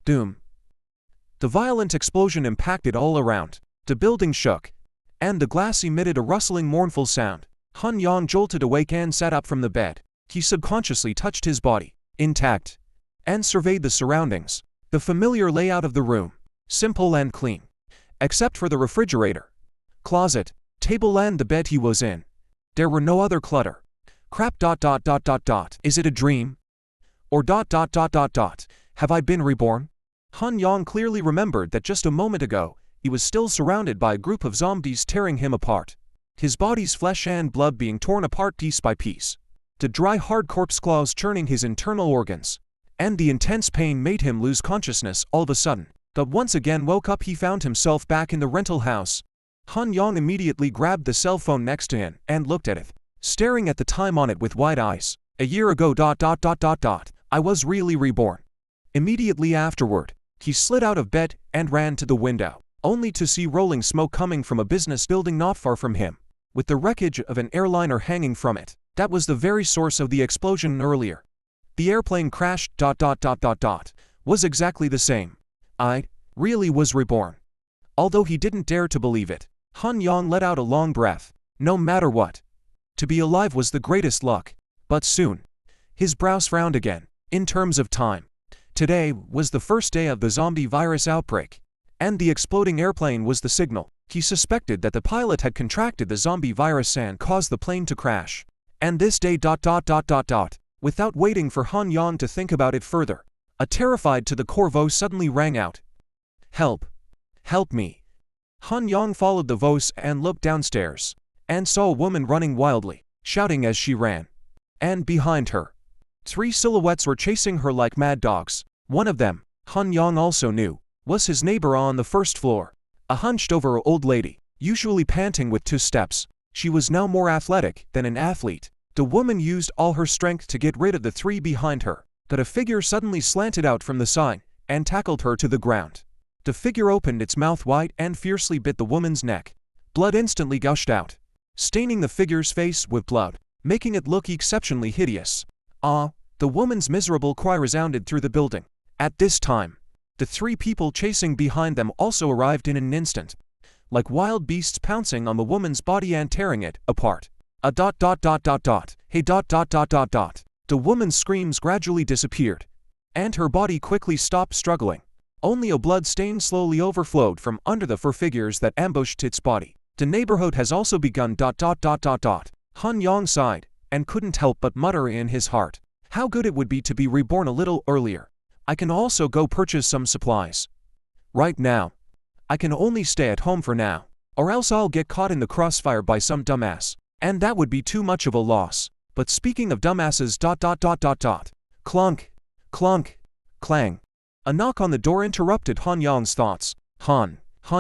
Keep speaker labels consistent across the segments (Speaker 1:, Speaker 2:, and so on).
Speaker 1: Doom. The violent explosion impacted all around. The building shook, and the glass emitted a rustling, mournful sound. Han Yang jolted awake and sat up from the bed. He subconsciously touched his body, intact, and surveyed the surroundings. The familiar layout of the room, simple and clean, except for the refrigerator, closet, table and the bed he was in. There were no other clutter. Crap. Is it a dream? Or have I been reborn? Han Yang clearly remembered that just a moment ago, he was still surrounded by a group of zombies tearing him apart. His body's flesh and blood being torn apart piece by piece. The dry, hard corpse claws churning his internal organs. And the intense pain made him lose consciousness all of a sudden. But once again woke up, he found himself back in the rental house. Han Yang immediately grabbed the cell phone next to him and looked at it, staring at the time on it with wide eyes. A year ago. I was really reborn. Immediately afterward, he slid out of bed and ran to the window, only to see rolling smoke coming from a business building not far from him, with the wreckage of an airliner hanging from it. That was the very source of the explosion earlier. The airplane crashed. Was exactly the same. I really was reborn. Although he didn't dare to believe it, Han Yang let out a long breath. No matter what, to be alive was the greatest luck. But soon, his brows frowned again. In terms of time, today was the first day of the zombie virus outbreak, and the exploding airplane was the signal. He suspected that the pilot had contracted the zombie virus and caused the plane to crash. And this day. Without waiting for Han Yang to think about it further, a terrified to the core voice suddenly rang out. Help! Help me! Han Yang followed the voice and looked downstairs, and saw a woman running wildly, shouting as she ran. And behind her, 3 silhouettes were chasing her like mad dogs. One of them, Han Yang also knew, was his neighbor on the first floor, a hunched-over old lady, usually panting with 2 steps. She was now more athletic than an athlete. The woman used all her strength to get rid of the 3 behind her, but a figure suddenly slanted out from the side and tackled her to the ground. The figure opened its mouth wide and fiercely bit the woman's neck. Blood instantly gushed out, staining the figure's face with blood, making it look exceptionally hideous. Ah! The woman's miserable cry resounded through the building. At this time, the 3 people chasing behind them also arrived in an instant, like wild beasts pouncing on the woman's body and tearing it apart. Hey. The woman's screams gradually disappeared, and her body quickly stopped struggling. Only a blood stain slowly overflowed from under the 4 figures that ambushed its body. The neighborhood has also begun. Han Yang sighed, and couldn't help but mutter in his heart, how good it would be to be reborn a little earlier. I can also go purchase some supplies. Right now, I can only stay at home for now, or else I'll get caught in the crossfire by some dumbass, and that would be too much of a loss. But speaking of dumbasses. Clunk, clunk, clang. A knock on the door interrupted Han Yang's thoughts. Han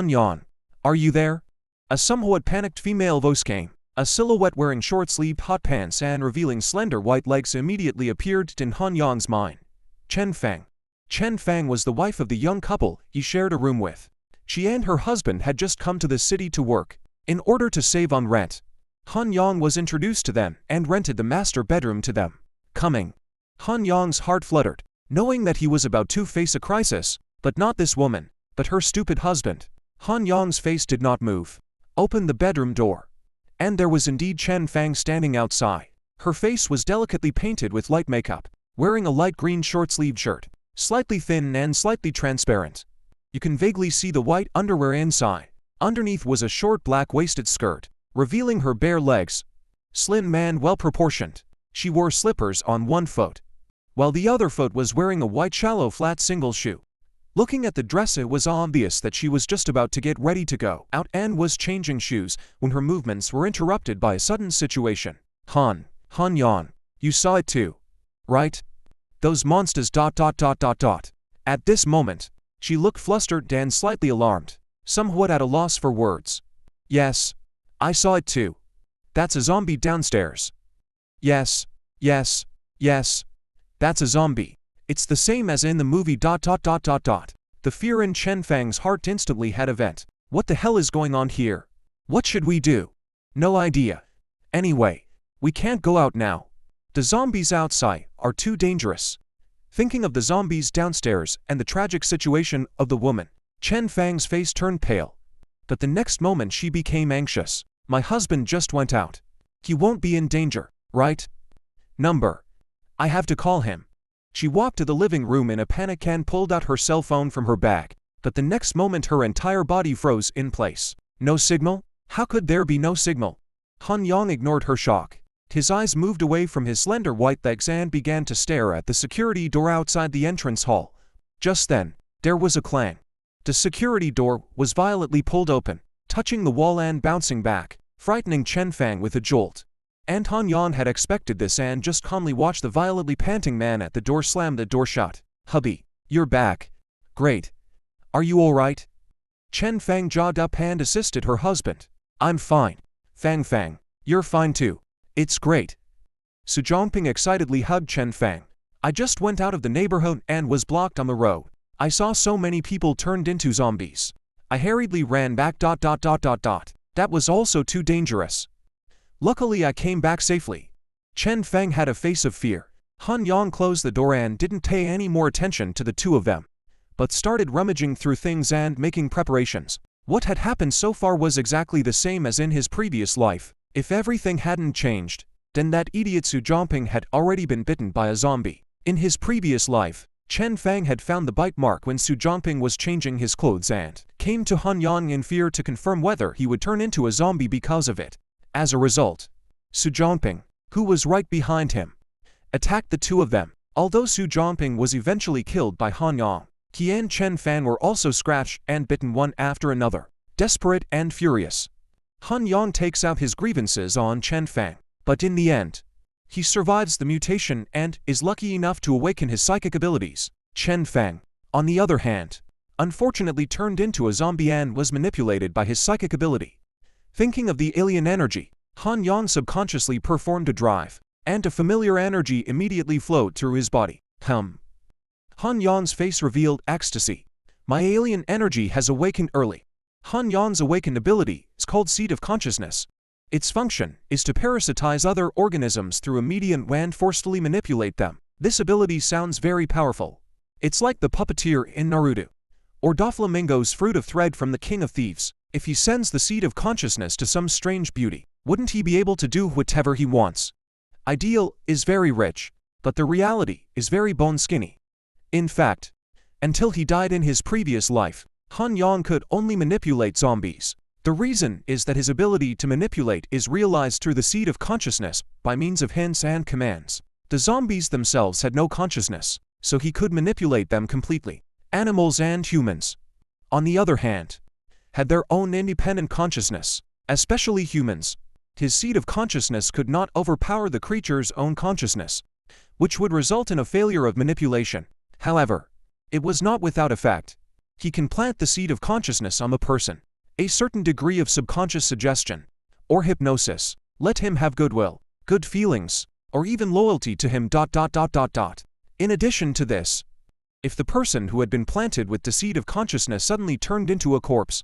Speaker 1: Yang, are you there? A somewhat panicked female voice came. A silhouette wearing short-sleeved hot pants and revealing slender white legs immediately appeared in Han Yang's mind. Chen Fang. Chen Fang was the wife of the young couple he shared a room with. She and her husband had just come to the city to work. In order to save on rent, Han Yang was introduced to them and rented the master bedroom to them. Coming. Han Yang's heart fluttered, knowing that he was about to face a crisis, but not this woman, but her stupid husband. Han Yang's face did not move. Opened the bedroom door. And there was indeed Chen Fang standing outside. Her face was delicately painted with light makeup, wearing a light green short-sleeved shirt, slightly thin and slightly transparent. You can vaguely see the white underwear inside. Underneath was a short black-waisted skirt, revealing her bare legs. Slim and well-proportioned. She wore slippers on one foot, while the other foot was wearing a white shallow flat single shoe. Looking at the dress, it was obvious that she was just about to get ready to go out and was changing shoes when her movements were interrupted by a sudden situation. Han Yang, you saw it too, right? Those monsters. At this moment, she looked flustered and slightly alarmed, somewhat at a loss for words. Yes, I saw it too. That's a zombie downstairs. Yes, that's a zombie. It's the same as in the movie. The fear in Chen Fang's heart instantly had a vent. What the hell is going on here? What should we do? No idea. Anyway, we can't go out now. The zombies outside are too dangerous. Thinking of the zombies downstairs and the tragic situation of the woman, Chen Fang's face turned pale. But the next moment she became anxious. My husband just went out. He won't be in danger, right? I have to call him. She walked to the living room in a panic and pulled out her cell phone from her bag. But the next moment her entire body froze in place. No signal? How could there be no signal? Han Yang ignored her shock. His eyes moved away from his slender white legs and began to stare at the security door outside the entrance hall. Just then, there was a clang. The security door was violently pulled open, touching the wall and bouncing back, frightening Chen Fang with a jolt. And Han Yang had expected this and just calmly watched the violently panting man at the door slam the door shut. Hubby, you're back. Great. Are you alright? Chen Fang jogged up and assisted her husband. I'm fine. Fang, you're fine too. It's great. Su Zhongping excitedly hugged Chen Fang. I just went out of the neighborhood and was blocked on the road. I saw so many people turned into zombies. I hurriedly ran back. That was also too dangerous. Luckily I came back safely. Chen Fang had a face of fear. Han Yang closed the door and didn't pay any more attention to the two of them, but started rummaging through things and making preparations. What had happened so far was exactly the same as in his previous life. If everything hadn't changed, then that idiot Su Zhongping had already been bitten by a zombie. In his previous life, Chen Fang had found the bite mark when Su Zhongping was changing his clothes and came to Han Yang in fear to confirm whether he would turn into a zombie because of it. As a result, Su Zhongping, who was right behind him, attacked the two of them. Although Su Zhongping was eventually killed by Han Yang, he and Chen Fang were also scratched and bitten one after another. Desperate and furious, Han Yang takes out his grievances on Chen Fang, but in the end, he survives the mutation and is lucky enough to awaken his psychic abilities. Chen Fang, on the other hand, unfortunately turned into a zombie and was manipulated by his psychic ability. Thinking of the alien energy, Han Yang subconsciously performed a drive, and a familiar energy immediately flowed through his body. Han Yang's face revealed ecstasy. My alien energy has awakened early. Han Yang's awakened ability is called Seed of Consciousness. Its function is to parasitize other organisms through a medium and forcefully manipulate them. This ability sounds very powerful. It's like the puppeteer in Naruto, or Doflamingo's fruit of thread from the King of Thieves. If he sends the seed of consciousness to some strange beauty, wouldn't he be able to do whatever he wants? Ideal is very rich, but the reality is very bone-skinny. In fact, until he died in his previous life, Han Yang could only manipulate zombies. The reason is that his ability to manipulate is realized through the seed of consciousness by means of hints and commands. The zombies themselves had no consciousness, so he could manipulate them completely. Animals and humans, on the other hand, had their own independent consciousness, especially humans. His seed of consciousness could not overpower the creature's own consciousness, which would result in a failure of manipulation. However, it was not without effect. He can plant the seed of consciousness on the person. A certain degree of subconscious suggestion, or hypnosis, let him have goodwill, good feelings, or even loyalty to him. In addition to this, if the person who had been planted with the seed of consciousness suddenly turned into a corpse,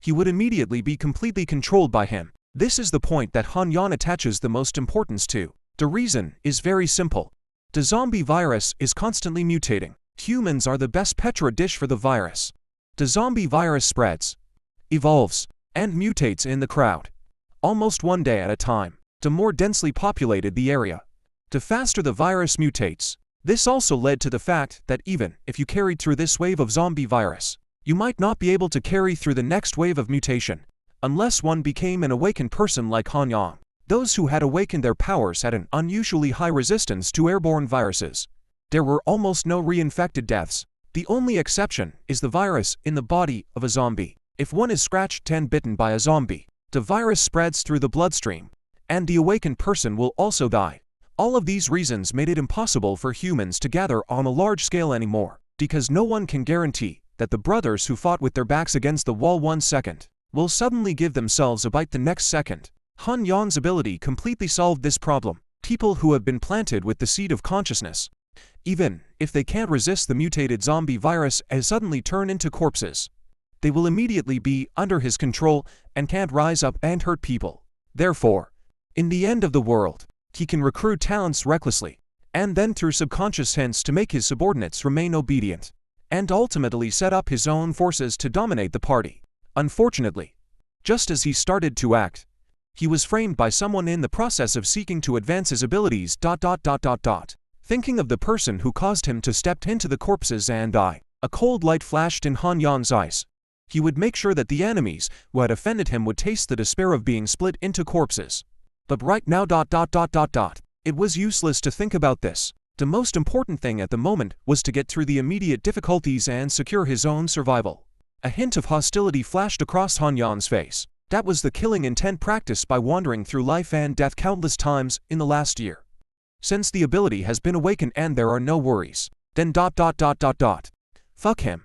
Speaker 1: he would immediately be completely controlled by him. This is the point that Han Yan attaches the most importance to. The reason is very simple. The zombie virus is constantly mutating. Humans are the best petri dish for the virus. The zombie virus spreads, evolves, and mutates in the crowd, almost one day at a time. The more densely populated the area, the faster the virus mutates. This also led to the fact that even if you carried through this wave of zombie virus, you might not be able to carry through the next wave of mutation, unless one became an awakened person like Han Yang. Those who had awakened their powers had an unusually high resistance to airborne viruses. There were almost no reinfected deaths. The only exception is the virus in the body of a zombie. If one is scratched and bitten by a zombie, the virus spreads through the bloodstream, and the awakened person will also die. All of these reasons made it impossible for humans to gather on a large scale anymore, because no one can guarantee that the brothers who fought with their backs against the wall 1 second will suddenly give themselves a bite the next second. Han Yang's ability completely solved this problem. People who have been planted with the seed of consciousness, even if they can't resist the mutated zombie virus and suddenly turn into corpses, they will immediately be under his control and can't rise up and hurt people. Therefore, in the end of the world, he can recruit talents recklessly and then through subconscious hints to make his subordinates remain obedient, and ultimately set up his own forces to dominate the party. Unfortunately, just as he started to act, he was framed by someone in the process of seeking to advance his abilities. Thinking of the person who caused him to step into the corpses and die, a cold light flashed in Han Yang's eyes. He would make sure that the enemies who had offended him would taste the despair of being split into corpses. But right now, it was useless to think about this. The most important thing at the moment was to get through the immediate difficulties and secure his own survival. A hint of hostility flashed across Han Yang's face. That was the killing intent practiced by wandering through life and death countless times in the last year. Since the ability has been awakened and there are no worries, then fuck him.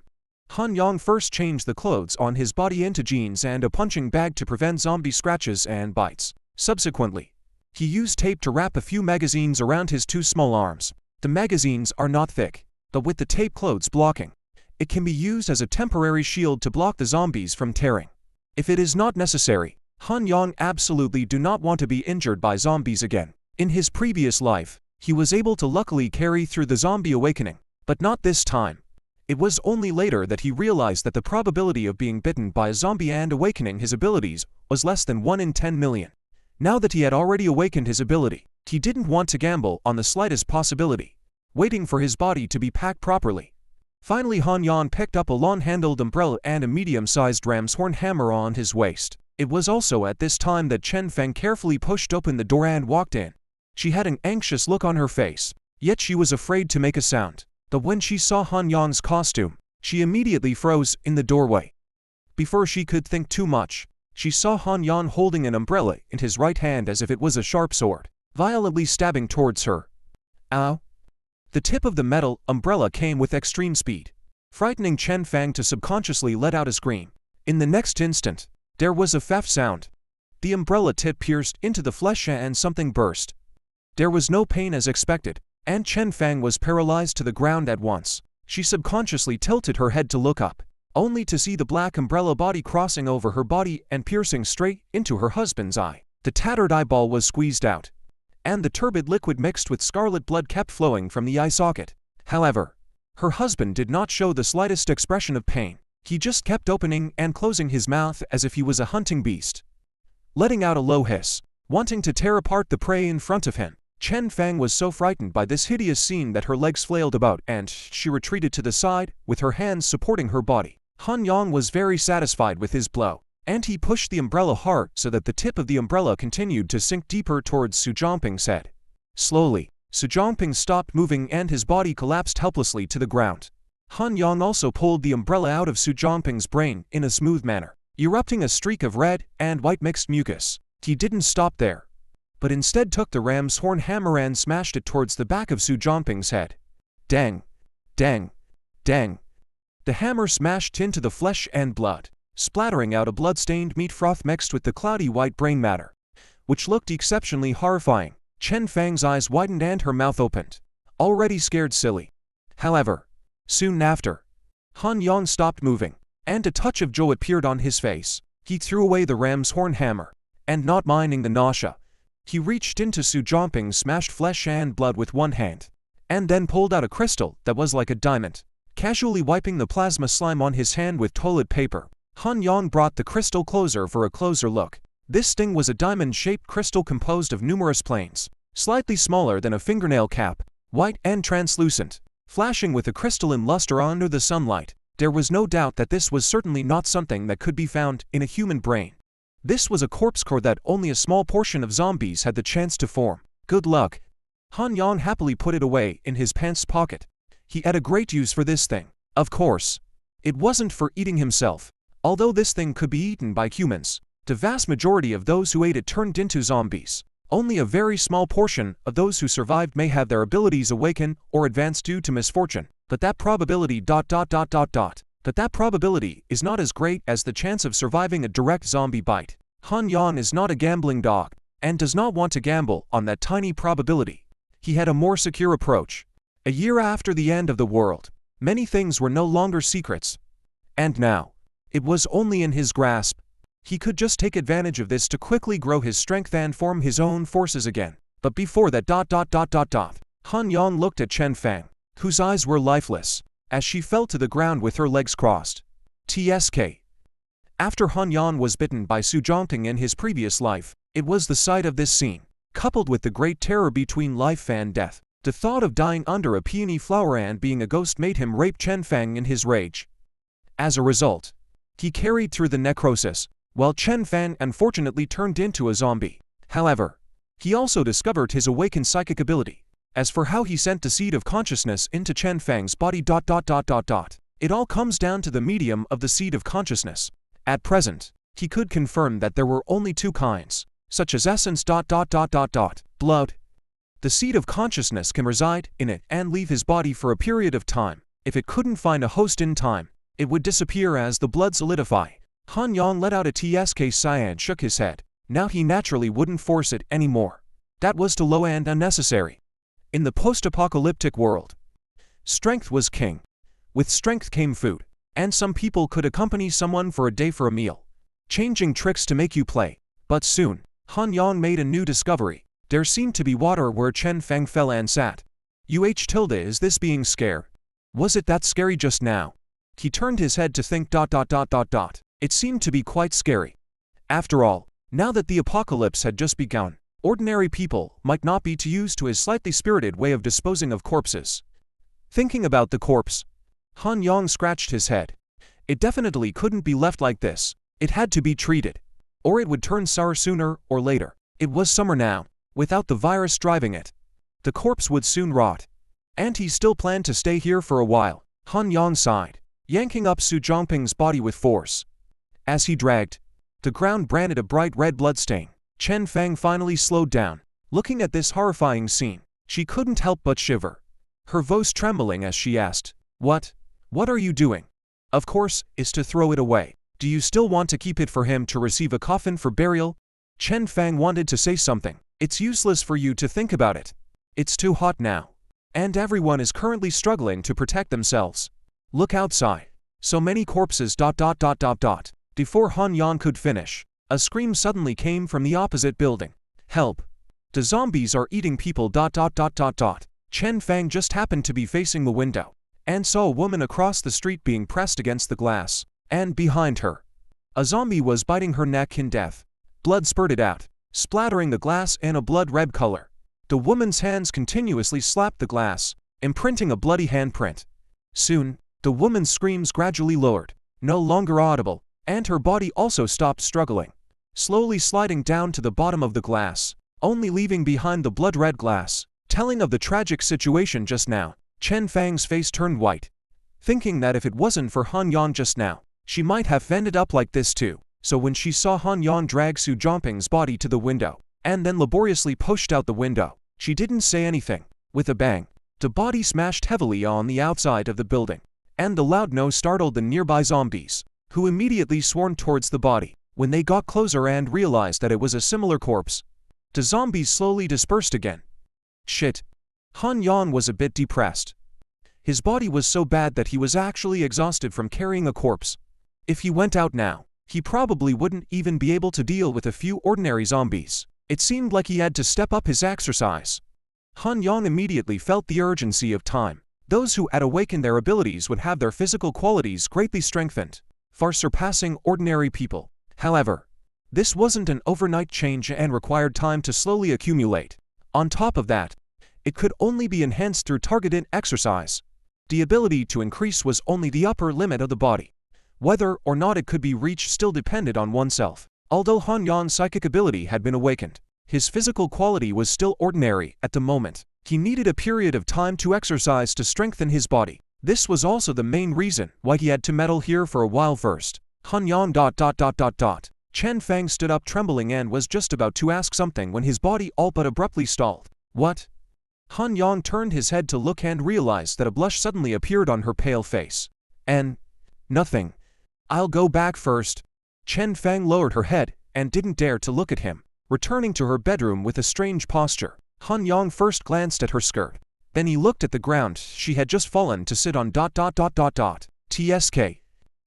Speaker 1: Han Yang first changed the clothes on his body into jeans and a punching bag to prevent zombie scratches and bites. Subsequently, he used tape to wrap a few magazines around his two small arms. The magazines are not thick, but with the tape clothes blocking, it can be used as a temporary shield to block the zombies from tearing. If it is not necessary, Han Yang absolutely do not want to be injured by zombies again. In his previous life, he was able to luckily carry through the zombie awakening, but not this time. It was only later that he realized that the probability of being bitten by a zombie and awakening his abilities was less than 1 in 10 million. Now that he had already awakened his ability, he didn't want to gamble on the slightest possibility, waiting for his body to be packed properly. Finally, Han Yang picked up a long-handled umbrella and a medium-sized ram's horn hammer on his waist. It was also at this time that Chen Feng carefully pushed open the door and walked in. She had an anxious look on her face, yet she was afraid to make a sound. But when she saw Han Yang's costume, she immediately froze in the doorway. Before she could think too much, she saw Han Yang holding an umbrella in his right hand as if it was a sharp sword, violently stabbing towards her. Ow! The tip of the metal umbrella came with extreme speed, frightening Chen Feng to subconsciously let out a scream. In the next instant, there was a faff sound. The umbrella tip pierced into the flesh and something burst. There was no pain as expected, and Chen Feng was paralyzed to the ground at once. She subconsciously tilted her head to look up, only to see the black umbrella body crossing over her body and piercing straight into her husband's eye. The tattered eyeball was squeezed out, and the turbid liquid mixed with scarlet blood kept flowing from the eye socket. However, her husband did not show the slightest expression of pain. He just kept opening and closing his mouth as if he was a hunting beast, letting out a low hiss, wanting to tear apart the prey in front of him. Chen Feng was so frightened by this hideous scene that her legs flailed about and she retreated to the side, with her hands supporting her body. Han Yang was very satisfied with his blow, and he pushed the umbrella hard so that the tip of the umbrella continued to sink deeper towards Su Zhongping's head. Slowly, Su Zhongping stopped moving and his body collapsed helplessly to the ground. Han Yang also pulled the umbrella out of Su Zhongping's brain in a smooth manner, erupting a streak of red and white mixed mucus. He didn't stop there, but instead took the ram's horn hammer and smashed it towards the back of Su Zhongping's head. Dang! Dang! Dang! The hammer smashed into the flesh and blood, splattering out a blood-stained meat froth mixed with the cloudy white brain matter, which looked exceptionally horrifying. Chen Feng's eyes widened and her mouth opened, already scared silly. However, soon after, Han Yang stopped moving, and a touch of joy appeared on his face. He threw away the ram's horn hammer, and not minding the nausea, he reached into Su Zhongping's smashed flesh and blood with one hand, and then pulled out a crystal that was like a diamond. Casually wiping the plasma slime on his hand with toilet paper, Han Yang brought the crystal closer for a closer look. This thing was a diamond-shaped crystal composed of numerous planes, slightly smaller than a fingernail cap, white and translucent, flashing with a crystalline luster under the sunlight. There was no doubt that this was certainly not something that could be found in a human brain. This was a corpse core that only a small portion of zombies had the chance to form. Good luck. Han Yang happily put it away in his pants pocket. He had a great use for this thing. Of course, it wasn't for eating himself. Although this thing could be eaten by humans, the vast majority of those who ate it turned into zombies. Only a very small portion of those who survived may have their abilities awaken or advance due to misfortune, but that probability is not as great as the chance of surviving a direct zombie bite. Han Yang is not a gambling dog, and does not want to gamble on that tiny probability. He had a more secure approach. A year after the end of the world, many things were no longer secrets. And now, it was only in his grasp. He could just take advantage of this to quickly grow his strength and form his own forces again. But before that Han Yang looked at Chen Fang, whose eyes were lifeless, as she fell to the ground with her legs crossed. TSK. After Han Yang was bitten by Su Zhongping in his previous life, it was the sight of this scene, coupled with the great terror between life and death. The thought of dying under a peony flower and being a ghost made him rape Chen Fang in his rage. As a result, he carried through the necrosis, while Chen Fang unfortunately turned into a zombie. However, he also discovered his awakened psychic ability. As for how he sent the seed of consciousness into Chen Fang's body. It all comes down to the medium of the seed of consciousness. At present, he could confirm that there were only two kinds, such as essence. Blood. The seed of consciousness can reside in it and leave his body for a period of time. If it couldn't find a host in time, it would disappear as the blood solidify. Han Yang let out a tsk sigh and shook his head. Now he naturally wouldn't force it anymore. That was too low and unnecessary. In the post-apocalyptic world, strength was king. With strength came food, and some people could accompany someone for a day for a meal, changing tricks to make you play. But soon, Han Yang made a new discovery. There seemed to be water where Chen Fang fell and sat. Is this being scare? Was it that scary just now? He turned his head to think. It seemed to be quite scary. After all, now that the apocalypse had just begun, ordinary people might not be too used to his slightly spirited way of disposing of corpses. Thinking about the corpse, Han Yang scratched his head. It definitely couldn't be left like this. It had to be treated, or it would turn sour sooner or later. It was summer now, without the virus driving it. The corpse would soon rot. And he still planned to stay here for a while. Han Yang sighed, yanking up Su Zhongping's body with force. As he dragged, the ground branded a bright red bloodstain. Chen Fang finally slowed down. Looking at this horrifying scene, she couldn't help but shiver, her voice trembling as she asked, What are you doing? Of course, is to throw it away. Do you still want to keep it for him to receive a coffin for burial? Chen Fang wanted to say something. It's useless for you to think about it. It's too hot now. And everyone is currently struggling to protect themselves. Look outside. So many corpses. Before Han Yang could finish, a scream suddenly came from the opposite building. Help! The zombies are eating people. Chen Fang just happened to be facing the window, and saw a woman across the street being pressed against the glass, and behind her, a zombie was biting her neck in death. Blood spurted out, splattering the glass in a blood-red color. The woman's hands continuously slapped the glass, imprinting a bloody handprint. Soon, the woman's screams gradually lowered, no longer audible, and her body also stopped struggling, slowly sliding down to the bottom of the glass, only leaving behind the blood-red glass. Telling of the tragic situation just now, Chen Fang's face turned white, thinking that if it wasn't for Han Yang just now, she might have ended up like this too. So when she saw Han Yang drag Su Zhongping's body to the window, and then laboriously pushed out the window, she didn't say anything. With a bang, the body smashed heavily on the outside of the building, and the loud noise startled the nearby zombies, who immediately swarmed towards the body. When they got closer and realized that it was a similar corpse, the zombies slowly dispersed again. Shit. Han Yang was a bit depressed. His body was so bad that he was actually exhausted from carrying a corpse. If he went out now, he probably wouldn't even be able to deal with a few ordinary zombies. It seemed like he had to step up his exercise. Han Yang immediately felt the urgency of time. Those who had awakened their abilities would have their physical qualities greatly strengthened, far surpassing ordinary people. However, this wasn't an overnight change and required time to slowly accumulate. On top of that, it could only be enhanced through targeted exercise. The ability to increase was only the upper limit of the body. Whether or not it could be reached still depended on oneself. Although Han Yang's psychic ability had been awakened, his physical quality was still ordinary at the moment. He needed a period of time to exercise to strengthen his body. This was also the main reason why he had to meddle here for a while first. Han Yang ... Chen Fang stood up trembling and was just about to ask something when his body all but abruptly stalled. What? Han Yang turned his head to look and realized that a blush suddenly appeared on her pale face. Nothing. I'll go back first. Chen Fang lowered her head and didn't dare to look at him, returning to her bedroom with a strange posture. Han Yang first glanced at her skirt. Then he looked at the ground she had just fallen to sit on ... Tsk.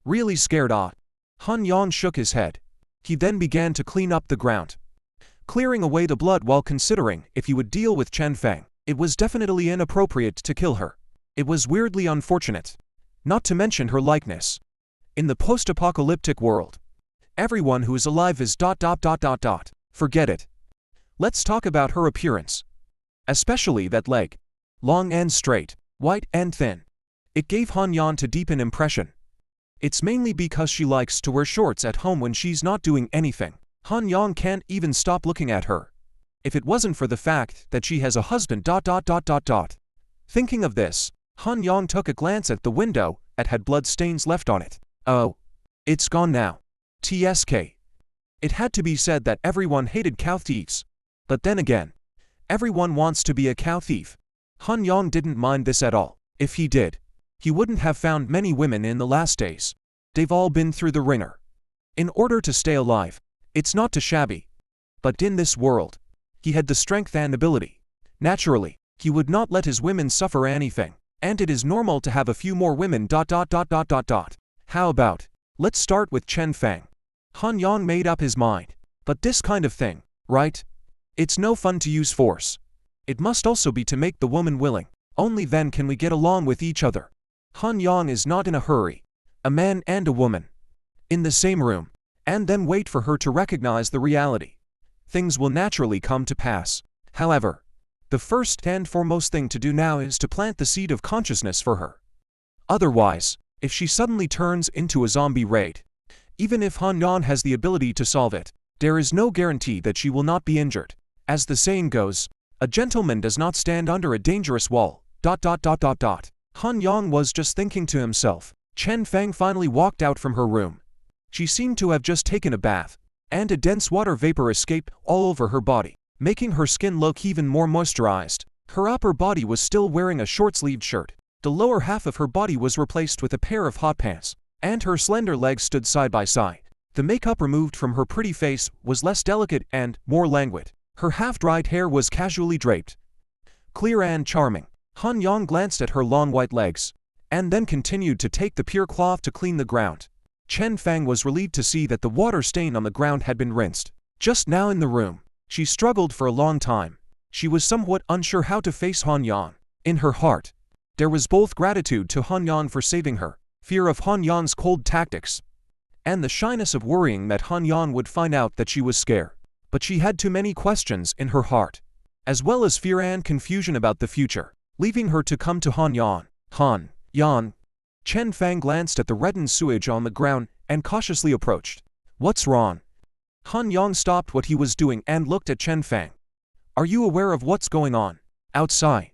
Speaker 1: Really scared. Han Yang shook his head. He then began to clean up the ground, clearing away the blood while considering if he would deal with Chen Fang. It was definitely inappropriate to kill her. It was weirdly unfortunate. Not to mention her likeness. In the post-apocalyptic world, everyone who is alive is ... Forget it. Let's talk about her appearance. Especially that leg. Long and straight, white and thin. It gave Han-yeon to deep an impression. It's mainly because she likes to wear shorts at home when she's not doing anything. Han-yeon can't even stop looking at her. If it wasn't for the fact that she has a husband ... Thinking of this, Han-yeon took a glance at the window and had blood stains left on it. Oh. It's gone now. TSK. It had to be said that everyone hated cow thieves. But then again, everyone wants to be a cow thief. Han-yeon didn't mind this at all. If he did, he wouldn't have found many women in the last days. They've all been through the ringer. In order to stay alive, it's not too shabby. But in this world, he had the strength and ability. Naturally, he would not let his women suffer anything. And it is normal to have a few more women ... How about, let's start with Chen Fang. Han-yeon made up his mind. But this kind of thing, right? It's no fun to use force. It must also be to make the woman willing. Only then can we get along with each other. Han-yeon is not in a hurry. A man and a woman. In the same room. And then wait for her to recognize the reality. Things will naturally come to pass. However, the first and foremost thing to do now is to plant the seed of consciousness for her. Otherwise, if she suddenly turns into a zombie raid, even if Han-yeon has the ability to solve it, there is no guarantee that she will not be injured. As the saying goes, a gentleman does not stand under a dangerous wall. Han-yeon was just thinking to himself. Chen Fang finally walked out from her room. She seemed to have just taken a bath, and a dense water vapor escaped all over her body, making her skin look even more moisturized. Her upper body was still wearing a short-sleeved shirt. The lower half of her body was replaced with a pair of hot pants, and her slender legs stood side by side. The makeup removed from her pretty face was less delicate and more languid. Her half-dried hair was casually draped. Clear and charming. Han-yeon glanced at her long white legs, and then continued to take the pure cloth to clean the ground. Chen Fang was relieved to see that the water stain on the ground had been rinsed. Just now in the room, she struggled for a long time. She was somewhat unsure how to face Han-yeon. In her heart, there was both gratitude to Han-yeon for saving her, fear of Han-yeon's cold tactics, and the shyness of worrying that Han-yeon would find out that she was scared. But she had too many questions in her heart, as well as fear and confusion about the future, leaving her to come to Han-yeon. Han-yeon. Chen Fang glanced at the reddened sewage on the ground and cautiously approached. What's wrong? Han-yeon stopped what he was doing and looked at Chen Fang. Are you aware of what's going on outside?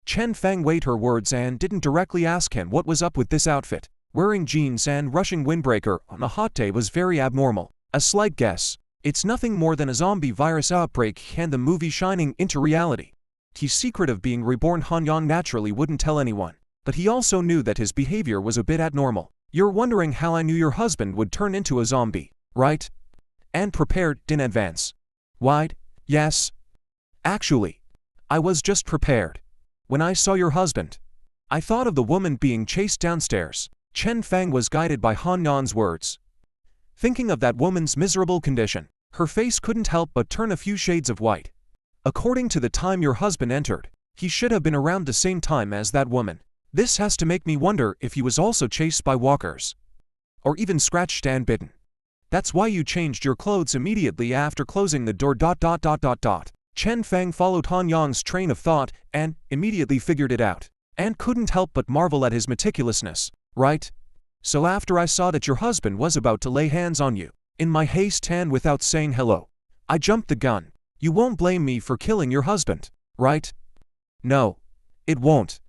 Speaker 1: Chen Fang weighed her words and didn't directly ask him what was up with this outfit. Wearing jeans and rushing windbreaker on a hot day was very abnormal. A slight guess. It's nothing more than a zombie virus outbreak and the movie shining into reality. His secret of being reborn. Han-yeon naturally wouldn't tell anyone, but he also knew that his behavior was a bit abnormal. You're wondering how I knew your husband would turn into a zombie, right? And prepared in advance. Why? Yes. Actually, I was just prepared. When I saw your husband, I thought of the woman being chased downstairs. Chen Fang was guided by Han-yeon's words. Thinking of that woman's miserable condition, her face couldn't help but turn a few shades of white. According to the time your husband entered, he should have been around the same time as that woman. This has to make me wonder if he was also chased by walkers, or even scratched and bitten. That's why you changed your clothes immediately after closing the door. Chen Fang followed Han-yeon's train of thought and immediately figured it out, and couldn't help but marvel at his meticulousness. Right? So after I saw that your husband was about to lay hands on you, in my haste and without saying hello, I jumped the gun. You won't blame me for killing your husband, right? No, it won't.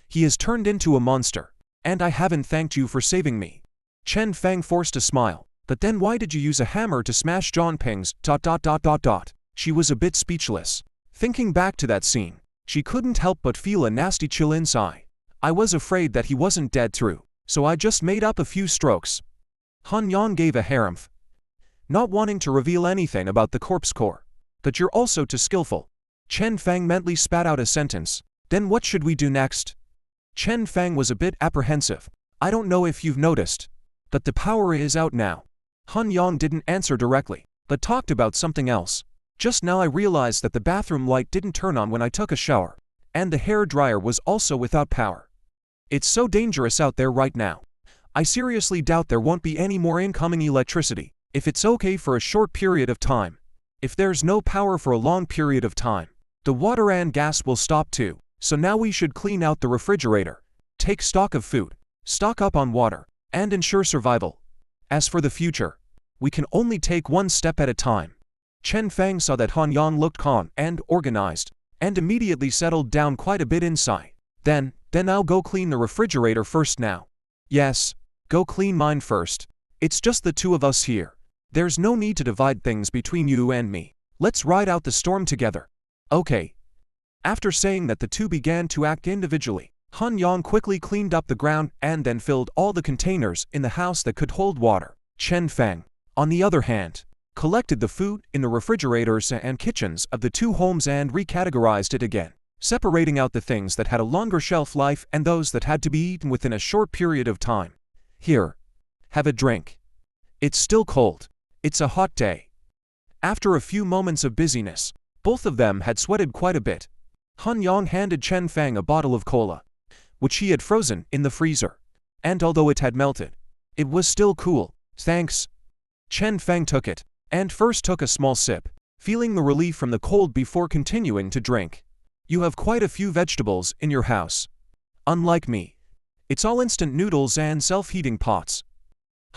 Speaker 1: He has turned into a monster, and I haven't thanked you for saving me. Chen Fang forced a smile. But then why did you use a hammer to smash John Ping's ... She was a bit speechless. Thinking back to that scene, she couldn't help but feel a nasty chill inside. I was afraid that he wasn't dead through, so I just made up a few strokes. Han-yeon gave a harumph, not wanting to reveal anything about the corpse core. But you're also too skillful. Chen Fang mentally spat out a sentence. Then what should we do next? Chen Fang was a bit apprehensive. I don't know if you've noticed, but the power is out now. Han-yeon didn't answer directly, but talked about something else. Just now I realized that the bathroom light didn't turn on when I took a shower. and the hair dryer was also without power. It's so dangerous out there right now. I seriously doubt there won't be any more incoming electricity. If it's okay for a short period of time. If there's no power for a long period of time, the water and gas will stop too. So now we should clean out the refrigerator, take stock of food, stock up on water, and ensure survival. As for the future, we can only take one step at a time. Chen Fang saw that Han Yang looked calm and organized, and immediately settled down quite a bit inside. Then I'll go clean the refrigerator first now. Yes, go clean mine first. It's just the two of us here. There's no need to divide things between you and me. Let's ride out the storm together. Okay. After saying that, the two began to act individually. Han Yang quickly cleaned up the ground and then filled all the containers in the house that could hold water. Chen Fang, on the other hand, collected the food in the refrigerators and kitchens of the two homes and recategorized it again, separating out the things that had a longer shelf life and those that had to be eaten within a short period of time. Here, have a drink. It's still cold. It's a hot day. After a few moments of busyness, both of them had sweated quite a bit. Han Yang handed Chen Fang a bottle of cola, which he had frozen in the freezer, and although it had melted, it was still cool. Thanks. Chen Fang took it, and first took a small sip, feeling the relief from the cold before continuing to drink. You have quite a few vegetables in your house. Unlike me, it's all instant noodles and self-heating pots.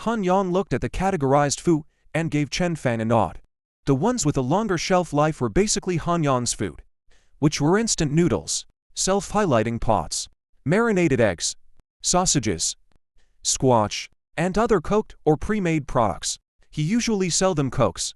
Speaker 1: Han Yang looked at the categorized food and gave Chen Fang a nod. The ones with a longer shelf life were basically Han Yang's food, which were instant noodles, self-highlighting pots, marinated eggs, sausages, squash, and other cooked or pre-made products. He usually seldom cooks,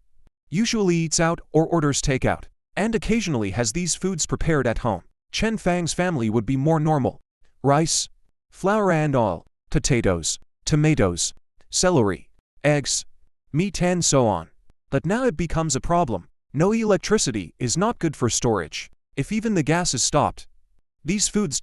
Speaker 1: usually eats out or orders takeout, and occasionally has these foods prepared at home. Chen Fang's family would be more normal. Rice, flour and oil, potatoes, tomatoes, celery, eggs, meat and so on. But now it becomes a problem. No electricity is not good for storage. If even the gas is stopped, these foods ...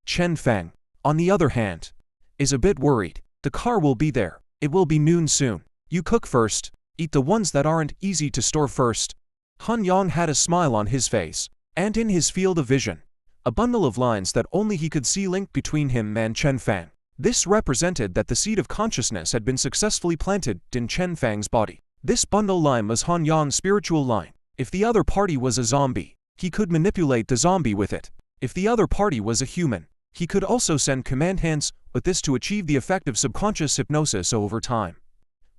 Speaker 1: Chen Fang, on the other hand, is a bit worried. The car will be there. It will be noon soon. You cook first, eat the ones that aren't easy to store first. Han Yang had a smile on his face, and in his field of vision, a bundle of lines that only he could see linked between him and Chen Fang. This represented that the seed of consciousness had been successfully planted in Chen Fang's body. This bundle line was Han Yang's spiritual line. If the other party was a zombie, he could manipulate the zombie with it. If the other party was a human, he could also send command hints with this to achieve the effect of subconscious hypnosis over time.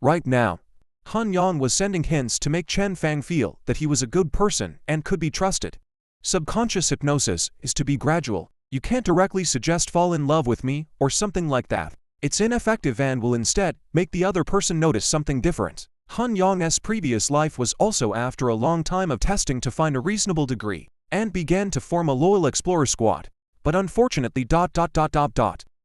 Speaker 1: Right now, Han Yang was sending hints to make Chen Fang feel that he was a good person and could be trusted. Subconscious hypnosis is to be gradual. You can't directly suggest fall in love with me or something like that. It's ineffective and will instead make the other person notice something different. Han Yang's previous life was also after a long time of testing to find a reasonable degree, and began to form a loyal explorer squad. But unfortunately ...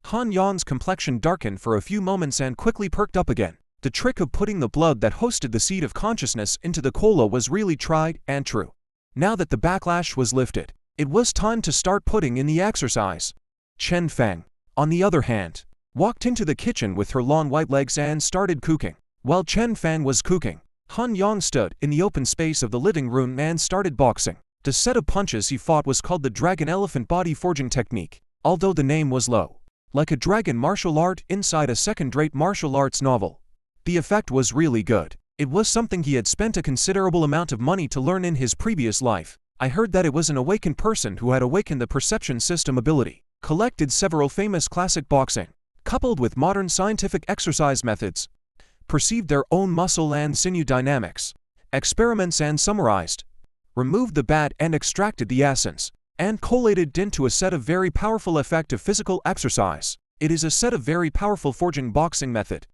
Speaker 1: Han Yang's complexion darkened for a few moments and quickly perked up again. The trick of putting the blood that hosted the seed of consciousness into the cola was really tried and true. Now that the backlash was lifted, it was time to start putting in the exercise. Chen Fang, on the other hand, walked into the kitchen with her long white legs and started cooking. While Chen Fang was cooking, Han Yang stood in the open space of the living room and started boxing. The set of punches he fought was called the Dragon Elephant Body Forging Technique, although the name was low, like a dragon martial art inside a second-rate martial arts novel. The effect was really good. It was something he had spent a considerable amount of money to learn in his previous life. I heard that it was an awakened person who had awakened the perception system ability, collected several famous classic boxing, coupled with modern scientific exercise methods, perceived their own muscle and sinew dynamics, experiments and summarized, removed the bad and extracted the essence, and collated into a set of very powerful effective physical exercise. It is a set of very powerful forging boxing method,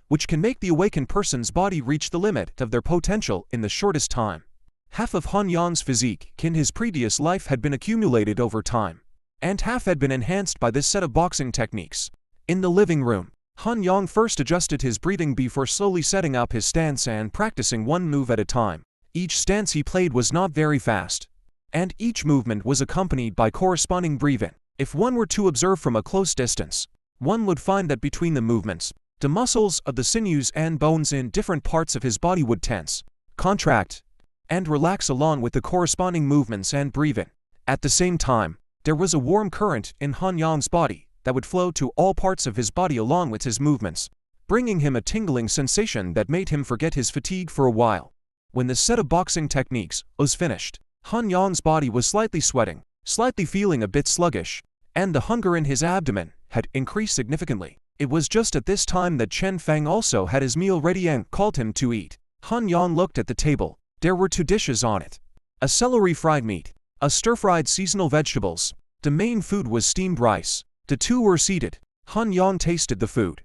Speaker 1: which can make the awakened person's body reach the limit of their potential in the shortest time. Half of Han Yang's physique in his previous life had been accumulated over time, and half had been enhanced by this set of boxing techniques. In the living room, Han Yang first adjusted his breathing before slowly setting up his stance and practicing one move at a time. Each stance he played was not very fast, and each movement was accompanied by corresponding breathing. If one were to observe from a close distance, one would find that between the movements, the muscles of the sinews and bones in different parts of his body would tense, contract, and relax along with the corresponding movements and breathing. At the same time, there was a warm current in Han Yang's body that would flow to all parts of his body along with his movements, bringing him a tingling sensation that made him forget his fatigue for a while. When the set of boxing techniques was finished, Han Yang's body was slightly sweating, slightly feeling a bit sluggish, and the hunger in his abdomen had increased significantly. It was just at this time that Chen Feng also had his meal ready and called him to eat. Han Yang looked at the table. There were 2 dishes on it. A celery fried meat, a stir-fried seasonal vegetables. The main food was steamed rice. The two were seated. Han Yang tasted the food.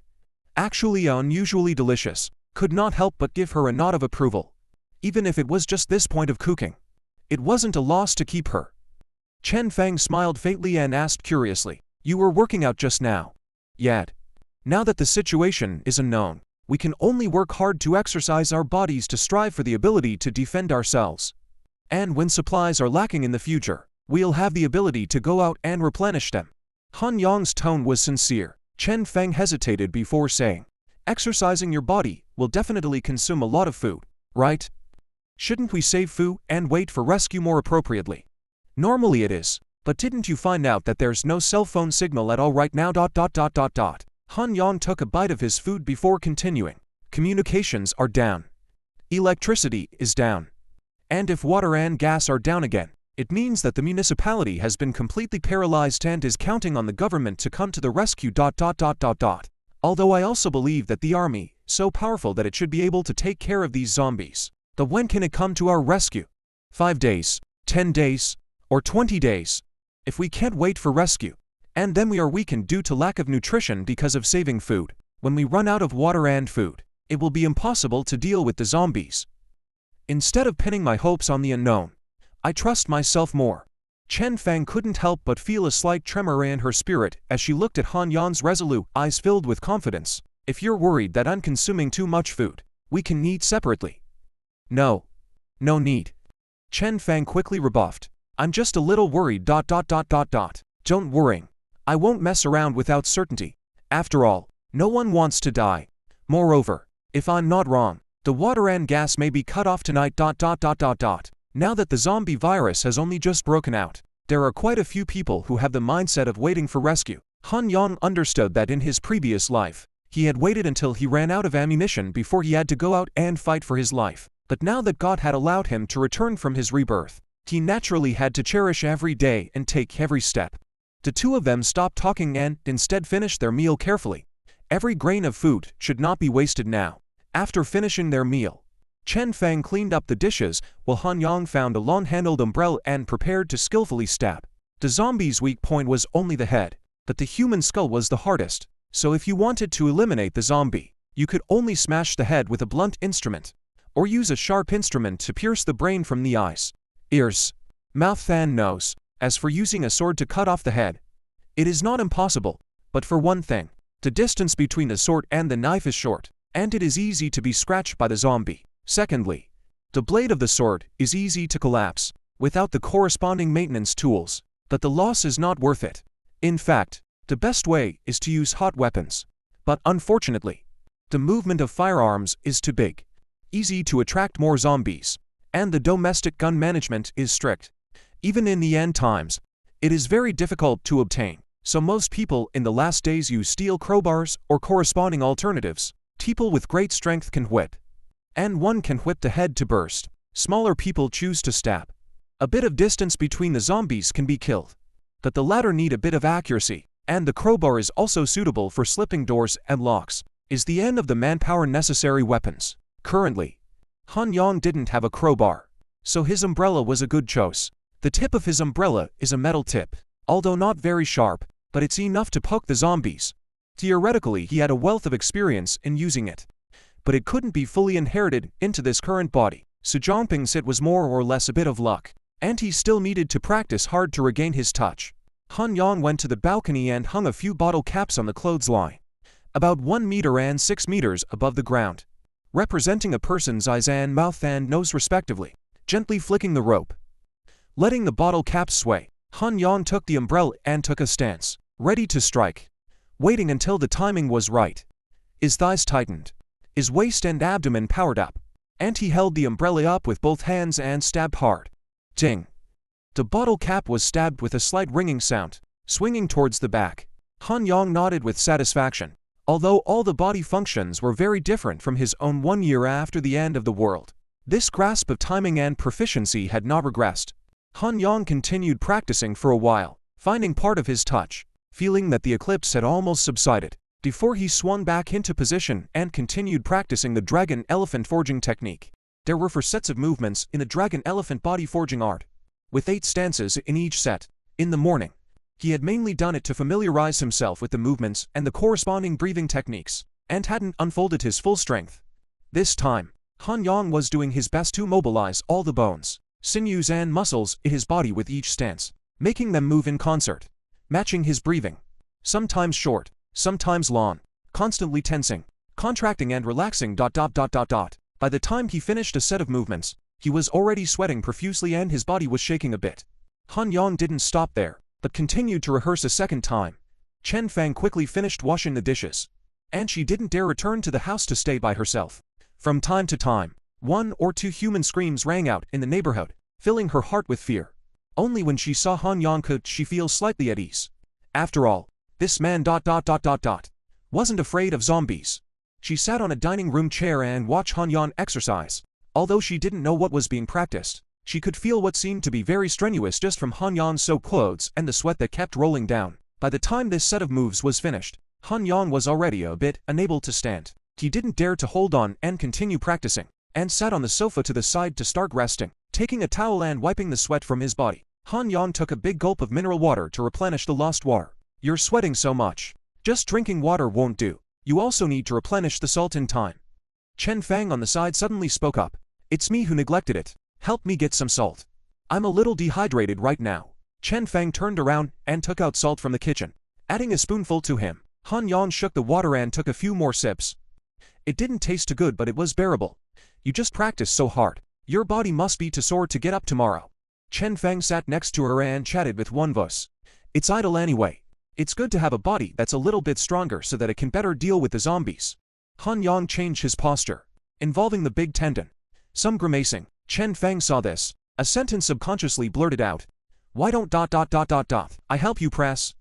Speaker 1: Actually unusually delicious. Could not help but give her a nod of approval. Even if it was just this point of cooking, it wasn't a loss to keep her. Chen Feng smiled faintly and asked curiously, "You were working out just now?" "Yet. Now that the situation is unknown, we can only work hard to exercise our bodies to strive for the ability to defend ourselves. And when supplies are lacking in the future, we'll have the ability to go out and replenish them." Han Yang's tone was sincere. Chen Feng hesitated before saying, "Exercising your body will definitely consume a lot of food, right? Shouldn't we save food and wait for rescue more appropriately?" "Normally it is, but didn't you find out that there's no cell phone signal at all right now? Han Yang took a bite of his food before continuing. "Communications are down. Electricity is down. And if water and gas are down again, it means that the municipality has been completely paralyzed and is counting on the government to come to the rescue. Although I also believe that the army, so powerful that it should be able to take care of these zombies. But when can it come to our rescue? 5 days, 10 days, or 20 days? If we can't wait for rescue, and then we are weakened due to lack of nutrition because of saving food, when we run out of water and food, it will be impossible to deal with the zombies. Instead of pinning my hopes on the unknown, I trust myself more." Chen Feng couldn't help but feel a slight tremor in her spirit as she looked at Han Yang's resolute eyes filled with confidence. "If you're worried that I'm consuming too much food, we can eat separately." No need," Chen Feng quickly rebuffed. "I'm just a little worried. Don't worry. I won't mess around without certainty. After all, no one wants to die. Moreover, if I'm not wrong, the water and gas may be cut off tonight. Now that the zombie virus has only just broken out, there are quite a few people who have the mindset of waiting for rescue." Han Yang understood that in his previous life, he had waited until he ran out of ammunition before he had to go out and fight for his life. But now that God had allowed him to return from his rebirth, he naturally had to cherish every day and take every step. The two of them stopped talking and instead finished their meal carefully. Every grain of food should not be wasted now. After finishing their meal, Chen Feng cleaned up the dishes while Han Yang found a long-handled umbrella and prepared to skillfully stab. The zombie's weak point was only the head, but the human skull was the hardest, so if you wanted to eliminate the zombie, you could only smash the head with a blunt instrument, or use a sharp instrument to pierce the brain from the eyes, ears, mouth and nose. As for using a sword to cut off the head, it is not impossible, but for one thing, the distance between the sword and the knife is short, and it is easy to be scratched by the zombie. Secondly, the blade of the sword is easy to collapse, without the corresponding maintenance tools, but the loss is not worth it. In fact, the best way is to use hot weapons. But unfortunately, the movement of firearms is too big, easy to attract more zombies, and the domestic gun management is strict. Even in the end times, it is very difficult to obtain, so most people in the last days use steel crowbars or corresponding alternatives. People with great strength can whip, and one can whip the head to burst. Smaller people choose to stab. A bit of distance between the zombies can be killed, but the latter need a bit of accuracy, and the crowbar is also suitable for slipping doors and locks. Is the end of the manpower necessary weapons. Currently, Han Yang didn't have a crowbar, so his umbrella was a good choice. The tip of his umbrella is a metal tip, although not very sharp, but it's enough to poke the zombies. Theoretically, he had a wealth of experience in using it, but it couldn't be fully inherited into this current body. So jumping it was more or less a bit of luck, and he still needed to practice hard to regain his touch. Han Yang went to the balcony and hung a few bottle caps on the clothesline, about 1 meter and 6 meters above the ground, representing a person's eyes and mouth and nose respectively, gently flicking the rope. Letting the bottle caps sway, Han Yang took the umbrella and took a stance, ready to strike, waiting until the timing was right. His thighs tightened, his waist and abdomen powered up, and he held the umbrella up with both hands and stabbed hard. Ding! The bottle cap was stabbed with a slight ringing sound, swinging towards the back. Han Yang nodded with satisfaction. Although all the body functions were very different from his own 1 year after the end of the world, this grasp of timing and proficiency had not regressed. Han Yang continued practicing for a while, finding part of his touch, feeling that the eclipse had almost subsided, before he swung back into position and continued practicing the dragon-elephant forging technique. There were 4 sets of movements in the dragon-elephant body forging art, with 8 stances in each set. In the morning, he had mainly done it to familiarize himself with the movements and the corresponding breathing techniques, and hadn't unfolded his full strength. This time, Han Yang was doing his best to mobilize all the bones, sinews and muscles in his body with each stance, making them move in concert, matching his breathing. Sometimes short, sometimes long, constantly tensing, contracting and relaxing. By the time he finished a set of movements, he was already sweating profusely and his body was shaking a bit. Han Yang didn't stop there, but continued to rehearse a second time. Chen Fang quickly finished washing the dishes, and she didn't dare return to the house to stay by herself. From time to time, 1 or 2 human screams rang out in the neighborhood, filling her heart with fear. Only when she saw Han Yang could she feel slightly at ease. After all, this man wasn't afraid of zombies. She sat on a dining room chair and watched Han Yang exercise. Although she didn't know what was being practiced, she could feel what seemed to be very strenuous just from Han Yang's soaked clothes and the sweat that kept rolling down. By the time this set of moves was finished, Han Yang was already a bit unable to stand. He didn't dare to hold on and continue practicing, and sat on the sofa to the side to start resting, taking a towel and wiping the sweat from his body. Han Yang took a big gulp of mineral water to replenish the lost water. "You're sweating so much. Just drinking water won't do. You also need to replenish the salt in time." Chen Fang on the side suddenly spoke up. "It's me who neglected it. Help me get some salt. I'm a little dehydrated right now." Chen Fang turned around and took out salt from the kitchen, adding a spoonful to him. Han Yang shook the water and took a few more sips. It didn't taste too good, but it was bearable. "You just practiced so hard. Your body must be too sore to get up tomorrow." Chen Fang sat next to her and chatted with one voice. "It's idle anyway. It's good to have a body that's a little bit stronger so that it can better deal with the zombies." Han Yang changed his posture, involving the big tendon. Some grimacing. Chen Fang saw this. A sentence subconsciously blurted out. "Why don't I help you press?"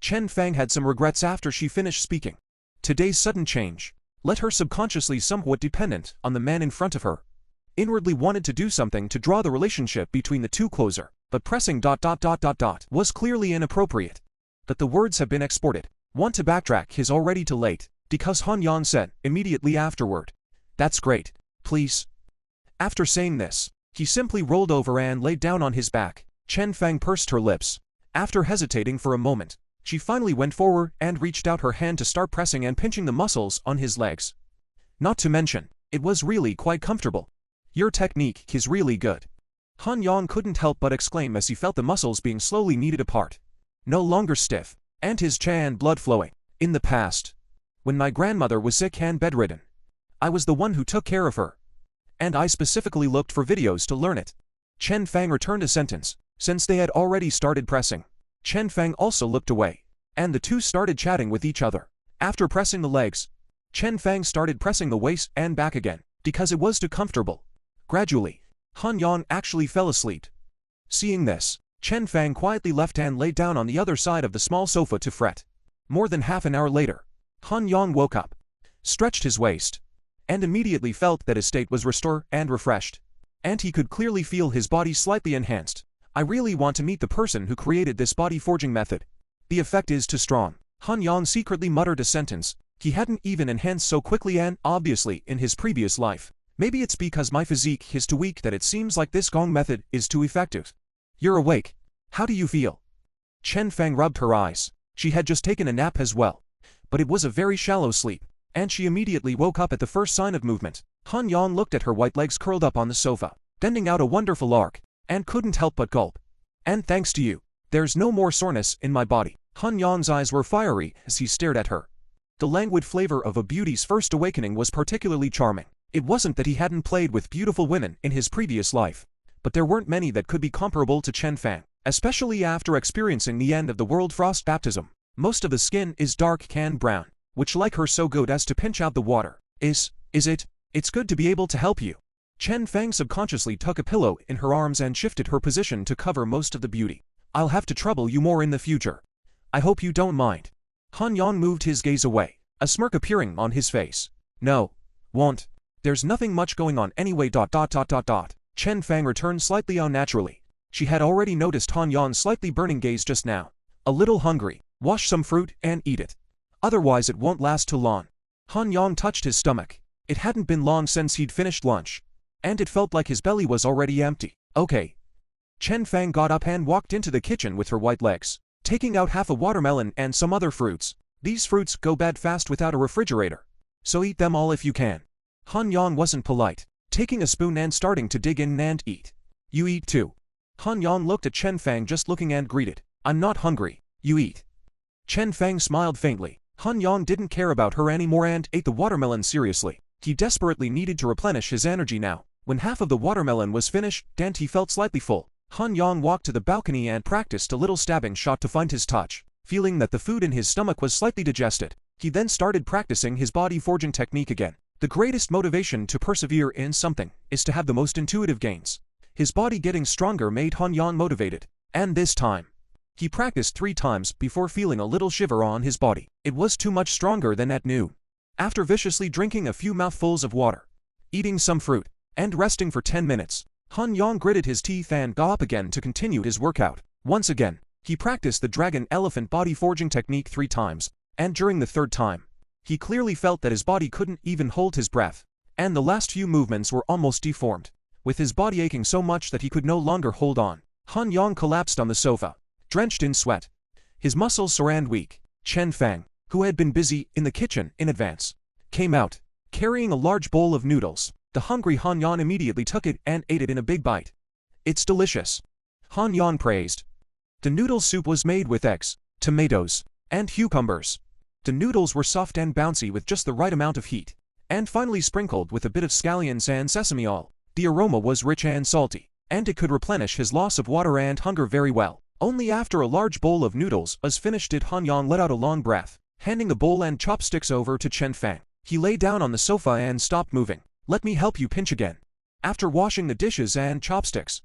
Speaker 1: Chen Fang had some regrets after she finished speaking. Today's sudden change let her subconsciously somewhat dependent on the man in front of her. Inwardly wanted to do something to draw the relationship between the two closer, but pressing was clearly inappropriate. But the words have been exported. Want to backtrack is already too late, because Han Yang said immediately afterward. "That's great. Please." After saying this, he simply rolled over and laid down on his back. Chen Fang pursed her lips. After hesitating for a moment, she finally went forward and reached out her hand to start pressing and pinching the muscles on his legs. Not to mention, it was really quite comfortable. "Your technique is really good." Han Yang couldn't help but exclaim as he felt the muscles being slowly kneaded apart. No longer stiff, and his chan blood flowing. "In the past, when my grandmother was sick and bedridden, I was the one who took care of her. And I specifically looked for videos to learn it." Chen Fang returned a sentence, since they had already started pressing. Chen Fang also looked away, and the two started chatting with each other. After pressing the legs, Chen Fang started pressing the waist and back again, because it was too comfortable. Gradually, Han Yang actually fell asleep. Seeing this, Chen Fang quietly left and lay down on the other side of the small sofa to fret. More than half an hour later, Han Yang woke up, stretched his waist, and immediately felt that his state was restored and refreshed. And he could clearly feel his body slightly enhanced. "I really want to meet the person who created this body forging method. The effect is too strong." Han Yang secretly muttered a sentence. He hadn't even enhanced so quickly and obviously in his previous life. "Maybe it's because my physique is too weak that it seems like this gong method is too effective." "You're awake. How do you feel?" Chen Fang rubbed her eyes. She had just taken a nap as well, but it was a very shallow sleep, and she immediately woke up at the first sign of movement. Han Yang looked at her white legs curled up on the sofa, bending out a wonderful arc, and couldn't help but gulp. "And thanks to you, there's no more soreness in my body." Han Yang's eyes were fiery as he stared at her. The languid flavor of a beauty's first awakening was particularly charming. It wasn't that he hadn't played with beautiful women in his previous life, but there weren't many that could be comparable to Chen Fang, especially after experiencing the end of the world frost baptism. Most of the skin is dark can brown, which like her so good as to pinch out the water. Is it? It's good to be able to help you." Chen Fang subconsciously took a pillow in her arms and shifted her position to cover most of the beauty. I'll have to trouble you more in the future. I hope you don't mind. Han Yang moved his gaze away, a smirk appearing on his face. No. Won't. There's nothing much going on anyway. Chen Fang returned slightly unnaturally. She had already noticed Han Yang's slightly burning gaze just now. A little hungry. Wash some fruit and eat it. Otherwise it won't last too long. Han Yang touched his stomach. It hadn't been long since he'd finished lunch, and it felt like his belly was already empty. Okay. Chen Fang got up and walked into the kitchen with her white legs, taking out half a watermelon and some other fruits. These fruits go bad fast without a refrigerator, so eat them all if you can. Han Yang wasn't polite, taking a spoon and starting to dig in and eat. You eat too. Han Yang looked at Chen Fang just looking and greeted. I'm not hungry. You eat. Chen Fang smiled faintly. Han Yang didn't care about her anymore and ate the watermelon seriously. He desperately needed to replenish his energy now. When half of the watermelon was finished and he felt slightly full, Han Yang walked to the balcony and practiced a little stabbing shot to find his touch. Feeling that the food in his stomach was slightly digested, he then started practicing his body forging technique again. The greatest motivation to persevere in something is to have the most intuitive gains. His body getting stronger made Han Yang motivated, and this time, he practiced 3 times before feeling a little shiver on his body. It was too much stronger than at noon. After viciously drinking a few mouthfuls of water, eating some fruit, and resting for 10 minutes, Han Yang gritted his teeth and got up again to continue his workout. Once again, he practiced the dragon elephant body forging technique 3 times, and during the 3rd time, he clearly felt that his body couldn't even hold his breath, and the last few movements were almost deformed. With his body aching so much that he could no longer hold on, Han Yang collapsed on the sofa, drenched in sweat. His muscles sore and weak. Chen Fang, who had been busy in the kitchen in advance, came out, carrying a large bowl of noodles. The hungry Han Yang immediately took it and ate it in a big bite. It's delicious. Han Yang praised. The noodle soup was made with eggs, tomatoes, and cucumbers. The noodles were soft and bouncy with just the right amount of heat, and finely sprinkled with a bit of scallions and sesame oil. The aroma was rich and salty, and it could replenish his loss of water and hunger very well. Only after a large bowl of noodles was finished did Han Yang let out a long breath, handing the bowl and chopsticks over to Chen Fang. He lay down on the sofa and stopped moving. Let me help you pinch again. After washing the dishes and chopsticks,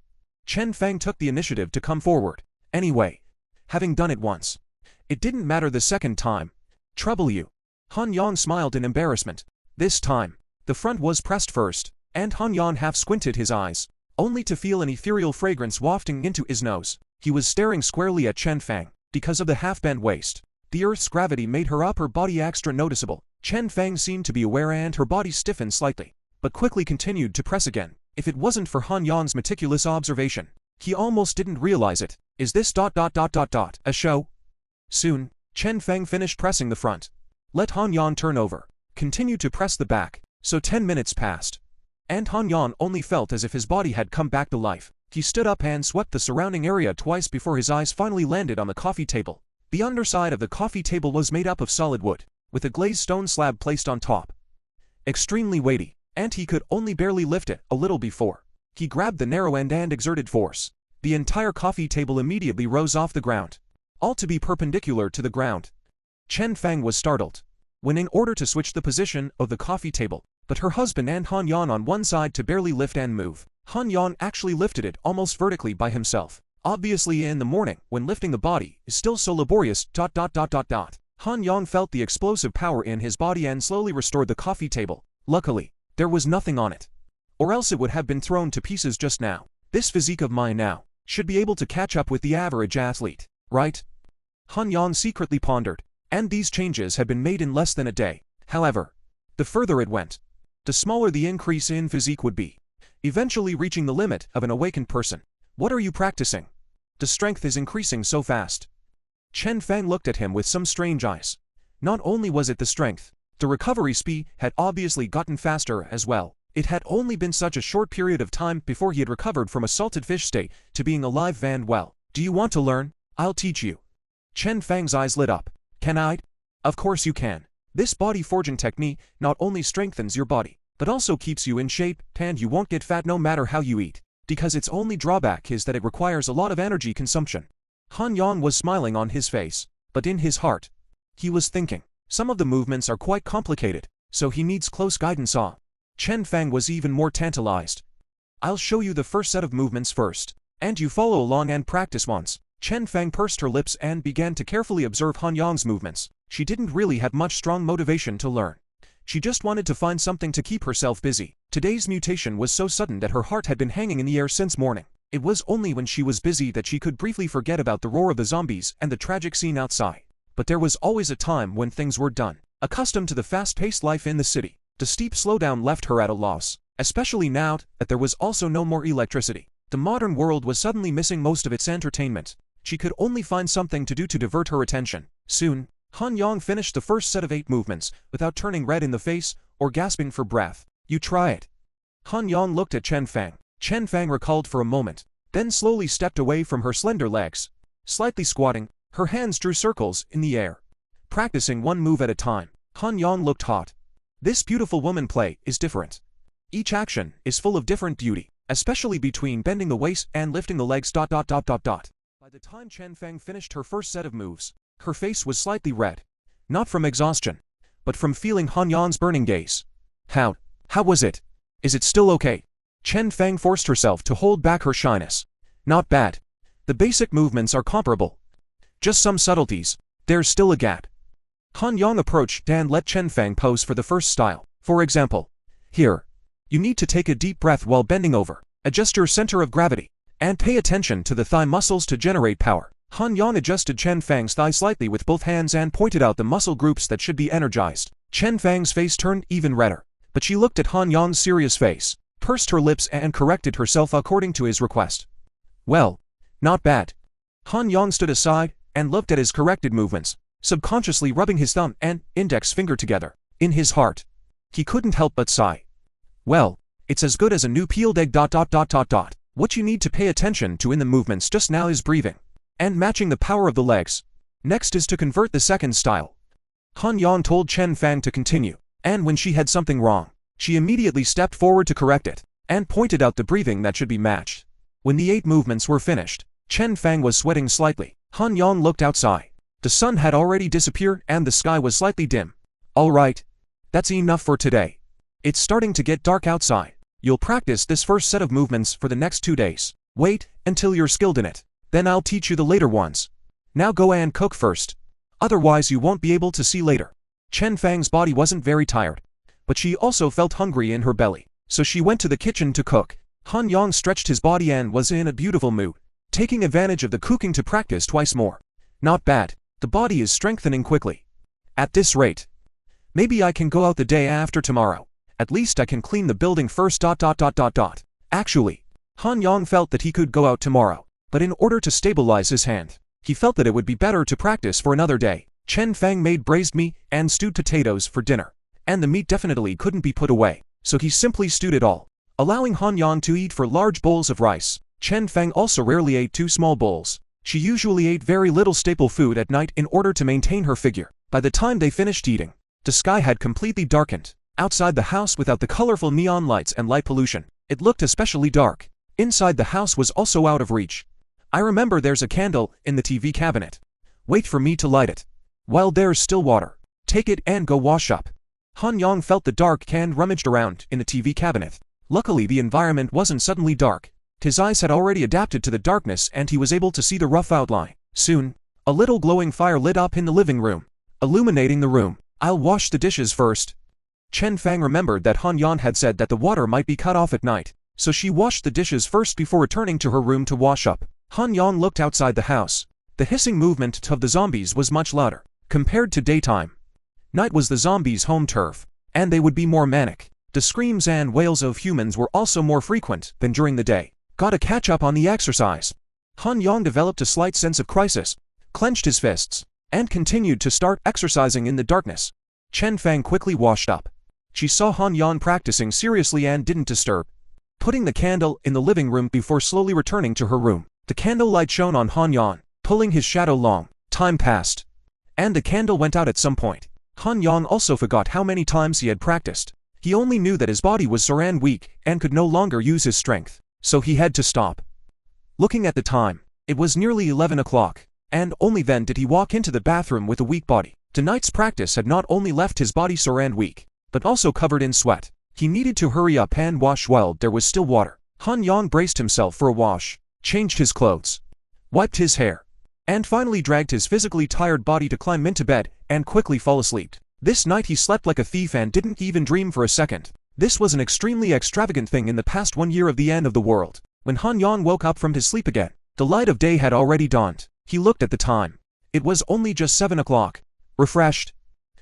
Speaker 1: Chen Fang took the initiative to come forward. Anyway, having done it once, it didn't matter the second time. Trouble you. Han Yang smiled in embarrassment. This time, the front was pressed first, and Han Yang half squinted his eyes, only to feel an ethereal fragrance wafting into his nose. He was staring squarely at Chen Fang. Because of the half-bent waist, the Earth's gravity made her upper body extra noticeable. Chen Fang seemed to be aware and her body stiffened slightly, but quickly continued to press again. If it wasn't for Han Yang's meticulous observation, he almost didn't realize it. Is this a show? Soon, Chen Fang finished pressing the front. Let Han Yang turn over. Continued to press the back. So 10 minutes passed, and Han Yang only felt as if his body had come back to life. He stood up and swept the surrounding area twice before his eyes finally landed on the coffee table. The underside of the coffee table was made up of solid wood, with a glazed stone slab placed on top. Extremely weighty, and he could only barely lift it a little before he grabbed the narrow end and exerted force. The entire coffee table immediately rose off the ground, all to be perpendicular to the ground. Chen Fang was startled when, in order to switch the position of the coffee table, but her husband and Han Yang on one side to barely lift and move, Han Yang actually lifted it almost vertically by himself. Obviously in the morning, when lifting the body is still so laborious. Han Yang felt the explosive power in his body and slowly restored the coffee table. Luckily, there was nothing on it, or else it would have been thrown to pieces just now. This physique of mine now should be able to catch up with the average athlete, right? Han Yang secretly pondered, and these changes had been made in less than a day. However, the further it went, the smaller the increase in physique would be, eventually reaching the limit of an awakened person. What are you practicing? The strength is increasing so fast. Chen Fang looked at him with some strange eyes. Not only was it the strength, the recovery speed had obviously gotten faster as well. It had only been such a short period of time before he had recovered from a salted fish state to being alive and well. Do you want to learn? I'll teach you. Chen Fang's eyes lit up. Can I? Of course you can. This body forging technique not only strengthens your body, but also keeps you in shape, and you won't get fat no matter how you eat, because its only drawback is that it requires a lot of energy consumption. Han Yang was smiling on his face, but in his heart, he was thinking, some of the movements are quite complicated, so he needs close guidance. Chen Fang was even more tantalized. I'll show you the first set of movements first, and you follow along and practice once. Chen Fang pursed her lips and began to carefully observe Han Yang's movements. She didn't really have much strong motivation to learn. She just wanted to find something to keep herself busy. Today's mutation was so sudden that her heart had been hanging in the air since morning. It was only when she was busy that she could briefly forget about the roar of the zombies and the tragic scene outside. But there was always a time when things were done. Accustomed to the fast-paced life in the city, the steep slowdown left her at a loss, especially now that there was also no more electricity. The modern world was suddenly missing most of its entertainment. She could only find something to do to divert her attention. Soon, Han Yang finished the first set of 8 movements without turning red in the face or gasping for breath. You try it. Han Yang looked at Chen Fang. Chen Fang recalled for a moment, then slowly stepped away from her slender legs. Slightly squatting, her hands drew circles in the air. Practicing one move at a time, Han Yang looked hot. This beautiful woman play is different. Each action is full of different beauty, especially between bending the waist and lifting the legs. By the time Chen Fang finished her first set of moves, her face was slightly red. Not from exhaustion, but from feeling Han Yang's burning gaze. How was it? Is it still okay? Chen Fang forced herself to hold back her shyness. Not bad. The basic movements are comparable. Just some subtleties. There's still a gap. Han Yang approached and let Chen Fang pose for the first style. For example, here. You need to take a deep breath while bending over. Adjust your center of gravity, and pay attention to the thigh muscles to generate power. Han Yang adjusted Chen Fang's thigh slightly with both hands and pointed out the muscle groups that should be energized. Chen Fang's face turned even redder, but she looked at Han Yang's serious face, pursed her lips and corrected herself according to his request. Well, not bad. Han Yang stood aside and looked at his corrected movements, subconsciously rubbing his thumb and index finger together. In his heart, he couldn't help but sigh. Well, it's as good as a new peeled egg. What you need to pay attention to in the movements just now is breathing, and matching the power of the legs. Next is to convert the second style. Han Yang told Chen Fang to continue, and when she had something wrong, she immediately stepped forward to correct it, and pointed out the breathing that should be matched. When the 8 movements were finished, Chen Fang was sweating slightly. Han Yang looked outside. The sun had already disappeared and the sky was slightly dim. All right. That's enough for today. It's starting to get dark outside. You'll practice this first set of movements for the next 2 days. Wait until you're skilled in it. Then I'll teach you the later ones. Now go and cook first. Otherwise you won't be able to see later. Chen Fang's body wasn't very tired, but she also felt hungry in her belly, so she went to the kitchen to cook. Han Yang stretched his body and was in a beautiful mood, taking advantage of the cooking to practice twice more. Not bad. The body is strengthening quickly. At this rate, maybe I can go out the day after tomorrow. At least I can clean the building first. Actually, Han Yang felt that he could go out tomorrow, but in order to stabilize his hand, he felt that it would be better to practice for another day. Chen Fang made braised meat and stewed potatoes for dinner, and the meat definitely couldn't be put away, so he simply stewed it all, allowing Han Yang to eat for large bowls of rice. Chen Fang also rarely ate 2 small bowls. She usually ate very little staple food at night in order to maintain her figure. By the time they finished eating, the sky had completely darkened. Outside the house, without the colorful neon lights and light pollution, it looked especially dark. Inside the house was also out of reach. I remember there's a candle in the TV cabinet. Wait for me to light it. While there's still water, take it and go wash up. Han Yang felt the dark hand rummaged around in the TV cabinet. Luckily the environment wasn't suddenly dark. His eyes had already adapted to the darkness and he was able to see the rough outline. Soon, a little glowing fire lit up in the living room, illuminating the room. I'll wash the dishes first. Chen Fang remembered that Han Yang had said that the water might be cut off at night, so she washed the dishes first before returning to her room to wash up. Han Yang looked outside the house. The hissing movement of the zombies was much louder compared to daytime. Night was the zombies' home turf, and they would be more manic. The screams and wails of humans were also more frequent than during the day. Gotta catch up on the exercise. Han Yang developed a slight sense of crisis, clenched his fists, and continued to start exercising in the darkness. Chen Fang quickly washed up. She saw Han Yang practicing seriously and didn't disturb, putting the candle in the living room before slowly returning to her room. The candle light shone on Han Yang, pulling his shadow long. Time passed, and the candle went out at some point. Han Yang also forgot how many times he had practiced. He only knew that his body was sore and weak and could no longer use his strength, so he had to stop. Looking at the time, it was nearly 11 o'clock, and only then did he walk into the bathroom with a weak body. Tonight's practice had not only left his body sore and weak, but also covered in sweat. He needed to hurry up and wash while there was still water. Han Yang braced himself for a wash, changed his clothes, wiped his hair, and finally dragged his physically tired body to climb into bed and quickly fall asleep. This night he slept like a thief and didn't even dream for a second. This was an extremely extravagant thing in the past 1 year of the end of the world. When Han Yang woke up from his sleep again, the light of day had already dawned. He looked at the time. It was only just 7 o'clock. Refreshed,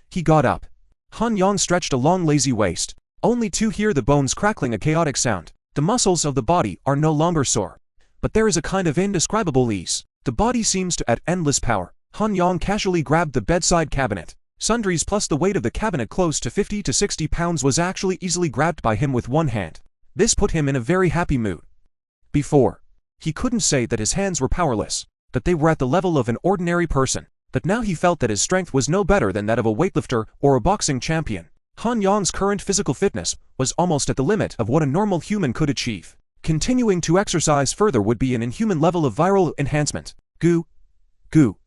Speaker 1: he got up. Han Yang stretched a long lazy waist, only to hear the bones crackling a chaotic sound. The muscles of the body are no longer sore, but there is a kind of indescribable ease. The body seems to add endless power. Han Yang casually grabbed the bedside cabinet. Sundries plus the weight of the cabinet close to 50 to 60 pounds was actually easily grabbed by him with one hand. This put him in a very happy mood. Before, he couldn't say that his hands were powerless, that they were at the level of an ordinary person, but now he felt that his strength was no better than that of a weightlifter or a boxing champion. Han Yang's current physical fitness was almost at the limit of what a normal human could achieve. Continuing to exercise further would be an inhuman level of viral enhancement. Goo. Goo.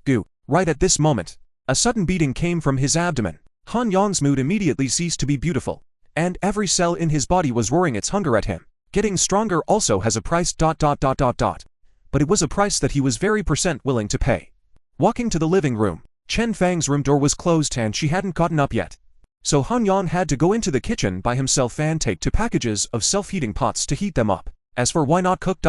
Speaker 1: Goo. Right at this moment, a sudden beating came from his abdomen. Han Yang's mood immediately ceased to be beautiful, and every cell in his body was roaring its hunger at him. Getting stronger also has a price ... But it was a price that he was very willing to pay. Walking to the living room, Chen Fang's room door was closed and she hadn't gotten up yet. So Han Yang had to go into the kitchen by himself and take 2 packages of self-heating pots to heat them up. As for why not cook ...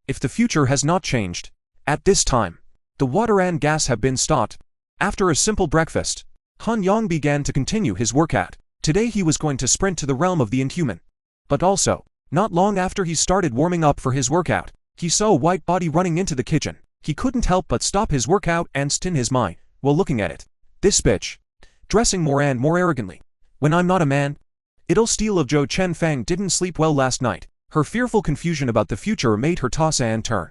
Speaker 1: If the future has not changed. At this time, the water and gas have been stopped. After a simple breakfast, Han Yang began to continue his workout. Today he was going to sprint to the realm of the inhuman. But also, not long after he started warming up for his workout, he saw a white body running into the kitchen. He couldn't help but stop his workout and stint his mind while looking at it. This bitch. Dressing more and more arrogantly. When I'm not a man. It'll steal of Zhou Chen Fang didn't sleep well last night. Her fearful confusion about the future made her toss and turn.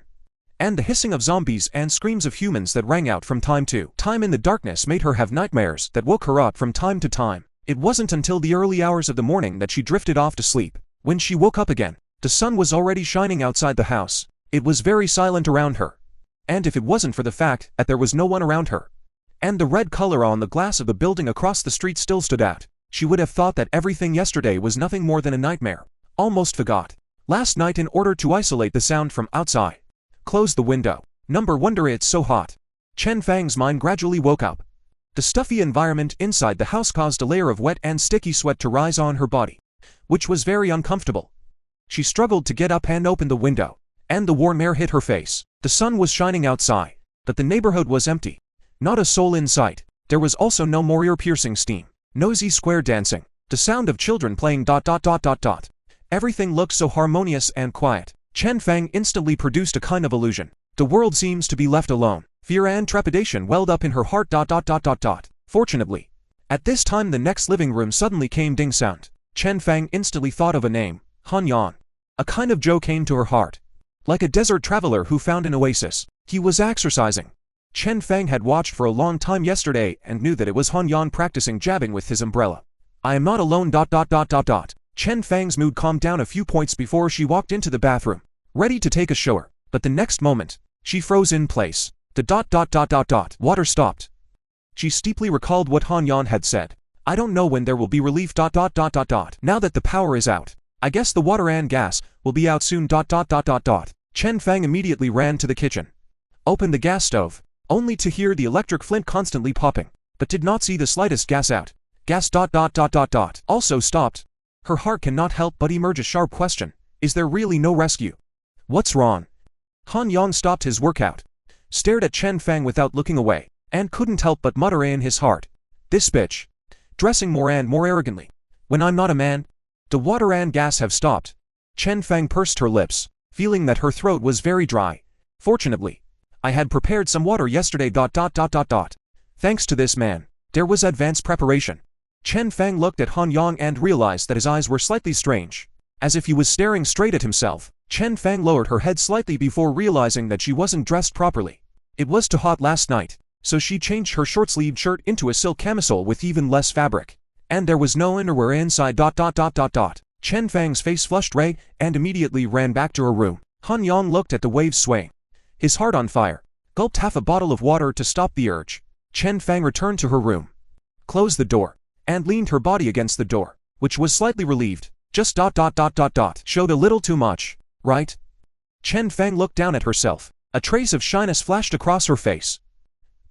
Speaker 1: And the hissing of zombies and screams of humans that rang out from time to time in the darkness made her have nightmares that woke her up from time to time. It wasn't until the early hours of the morning that she drifted off to sleep. When she woke up again, the sun was already shining outside the house. It was very silent around her. And if it wasn't for the fact that there was no one around her, and the red color on the glass of the building across the street still stood out, she would have thought that everything yesterday was nothing more than a nightmare. Almost forgot last night in order to isolate the sound from outside. Close the window. Number wonder it's so hot. Chen Fang's mind gradually woke up. The stuffy environment inside the house caused a layer of wet and sticky sweat to rise on her body, which was very uncomfortable. She struggled to get up and open the window, and the warm air hit her face. The sun was shining outside, but the neighborhood was empty. Not a soul in sight. There was also no more ear-piercing steam, noisy square dancing, the sound of children playing ... Everything looked so harmonious and quiet. Chen Fang instantly produced a kind of illusion. The world seems to be left alone. Fear and trepidation welled up in her heart ... Fortunately, at this time the next living room suddenly came ding sound. Chen Fang instantly thought of a name, Han Yang. A kind of joy came to her heart. Like a desert traveler who found an oasis, he was exercising. Chen Fang had watched for a long time yesterday and knew that it was Han Yang practicing jabbing with his umbrella. I am not alone ... Chen Fang's mood calmed down a few points before she walked into the bathroom, ready to take a shower, but the next moment, she froze in place. The ... Water stopped. She steeply recalled what Han Yang had said. I don't know when there will be relief ... Now that the power is out, I guess the water and gas will be out soon ... Chen Fang immediately ran to the kitchen, opened the gas stove, only to hear the electric flint constantly popping, but did not see the slightest gas out. Gas ... Also stopped. Her heart cannot help but emerge a sharp question. Is there really no rescue? What's wrong? Han Yang stopped his workout, stared at Chen Fang without looking away, and couldn't help but mutter in his heart. This bitch. Dressing more and more arrogantly. When I'm not a man. The water and gas have stopped. Chen Fang pursed her lips, feeling that her throat was very dry. Fortunately, I had prepared some water yesterday ... Thanks to this man, there was advanced preparation. Chen Fang looked at Han Yang and realized that his eyes were slightly strange. As if he was staring straight at himself, Chen Fang lowered her head slightly before realizing that she wasn't dressed properly. It was too hot last night, so she changed her short-sleeved shirt into a silk camisole with even less fabric. And there was no underwear inside ... Chen Fang's face flushed red and immediately ran back to her room. Han Yang looked at the waves swaying, his heart on fire, gulped half a bottle of water to stop the urge. Chen Fang returned to her room, closed the door, and leaned her body against the door. which was slightly relieved. Just ... showed a little too much, right? Chen Fang looked down at herself. A trace of shyness flashed across her face.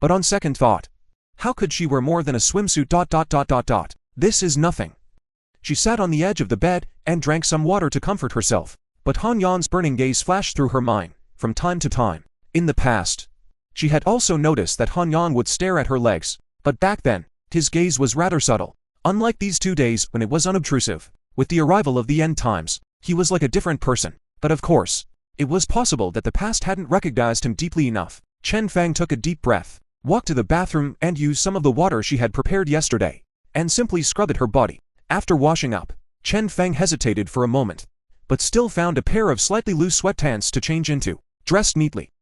Speaker 1: But on second thought, how could she wear more than a swimsuit ... This is nothing. She sat on the edge of the bed and drank some water to comfort herself. But Han Yan's burning gaze flashed through her mind, from time to time. In the past, she had also noticed that Han Yan would stare at her legs, but back then, his gaze was rather subtle. Unlike these 2 days when it was unobtrusive. With the arrival of the end times, he was like a different person. But of course, it was possible that the past hadn't recognized him deeply enough. Chen Fang took a deep breath, walked to the bathroom and used some of the water she had prepared yesterday, and simply scrubbed her body. After washing up, Chen Fang hesitated for a moment, but still found a pair of slightly loose sweatpants to change into, dressed neatly.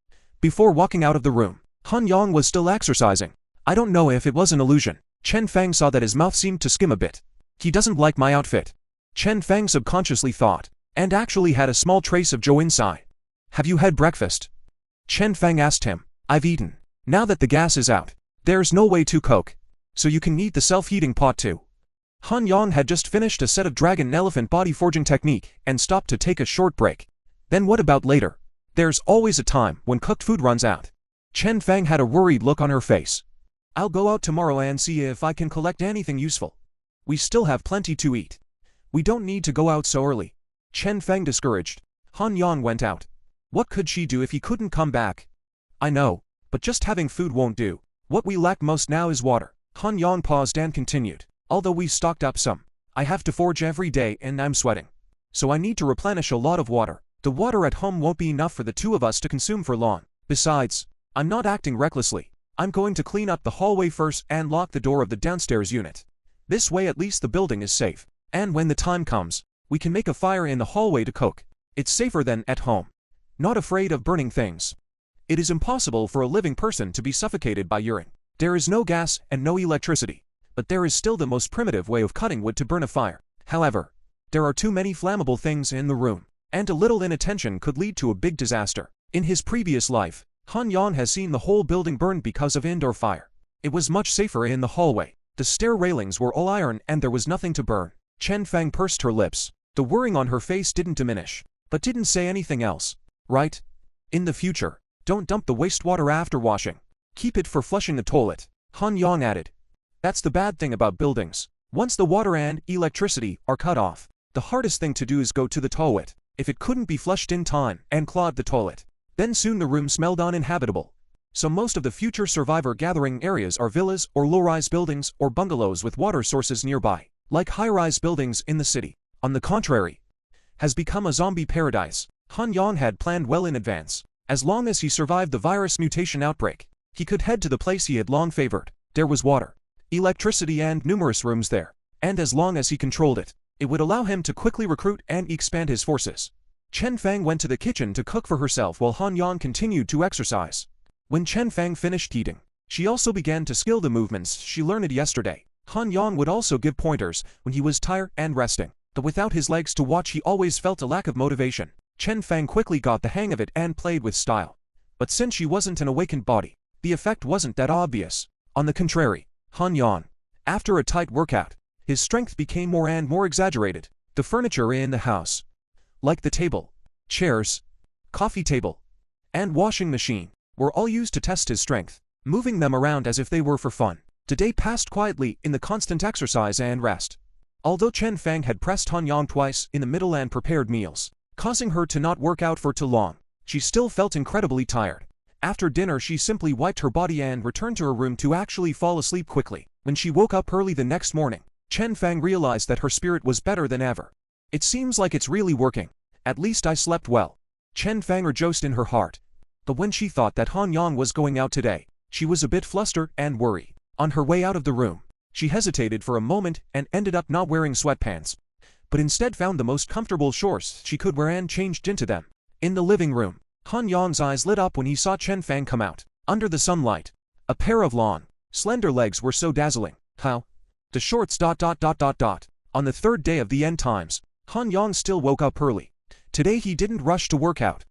Speaker 1: Before walking out of the room, Han Yang was still exercising. I don't know if it was an illusion. Chen Fang saw that his mouth seemed to skim a bit. He doesn't like my outfit, Chen Fang subconsciously thought, and actually had a small trace of Joe inside. Have you had breakfast? Chen Fang asked him. I've eaten. Now that the gas is out, there's no way to cook, so you can eat the self-heating pot too. Han Yang had just finished a set of dragon and elephant body forging technique and stopped to take a short break. Then what about later? There's always a time when cooked food runs out. Chen Fang had a worried look on her face. I'll go out tomorrow and see if I can collect anything useful. We still have plenty to eat. We don't need to go out so early. Chen Fang discouraged. Han Yang went out. What could she do if he couldn't come back? I know, but just having food won't do. What we lack most now is water. Han Yang paused and continued. Although we stocked up some, I have to forge every day and I'm sweating. So I need to replenish a lot of water. The water at home won't be enough for the two of us to consume for long. Besides, I'm not acting recklessly. I'm going to clean up the hallway first and lock the door of the downstairs unit. This way at least the building is safe. And when the time comes, we can make a fire in the hallway to cook. It's safer than at home. Not afraid of burning things. It is impossible for a living person to be suffocated by urine. There is no gas and no electricity, but there is still the most primitive way of cutting wood to burn a fire. However, there are too many flammable things in the room, and a little inattention could lead to a big disaster. In his previous life, Han Yan has seen the whole building burned because of indoor fire. It was much safer in the hallway. The stair railings were all iron and there was nothing to burn. Chen Fang pursed her lips. The worrying on her face didn't diminish, but didn't say anything else. Right? In the future, don't dump the wastewater after washing. Keep it for flushing the toilet, Han Yang added. That's the bad thing about buildings. Once the water and electricity are cut off, the hardest thing to do is go to the toilet. If it couldn't be flushed in time and clogged the toilet, then soon the room smelled uninhabitable. So most of the future survivor gathering areas are villas or low-rise buildings or bungalows with water sources nearby, like high-rise buildings in the city. On the contrary, has become a zombie paradise. Han Yang had planned well in advance. As long as he survived the virus mutation outbreak, he could head to the place he had long favored. There was water, electricity and numerous rooms there, and as long as he controlled it, it would allow him to quickly recruit and expand his forces. Chen Fang went to the kitchen to cook for herself while Han Yang continued to exercise. When Chen Fang finished eating, she also began to skill the movements she learned yesterday. Han Yang would also give pointers when he was tired and resting, but without his legs to watch he always felt a lack of motivation. Chen Fang quickly got the hang of it and played with style. But since she wasn't an awakened body, the effect wasn't that obvious. On the contrary, Han Yang, after a tight workout, his strength became more and more exaggerated. The furniture in the house, like the table, chairs, coffee table, and washing machine, were all used to test his strength, moving them around as if they were for fun. The day passed quietly in the constant exercise and rest. Although Chen Fang had pressed Han Yang twice in the middle and prepared meals, causing her to not work out for too long, she still felt incredibly tired. After dinner she simply wiped her body and returned to her room to actually fall asleep quickly. When she woke up early the next morning, Chen Fang realized that her spirit was better than ever. It seems like it's really working. At least I slept well. Chen Fang rejoiced in her heart. But when she thought that Han Yang was going out today, she was a bit flustered and worried. On her way out of the room, she hesitated for a moment and ended up not wearing sweatpants, but instead found the most comfortable shorts she could wear and changed into them. In the living room, Han Yang's eyes lit up when he saw Chen Fang come out. Under the sunlight, a pair of long, slender legs were so dazzling. How? The shorts ... On the third day of the end times, Han Yang still woke up early. Today he didn't rush to work out,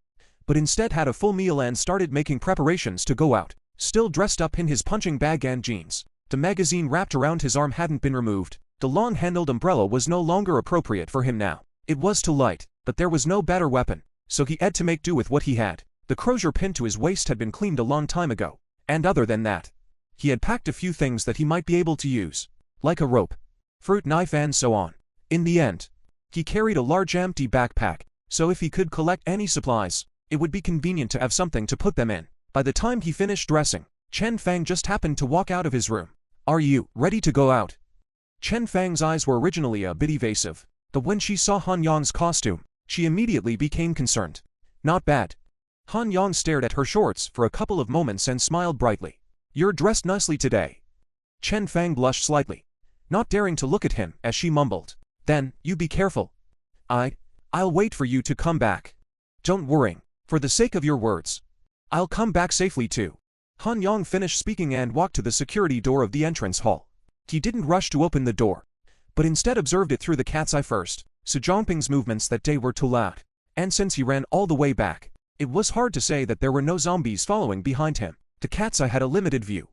Speaker 1: but instead had a full meal and started making preparations to go out. Still dressed up in his punching bag and jeans, the magazine wrapped around his arm hadn't been removed. The long-handled umbrella was no longer appropriate for him now. It was too light, but there was no better weapon, so he had to make do with what he had. The crozier pinned to his waist had been cleaned a long time ago, and other than that, he had packed a few things that he might be able to use, like a rope, fruit knife and so on. In the end, he carried a large empty backpack, so if he could collect any supplies, it would be convenient to have something to put them in. By the time he finished dressing, Chen Fang just happened to walk out of his room. "Are you ready to go out?" Chen Fang's eyes were originally a bit evasive, but when she saw Han Yang's costume, she immediately became concerned. "Not bad." Han Yang stared at her shorts for a couple of moments and smiled brightly. "You're dressed nicely today." Chen Fang blushed slightly, not daring to look at him as she mumbled. "Then, you be careful. I'll wait for you to come back." "Don't worry, for the sake of your words. I'll come back safely too." Han Yang finished speaking and walked to the security door of the entrance hall. He didn't rush to open the door, but instead observed it through the cat's eye first. Su Zhongping's movements that day were too loud, and since he ran all the way back, it was hard to say that there were no zombies following behind him. The cat's eye had a limited view,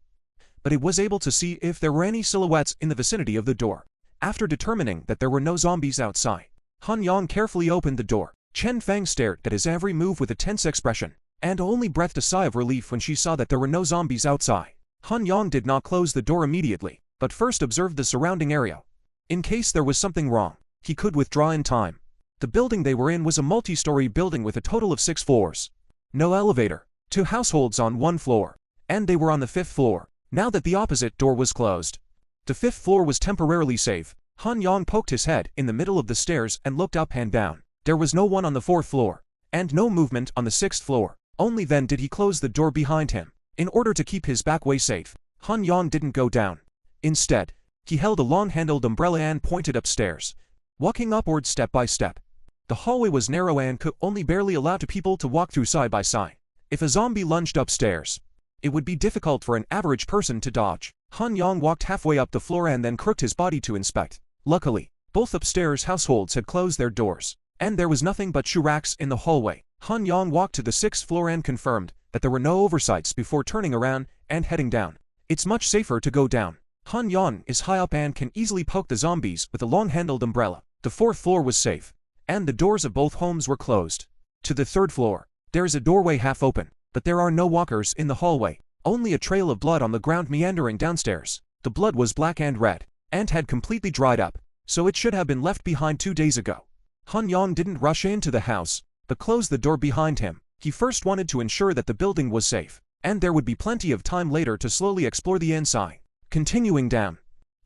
Speaker 1: but it was able to see if there were any silhouettes in the vicinity of the door. After determining that there were no zombies outside, Han Yang carefully opened the door. Chen Fang stared at his every move with a tense expression, and only breathed a sigh of relief when she saw that there were no zombies outside. Han Yang did not close the door immediately, but first observed the surrounding area. In case there was something wrong, he could withdraw in time. The building they were in was a multi-story building with a total of 6 floors. No elevator, 2 households on 1 floor, and they were on the 5th floor. Now that the opposite door was closed, the 5th floor was temporarily safe. Han Yang poked his head in the middle of the stairs and looked up and down. There was no one on the 4th floor, and no movement on the 6th floor. Only then did he close the door behind him. In order to keep his back way safe, Han Yang didn't go down. Instead, he held a long-handled umbrella and pointed upstairs, walking upward step by step. The hallway was narrow and could only barely allow 2 people to walk through side by side. If a zombie lunged upstairs, it would be difficult for an average person to dodge. Han Yang walked halfway up the floor and then crooked his body to inspect. Luckily, both upstairs households had closed their doors, and there was nothing but shoe racks in the hallway. Han Yang walked to the 6th floor and confirmed that there were no oversights before turning around and heading down. It's much safer to go down. Han Yang is high up and can easily poke the zombies with a long-handled umbrella. The 4th floor was safe, and the doors of both homes were closed. To the 3rd floor, there is a doorway half open, but there are no walkers in the hallway. Only a trail of blood on the ground meandering downstairs. The blood was black and red, and had completely dried up, so it should have been left behind 2 days ago. Han Yang didn't rush into the house, but closed the door behind him. He first wanted to ensure that the building was safe, and there would be plenty of time later to slowly explore the inside. Continuing down,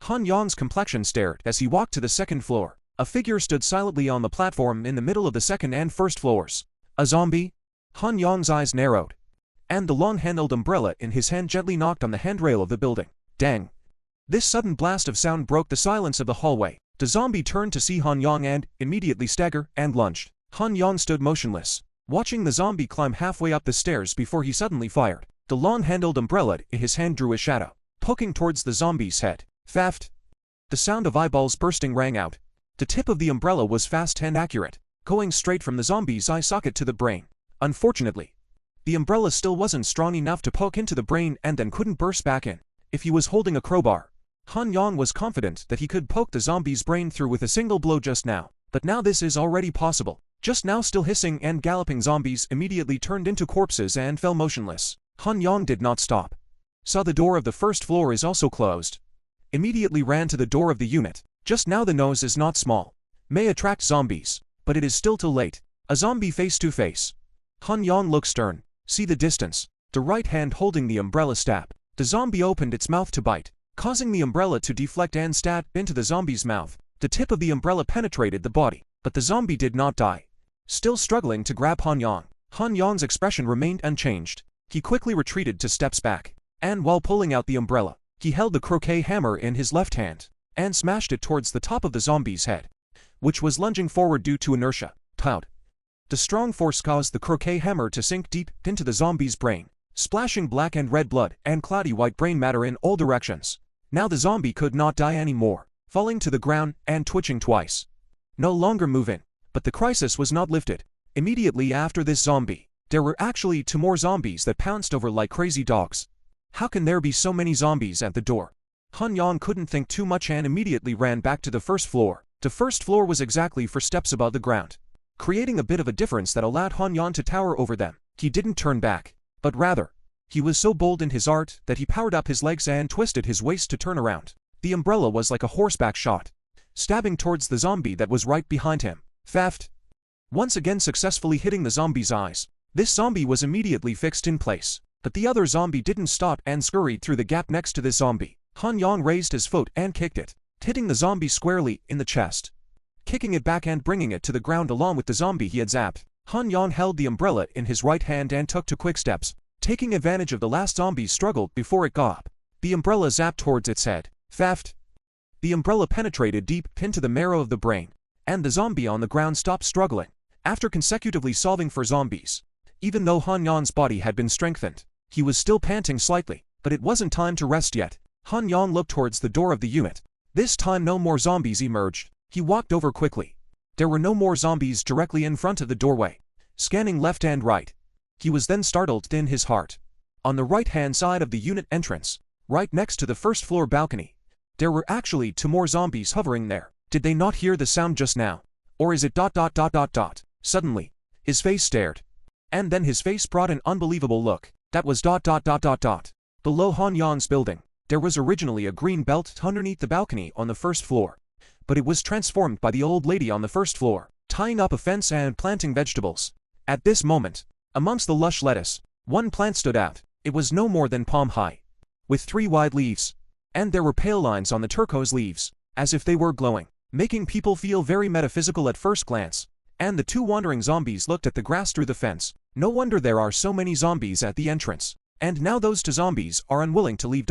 Speaker 1: Han Yang's complexion stared as he walked to the 2nd floor. A figure stood silently on the platform in the middle of the 2nd and 1st floors. A zombie? Han Yang's eyes narrowed, and the long-handled umbrella in his hand gently knocked on the handrail of the building. Dang! This sudden blast of sound broke the silence of the hallway. The zombie turned to see Han Yang and immediately staggered and lunged. Han Yang stood motionless, watching the zombie climb halfway up the stairs before he suddenly fired. The long-handled umbrella in his hand drew a shadow, poking towards the zombie's head. Theft! The sound of eyeballs bursting rang out. The tip of the umbrella was fast and accurate, going straight from the zombie's eye socket to the brain. Unfortunately, the umbrella still wasn't strong enough to poke into the brain and then couldn't burst back in. If he was holding a crowbar, Han Yang was confident that he could poke the zombie's brain through with a single blow just now. But now this is already possible. Just now still hissing and galloping zombies immediately turned into corpses and fell motionless. Han Yang did not stop. Saw the door of the 1st floor is also closed. Immediately ran to the door of the unit. Just now the nose is not small. May attract zombies, but it is still too late. A zombie face to face. Han Yang looked stern. See the distance. The right hand holding the umbrella stab. The zombie opened its mouth to bite, causing the umbrella to deflect and stab into the zombie's mouth. The tip of the umbrella penetrated the body, but the zombie did not die. Still struggling to grab Han Yang's expression remained unchanged. He quickly retreated 2 steps back, and while pulling out the umbrella, he held the croquet hammer in his left hand, and smashed it towards the top of the zombie's head, which was lunging forward due to inertia. Pound! The strong force caused the croquet hammer to sink deep into the zombie's brain, splashing black and red blood and cloudy white brain matter in all directions. Now the zombie could not die anymore, falling to the ground and twitching twice. No longer moving, but the crisis was not lifted. Immediately after this zombie, there were actually 2 more zombies that pounced over like crazy dogs. How can there be so many zombies at the door? Han Yang couldn't think too much and immediately ran back to the first floor. The first floor was exactly 4 steps above the ground, creating a bit of a difference that allowed Han Yang to tower over them. He didn't turn back, but rather, he was so bold in his art that he powered up his legs and twisted his waist to turn around. The umbrella was like a horseback shot, stabbing towards the zombie that was right behind him. Theft! Once again successfully hitting the zombie's eyes. This zombie was immediately fixed in place, but the other zombie didn't stop and scurried through the gap next to this zombie. Han Yang raised his foot and kicked it, hitting the zombie squarely in the chest, kicking it back and bringing it to the ground along with the zombie he had zapped. Han Yang held the umbrella in his right hand and took 2 quick steps, taking advantage of the last zombie's struggle before it got up. The umbrella zapped towards its head. Theft! The umbrella penetrated deep into the marrow of the brain, and the zombie on the ground stopped struggling. After consecutively solving for zombies, even though Han Yang's body had been strengthened, he was still panting slightly, but it wasn't time to rest yet. Han Yang looked towards the door of the unit. This time no more zombies emerged. He walked over quickly. There were no more zombies directly in front of the doorway. Scanning left and right, he was then startled in his heart. On the right-hand side of the unit entrance, right next to the first floor balcony, there were actually 2 more zombies hovering there. Did they not hear the sound just now? Or is it ... Suddenly, his face stared. And then his face brought an unbelievable look. That was ... Below Han Yang's building, there was originally a green belt underneath the balcony on the first floor, but it was transformed by the old lady on the first floor, tying up a fence and planting vegetables. At this moment, amongst the lush lettuce, one plant stood out. It was no more than palm high, with 3 wide leaves, and there were pale lines on the turquoise leaves, as if they were glowing, making people feel very metaphysical at first glance. And the 2 wandering zombies looked at the grass through the fence. No wonder there are so many zombies at the entrance. And now those 2 zombies are unwilling to leave ...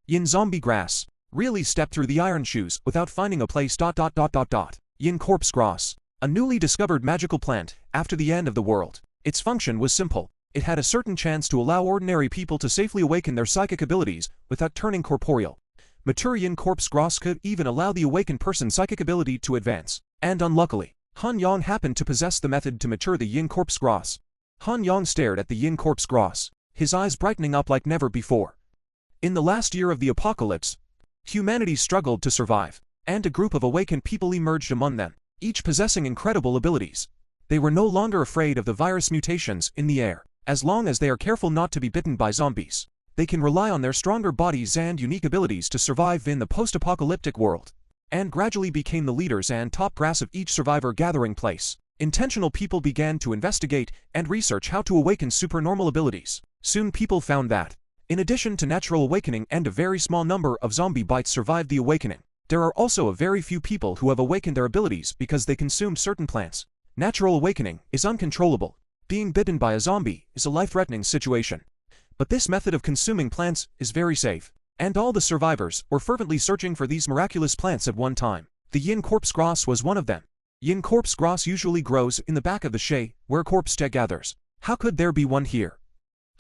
Speaker 1: Yin zombie grass really stepped through the iron shoes without finding a place ... Yin corpse grass, a newly discovered magical plant after the end of the world. Its function was simple. It had a certain chance to allow ordinary people to safely awaken their psychic abilities without turning corporeal. Mature Yin corpse grass could even allow the awakened person's psychic ability to advance. And unluckily, Han Yang happened to possess the method to mature the Yin corpse grass. Han Yang stared at the Yin corpse grass, his eyes brightening up like never before. In the last year of the apocalypse, humanity struggled to survive, and a group of awakened people emerged among them, each possessing incredible abilities. They were no longer afraid of the virus mutations in the air. As long as they are careful not to be bitten by zombies, they can rely on their stronger bodies and unique abilities to survive in the post-apocalyptic world, and gradually became the leaders and top brass of each survivor gathering place. Intentional people began to investigate and research how to awaken supernormal abilities. Soon people found that, in addition to natural awakening and a very small number of zombie bites survived the awakening, there are also a very few people who have awakened their abilities because they consumed certain plants. Natural awakening is uncontrollable. Being bitten by a zombie is a life-threatening situation. But this method of consuming plants is very safe, and all the survivors were fervently searching for these miraculous plants at one time. The Yin corpse grass was one of them. Yin corpse grass usually grows in the back of the shay, where corpse tea gathers. How could there be one here?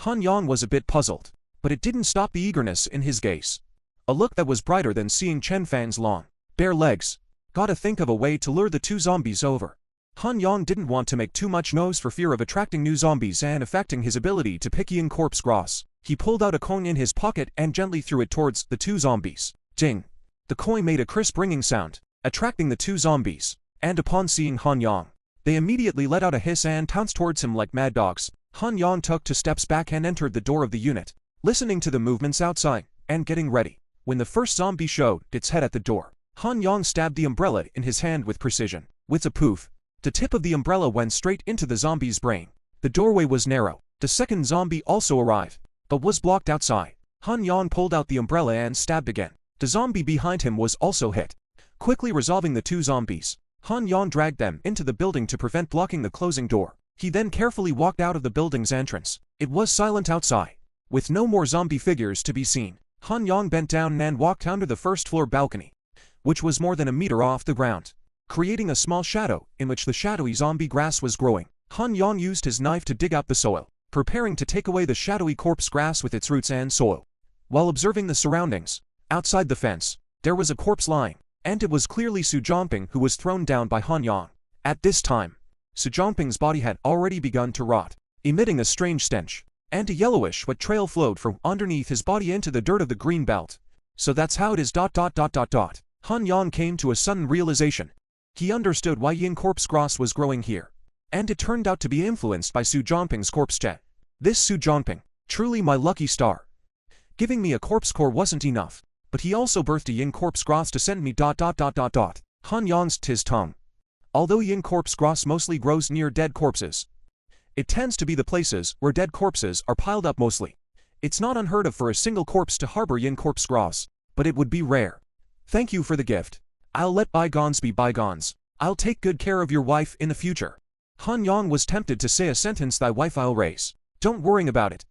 Speaker 1: Han Yang was a bit puzzled, but it didn't stop the eagerness in his gaze. A look that was brighter than seeing Chen Fang's long, bare legs. Gotta think of a way to lure the 2 zombies over. Han Yang didn't want to make too much noise for fear of attracting new zombies and affecting his ability to pick Yin corpse grass. He pulled out a coin in his pocket and gently threw it towards the 2 zombies. Ding! The coin made a crisp ringing sound, attracting the 2 zombies, and upon seeing Han Yang, they immediately let out a hiss and pounced towards him like mad dogs. Han Yang took 2 steps back and entered the door of the unit, listening to the movements outside, and getting ready. When the first zombie showed its head at the door, Han Yang stabbed the umbrella in his hand with precision. With a poof, the tip of the umbrella went straight into the zombie's brain. The doorway was narrow. The second zombie also arrived, but was blocked outside. Han Yang pulled out the umbrella and stabbed again. The zombie behind him was also hit. Quickly resolving the 2 zombies, Han Yang dragged them into the building to prevent blocking the closing door. He then carefully walked out of the building's entrance. It was silent outside, with no more zombie figures to be seen. Han Yang bent down and walked under the first floor balcony, which was more than a meter off the ground, creating a small shadow in which the shadowy zombie grass was growing. Han Yang used his knife to dig up the soil, preparing to take away the shadowy corpse grass with its roots and soil. While observing the surroundings, outside the fence, there was a corpse lying, and it was clearly Su Zhongping who was thrown down by Han Yang. At this time, Su Zhongping's body had already begun to rot, emitting a strange stench, and a yellowish wet trail flowed from underneath his body into the dirt of the green belt. So that's how it is. Han Yang came to a sudden realization. He understood why Yin corpse grass was growing here. And it turned out to be influenced by Su Zhongping's corpse jet. This Su Zhongping, truly my lucky star. Giving me a corpse core wasn't enough, but he also birthed a Yin corpse grass to send me. Han Yang's his tongue. Although Yin corpse grass mostly grows near dead corpses, it tends to be the places where dead corpses are piled up mostly. It's not unheard of for a single corpse to harbor Yin corpse grass, but it would be rare. Thank you for the gift. I'll let bygones be bygones. I'll take good care of your wife in the future. Han Yang was tempted to say a sentence, thy wife I'll raise. Don't worry about it.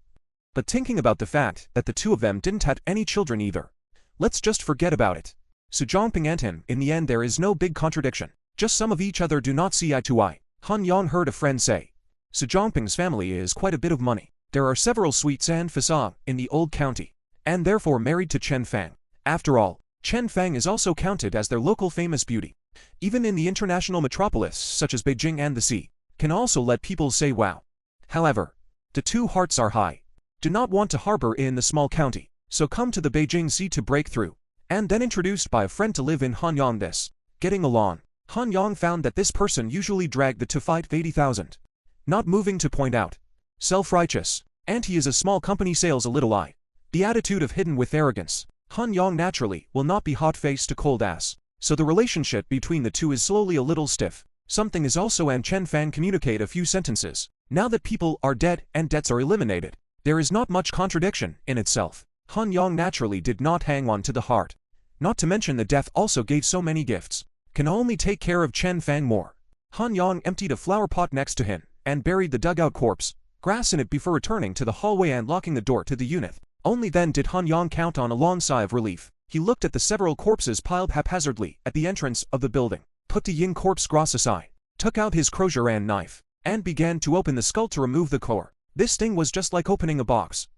Speaker 1: But thinking about the fact that the two of them didn't have any children either, let's just forget about it. Su Zhongping and him, in the end there is no big contradiction. Just some of each other do not see eye to eye. Han Yang heard a friend say. Su Zhongping's family is quite a bit of money. There are several suites and facades in the old county, and therefore married to Chen Fang. After all, Chen Fang is also counted as their local famous beauty. Even in the international metropolis such as Beijing and the sea, can also let people say wow. However, the two hearts are high. Do not want to harbor in the small county, so come to the Beijing Sea to break through. And then introduced by a friend to live in Han Yang this. Getting along, Han Yang found that this person usually dragged the to fight 80,000. Not moving to point out. Self-righteous, and he is a small company sales a little eye. The attitude of hidden with arrogance. Han Yang naturally will not be hot-faced to cold ass, so the relationship between the two is slowly a little stiff. Something is also and Chen Fang communicate a few sentences. Now that people are dead and debts are eliminated, there is not much contradiction in itself. Han Yang naturally did not hang on to the heart. Not to mention the death also gave so many gifts. Can only take care of Chen Fang more. Han Yang emptied a flower pot next to him and buried the dugout corpse, grass in it before returning to the hallway and locking the door to the unit. Only then did Han Yang count on a long sigh of relief. He looked at the several corpses piled haphazardly at the entrance of the building, put the Yin corpse grass aside, took out his crosier and knife, and began to open the skull to remove the core. This thing was just like opening a box.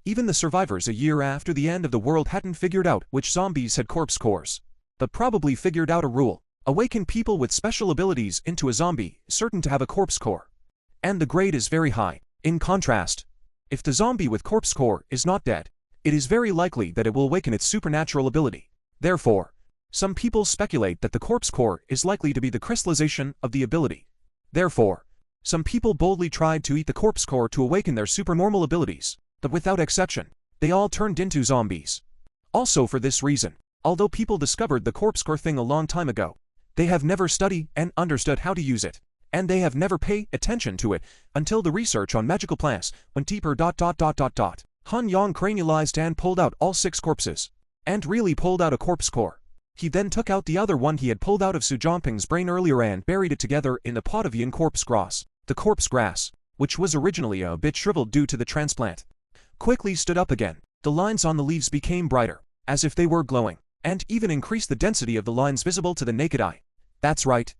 Speaker 1: Even the survivors a year after the end of the world hadn't figured out which zombies had corpse cores, but probably figured out a rule. Awaken people with special abilities into a zombie, certain to have a corpse core. And the grade is very high. In contrast, if the zombie with corpse core is not dead, it is very likely that it will awaken its supernatural ability. Therefore, some people speculate that the corpse core is likely to be the crystallization of the ability. Therefore, some people boldly tried to eat the corpse core to awaken their supernormal abilities, but without exception, they all turned into zombies. Also for this reason, although people discovered the corpse core thing a long time ago, they have never studied and understood how to use it, and they have never paid attention to it until the research on magical plants went deeper. Han Yang cranialized and pulled out all 6 corpses, and really pulled out a corpse core. He then took out the other one he had pulled out of Su Zhongping's brain earlier and buried it together in the pot of Yin corpse grass. The corpse grass, which was originally a bit shriveled due to the transplant, quickly stood up again. The lines on the leaves became brighter, as if they were glowing, and even increased the density of the lines visible to the naked eye. That's right.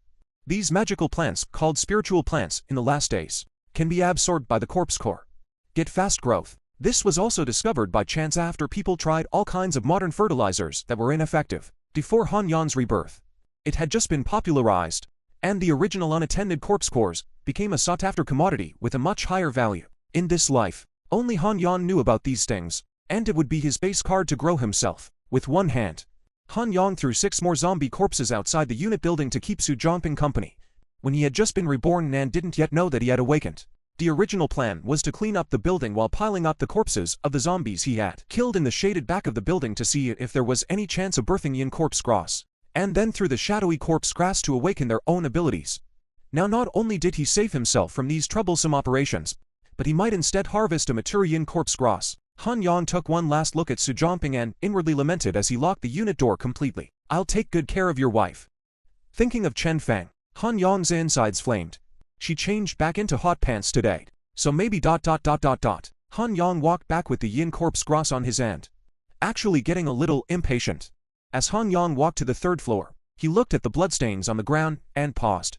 Speaker 1: These magical plants, called spiritual plants in the last days, can be absorbed by the corpse core. Get fast growth. This was also discovered by chance after people tried all kinds of modern fertilizers that were ineffective. Before Han Yang's rebirth, it had just been popularized, and the original unattended corpse cores became a sought-after commodity with a much higher value. In this life, only Han Yang knew about these things, and it would be his base card to grow himself. With one hand, Han Yang threw 6 more zombie corpses outside the unit building to keep Su Zhongping company, when he had just been reborn and didn't yet know that he had awakened. The original plan was to clean up the building while piling up the corpses of the zombies he had killed in the shaded back of the building to see if there was any chance of birthing Yin corpse grass, and then through the shadowy corpse grass to awaken their own abilities. Now not only did he save himself from these troublesome operations, but he might instead harvest a mature Yin corpse grass. Han Yang took one last look at Su Zhongping and inwardly lamented as he locked the unit door completely. I'll take good care of your wife. Thinking of Chen Fang, Han Yang's insides flamed. She changed back into hot pants today, so maybe ... Han Yang walked back with the Yin corpse grass on his hand, actually getting a little impatient. As Han Yang walked to the 3rd floor, he looked at the bloodstains on the ground and paused.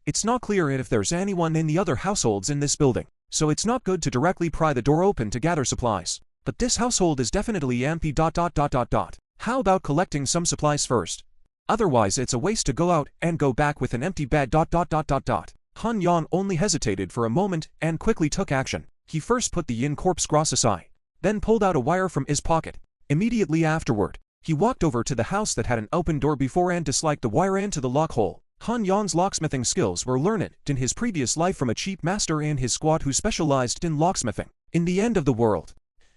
Speaker 1: It's not clear if there's anyone in the other households in this building, so it's not good to directly pry the door open to gather supplies. But this household is definitely empty ... How about collecting some supplies first? Otherwise it's a waste to go out and go back with an empty bag ... Han Yang only hesitated for a moment and quickly took action. He first put the Yin corpse grass aside, then pulled out a wire from his pocket, Immediately afterward, he walked over to the house that had an open door before and disliked the wire into the lock hole. Han Yong's locksmithing skills were learned in his previous life from a cheap master in his squad who specialized in locksmithing. In the end of the world,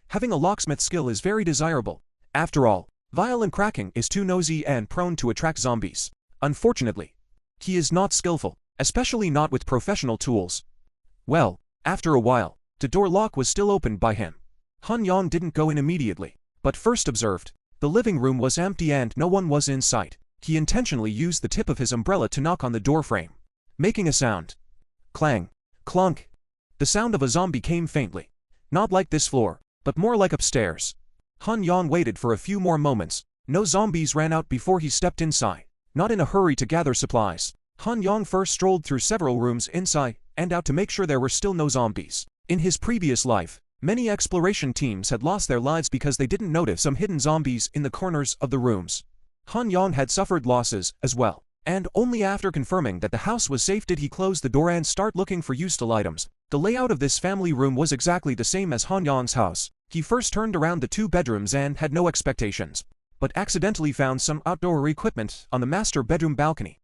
Speaker 1: having a locksmith skill is very desirable. After all, violent cracking is too nosy and prone to attract zombies. Unfortunately, he is not skillful, especially not with professional tools. Well, after a while, the door lock was still opened by him. Han Yong didn't go in immediately, but first observed the living room was empty and no one was in sight. He intentionally used the tip of his umbrella to knock on the door frame, making a sound. Clang, clunk. The sound of a zombie came faintly. Not like this floor, but more like upstairs. Han Yong waited for a few more moments. No zombies ran out before he stepped inside. Not in a hurry to gather supplies, Han Yong first strolled through several rooms inside and out to make sure there were still no zombies. In his previous life, many exploration teams had lost their lives because they didn't notice some hidden zombies in the corners of the rooms. Han Yong had suffered losses as well, and only after confirming that the house was safe did he close the door and start looking for useful items. The layout of this family room was exactly the same as Han Yong's house. He first turned around the 2 bedrooms and had no expectations, but accidentally found some outdoor equipment on the master bedroom balcony.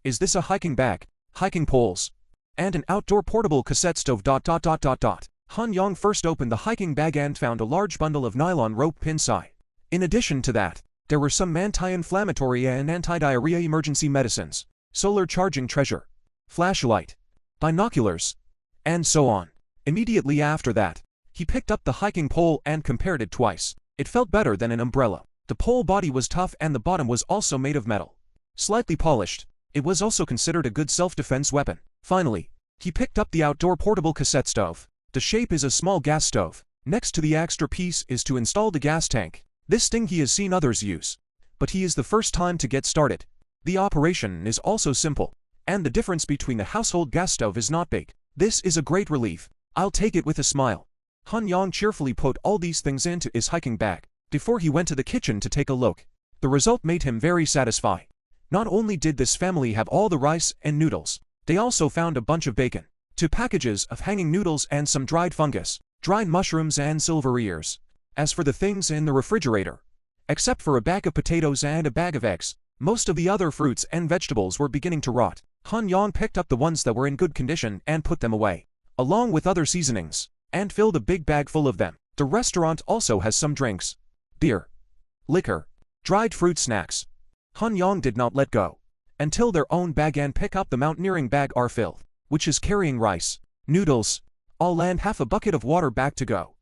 Speaker 1: Is this a hiking bag, hiking poles, and an outdoor portable cassette stove? Han Yong first opened the hiking bag and found a large bundle of nylon rope inside. In addition to that, there were some anti-inflammatory and anti-diarrhea emergency medicines, solar charging treasure, flashlight, binoculars, and so on. Immediately after that, he picked up the hiking pole and compared it twice. It felt better than an umbrella. The pole body was tough and the bottom was also made of metal, slightly polished. It was also considered a good self-defense weapon. Finally, he picked up the outdoor portable cassette stove. The shape is a small gas stove. Next to the extra piece is to install the gas tank. This thing he has seen others use, but he is the first time to get started. The operation is also simple, and the difference between a household gas stove is not big. This is a great relief. I'll take it with a smile. Han Yong cheerfully put all these things into his hiking bag before he went to the kitchen to take a look. The result made him very satisfied. Not only did this family have all the rice and noodles, they also found a bunch of bacon, 2 packages of hanging noodles and some dried fungus, dried mushrooms and silver ears. As for the things in the refrigerator, except for a bag of potatoes and a bag of eggs, most of the other fruits and vegetables were beginning to rot. Han Yong picked up the ones that were in good condition and put them away, along with other seasonings, and filled a big bag full of them. The restaurant also has some drinks, beer, liquor, dried fruit snacks. Han Yong did not let go until their own bag and pick up the mountaineering bag are filled, which is carrying rice, noodles, all and half a bucket of water back to go.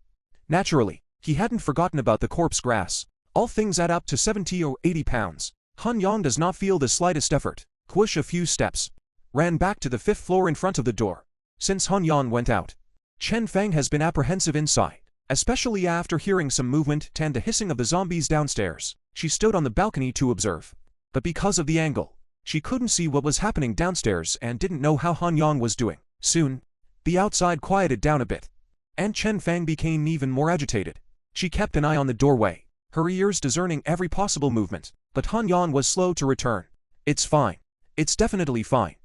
Speaker 1: Naturally, he hadn't forgotten about the corpse grass. All things add up to 70 or 80 pounds. Han Yong does not feel the slightest effort. Push a few steps, ran back to the 5th floor in front of the door. Since Han Yong went out, Chen Feng has been apprehensive inside, especially after hearing some movement and the hissing of the zombies downstairs. She stood on the balcony to observe, but because of the angle, she couldn't see what was happening downstairs and didn't know how Han Yong was doing. Soon, the outside quieted down a bit, and Chen Feng became even more agitated. She kept an eye on the doorway, her ears discerning every possible movement, but Han Yong was slow to return. "It's fine. It's definitely fine,"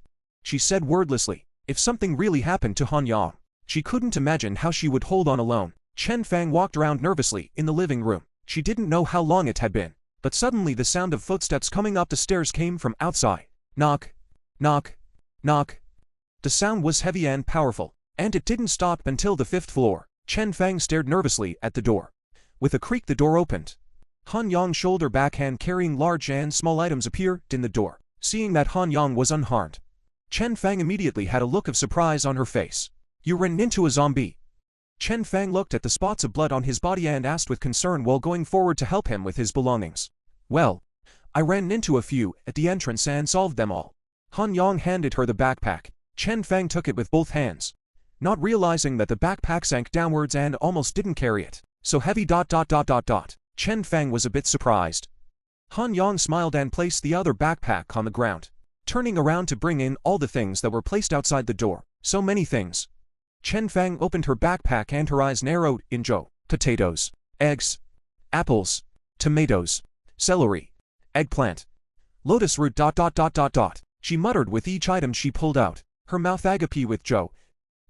Speaker 1: she said wordlessly. If something really happened to Han Yong, she couldn't imagine how she would hold on alone. Chen Feng walked around nervously in the living room. She didn't know how long it had been, but suddenly the sound of footsteps coming up the stairs came from outside. Knock, knock, knock. The sound was heavy and powerful, and it didn't stop until the 5th floor. Chen Feng stared nervously at the door. With a creak the door opened. Han Yong's shoulder backhand carrying large and small items appeared in the door. Seeing that Han Yong was unharmed, Chen Feng immediately had a look of surprise on her face. "You ran into a zombie?" Chen Feng looked at the spots of blood on his body and asked with concern while going forward to help him with his belongings. "Well, I ran into a few at the entrance and solved them all." Han Yong handed her the backpack. Chen Feng took it with both hands, not realizing that the backpack sank downwards and almost didn't carry it. "So heavy. Chen Feng was a bit surprised. Han Yong smiled and placed the other backpack on the ground. turning around to bring in all the things that were placed outside the door. So many things. Chen Fang opened her backpack and her eyes narrowed. Injo, potatoes, eggs, apples, tomatoes, celery, eggplant, lotus root. She muttered with each item she pulled out, her mouth agape with Joe.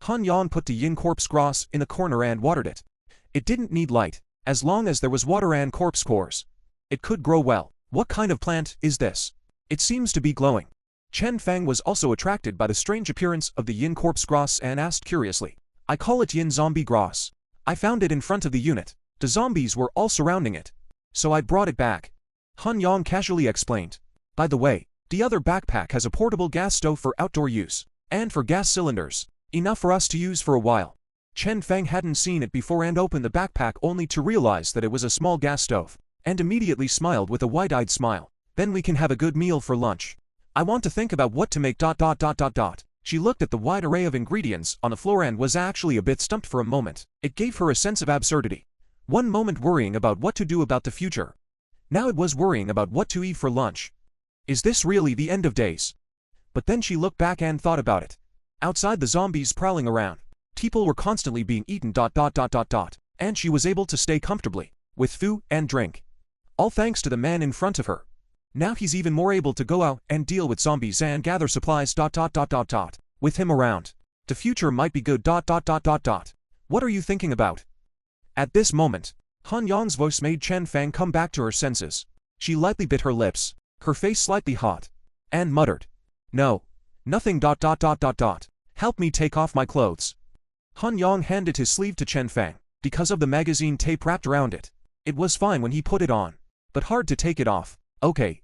Speaker 1: Han Yang put the yin corpse grass in the corner and watered it. It didn't need light, as long as there was water and corpse cores. It could grow well. What kind of plant is this? It seems to be glowing. Chen Fang was also attracted by the strange appearance of the yin corpse grass and asked curiously. I call it yin zombie grass. I found it in front of the unit. The zombies were all surrounding it. So I brought it back. Han Yang casually explained. By the way, the other backpack has a portable gas stove for outdoor use, and for gas cylinders, enough for us to use for a while. Chen Fang hadn't seen it before and opened the backpack only to realize that it was a small gas stove, and immediately smiled with a wide-eyed smile. Then we can have a good meal for lunch. I want to think about what to make. She looked at the wide array of ingredients on the floor and was actually a bit stumped for a moment. It gave her a sense of absurdity. One moment worrying about what to do about the future. Now it was worrying about what to eat for lunch. Is this really the end of days? But then she looked back and thought about it. Outside, the zombies prowling around. People were constantly being eaten. And she was able to stay comfortably, with food and drink. All thanks to the man in front of her. Now he's even more able to go out and deal with zombies and gather supplies. With him around, the future might be good. What are you thinking about? At this moment, Han Yang's voice made Chen Fang come back to her senses. She lightly bit her lips, her face slightly hot, and muttered, No, nothing. Help me take off my clothes. Han Yang handed his sleeve to Chen Fang, because of the magazine tape wrapped around it. It was fine when he put it on, but hard to take it off. Okay.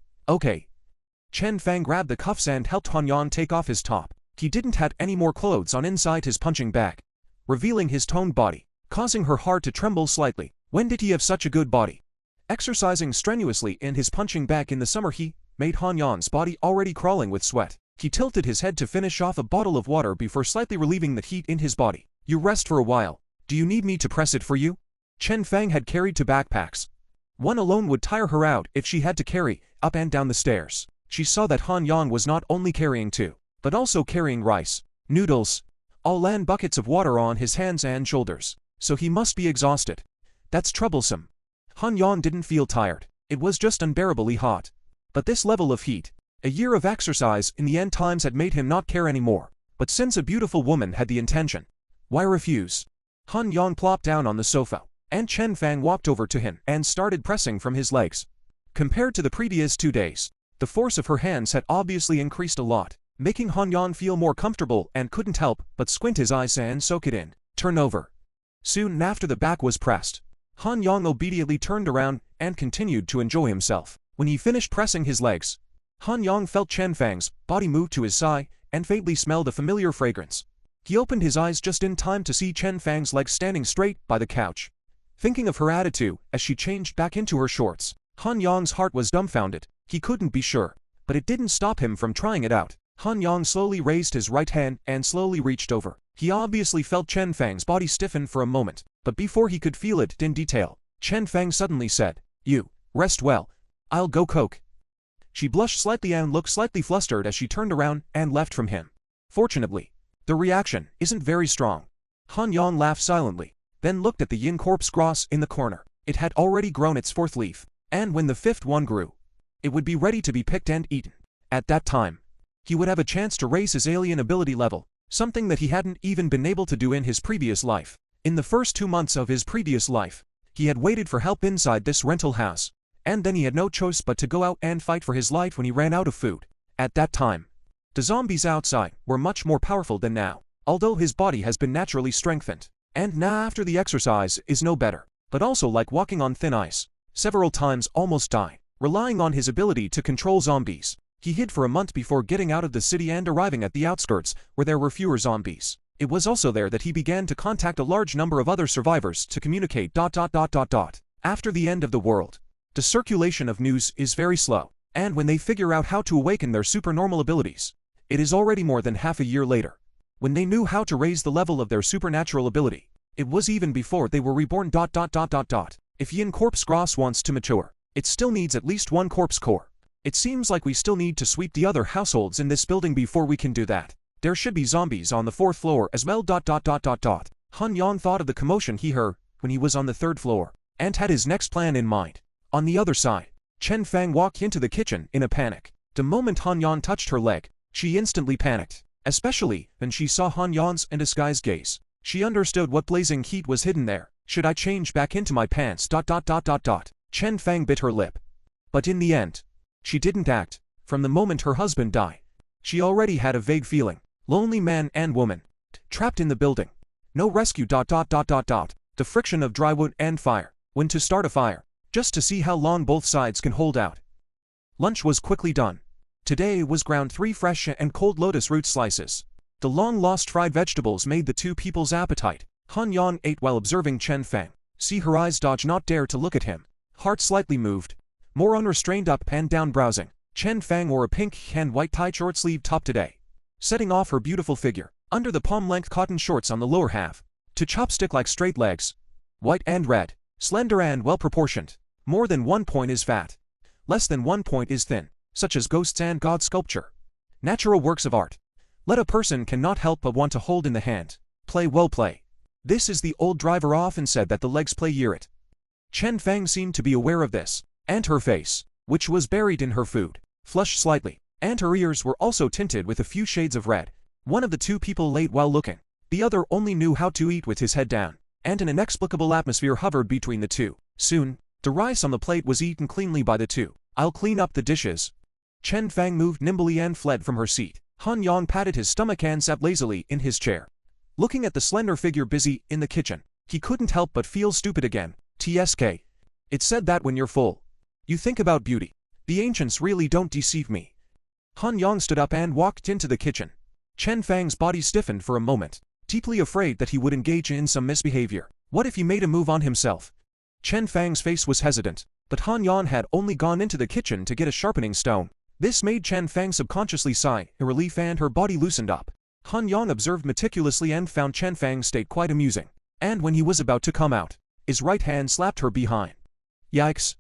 Speaker 1: Chen Fang grabbed the cuffs and helped Han Yang take off his top. He didn't have any more clothes on inside his punching bag, revealing his toned body, causing her heart to tremble slightly. When did he have such a good body? Exercising strenuously in his punching bag in the summer heat made Han Yang's body already crawling with sweat. He tilted his head to finish off a bottle of water before slightly relieving the heat in his body. You rest for a while. Do you need me to press it for you? Chen Fang had carried 2 backpacks. One alone would tire her out if she had to carry up and down the stairs. She saw that Han Yang was not only carrying 2, but also carrying rice, noodles, all and buckets of water on his hands and shoulders. So he must be exhausted. That's troublesome. Han Yang didn't feel tired. It was just unbearably hot. But this level of heat, a year of exercise in the end times had made him not care anymore. But since a beautiful woman had the intention, why refuse? Han Yang plopped down on the sofa, and Chen Fang walked over to him and started pressing from his legs. Compared to the previous 2 days, the force of her hands had obviously increased a lot, making Han Yang feel more comfortable and couldn't help but squint his eyes and soak it in. Turn over. Soon after the back was pressed, Han Yang obediently turned around and continued to enjoy himself. When he finished pressing his legs, Han Yang felt Chen Fang's body move to his side and faintly smelled a familiar fragrance. He opened his eyes just in time to see Chen Fang's legs standing straight by the couch. Thinking of her attitude as she changed back into her shorts, Han Yang's heart was dumbfounded. He couldn't be sure, but it didn't stop him from trying it out. Han Yang slowly raised his right hand and slowly reached over. He obviously felt Chen Fang's body stiffen for a moment, but before he could feel it in detail, Chen Fang suddenly said, You, rest well. I'll go coke. She blushed slightly and looked slightly flustered as she turned around and left from him. Fortunately, the reaction isn't very strong. Han Yang laughed silently, then looked at the yin corpse grass in the corner. It had already grown its 4th leaf, and when the 5th one grew, it would be ready to be picked and eaten. At that time, he would have a chance to raise his alien ability level, something that he hadn't even been able to do in his previous life. In the first 2 months of his previous life, he had waited for help inside this rental house, and then he had no choice but to go out and fight for his life when he ran out of food. At that time, the zombies outside were much more powerful than now, although his body has been naturally strengthened, and now after the exercise is no better, but also like walking on thin ice. Several times almost died. Relying on his ability to control zombies, he hid for a month before getting out of the city and arriving at the outskirts, where there were fewer zombies. It was also there that he began to contact a large number of other survivors to communicate. After the end of the world, the circulation of news is very slow, and when they figure out how to awaken their supernormal abilities, it is already more than half a year later. When they knew how to raise the level of their supernatural ability, it was even before they were reborn. If yin corpse grass wants to mature, it still needs at least 1 corpse core. It seems like we still need to sweep the other households in this building before we can do that. There should be zombies on the 4th floor as well. Han Yang thought of the commotion he heard when he was on the 3rd floor, and had his next plan in mind. On the other side, Chen Fang walked into the kitchen in a panic. The moment Han Yang touched her leg, she instantly panicked, especially when she saw Han Yang's undisguised gaze. She understood what blazing heat was hidden there. Should I change back into my pants? Chen Fang bit her lip. But in the end, she didn't act. From the moment her husband died, she already had a vague feeling. Lonely man and woman, trapped in the building. No rescue. The friction of dry wood and fire. When to start a fire, just to see how long both sides can hold out. Lunch was quickly done. Today was ground 3 fresh and cold lotus root slices. The long-lost fried vegetables made the two people's appetite. Han Yang ate while observing Chen Fang. See her eyes dodge, not dare to look at him. Heart slightly moved. More unrestrained up and down browsing. Chen Fang wore a pink and white tie short-sleeve top today, setting off her beautiful figure. Under the palm-length cotton shorts on the lower half, to chopstick-like straight legs. White and red, slender and well-proportioned. More than 1 point is fat. Less than 1 point is thin, such as ghosts and god sculpture. Natural works of art. Let a person cannot help but want to hold in the hand. Play well play. This is the old driver often said that the legs play year it. Chen Fang seemed to be aware of this, and her face, which was buried in her food, flushed slightly, and her ears were also tinted with a few shades of red. One of the two people ate while looking. The other only knew how to eat with his head down, and an inexplicable atmosphere hovered between the two. Soon, the rice on the plate was eaten cleanly by the two. I'll clean up the dishes. Chen Fang moved nimbly and fled from her seat. Han Yang patted his stomach and sat lazily in his chair, looking at the slender figure busy in the kitchen. He couldn't help but feel stupid again. TSK. It said that when you're full, you think about beauty. The ancients really don't deceive me. Han Yang stood up and walked into the kitchen. Chen Fang's body stiffened for a moment, deeply afraid that he would engage in some misbehavior. What if he made a move on himself? Chen Fang's face was hesitant, but Han Yang had only gone into the kitchen to get a sharpening stone. This made Chen Fang subconsciously sigh in relief, and her body loosened up. Han Yang observed meticulously and found Chen Fang's state quite amusing. And when he was about to come out, his right hand slapped her behind. Yikes!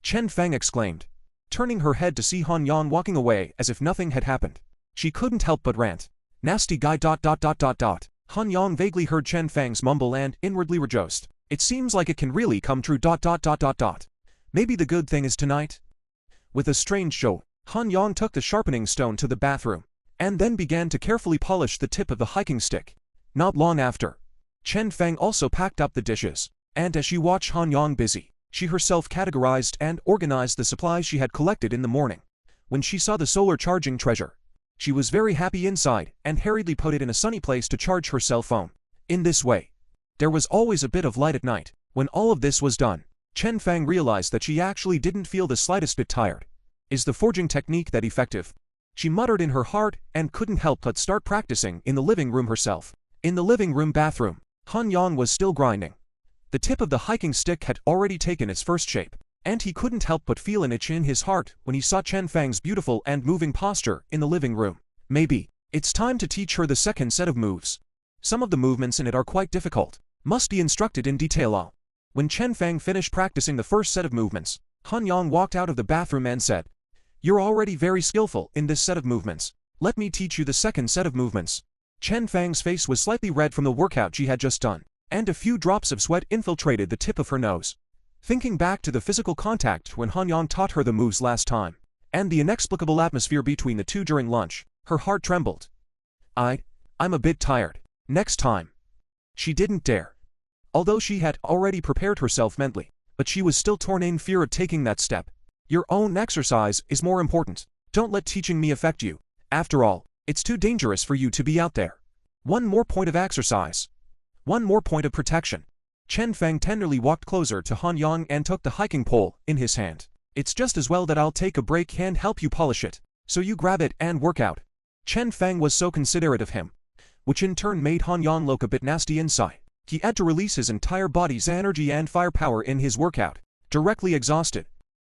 Speaker 1: Chen Fang exclaimed, turning her head to see Han Yang walking away as if nothing had happened. She couldn't help but rant. Nasty guy. Han Yang vaguely heard Chen Fang's mumble and inwardly rejoiced. It seems like it can really come true. Maybe the good thing is tonight? With a strange show, Han Yang took the sharpening stone to the bathroom, and then began to carefully polish the tip of the hiking stick. Not long after, Chen Fang also packed up the dishes, and as she watched Han Yang busy, she herself categorized and organized the supplies she had collected in the morning. When she saw the solar charging treasure, she was very happy inside and hurriedly put it in a sunny place to charge her cell phone. In this way, there was always a bit of light at night. When all of this was done, Chen Fang realized that she actually didn't feel the slightest bit tired. Is the forging technique that effective? She muttered in her heart and couldn't help but start practicing in the living room herself. In the living room bathroom, Han Yang was still grinding. The tip of the hiking stick had already taken its first shape, and he couldn't help but feel an itch in his heart when he saw Chen Fang's beautiful and moving posture in the living room. Maybe it's time to teach her the second set of moves. Some of the movements in it are quite difficult, must be instructed in detail. When Chen Fang finished practicing the first set of movements, Han Yang walked out of the bathroom and said, "You're already very skillful in this set of movements. Let me teach you the second set of movements." Chen Fang's face was slightly red from the workout she had just done, and a few drops of sweat infiltrated the tip of her nose. Thinking back to the physical contact when Han Yang taught her the moves last time, and the inexplicable atmosphere between the two during lunch, her heart trembled. I'm a bit tired. Next time. She didn't dare. Although she had already prepared herself mentally, but she was still torn in fear of taking that step. Your own exercise is more important. Don't let teaching me affect you. After all, it's too dangerous for you to be out there. One more point of exercise. One more point of protection. Chen Fang tenderly walked closer to Han Yang and took the hiking pole in his hand. It's just as well that I'll take a break and help you polish it, so you grab it and work out. Chen Fang was so considerate of him, which in turn made Han Yang look a bit nasty inside. He had to release his entire body's energy and firepower in his workout. Directly exhausted,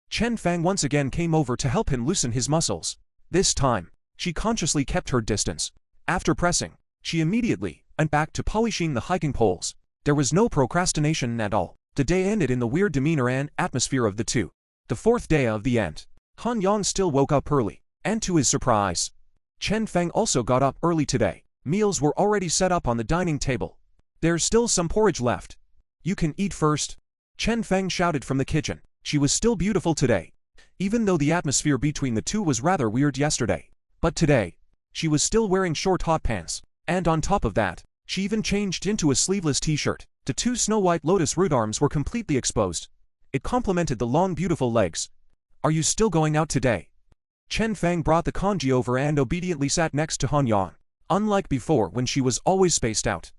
Speaker 1: Chen Fang once again came over to help him loosen his muscles. This time, she consciously kept her distance. After pressing, she immediately went back to polishing the hiking poles. There was no procrastination at all. The day ended in the weird demeanor and atmosphere of the two. The fourth day of the end. Han Yang still woke up early, and to his surprise, Chen Feng also got up early today. Meals were already set up on the dining table. There's still some porridge left. You can eat first. Chen Feng shouted from the kitchen. She was still beautiful today, even though the atmosphere between the two was rather weird yesterday. But today, she was still wearing short hot pants, and on top of that, she even changed into a sleeveless t-shirt. The two snow-white lotus root arms were completely exposed. It complemented the long beautiful legs. Are you still going out today? Chen Feng brought the congee over and obediently sat next to Han Yang, unlike before when she was always spaced out.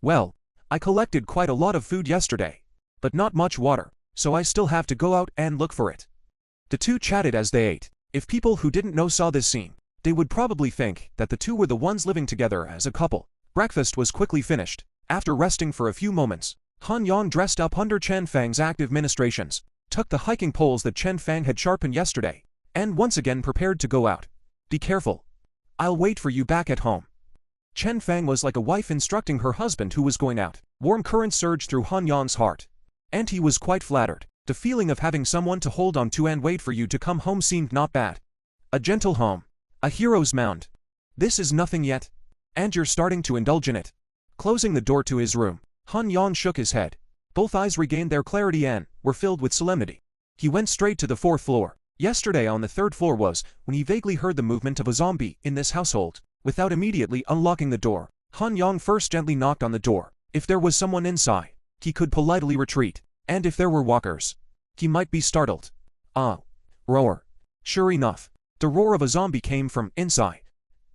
Speaker 1: Well, I collected quite a lot of food yesterday, but not much water, so I still have to go out and look for it. The two chatted as they ate. If people who didn't know saw this scene, they would probably think that the two were the ones living together as a couple. Breakfast was quickly finished. After resting for a few moments, Han Yang dressed up under Chen Feng's active ministrations, took the hiking poles that Chen Feng had sharpened yesterday, and once again prepared to go out. Be careful. I'll wait for you back at home. Chen Feng was like a wife instructing her husband who was going out. Warm currents surged through Han Yang's heart, and he was quite flattered. The feeling of having someone to hold on to and wait for you to come home seemed not bad. A gentle home. A hero's mound. This is nothing yet, and you're starting to indulge in it. Closing the door to his room, Han Yang shook his head. Both eyes regained their clarity and were filled with solemnity. He went straight to the fourth floor. Yesterday on the third floor was when he vaguely heard the movement of a zombie in this household. Without immediately unlocking the door, Han Yang first gently knocked on the door. If there was someone inside, he could politely retreat, and if there were walkers, he might be startled. Roar. Sure enough, the roar of a zombie came from inside,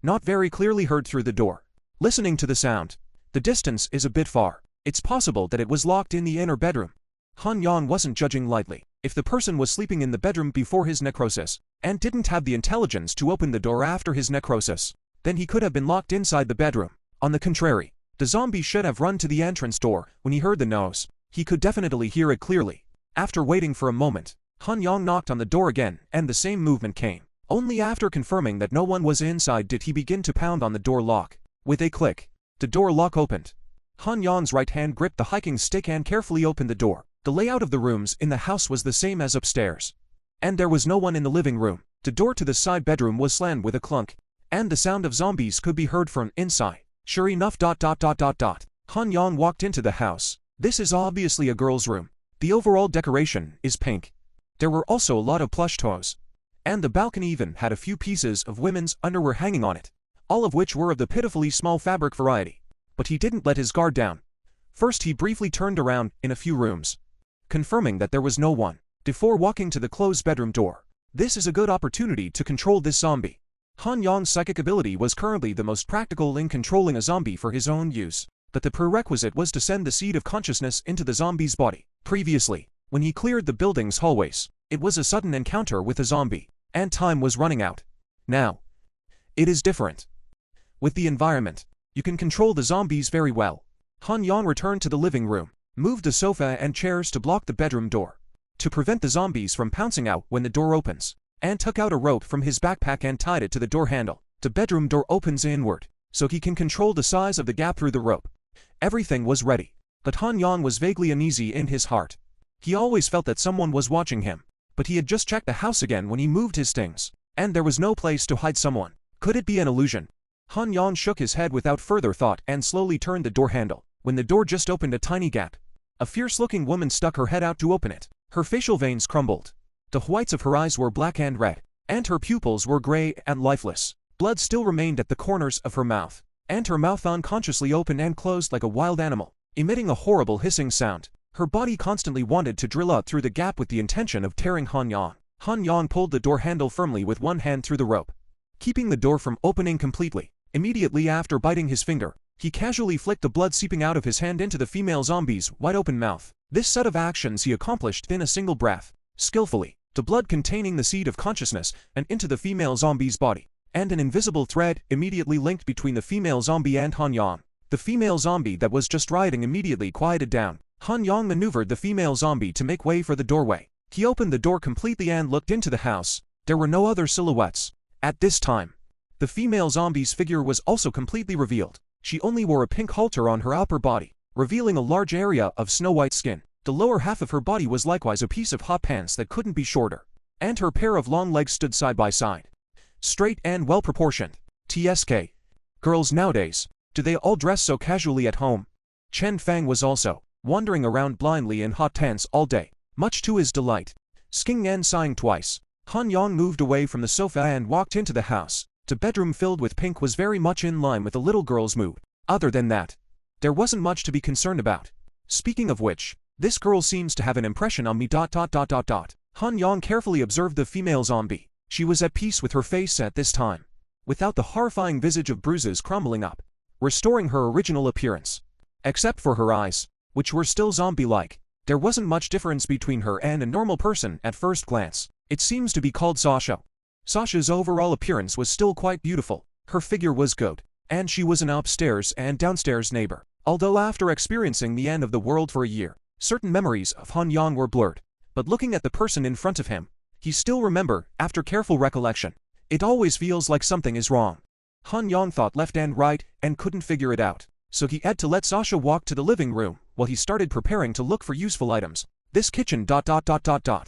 Speaker 1: not very clearly heard through the door. Listening to the sound, the distance is a bit far. It's possible that it was locked in the inner bedroom. Han Yang wasn't judging lightly. If the person was sleeping in the bedroom before his necrosis, and didn't have the intelligence to open the door after his necrosis, then he could have been locked inside the bedroom. On the contrary, the zombie should have run to the entrance door when he heard the noise. He could definitely hear it clearly. After waiting for a moment, Han Yang knocked on the door again, and the same movement came. Only after confirming that no one was inside did he begin to pound on the door lock. With a click, the door lock opened. Han Yang's right hand gripped the hiking stick and carefully opened the door. The layout of the rooms in the house was the same as upstairs, and there was no one in the living room. The door to the side bedroom was slammed with a clunk, and the sound of zombies could be heard from inside. Sure enough. Han Yang walked into the house. This is obviously a girl's room. The overall decoration is pink. There were also a lot of plush toys, and the balcony even had a few pieces of women's underwear hanging on it, all of which were of the pitifully small fabric variety. But he didn't let his guard down. First he briefly turned around in a few rooms, confirming that there was no one, before walking to the closed bedroom door. This is a good opportunity to control this zombie. Han Yang's psychic ability was currently the most practical in controlling a zombie for his own use, but the prerequisite was to send the seed of consciousness into the zombie's body. Previously, when he cleared the building's hallways, it was a sudden encounter with a zombie, and time was running out. Now, it is different. With the environment, you can control the zombies very well. Han Yang returned to the living room, moved the sofa and chairs to block the bedroom door, to prevent the zombies from pouncing out when the door opens, and took out a rope from his backpack and tied it to the door handle. The bedroom door opens inward, so he can control the size of the gap through the rope. Everything was ready, but Han Yang was vaguely uneasy in his heart. He always felt that someone was watching him, but he had just checked the house again when he moved his things, and there was no place to hide someone. Could it be an illusion? Han Yang shook his head without further thought and slowly turned the door handle. When the door just opened a tiny gap, a fierce-looking woman stuck her head out to open it. Her facial veins crumbled. The whites of her eyes were black and red, and her pupils were gray and lifeless. Blood still remained at the corners of her mouth, and her mouth unconsciously opened and closed like a wild animal, emitting a horrible hissing sound. Her body constantly wanted to drill out through the gap with the intention of tearing Han Yang. Han Yang pulled the door handle firmly with one hand through the rope, keeping the door from opening completely. Immediately after biting his finger, he casually flicked the blood seeping out of his hand into the female zombie's wide-open mouth. This set of actions he accomplished in a single breath, skillfully, the blood containing the seed of consciousness and into the female zombie's body, and an invisible thread immediately linked between the female zombie and Han Yang. The female zombie that was just rioting immediately quieted down. Han Yang maneuvered the female zombie to make way for the doorway. He opened the door completely and looked into the house. There were no other silhouettes. At this time, the female zombie's figure was also completely revealed. She only wore a pink halter on her upper body, revealing a large area of snow-white skin. The lower half of her body was likewise a piece of hot pants that couldn't be shorter. and her pair of long legs stood side by side. Straight and well-proportioned. TSK. Girls nowadays, do they all dress so casually at home? Chen Fang was also wandering around blindly in hot pants all day, much to his delight. Sking and sighing twice, Han Yang moved away from the sofa and walked into the house. The bedroom filled with pink was very much in line with the little girl's mood. Other than that, there wasn't much to be concerned about. Speaking of which, this girl seems to have an impression on me. Han Yang carefully observed the female zombie. She was at peace with her face at this time, without the horrifying visage of bruises crumbling up, restoring her original appearance. Except for her eyes, which were still zombie-like, there wasn't much difference between her and a normal person at first glance. It seems to be called Sasha. Sasha's overall appearance was still quite beautiful, her figure was good, and she was an upstairs and downstairs neighbor. Although after experiencing the end of the world for a year, certain memories of Han Yang were blurred, but looking at the person in front of him, he still remembered, after careful recollection. It always feels like something is wrong. Han Yang thought left and right and couldn't figure it out, so he had to let Sasha walk to the living room while he started preparing to look for useful items. This kitchen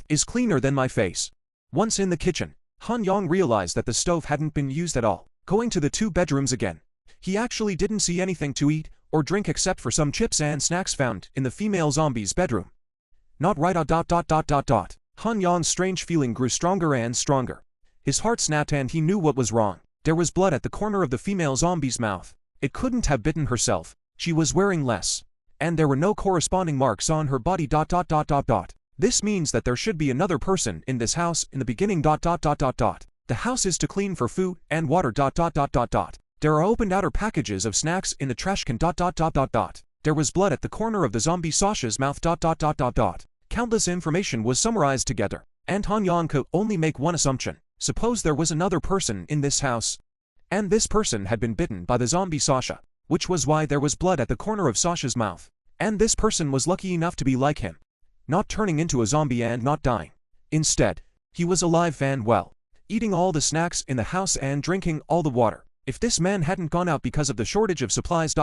Speaker 1: is cleaner than my face. Once in the kitchen, Han Yang realized that the stove hadn't been used at all. Going to the two bedrooms again, he actually didn't see anything to eat or drink except for some chips and snacks found in the female zombie's bedroom. Not right. Han Yang's strange feeling grew stronger and stronger. His heart snapped and he knew what was wrong. There was blood at the corner of the female zombie's mouth. It couldn't have bitten herself. She was wearing less, and there were no corresponding marks on her body. This means that there should be another person in this house in the beginning. The house is to clean for food and water. There are opened outer packages of snacks in the trash can. There was blood at the corner of the zombie Sasha's mouth. Countless information was summarized together, and Han Yang could only make one assumption. Suppose there was another person in this house, and this person had been bitten by the zombie Sasha, which was why there was blood at the corner of Sasha's mouth. And this person was lucky enough to be like him, not turning into a zombie and not dying. Instead, he was alive and well, eating all the snacks in the house and drinking all the water. If this man hadn't gone out because of the shortage of supplies.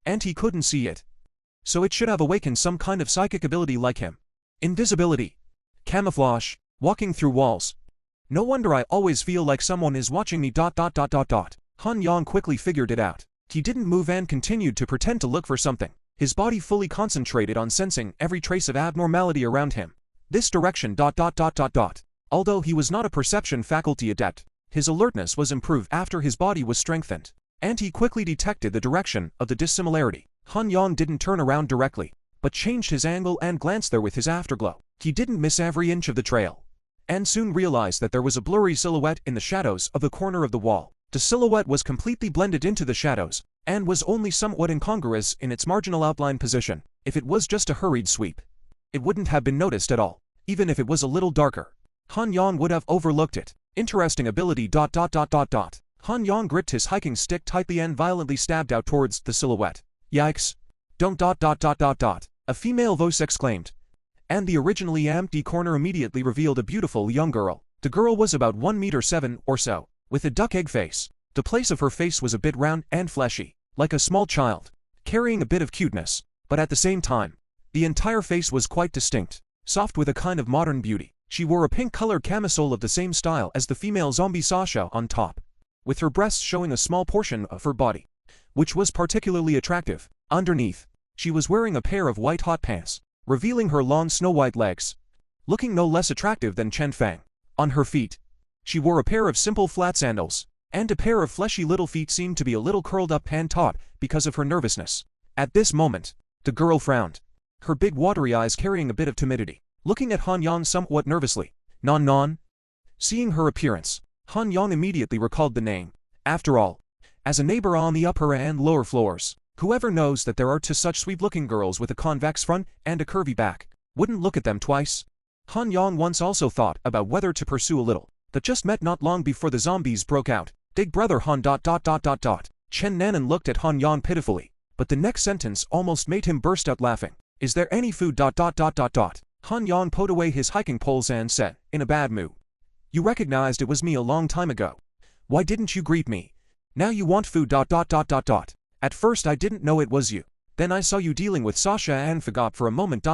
Speaker 1: And he couldn't see it, so it should have awakened some kind of psychic ability like him. Invisibility, camouflage, walking through walls. No wonder I always feel like someone is watching me. Han Yang quickly figured it out. He didn't move and continued to pretend to look for something, his body fully concentrated on sensing every trace of abnormality around him. This direction. Although he was not a perception faculty adept, his alertness was improved after his body was strengthened, and he quickly detected the direction of the dissimilarity. Han Yang didn't turn around directly, but changed his angle and glanced there with his afterglow. He didn't miss every inch of the trail, and soon realized that there was a blurry silhouette in the shadows of the corner of the wall. The silhouette was completely blended into the shadows, and was only somewhat incongruous in its marginal outline position. If it was just a hurried sweep, it wouldn't have been noticed at all. Even if it was a little darker, Han Yang would have overlooked it. Interesting ability. Han Yang gripped his hiking stick tightly and violently stabbed out towards the silhouette. Yikes! Don't. A female voice exclaimed, and the originally empty corner immediately revealed a beautiful young girl. The girl was about 1.7 meters or so, with a duck egg face. The place of her face was a bit round and fleshy, like a small child, carrying a bit of cuteness, but at the same time, the entire face was quite distinct, soft with a kind of modern beauty. She wore a pink-colored camisole of the same style as the female zombie Sasha on top, with her breasts showing a small portion of her body, which was particularly attractive. Underneath, she was wearing a pair of white hot pants, revealing her long snow-white legs, looking no less attractive than Chen Fang. On her feet, she wore a pair of simple flat sandals, and a pair of fleshy little feet seemed to be a little curled up and taut because of her nervousness. At this moment, the girl frowned, her big watery eyes carrying a bit of timidity, looking at Han Yang somewhat nervously. Non. Seeing her appearance, Han Yang immediately recalled the name. After all, as a neighbor on the upper and lower floors, whoever knows that there are two such sweet-looking girls with a convex front and a curvy back wouldn't look at them twice. Han Yang once also thought about whether to pursue a little, that just met not long before the zombies broke out. Big brother Han. Chen Nanan looked at Han Yang pitifully, but the next sentence almost made him burst out laughing. Is there any food? Han Yang put away his hiking poles and said, in a bad mood, you recognized it was me a long time ago. Why didn't you greet me? Now you want food. At first I didn't know it was you. Then I saw you dealing with Sasha and forgot for a moment.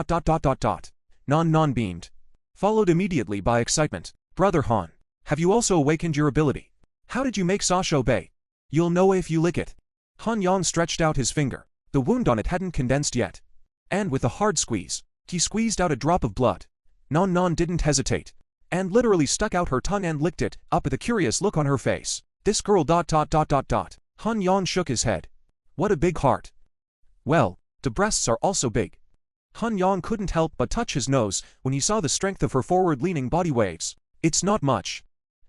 Speaker 1: Non beamed. followed immediately by excitement. Brother Han, have you also awakened your ability? How did you make Sasha obey? You'll know if you lick it. Han Yang stretched out his finger. The wound on it hadn't condensed yet. And with a hard squeeze, he squeezed out a drop of blood. Non Non didn't hesitate, and literally stuck out her tongue and licked it, up with a curious look on her face. This girl ... Han Yang shook his head. What a big heart. Well, the breasts are also big. Han Yang couldn't help but touch his nose when he saw the strength of her forward-leaning body waves. It's not much.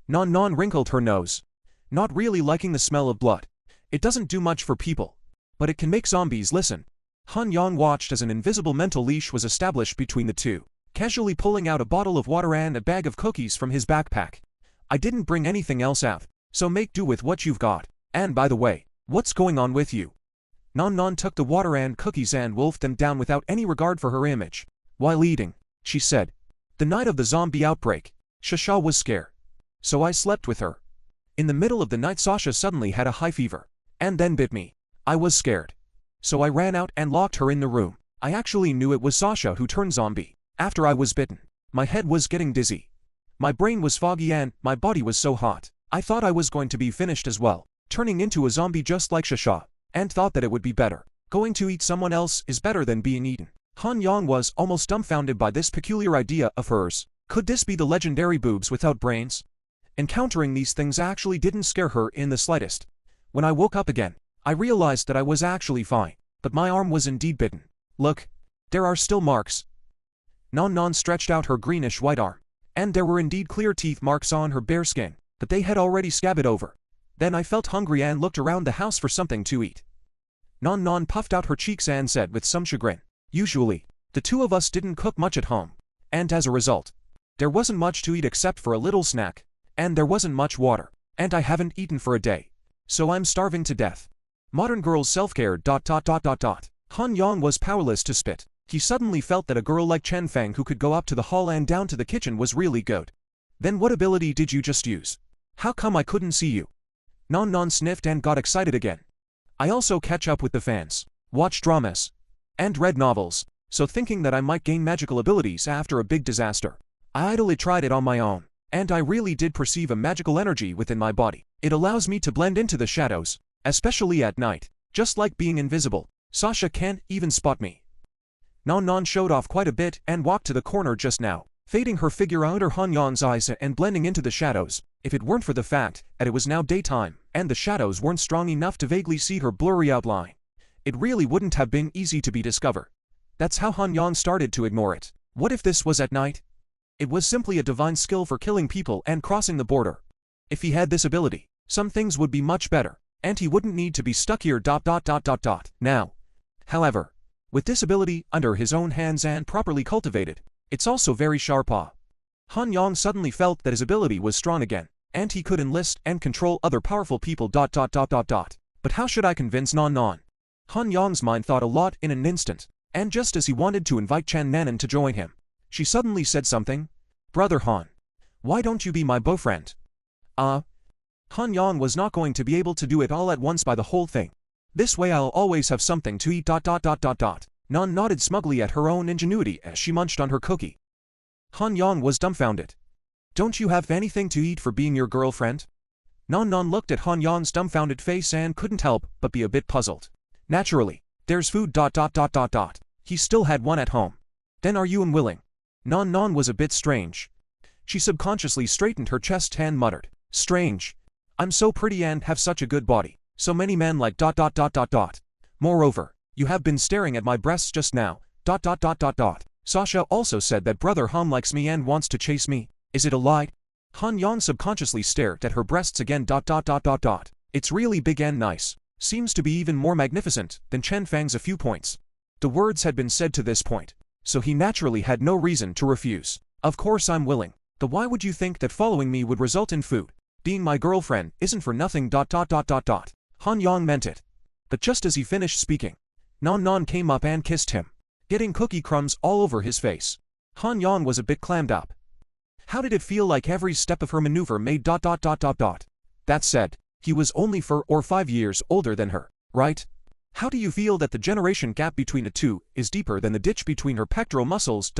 Speaker 1: Non Non wrinkled her nose, not really liking the smell of blood. It doesn't do much for people, but it can make zombies listen. Han Yang watched as an invisible mental leash was established between the two, casually pulling out a bottle of water and a bag of cookies from his backpack. I didn't bring anything else out, so make do with what you've got. And by the way, what's going on with you? Non Non took the water and cookies and wolfed them down without any regard for her image. While eating, she said, the night of the zombie outbreak, Sasha was scared. So I slept with her. In the middle of the night Sasha suddenly had a high fever, and then bit me. I was scared. So I ran out and locked her in the room. I actually knew it was Sasha who turned zombie. After I was bitten, my head was getting dizzy. My brain was foggy and my body was so hot. I thought I was going to be finished as well, turning into a zombie just like Sasha, and thought that it would be better. Going to eat someone else is better than being eaten. Han Yang was almost dumbfounded by this peculiar idea of hers. Could this be the legendary boobs without brains? Encountering these things actually didn't scare her in the slightest. When I woke up again, I realized that I was actually fine, but my arm was indeed bitten. Look, there are still marks. Non Non stretched out her greenish-white arm, and there were indeed clear teeth marks on her bare skin, but they had already scabbed over. Then I felt hungry and looked around the house for something to eat. Non Non puffed out her cheeks and said with some chagrin, usually, the two of us didn't cook much at home, and as a result, there wasn't much to eat except for a little snack, and there wasn't much water, and I haven't eaten for a day, so I'm starving to death. Modern girls self-care ... Han Yang was powerless to spit. He suddenly felt that a girl like Chen Fang who could go up to the hall and down to the kitchen was really good. Then what ability did you just use? How come I couldn't see you? Non Non sniffed and got excited again. I also catch up with the fans, watch dramas, and read novels, so thinking that I might gain magical abilities after a big disaster, I idly tried it on my own, and I really did perceive a magical energy within my body. It allows me to blend into the shadows, especially at night, just like being invisible. Sasha can't even spot me. Non Non showed off quite a bit and walked to the corner just now, fading her figure under Han Yang's eyes and blending into the shadows. If it weren't for the fact that it was now daytime and the shadows weren't strong enough to vaguely see her blurry outline, it really wouldn't have been easy to be discovered. That's how Han Yang started to ignore it. What if this was at night? It was simply a divine skill for killing people and crossing the border. If he had this ability, some things would be much better, and he wouldn't need to be stuck here ... Now, however, with this ability under his own hands and properly cultivated, it's also very sharp. Han Yang suddenly felt that his ability was strong again, and he could enlist and control other powerful people ... But how should I convince Non Non? Han Yang's mind thought a lot in an instant, and just as he wanted to invite Chen Nanan to join him, she suddenly said something. Brother Han, why don't you be my boyfriend? Han Yang was not going to be able to do it all at once by the whole thing. This way I'll always have something to eat ... Non nodded smugly at her own ingenuity as she munched on her cookie. Han Yang was dumbfounded. Don't you have anything to eat for being your girlfriend? Non Non looked at Han Yang's dumbfounded face and couldn't help but be a bit puzzled. Naturally, there's food ... He still had one at home. Then are you unwilling? Non Non was a bit strange. She subconsciously straightened her chest and muttered, strange. I'm so pretty and have such a good body. So many men like ... Moreover, you have been staring at my breasts just now ... Sasha also said that Brother Han likes me and wants to chase me. Is it a lie? Han Yang subconsciously stared at her breasts again ... It's really big and nice. Seems to be even more magnificent than Chen Fang's a few points. The words had been said to this point, so he naturally had no reason to refuse. Of course I'm willing. But why would you think that following me would result in food? Being my girlfriend isn't for nothing ... Han Yang meant it. But just as he finished speaking, Non Non came up and kissed him, getting cookie crumbs all over his face. Han Yang was a bit clammed up. How did it feel like every step of her maneuver made ... That said, he was only 4 or 5 years older than her, right? How do you feel that the generation gap between the two is deeper than the ditch between her pectoral muscles ...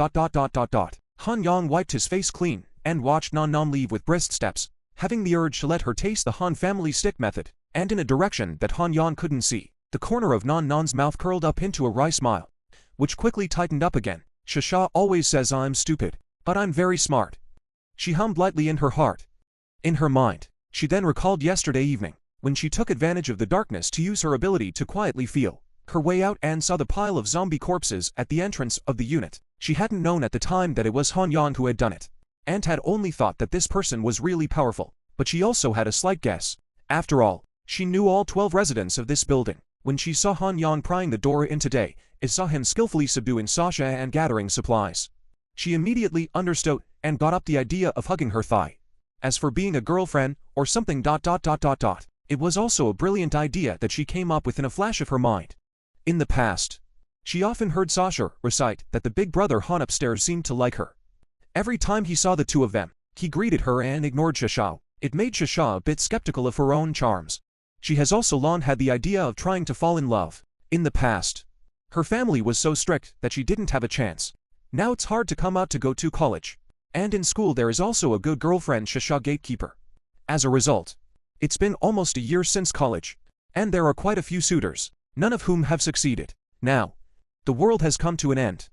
Speaker 1: Han Yang wiped his face clean and watched Nan Nan leave with brisk steps, having the urge to let her taste the Han family stick method, and in a direction that Han Yang couldn't see. The corner of Nan Nan's mouth curled up into a wry smile, which quickly tightened up again. Shasha always says I'm stupid, but I'm very smart, she hummed lightly in her heart. In her mind, she then recalled yesterday evening, when she took advantage of the darkness to use her ability to quietly feel her way out and saw the pile of zombie corpses at the entrance of the unit. She hadn't known at the time that it was Han Yang who had done it, and had only thought that this person was really powerful, but she also had a slight guess. After all, she knew all 12 residents of this building. When she saw Han Yang prying the door in today, it saw him skillfully subduing Sasha and gathering supplies. She immediately understood and got up the idea of hugging her thigh. As for being a girlfriend, or something ... it was also a brilliant idea that she came up with in a flash of her mind. In the past, she often heard Sasha recite that the big brother Han upstairs seemed to like her. Every time he saw the two of them, he greeted her and ignored Shasha. It made Shasha a bit skeptical of her own charms. She has also long had the idea of trying to fall in love. In the past, her family was so strict that she didn't have a chance. Now it's hard to come out to go to college. And in school there is also a good girlfriend Shasha gatekeeper. As a result, it's been almost a year since college, and there are quite a few suitors, none of whom have succeeded. Now, the world has come to an end.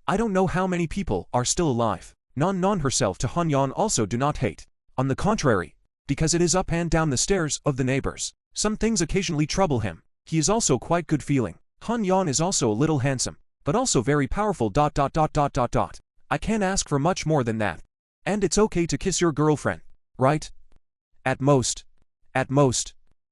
Speaker 1: I don't know how many people are still alive. Nan Nan herself to Han Yang also do not hate. On the contrary, because it is up and down the stairs of the neighbors. Some things occasionally trouble him. He is also quite good feeling. Han Yang is also a little handsome, but also very powerful ... I can't ask for much more than that. And it's okay to kiss your girlfriend, right? At most,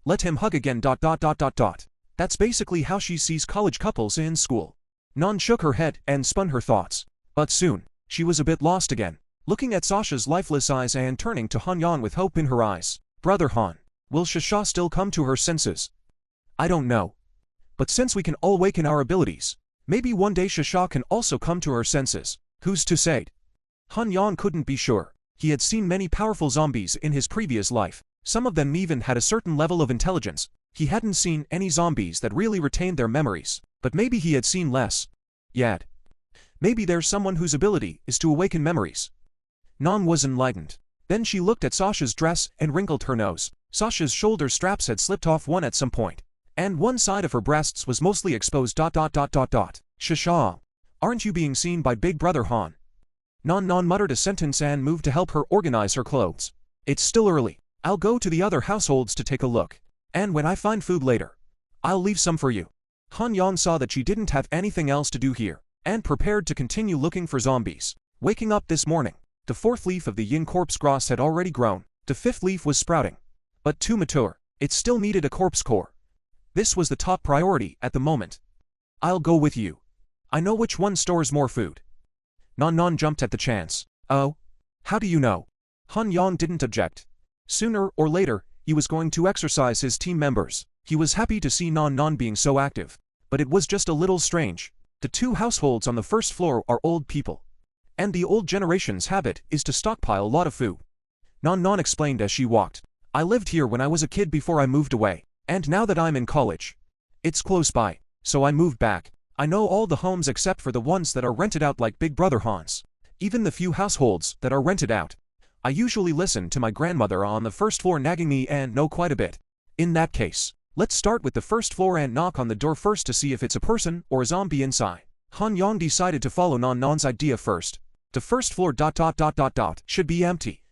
Speaker 1: let him hug again ... That's basically how she sees college couples in school. Nan shook her head and spun her thoughts. But soon, she was a bit lost again, looking at Sasha's lifeless eyes and turning to Han Yang with hope in her eyes. Brother Han, will Shasha still come to her senses? I don't know. But since we can all awaken our abilities, maybe one day Shasha can also come to her senses. Who's to say? Han Yang couldn't be sure. He had seen many powerful zombies in his previous life. Some of them even had a certain level of intelligence. He hadn't seen any zombies that really retained their memories, but maybe he had seen less. Yet, maybe there's someone whose ability is to awaken memories. Nan was enlightened. Then she looked at Sasha's dress and wrinkled her nose. Sasha's shoulder straps had slipped off one at some point, and one side of her breasts was mostly exposed ... Shasha, aren't you being seen by Big Brother Han? Nan Nan muttered a sentence and moved to help her organize her clothes. It's still early. I'll go to the other households to take a look. And when I find food later, I'll leave some for you. Han Yang saw that she didn't have anything else to do here, and prepared to continue looking for zombies. Waking up this morning, the 4th leaf of the yin corpse grass had already grown. The 5th leaf was sprouting, but too mature. It still needed a corpse core. This was the top priority at the moment. I'll go with you. I know which one stores more food. Nan Nan jumped at the chance. Oh? How do you know? Han Yang didn't object. Sooner or later, he was going to exercise his team members. He was happy to see Nan Nan being so active, but it was just a little strange. The 2 households on the 1st floor are old people, and the old generation's habit is to stockpile a lot of food. Nan Nan explained as she walked. I lived here when I was a kid before I moved away, and now that I'm in college, it's close by, so I moved back. I know all the homes except for the ones that are rented out like Big Brother Han's. Even the few households that are rented out, I usually listen to my grandmother on the 1st floor nagging me and know quite a bit. In that case, let's start with the 1st floor and knock on the door first to see if it's a person or a zombie inside. Han Yang decided to follow Nan Nan's idea first. The 1st floor ... should be empty.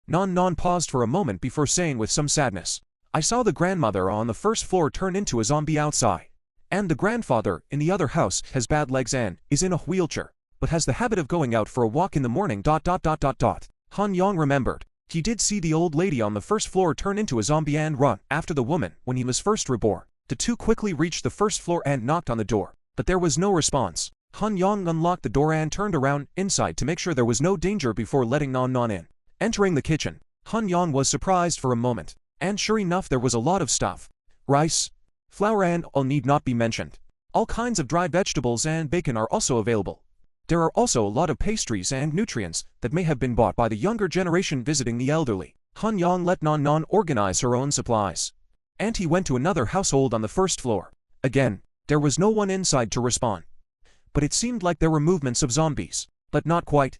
Speaker 1: Nan Nan paused for a moment before saying with some sadness, I saw the grandmother on the 1st floor turn into a zombie outside. And the grandfather in the other house has bad legs and is in a wheelchair, but has the habit of going out for a walk in the morning ... Han Yang remembered. He did see the old lady on the 1st floor turn into a zombie and run after the woman when he was first reborn. The 2 quickly reached the 1st floor and knocked on the door, but there was no response. Han Yang unlocked the door and turned around inside to make sure there was no danger before letting Nan Nan in. Entering the kitchen, Han Yang was surprised for a moment, and sure enough there was a lot of stuff. Rice, flour and all need not be mentioned. All kinds of dried vegetables and bacon are also available. There are also a lot of pastries and nutrients that may have been bought by the younger generation visiting the elderly. Han Yang let Nan Nan organize her own supplies, and he went to another household on the 1st floor. Again, there was no one inside to respond. But it seemed like there were movements of zombies, but not quite.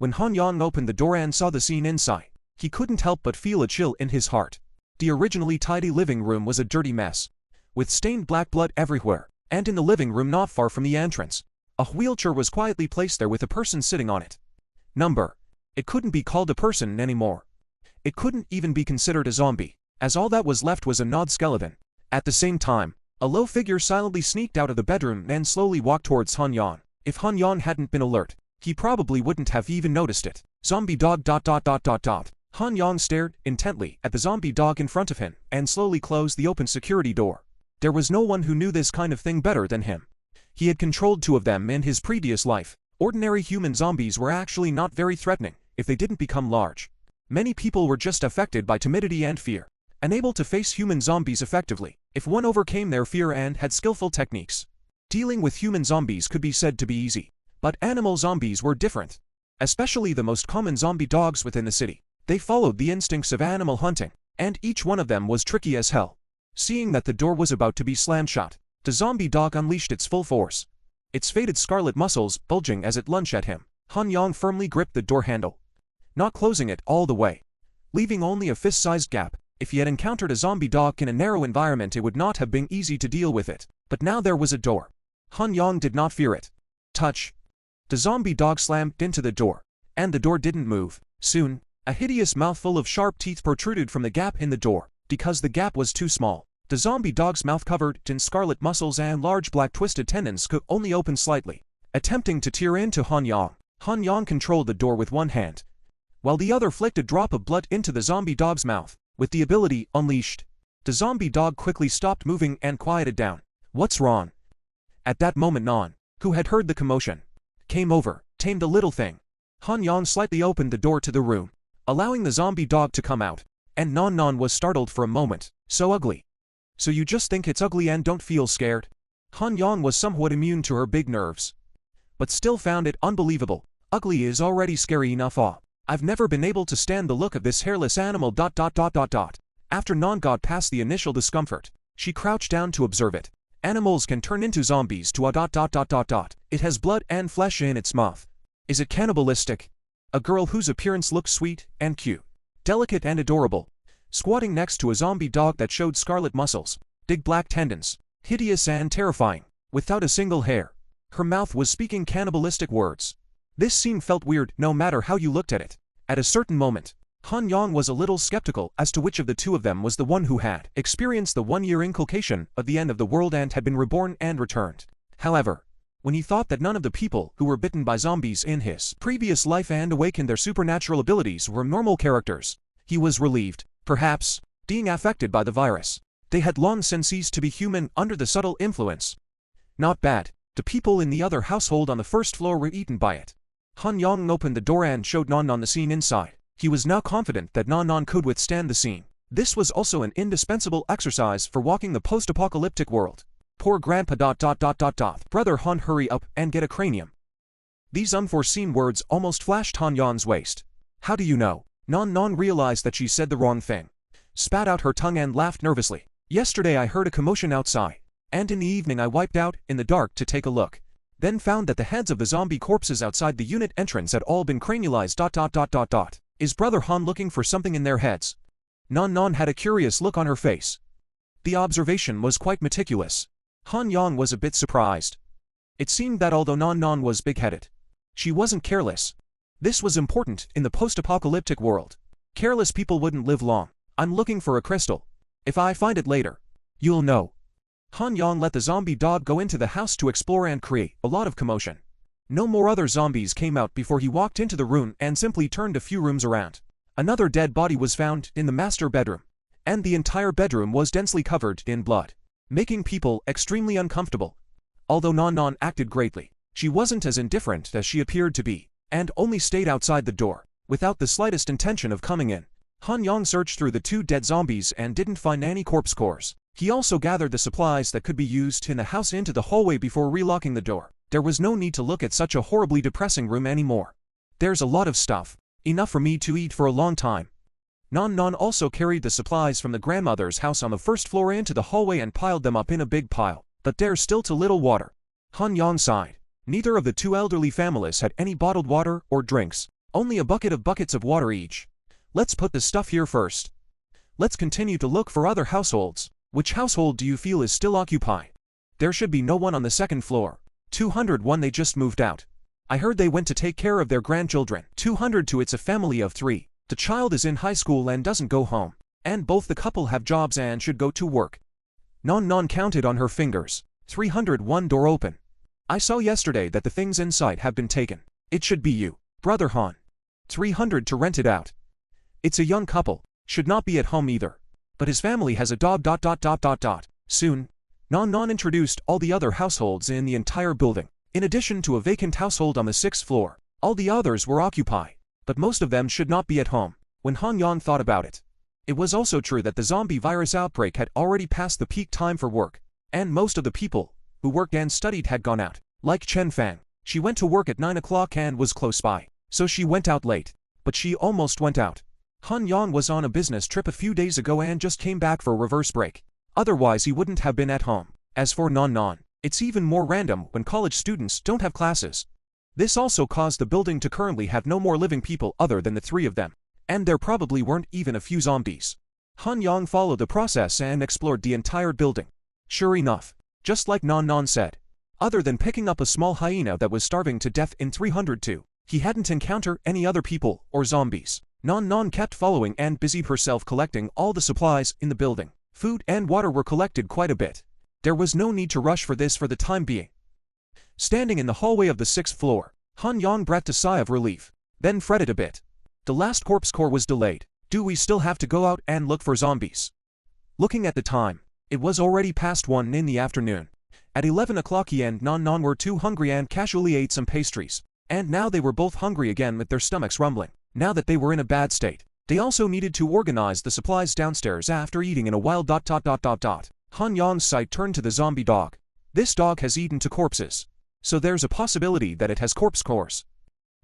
Speaker 1: When Han Yang opened the door and saw the scene inside, he couldn't help but feel a chill in his heart. The originally tidy living room was a dirty mess, with stained black blood everywhere, and in the living room not far from the entrance, a wheelchair was quietly placed there with a person sitting on it. It couldn't be called a person anymore. It couldn't even be considered a zombie, as all that was left was a gnawed skeleton. At the same time, a low figure silently sneaked out of the bedroom and slowly walked towards Han Yang. If Han Yang hadn't been alert, he probably wouldn't have even noticed it. Zombie dog ... Han Yang stared intently at the zombie dog in front of him and slowly closed the open security door. There was no one who knew this kind of thing better than him. He had controlled 2 of them in his previous life. Ordinary human zombies were actually not very threatening if they didn't become large. Many people were just affected by timidity and fear, unable to face human zombies effectively. If one overcame their fear and had skillful techniques, dealing with human zombies could be said to be easy. But animal zombies were different, especially the most common zombie dogs within the city. They followed the instincts of animal hunting, and each one of them was tricky as hell. Seeing that the door was about to be slammed shut, the zombie dog unleashed its full force, its faded scarlet muscles bulging as it lunged at him. Han Yang firmly gripped the door handle, not closing it all the way, leaving only a fist-sized gap. If he had encountered a zombie dog in a narrow environment, it would not have been easy to deal with it. But now there was a door. Han Yang did not fear it. Touch. The zombie dog slammed into the door, and the door didn't move. Soon, a hideous mouthful of sharp teeth protruded from the gap in the door. Because the gap was too small, the zombie dog's mouth covered in scarlet muscles and large black twisted tendons could only open slightly. Attempting to tear into Han Yang controlled the door with one hand, while the other flicked a drop of blood into the zombie dog's mouth. With the ability unleashed, the zombie dog quickly stopped moving and quieted down. What's wrong? At that moment Nan, who had heard the commotion, came over, tamed the little thing. Han Yang slightly opened the door to the room, allowing the zombie dog to come out, and Nan was startled for a moment. So ugly. So you just think it's ugly and don't feel scared? Han Yang was somewhat immune to her big nerves, but still found it unbelievable. Ugly is already scary enough. I've never been able to stand the look of this hairless animal ... After Nan got past the initial discomfort, she crouched down to observe it. Animals can turn into zombies to ... It has blood and flesh in its mouth. Is it cannibalistic? A girl whose appearance looked sweet and cute, delicate and adorable, squatting next to a zombie dog that showed scarlet muscles, big black tendons, hideous and terrifying, without a single hair. Her mouth was speaking cannibalistic words. This scene felt weird no matter how you looked at it. At a certain moment, Han Yang was a little skeptical as to which of the 2 of them was the one who had experienced the 1-year inculcation of the end of the world and had been reborn and returned. However, when he thought that none of the people who were bitten by zombies in his previous life and awakened their supernatural abilities were normal characters, he was relieved. Perhaps, being affected by the virus, they had long since ceased to be human under the subtle influence. Not bad. The people in the other household on the first floor were eaten by it. Han Yang opened the door and showed Nan the scene inside. He was now confident that Nan could withstand the scene. This was also an indispensable exercise for walking the post-apocalyptic world. Poor grandpa ... Brother Han, hurry up and get a cranium. These unforeseen words almost flashed Han Yang's waist. How do you know? Nan realized that she said the wrong thing, spat out her tongue and laughed nervously. Yesterday I heard a commotion outside, and in the evening I wiped out in the dark to take a look. Then found that the heads of the zombie corpses outside the unit entrance had all been cranialized ... Is Brother Han looking for something in their heads? Nan had a curious look on her face. The observation was quite meticulous. Han Yang was a bit surprised. It seemed that although Nan was big-headed, she wasn't careless. This was important in the post-apocalyptic world. Careless people wouldn't live long. I'm looking for a crystal. If I find it later, you'll know. Han Yang let the zombie dog go into the house to explore and create a lot of commotion. No more other zombies came out before he walked into the room and simply turned a few rooms around. Another dead body was found in the master bedroom, and the entire bedroom was densely covered in blood, making people extremely uncomfortable. Although Nan acted greatly, she wasn't as indifferent as she appeared to be, and only stayed outside the door, without the slightest intention of coming in. Han Yang searched through the 2 dead zombies and didn't find any corpse cores. He also gathered the supplies that could be used in the house into the hallway before relocking the door. There was no need to look at such a horribly depressing room anymore. There's a lot of stuff, enough for me to eat for a long time. Nan also carried the supplies from the grandmother's house on the first floor into the hallway and piled them up in a big pile. But there's still too little water. Han Yang sighed. Neither of the 2 elderly families had any bottled water or drinks. Only a bucket of buckets of water each. Let's put the stuff here first. Let's continue to look for other households. Which household do you feel is still occupied? There should be no one on the second floor. 201 they just moved out. I heard they went to take care of their grandchildren. 202 it's a family of 3. The child is in high school and doesn't go home. And both the couple have jobs and should go to work. Non counted on her fingers. 301 door open. I saw yesterday that the things inside have been taken. It should be you, Brother Han. 300 to rent it out. It's a young couple, should not be at home either. But his family has a dog. Soon, Non introduced all the other households in the entire building. In addition to a vacant household on the 6th floor, all the others were occupied. But most of them should not be at home. When Han Yang thought about it, it was also true that the zombie virus outbreak had already passed the peak time for work, and most of the people who worked and studied had gone out. Like Chen Fang, she went to work at 9 o'clock and was close by, so she went out late. But she almost went out. Han Yang was on a business trip a few days ago and just came back for a reverse break. Otherwise he wouldn't have been at home. As for Non, it's even more random when college students don't have classes. This also caused the building to currently have no more living people other than the 3 of them. And there probably weren't even a few zombies. Han Yang followed the process and explored the entire building. Sure enough, just like Non said, other than picking up a small hyena that was starving to death in 302, he hadn't encountered any other people or zombies. Non kept following and busied herself collecting all the supplies in the building. Food and water were collected quite a bit. There was no need to rush for this for the time being. Standing in the hallway of the 6th floor, Han Yang breathed a sigh of relief, then fretted a bit. The last corpse core was delayed. Do we still have to go out and look for zombies? Looking at the time, it was already past 1 in the afternoon. At 11 o'clock he and Non were too hungry and casually ate some pastries. And now they were both hungry again with their stomachs rumbling. Now that they were in a bad state, they also needed to organize the supplies downstairs after eating in a while. Han Yang's sight turned to the zombie dog. This dog has eaten 2 corpses. So there's a possibility that it has corpse cores.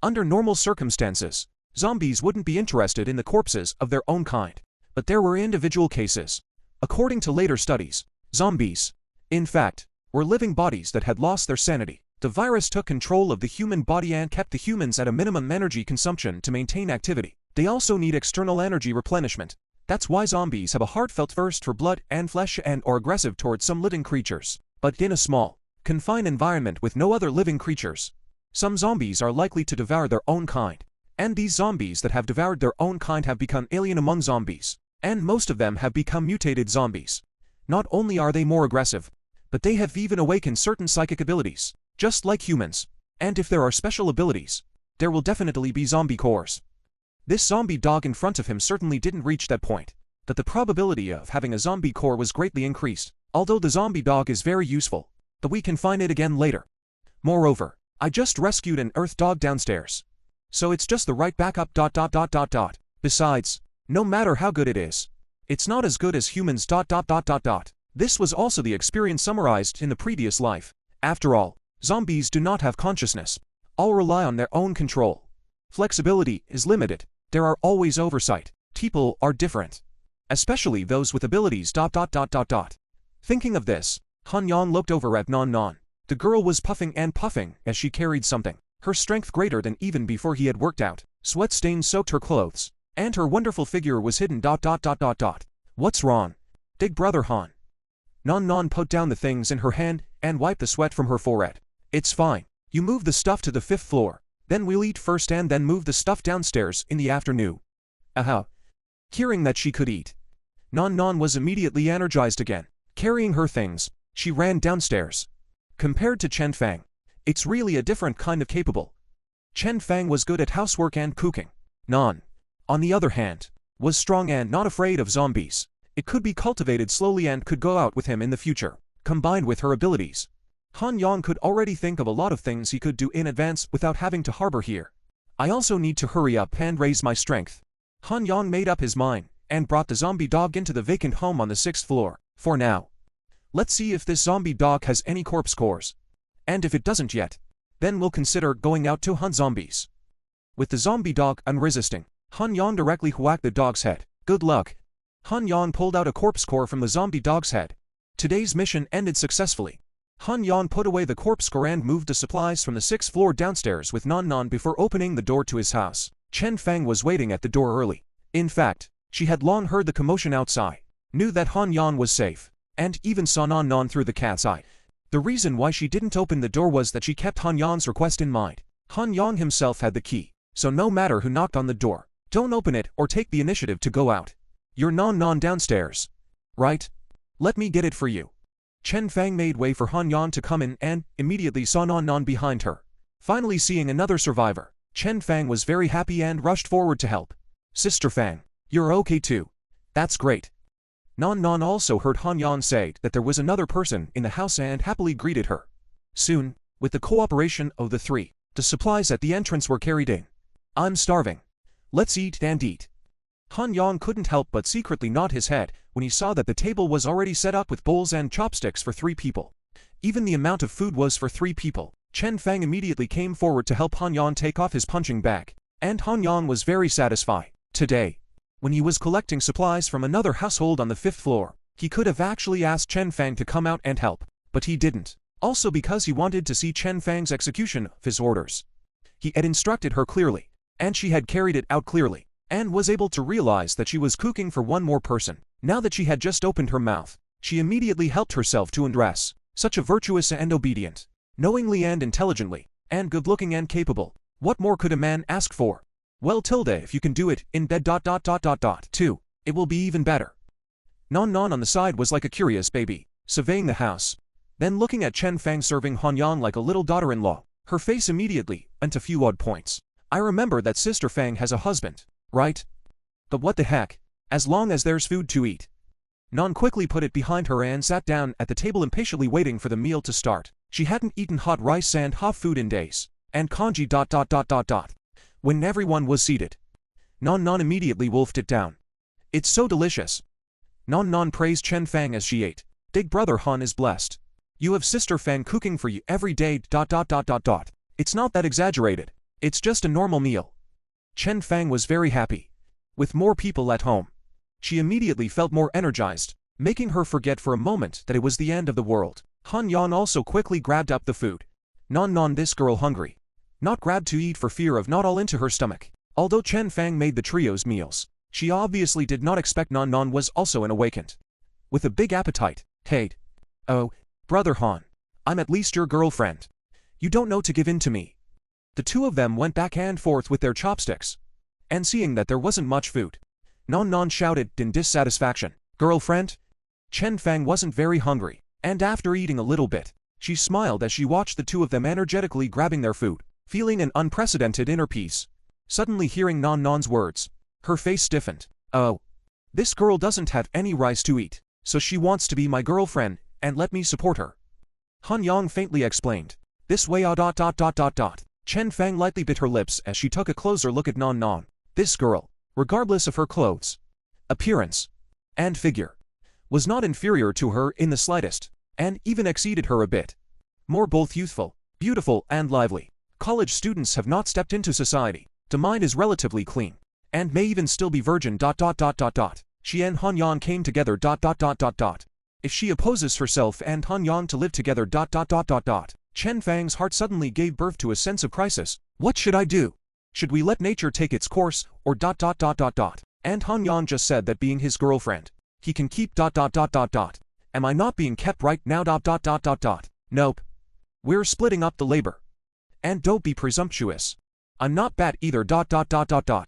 Speaker 1: Under normal circumstances, zombies wouldn't be interested in the corpses of their own kind. But there were individual cases. According to later studies, zombies, in fact, were living bodies that had lost their sanity. The virus took control of the human body and kept the humans at a minimum energy consumption to maintain activity. They also need external energy replenishment. That's why zombies have a heartfelt thirst for blood and flesh and are aggressive towards some living creatures. But in a small, confined environment with no other living creatures, some zombies are likely to devour their own kind. And these zombies that have devoured their own kind have become alien among zombies. And most of them have become mutated zombies. Not only are they more aggressive, but they have even awakened certain psychic abilities, just like humans. And if there are special abilities, there will definitely be zombie cores. This zombie dog in front of him certainly didn't reach that point, but the probability of having a zombie core was greatly increased. Although the zombie dog is very useful, but we can find it again later. Moreover, I just rescued an earth dog downstairs. So it's just the right backup. Besides, no matter how good it is, it's not as good as humans. This was also the experience summarized in the previous life. After all, zombies do not have consciousness. All rely on their own control. Flexibility is limited. There are always oversight. People are different, especially those with abilities. Thinking of this, Han Yang looked over at Non. The girl was puffing and puffing as she carried something. Her strength greater than even before he had worked out. Sweat stains soaked her clothes, and her wonderful figure was hidden. What's wrong, big brother Han? Non put down the things in her hand and wiped the sweat from her forehead. It's fine. You move the stuff to the 5th floor. Then we'll eat first and then move the stuff downstairs in the afternoon. Aha. Hearing that she could eat, Non was immediately energized again. Carrying her things, she ran downstairs. Compared to Chen Fang, it's really a different kind of capable. Chen Fang was good at housework and cooking. Non, on the other hand, was strong and not afraid of zombies. It could be cultivated slowly and could go out with him in the future. Combined with her abilities, Han Yang could already think of a lot of things he could do in advance without having to harbor here. I also need to hurry up and raise my strength. Han Yang made up his mind and brought the zombie dog into the vacant home on the 6th floor. For now, let's see if this zombie dog has any corpse cores. And if it doesn't yet, then we'll consider going out to hunt zombies. With the zombie dog unresisting, Han Yang directly whacked the dog's head. Good luck. Han Yang pulled out a corpse core from the zombie dog's head. Today's mission ended successfully. Han Yang put away the corpse core and moved the supplies from the 6th floor downstairs with Non before opening the door to his house. Chen Fang was waiting at the door early. In fact, she had long heard the commotion outside, knew that Han Yan was safe, and even saw Nan Nan through the cat's eye. The reason why she didn't open the door was that she kept Han Yan's request in mind. Han Yang himself had the key, so no matter who knocked on the door, don't open it or take the initiative to go out. You're Nan Nan downstairs, right? Let me get it for you. Chen Fang made way for Han Yan to come in and immediately saw Nan Nan behind her. Finally seeing another survivor, Chen Fang was very happy and rushed forward to help. Sister Fang, you're okay too. That's great. Nan Nan also heard Han Yan say that there was another person in the house and happily greeted her. Soon, with the cooperation of the three, the supplies at the entrance were carried in. I'm starving. Let's eat and eat. Han Yang couldn't help but secretly nod his head when he saw that the table was already set up with bowls and chopsticks for 3 people. Even the amount of food was for 3 people. Chen Fang immediately came forward to help Han Yang take off his punching bag, and Han Yang was very satisfied. Today, when he was collecting supplies from another household on the 5th floor, he could have actually asked Chen Fang to come out and help, but he didn't. Also because he wanted to see Chen Fang's execution of his orders. He had instructed her clearly, and she had carried it out clearly, and was able to realize that she was cooking for one more person. Now that she had just opened her mouth, she immediately helped herself to undress. Such a virtuous and obedient, knowingly and intelligently, and good-looking and capable. What more could a man ask for? Well, tilde, if you can do it in bed ... too, it will be even better. Nan Nan on the side was like a curious baby, surveying the house, then looking at Chen Fang serving Han Yang like a little daughter-in-law. Her face immediately went a few odd points. I remember that Sister Fang has a husband, right? But what the heck? As long as there's food to eat. Nan quickly put it behind her and sat down at the table impatiently waiting for the meal to start. She hadn't eaten hot rice and hot food in days. And kanji ... When everyone was seated, Nan Nan immediately wolfed it down. It's so delicious. Nan Nan praised Chen Fang as she ate. Big brother Han is blessed. You have Sister Fang cooking for you every day ... It's not that exaggerated. It's just a normal meal. Chen Fang was very happy. With more people at home, she immediately felt more energized, making her forget for a moment that it was the end of the world. Han Yan also quickly grabbed up the food. Nan Nan, this girl hungry. Not grabbed to eat for fear of not all into her stomach. Although Chen Fang made the trio's meals, she obviously did not expect Nan Nan was also an awakened. With a big appetite, hey. Oh, brother Han. I'm at least your girlfriend. You don't know to give in to me. The two of them went back and forth with their chopsticks. And seeing that there wasn't much food, Nan Nan shouted in dissatisfaction, girlfriend? Chen Fang wasn't very hungry, and after eating a little bit, she smiled as she watched the two of them energetically grabbing their food, feeling an unprecedented inner peace. Suddenly hearing Nan Nan's words, her face stiffened. Oh. This girl doesn't have any rice to eat, so she wants to be my girlfriend, and let me support her. Han Yang faintly explained. This way . Chen Fang lightly bit her lips as she took a closer look at Nan Nan. This girl, regardless of her clothes, appearance, and figure, was not inferior to her in the slightest, and even exceeded her a bit. More both youthful, beautiful, and lively. College students have not stepped into society. The mind is relatively clean, and may even still be virgin ... She and Han Yan came together ... If she opposes herself and Han Yang to live together ... Chen Fang's heart suddenly gave birth to a sense of crisis. What should I do? Should we let nature take its course, or ... And Han Yang just said that being his girlfriend, he can keep ... Am I not being kept right now ... Nope. We're splitting up the labor. And don't be presumptuous. I'm not bad either ... HMPH.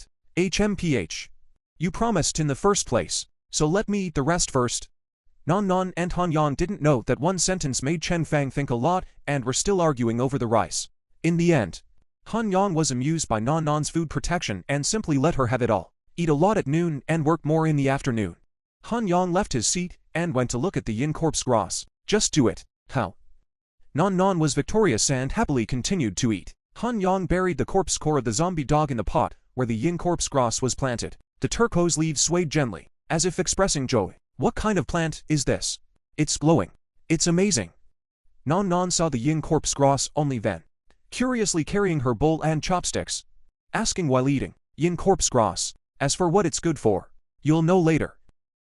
Speaker 1: You promised in the first place, so let me eat the rest first. Nan Nan and Han Yang didn't know that one sentence made Chen Fang think a lot and were still arguing over the rice. In the end, Han Yang was amused by Nan Nan's food protection and simply let her have it all. Eat a lot at noon and work more in the afternoon. Han Yang left his seat and went to look at the yin corpse gras. Just do it. How? Nan Nan was victorious and happily continued to eat. Han Yang buried the corpse core of the zombie dog in the pot where the yin corpse gras was planted. The turquoise leaves swayed gently, as if expressing joy. What kind of plant is this? It's glowing. It's amazing. Nan Nan saw the yin corpse gras only then, curiously carrying her bowl and chopsticks, asking while eating, yin corpse gras, as for what it's good for, you'll know later.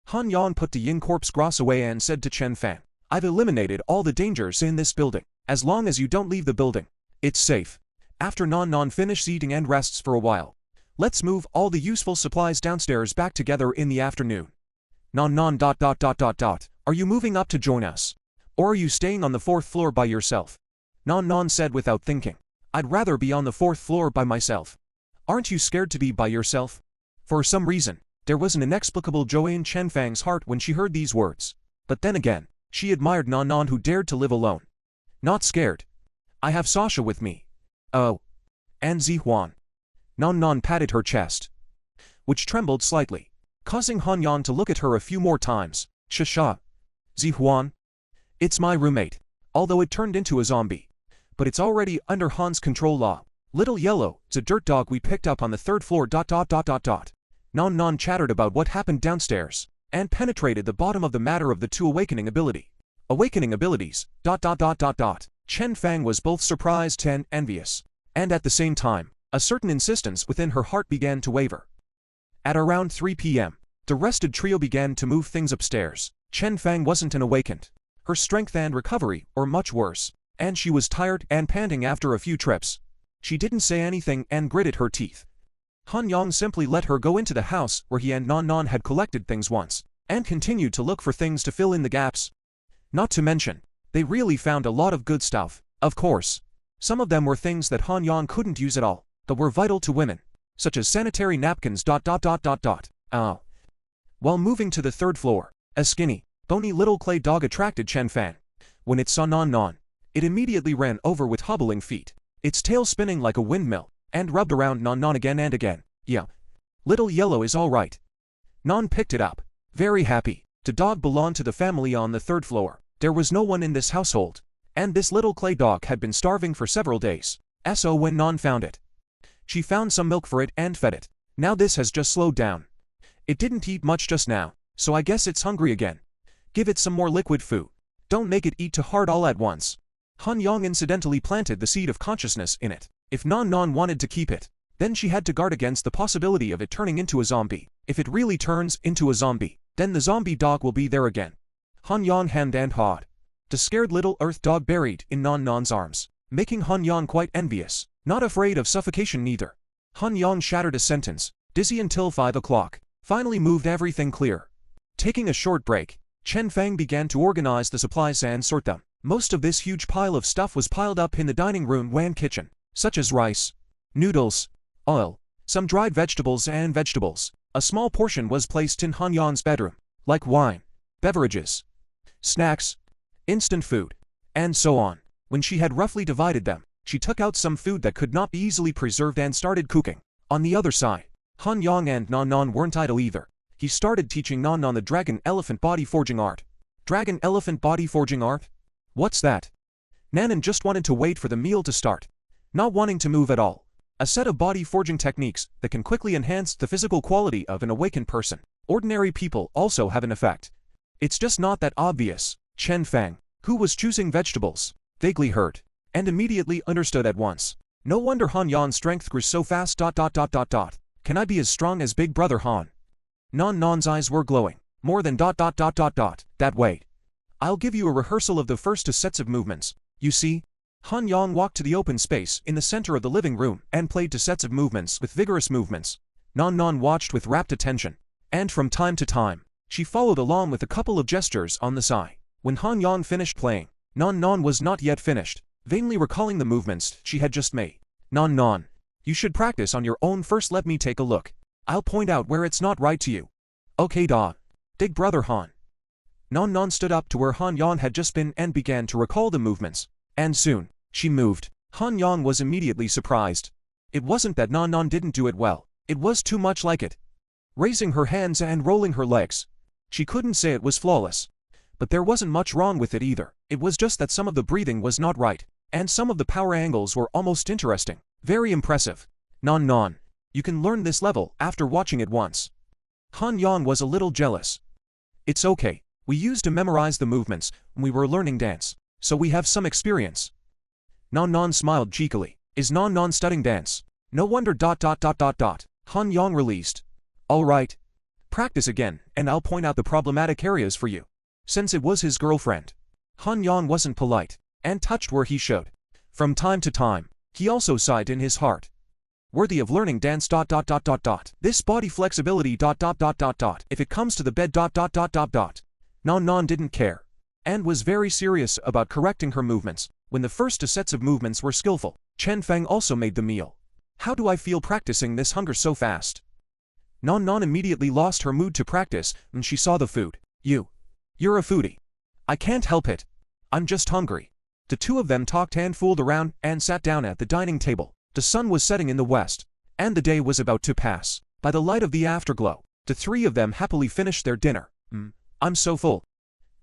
Speaker 1: Han Yang put the yin corpse gras away and said to Chen Fang, I've eliminated all the dangers in this building. As long as you don't leave the building, it's safe. After Nan Nan finishes eating and rests for a while, Let's move all the useful supplies downstairs back together in the afternoon. Non. Are you moving up to join us? Or are you staying on the 4th floor by yourself? Non said without thinking. I'd rather be on the 4th floor by myself. Aren't you scared to be by yourself? For some reason, there was an inexplicable joy in Chen Fang's heart when she heard these words. But then again, she admired Non who dared to live alone. Not scared. I have Sasha with me. Oh. And Zihuan. Non patted her chest, which trembled slightly, causing Han Yang to look at her a few more times. Sha. Zihuan. It's my roommate, although it turned into a zombie. But it's already under Han's control law. Little Yellow is a dirt dog we picked up on the 3rd floor. Non chattered about what happened downstairs, and penetrated the bottom of the matter of the 2 awakening ability. Awakening abilities. Chen Fang was both surprised and envious, and at the same time, a certain insistence within her heart began to waver. At around 3 p.m., the rested trio began to move things upstairs. Chen Fang wasn't an awakened. Her strength and recovery were much worse, and she was tired and panting after a few trips. She didn't say anything and gritted her teeth. Han Yang simply let her go into the house where he and Non had collected things once, and continued to look for things to fill in the gaps. Not to mention, they really found a lot of good stuff. Of course, some of them were things that Han Yang couldn't use at all, but were vital to women, such as sanitary napkins. While moving to the 3rd floor, a skinny, bony little clay dog attracted Chen Fang. When it saw Non, it immediately ran over with hobbling feet, its tail spinning like a windmill, and rubbed around Non again and again. Yeah. Little Yellow is all right. Non picked it up, very happy. The dog belonged to the family on the 3rd floor. There was no one in this household, and this little clay dog had been starving for several days. So when Non found it, she found some milk for it and fed it. Now this has just slowed down. It didn't eat much just now, so I guess it's hungry again. Give it some more liquid food. Don't make it eat too hard all at once. Han Yang incidentally planted the seed of consciousness in it. If Non wanted to keep it, then she had to guard against the possibility of it turning into a zombie. If it really turns into a zombie, then the zombie dog will be there again. Han Yang hemmed and hawed. The scared little earth dog buried in Non's arms, making Han Yang quite envious. Not afraid of suffocation neither. Han Yang shattered a sentence, dizzy until 5 o'clock, finally moved everything clear. Taking a short break, Chen Fang began to organize the supplies and sort them. Most of this huge pile of stuff was piled up in the dining room and kitchen, such as rice, noodles, oil, some dried vegetables and vegetables. A small portion was placed in Han Yang's bedroom, like wine, beverages, snacks, instant food, and so on. When she had roughly divided them, she took out some food that could not be easily preserved and started cooking. On the other side, Han Yang and Non weren't idle either. He started teaching Non the dragon elephant body forging art. Dragon elephant body forging art? What's that? Nanan just wanted to wait for the meal to start, not wanting to move at all. A set of body forging techniques that can quickly enhance the physical quality of an awakened person. Ordinary people also have an effect. It's just not that obvious. Chen Fang, who was choosing vegetables, vaguely heard, and immediately understood at once. No wonder Han Yan's strength grew so fast. Can I be as strong as Big Brother Han? Non's eyes were glowing. More than ... That way. I'll give you a rehearsal of the first 2 sets of movements. You see? Han Yang walked to the open space in the center of the living room and played 2 sets of movements with vigorous movements. Non watched with rapt attention, and from time to time, she followed along with a couple of gestures on the side. When Han Yang finished playing, Non was not yet finished, vainly recalling the movements she had just made. Non, you should practice on your own first. Let me take a look. I'll point out where it's not right to you. Okay, Big Brother Han. Non stood up to where Han Yang had just been and began to recall the movements. And soon, she moved. Han Yang was immediately surprised. It wasn't that Non didn't do it well. It was too much like it. Raising her hands and rolling her legs. She couldn't say it was flawless. But there wasn't much wrong with it either. It was just that some of the breathing was not right, and some of the power angles were almost interesting. Very impressive. Non, you can learn this level after watching it once. Han Yang was a little jealous. It's okay. We used to memorize the movements when we were learning dance, so we have some experience. Non smiled cheekily. Is Non studying dance? No wonder ... Han Yang released. All right. Practice again, and I'll point out the problematic areas for you. Since it was his girlfriend, Han Yang wasn't polite, and touched where he showed. From time to time, he also sighed in his heart. Worthy of learning dance ... This body flexibility ... If it comes to the bed ... Non Non didn't care, and was very serious about correcting her movements. When the first two sets of movements were skillful, Chen Feng also made the meal. How do I feel practicing this hunger so fast? Non Non immediately lost her mood to practice when she saw the food. You're a foodie. I can't help it. I'm just hungry. The two of them talked and fooled around and sat down at the dining table. The sun was setting in the west, and the day was about to pass. By the light of the afterglow, the three of them happily finished their dinner. I'm so full.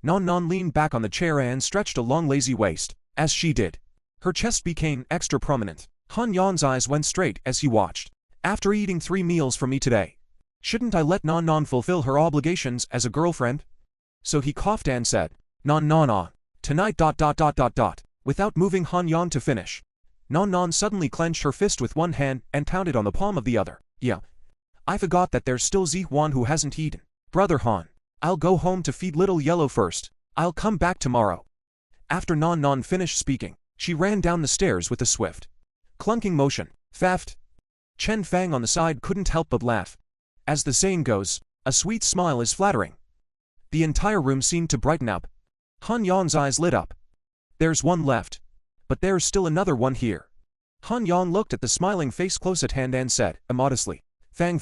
Speaker 1: Non Non leaned back on the chair and stretched a long lazy waist. As she did, her chest became extra prominent. Han Yan's eyes went straight as he watched. After eating 3 meals from me today, shouldn't I let Non Non fulfill her obligations as a girlfriend? So he coughed and said, Non Non tonight ... Without moving Han Yan to finish, Non Non suddenly clenched her fist with one hand and pounded on the palm of the other. Yeah. I forgot that there's still Zihuan who hasn't eaten. Brother Han, I'll go home to feed little Yellow first. I'll come back tomorrow. After Non Non finished speaking, she ran down the stairs with a swift, clunking motion. Theft. Chen Fang on the side couldn't help but laugh. As the saying goes, a sweet smile is flattering. The entire room seemed to brighten up. Han Yan's eyes lit up. There's one left. But there's still another one here. Han Yan looked at the smiling face close at hand and said, immodestly, Fang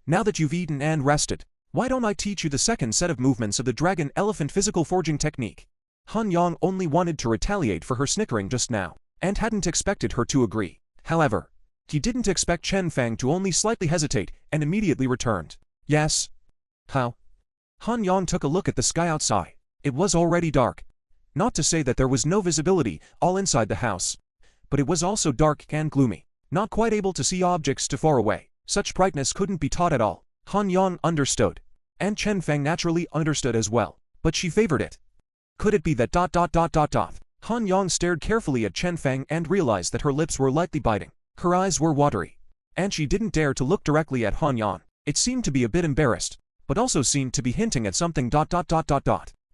Speaker 1: now that you've eaten and rested, why don't I teach you the second set of movements of the dragon elephant physical forging technique? Han Yang only wanted to retaliate for her snickering just now, and hadn't expected her to agree. However, he didn't expect Chen Fang to only slightly hesitate and immediately returned. Yes. How? Han Yang took a look at the sky outside. It was already dark. Not to say that there was no visibility all inside the house, but it was also dark and gloomy, not quite able to see objects too far away. Such brightness couldn't be taught at all. Han Yang understood, and Chen Fang naturally understood as well, but she favored it. Could it be that ... Han Yang stared carefully at Chen Fang and realized that her lips were lightly biting. Her eyes were watery, and she didn't dare to look directly at Han Yang. It seemed to be a bit embarrassed, but also seemed to be hinting at something ...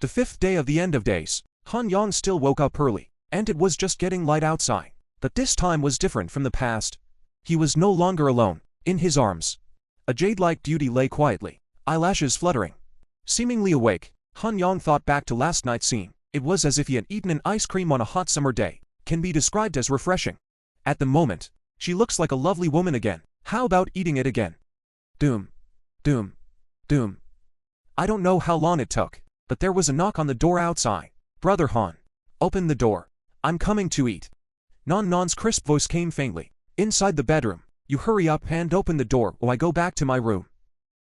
Speaker 1: The 5th day of the end of days, Han Yang still woke up early, and it was just getting light outside. But this time was different from the past. He was no longer alone. In his arms, a jade-like beauty lay quietly, eyelashes fluttering. Seemingly awake, Han Yang thought back to last night's scene. It was as if he had eaten an ice cream on a hot summer day. Can be described as refreshing. At the moment, she looks like a lovely woman again. How about eating it again? Doom. I don't know how long it took, but there was a knock on the door outside. Brother Han, open the door. I'm coming to eat. Non Non's crisp voice came faintly. Inside the bedroom. You hurry up and open the door while I go back to my room.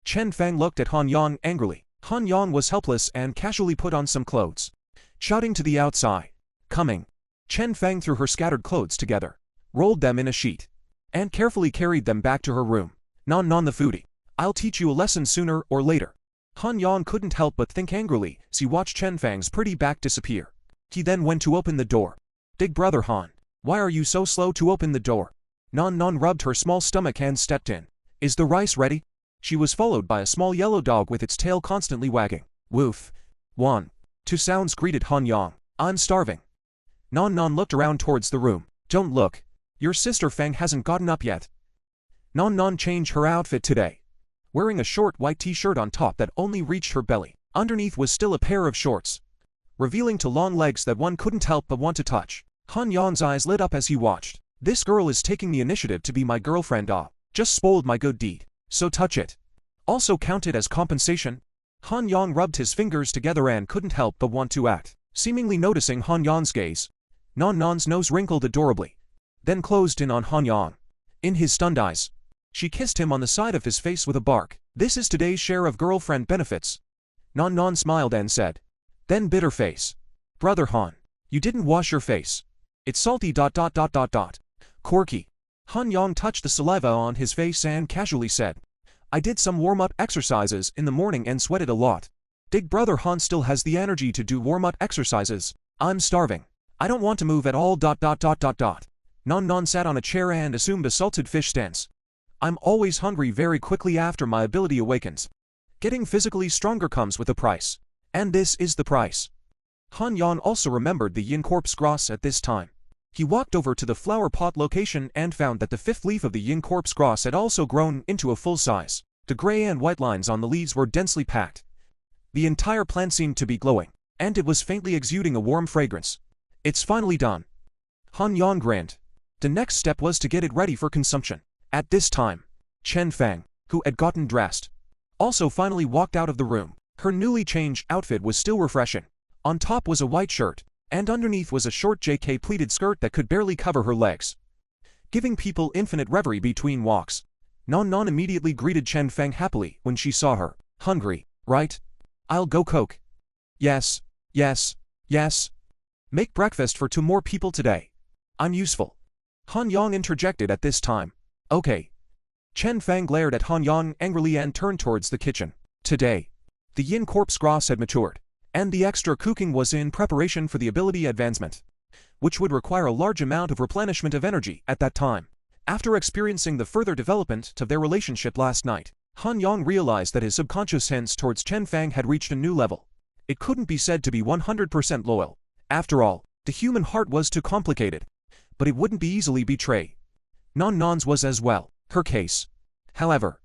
Speaker 1: Chen Fang looked at Han Yang angrily. Han Yang was helpless and casually put on some clothes, shouting to the outside. Coming. Chen Fang threw her scattered clothes together, rolled them in a sheet, and carefully carried them back to her room. Non Non the foodie. I'll teach you a lesson sooner or later. Han Yang couldn't help but think angrily as he watched Chen Fang's pretty back disappear. He then went to open the door. Big brother Han, why are you so slow to open the door? Non Non rubbed her small stomach and stepped in. Is the rice ready? She was followed by a small yellow dog with its tail constantly wagging. Woof. 1, 2 sounds greeted Han Yang. I'm starving. Non Non looked around towards the room. Don't look. Your sister Fang hasn't gotten up yet. Non Non changed her outfit today, wearing a short white t-shirt on top that only reached her belly. Underneath was still a pair of shorts, revealing to long legs that one couldn't help but want to touch. Han Yang's eyes lit up as he watched. This girl is taking the initiative to be my girlfriend. Just spoiled my good deed, so touch it. Also counted as compensation. Han Yang rubbed his fingers together and couldn't help but want to act. Seemingly noticing Han Yang's gaze, Non Non's nose wrinkled adorably, then closed in on Han Yang. In his stunned eyes, she kissed him on the side of his face with a bark. This is today's share of girlfriend benefits. Non Non smiled and said. Then bitter face. Brother Han, you didn't wash your face. It's salty ... Corky. Han Yang touched the saliva on his face and casually said. I did some warm-up exercises in the morning and sweated a lot. Big brother Han still has the energy to do warm-up exercises. I'm starving. I don't want to move at all ... Non Non sat on a chair and assumed a salted fish stance. I'm always hungry very quickly after my ability awakens. Getting physically stronger comes with a price. And this is the price. Han Yan also remembered the yin corpse gras at this time. He walked over to the flower pot location and found that the fifth leaf of the yin corpse grass had also grown into a full size. The gray and white lines on the leaves were densely packed. The entire plant seemed to be glowing, and it was faintly exuding a warm fragrance. It's finally done. Han Yang grinned. The next step was to get it ready for consumption. At this time, Chen Fang, who had gotten dressed, also finally walked out of the room. Her newly changed outfit was still refreshing. On top was a white shirt, and underneath was a short JK pleated skirt that could barely cover her legs, giving people infinite reverie between walks. Non immediately greeted Chen Fang happily when she saw her. Hungry, right? I'll go cook. Yes, yes, yes. Make breakfast for 2 more people today. I'm useful. Han Yang interjected at this time. Okay. Chen Fang glared at Han Yang angrily and turned towards the kitchen. Today, the yin corpse grass had matured, and the extra cooking was in preparation for the ability advancement, which would require a large amount of replenishment of energy at that time. After experiencing the further development of their relationship last night, Han Yang realized that his subconscious sense towards Chen Fang had reached a new level. It couldn't be said to be 100% loyal. After all, the human heart was too complicated, but it wouldn't be easily betrayed. Non's was as well. Her case, however,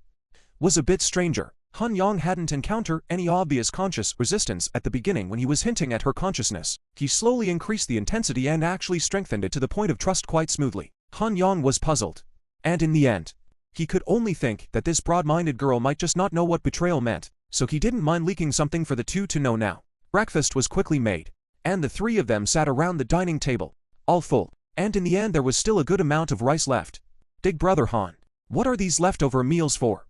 Speaker 1: was a bit stranger. Han Yang hadn't encountered any obvious conscious resistance at the beginning when he was hinting at her consciousness. He slowly increased the intensity and actually strengthened it to the point of trust quite smoothly. Han Yang was puzzled, and in the end, he could only think that this broad-minded girl might just not know what betrayal meant, so he didn't mind leaking something for the two to know now. Breakfast was quickly made, and the 3 of them sat around the dining table, all full, and in the end there was still a good amount of rice left. Big brother Han, what are these leftover meals for?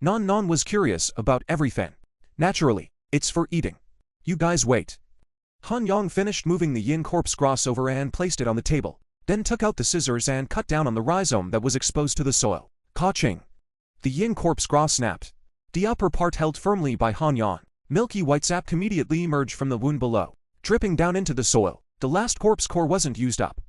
Speaker 1: Non was curious about everything. Naturally, it's for eating. You guys wait. Han Yang finished moving the yin corpse grass over and placed it on the table, then took out the scissors and cut down on the rhizome that was exposed to the soil. Ka-ching! The yin corpse grass snapped. The upper part held firmly by Han Yang. Milky white sap immediately emerged from the wound below, dripping down into the soil. The last corpse core wasn't used up.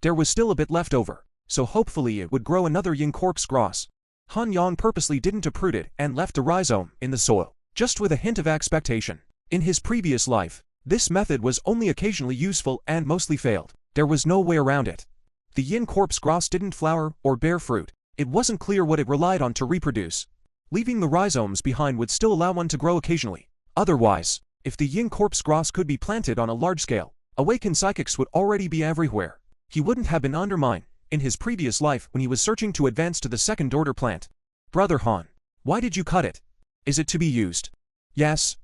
Speaker 1: There was still a bit left over, so hopefully it would grow another yin corpse grass. Han Yang purposely didn't uproot it and left the rhizome in the soil, just with a hint of expectation. In his previous life, this method was only occasionally useful and mostly failed. There was no way around it. The yin corpse grass didn't flower or bear fruit. It wasn't clear what it relied on to reproduce. Leaving the rhizomes behind would still allow one to grow occasionally. Otherwise, if the yin corpse grass could be planted on a large scale, awakened psychics would already be everywhere. He wouldn't have been undermined in his previous life when he was searching to advance to the second-order plant. Brother Han, why did you cut it? Is it to be used? Yes.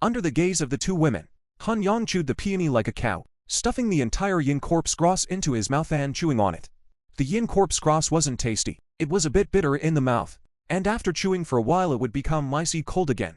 Speaker 1: Under the gaze of the 2 women, Han Yang chewed the peony like a cow, stuffing the entire yin corpse grass into his mouth and chewing on it. The yin corpse grass wasn't tasty. It was a bit bitter in the mouth, and after chewing for a while it would become icy cold again,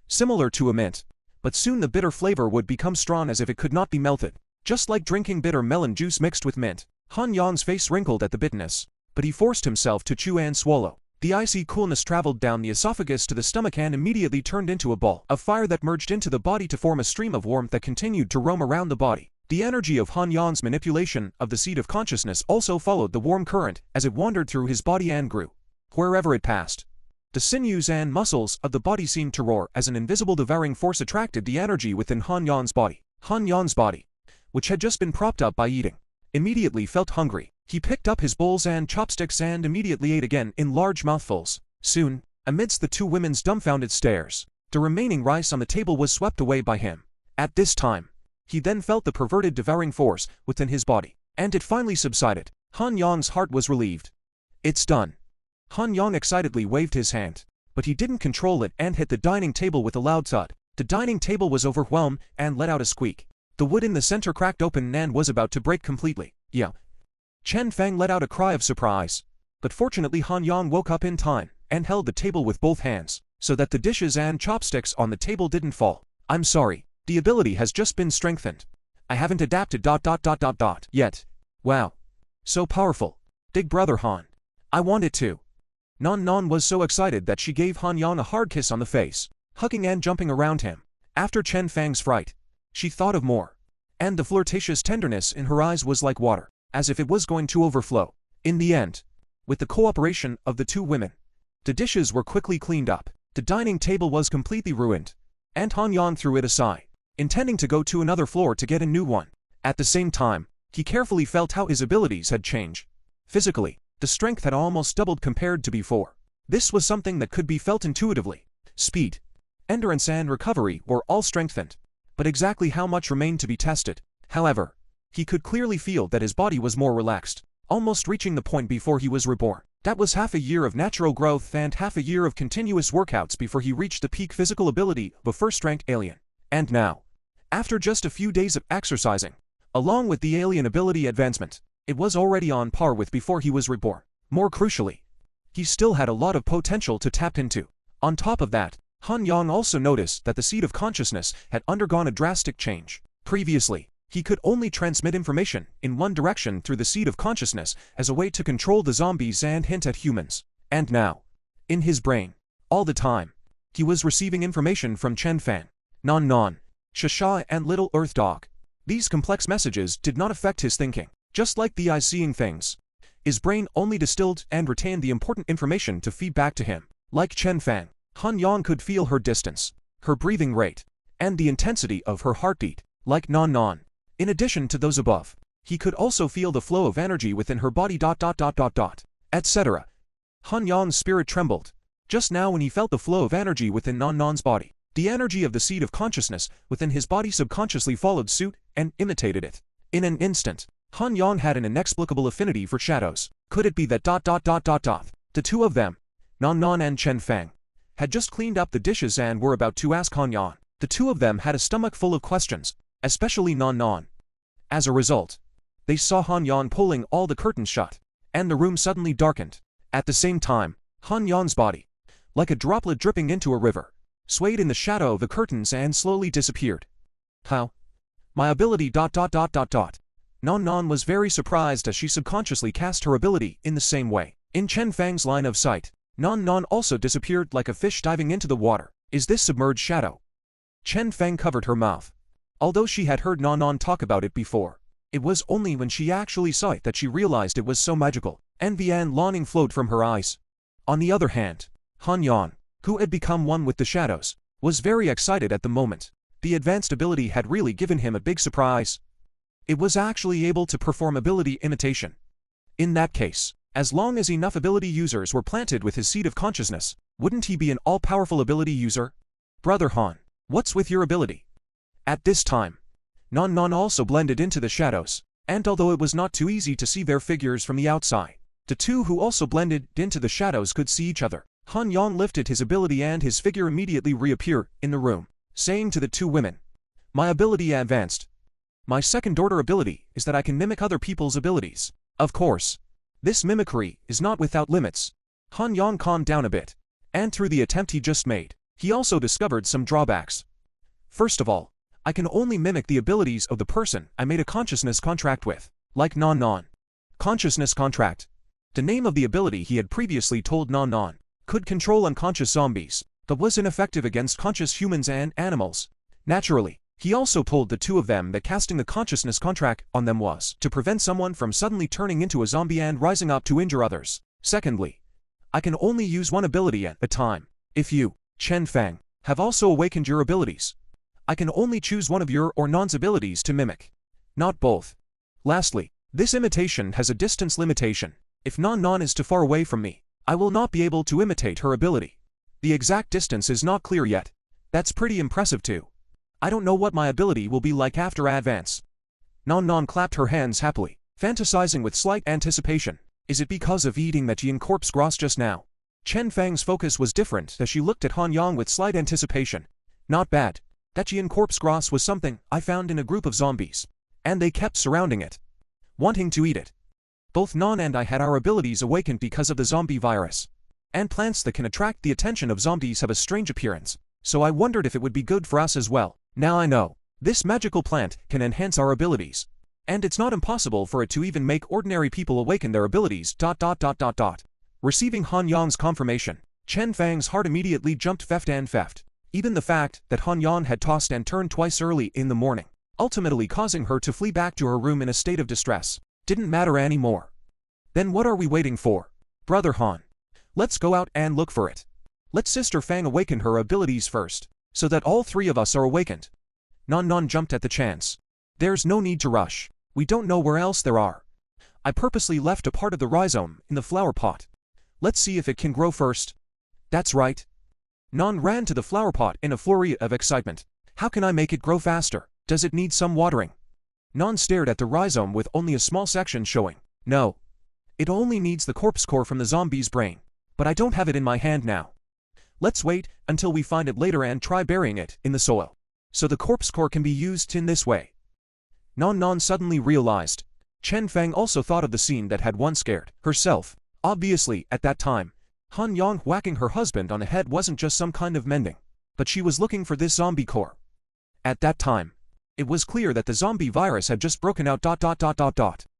Speaker 1: similar to a mint, but soon the bitter flavor would become strong as if it could not be melted, just like drinking bitter melon juice mixed with mint. Han Yang's face wrinkled at the bitterness, but he forced himself to chew and swallow. The icy coolness traveled down the esophagus to the stomach and immediately turned into a ball of fire that merged into the body to form a stream of warmth that continued to roam around the body. The energy of Han Yang's manipulation of the seed of consciousness also followed the warm current as it wandered through his body and grew. Wherever it passed, the sinews and muscles of the body seemed to roar as an invisible devouring force attracted the energy within Han Yang's body. Han Yang's body, which had just been propped up by eating, immediately felt hungry. He picked up his bowls and chopsticks and immediately ate again in large mouthfuls. Soon, amidst the 2 women's dumbfounded stares, the remaining rice on the table was swept away by him. At this time, he then felt the perverted devouring force within his body, and it finally subsided. Han Yang's heart was relieved. It's done. Han Yang excitedly waved his hand, but he didn't control it and hit the dining table with a loud thud. The dining table was overwhelmed and let out a squeak. The wood in the center cracked open and was about to break completely. Yeah. Chen Fang let out a cry of surprise, but fortunately Han Yang woke up in time and held the table with both hands, so that the dishes and chopsticks on the table didn't fall. I'm sorry. The ability has just been strengthened. I haven't adapted ... yet. Wow. So powerful. Big brother Han. I want it too. Non was so excited that she gave Han Yang a hard kiss on the face, hugging and jumping around him. After Chen Fang's fright, she thought of more, and the flirtatious tenderness in her eyes was like water, as if it was going to overflow. In the end, with the cooperation of the 2 women, the dishes were quickly cleaned up. The dining table was completely ruined, and Han Yang threw it aside, intending to go to another floor to get a new one. At the same time, He carefully felt how his abilities had changed. Physically, the strength had almost doubled compared to before. This was something that could be felt intuitively. Speed, endurance and recovery were all strengthened, but exactly how much remained to be tested. However, he could clearly feel that his body was more relaxed, almost reaching the point before he was reborn. That was half a year of natural growth and half a year of continuous workouts before he reached the peak physical ability of a first-rank alien. And now, after just a few days of exercising, along with the alien ability advancement, it was already on par with before he was reborn. More crucially, he still had a lot of potential to tap into. On top of that, Han Yang also noticed that the seed of consciousness had undergone a drastic change. Previously, he could only transmit information in one direction through the seed of consciousness as a way to control the zombies and hint at humans. And now, in his brain, all the time, he was receiving information from Chen Fang, Non Non, Shasha and Little Earth Dog. These complex messages did not affect his thinking. Just like the eye seeing things, his brain only distilled and retained the important information to feed back to him. Like Chen Fang, Han Yang could feel her distance, her breathing rate, and the intensity of her heartbeat. Like Non Non, in addition to those above, he could also feel the flow of energy within her body ... etc. Han Yang's spirit trembled. Just now when he felt the flow of energy within Non Non's body, the energy of the seed of consciousness within his body subconsciously followed suit and imitated it. In an instant, Han Yang had an inexplicable affinity for shadows. Could it be that ... The two of them, Non Non and Chen Fang, had just cleaned up the dishes and were about to ask Han Yang. The two of them had a stomach full of questions, especially Non Non. As a result, they saw Han Yang pulling all the curtains shut, and the room suddenly darkened. At the same time, Han Yang's body, like a droplet dripping into a river, swayed in the shadow of the curtains and slowly disappeared. How? My ability ... Non Non was very surprised as she subconsciously cast her ability in the same way. In Chen Fang's line of sight, Non Non also disappeared like a fish diving into the water. Is this submerged shadow? Chen Fang covered her mouth. Although she had heard Non Non talk about it before, it was only when she actually saw it that she realized it was so magical. Envy and longing flowed from her eyes. On the other hand, Han Yang, who had become one with the shadows, was very excited at the moment. The advanced ability had really given him a big surprise. It was actually able to perform ability imitation. In that case, as long as enough ability users were planted with his seed of consciousness, wouldn't he be an all-powerful ability user? Brother Han, what's with your ability? At this time, Non Non also blended into the shadows, and although it was not too easy to see their figures from the outside, the two who also blended into the shadows could see each other. Han Yang lifted his ability and his figure immediately reappeared in the room, saying to the two women, "My ability advanced. My second-order ability is that I can mimic other people's abilities. Of course, this mimicry is not without limits." Han Yang calmed down a bit, and through the attempt he just made, he also discovered some drawbacks. First of all, I can only mimic the abilities of the person I made a consciousness contract with, like Non Non. Consciousness contract. The name of the ability he had previously told Non Non could control unconscious zombies, but was ineffective against conscious humans and animals. Naturally, he also told the two of them that casting the consciousness contract on them was to prevent someone from suddenly turning into a zombie and rising up to injure others. Secondly, I can only use one ability at a time. If you, Chen Fang, have also awakened your abilities, I can only choose one of your or Non's abilities to mimic, not both. Lastly, this imitation has a distance limitation. If Non Non is too far away from me, I will not be able to imitate her ability. The exact distance is not clear yet. That's pretty impressive too. I don't know what my ability will be like after advance. Non Non clapped her hands happily, fantasizing with slight anticipation. Is it because of eating that Jian corpse gras just now? Chen Fang's focus was different as she looked at Han Yang with slight anticipation. Not bad. That Jian corpse gras was something I found in a group of zombies, and they kept surrounding it, wanting to eat it. Both Non and I had our abilities awakened because of the zombie virus. And plants that can attract the attention of zombies have a strange appearance, so I wondered if it would be good for us as well. Now I know. This magical plant can enhance our abilities. And it's not impossible for it to even make ordinary people awaken their abilities. Receiving Han Yang's confirmation, Chen Fang's heart immediately jumped feft. Even the fact that Han Yang had tossed and turned twice early in the morning, ultimately causing her to flee back to her room in a state of distress, didn't matter anymore. Then what are we waiting for? Brother Han, let's go out and look for it. Let Sister Fang awaken her abilities first, so that all three of us are awakened. Non Non jumped at the chance. There's no need to rush. We don't know where else there are. I purposely left a part of the rhizome in the flower pot. Let's see if it can grow first. That's right. Non ran to the flower pot in a flurry of excitement. How can I make it grow faster? Does it need some watering? Non stared at the rhizome with only a small section showing. No. It only needs the corpse core from the zombie's brain. But I don't have it in my hand now. Let's wait until we find it later and try burying it in the soil. So the corpse core can be used in this way. Non suddenly realized. Chen Fang also thought of the scene that had once scared herself. Obviously, at that time, Han Yang whacking her husband on the head wasn't just some kind of mending. But she was looking for this zombie core. At that time, it was clear that the zombie virus had just broken out.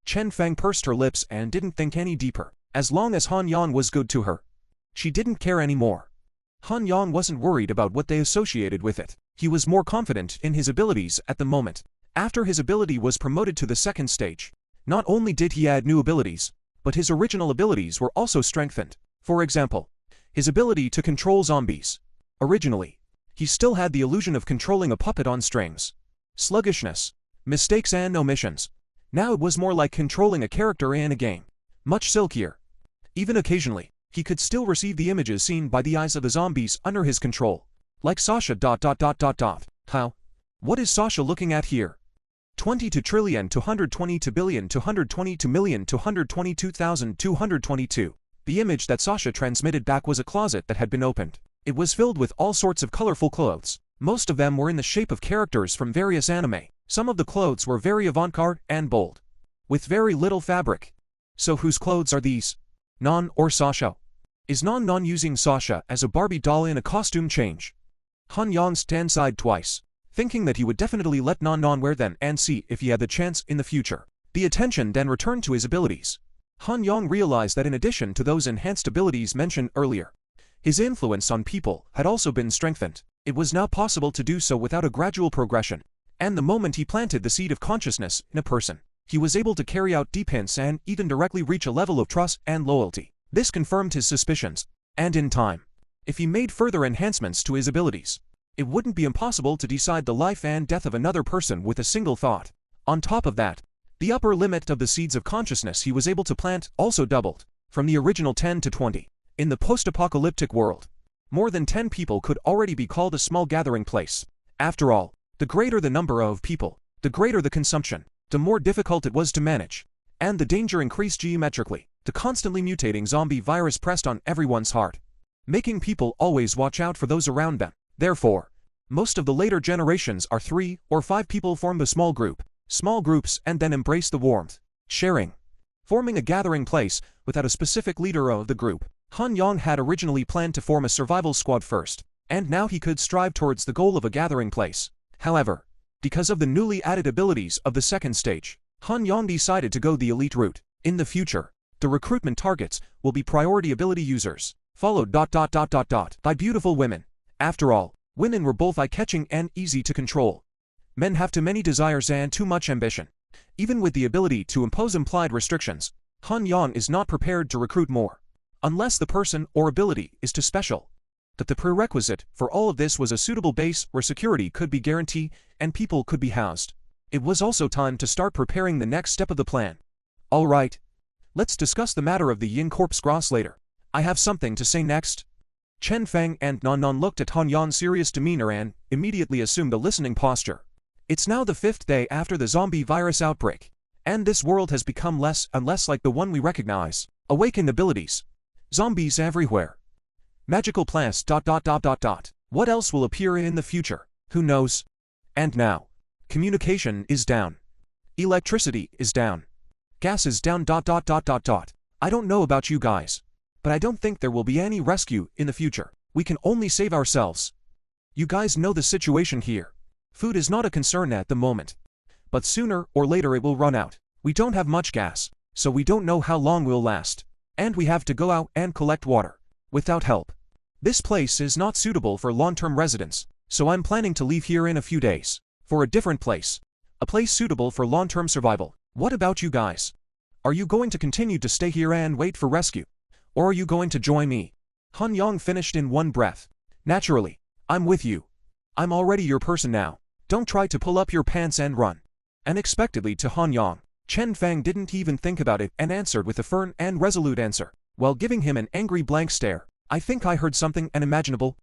Speaker 1: Chen Fang pursed her lips and didn't think any deeper. As long as Han Yang was good to her, she didn't care anymore. Han Yang wasn't worried about what they associated with it. He was more confident in his abilities at the moment. After his ability was promoted to the second stage, not only did he add new abilities, but his original abilities were also strengthened. For example, his ability to control zombies. Originally, he still had the illusion of controlling a puppet on strings. Sluggishness, mistakes and omissions. Now it was more like controlling a character in a game. Much silkier. Even occasionally, he could still receive the images seen by the eyes of the zombies under his control. Like Sasha. How? What is Sasha looking at here? 22 trillion 222 billion 222 million 222,222. The image that Sasha transmitted back was a closet that had been opened. It was filled with all sorts of colorful clothes. Most of them were in the shape of characters from various anime. Some of the clothes were very avant-garde and bold, with very little fabric. So whose clothes are these? Non or Sasha? Is Non using Sasha as a Barbie doll in a costume change? Han Yang stand-sighed twice, thinking that he would definitely let Non wear them and see if he had the chance in the future. The attention then returned to his abilities. Han Yang realized that in addition to those enhanced abilities mentioned earlier, his influence on people had also been strengthened. It was now possible to do so without a gradual progression. And the moment he planted the seed of consciousness in a person, he was able to carry out deep hints and even directly reach a level of trust and loyalty. This confirmed his suspicions, and in time, if he made further enhancements to his abilities, it wouldn't be impossible to decide the life and death of another person with a single thought. On top of that, the upper limit of the seeds of consciousness he was able to plant also doubled, from the original 10 to 20. In the post-apocalyptic world, more than 10 people could already be called a small gathering place. After all, the greater the number of people, the greater the consumption, the more difficult it was to manage, and the danger increased geometrically. The constantly mutating zombie virus pressed on everyone's heart, making people always watch out for those around them. Therefore, most of the later generations are 3 or 5 people form a small groups and then embrace the warmth, sharing, forming a gathering place without a specific leader of the group. Han Yang had originally planned to form a survival squad first, and now he could strive towards the goal of a gathering place. However, because of the newly added abilities of the second stage, Han Yang decided to go the elite route. In the future, the recruitment targets will be priority ability users, followed ... by beautiful women. After all, women were both eye-catching and easy to control. Men have too many desires and too much ambition. Even with the ability to impose implied restrictions, Han Yang is not prepared to recruit more, unless the person or ability is too special. But the prerequisite for all of this was a suitable base where security could be guaranteed and people could be housed. It was also time to start preparing the next step of the plan. Alright. Let's discuss the matter of the Yin Corpse Gross later. I have something to say next. Chen Fang and Non looked at Han Yang's serious demeanor and immediately assumed a listening posture. It's now the 5th day after the zombie virus outbreak, and this world has become less and less like the one we recognize. Awakened abilities. Zombies everywhere. Magical plants ... What else will appear in the future? Who knows? And now, communication is down. Electricity is down. Gas is down ... I don't know about you guys, but I don't think there will be any rescue in the future. We can only save ourselves. You guys know the situation here. Food is not a concern at the moment, but sooner or later it will run out. We don't have much gas, so we don't know how long we'll last. And we have to go out and collect water, without help. This place is not suitable for long-term residence, so I'm planning to leave here in a few days, for a different place. A place suitable for long-term survival. What about you guys? Are you going to continue to stay here and wait for rescue? Or are you going to join me? Han Yang finished in one breath. Naturally, I'm with you. I'm already your person now. Don't try to pull up your pants and run. Unexpectedly to Han Yang, Chen Fang didn't even think about it and answered with a firm and resolute answer, while giving him an angry blank stare. I think I heard something unimaginable.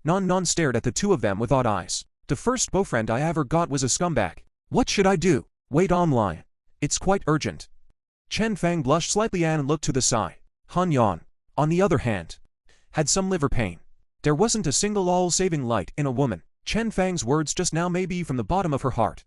Speaker 1: Non stared at the two of them with odd eyes. The first boyfriend I ever got was a scumbag. What should I do? Wait online. It's quite urgent. Chen Fang blushed slightly and looked to the side. Han Yan, on the other hand, had some liver pain. There wasn't a single all-saving light in a woman. Chen Fang's words just now may be from the bottom of her heart,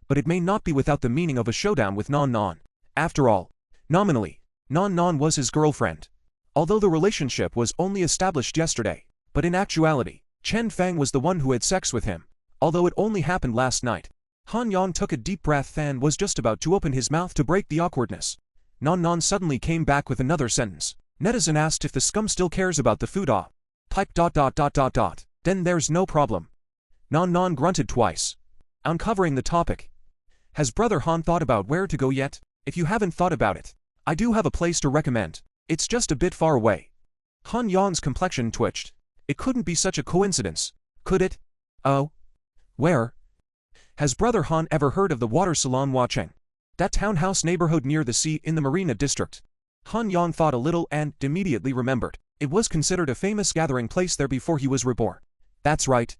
Speaker 1: but it may not be without the meaning of a showdown with Non. After all, nominally, Non was his girlfriend. Although the relationship was only established yesterday, but in actuality, Chen Fang was the one who had sex with him, although it only happened last night. Han Yang took a deep breath and was just about to open his mouth to break the awkwardness. Non suddenly came back with another sentence. Netizen asked if the scum still cares about the food. Type ... Then there's no problem. Non grunted twice, uncovering the topic. Has Brother Han thought about where to go yet? If you haven't thought about it, I do have a place to recommend. It's just a bit far away. Han Yang's complexion twitched. It couldn't be such a coincidence, could it? Oh? Where? Has Brother Han ever heard of the water salon Huacheng? That townhouse neighborhood near the sea in the Marina district? Han Yang thought a little and immediately remembered. It was considered a famous gathering place there before he was reborn. That's right.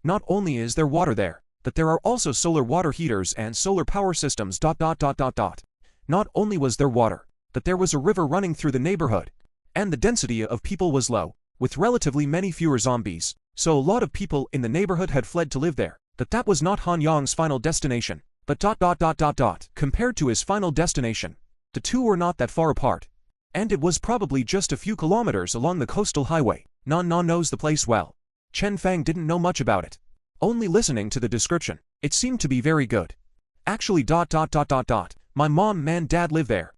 Speaker 1: Not only is there water there, but there are also solar water heaters and solar power systems. Not only was there water, but there was a river running through the neighborhood. And the density of people was low, with relatively many fewer zombies, so a lot of people in the neighborhood had fled to live there. But that was not Han Yang's final destination. But ... Compared to his final destination, the two were not that far apart. And it was probably just a few kilometers along the coastal highway. Non knows the place well. Chen Fang didn't know much about it. Only listening to the description, it seemed to be very good. Actually ... My mom and dad live there.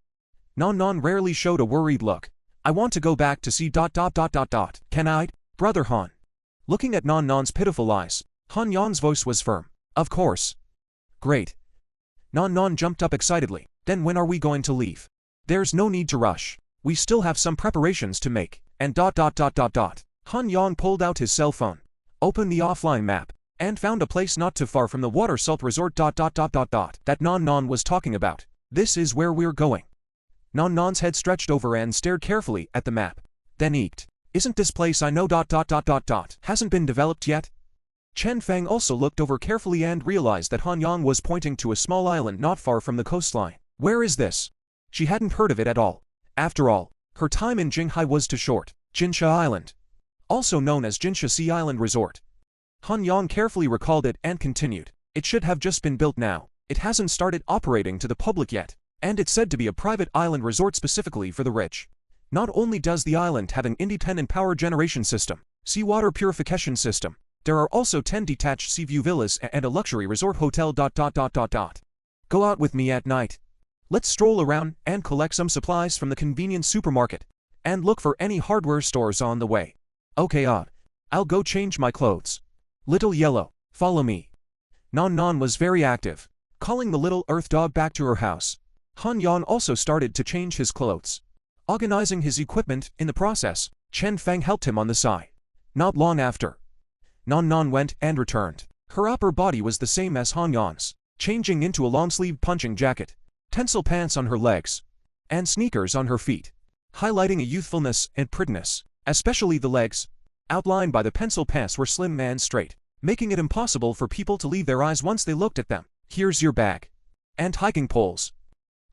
Speaker 1: Non rarely showed a worried look. I want to go back to see ... Can I, Brother Han? Looking at Non's pitiful eyes, Han Yang's voice was firm. Of course. Great. Non jumped up excitedly. Then when are we going to leave? There's no need to rush. We still have some preparations to make. And ... Han Yang pulled out his cell phone, opened the offline map, and found a place not too far from the water salt resort ... that Non was talking about. This is where we're going. Non's head stretched over and stared carefully at the map. Then eked. Isn't this place I know ... Hasn't been developed yet? Chen Fang also looked over carefully and realized that Han Yang was pointing to a small island not far from the coastline. Where is this? She hadn't heard of it at all. After all, her time in Jinghai was too short. Jinsha Island, also known as Jinsha Sea Island Resort. Han Yang carefully recalled it and continued. It should have just been built now. It hasn't started operating to the public yet, and it's said to be a private island resort specifically for the rich. Not only does the island have an independent power generation system, seawater purification system, there are also 10 detached sea view villas and a luxury resort hotel ... Go out with me at night. Let's stroll around and collect some supplies from the convenience supermarket, and look for any hardware stores on the way. Okay, I'll go change my clothes. Little Yellow, follow me. Non was very active, calling the little earth dog back to her house. Han Yang also started to change his clothes, organizing his equipment. In the process, Chen Fang helped him on the side. Not long after, Non went and returned. Her upper body was the same as Han Yang's, changing into a long-sleeved punching jacket, tensile pants on her legs, and sneakers on her feet, highlighting a youthfulness and prettiness, especially the legs, outlined by the pencil pants, were slim and straight, making it impossible for people to leave their eyes once they looked at them. Here's your bag. And hiking poles.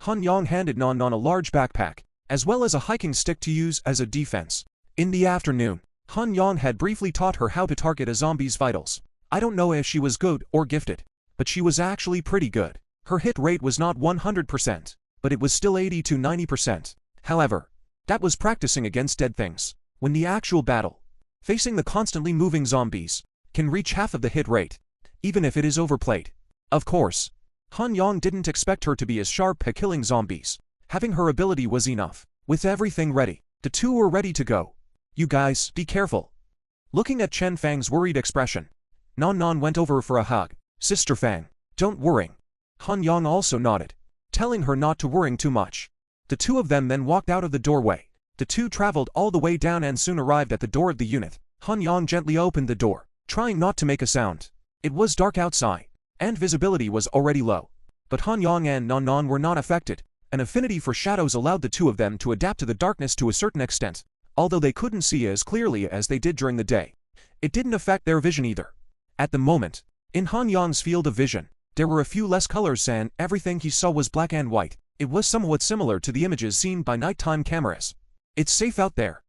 Speaker 1: Han Yang handed Non a large backpack, as well as a hiking stick to use as a defense. In the afternoon, Han Yang had briefly taught her how to target a zombie's vitals. I don't know if she was good or gifted, but she was actually pretty good. Her hit rate was not 100%, but it was still 80 to 90%. However, that was practicing against dead things. When the actual battle, facing the constantly moving zombies, can reach half of the hit rate, even if it is overplayed. Of course, Han Yang didn't expect her to be as sharp at killing zombies. Having her ability was enough. With everything ready, the two were ready to go. You guys, be careful. Looking at Chen Fang's worried expression, Non went over for a hug. Sister Fang, don't worry. Han Yang also nodded, telling her not to worry too much. The two of them then walked out of the doorway. The two traveled all the way down and soon arrived at the door of the unit. Han Yang gently opened the door, trying not to make a sound. It was dark outside, and visibility was already low. But Han Yang and Non Non were not affected. An affinity for shadows allowed the two of them to adapt to the darkness to a certain extent, although they couldn't see as clearly as they did during the day. It didn't affect their vision either. At the moment, in Han Yang's field of vision, there were a few less colors and everything he saw was black and white. It was somewhat similar to the images seen by nighttime cameras. It's safe out there.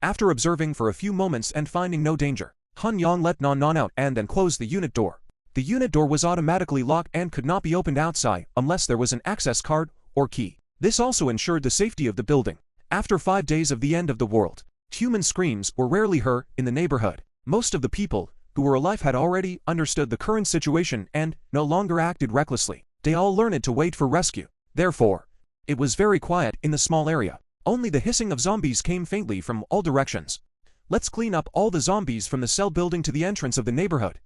Speaker 1: After observing for a few moments and finding no danger, Han Yang let Non Non out and then closed the unit door. The unit door was automatically locked and could not be opened outside unless there was an access card or key. This also ensured the safety of the building. After 5 days of the end of the world, human screams were rarely heard in the neighborhood. Most of the people who were alive had already understood the current situation and no longer acted recklessly. They all learned to wait for rescue. Therefore, it was very quiet in the small area. Only the hissing of zombies came faintly from all directions. Let's clean up all the zombies from the cell building to the entrance of the neighborhood.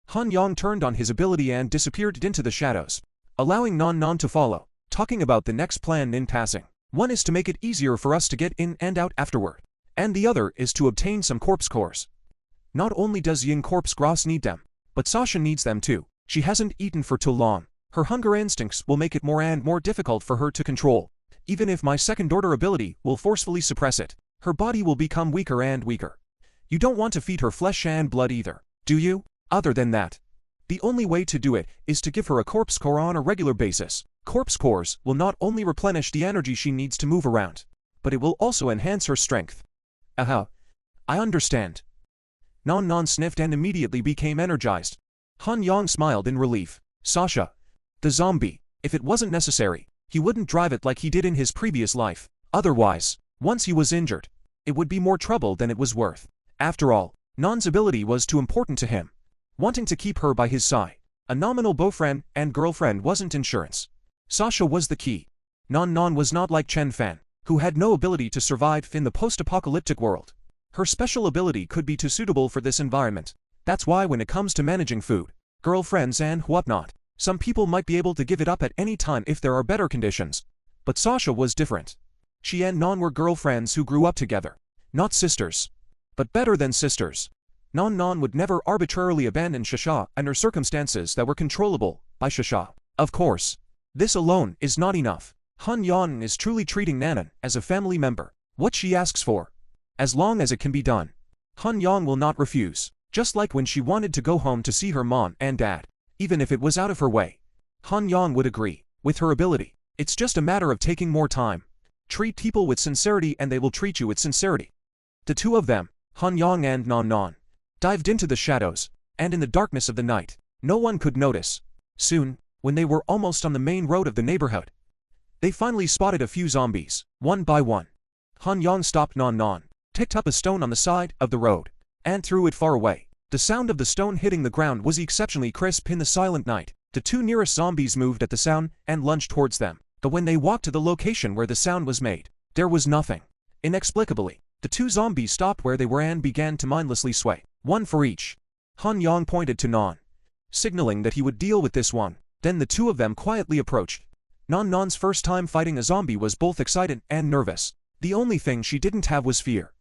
Speaker 1: Han Yang turned on his ability and disappeared into the shadows, allowing Non Non to follow. Talking about the next plan in passing. One is to make it easier for us to get in and out afterward, and the other is to obtain some corpse cores. Not only does Ying Corpse Gross need them, but Sasha needs them too. She hasn't eaten for too long. Her hunger instincts will make it more and more difficult for her to control. Even if my second-order ability will forcefully suppress it, her body will become weaker and weaker. You don't want to feed her flesh and blood either, do you? Other than that, the only way to do it is to give her a corpse core on a regular basis. Corpse cores will not only replenish the energy she needs to move around, but it will also enhance her strength. Aha. I understand. Non Non sniffed and immediately became energized. Han Yang smiled in relief. Sasha, the zombie, if it wasn't necessary, he wouldn't drive it like he did in his previous life. Otherwise, once he was injured, it would be more trouble than it was worth. After all, Non's ability was too important to him. Wanting to keep her by his side, a nominal boyfriend and girlfriend wasn't insurance. Sasha was the key. Non Non was not like Chen Fan, who had no ability to survive in the post-apocalyptic world. Her special ability could be too suitable for this environment. That's why when it comes to managing food, girlfriends and whatnot, some people might be able to give it up at any time if there are better conditions. But Sasha was different. She and Non were girlfriends who grew up together. Not sisters. But better than sisters. Non would never arbitrarily abandon Shasha under circumstances that were controllable by Shasha. Of course, this alone is not enough. Han Yang is truly treating Nanan as a family member. What she asks for, as long as it can be done, Han Yang will not refuse. Just like when she wanted to go home to see her mom and dad, even if it was out of her way, Han Yang would agree. With her ability, it's just a matter of taking more time. Treat people with sincerity and they will treat you with sincerity. The two of them, Han Yang and Non, dived into the shadows, and in the darkness of the night, no one could notice. Soon, when they were almost on the main road of the neighborhood, they finally spotted a few zombies. One by one, Han Yang stopped Non, picked up a stone on the side of the road, and threw it far away. The sound of the stone hitting the ground was exceptionally crisp in the silent night. The two nearest zombies moved at the sound and lunged towards them. But when they walked to the location where the sound was made, there was nothing. Inexplicably, the two zombies stopped where they were and began to mindlessly sway. One for each. Han Yang pointed to Non, signaling that he would deal with this one. Then the two of them quietly approached. Non's first time fighting a zombie was both excited and nervous. The only thing she didn't have was fear.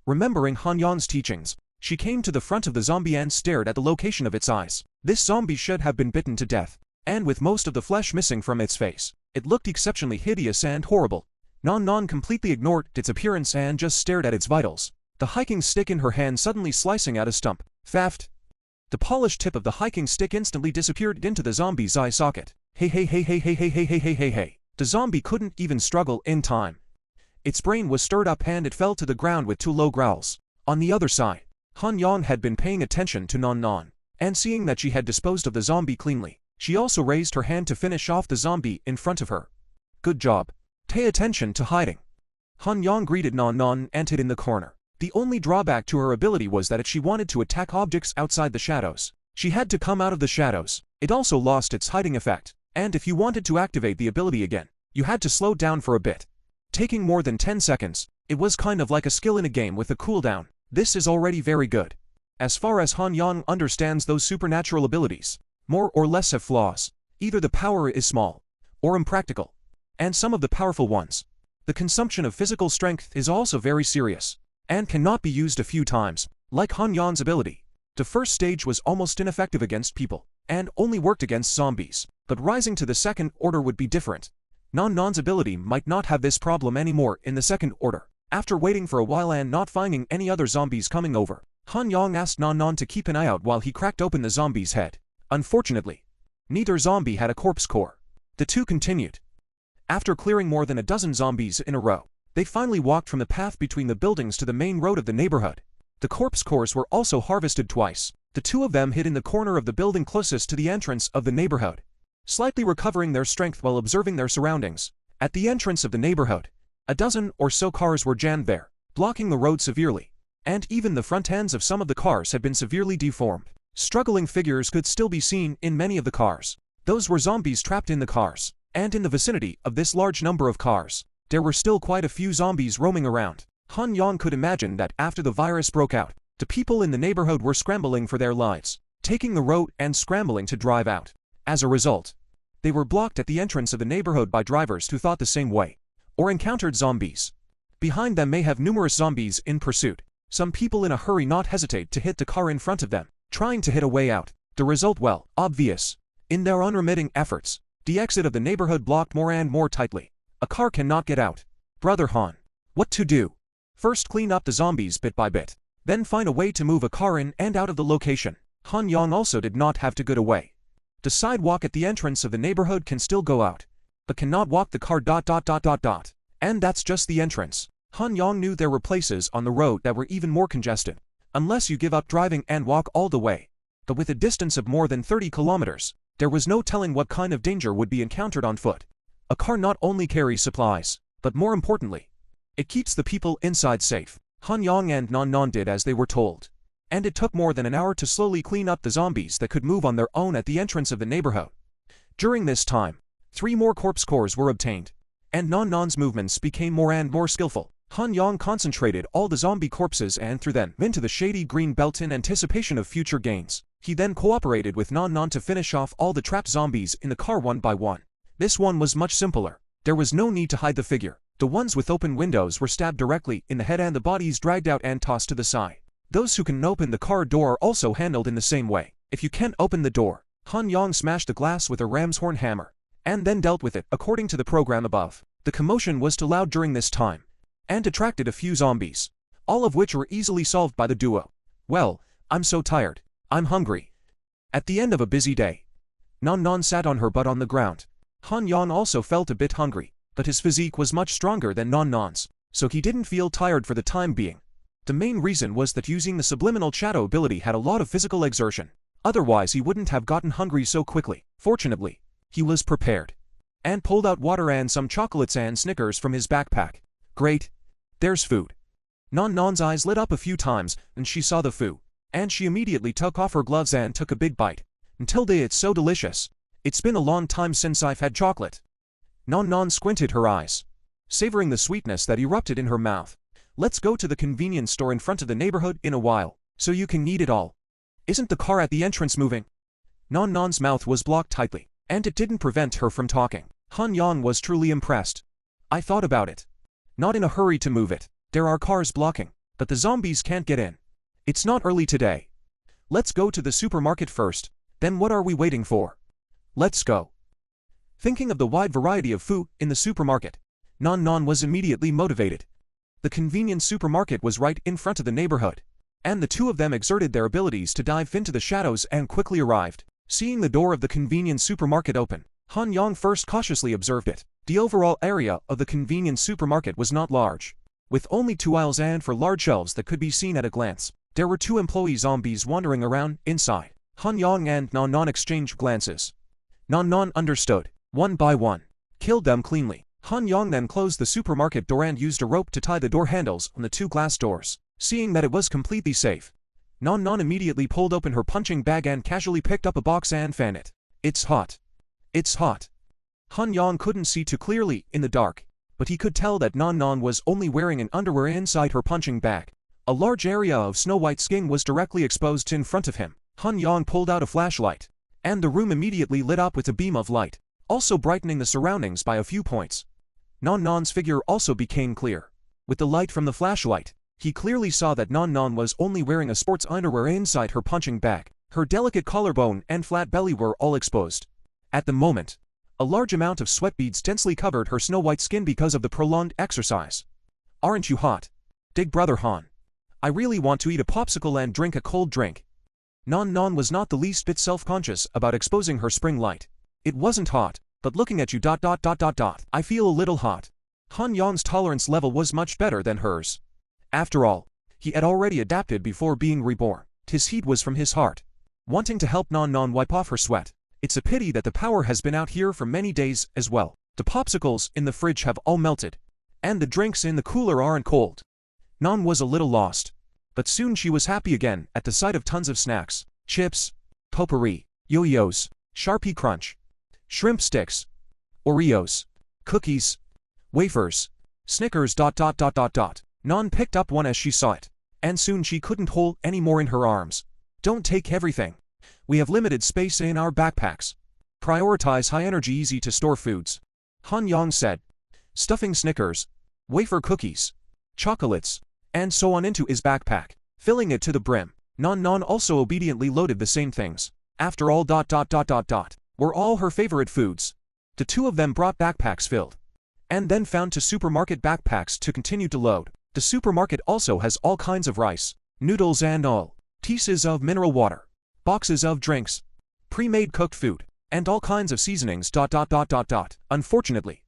Speaker 1: Remembering Han Yang's teachings, she came to the front of the zombie and stared at the location of its eyes. This zombie should have been bitten to death, and with most of the flesh missing from its face, it looked exceptionally hideous and horrible. Non completely ignored its appearance and just stared at its vitals. The hiking stick in her hand suddenly slicing out a stump. Faft! The polished tip of the hiking stick instantly disappeared into the zombie's eye socket. Hey hey hey hey hey hey hey hey hey hey hey. The zombie couldn't even struggle in time. Its brain was stirred up and it fell to the ground with two low growls. On the other side, Han Yang had been paying attention to Non, and seeing that she had disposed of the zombie cleanly, she also raised her hand to finish off the zombie in front of her. Good job. Pay attention to hiding. Han Yang greeted Non and hid in the corner. The only drawback to her ability was that if she wanted to attack objects outside the shadows, she had to come out of the shadows. It also lost its hiding effect, and if you wanted to activate the ability again, you had to slow down for a bit. Taking more than 10 seconds, it was kind of like a skill in a game with a cooldown. This is already very good. As far as Han Yang understands, those supernatural abilities, more or less have flaws. Either the power is small, or impractical, and some of the powerful ones. The consumption of physical strength is also very serious, and cannot be used a few times. Like Han Yang's ability, the first stage was almost ineffective against people, and only worked against zombies. but rising to the second order would be different. Non's ability might not have this problem anymore in the second order. After waiting for a while and not finding any other zombies coming over, Han Yang asked Non to keep an eye out while he cracked open the zombie's head. Unfortunately, neither zombie had a corpse core. The two continued. After clearing more than a dozen zombies in a row, they finally walked from the path between the buildings to the main road of the neighborhood. The corpse cores were also harvested twice. The two of them hid in the corner of the building closest to the entrance of the neighborhood, slightly recovering their strength while observing their surroundings. At the entrance of the neighborhood, a dozen or so cars were jammed there, blocking the road severely, and even the front ends of some of the cars had been severely deformed. Struggling figures could still be seen in many of the cars. Those were zombies trapped in the cars, and in the vicinity of this large number of cars, there were still quite a few zombies roaming around. Han Yang could imagine that after the virus broke out, the people in the neighborhood were scrambling for their lives, taking the road and scrambling to drive out. As a result, they were blocked at the entrance of the neighborhood by drivers who thought the same way, or encountered zombies. Behind them may have numerous zombies in pursuit. Some people in a hurry not hesitate to hit the car in front of them, trying to hit a way out. The result well, obvious. In their unremitting efforts, the exit of the neighborhood blocked more and more tightly. A car cannot get out. Brother Han, what to do? First clean up the zombies bit by bit, then find a way to move a car in and out of the location. Han Yang also did not have to get away. The sidewalk at the entrance of the neighborhood can still go out, but cannot walk the car ... And that's just the entrance. Han Yang knew there were places on the road that were even more congested, unless you give up driving and walk all the way. But with a distance of more than 30 kilometers, there was no telling what kind of danger would be encountered on foot. A car not only carries supplies, but more importantly, it keeps the people inside safe. Han Yang and Non did as they were told, and it took more than an hour to slowly clean up the zombies that could move on their own at the entrance of the neighborhood. During this time, 3 more corpse cores were obtained, and Non's movements became more and more skillful. Han Yang concentrated all the zombie corpses and threw them into the shady green belt in anticipation of future gains. He then cooperated with Non to finish off all the trapped zombies in the car one by one. This one was much simpler. There was no need to hide the figure. The ones with open windows were stabbed directly in the head and the bodies dragged out and tossed to the side. Those who can open the car door are also handled in the same way. If you can't open the door, Han Yang smashed the glass with a ram's horn hammer, and then dealt with it according to the program above. The commotion was too loud during this time, and attracted a few zombies, all of which were easily solved by the duo. Well, I'm so tired. I'm hungry. At the end of a busy day, Non sat on her butt on the ground. Han Yang also felt a bit hungry, but his physique was much stronger than Non's, so he didn't feel tired for the time being. The main reason was that using the subliminal shadow ability had a lot of physical exertion. Otherwise he wouldn't have gotten hungry so quickly. Fortunately, he was prepared, and pulled out water and some chocolates and Snickers from his backpack. Great. There's food. Non's eyes lit up a few times, and she saw the food, and she immediately took off her gloves and took a big bite. Until day, it's so delicious. It's been a long time since I've had chocolate. Non squinted her eyes, savoring the sweetness that erupted in her mouth. Let's go to the convenience store in front of the neighborhood in a while, so you can eat it all. Isn't the car at the entrance moving? Non's mouth was blocked tightly, and it didn't prevent her from talking. Han Yang was truly impressed. I thought about it. Not in a hurry to move it. There are cars blocking, but the zombies can't get in. It's not early today. Let's go to the supermarket first. Then what are we waiting for? Let's go. Thinking of the wide variety of food in the supermarket, Non was immediately motivated. The convenience supermarket was right in front of the neighborhood, and the two of them exerted their abilities to dive into the shadows and quickly arrived. Seeing the door of the convenience supermarket open, Han Yang first cautiously observed it. The overall area of the convenience supermarket was not large, with only 2 aisles and 4 large shelves that could be seen at a glance. There were 2 employee zombies wandering around inside. Han Yang and Non exchanged glances. Non understood. One by one, killed them cleanly. Han Yang then closed the supermarket door and used a rope to tie the door handles on the 2 glass doors. Seeing that it was completely safe, Non immediately pulled open her punching bag and casually picked up a box and fanned it. It's hot. It's hot. Han Yang couldn't see too clearly in the dark, but he could tell that Non was only wearing an underwear inside her punching bag. A large area of snow-white skin was directly exposed in front of him. Han Yang pulled out a flashlight, and the room immediately lit up with a beam of light, also brightening the surroundings by a few points. Non's figure also became clear. With the light from the flashlight, he clearly saw that Non was only wearing a sports underwear inside her punching bag. Her delicate collarbone and flat belly were all exposed, At the moment, a large amount of sweat beads densely covered her snow-white skin because of the prolonged exercise. Aren't you hot? Dig brother Han. I really want to eat a popsicle and drink a cold drink. Non was not the least bit self-conscious about exposing her spring light. It wasn't hot, but looking at you ... I feel a little hot. Han Yong's tolerance level was much better than hers. After all, he had already adapted before being reborn. His heat was from his heart. Wanting to help Non wipe off her sweat. It's a pity that the power has been out here for many days as well. The popsicles in the fridge have all melted. And the drinks in the cooler aren't cold. Non was a little lost. But soon she was happy again at the sight of tons of snacks. Chips, potpourri, yo-yos, Sharpie Crunch, shrimp sticks, Oreos, cookies, wafers, Snickers ... Non picked up one as she saw it. And soon she couldn't hold any more in her arms. Don't take everything. We have limited space in our backpacks. Prioritize high-energy, easy-to-store foods. Han Yong said, stuffing Snickers, wafer cookies, chocolates, and so on into his backpack, filling it to the brim. Non also obediently loaded the same things. After all ... were all her favorite foods. The two of them brought backpacks filled. And then found two supermarket backpacks to continue to load. The supermarket also has all kinds of rice, noodles and all, pieces of mineral water, boxes of drinks, pre-made cooked food, and all kinds of seasonings ... Unfortunately,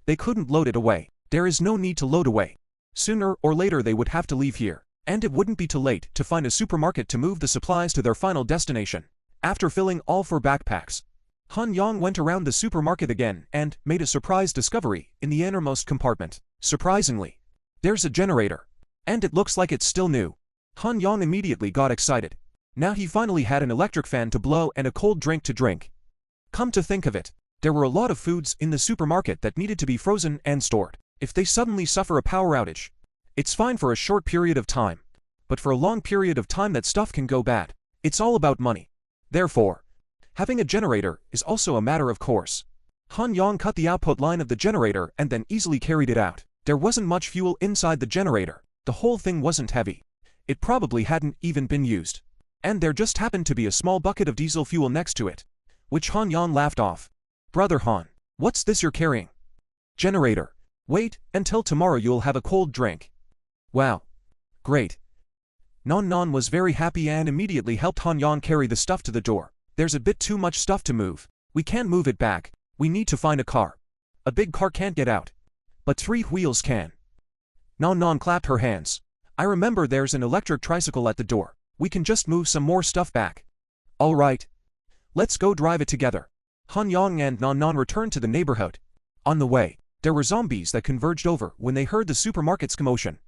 Speaker 1: they couldn't load it away. There is no need to load away. Sooner or later they would have to leave here. And it wouldn't be too late to find a supermarket to move the supplies to their final destination. After filling all 4 backpacks, Han Yong went around the supermarket again and made a surprise discovery in the innermost compartment. Surprisingly, there's a generator. And it looks like it's still new. Han Yong immediately got excited. Now he finally had an electric fan to blow and a cold drink to drink. Come to think of it, there were a lot of foods in the supermarket that needed to be frozen and stored. If they suddenly suffer a power outage, it's fine for a short period of time. But for a long period of time that stuff can go bad. It's all about money. Therefore, having a generator is also a matter of course. Han Yong cut the output line of the generator and then easily carried it out. There wasn't much fuel inside the generator. The whole thing wasn't heavy. It probably hadn't even been used. And there just happened to be a small bucket of diesel fuel next to it. Which Han Yong laughed off. Brother Han, what's this you're carrying? Generator. Wait until tomorrow you'll have a cold drink. Wow. Great. Non was very happy and immediately helped Han Yong carry the stuff to the door. There's a bit too much stuff to move. We can't move it back. We need to find a car. A big car can't get out. But 3 wheels can. Non clapped her hands. I remember there's an electric tricycle at the door. We can just move some more stuff back. All right. Let's go drive it together. Han Yong and Non returned to the neighborhood. On the way, there were zombies that converged over when they heard the supermarket's commotion.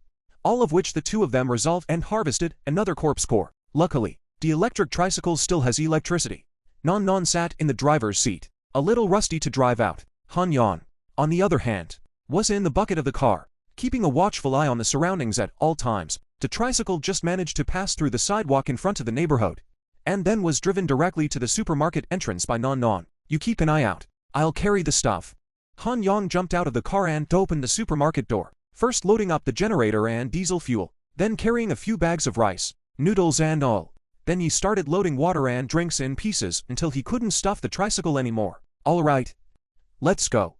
Speaker 1: All of which the two of them resolved and harvested another corpse core. Luckily, the electric tricycle still has electricity. Non sat in the driver's seat, a little rusty to drive out. Han Yong, on the other hand, was in the bucket of the car, keeping a watchful eye on the surroundings at all times. The tricycle just managed to pass through the sidewalk in front of the neighborhood, and then was driven directly to the supermarket entrance by Non. You keep an eye out. I'll carry the stuff. Han Yong jumped out of the car and opened the supermarket door, first loading up the generator and diesel fuel, then carrying a few bags of rice, noodles and all. Then he started loading water and drinks in pieces until he couldn't stuff the tricycle anymore. All right. Let's go.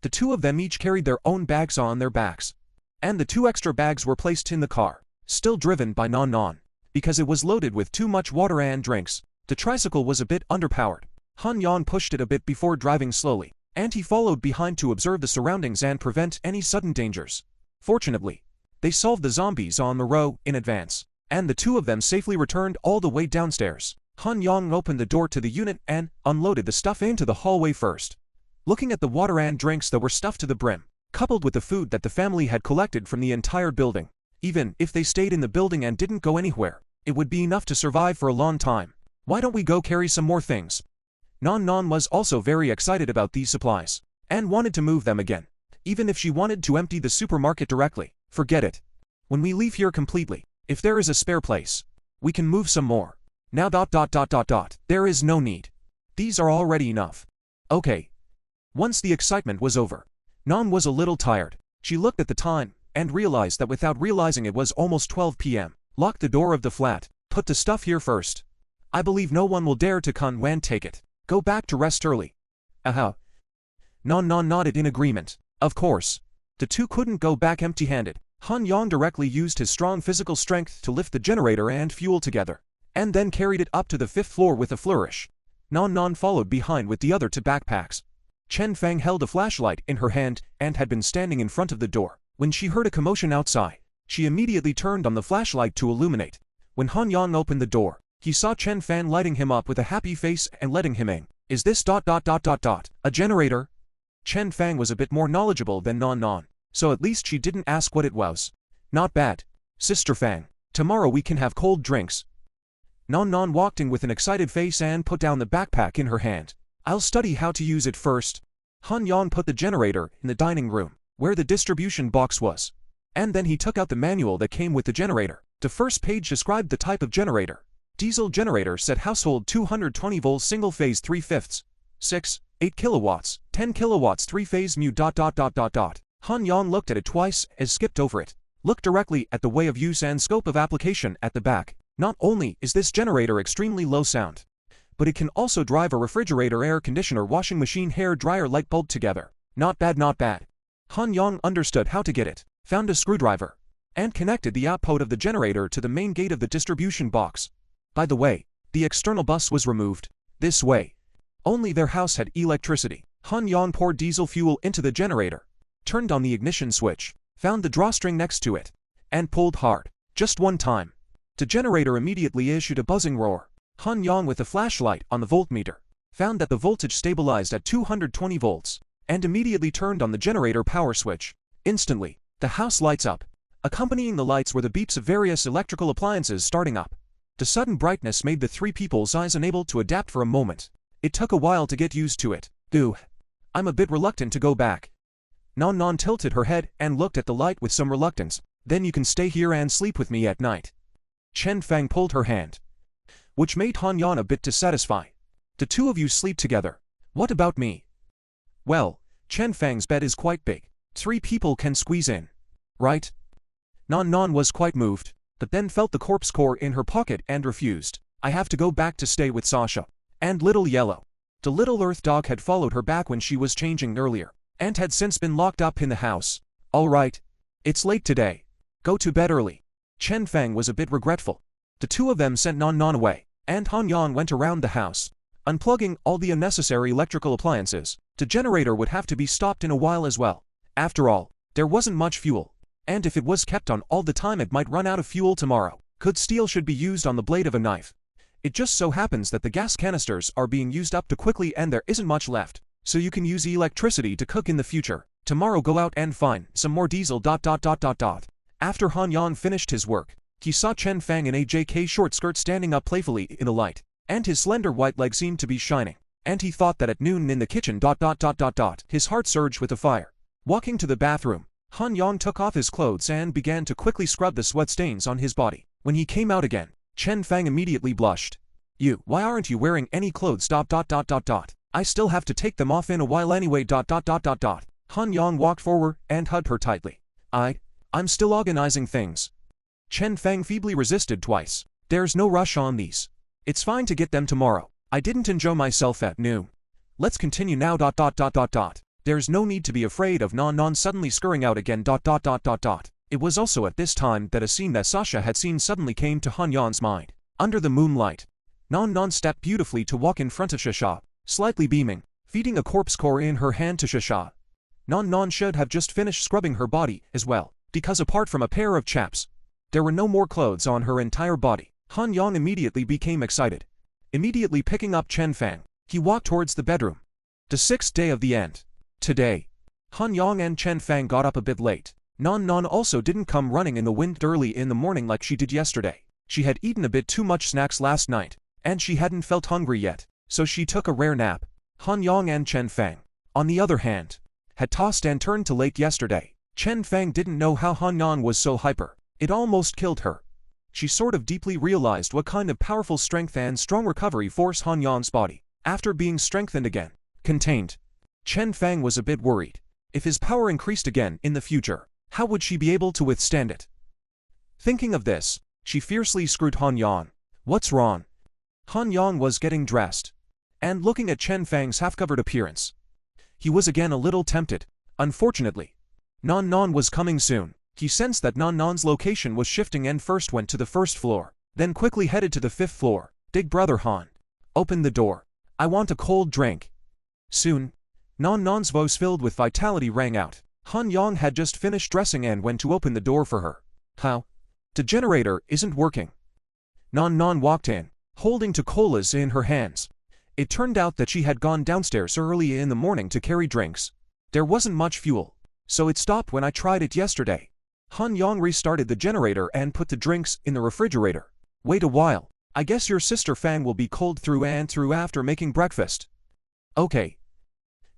Speaker 1: The two of them each carried their own bags on their backs. And the 2 extra bags were placed in the car, still driven by Non. Because it was loaded with too much water and drinks, the tricycle was a bit underpowered. Han Yong pushed it a bit before driving slowly, and he followed behind to observe the surroundings and prevent any sudden dangers. Fortunately, they solved the zombies on the road in advance, and the two of them safely returned all the way downstairs. Han Yong opened the door to the unit and unloaded the stuff into the hallway first. Looking at the water and drinks that were stuffed to the brim, coupled with the food that the family had collected from the entire building, even if they stayed in the building and didn't go anywhere, it would be enough to survive for a long time. Why don't we go carry some more things? Non was also very excited about these supplies, and wanted to move them again. Even if she wanted to empty the supermarket directly, forget it. When we leave here completely, if there is a spare place, we can move some more. Now ... there is no need. These are already enough. Okay. Once the excitement was over, Non was a little tired. She looked at the time, and realized that without realizing it was almost 12 p.m. Locked the door of the flat, put the stuff here first. I believe no one will dare to come and take it. Go back to rest early. Aha. Non Non nodded in agreement. Of course. The two couldn't go back empty-handed. Han Yang directly used his strong physical strength to lift the generator and fuel together, and then carried it up to the 5th floor with a flourish. Non Non followed behind with the other two backpacks. Chen Fang held a flashlight in her hand and had been standing in front of the door. When she heard a commotion outside, she immediately turned on the flashlight to illuminate. When Han Yang opened the door, he saw Chen Fang lighting him up with a happy face and letting him in. Is this ... a generator? Chen Fang was a bit more knowledgeable than Non Non, so at least she didn't ask what it was. Not bad. Sister Fang, tomorrow we can have cold drinks. Non Non walked in with an excited face and put down the backpack in her hand. I'll study how to use it first. Han Yang put the generator in the dining room, where the distribution box was. And then he took out the manual that came with the generator. The first page described the type of generator. Diesel generator set household 220 volts single-phase 3/5, 6, 8 kilowatts, 10 kilowatts 3-phase mu ... Han Yang looked at it twice and skipped over it. Looked directly at the way of use and scope of application at the back. Not only is this generator extremely low sound, but it can also drive a refrigerator, air conditioner, washing machine, hair dryer, light bulb together. Not bad, not bad. Han Yang understood how to get it, found a screwdriver, and connected the output of the generator to the main gate of the distribution box. By the way, the external bus was removed. This way. Only their house had electricity. Han Yang poured diesel fuel into the generator, turned on the ignition switch, found the drawstring next to it, and pulled hard. Just one time. The generator immediately issued a buzzing roar. Han Yang, with a flashlight on the voltmeter, found that the voltage stabilized at 220 volts, and immediately turned on the generator power switch. Instantly, the house lights up. Accompanying the lights were the beeps of various electrical appliances starting up. The sudden brightness made the three people's eyes unable to adapt for a moment. It took a while to get used to it. I'm a bit reluctant to go back. Non Non tilted her head and looked at the light with some reluctance. Then you can stay here and sleep with me at night. Chen Fang pulled her hand, which made Han Yang a bit dissatisfied. The two of you sleep together. What about me? Well, Chen Fang's bed is quite big. 3 people can squeeze in. Right? Non Non was quite moved, but then felt the corpse core in her pocket and refused. I have to go back to stay with Sasha. And Little Yellow. The little earth dog had followed her back when she was changing earlier, and had since been locked up in the house. All right. It's late today. Go to bed early. Chen Fang was a bit regretful. The two of them sent Non Non away, and Han Yang went around the house, unplugging all the unnecessary electrical appliances. The generator would have to be stopped in a while as well. After all, there wasn't much fuel, and if it was kept on all the time it might run out of fuel tomorrow. Good steel should be used on the blade of a knife. It just so happens that the gas canisters are being used up too quickly and there isn't much left, so you can use electricity to cook in the future. Tomorrow go out and find some more diesel ... After Han Yang finished his work, he saw Chen Fang in a JK short skirt standing up playfully in the light, and his slender white leg seemed to be shining, and he thought that at noon in the kitchen ... His heart surged with a fire. Walking to the bathroom, Han Yang took off his clothes and began to quickly scrub the sweat stains on his body. When he came out again, Chen Fang immediately blushed. Why aren't you wearing any clothes ... I still have to take them off in a while anyway ... Han Yang walked forward and hugged her tightly. I'm still organizing things. Chen Fang feebly resisted twice. There's no rush on these. It's fine to get them tomorrow. I didn't enjoy myself at noon. Let's continue now ... There's no need to be afraid of Non Non suddenly scurrying out again ... It was also at this time that a scene that Sasha had seen suddenly came to Han Yang's mind. Under the moonlight, Non Non stepped beautifully to walk in front of Shasha, slightly beaming, feeding a corpse core in her hand to Shasha. Non Non should have just finished scrubbing her body as well, because apart from a pair of chaps, there were no more clothes on her entire body. Han Yang immediately became excited. Immediately picking up Chen Fang, he walked towards the bedroom. The 6th day of the end. Today, Han Yang and Chen Fang got up a bit late. Non Non also didn't come running in the wind early in the morning like she did yesterday. She had eaten a bit too much snacks last night, and she hadn't felt hungry yet, so she took a rare nap. Han Yang and Chen Fang, on the other hand, had tossed and turned to late yesterday. Chen Fang didn't know how Han Yang was so hyper. It almost killed her. She sort of deeply realized what kind of powerful strength and strong recovery force Han Yang's body, after being strengthened again, contained. Chen Fang was a bit worried. If his power increased again in the future, how would she be able to withstand it? Thinking of this, she fiercely screwed Han Yang. What's wrong? Han Yang was getting dressed. and looking at Chen Fang's half-covered appearance. He was again a little tempted. Unfortunately, Nan Nan was coming soon. He sensed that Nan Nan's location was shifting and first went to the first floor, then quickly headed to the 5th floor. Big brother Han, open the door. I want a cold drink. Soon, Nan Nan's voice filled with vitality rang out. Han Yang had just finished dressing and went to open the door for her. How? The generator isn't working. Nan Nan walked in, holding two colas in her hands. It turned out that she had gone downstairs early in the morning to carry drinks. There wasn't much fuel, so it stopped when I tried it yesterday. Han Yang restarted the generator and put the drinks in the refrigerator. Wait a while. I guess your sister Fang will be cold through and through after making breakfast. Okay.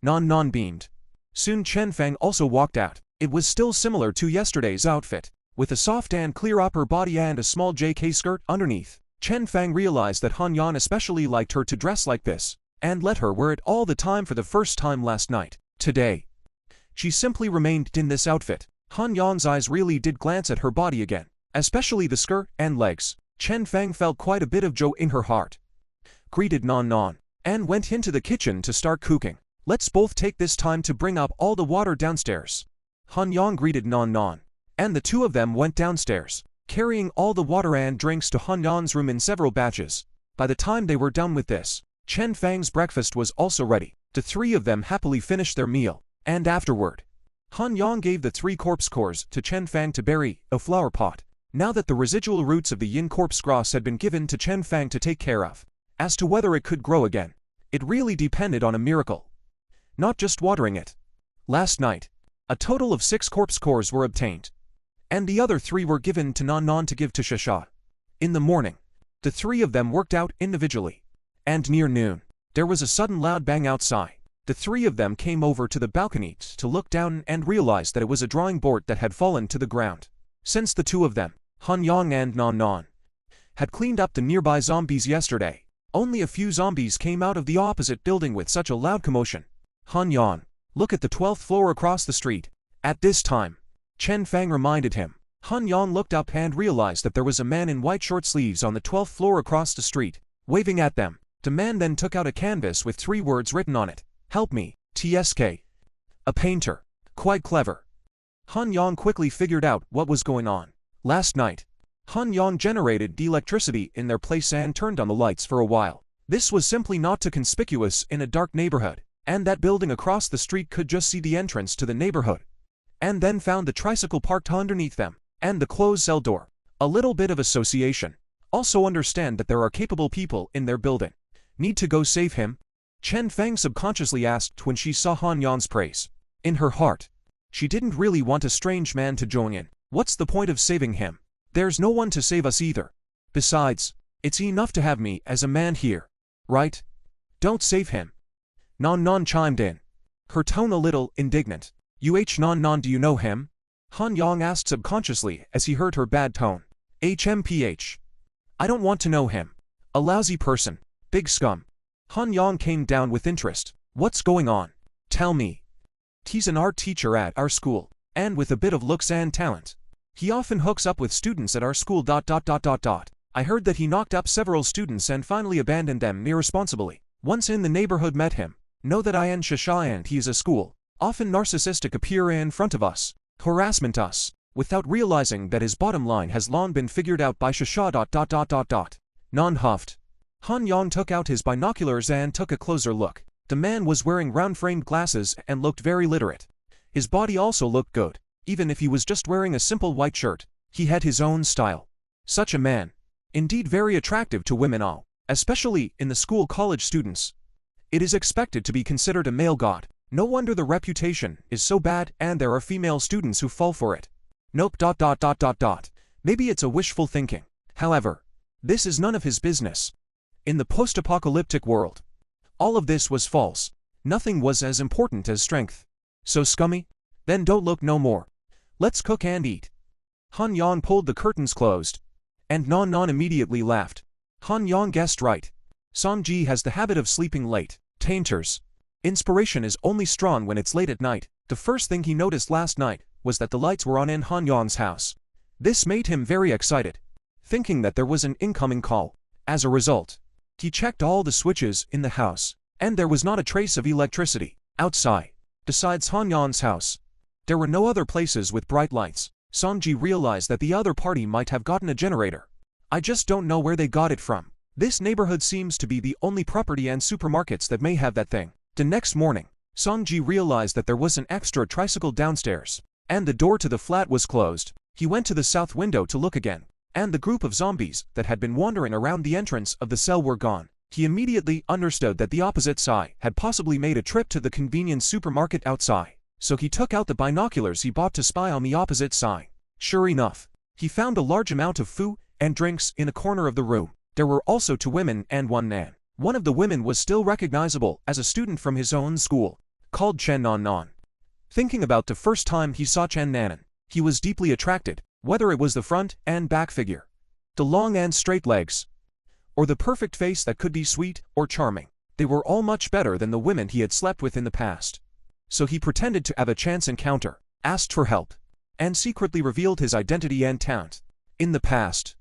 Speaker 1: Nan Nan beamed. Soon Chen Fang also walked out. It was still similar to yesterday's outfit, with a soft and clear upper body and a small JK skirt underneath. Chen Fang realized that Han Yan especially liked her to dress like this, and let her wear it all the time for the first time last night. Today, she simply remained in this outfit. Han Yan's eyes really did glance at her body again, especially the skirt and legs. Chen Fang felt quite a bit of joy in her heart. Greeted Nan Nan, and went into the kitchen to start cooking. Let's both take this time to bring up all the water downstairs. Han Yang greeted Nan Nan, and the two of them went downstairs, carrying all the water and drinks to Han Yan's room in several batches. By the time they were done with this, Chen Fang's breakfast was also ready. The three of them happily finished their meal, and afterward, Han Yang gave the 3 corpse cores to Chen Fang to bury a flower pot. Now that the residual roots of the yin corpse grass had been given to Chen Fang to take care of, as to whether it could grow again, it really depended on a miracle, not just watering it. Last night, a total of 6 corpse cores were obtained, and the other 3 were given to Nan Nan to give to Shasha. In the morning, the 3 of them worked out individually, and near noon, there was a sudden loud bang outside. The 3 of them came over to the balcony to look down and realized that it was a drawing board that had fallen to the ground. Since the 2 of them, Han Yang and Nan Nan, had cleaned up the nearby zombies yesterday, only a few zombies came out of the opposite building with such a loud commotion. Han Yang, look at the 12th floor across the street. At this time, Chen Fang reminded him. Han Yang looked up and realized that there was a man in white short sleeves on the 12th floor across the street, waving at them. The man then took out a canvas with 3 words written on it. Help me, TSK. A painter. Quite clever. Han Yang quickly figured out what was going on. Last night, Han Yang generated the electricity in their place and turned on the lights for a while. This was simply not too conspicuous in a dark neighborhood, and that building across the street could just see the entrance to the neighborhood, and then found the tricycle parked underneath them, and the closed cell door. A little bit of association. Also understand that there are capable people in their building. Need to go save him? Chen Fang subconsciously asked when she saw Han Yan's praise. In her heart, she didn't really want a strange man to join in. What's the point of saving him? There's no one to save us either. Besides, it's enough to have me as a man here, right? Don't save him. Nan Nan chimed in, her tone a little indignant. Nan Nan, do you know him? Han Yang asked subconsciously as he heard her bad tone. HMPH. I don't want to know him. A lousy person. Big scum. Han Yang came down with interest. What's going on? Tell me. He's an art teacher at our school, and with a bit of looks and talent. He often hooks up with students at our school. I heard that he knocked up several students and finally abandoned them irresponsibly. Once in the neighborhood met him. Know that I and Shasha and he is a school. Often narcissistic appear in front of us. Harassment us. Without realizing that his bottom line has long been figured out by Shasha. Nan huffed. Han Yang took out his binoculars and took a closer look. The man was wearing round-framed glasses and looked very literate. His body also looked good. Even if he was just wearing a simple white shirt, he had his own style. Such a man. Indeed very attractive to women all, especially in the school college students. It is expected to be considered a male god. No wonder the reputation is so bad and there are female students who fall for it. Nope. Maybe it's a wishful thinking. However, this is none of his business. In the post-apocalyptic world, all of this was false. Nothing was as important as strength. So scummy? Then don't look no more. Let's cook and eat. Han Yang pulled the curtains closed, and Nan Nan immediately laughed. Han Yang guessed right. Song-ji has the habit of sleeping late. Tainters. Inspiration is only strong when it's late at night. The first thing he noticed last night was that the lights were on in Han Yang's house. This made him very excited, thinking that there was an incoming call. As a result, He checked all the switches in the house, and there was not a trace of electricity outside. Besides Hanyang's house, there were no other places with bright lights. Sonji realized that the other party might have gotten a generator. I just don't know where they got it from. This neighborhood seems to be the only property and supermarkets that may have that thing. The next morning, Sonji realized that there was an extra tricycle downstairs, and the door to the flat was closed. He went to the south window to look again, and the group of zombies that had been wandering around the entrance of the cell were gone. He immediately understood that the opposite side had possibly made a trip to the convenience supermarket outside, so he took out the binoculars he bought to spy on the opposite side. Sure enough, he found a large amount of food and drinks in a corner of the room. There were also 2 women and 1 man. One of the women was still recognizable as a student from his own school, called Chen Nan. Thinking about the first time he saw Chen Nanan, he was deeply attracted, whether it was the front and back figure, the long and straight legs, or the perfect face that could be sweet or charming. They were all much better than the women he had slept with in the past. So he pretended to have a chance encounter, asked for help, and secretly revealed his identity and talent. In the past,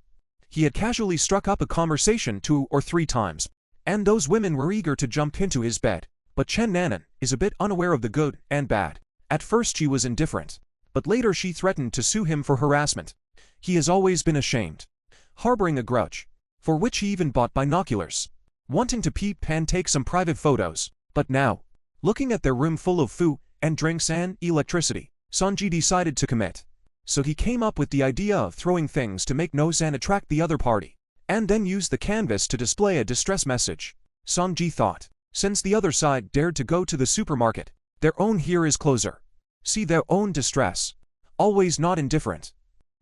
Speaker 1: he had casually struck up a conversation 2 or 3 times, and those women were eager to jump into his bed. But Chen Nanan is a bit unaware of the good and bad. At first she was indifferent, but later she threatened to sue him for harassment. He has always been ashamed, harboring a grudge, for which he even bought binoculars, wanting to peep and take some private photos. But now, looking at their room full of food and drinks and electricity, Sonji decided to commit. So he came up with the idea of throwing things to make noise and attract the other party, and then use the canvas to display a distress message. Sonji thought, since the other side dared to go to the supermarket, their own here is closer. See their own distress. Always not indifferent.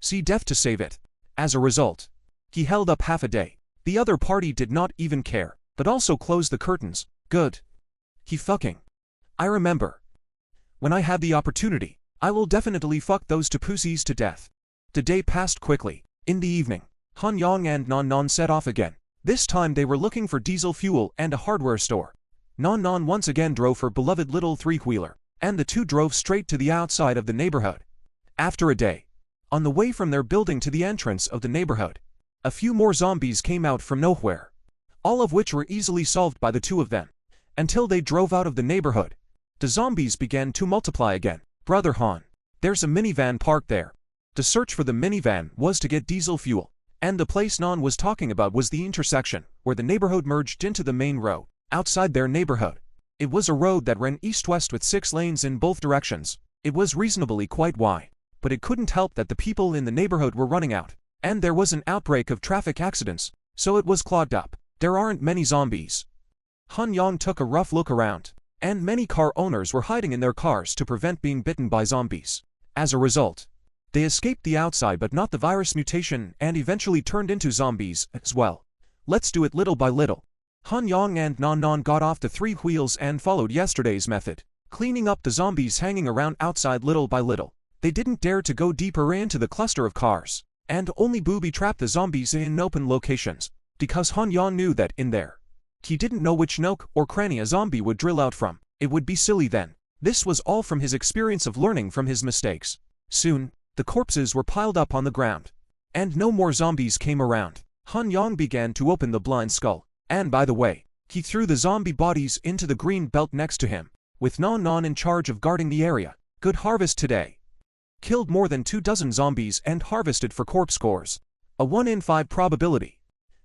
Speaker 1: See death to save it. As a result, he held up half a day. The other party did not even care, but also closed the curtains. Good. I remember. When I have the opportunity, I will definitely fuck those 2 pussies to death. The day passed quickly. In the evening, Hanyang and Nan set off again. This time they were looking for diesel fuel and a hardware store. Nan once again drove her beloved little 3-wheeler, and the 2 drove straight to the outside of the neighborhood. After a day, on the way from their building to the entrance of the neighborhood, a few more zombies came out from nowhere, all of which were easily solved by the 2 of them. Until they drove out of the neighborhood, the zombies began to multiply again. Brother Han, there's a minivan parked there. The search for the minivan was to get diesel fuel, and the place Nan was talking about was the intersection where the neighborhood merged into the main road. Outside their neighborhood, it was a road that ran east-west with 6 lanes in both directions. It was reasonably quite wide, but it couldn't help that the people in the neighborhood were running out, and there was an outbreak of traffic accidents, so it was clogged up. There aren't many zombies. Hanyang took a rough look around, and many car owners were hiding in their cars to prevent being bitten by zombies. As a result, they escaped the outside but not the virus mutation and eventually turned into zombies as well. Let's do it little by little. Hanyang and Nan got off the 3 wheels and followed yesterday's method, cleaning up the zombies hanging around outside little by little. They didn't dare to go deeper into the cluster of cars, and only booby-trapped the zombies in open locations, because Hanyang knew that in there, he didn't know which nook or cranny a zombie would drill out from. It would be silly then. This was all from his experience of learning from his mistakes. Soon, the corpses were piled up on the ground, and no more zombies came around. Hanyang began to open the blind skull, and by the way, he threw the zombie bodies into the green belt next to him, with Nan in charge of guarding the area. Good harvest today. Killed more than 24 zombies and harvested for corpse scores. A 1 in 5 probability.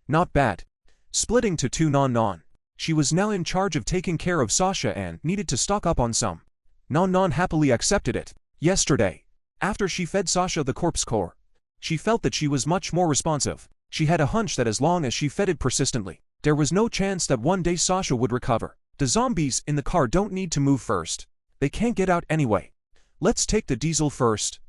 Speaker 1: Not bad. Splitting to 2 Nan. She was now in charge of taking care of Sasha and needed to stock up on some. Nan happily accepted it. Yesterday, after she fed Sasha the corpse core, she felt that she was much more responsive. She had a hunch that as long as she fed it persistently, there was no chance that one day Sasha would recover. The zombies in the car don't need to move first. They can't get out anyway. Let's take the diesel first.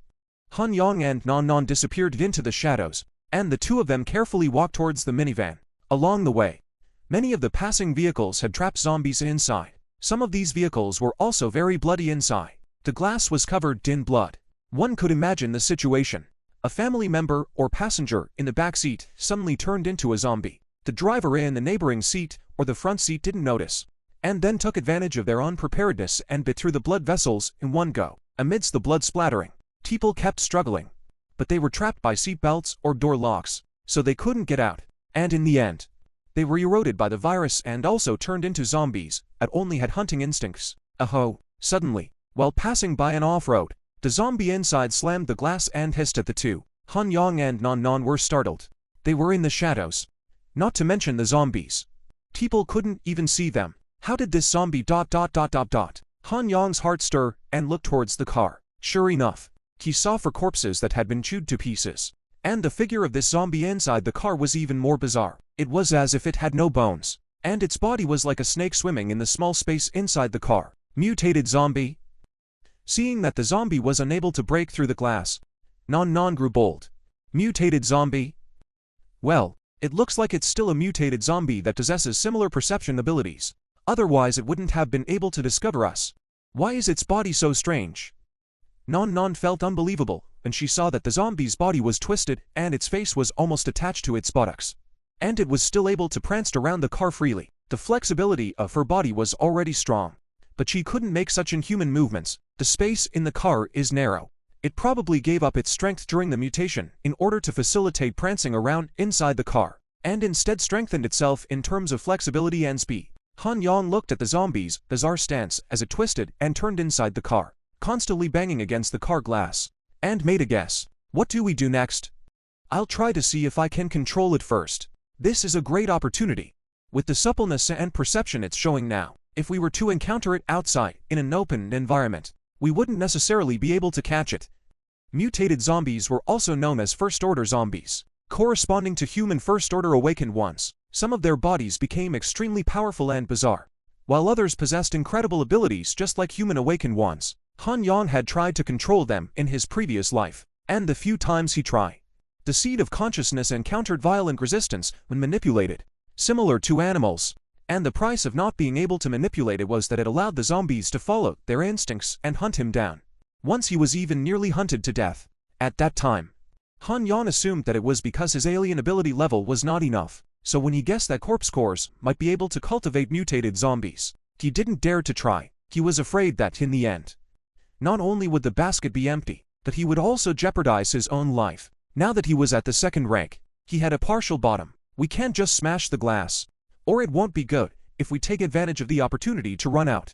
Speaker 1: Hanyang and Nan disappeared into the shadows, and the 2 of them carefully walked towards the minivan. Along the way, many of the passing vehicles had trapped zombies inside. Some of these vehicles were also very bloody inside. The glass was covered in blood. One could imagine the situation. A family member or passenger in the back seat suddenly turned into a zombie. The driver in the neighboring seat or the front seat didn't notice, and then took advantage of their unpreparedness and bit through the blood vessels in one go. Amidst the blood splattering, people kept struggling, but they were trapped by seat belts or door locks, so they couldn't get out. And in the end, They were eroded by the virus and also turned into zombies that only had hunting instincts. Aho! Suddenly, while passing by an off-road, the zombie inside slammed the glass and hissed at the two. Han Yang and Non Non were startled. They were in the shadows. Not to mention the zombies. People couldn't even see them. How did this zombie ... Han Yang's heart stirred and looked towards the car. Sure enough, he saw 4 corpses that had been chewed to pieces. And the figure of this zombie inside the car was even more bizarre. It was as if it had no bones, and its body was like a snake swimming in the small space inside the car. Mutated zombie? Seeing that the zombie was unable to break through the glass, Non Non grew bold. Mutated zombie? Well, it looks like it's still a mutated zombie that possesses similar perception abilities. Otherwise it wouldn't have been able to discover us. Why is its body so strange? Non Non felt unbelievable when she saw that the zombie's body was twisted and its face was almost attached to its buttocks. And it was still able to prance around the car freely. The flexibility of her body was already strong. But she couldn't make such inhuman movements. The space in the car is narrow. It probably gave up its strength during the mutation in order to facilitate prancing around inside the car, and instead strengthened itself in terms of flexibility and speed. Han Yang looked at the zombie's bizarre stance as it twisted and turned inside the car, constantly banging against the car glass, and made a guess. What do we do next? I'll try to see if I can control it first. This is a great opportunity. With the suppleness and perception it's showing now, if we were to encounter it outside, in an open environment, we wouldn't necessarily be able to catch it. Mutated zombies were also known as first-order zombies, corresponding to human first-order awakened ones. Some of their bodies became extremely powerful and bizarre, while others possessed incredible abilities just like human awakened ones. Han Yang had tried to control them in his previous life, and the few times he tried, the seed of consciousness encountered violent resistance when manipulated, similar to animals, and the price of not being able to manipulate it was that it allowed the zombies to follow their instincts and hunt him down. Once he was even nearly hunted to death. At that time, Han Yang assumed that it was because his alien ability level was not enough, so when he guessed that corpse cores might be able to cultivate mutated zombies, he didn't dare to try. He was afraid that, in the end, not only would the basket be empty, but he would also jeopardize his own life. Now that he was at the second rank, he had a partial bottom. We can't just smash the glass, or it won't be good if we take advantage of the opportunity to run out.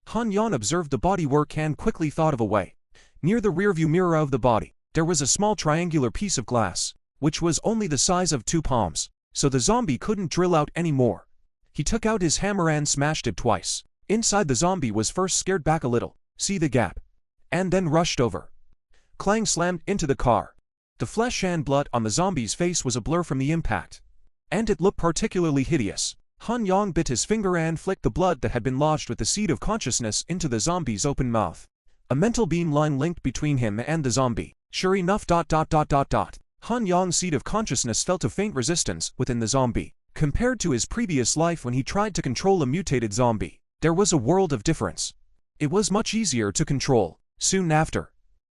Speaker 1: Han Yang observed the bodywork and quickly thought of a way. Near the rearview mirror of the body, there was a small triangular piece of glass, which was only the size of 2 palms, so the zombie couldn't drill out any more. He took out his hammer and smashed it twice. Inside, the zombie was first scared back a little, see the gap, and then rushed over. Clang slammed into the car. The flesh and blood on the zombie's face was a blur from the impact, and it looked particularly hideous. Han Yang bit his finger and flicked the blood that had been lodged with the seed of consciousness into the zombie's open mouth. A mental beam line linked between him and the zombie. Sure enough ... Han Yang's seed of consciousness felt a faint resistance within the zombie. Compared to his previous life when he tried to control a mutated zombie, there was a world of difference. It was much easier to control. Soon after,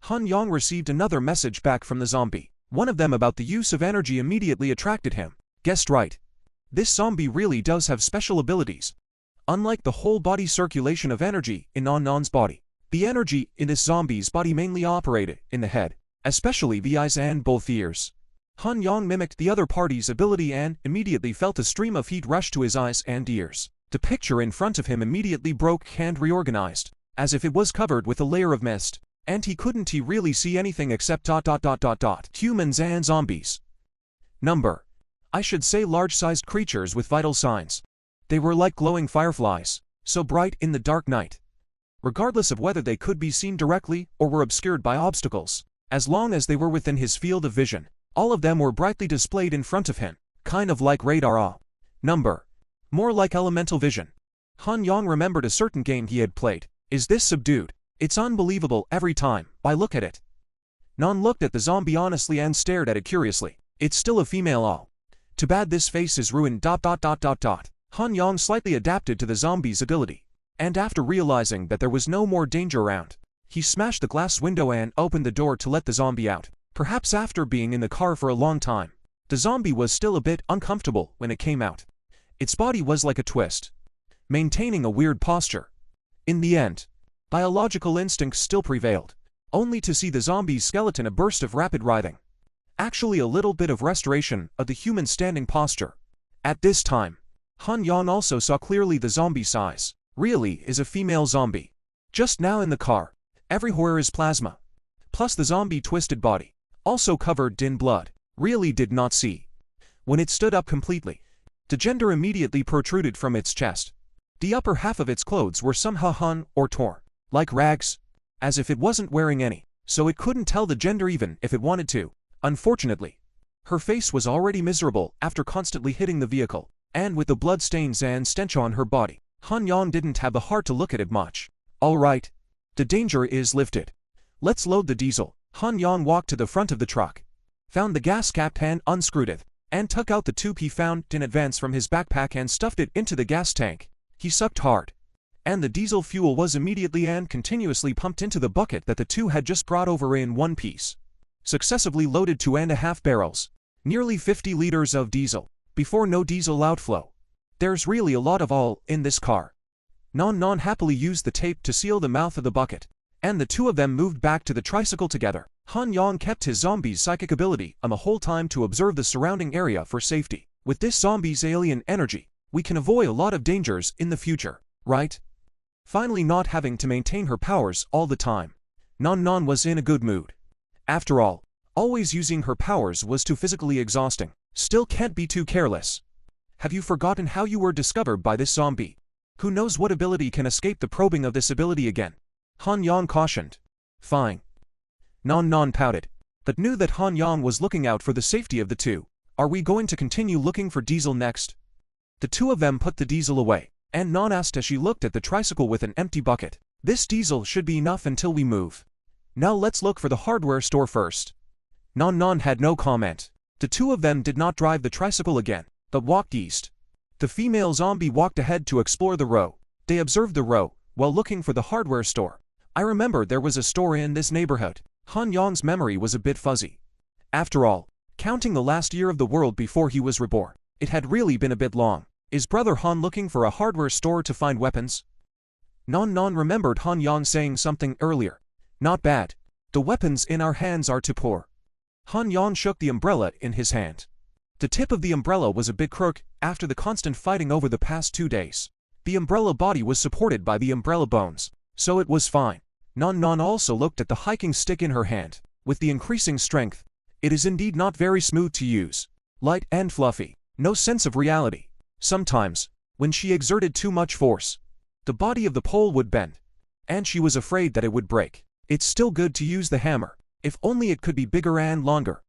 Speaker 1: Han Yang received another message back from the zombie. One of them about the use of energy immediately attracted him. Guessed right. This zombie really does have special abilities. Unlike the whole body circulation of energy in Non Non's body, the energy in this zombie's body mainly operated in the head, especially the eyes and both ears. Han Yang mimicked the other party's ability and immediately felt a stream of heat rush to his eyes and ears. The picture in front of him immediately broke and reorganized, as if it was covered with a layer of mist, and he couldn't really see anything except ... humans and zombies. I should say large-sized creatures with vital signs. They were like glowing fireflies, so bright in the dark night. Regardless of whether they could be seen directly or were obscured by obstacles, as long as they were within his field of vision, all of them were brightly displayed in front of him, kind of like radar. More like elemental vision. Han Yang remembered a certain game he had played. Is this subdued? It's unbelievable every time I look at it. Non looked at the zombie honestly and stared at it curiously. It's still a female. Too bad this face is ruined. Han Yang slightly adapted to the zombie's ability, and after realizing that there was no more danger around, he smashed the glass window and opened the door to let the zombie out. Perhaps after being in the car for a long time, the zombie was still a bit uncomfortable when it came out. Its body was like a twist, maintaining a weird posture. In the end, biological instincts still prevailed, only to see the zombie's skeleton a burst of rapid writhing. Actually a little bit of restoration of the human standing posture, At this time, Han Yang also saw clearly the zombie size. Really is a female zombie. Just now in the car, everywhere is plasma. Plus the zombie twisted body, also covered in blood. Really did not see. When it stood up completely, the gender immediately protruded from its chest. The upper half of its clothes were somehow hung or torn, like rags, as if it wasn't wearing any, so it couldn't tell the gender even if it wanted to. Unfortunately, her face was already miserable after constantly hitting the vehicle, and with the blood stains and stench on her body, Han Yang didn't have the heart to look at it much. Alright, the danger is lifted. Let's load the diesel. Han Yang walked to the front of the truck, found the gas cap and unscrewed it, and took out the tube he found in advance from his backpack and stuffed it into the gas tank. He sucked hard, and the diesel fuel was immediately and continuously pumped into the bucket that the two had just brought over in one piece. Successively loaded 2.5 barrels, nearly 50 liters of diesel, before no diesel outflow. There's really a lot of oil in this car. Non happily used the tape to seal the mouth of the bucket, and the two of them moved back to the tricycle together. Han Yang kept his zombie's psychic ability on the whole time to observe the surrounding area for safety. With this zombie's alien energy, we can avoid a lot of dangers in the future, right? Finally not having to maintain her powers all the time, Non was in a good mood. After all, always using her powers was too physically exhausting. Still can't be too careless. Have you forgotten how you were discovered by this zombie? Who knows what ability can escape the probing of this ability again? Han Yang cautioned. Fine. Non pouted, but knew that Han Yang was looking out for the safety of the two. Are we going to continue looking for diesel next? The two of them put the diesel away, and Non asked as she looked at the tricycle with an empty bucket. This diesel should be enough until we move. Now let's look for the hardware store first. Non had no comment. The two of them did not drive the tricycle again, but walked east. The female zombie walked ahead to explore the row. They observed the row, while looking for the hardware store. I remember there was a store in this neighborhood. Han Yang's memory was a bit fuzzy. After all, counting the last year of the world before he was reborn, it had really been a bit long. Is Brother Han looking for a hardware store to find weapons? Non remembered Han Yang saying something earlier. Not bad. The weapons in our hands are too poor. Han Yang shook the umbrella in his hand. The tip of the umbrella was a bit crooked after the constant fighting over the past 2 days. The umbrella body was supported by the umbrella bones, so it was fine. Non also looked at the hiking stick in her hand. With the increasing strength, it is indeed not very smooth to use. Light and fluffy. No sense of reality. Sometimes, when she exerted too much force, the body of the pole would bend, and she was afraid that it would break. It's still good to use the hammer, if only it could be bigger and longer.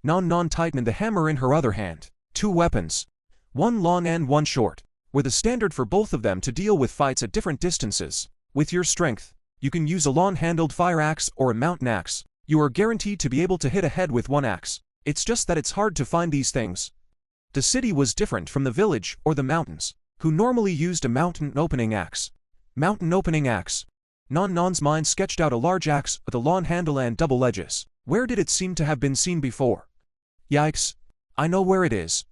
Speaker 1: Non tightened the hammer in her other hand. 2 weapons, one long and one short, were the standard for both of them to deal with fights at different distances. With your strength, you can use a long-handled fire axe or a mountain axe. You are guaranteed to be able to hit a head with one axe. It's just that it's hard to find these things. The city was different from the village or the mountains, who normally used a mountain opening axe. Mountain opening axe. Non's mind sketched out a large axe with a long handle and double edges. Where did it seem to have been seen before? Yikes. I know where it is.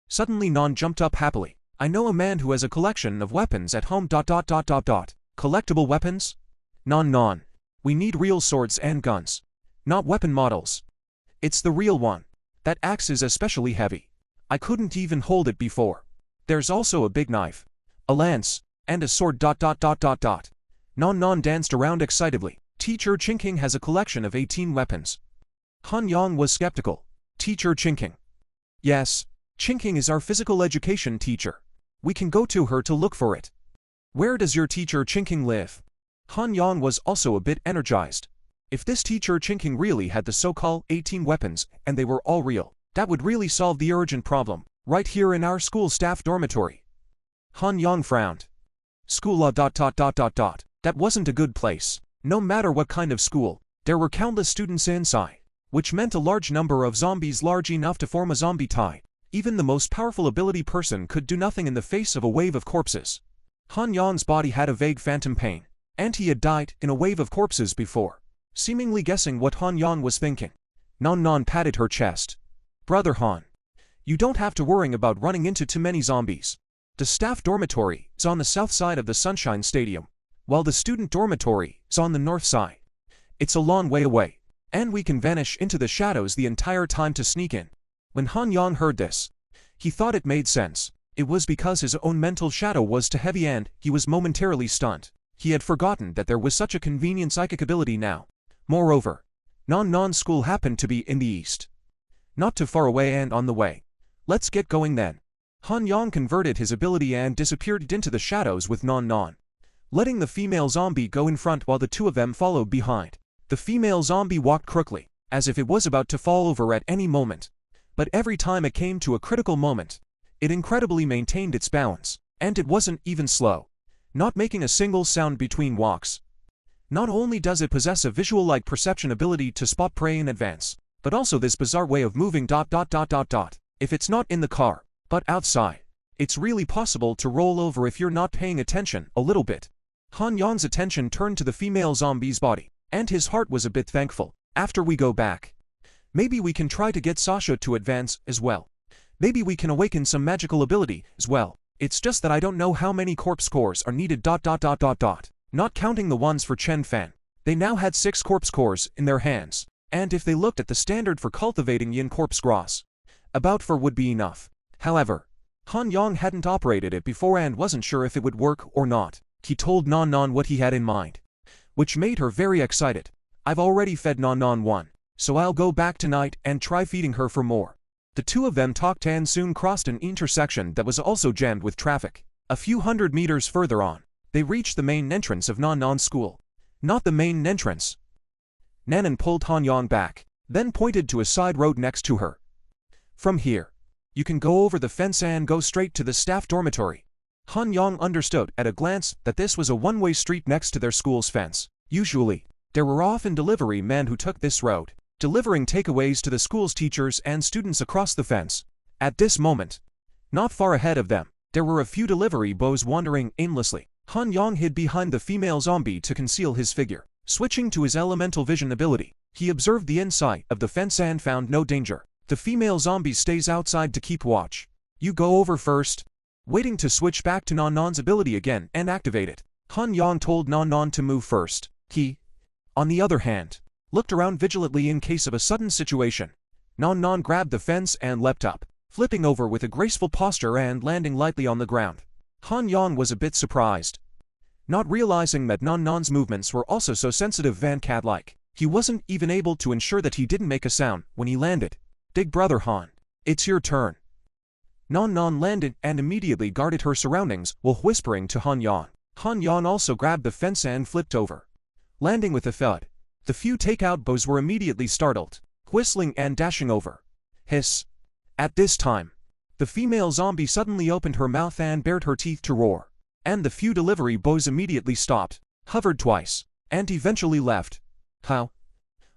Speaker 1: Suddenly Non jumped up happily. I know a man who has a collection of weapons at home. Collectible weapons? Non. We need real swords and guns, not weapon models. It's the real one. That axe is especially heavy. I couldn't even hold it before. There's also a big knife, a lance, and a sword. Non danced around excitedly. Teacher Chinking has a collection of 18 weapons. Han Yang was skeptical. Teacher Chinking. Yes, Chinking is our physical education teacher. We can go to her to look for it. Where does your teacher Chinking live? Han Yang was also a bit energized. If this teacher Chinking really had the so-called 18 weapons and they were all real, that would really solve the urgent problem, right here in our school staff dormitory. Han Yang frowned. School. That wasn't a good place. No matter what kind of school, there were countless students inside, which meant a large number of zombies large enough to form a zombie tide. Even the most powerful ability person could do nothing in the face of a wave of corpses. Han Yang's body had a vague phantom pain, and he had died in a wave of corpses before. Seemingly guessing what Han Yang was thinking, Non patted her chest. Brother Han, you don't have to worry about running into too many zombies. The staff dormitory is on the south side of the Sunshine Stadium, while the student dormitory is on the north side. It's a long way away, and we can vanish into the shadows the entire time to sneak in. When Han Yang heard this, He thought it made sense. It was because his own mental shadow was too heavy and he was momentarily stunned. He had forgotten that there was such a convenient psychic ability now. Moreover, Non's school happened to be in the east. Not too far away and on the way. Let's get going then. Han Yang converted his ability and disappeared into the shadows with Non, letting the female zombie go in front while the two of them followed behind. The female zombie walked quickly, as if it was about to fall over at any moment. But every time it came to a critical moment, it incredibly maintained its balance, and it wasn't even slow, not making a single sound between walks. Not only does it possess a visual-like perception ability to spot prey in advance, but also this bizarre way of moving ... If it's not in the car, but outside, it's really possible to roll over if you're not paying attention a little bit. Han Yang's attention turned to the female zombie's body, and his heart was a bit thankful. After we go back, maybe we can try to get Sasha to advance as well. Maybe we can awaken some magical ability as well. It's just that I don't know how many corpse cores are needed ... Not counting the ones for Chen Fan. They now had 6 corpse cores in their hands, and if they looked at the standard for cultivating yin corpse gross, about 4 would be enough. However, Han Yang hadn't operated it before and wasn't sure if it would work or not. He told Non what he had in mind, which made her very excited. I've already fed Non one, so I'll go back tonight and try feeding her for more. The two of them talked and soon crossed an intersection that was also jammed with traffic. A few hundred meters further on, they reached the main entrance of Non's school. Not the main entrance. Nanan pulled Han Yang back, then pointed to a side road next to her. From here, you can go over the fence and go straight to the staff dormitory. Han Yang understood at a glance that this was a one-way street next to their school's fence. Usually, there were often delivery men who took this road, delivering takeaways to the school's teachers and students across the fence. At this moment, not far ahead of them, there were a few delivery boys wandering aimlessly. Han Yang hid behind the female zombie to conceal his figure. Switching to his elemental vision ability, he observed the inside of the fence and found no danger. The female zombie stays outside to keep watch. You go over first. Waiting to switch back to Non's ability again and activate it, Han Yang told Non to move first. He, on the other hand, looked around vigilantly in case of a sudden situation. Non grabbed the fence and leapt up, flipping over with a graceful posture and landing lightly on the ground. Han Yang was a bit surprised, not realizing that Non's movements were also so sensitive and cat-like. He wasn't even able to ensure that he didn't make a sound when he landed. Big brother Han, it's your turn. Non landed and immediately guarded her surroundings while whispering to Han Yang. Han Yang also grabbed the fence and flipped over, landing with a thud. The few takeout boys were immediately startled, whistling and dashing over. Hiss. At this time, the female zombie suddenly opened her mouth and bared her teeth to roar, and the few delivery boys immediately stopped, hovered twice, and eventually left. How?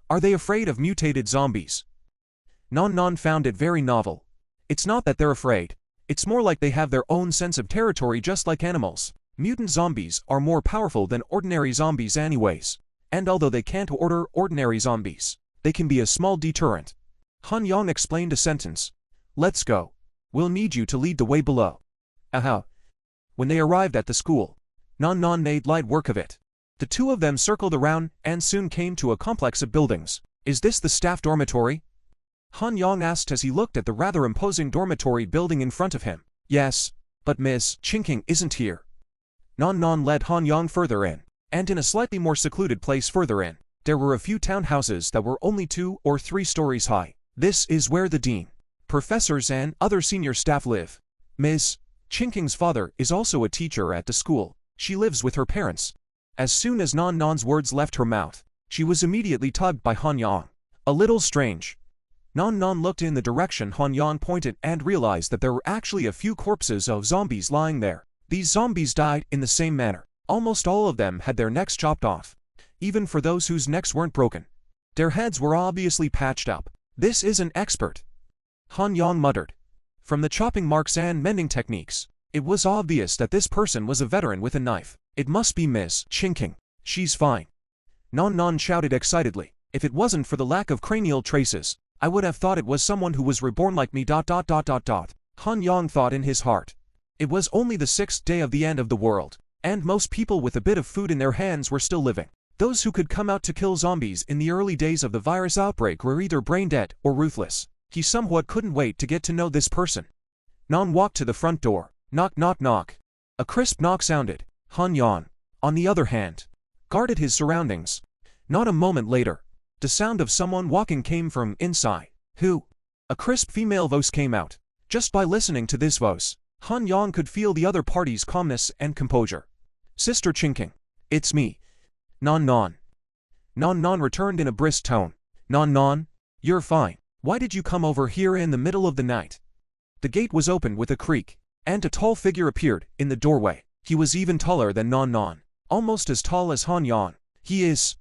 Speaker 1: Are they afraid of mutated zombies? Non found it very novel. It's not that they're afraid, it's more like they have their own sense of territory just like animals. Mutant zombies are more powerful than ordinary zombies anyways, and although they can't order ordinary zombies, they can be a small deterrent. Han Yang explained a sentence. Let's go. We'll need you to lead the way below. Aha. When they arrived at the school, Non made light work of it. The two of them circled around and soon came to a complex of buildings. Is this the staff dormitory? Han Yang asked as he looked at the rather imposing dormitory building in front of him. Yes, but Miss Chinking isn't here. Non led Han Yang further in, and in a slightly more secluded place further in, there were a few townhouses that were only 2 or 3 stories high. This is where the dean, professors and other senior staff live. Ms. Chinking's father is also a teacher at the school. She lives with her parents. As soon as Non's words left her mouth, she was immediately tugged by Han Yang. A little strange. Non looked in the direction Han Yang pointed and realized that there were actually a few corpses of zombies lying there. These zombies died in the same manner. Almost all of them had their necks chopped off, even for those whose necks weren't broken. Their heads were obviously patched up. This is an expert, Han Yang muttered. From the chopping marks and mending techniques, it was obvious that this person was a veteran with a knife. It must be Miss Chinking. She's fine. Non shouted excitedly. If it wasn't for the lack of cranial traces, I would have thought it was someone who was reborn like me ... Han Yang thought in his heart. It was only the 6th day of the end of the world, and most people with a bit of food in their hands were still living. Those who could come out to kill zombies in the early days of the virus outbreak were either brain dead or ruthless. He somewhat couldn't wait to get to know this person. Nan walked to the front door. Knock knock knock. A crisp knock sounded. Han Yan, on the other hand, guarded his surroundings. Not a moment later, the sound of someone walking came from inside. Who? A crisp female voice came out. Just by listening to this voice, Han Yang could feel the other party's calmness and composure. Sister Chinking. It's me. Nan Nan. Nan Nan returned in a brisk tone. Nan Nan, you're fine. Why did you come over here in the middle of the night? The gate was opened with a creak, and a tall figure appeared in the doorway. He was even taller than Nan Nan, almost as tall as Han Yang. He is...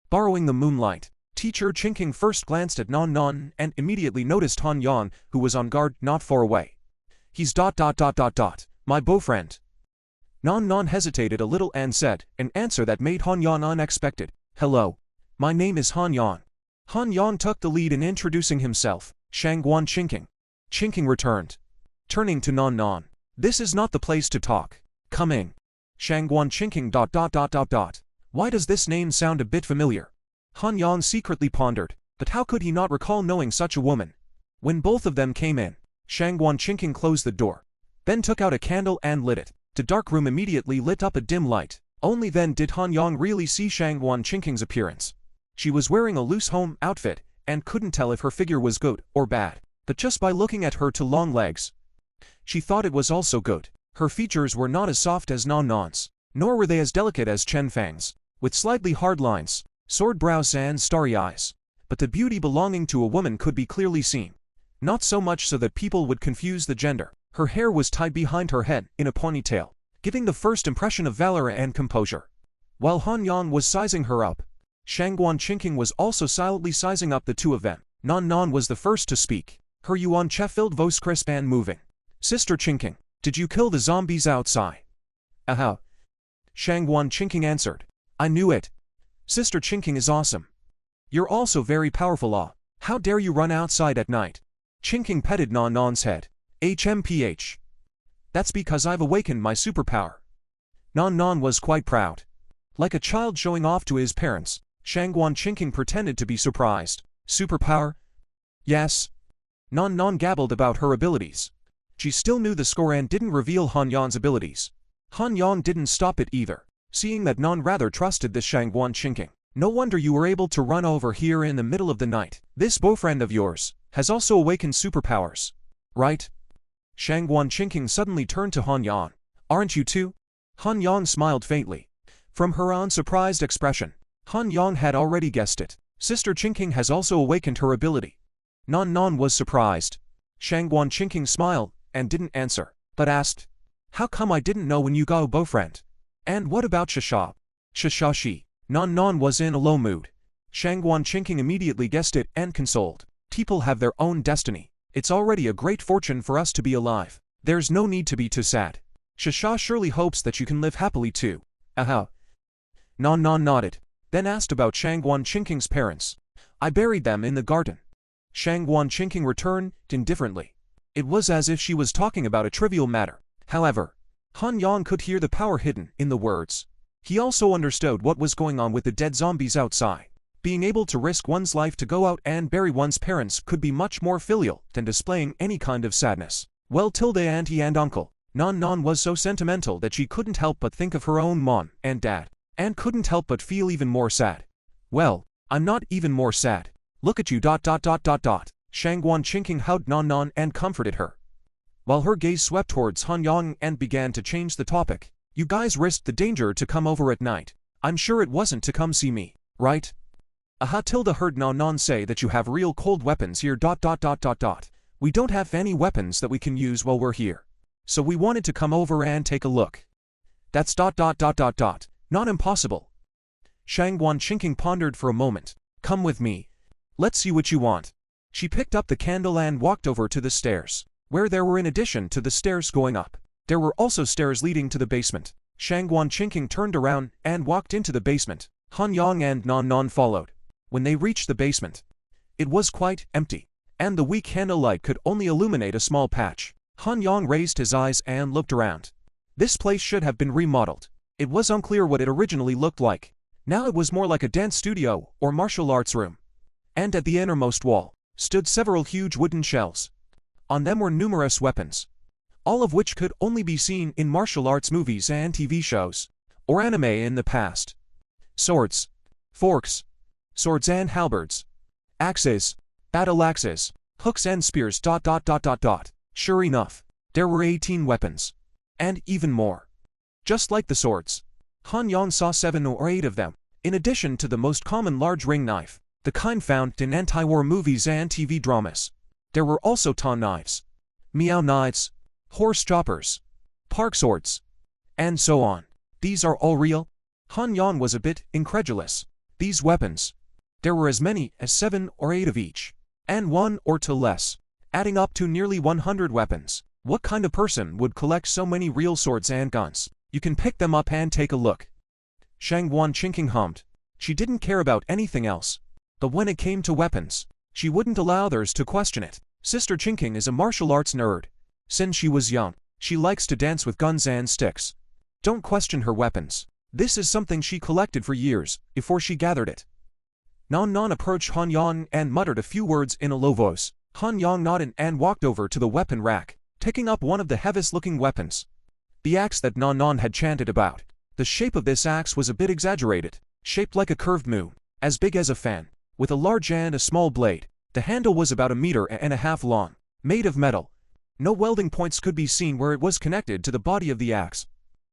Speaker 1: Borrowing the moonlight, Teacher Chinking first glanced at Nan Nan and immediately noticed Han Yang, who was on guard not far away. He's ... my boyfriend. Nan Nan hesitated a little and said, an answer that made Han Yang unexpected. Hello. My name is Han Yang. Han Yang took the lead in introducing himself. Shangguan Chinking. Chinking returned, turning to Nan Nan. This is not the place to talk. Coming. Shangguan Chinking ... Why does this name sound a bit familiar? Han Yang secretly pondered, but how could he not recall knowing such a woman? When both of them came in, Shangguan Chinking closed the door, then took out a candle and lit it. The dark room immediately lit up a dim light. Only then did Han Yang really see Shangguan Chinking's appearance. She was wearing a loose home outfit and couldn't tell if her figure was good or bad, but just by looking at her two long legs, she thought it was also good. Her features were not as soft as Nan Nan's, nor were they as delicate as Chen Fang's, with slightly hard lines, sword brows and starry eyes. But the beauty belonging to a woman could be clearly seen. Not so much so that people would confuse the gender. Her hair was tied behind her head in a ponytail, giving the first impression of valor and composure. While Han Yang was sizing her up, Shangguan Chinking was also silently sizing up the two of them. Nan Nan was the first to speak. Her yuan che-filled voice crisp and moving. Sister Chinking, did you kill the zombies outside? Aha. Shangguan Chinking answered. I knew it. Sister Chinking is awesome. You're also very powerful. How dare you run outside at night? Chinking petted Nan Nan's head. HMPH. That's because I've awakened my superpower. Nan Nan was quite proud. Like a child showing off to his parents, Shangguan Chinking pretended to be surprised. Superpower? Yes. Nan Nan gabbled about her abilities. She still knew the score and didn't reveal Han Yang's abilities. Han Yang didn't stop it either, seeing that Nan rather trusted this Shangguan Chinking. No wonder you were able to run over here in the middle of the night. This boyfriend of yours has also awakened superpowers, right? Shangguan Chinking suddenly turned to Han Yang. Aren't you too? Han Yang smiled faintly. From her unsurprised expression, Han Yang had already guessed it. Sister Chinking has also awakened her ability. Nan Nan was surprised. Shangguan Chinking smiled and didn't answer, but asked, how come I didn't know when you got a boyfriend? And what about Shasha? Shashashi. Nan Nan was in a low mood. Shangguan Chinking immediately guessed it and consoled. People have their own destiny. It's already a great fortune for us to be alive. There's no need to be too sad. Shasha surely hopes that you can live happily too. Aha. Nan Nan nodded, then asked about Shangguan Chinking's parents. I buried them in the garden. Shangguan Chinking returned indifferently. It was as if she was talking about a trivial matter. However, Han Yang could hear the power hidden in the words. He also understood what was going on with the dead zombies outside. Being able to risk one's life to go out and bury one's parents could be much more filial than displaying any kind of sadness. Well, auntie and uncle, Nan Nan was so sentimental that she couldn't help but think of her own mom and dad, and couldn't help but feel even more sad. Well, I'm not even more sad. Look at you ... Shangguan Chinking hugged Nan Nan and comforted her, while her gaze swept towards Han Yang and began to change the topic. You guys risked the danger to come over at night. I'm sure it wasn't to come see me, right? Aha. Heard Nan Nan say that you have real cold weapons here ... We don't have any weapons that we can use while we're here, so we wanted to come over and take a look. That's ... Not impossible. Shangguan Chinking pondered for a moment. Come with me. Let's see what you want. She picked up the candle and walked over to the stairs, where there were, in addition to the stairs going up, there were also stairs leading to the basement. Shangguan Chinking turned around and walked into the basement. Han Yang and Nan Nan followed. When they reached the basement, it was quite empty, and the weak candlelight could only illuminate a small patch. Han Yang raised his eyes and looked around. This place should have been remodeled. It was unclear what it originally looked like. Now it was more like a dance studio or martial arts room. And at the innermost wall stood several huge wooden shelves. On them were numerous weapons. all of which could only be seen in martial arts movies and TV shows, or anime in the past. Swords, forks, swords and halberds, axes, battle axes, hooks and spears. Sure enough, there were 18 weapons. And even more. Just like the swords, Han Yang saw 7 or 8 of them, in addition to the most common large ring knife, the kind found in anti-war movies and TV dramas. There were also ton knives, meow knives, horse choppers, park swords, and so on. These are all real? Han Yang was a bit incredulous. These weapons. There were as many as 7 or 8 of each, and 1 or 2 less, adding up to nearly 100 weapons. What kind of person would collect so many real swords and guns? You can pick them up and take a look. Shangguan Qingqing hummed. She didn't care about anything else. But when it came to weapons, she wouldn't allow others to question it. Sister Qingqing is a martial arts nerd. Since she was young, she likes to dance with guns and sticks. Don't question her weapons. This is something she collected for years, before she gathered it. Nan Nan approached Han Yang and muttered a few words in a low voice. Han Yang nodded and walked over to the weapon rack, picking up one of the heaviest-looking weapons. The axe that Nan Nan had chanted about. The shape of this axe was a bit exaggerated, shaped like a curved moon, as big as a fan, with a large and a small blade. The handle was about 1.5 meters long, made of metal. No welding points could be seen where it was connected to the body of the axe,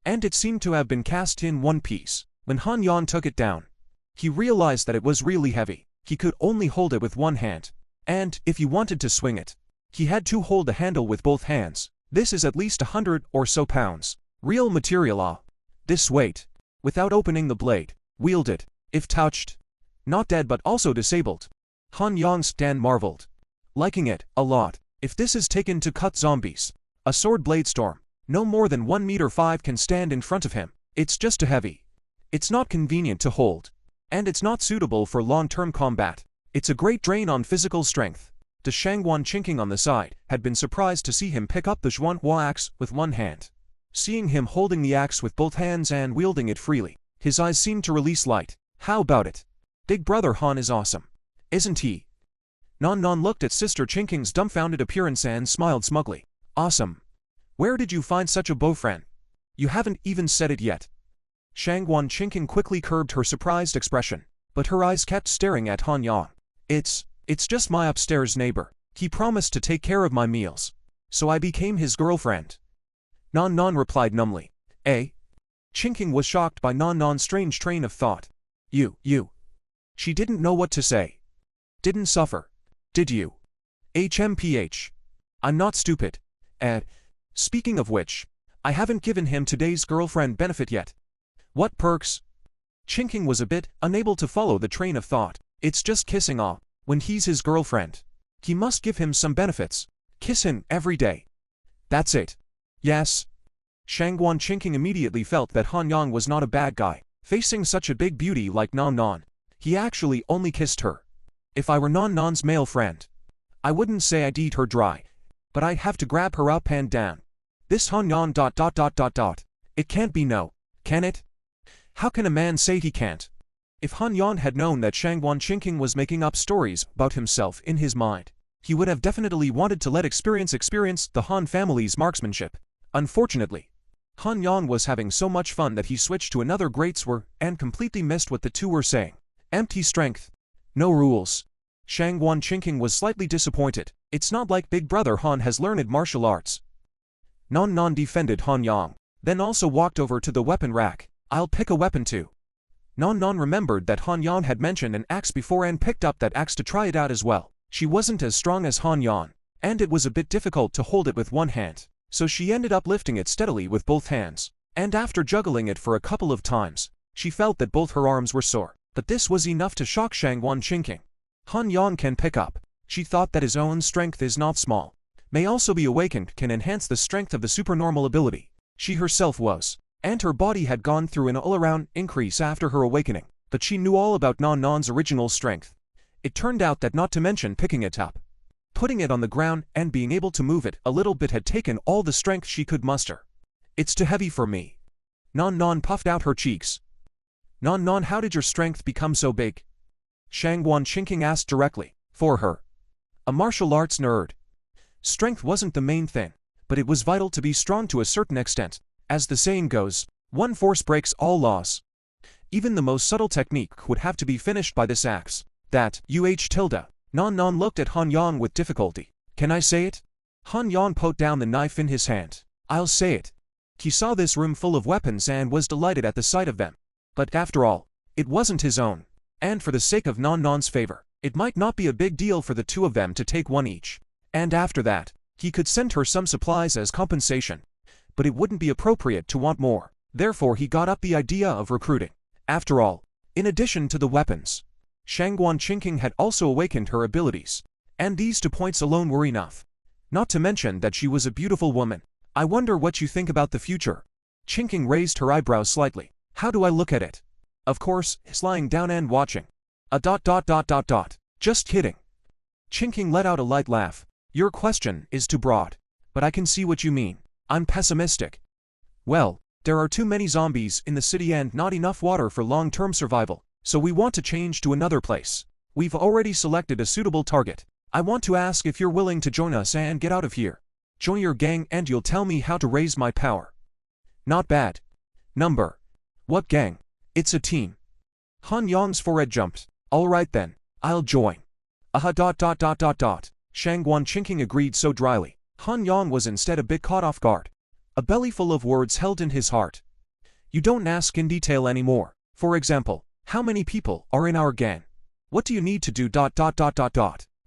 Speaker 1: and it seemed to have been cast in one piece. When Han Yang took it down, he realized that it was really heavy. He could only hold it with one hand, and if he wanted to swing it, he had to hold the handle with both hands. This is at least 100 or so pounds. Real material. This weight, without opening the blade, wielded, if touched, not dead but also disabled. Han Yang Stan marveled, liking it a lot. If this is taken to cut zombies, a sword blade storm, no more than 1.5 meters can stand in front of him. It's just too heavy. It's not convenient to hold, and it's not suitable for long-term combat. It's a great drain on physical strength. The Shangguan Qingqing on the side had been surprised to see him pick up the Zhuanhua axe with one hand. Seeing him holding the axe with both hands and wielding it freely, his eyes seemed to release light. How about it? Big brother Han is awesome, isn't he? Nan Nan looked at Sister Qingqing's dumbfounded appearance and smiled smugly. Awesome. Where did you find such a boyfriend? You haven't even said it yet. Shangguan Qingqing quickly curbed her surprised expression, but her eyes kept staring at Han Yang. It's just my upstairs neighbor. He promised to take care of my meals, so I became his girlfriend. Nan Nan replied numbly. Eh? Qingqing was shocked by Nan Nan's strange train of thought. You. She didn't know what to say. Didn't suffer, did you? HMPH. I'm not stupid. Speaking of which, I haven't given him today's girlfriend benefit yet. What perks? Qingqing was a bit unable to follow the train of thought. It's just kissing off. When he's his girlfriend, he must give him some benefits. Kiss him every day. That's it. Yes. Shangguan Qingqing immediately felt that Han Yang was not a bad guy. Facing such a big beauty like Nan Nan, he actually only kissed her. If I were Nan Nan's male friend, I wouldn't say I'd eat her dry, but I'd have to grab her up and down. This Han Yang ... It can't be no, can it? How can a man say he can't? If Han Yang had known that Shangguan Qingqing was making up stories about himself in his mind, he would have definitely wanted to let experience the Han family's marksmanship. Unfortunately, Han Yang was having so much fun that he switched to another great swear and completely missed what the two were saying. Empty strength. No rules. Shangguan Qingqing was slightly disappointed. It's not like big brother Han has learned martial arts. Nan Nan defended Han Yang, then also walked over to the weapon rack. I'll pick a weapon too. Nan Nan remembered that Han Yang had mentioned an axe before and picked up that axe to try it out as well. She wasn't as strong as Han Yang, and it was a bit difficult to hold it with one hand, so she ended up lifting it steadily with both hands. And after juggling it for a couple of times, she felt that both her arms were sore. But this was enough to shock Shangguan Qingqing. Han Yang can pick up. She thought that his own strength is not small. May also be awakened can enhance the strength of the supernormal ability. She herself was. And her body had gone through an all-around increase after her awakening. But she knew all about Nan Nan's original strength. It turned out that not to mention picking it up, putting it on the ground and being able to move it a little bit had taken all the strength she could muster. It's too heavy for me. Nan Nan puffed out her cheeks. Nan Nan, how did your strength become so big? Shangguan Qingqing asked directly. For her, a martial arts nerd, strength wasn't the main thing, but it was vital to be strong to a certain extent. As the saying goes, one force breaks all laws. Even the most subtle technique would have to be finished by this axe. That, tilde. Non looked at Han Yang with difficulty. Can I say it? Han Yang put down the knife in his hand. I'll say it. He saw this room full of weapons and was delighted at the sight of them. But after all, it wasn't his own. And for the sake of Non's favor, it might not be a big deal for the two of them to take one each. And after that, he could send her some supplies as compensation. But it wouldn't be appropriate to want more. Therefore he got up the idea of recruiting. After all, in addition to the weapons, Shangguan Qingqing had also awakened her abilities. And these 2 points alone were enough. Not to mention that she was a beautiful woman. I wonder what you think about the future. Qingqing raised her eyebrows slightly. How do I look at it? Of course, he's lying down and watching. Just kidding. Qingqing let out a light laugh. Your question is too broad. But I can see what you mean. I'm pessimistic. Well, there are too many zombies in the city and not enough water for long-term survival, so we want to change to another place. We've already selected a suitable target. I want to ask if you're willing to join us and get out of here. Join your gang and you'll tell me how to raise my power. Not bad. Number. What gang? It's a team. Han Yang's forehead jumped. All right then, I'll join. Shangguan Qingqing agreed so dryly. Han Yang was instead a bit caught off guard. A belly full of words held in his heart. You don't ask in detail anymore. For example, how many people are in our gang? What do you need to do?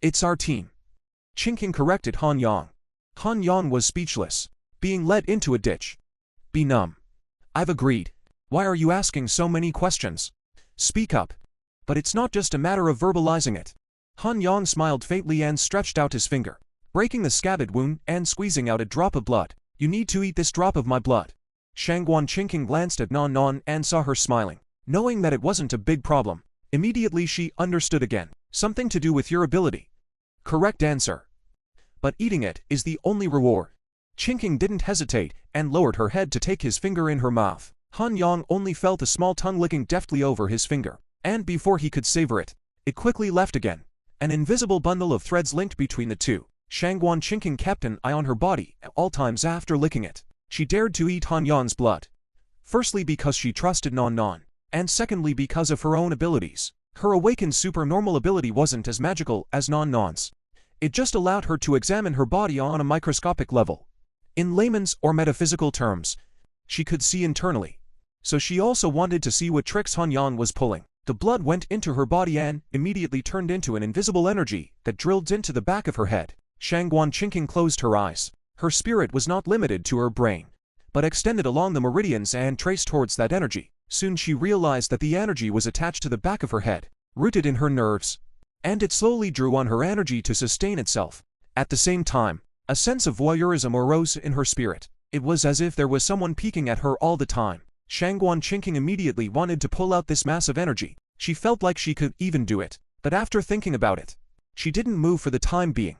Speaker 1: It's our team. Qingqing corrected Han Yang. Han Yang was speechless, being led into a ditch. Be numb. I've agreed. Why are you asking so many questions? Speak up. But it's not just a matter of verbalizing it. Han Yang smiled faintly and stretched out his finger, breaking the scabbed wound and squeezing out a drop of blood. You need to eat this drop of my blood. Shangguan Qingqing glanced at Non and saw her smiling. Knowing that it wasn't a big problem, immediately she understood again. Something to do with your ability. Correct answer. But eating it is the only reward. Qingqing didn't hesitate and lowered her head to take his finger in her mouth. Han Yang only felt a small tongue licking deftly over his finger, and before he could savor it, it quickly left again. An invisible bundle of threads linked between the two. Shangguan Qingqing kept an eye on her body at all times after licking it. She dared to eat Han Yang's blood. Firstly because she trusted Non, and secondly because of her own abilities. Her awakened supernormal ability wasn't as magical as Non's. It just allowed her to examine her body on a microscopic level. In layman's or metaphysical terms, she could see internally. So she also wanted to see what tricks Han Yang was pulling. The blood went into her body and immediately turned into an invisible energy that drilled into the back of her head. Shangguan Qingqing closed her eyes. Her spirit was not limited to her brain, but extended along the meridians and traced towards that energy. Soon she realized that the energy was attached to the back of her head, rooted in her nerves, and it slowly drew on her energy to sustain itself. At the same time, a sense of voyeurism arose in her spirit. It was as if there was someone peeking at her all the time. Shangguan Qingqing immediately wanted to pull out this massive energy. She felt like she could even do it, but after thinking about it, she didn't move for the time being.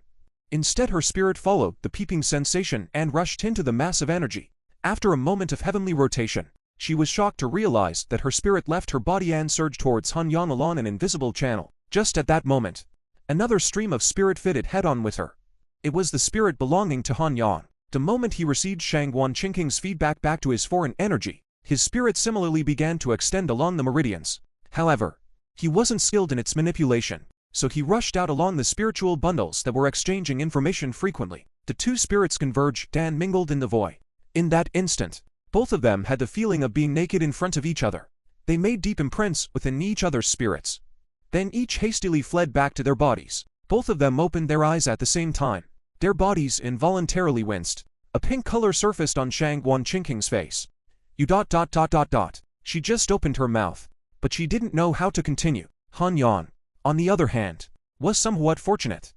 Speaker 1: Instead her spirit followed the peeping sensation and rushed into the massive energy. After a moment of heavenly rotation, she was shocked to realize that her spirit left her body and surged towards Han Yang along an invisible channel. Just at that moment, another stream of spirit fitted head-on with her. It was the spirit belonging to Han Yang. The moment he received Shangguan Qingqing's feedback back to his foreign energy, his spirit similarly began to extend along the meridians. However, he wasn't skilled in its manipulation, so he rushed out along the spiritual bundles that were exchanging information frequently. The two spirits converged and mingled in the void. In that instant, both of them had the feeling of being naked in front of each other. They made deep imprints within each other's spirits. Then each hastily fled back to their bodies. Both of them opened their eyes at the same time. Their bodies involuntarily winced. A pink color surfaced on Shangguan Qingqing's face. She just opened her mouth, but she didn't know how to continue. Han Yang, on the other hand, was somewhat fortunate.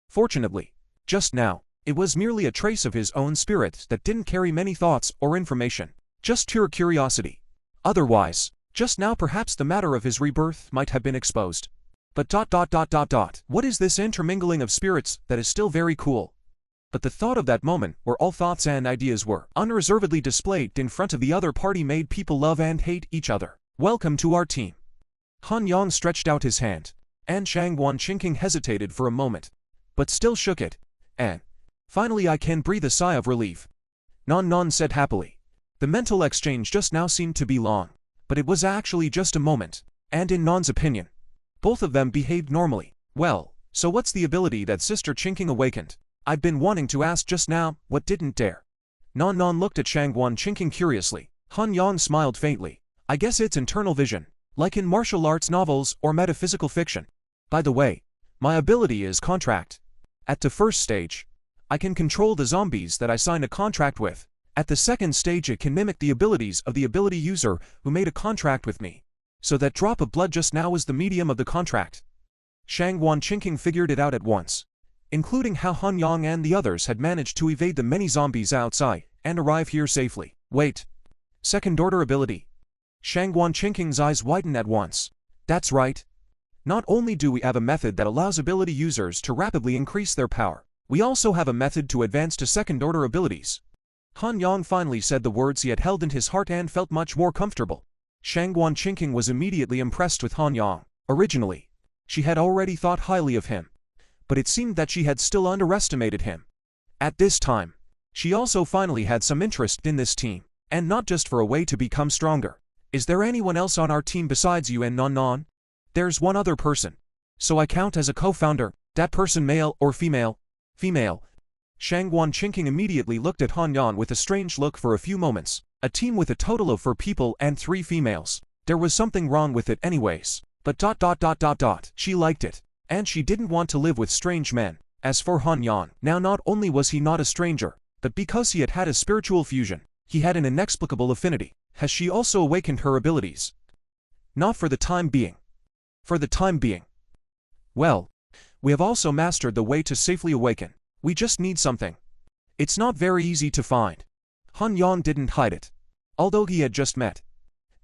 Speaker 1: Fortunately, just now, it was merely a trace of his own spirit that didn't carry many thoughts or information. Just pure curiosity. Otherwise, just now perhaps the matter of his rebirth might have been exposed. But what is this intermingling of spirits that is still very cool? But the thought of that moment where all thoughts and ideas were unreservedly displayed in front of the other party made people love and hate each other. Welcome to our team. Han Yang stretched out his hand, and Shangguan Qingqing hesitated for a moment, but still shook it, and Finally I can breathe a sigh of relief. Non said happily. The mental exchange just now seemed to be long, but it was actually just a moment, and in Non's opinion, both of them behaved normally. Well, so what's the ability that Sister Chinking awakened? I've been wanting to ask just now, what didn't dare? Non looked at Shangguan Chinking curiously. Han Yang smiled faintly. I guess it's internal vision, like in martial arts novels or metaphysical fiction. By the way, my ability is contract. At the first stage, I can control the zombies that I signed a contract with. At the second stage it can mimic the abilities of the ability user who made a contract with me. So that drop of blood just now was the medium of the contract. Shangguan Chinking figured it out at once, including how Han Yang and the others had managed to evade the many zombies outside and arrive here safely. Wait. Second order ability. Shangguan Chinking's eyes widened at once. That's right. Not only do we have a method that allows ability users to rapidly increase their power, we also have a method to advance to second order abilities. Han Yang finally said the words he had held in his heart and felt much more comfortable. Shangguan Chinking was immediately impressed with Han Yang. Originally, she had already thought highly of him, but it seemed that she had still underestimated him. At this time, she also finally had some interest in this team, and not just for a way to become stronger. Is there anyone else on our team besides you and Non? There's one other person. So I count as a co-founder. That person male or female? Female. Shangguan Chinking immediately looked at Han Yan with a strange look for a few moments. A team with a total of 4 people and 3 females. There was something wrong with it anyways. But ... She liked it. And she didn't want to live with strange men. As for Han Yan, now not only was he not a stranger, but because he had had a spiritual fusion, he had an inexplicable affinity. Has she also awakened her abilities? Not for the time being. For the time being. Well, we have also mastered the way to safely awaken. We just need something. It's not very easy to find. Han Yang didn't hide it. Although he had just met.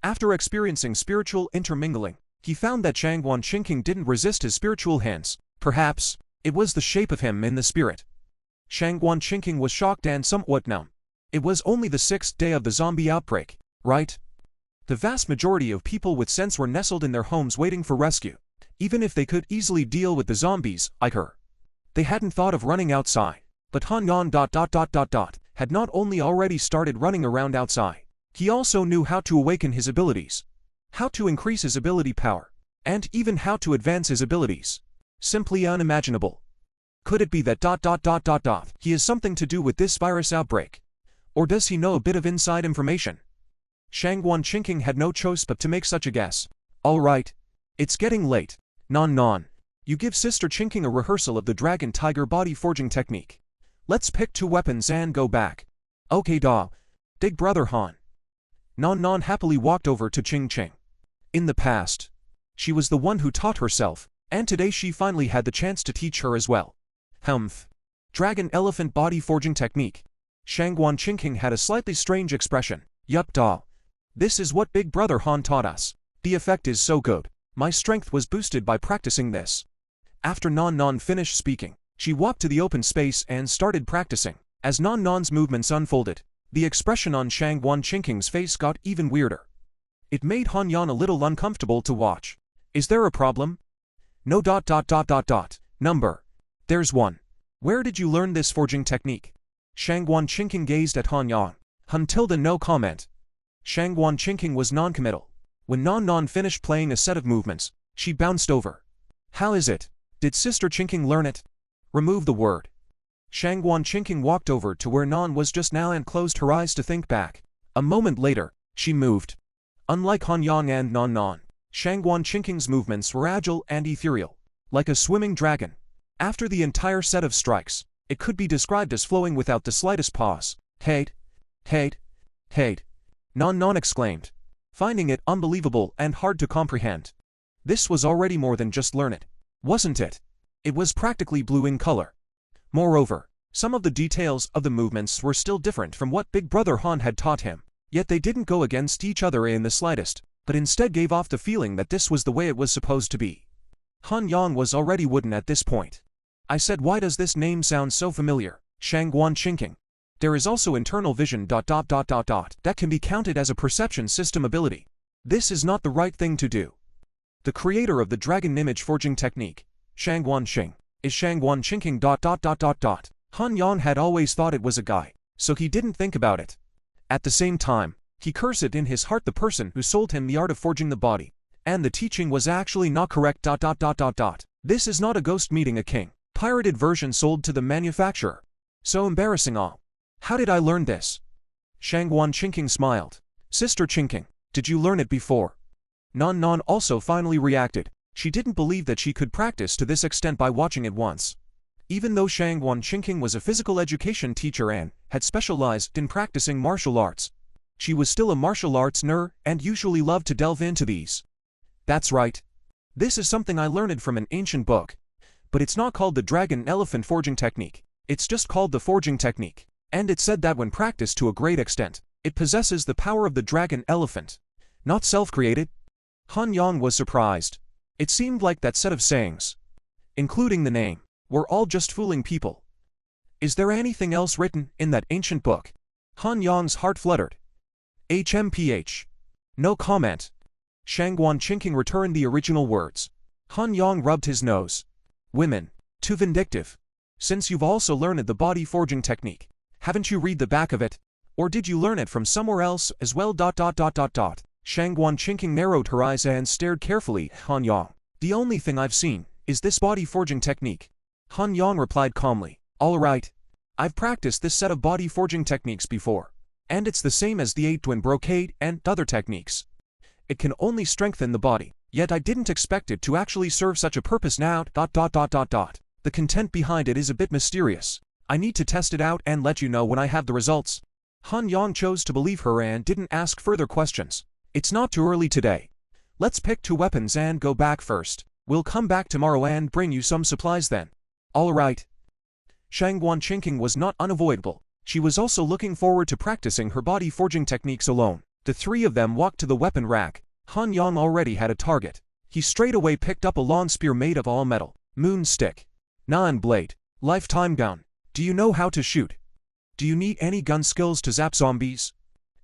Speaker 1: After experiencing spiritual intermingling, he found that Shangguan Chinking didn't resist his spiritual hands. Perhaps, it was the shape of him in the spirit. Shangguan Chinking was shocked and somewhat numb. It was only the 6th day of the zombie outbreak, right? The vast majority of people with sense were nestled in their homes waiting for rescue. Even if they could easily deal with the zombies, like her. They hadn't thought of running outside. But Han Yan ... had not only already started running around outside, he also knew how to awaken his abilities, how to increase his ability power, and even how to advance his abilities. Simply unimaginable. Could it be that ... he has something to do with this virus outbreak? Or does he know a bit of inside information? Shangguan Chinking had no choice but to make such a guess. All right. It's getting late. Non. You give Sister Chinking a rehearsal of the Dragon Tiger body forging technique. Let's pick 2 weapons and go back. Okay da. Big brother Han. Non happily walked over to Ching. In the past, she was the one who taught herself, and today she finally had the chance to teach her as well. Humph. Dragon Elephant body forging technique. Shangguan Chinking had a slightly strange expression. Yup da. This is what Big Brother Han taught us. The effect is so good. My strength was boosted by practicing this. After Non finished speaking, she walked to the open space and started practicing. As Non's movements unfolded, the expression on Shangguan Chinking's face got even weirder. It made Han Yan a little uncomfortable to watch. Is there a problem? No ... Number. There's one. Where did you learn this forging technique? Shangguan Chinking gazed at Han Yan. Until then no comment. Shangguan Chinking was non-committal. When Non finished playing a set of movements, she bounced over. How is it? Did Sister Chinking learn it? Remove the word. Shangguan Chinking walked over to where Non was just now and closed her eyes to think back. A moment later, she moved. Unlike Han Yang and Non, Shangguan Chinking's movements were agile and ethereal, like a swimming dragon. After the entire set of strikes, it could be described as flowing without the slightest pause. Hate. Non exclaimed, finding it unbelievable and hard to comprehend. This was already more than just learn it, wasn't it? It was practically blue in color. Moreover, some of the details of the movements were still different from what Big Brother Han had taught him, yet they didn't go against each other in the slightest, but instead gave off the feeling that this was the way it was supposed to be. Han Yang was already wooden at this point. I said, why does this name sound so familiar? Shangguan Chinking. There is also internal vision ... that can be counted as a perception system ability. This is not the right thing to do. The creator of the dragon image forging technique, Shangguan Xing, is Shangguan Chinking ... Han Yang had always thought it was a guy, so he didn't think about it. At the same time, he cursed in his heart the person who sold him the art of forging the body, and the teaching was actually not correct. This is not a ghost meeting a king. Pirated version sold to the manufacturer. So embarrassing all. How did I learn this? Shangguan Chinking smiled. Sister Chinking, did you learn it before? Non Non also finally reacted. She didn't believe that she could practice to this extent by watching it once. Even though Shangguan Chinking was a physical education teacher and had specialized in practicing martial arts, she was still a martial arts nerd and usually loved to delve into these. That's right. This is something I learned from an ancient book. But it's not called the dragon elephant forging technique. It's just called the forging technique. And it said that when practiced to a great extent, it possesses the power of the dragon elephant. Not self-created. Han Yang was surprised. It seemed like that set of sayings, including the name, were all just fooling people. Is there anything else written in that ancient book? Han Yang's heart fluttered. HMPH. No comment. Shangguan Chinking returned the original words. Han Yang rubbed his nose. Women. Too vindictive. Since you've also learned the body forging technique, haven't you read the back of it? Or did you learn it from somewhere else as well? Shangguan Chinking narrowed her eyes and stared carefully at Han Yang. The only thing I've seen is this body forging technique. Han Yang replied calmly. All right. I've practiced this set of body forging techniques before. And it's the same as the 8-twin brocade and other techniques. It can only strengthen the body, yet I didn't expect it to actually serve such a purpose now. The content behind it is a bit mysterious. I need to test it out and let you know when I have the results. Han Yang chose to believe her and didn't ask further questions. It's not too early today. Let's pick 2 weapons and go back first. We'll come back tomorrow and bring you some supplies then. All right. Shangguan Chinking was not unavoidable. She was also looking forward to practicing her body forging techniques alone. The 3 of them walked to the weapon rack. Han Yang already had a target. He straightaway picked up a long spear made of all metal. Moon stick. Nine blade. Lifetime gun. Do you know how to shoot? Do you need any gun skills to zap zombies?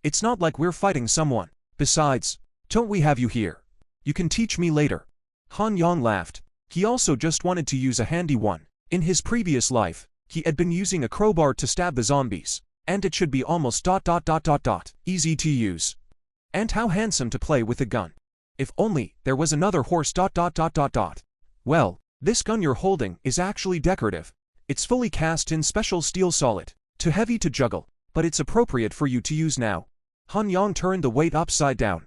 Speaker 1: It's not like we're fighting someone. Besides, don't we have you here? You can teach me later. Han Yang laughed. He also just wanted to use a handy one. In his previous life, he had been using a crowbar to stab the zombies, and it should be almost easy to use. And how handsome to play with a gun. If only there was another horse. Well, this gun you're holding is actually decorative. It's fully cast in special steel solid. Too heavy to juggle, but it's appropriate for you to use now. Han Yang turned the weight upside down.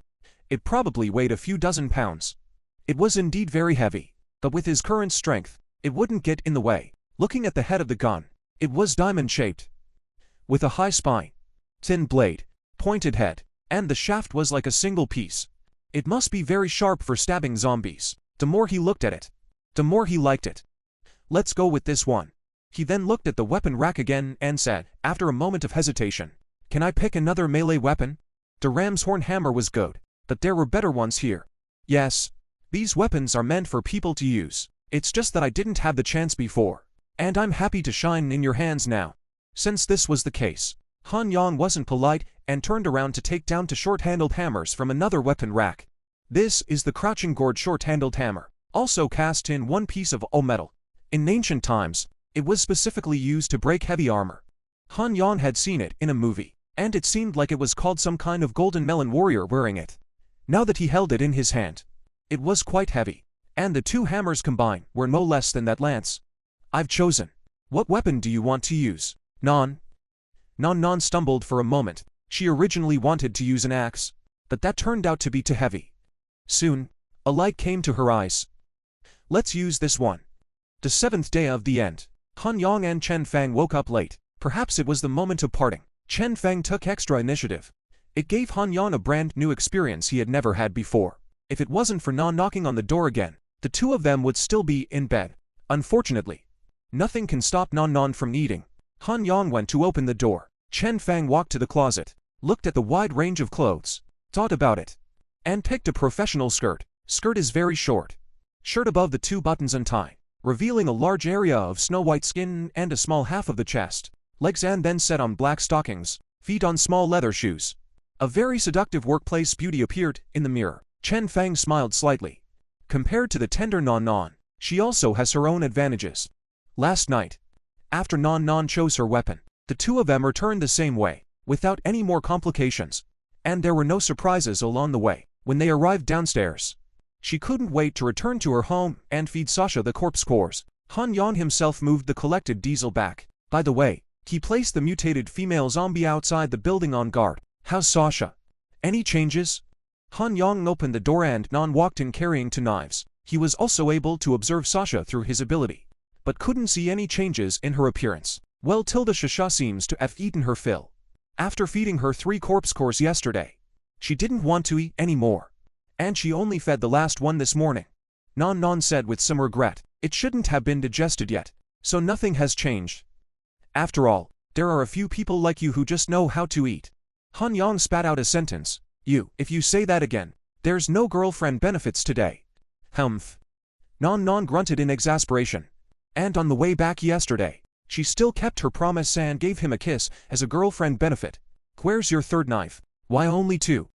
Speaker 1: It probably weighed a few dozen pounds. It was indeed very heavy, but with his current strength, it wouldn't get in the way. Looking at the head of the gun, it was diamond-shaped, with a high spine, thin blade, pointed head, and the shaft was like a single piece. It must be very sharp for stabbing zombies. The more he looked at it, the more he liked it. Let's go with this one. He then looked at the weapon rack again and said, after a moment of hesitation, can I pick another melee weapon? The ram's horn hammer was good, but there were better ones here. Yes, these weapons are meant for people to use. It's just that I didn't have the chance before. And I'm happy to shine in your hands now. Since this was the case, Han Yang wasn't polite and turned around to take down 2 short-handled hammers from another weapon rack. This is the Crouching Gourd short-handled hammer, also cast in one piece of all metal. In ancient times, it was specifically used to break heavy armor. Han Yang had seen it in a movie, and it seemed like it was called some kind of golden melon warrior wearing it. Now that he held it in his hand, it was quite heavy, and the 2 hammers combined were no less than that lance. I've chosen. What weapon do you want to use? Non stumbled for a moment. She originally wanted to use an axe, but that turned out to be too heavy. Soon, a light came to her eyes. Let's use this one. The 7th day of the end. Han Yang and Chen Fang woke up late. Perhaps it was the moment of parting. Chen Fang took extra initiative. It gave Han Yang a brand new experience he had never had before. If it wasn't for Non knocking on the door again, the 2 of them would still be in bed. Unfortunately, nothing can stop Non from eating. Han Yang went to open the door. Chen Fang walked to the closet, looked at the wide range of clothes, thought about it, and picked a professional skirt. Skirt is very short. Shirt above the 2 buttons untie, revealing a large area of snow-white skin and a small half of the chest. Legs and then set on black stockings, feet on small leather shoes. A very seductive workplace beauty appeared in the mirror. Chen Fang smiled slightly. Compared to the tender Non, she also has her own advantages. Last night, After Non Non chose her weapon, the two of them returned the same way, without any more complications. And there were no surprises along the way. When they arrived downstairs, she couldn't wait to return to her home and feed Sasha the corpse cores. Han Yang himself moved the collected diesel back. By the way, he placed the mutated female zombie outside the building on guard. How's Sasha? Any changes? Han Yang opened the door and Non walked in carrying two knives. He was also able to observe Sasha through his ability, but couldn't see any changes in her appearance. Well, Sasha seems to have eaten her fill. After feeding her 3 corpse cores yesterday, she didn't want to eat anymore. And she only fed the last one this morning. Non Non said with some regret. It shouldn't have been digested yet, so nothing has changed. After all, there are a few people like you who just know how to eat. Han Yang spat out a sentence. If you say that again, there's no girlfriend benefits today. Humph. Non Non grunted in exasperation. And on the way back yesterday, she still kept her promise and gave him a kiss as a girlfriend benefit. Where's your third knife? Why only 2?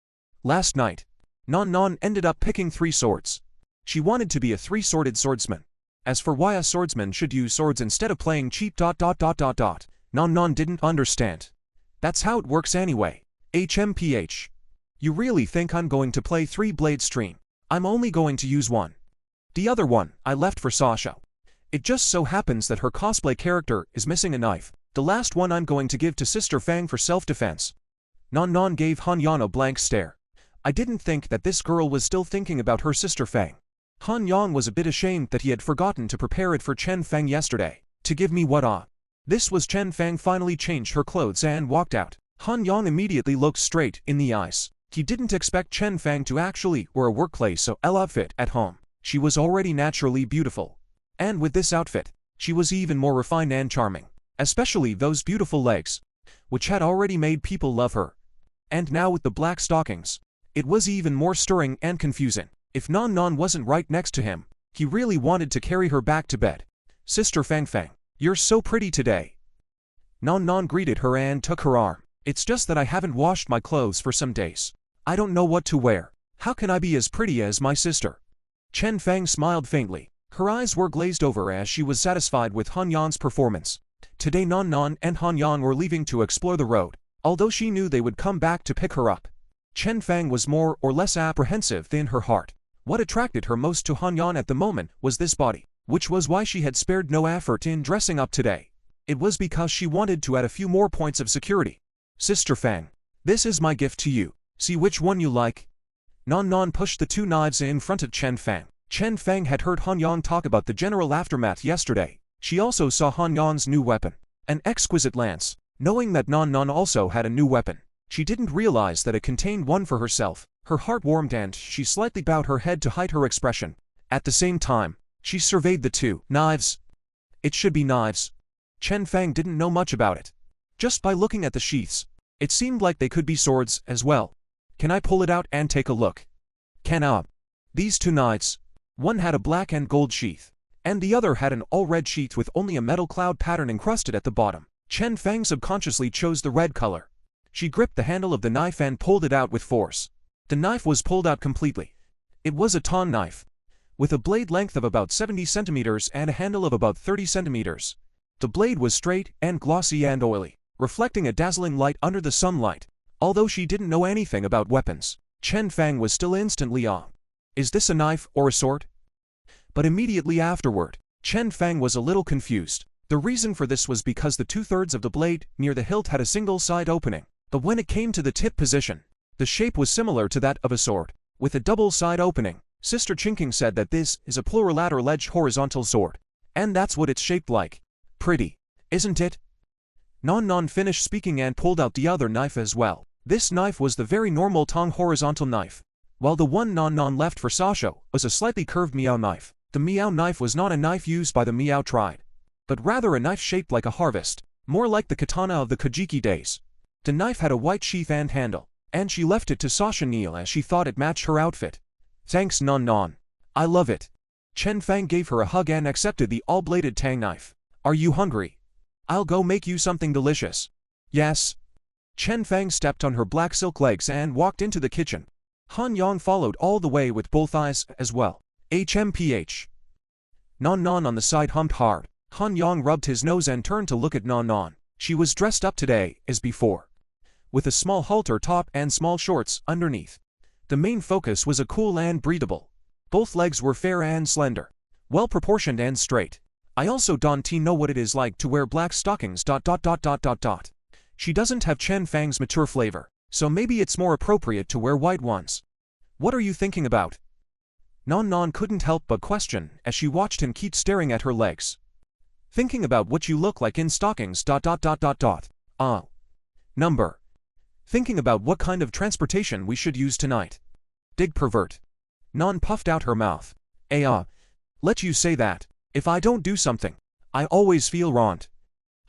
Speaker 1: Last night, Non Non ended up picking 3 swords. She wanted to be a 3-sworded swordsman. As for why a swordsman should use swords instead of playing cheap ... Non Non didn't understand. That's how it works anyway. HMPH. You really think I'm going to play 3-blade stream? I'm only going to use 1. The other one I left for Sasha. It just so happens that her cosplay character is missing a knife. The last one I'm going to give to Sister Fang for self-defense. Non Non gave Han Yang a blank stare. I didn't think that this girl was still thinking about her Sister Fang. Han Yang was a bit ashamed that he had forgotten to prepare it for Chen Fang yesterday. To give me what? This was Chen Fang finally changed her clothes and walked out. Han Yang immediately looked straight in the eyes. He didn't expect Chen Fang to actually wear a workplace outfit at home. She was already naturally beautiful. And with this outfit, she was even more refined and charming. Especially those beautiful legs, which had already made people love her. And now with the black stockings, it was even more stirring and confusing. If Non Non wasn't right next to him, he really wanted to carry her back to bed. Sister Fang Fang, you're so pretty today. Non Non greeted her and took her arm. It's just that I haven't washed my clothes for some days. I don't know what to wear. How can I be as pretty as my sister? Chen Fang smiled faintly. Her eyes were glazed over as she was satisfied with Han Yang's performance. Today Non Non and Han Yang were leaving to explore the road, although she knew they would come back to pick her up. Chen Fang was more or less apprehensive in her heart. What attracted her most to Han Yang at the moment was this body, which was why she had spared no effort in dressing up today. It was because she wanted to add a few more points of security. Sister Fang, this is my gift to you. See which one you like. Non Non pushed the 2 knives in front of Chen Fang. Chen Fang had heard Han Yang talk about the general aftermath yesterday. She also saw Han Yang's new weapon, an exquisite lance. Knowing that Non Non also had a new weapon, she didn't realize that it contained one for herself. Her heart warmed and she slightly bowed her head to hide her expression. At the same time, she surveyed the 2 knives. It should be knives. Chen Fang didn't know much about it. Just by looking at the sheaths, it seemed like they could be swords as well. Can I pull it out and take a look? Can These 2 knives. One had a black and gold sheath, and the other had an all-red sheath with only a metal cloud pattern encrusted at the bottom. Chen Fang subconsciously chose the red color. She gripped the handle of the knife and pulled it out with force. The knife was pulled out completely. It was a ton knife, with a blade length of about 70 centimeters and a handle of about 30 centimeters. The blade was straight and glossy and oily, reflecting a dazzling light under the sunlight. Although she didn't know anything about weapons, Chen Fang was still instantly awed. Is this a knife or a sword? But immediately afterward, Chen Fang was a little confused. The reason for this was because the 2/3 of the blade near the hilt had a single side opening, but when it came to the tip position, the shape was similar to that of a sword, with a double side opening. Sister Chinking said that this is a plurilateral edge horizontal sword, and that's what it's shaped like. Pretty, isn't it? Non Non finished speaking and pulled out the other knife as well. This knife was the very normal Tong horizontal knife, while the one Non Non left for Sasha was a slightly curved Miao knife. The Miao knife was not a knife used by the Miao tribe, but rather a knife shaped like a harvest, more like the katana of the Kojiki days. The knife had a white sheath and handle, and she left it to Sasha Neil as she thought it matched her outfit. Thanks Non Non. I love it. Chen Fang gave her a hug and accepted the all-bladed tang knife. Are you hungry? I'll go make you something delicious. Yes. Chen Fang stepped on her black silk legs and walked into the kitchen. Han Yang followed all the way with both eyes as well. HMPH. Non Non on the side hummed hard. Han Yang rubbed his nose and turned to look at Non Non. She was dressed up today, as before, with a small halter top and small shorts underneath. The main focus was a cool and breathable. Both legs were fair and slender, well-proportioned and straight. I also don't know what it is like to wear black stockings. She doesn't have Chen Fang's mature flavor, so maybe it's more appropriate to wear white ones. What are you thinking about? Non Non couldn't help but question as she watched him keep staring at her legs. Thinking about what you look like in stockings. Number. Thinking about what kind of transportation we should use tonight. Dig pervert. Non puffed out her mouth. Let you say that. If I don't do something, I always feel wronged.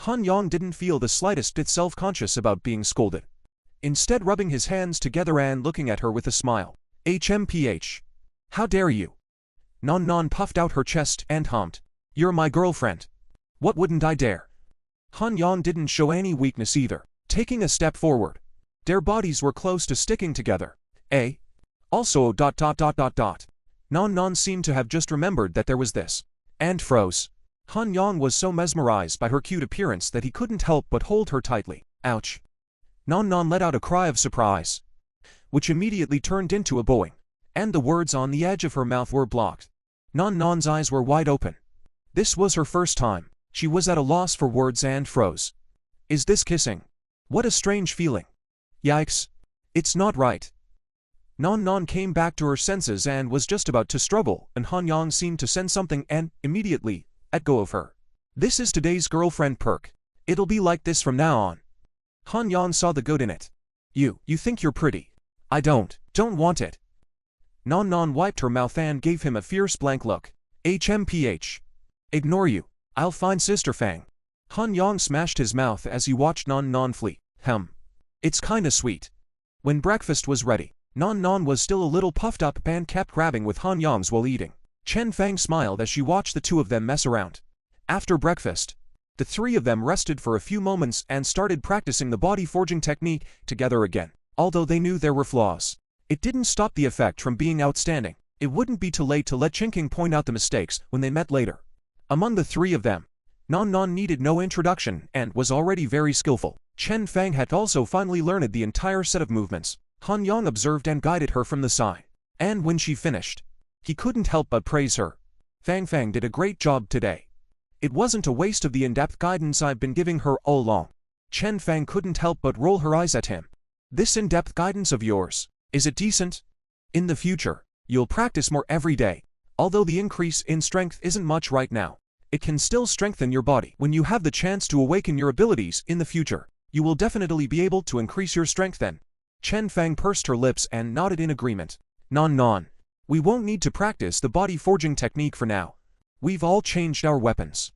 Speaker 1: Han Yang didn't feel the slightest bit self-conscious about being scolded. Instead, rubbing his hands together and looking at her with a smile. HMPH. How dare you? Non Non puffed out her chest and hummed. You're my girlfriend. What wouldn't I dare? Han Yang didn't show any weakness either, taking a step forward. Their bodies were close to sticking together. Also. Non Non seemed to have just remembered that there was this. And froze. Han Yang was so mesmerized by her cute appearance that he couldn't help but hold her tightly. Ouch. Non Non let out a cry of surprise, which immediately turned into a bowing, and the words on the edge of her mouth were blocked. Non Non's eyes were wide open. This was her first time. She was at a loss for words and froze. Is this kissing? What a strange feeling. Yikes. It's not right. Non Non came back to her senses and was just about to struggle, and Han Yang seemed to sense something and, immediately, let go of her. This is today's girlfriend perk. It'll be like this from now on. Han Yang saw the good in it. You think you're pretty. I don't want it. Non Non wiped her mouth and gave him a fierce blank look. HMPH. Ignore you. I'll find Sister Fang. Han Yang smashed his mouth as he watched Non Non flee. It's kinda sweet. When breakfast was ready, Non Non was still a little puffed up and kept grabbing with Han Yang's while eating. Chen Fang smiled as she watched the two of them mess around. After breakfast, the three of them rested for a few moments and started practicing the body forging technique together again. Although they knew there were flaws, it didn't stop the effect from being outstanding. It wouldn't be too late to let Chinking point out the mistakes when they met later. Among the three of them, Non Non needed no introduction and was already very skillful. Chen Fang had also finally learned the entire set of movements. Han Yang observed and guided her from the side. And when she finished, he couldn't help but praise her. Fang did a great job today. It wasn't a waste of the in-depth guidance I've been giving her all along. Chen Fang couldn't help but roll her eyes at him. This in-depth guidance of yours, is it decent? In the future, you'll practice more every day. Although the increase in strength isn't much right now, it can still strengthen your body. When you have the chance to awaken your abilities in the future, you will definitely be able to increase your strength then. Chen Fang pursed her lips and nodded in agreement. Non Non. We won't need to practice the body forging technique for now. We've all changed our weapons.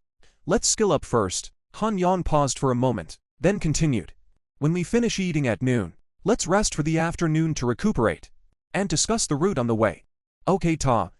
Speaker 1: Let's skill up first. Han Yang paused for a moment, then continued. When we finish eating at noon, let's rest for the afternoon to recuperate, and discuss the route on the way. Okay Ta.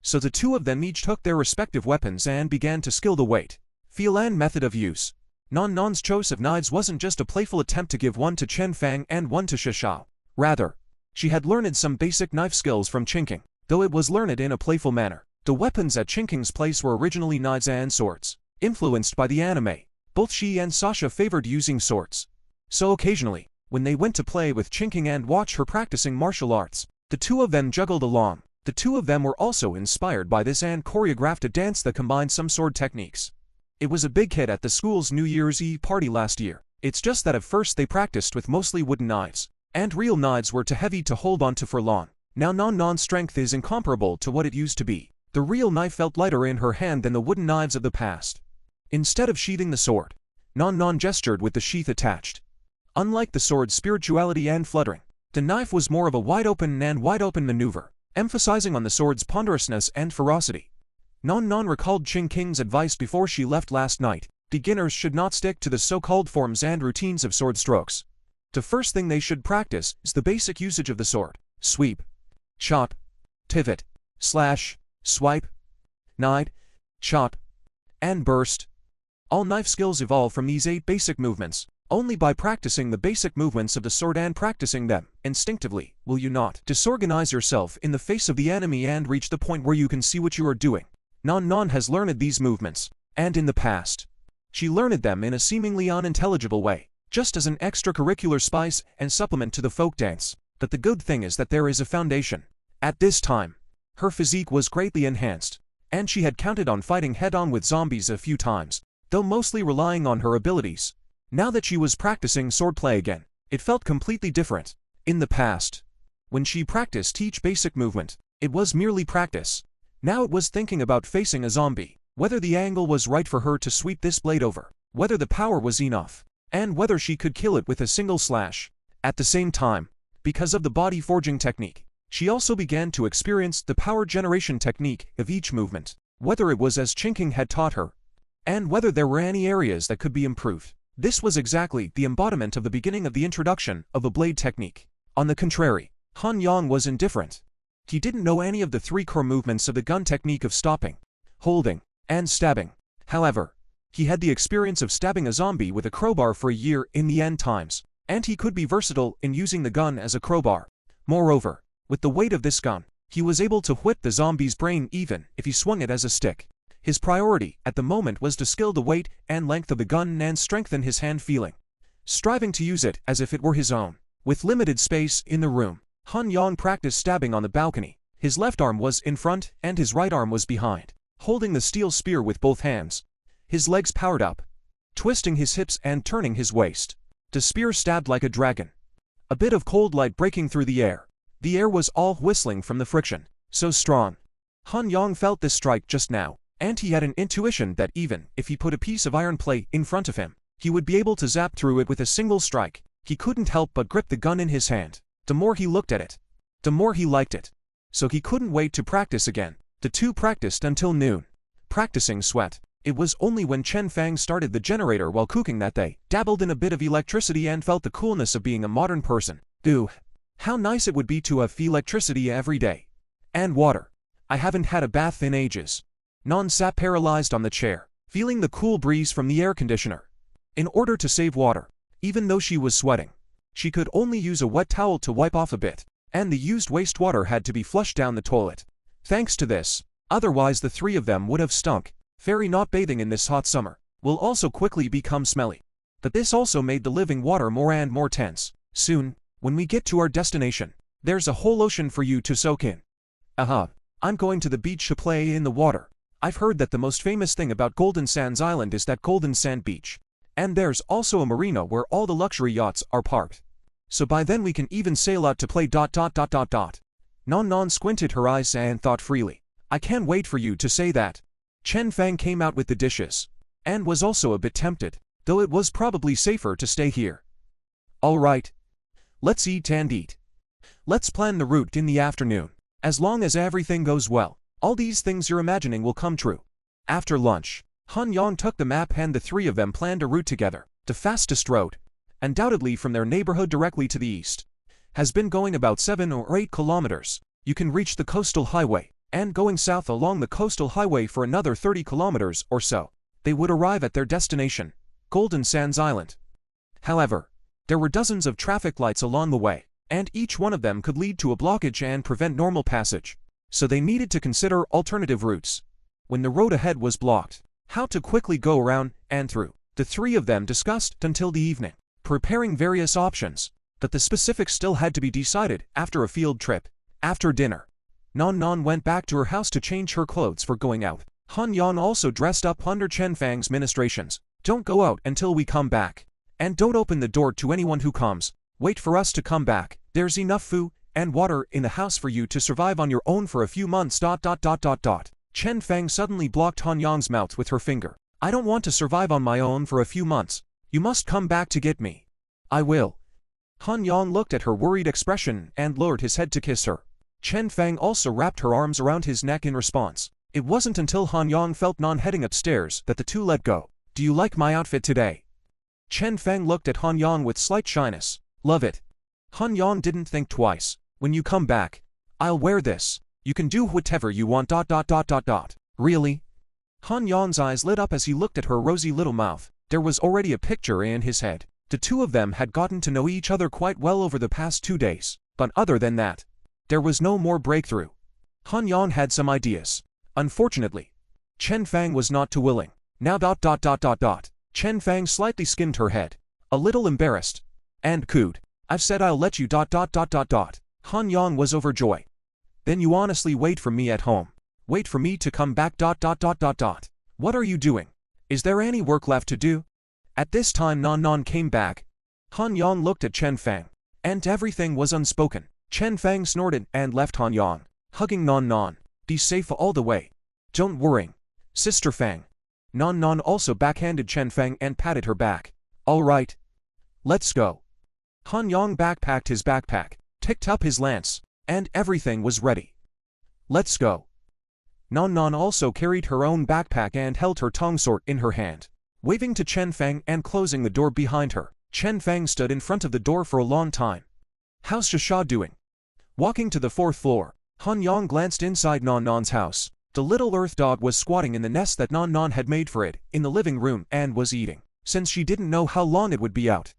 Speaker 1: So the two of them each took their respective weapons and began to skill the weight, feel and method of use. Non Non's choice of knives wasn't just a playful attempt to give one to Chen Fang and one to Shishao. Rather, she had learned some basic knife skills from Chinking, though it was learned in a playful manner. The weapons at Chinking's place were originally knives and swords. Influenced by the anime, both she and Sasha favored using swords. So occasionally, when they went to play with Chinking and watch her practicing martial arts, the two of them juggled along. The two of them were also inspired by this and choreographed a dance that combined some sword techniques. It was a big hit at the school's New Year's Eve party last year. It's just that at first they practiced with mostly wooden knives, and real knives were too heavy to hold onto for long. Now Non Non's strength is incomparable to what it used to be. The real knife felt lighter in her hand than the wooden knives of the past. Instead of sheathing the sword, Non Non gestured with the sheath attached. Unlike the sword's spirituality and fluttering, the knife was more of a wide-open maneuver, emphasizing on the sword's ponderousness and ferocity. Non Non recalled Ching King's advice before she left last night. Beginners should not stick to the so-called forms and routines of sword strokes. The first thing they should practice is the basic usage of the sword. Sweep, chop, pivot, slash, swipe, knight, chop, and burst. All knife skills evolve from these 8 basic movements. Only by practicing the basic movements of the sword and practicing them instinctively will you not disorganize yourself in the face of the enemy and reach the point where you can see what you are doing. Non Non has learned these movements, and in the past. She learned them in a seemingly unintelligible way, just as an extracurricular spice and supplement to the folk dance. But the good thing is that there is a foundation. At this time, her physique was greatly enhanced, and she had counted on fighting head-on with zombies a few times, though mostly relying on her abilities. Now that she was practicing swordplay again, it felt completely different. In the past, when she practiced each basic movement, it was merely practice. Now it was thinking about facing a zombie, whether the angle was right for her to sweep this blade over, whether the power was enough, and whether she could kill it with a single slash. At the same time, because of the body forging technique, she also began to experience the power generation technique of each movement, whether it was as Chinking had taught her, and whether there were any areas that could be improved. This was exactly the embodiment of the beginning of the introduction of a blade technique. On the contrary, Han Yang was indifferent. He didn't know any of the three core movements of the gun technique of stopping, holding, and stabbing. However, he had the experience of stabbing a zombie with a crowbar for a year in the end times, and he could be versatile in using the gun as a crowbar. Moreover, with the weight of this gun, he was able to whip the zombie's brain even if he swung it as a stick. His priority at the moment was to skill the weight and length of the gun and strengthen his hand feeling, striving to use it as if it were his own. With limited space in the room, Han Yang practiced stabbing on the balcony. His left arm was in front and his right arm was behind, holding the steel spear with both hands. His legs powered up, twisting his hips and turning his waist. The spear stabbed like a dragon, a bit of cold light breaking through the air. The air was all whistling from the friction, so strong. Han Yang felt this strike just now, and he had an intuition that even if he put a piece of iron plate in front of him, he would be able to zap through it with a single strike. He couldn't help but grip the gun in his hand. The more he looked at it, the more he liked it. So he couldn't wait to practice again. The two practiced until noon, practicing sweat. It was only when Chen Fang started the generator while cooking that they dabbled in a bit of electricity and felt the coolness of being a modern person. Ooh, how nice it would be to have electricity every day. And water. I haven't had a bath in ages. Non sat paralyzed on the chair, feeling the cool breeze from the air conditioner. In order to save water, even though she was sweating, she could only use a wet towel to wipe off a bit, and the used wastewater had to be flushed down the toilet. Thanks to this, otherwise the three of them would have stunk. Fairy not bathing in this hot summer will also quickly become smelly. But this also made the living water more and more tense. Soon, when we get to our destination, there's a whole ocean for you to soak in. I'm going to the beach to play in the water. I've heard that the most famous thing about Golden Sands Island is that Golden Sand Beach. And there's also a marina where all the luxury yachts are parked. So by then we can even sail out to play ... Non squinted her eyes and thought freely. I can't wait for you to say that. Chen Fang came out with the dishes, and was also a bit tempted, though it was probably safer to stay here. All right. Let's eat and eat. Let's plan the route in the afternoon. As long as everything goes well, all these things you're imagining will come true. After lunch, Han Yang took the map and the three of them planned a route together. The fastest road, undoubtedly from their neighborhood directly to the east, has been going about 7 or 8 kilometers. You can reach the coastal highway, and going south along the coastal highway for another 30 kilometers or so, they would arrive at their destination, Golden Sands Island. However, there were dozens of traffic lights along the way, and each one of them could lead to a blockage and prevent normal passage. So they needed to consider alternative routes. When the road ahead was blocked, how to quickly go around and through. The three of them discussed until the evening, preparing various options, but the specifics still had to be decided after a field trip. After dinner, Non went back to her house to change her clothes for going out. Han Yang also dressed up under Chen Fang's ministrations. Don't go out until we come back. And don't open the door to anyone who comes. Wait for us to come back. There's enough food and water in the house for you to survive on your own for a few months. Chen Fang suddenly blocked Han Yang's mouth with her finger. I don't want to survive on my own for a few months. You must come back to get me. I will. Han Yang looked at her worried expression and lowered his head to kiss her. Chen Fang also wrapped her arms around his neck in response. It wasn't until Han Yang felt Non heading upstairs that the two let go. Do you like my outfit today? Chen Fang looked at Han Yang with slight shyness. Love it. Han Yang didn't think twice. When you come back, I'll wear this. You can do whatever you want. Really? Han Yang's eyes lit up as he looked at her rosy little mouth. There was already a picture in his head. The two of them had gotten to know each other quite well over the past 2 days. But other than that, there was no more breakthrough. Han Yang had some ideas. Unfortunately, Chen Fang was not too willing. Now ... Chen Fang slightly skimmed her head, a little embarrassed, and cooed, "I've said I'll let you ... Han Yang was overjoyed. "Then you honestly wait for me at home. Wait for me to come back ... What are you doing? Is there any work left to do?" At this time Non came back. Han Yang looked at Chen Fang, and everything was unspoken. Chen Fang snorted and left Han Yang, hugging Non. "Be safe all the way. Don't worry, Sister Fang." Non also backhanded Chen Fang and patted her back. "All right. Let's go." Han Yang backpacked his backpack, picked up his lance, and everything was ready. "Let's go." Non also carried her own backpack and held her tongue sword in her hand. Waving to Chen Fang and closing the door behind her, Chen Fang stood in front of the door for a long time. "How's Shasha doing?" Walking to the 4th floor, Han Yang glanced inside Non's house. The little earth dog was squatting in the nest that Non had made for it in the living room and was eating, since she didn't know how long it would be out.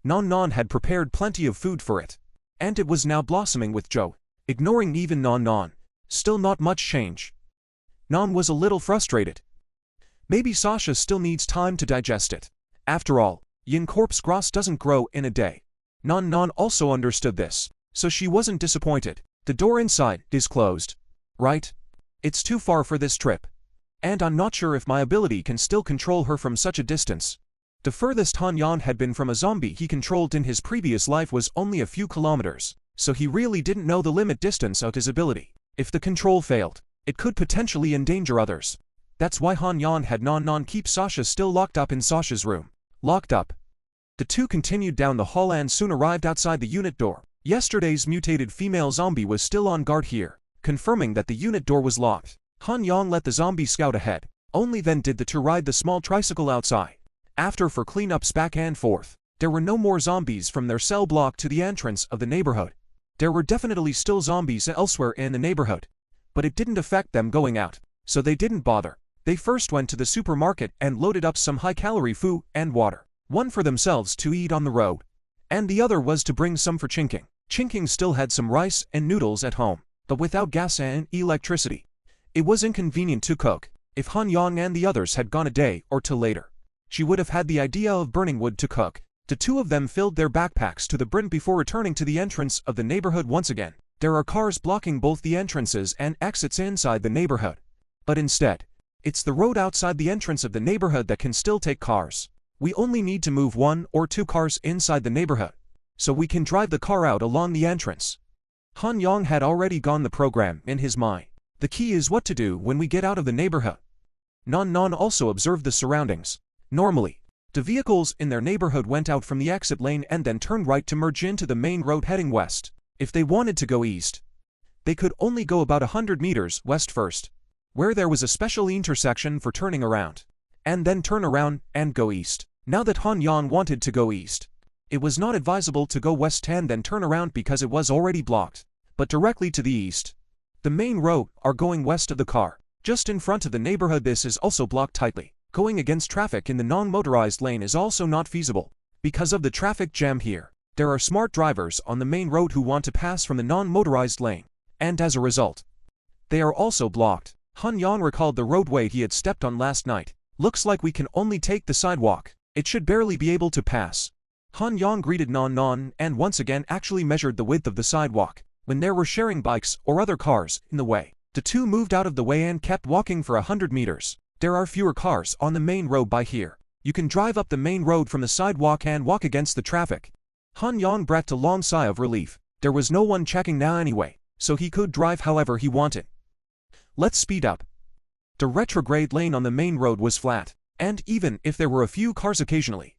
Speaker 1: Non had prepared plenty of food for it, and it was now blossoming with joy, ignoring even Non. Still not much change. Non was a little frustrated. Maybe Sasha still needs time to digest it. After all, yin corpse grass doesn't grow in a day. Non also understood this, so she wasn't disappointed. "The door inside is closed, right? It's too far for this trip. And I'm not sure if my ability can still control her from such a distance." The furthest Han Yang had been from a zombie he controlled in his previous life was only a few kilometers, so he really didn't know the limit distance of his ability. If the control failed, it could potentially endanger others. That's why Han Yang had Non keep Sasha still locked up in Sasha's room. Locked up. The two continued down the hall and soon arrived outside the unit door. Yesterday's mutated female zombie was still on guard here, confirming that the unit door was locked. Han Yang let the zombie scout ahead. Only then did the two ride the small tricycle outside. After for cleanups back and forth, there were no more zombies from their cell block to the entrance of the neighborhood. There were definitely still zombies elsewhere in the neighborhood, but it didn't affect them going out, so they didn't bother. They first went to the supermarket and loaded up some high-calorie food and water, one for themselves to eat on the road, and the other was to bring some for Chinking. Chinking still had some rice and noodles at home, but without gas and electricity. It was inconvenient to cook. If Han Yang and the others had gone a day or two later, she would have had the idea of burning wood to cook. The two of them filled their backpacks to the brim before returning to the entrance of the neighborhood once again. There are cars blocking both the entrances and exits inside the neighborhood, but instead, it's the road outside the entrance of the neighborhood that can still take cars. We only need to move 1 or 2 cars inside the neighborhood, so we can drive the car out along the entrance. Han Yang had already gone the program in his mind. The key is what to do when we get out of the neighborhood. Non also observed the surroundings. Normally, the vehicles in their neighborhood went out from the exit lane and then turned right to merge into the main road heading west. If they wanted to go east, they could only go about 100 meters west first, where there was a special intersection for turning around, and then turn around and go east. Now that Han Yang wanted to go east, it was not advisable to go west and then turn around because it was already blocked, but directly to the east. The main road are going west of the car, just in front of the neighborhood. This is also blocked tightly. Going against traffic in the non-motorized lane is also not feasible. Because of the traffic jam here, there are smart drivers on the main road who want to pass from the non-motorized lane, and as a result, they are also blocked. Han Yang recalled the roadway he had stepped on last night. Looks like we can only take the sidewalk. It should barely be able to pass. Han Yang greeted Non and once again actually measured the width of the sidewalk. When there were sharing bikes or other cars in the way, the two moved out of the way and kept walking for 100 meters. There are fewer cars on the main road by here. You can drive up the main road from the sidewalk and walk against the traffic. Han Yang breathed a long sigh of relief. There was no one checking now anyway, so he could drive however he wanted. Let's speed up. The retrograde lane on the main road was flat, and even if there were a few cars occasionally,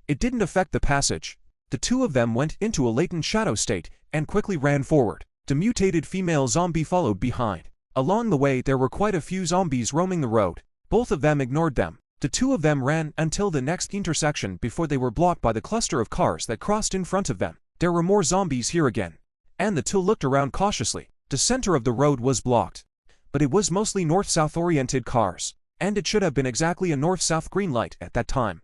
Speaker 1: it didn't affect the passage. The two of them went into a latent shadow state and quickly ran forward. The mutated female zombie followed behind. Along the way there were quite a few zombies roaming the road. Both of them ignored them. The two of them ran until the next intersection before they were blocked by the cluster of cars that crossed in front of them. There were more zombies here again, and the two looked around cautiously. The center of the road was blocked, but it was mostly north-south oriented cars, and it should have been exactly a north-south green light at that time.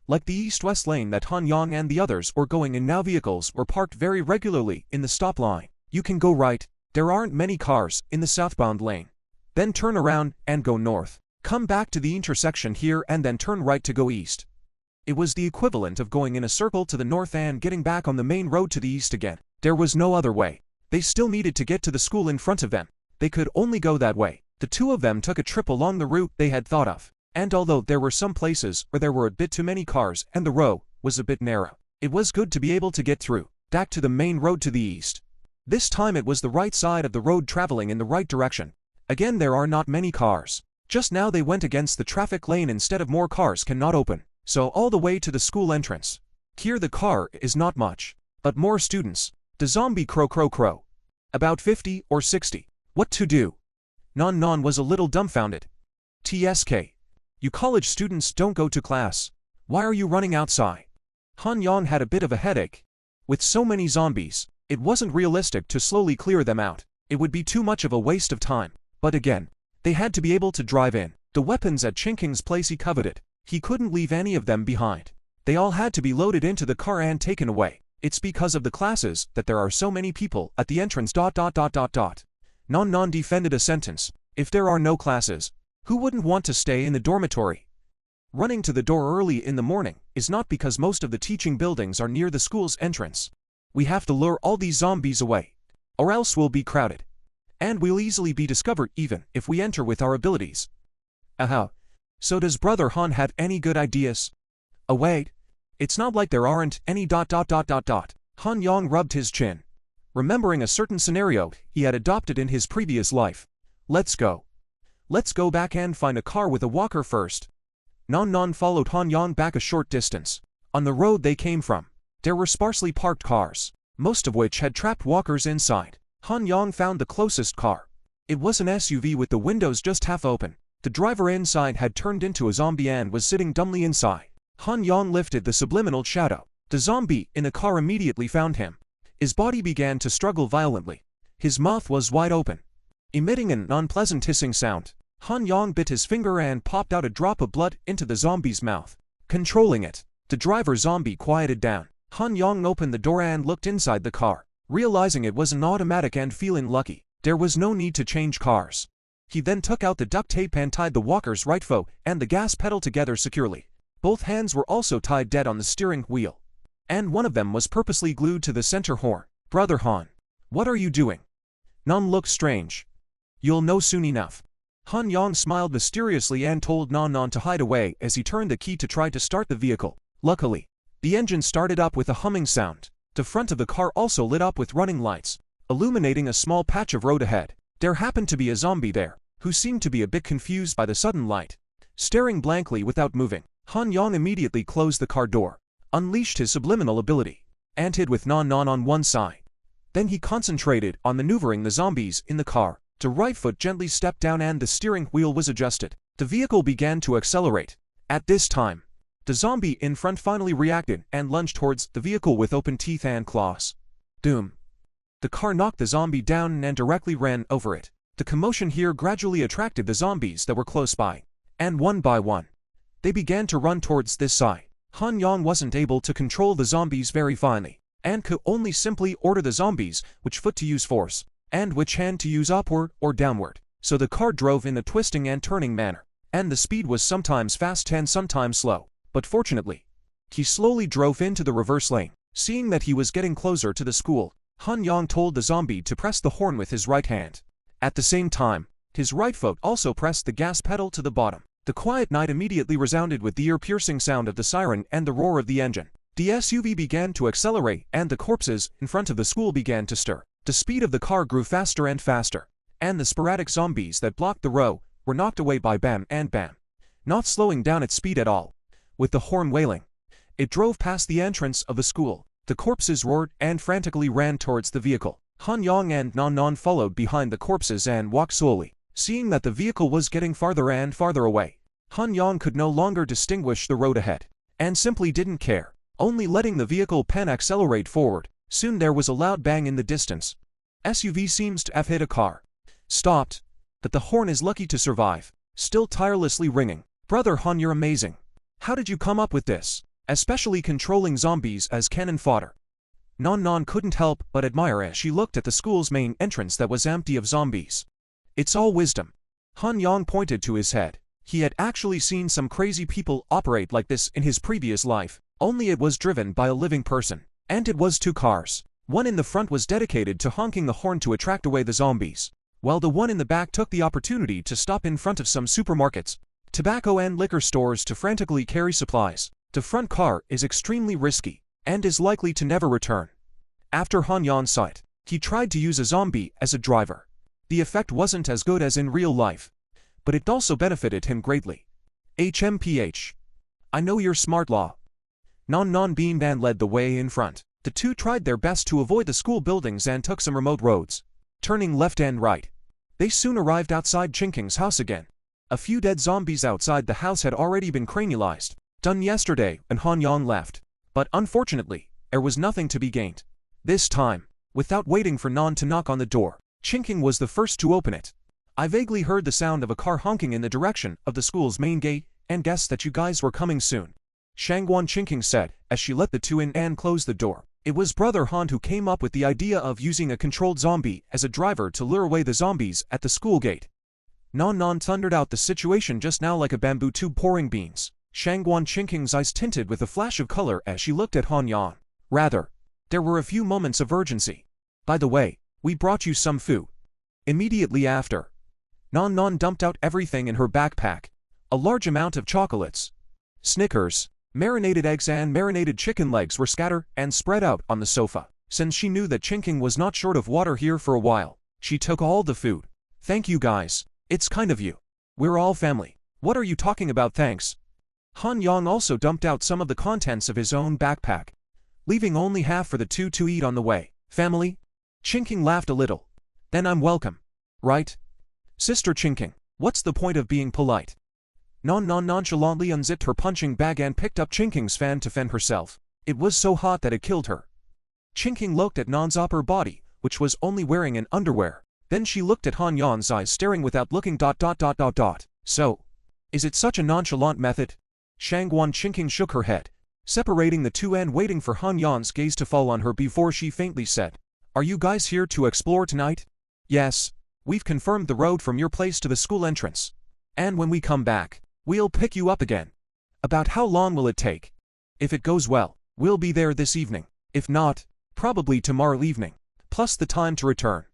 Speaker 1: Like the east-west lane that Han Yang and the others were going in now, vehicles were parked very regularly in the stop line. You can go right. There aren't many cars in the southbound lane. Then turn around and go north. Come back to the intersection here and then turn right to go east. It was the equivalent of going in a circle to the north and getting back on the main road to the east again. There was no other way. They still needed to get to the school in front of them. They could only go that way. The two of them took a trip along the route they had thought of. And although there were some places where there were a bit too many cars and the road was a bit narrow, it was good to be able to get through, back to the main road to the east. This time it was the right side of the road traveling in the right direction. Again, there are not many cars. Just now they went against the traffic lane instead of more cars cannot open. So all the way to the school entrance. Here the car is not much, but more students. The zombie crow. About 50 or 60. What to do? Non was a little dumbfounded. TSK. You college students don't go to class. Why are you running outside? Han Yang had a bit of a headache. With so many zombies, it wasn't realistic to slowly clear them out. It would be too much of a waste of time. But again, they had to be able to drive in. The weapons at Chinking's place he coveted. He couldn't leave any of them behind. They all had to be loaded into the car and taken away. It's because of the classes that there are so many people at the entrance. Non defended a sentence. If there are no classes, who wouldn't want to stay in the dormitory? Running to the door early in the morning is not because most of the teaching buildings are near the school's entrance. We have to lure all these zombies away, or else we'll be crowded. And we'll easily be discovered even if we enter with our abilities. Aha. So does Brother Han have any good ideas? Oh wait, it's not like there aren't any. Han Yang rubbed his chin, remembering a certain scenario he had adopted in his previous life. Let's go. Let's go back and find a car with a walker first. Non followed Han Yang back a short distance. On the road they came from, there were sparsely parked cars, most of which had trapped walkers inside. Han Yang found the closest car. It was an SUV with the windows just half open. The driver inside had turned into a zombie and was sitting dumbly inside. Han Yang lifted the subliminal shadow. The zombie in the car immediately found him. His body began to struggle violently. His mouth was wide open, emitting an unpleasant hissing sound. Han Yang bit his finger and popped out a drop of blood into the zombie's mouth. Controlling it, the driver zombie quieted down. Han Yang opened the door and looked inside the car, realizing it was an automatic and feeling lucky. There was no need to change cars. He then took out the duct tape and tied the walker's right foot and the gas pedal together securely. Both hands were also tied dead on the steering wheel, and one of them was purposely glued to the center horn. Brother Han, what are you doing? Non looked strange. You'll know soon enough. Han Yang smiled mysteriously and told Non to hide away as he turned the key to try to start the vehicle. Luckily, the engine started up with a humming sound. The front of the car also lit up with running lights, illuminating a small patch of road ahead. There happened to be a zombie there, who seemed to be a bit confused by the sudden light. Staring blankly without moving, Han Yang immediately closed the car door, unleashed his subliminal ability, and hid with Non on one side. Then he concentrated on maneuvering the zombies in the car. The right foot gently stepped down and the steering wheel was adjusted. The vehicle began to accelerate. At this time, the zombie in front finally reacted and lunged towards the vehicle with open teeth and claws. Doom. The car knocked the zombie down and directly ran over it. The commotion here gradually attracted the zombies that were close by, and one by one, they began to run towards this side. Han Yang wasn't able to control the zombies very finely, and could only simply order the zombies which foot to use force, and which hand to use upward or downward. So the car drove in a twisting and turning manner, and the speed was sometimes fast and sometimes slow. But fortunately, he slowly drove into the reverse lane. Seeing that he was getting closer to the school, Han Yang told the zombie to press the horn with his right hand. At the same time, his right foot also pressed the gas pedal to the bottom. The quiet night immediately resounded with the ear-piercing sound of the siren and the roar of the engine. The SUV began to accelerate and the corpses in front of the school began to stir. The speed of the car grew faster and faster, and the sporadic zombies that blocked the road were knocked away by bam and bam. Not slowing down its speed at all. With the horn wailing, it drove past the entrance of the school. The corpses roared and frantically ran towards the vehicle. Han Yang and Non followed behind the corpses and walked slowly. Seeing that the vehicle was getting farther and farther away, Han Yang could no longer distinguish the road ahead, and simply didn't care, only letting the vehicle pen accelerate forward. Soon there was a loud bang in the distance. SUV seems to have hit a car. Stopped, but the horn is lucky to survive, still tirelessly ringing. Brother Han, you're amazing. How did you come up with this? Especially controlling zombies as cannon fodder. Non couldn't help but admire as she looked at the school's main entrance that was empty of zombies. It's all wisdom. Han Yang pointed to his head. He had actually seen some crazy people operate like this in his previous life, only it was driven by a living person. And it was 2 cars. One in the front was dedicated to honking the horn to attract away the zombies, while the one in the back took the opportunity to stop in front of some supermarkets, tobacco and liquor stores to frantically carry supplies. The front car is extremely risky, and is likely to never return. After Han Yan saw it, he tried to use a zombie as a driver. The effect wasn't as good as in real life, but it also benefited him greatly. HMPH. I know you're smart, Law. Non beamed and led the way in front. The two tried their best to avoid the school buildings and took some remote roads, turning left and right. They soon arrived outside Chinking's house again. A few dead zombies outside the house had already been cranialized, done yesterday when Han Yang left. But unfortunately, there was nothing to be gained. This time, without waiting for Nan to knock on the door, Chinking was the first to open it. I vaguely heard the sound of a car honking in the direction of the school's main gate, and guessed that you guys were coming soon. Shangguan Chinking said, as she let the two in and closed the door. It was Brother Han who came up with the idea of using a controlled zombie as a driver to lure away the zombies at the school gate. Nan thundered out the situation just now like a bamboo tube pouring beans. Shangguan Chinking's eyes tinted with a flash of color as she looked at Han Yan. Rather, there were a few moments of urgency. By the way, we brought you some food. Immediately after, Nan dumped out everything in her backpack. A large amount of chocolates, Snickers, marinated eggs and marinated chicken legs were scattered and spread out on the sofa. Since she knew that Chinking was not short of water here for a while, she took all the food. Thank you guys. It's kind of you. We're all family. What are you talking about, thanks? Han Yang also dumped out some of the contents of his own backpack, leaving only half for the two to eat on the way. Family? Chinking laughed a little. Then I'm welcome. Right? Sister Chinking, what's the point of being polite? Nan nonchalantly unzipped her punching bag and picked up Chinking's fan to fend herself. It was so hot that it killed her. Chinking looked at Nan's upper body, which was only wearing an underwear. Then she looked at Han Yan's eyes staring without looking ... So, is it such a nonchalant method? Shangguan Chinking shook her head, separating the two and waiting for Han Yan's gaze to fall on her before she faintly said, Are you guys here to explore tonight? Yes, we've confirmed the road from your place to the school entrance. And when we come back, we'll pick you up again. About how long will it take? If it goes well, we'll be there this evening. If not, probably tomorrow evening, plus the time to return.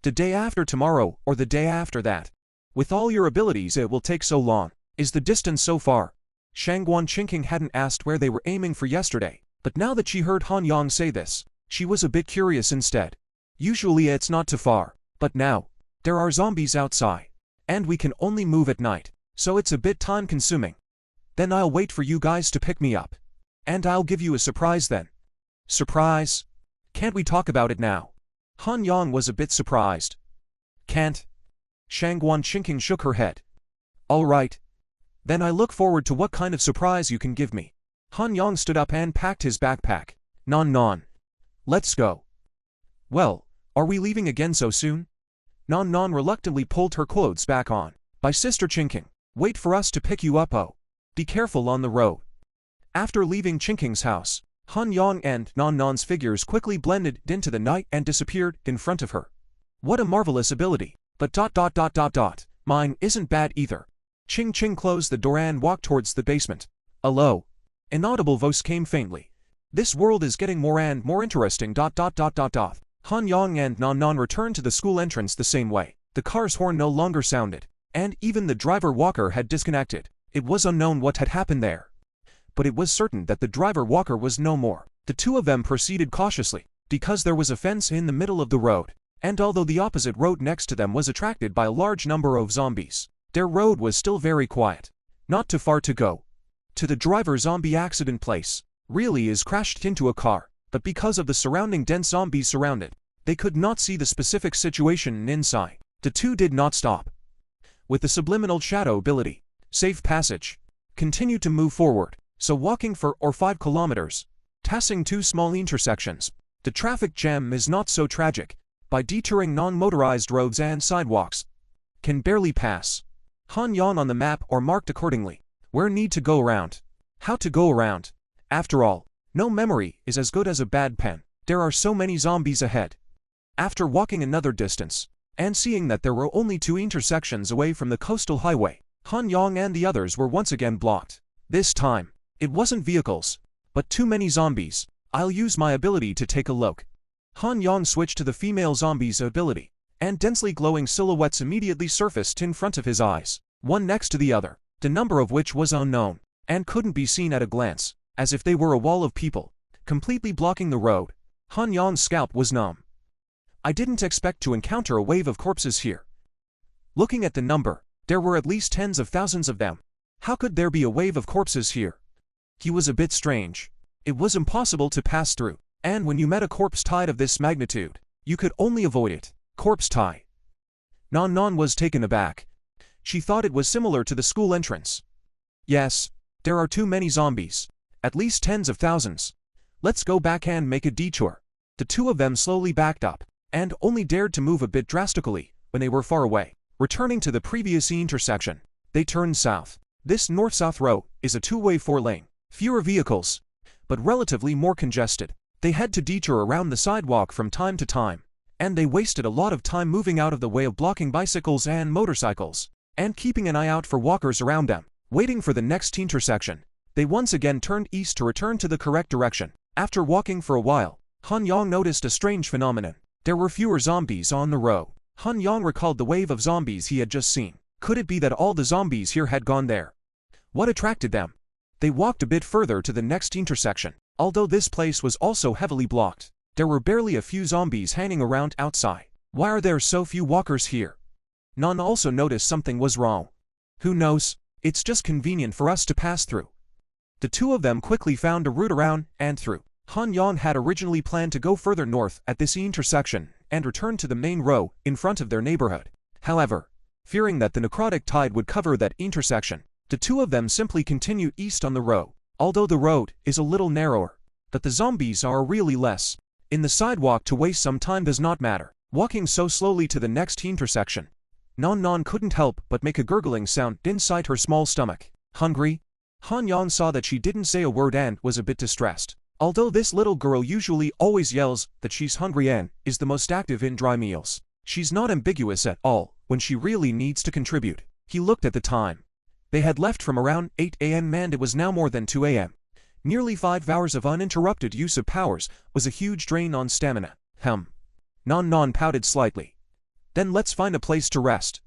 Speaker 1: The day after tomorrow or the day after that. With all your abilities it will take so long. Is the distance so far? Shangguan Chinking hadn't asked where they were aiming for yesterday, but now that she heard Han Yang say this, she was a bit curious instead. Usually it's not too far, but now, there are zombies outside, and we can only move at night, so it's a bit time-consuming. Then I'll wait for you guys to pick me up. And I'll give you a surprise then. Surprise? Can't we talk about it now? Han Yang was a bit surprised. Can't? Shangguan Chinking shook her head. All right. Then I look forward to what kind of surprise you can give me. Han Yang stood up and packed his backpack. Nan. Let's go. Well, are we leaving again so soon? Nan reluctantly pulled her clothes back on. By Sister Chinking, wait for us to pick you up. Oh. Be careful on the road. After leaving Chinking's house, Han Yang and Nan's figures quickly blended into the night and disappeared in front of her. What a marvelous ability. But ... Mine isn't bad either. Ching closed the door and walked towards the basement. A low, inaudible voice came faintly. This world is getting more and more interesting ... Han Yang and Nan returned to the school entrance the same way. The car's horn no longer sounded, and even the driver walker had disconnected. It was unknown what had happened there, but it was certain that the driver walker was no more. The two of them proceeded cautiously, because there was a fence in the middle of the road, and although the opposite road next to them was attracted by a large number of zombies, their road was still very quiet. Not too far to go to the driver zombie accident place. Really is crashed into a car, but because of the surrounding dense zombies surrounded, they could not see the specific situation inside. The two did not stop. With the subliminal shadow ability, safe passage, continued to move forward, so walking for 5 kilometers, passing 2 small intersections. The traffic jam is not so tragic. By detouring non-motorized roads and sidewalks, can barely pass. Han Yang on the map or marked accordingly. Where need to go around? How to go around? After all, no memory is as good as a bad pen. There are so many zombies ahead. After walking another distance, and seeing that there were only 2 intersections away from the coastal highway, Han Yang and the others were once again blocked. This time, it wasn't vehicles, but too many zombies. I'll use my ability to take a look. Han Yang switched to the female zombie's ability, and densely glowing silhouettes immediately surfaced in front of his eyes, one next to the other, the number of which was unknown, and couldn't be seen at a glance, as if they were a wall of people, completely blocking the road. Han Yang's scalp was numb. I didn't expect to encounter a wave of corpses here. Looking at the number, there were at least tens of thousands of them. How could there be a wave of corpses here? He was a bit strange. It was impossible to pass through, and when you met a corpse tide of this magnitude, you could only avoid it. Corpse tie. Non was taken aback. She thought it was similar to the school entrance. Yes, there are too many zombies. At least tens of thousands. Let's go back and make a detour. The two of them slowly backed up, and only dared to move a bit drastically when they were far away. Returning to the previous intersection, they turned south. This north-south road is a two-way four-lane. Fewer vehicles, but relatively more congested. They had to detour around the sidewalk from time to time, and they wasted a lot of time moving out of the way of blocking bicycles and motorcycles, and keeping an eye out for walkers around them. Waiting for the next intersection, they once again turned east to return to the correct direction. After walking for a while, Han Yang noticed a strange phenomenon. There were fewer zombies on the road. Han Yang recalled the wave of zombies he had just seen. Could it be that all the zombies here had gone there? What attracted them? They walked a bit further to the next intersection. Although this place was also heavily blocked, there were barely a few zombies hanging around outside. Why are there so few walkers here? Non also noticed something was wrong. Who knows? It's just convenient for us to pass through. The two of them quickly found a route around and through. Han Yang had originally planned to go further north at this intersection and return to the main road in front of their neighborhood. However, fearing that the necrotic tide would cover that intersection, the two of them simply continued east on the road. Although the road is a little narrower, but the zombies are really less. In the sidewalk to waste some time does not matter. Walking so slowly to the next intersection, Non couldn't help but make a gurgling sound inside her small stomach. Hungry? Han Yang saw that she didn't say a word and was a bit distressed. Although this little girl usually always yells that she's hungry and is the most active in dry meals, she's not ambiguous at all when she really needs to contribute. He looked at the time. They had left from around 8 a.m. and it was now more than 2 a.m. Nearly 5 hours of uninterrupted use of powers was a huge drain on stamina. Non pouted slightly. Then let's find a place to rest.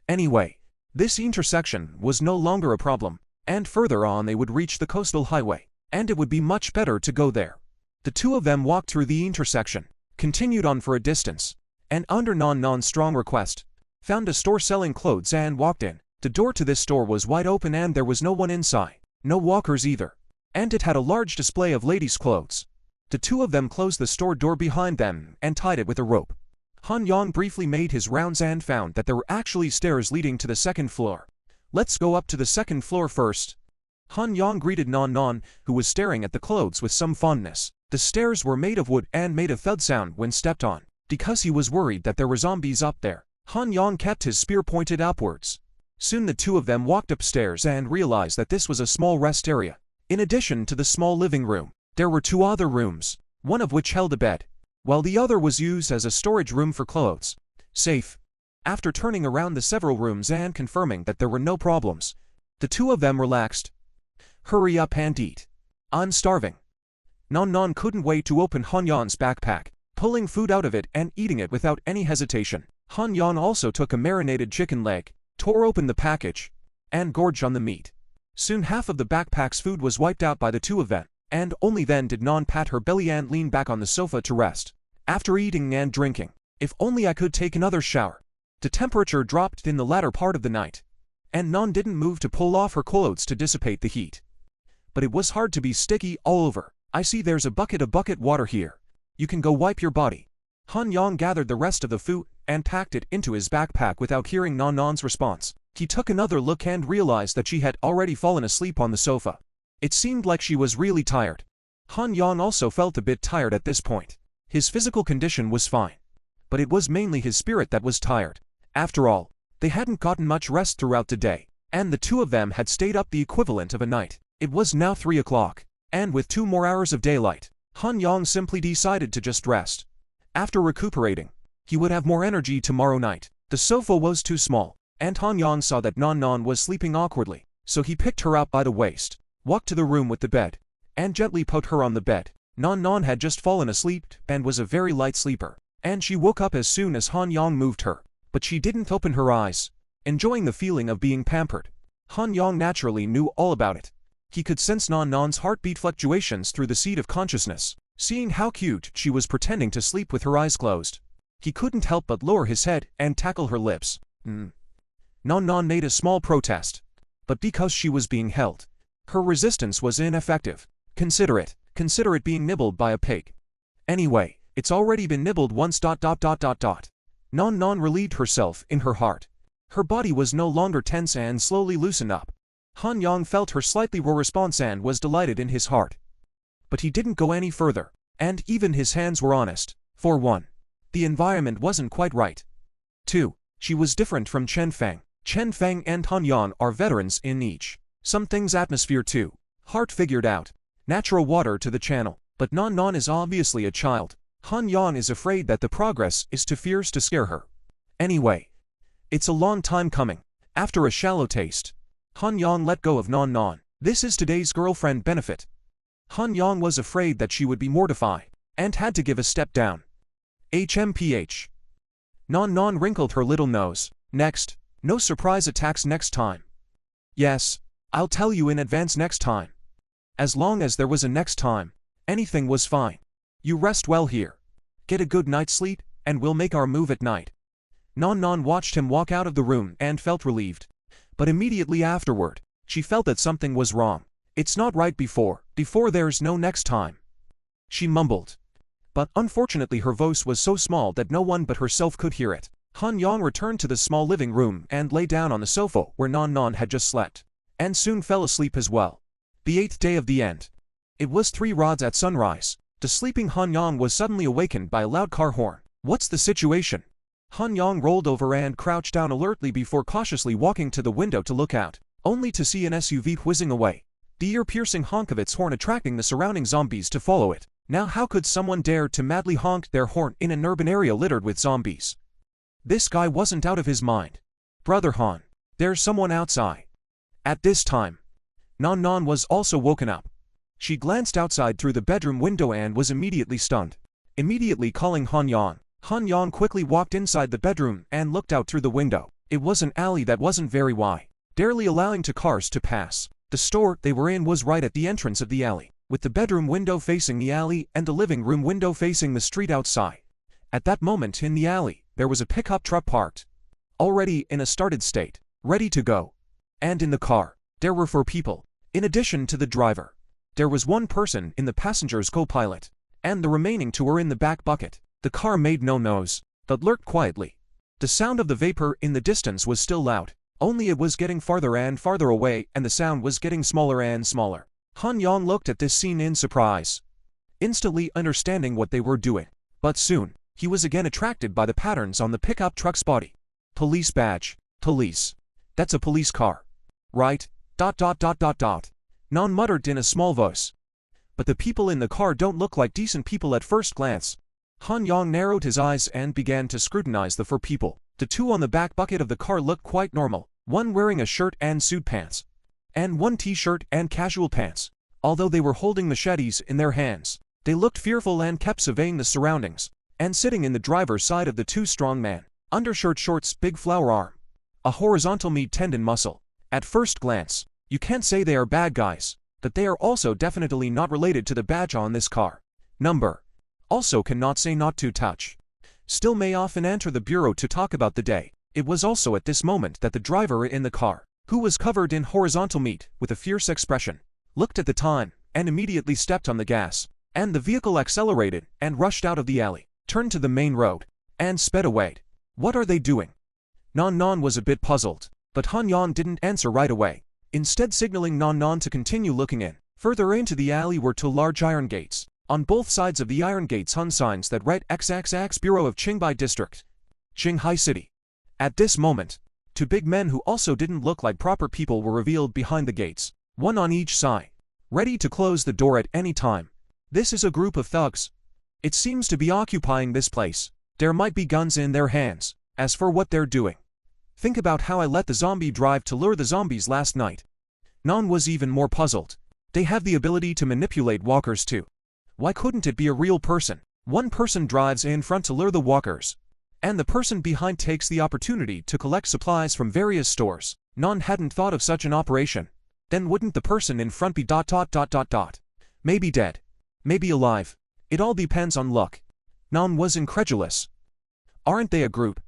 Speaker 1: Anyway, this intersection was no longer a problem, and further on they would reach the coastal highway, and it would be much better to go there. The two of them walked through the intersection, continued on for a distance, and under Non's strong request, found a store selling clothes and walked in. The door to this store was wide open and there was no one inside, no walkers either, and it had a large display of ladies' clothes. The two of them closed the store door behind them and tied it with a rope. Han Yang briefly made his rounds and found that there were actually stairs leading to the second floor. Let's go up to the second floor first. Han Yang greeted Non, who was staring at the clothes with some fondness. The stairs were made of wood and made a thud sound when stepped on. Because he was worried that there were zombies up there, Han Yang kept his spear pointed upwards. Soon the two of them walked upstairs and realized that this was a small rest area. In addition to the small living room, there were two other rooms, one of which held a bed, while the other was used as a storage room for clothes. Safe. After turning around the several rooms and confirming that there were no problems, the two of them relaxed. Hurry up and eat. I'm starving. Non couldn't wait to open Han Yang's backpack, pulling food out of it and eating it without any hesitation. Han Yang also took a marinated chicken leg, tore open the package, and gorged on the meat. Soon half of the backpack's food was wiped out by the two of them, and only then did Non pat her belly and lean back on the sofa to rest. After eating and drinking, if only I could take another shower. The temperature dropped in the latter part of the night, and Non didn't move to pull off her clothes to dissipate the heat. But it was hard to be sticky all over. I see there's a bucket of water here. You can go wipe your body. Han Yang gathered the rest of the food and packed it into his backpack without hearing Non's response. He took another look and realized that she had already fallen asleep on the sofa. It seemed like she was really tired. Han Yang also felt a bit tired at this point. His physical condition was fine, but it was mainly his spirit that was tired. After all, they hadn't gotten much rest throughout the day, and the two of them had stayed up the equivalent of a night. It was now 3 o'clock, and with 2 more hours of daylight, Han Yang simply decided to just rest. After recuperating, he would have more energy tomorrow night. The sofa was too small, and Han Yang saw that Non Non was sleeping awkwardly, so he picked her up by the waist, walked to the room with the bed, and gently put her on the bed. Non Non had just fallen asleep and was a very light sleeper, and she woke up as soon as Han Yang moved her, but she didn't open her eyes, enjoying the feeling of being pampered. Han Yang naturally knew all about it. He could sense Non Non's heartbeat fluctuations through the seat of consciousness, seeing how cute she was pretending to sleep with her eyes closed. He couldn't help but lower his head and tackle her lips. Non Non made a small protest, but because she was being held, her resistance was ineffective. Consider it being nibbled by a pig. Anyway, it's already been nibbled once. Non Non relieved herself in her heart. Her body was no longer tense and slowly loosened up. Han Yang felt her slightly raw response and was delighted in his heart. But he didn't go any further, and even his hands were honest. For one, the environment wasn't quite right. 2. She was different from Chen Feng. Chen Feng and Han Yang are veterans in each. Some things atmosphere too. Heart figured out. Natural water to the channel. But Non Non is obviously a child. Han Yang is afraid that the progress is too fierce to scare her. Anyway, it's a long time coming. After a shallow taste, Han Yang let go of Non Non. This is today's girlfriend benefit. Han Yang was afraid that she would be mortified, and had to give a step down. HMPH. Non Non wrinkled her little nose. Next, no surprise attacks next time. Yes, I'll tell you in advance next time. As long as there was a next time, anything was fine. You rest well here. Get a good night's sleep, and we'll make our move at night. Non Non watched him walk out of the room and felt relieved. But immediately afterward, she felt that something was wrong. It's not right before there's no next time. She mumbled. But unfortunately her voice was so small that no one but herself could hear it. Han Yang returned to the small living room and lay down on the sofa where Non Non had just slept, and soon fell asleep as well. The 8th day of the end. It was 3 rods at sunrise. The sleeping Han Yang was suddenly awakened by a loud car horn. What's the situation? Han Yang rolled over and crouched down alertly before cautiously walking to the window to look out, only to see an SUV whizzing away, the ear-piercing honk of its horn attracting the surrounding zombies to follow it. Now how could someone dare to madly honk their horn in an urban area littered with zombies? This guy wasn't out of his mind. Brother Han, there's someone outside. At this time, Non Non was also woken up. She glanced outside through the bedroom window and was immediately stunned. Immediately calling Han Yang, Han Yang quickly walked inside the bedroom and looked out through the window. It was an alley that wasn't very wide, barely allowing cars to pass. The store they were in was right at the entrance of the alley, with the bedroom window facing the alley and the living room window facing the street outside. At that moment in the alley, there was a pickup truck parked, already in a started state, ready to go. And in the car, there were 4 people. In addition to the driver, there was 1 person in the passenger's co-pilot, and the remaining 2 were in the back bucket. The car made no noise, but lurked quietly. The sound of the vapor in the distance was still loud, only it was getting farther and farther away and the sound was getting smaller and smaller. Han Yang looked at this scene in surprise, instantly understanding what they were doing. But soon, he was again attracted by the patterns on the pickup truck's body. Police badge. Police. That's a police car. Right? Non muttered in a small voice. But the people in the car don't look like decent people at first glance. Han Yang narrowed his eyes and began to scrutinize the 4 people. The 2 on the back bucket of the car looked quite normal, one wearing a shirt and suit pants, and 1 t-shirt and casual pants. Although they were holding machetes in their hands, they looked fearful and kept surveying the surroundings. And sitting in the driver's side of the 2 strong men, undershirt shorts, big flower arm, a horizontal meat tendon muscle. At first glance, you can't say they are bad guys, but they are also definitely not related to the badge on this car. Number. Also cannot say not to touch. Still may often enter the bureau to talk about the day. It was also at this moment that the driver in the car, who was covered in horizontal meat with a fierce expression, looked at the time and immediately stepped on the gas, and the vehicle accelerated and rushed out of the alley, turned to the main road, and sped away. What are they doing? Non Non was a bit puzzled, but Han Yang didn't answer right away, instead signaling Non Non to continue looking in. Further into the alley were 2 large iron gates. On both sides of the iron gates hung signs that read XXX Bureau of Qinghai District, Qinghai City. At this moment, 2 big men who also didn't look like proper people were revealed behind the gates, 1 on each side, ready to close the door at any time. This is a group of thugs. It seems to be occupying this place. There might be guns in their hands. As for what they're doing, Think about how I let the zombie drive to lure the zombies last night. Non was even more puzzled. They have the ability to manipulate walkers too. Why couldn't it be a real person? One person drives in front to lure the walkers, and the person behind takes the opportunity to collect supplies from various stores. Non hadn't thought of such an operation. Then wouldn't the person in front be ... Maybe dead. Maybe alive. It all depends on luck. Non was incredulous. Aren't they a group?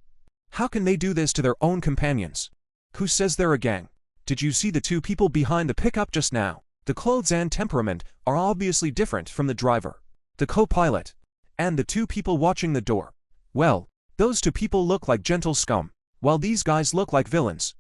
Speaker 1: How can they do this to their own companions? Who says they're a gang? Did you see the two people behind the pickup just now? The clothes and temperament are obviously different from the driver, the co-pilot, and the two people watching the door. Well, those two people look like gentle scum, while these guys look like villains.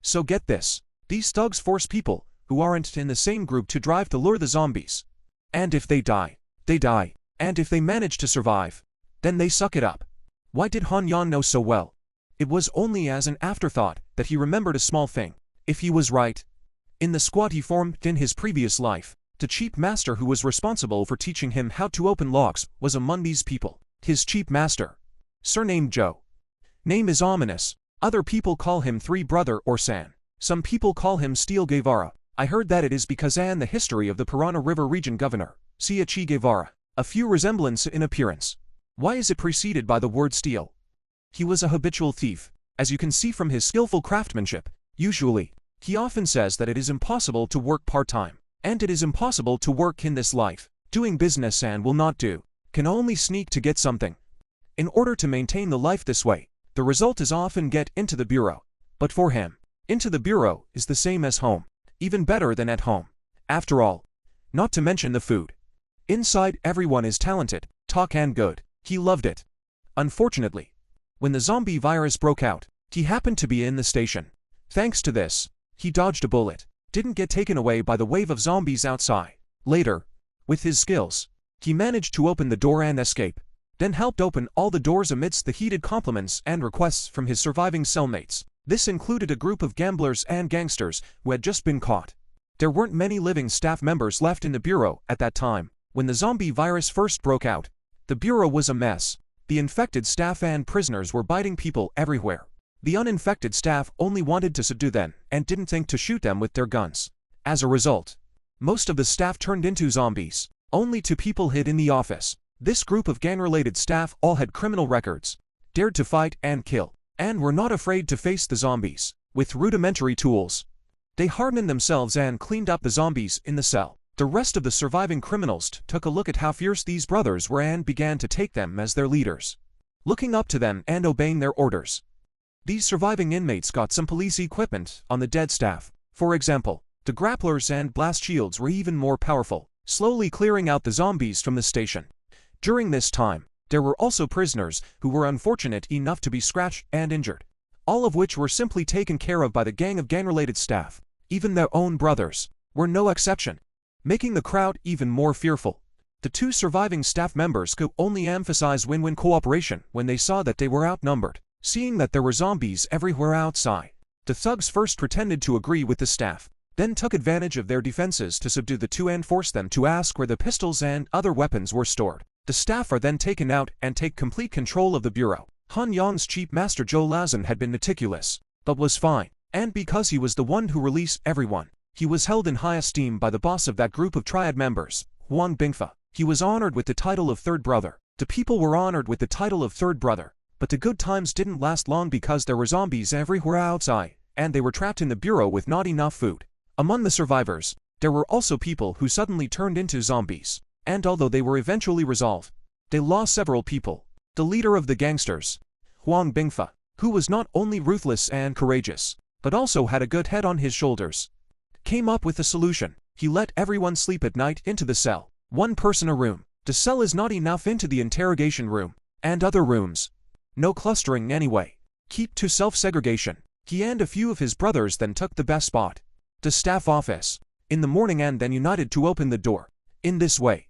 Speaker 1: So get this. These thugs force people who aren't in the same group to drive to lure the zombies. And if they die, they die. And if they manage to survive, then they suck it up. Why did Han Yan know so well? It was only as an afterthought that he remembered a small thing. If he was right, in the squad he formed in his previous life, the chief master who was responsible for teaching him how to open locks was among these people. His chief master, surnamed Joe. Name is ominous. Other people call him Three Brother or San. Some people call him Steel Guevara. I heard that it is because and the history of the Piranha River region governor, Che Guevara. A few resemblance in appearance. Why is it preceded by the word steel? He was a habitual thief, as you can see from his skillful craftsmanship. Usually, he often says that it is impossible to work part-time, and it is impossible to work in this life. Doing business and will not do, can only sneak to get something. In order to maintain the life this way, the result is often get into the bureau. But for him, into the bureau is the same as home, even better than at home. After all, not to mention the food. Inside everyone is talented, talk and good. He loved it. Unfortunately, when the zombie virus broke out, he happened to be in the station. Thanks to this, he dodged a bullet, didn't get taken away by the wave of zombies outside. Later, with his skills, he managed to open the door and escape, then helped open all the doors amidst the heated compliments and requests from his surviving cellmates. This included a group of gamblers and gangsters who had just been caught. There weren't many living staff members left in the bureau at that time. When the zombie virus first broke out, the bureau was a mess. The infected staff and prisoners were biting people everywhere. The uninfected staff only wanted to subdue them and didn't think to shoot them with their guns. As a result, most of the staff turned into zombies. Only 2 people hid in the office. This group of gang-related staff all had criminal records, dared to fight and kill, and were not afraid to face the zombies. With rudimentary tools, they hardened themselves and cleaned up the zombies in the cell. The rest of the surviving criminals took a look at how fierce these brothers were and began to take them as their leaders, looking up to them and obeying their orders. These surviving inmates got some police equipment on the dead staff. For example, the grapplers and blast shields were even more powerful, slowly clearing out the zombies from the station. During this time, there were also prisoners who were unfortunate enough to be scratched and injured, all of which were simply taken care of by the gang of gang-related staff. Even their own brothers were no exception, making the crowd even more fearful. The 2 surviving staff members could only emphasize win-win cooperation when they saw that they were outnumbered. Seeing that there were zombies everywhere outside, the thugs first pretended to agree with the staff, then took advantage of their defenses to subdue the 2 and force them to ask where the pistols and other weapons were stored. The staff are then taken out and take complete control of the bureau. Han Yang's chief master Zhou Lazan had been meticulous, but was fine, and because he was the one who released everyone, he was held in high esteem by the boss of that group of triad members, Huang Bingfa. He was honored with the title of Third Brother. The people were honored with the title of Third Brother, but the good times didn't last long because there were zombies everywhere outside, and they were trapped in the bureau with not enough food. Among the survivors, there were also people who suddenly turned into zombies, and although they were eventually resolved, they lost several people. The leader of the gangsters, Huang Bingfa, who was not only ruthless and courageous, but also had a good head on his shoulders, came up with a solution. He let everyone sleep at night into the cell, 1 person a room. The cell is not enough into the interrogation room, and other rooms. No clustering anyway. Keep to self-segregation. He and a few of his brothers then took the best spot, the staff office, in the morning and then united to open the door. In this way,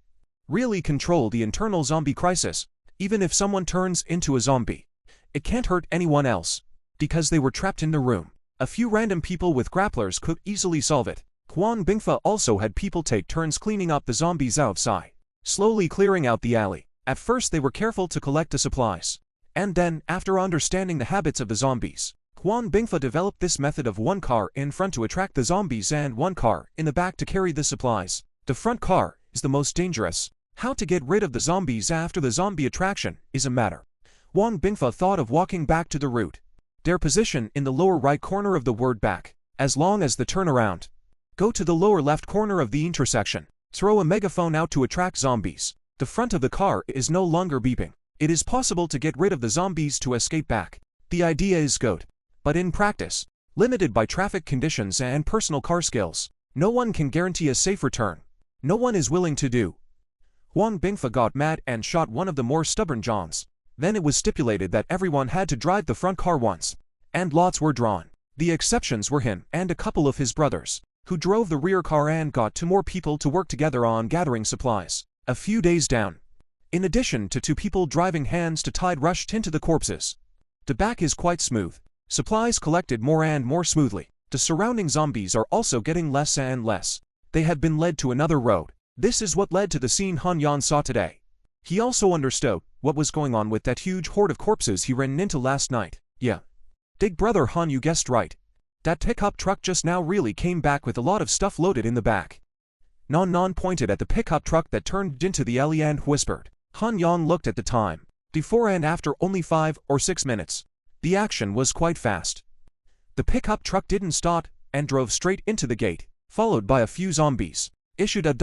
Speaker 1: really control the internal zombie crisis. Even if someone turns into a zombie, it can't hurt anyone else, because they were trapped in the room. A few random people with grapplers could easily solve it. Huang Bingfa also had people take turns cleaning up the zombies outside, slowly clearing out the alley. At first they were careful to collect the supplies, and then, after understanding the habits of the zombies, Huan Bingfa developed this method of one car in front to attract the zombies and one car in the back to carry the supplies. The front car is the most dangerous. How to get rid of the zombies after the zombie attraction is a matter. Huan Bingfa thought of walking back to the route. Their position in the lower right corner of the word back. As long as the turnaround. Go to the lower left corner of the intersection. Throw a megaphone out to attract zombies. The front of the car is no longer beeping. It is possible to get rid of the zombies to escape back. The idea is good. But in practice, limited by traffic conditions and personal car skills, no one can guarantee a safe return. No one is willing to do. Huan Bingfa got mad and shot one of the more stubborn Johns. Then it was stipulated that everyone had to drive the front car once. And lots were drawn. The exceptions were him and a couple of his brothers, who drove the rear car and got 2 more people to work together on gathering supplies. A few days down. In addition to 2 people driving hands to tide rushed into the corpses. The back is quite smooth. Supplies collected more and more smoothly. The surrounding zombies are also getting less and less. They had been led to another road. This is what led to the scene Han Yan saw today. He also understood what was going on with that huge horde of corpses he ran into last night. Yeah. Big brother Han, you guessed right. That pickup truck just now really came back with a lot of stuff loaded in the back. Non pointed at the pickup truck that turned into the alley and whispered. Han Yang looked at the time. Before and after only 5 or 6 minutes. The action was quite fast. The pickup truck didn't stop and drove straight into the gate, followed by a few zombies. Issued a ... a ...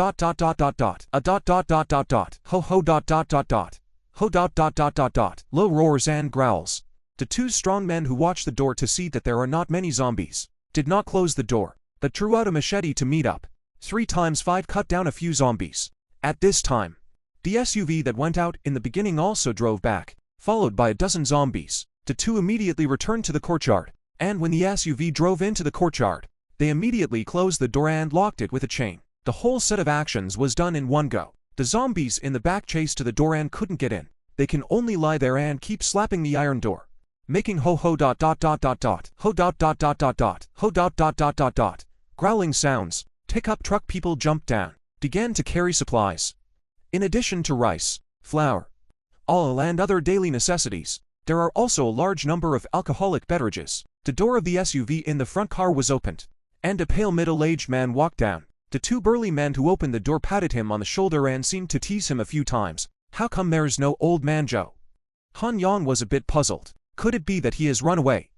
Speaker 1: ho ho ... ho ... low roars and growls. The 2 strong men who watched the door to see that there are not many zombies did not close the door, but drew out a machete to meet up. 3 times 5 cut down a few zombies. At this time, the SUV that went out in the beginning also drove back, followed by a dozen zombies. The 2 immediately returned to the courtyard, and when the SUV drove into the courtyard, they immediately closed the door and locked it with a chain. The whole set of actions was done in one go. The zombies in the back chased to the door and couldn't get in. They can only lie there and keep slapping the iron door, making ho ho ... ho ... ho ... growling sounds. Pickup truck people jumped down, began to carry supplies. In addition to rice, flour, oil and other daily necessities, there are also a large number of alcoholic beverages. The door of the SUV in the front car was opened, and a pale middle-aged man walked down. The 2 burly men who opened the door patted him on the shoulder and seemed to tease him a few times. How come there's no old man Joe? Han Yan was a bit puzzled. Could it be that he has run away?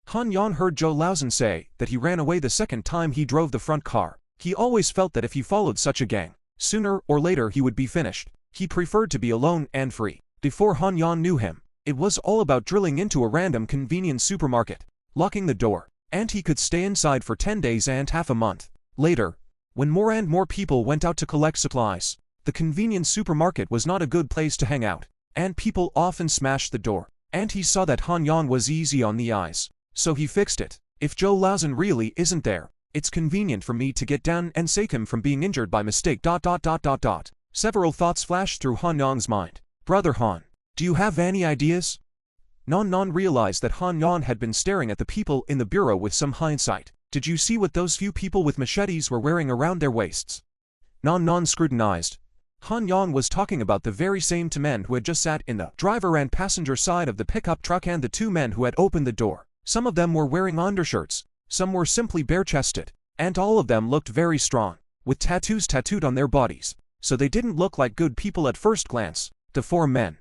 Speaker 1: Han Yan heard Zhou Laozhen say that he ran away the second time he drove the front car. He always felt that if he followed such a gang, sooner or later he would be finished. He preferred to be alone and free. Before Han Yan knew him, it was all about drilling into a random convenience supermarket, locking the door, and he could stay inside for 10 days and half a month. Later, when more and more people went out to collect supplies, the convenience supermarket was not a good place to hang out, and people often smashed the door, and he saw that Han Yan was easy on the eyes, so he fixed it. If Zhou Laozhen really isn't there, it's convenient for me to get down and save him from being injured by mistake ... Several thoughts flashed through Han Yang's mind. Brother Han, do you have any ideas? Non realized that Han Yan had been staring at the people in the bureau with some hindsight. Did you see what those few people with machetes were wearing around their waists? Non scrutinized. Han Yan was talking about the very same 2 men who had just sat in the driver and passenger side of the pickup truck and the 2 men who had opened the door. Some of them were wearing undershirts, some were simply bare-chested, and all of them looked very strong, with tattoos tattooed on their bodies, so they didn't look like good people at first glance. The 4 men,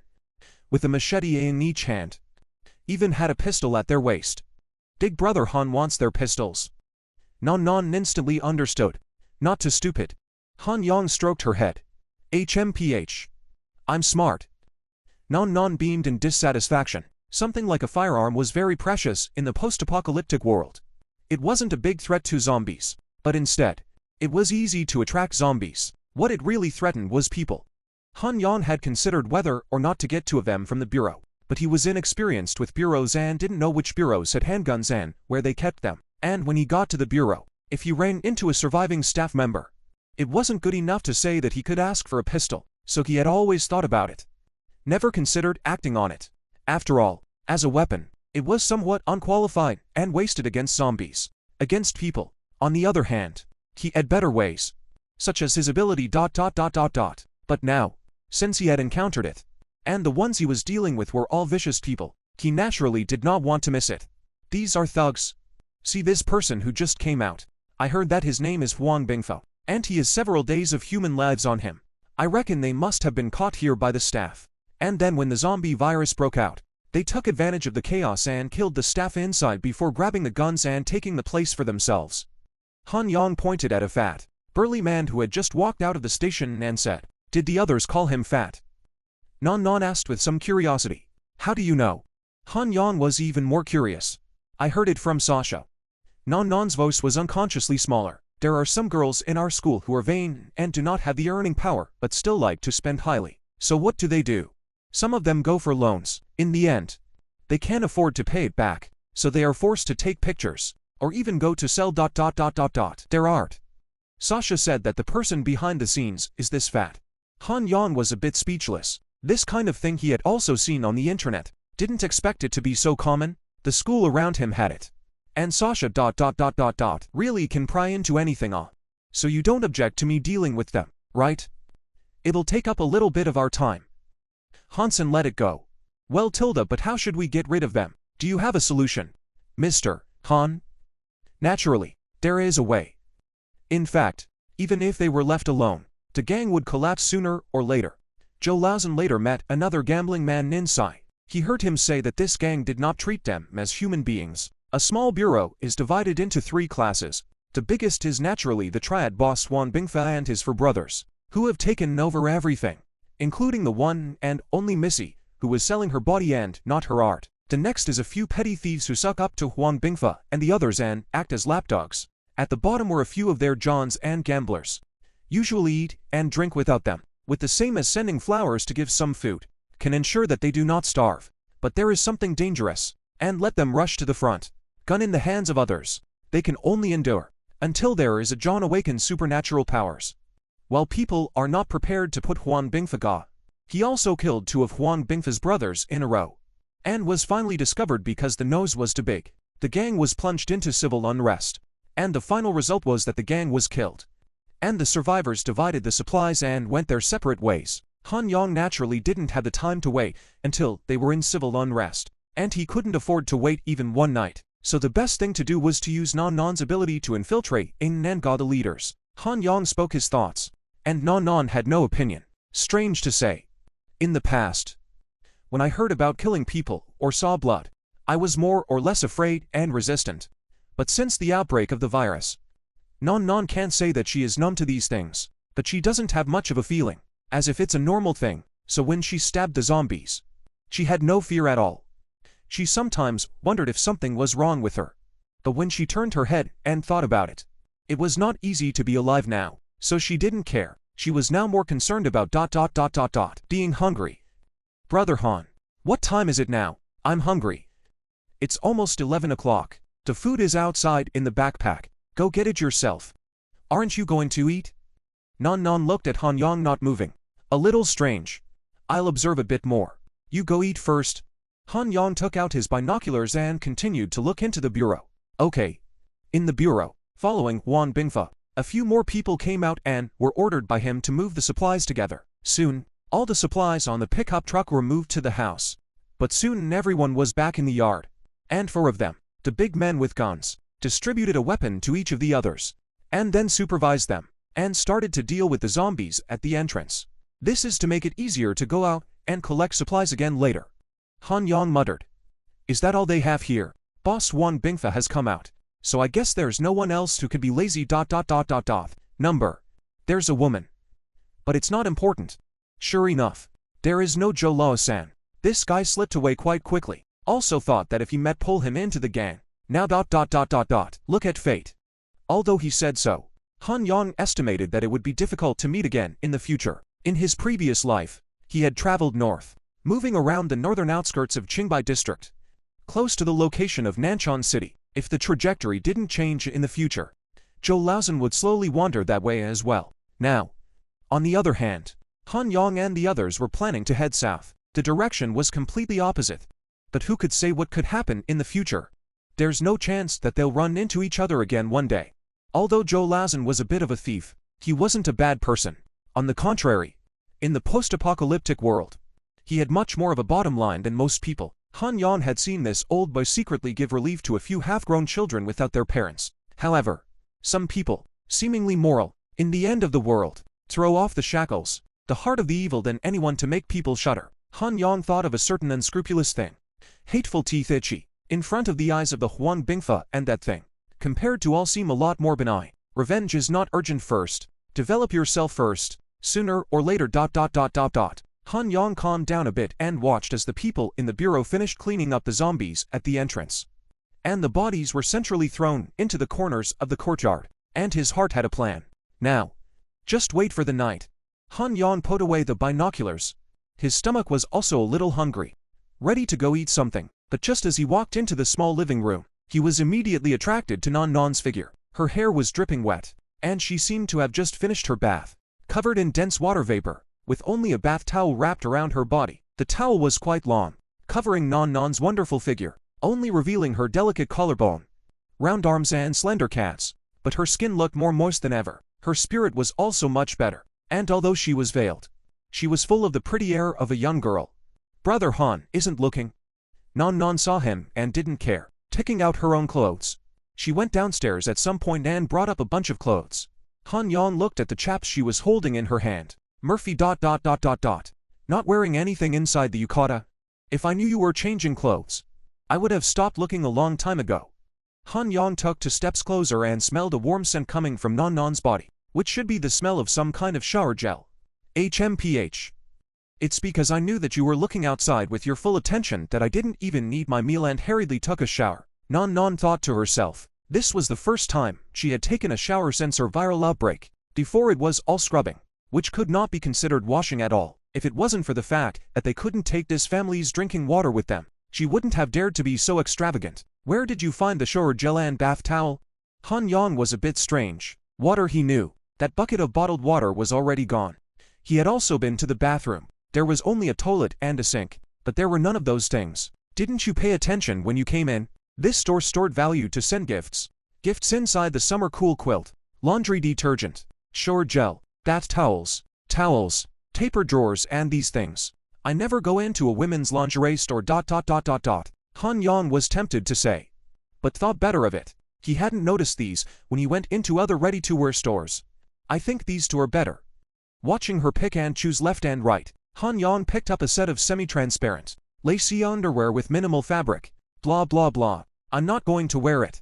Speaker 1: with a machete in each hand, even had a pistol at their waist. Big brother Han wants their pistols. Non instantly understood. Not too stupid. Han Yang stroked her head. HMPH. I'm smart. Non beamed in dissatisfaction. Something like a firearm was very precious in the post-apocalyptic world. It wasn't a big threat to zombies, but instead, it was easy to attract zombies. What it really threatened was people. Han Yan had considered whether or not to get 2 of them from the bureau, but he was inexperienced with bureaus and didn't know which bureaus had handguns and where they kept them. And when he got to the bureau, if he ran into a surviving staff member, it wasn't good enough to say that he could ask for a pistol, so he had always thought about it. Never considered acting on it. After all, as a weapon, it was somewhat unqualified and wasted against zombies. Against people, on the other hand, he had better ways, such as his ability ... But now, since he had encountered it, and the ones he was dealing with were all vicious people, he naturally did not want to miss it. These are thugs. See this person who just came out. I heard that his name is Huang Bingfa, and he has several days of human lives on him. I reckon they must have been caught here by the staff. And then when the zombie virus broke out, they took advantage of the chaos and killed the staff inside before grabbing the guns and taking the place for themselves. Han Yang pointed at a fat, burly man who had just walked out of the station and said, "Did the others call him fat?" Non Non asked with some curiosity. "How do you know?" Han Yang was even more curious. "I heard it from Sasha." Non Non's voice was unconsciously smaller. "There are some girls in our school who are vain and do not have the earning power but still like to spend highly. So what do? Some of them go for loans. In the end, they can't afford to pay it back, so they are forced to take pictures, or even go to sell their art." Sasha said that the person behind the scenes is this fat. Han Yang was a bit speechless. This kind of thing he had also seen on the internet. Didn't expect it to be so common. The school around him had it. And Sasha really can pry into anything. So you don't object to me dealing with them, right? It'll take up a little bit of our time. Hansen let it go. "Well Tilda, but how should we get rid of them? Do you have a solution, Mr. Han?" "Naturally, there is a way. In fact, even if they were left alone, the gang would collapse sooner or later." Zhou Laozhan later met another gambling man, Nin Sai. He heard him say that this gang did not treat them as human beings. A small bureau is divided into 3 classes. The biggest is naturally the triad boss Huang Bingfa and his 4 brothers, who have taken over everything, including the one and only Missy, who was selling her body and not her art. The next is a few petty thieves who suck up to Huang Bingfa and the others and act as lapdogs. At the bottom were a few of their Johns and gamblers. Usually eat and drink without them, with the same as sending flowers to give some food, can ensure that they do not starve. But there is something dangerous, and let them rush to the front. Gun in the hands of others, they can only endure, until there is a John awakens supernatural powers. While people are not prepared to put Huang Bingfa ga, he also killed 2 of Huang Bingfa's brothers in a row, and was finally discovered because the nose was too big. The gang was plunged into civil unrest, and the final result was that the gang was killed, and the survivors divided the supplies and went their separate ways. Han Yang naturally didn't have the time to wait until they were in civil unrest, and he couldn't afford to wait even one night. So the best thing to do was to use Non Non's ability to infiltrate in and ga the leaders. Han Yang spoke his thoughts, and Non Non had no opinion. Strange to say, in the past, when I heard about killing people or saw blood, I was more or less afraid and resistant. But since the outbreak of the virus, Non Non can't say that she is numb to these things, but she doesn't have much of a feeling, as if it's a normal thing. So when she stabbed the zombies, she had no fear at all. She sometimes wondered if something was wrong with her. But when she turned her head and thought about it, it was not easy to be alive now, so she didn't care. She was now more concerned about being hungry. "Brother Han, what time is it now? I'm hungry." "It's almost 11 o'clock. The food is outside in the backpack. Go get it yourself. Aren't you going to eat?" Non Non looked at Han Yang, not moving. "A little strange. I'll observe a bit more. You go eat first." Han Yang took out his binoculars and continued to look into the bureau. Okay. In the bureau, following Huang Bingfa, a few more people came out and were ordered by him to move the supplies together. Soon, all the supplies on the pickup truck were moved to the house. But soon everyone was back in the yard. And 4 of them, the big men with guns, distributed a weapon to each of the others, and then supervised them, and started to deal with the zombies at the entrance. This is to make it easier to go out and collect supplies again later. Han Yang muttered. "Is that all they have here? Boss Huang Bingfa has come out, so I guess there's no one else who could be lazy. Number. There's a woman. But it's not important." Sure enough, there is no Zhou Laozhan. This guy slipped away quite quickly. Also thought that if he met, pull him into the gang. Now. Look at fate. Although he said so, Han Yang estimated that it would be difficult to meet again in the future. In his previous life, he had traveled north, moving around the northern outskirts of Qingbei district, close to the location of Nanchang City. If the trajectory didn't change in the future, Zhou Laozhan would slowly wander that way as well. Now, on the other hand, Han Yang and the others were planning to head south. The direction was completely opposite. But who could say what could happen in the future? There's no chance that they'll run into each other again one day. Although Zhou Laozhan was a bit of a thief, he wasn't a bad person. On the contrary, in the post-apocalyptic world, he had much more of a bottom line than most people. Han Yang had seen this old boy secretly give relief to a few half-grown children without their parents. However, some people, seemingly moral, in the end of the world, throw off the shackles, the heart of the evil than anyone to make people shudder. Han Yang thought of a certain unscrupulous thing. Hateful teeth itchy, in front of the eyes of the Huang Bingfa, and that thing, compared to all seem a lot more benign. Revenge is not urgent first. Develop yourself first, sooner or later. Han Yang calmed down a bit and watched as the people in the bureau finished cleaning up the zombies at the entrance. And the bodies were centrally thrown into the corners of the courtyard, and his heart had a plan. Now, just wait for the night. Han Yang put away the binoculars. His stomach was also a little hungry, ready to go eat something, but just as he walked into the small living room, he was immediately attracted to Nan Nan's figure. Her hair was dripping wet, and she seemed to have just finished her bath, covered in dense water vapor, with only a bath towel wrapped around her body. The towel was quite long, covering Nan Nan's wonderful figure, only revealing her delicate collarbone, round arms and slender calves, but her skin looked more moist than ever. Her spirit was also much better, and although she was veiled, she was full of the pretty air of a young girl. Brother Han isn't looking. Nan Nan saw him and didn't care, taking out her own clothes. She went downstairs at some point and brought up a bunch of clothes. Han Yang looked at the chaps she was holding in her hand. Murphy ... Not wearing anything inside the yukata? If I knew you were changing clothes, I would have stopped looking a long time ago. Han Yang took 2 steps closer and smelled a warm scent coming from Nan Nan's body, which should be the smell of some kind of shower gel. HMPH. It's because I knew that you were looking outside with your full attention that I didn't even need my meal and hurriedly took a shower. Nan Nan thought to herself. This was the first time she had taken a shower since her viral outbreak. Before it was all scrubbing, which could not be considered washing at all. If it wasn't for the fact that they couldn't take this family's drinking water with them, she wouldn't have dared to be so extravagant. Where did you find the shower gel and bath towel? Han Yang was a bit strange. Water he knew. That bucket of bottled water was already gone. He had also been to the bathroom. There was only a toilet and a sink, but there were none of those things. Didn't you pay attention when you came in? This store stored value to send gifts. Gifts inside the summer cool quilt, laundry detergent, shower gel, bath towels, taper drawers and these things. I never go into a women's lingerie store ... Han Yang was tempted to say, but thought better of it. He hadn't noticed these when he went into other ready-to-wear stores. I think these two are better. Watching her pick and choose left and right, Han Yang picked up a set of semi-transparent, lacy underwear with minimal fabric. Blah blah blah. I'm not going to wear it.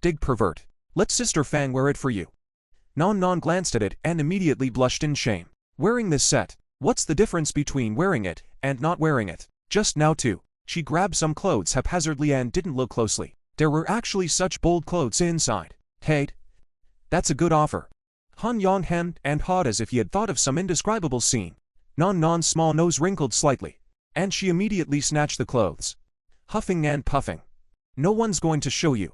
Speaker 1: Dig pervert. Let Sister Fang wear it for you. Nan Nan glanced at it and immediately blushed in shame. Wearing this set, what's the difference between wearing it and not wearing it? Just now too, she grabbed some clothes haphazardly and didn't look closely. There were actually such bold clothes inside. Hey, that's a good offer. Han Yang hemmed and hawed as if he had thought of some indescribable scene. Nan Nan's small nose wrinkled slightly, and she immediately snatched the clothes, huffing and puffing. No one's going to show you.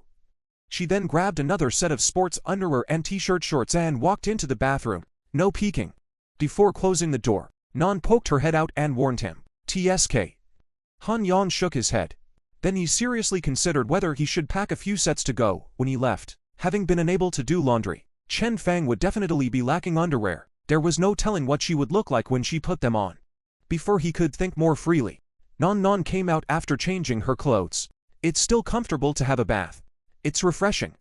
Speaker 1: She then grabbed another set of sports underwear and t-shirt shorts and walked into the bathroom. No peeking. Before closing the door, Nan poked her head out and warned him. TSK. Han Yang shook his head. Then he seriously considered whether he should pack a few sets to go when he left. Having been unable to do laundry, Chen Fang would definitely be lacking underwear. There was no telling what she would look like when she put them on. Before he could think more freely, Nan Nan came out after changing her clothes. It's still comfortable to have a bath. It's refreshing.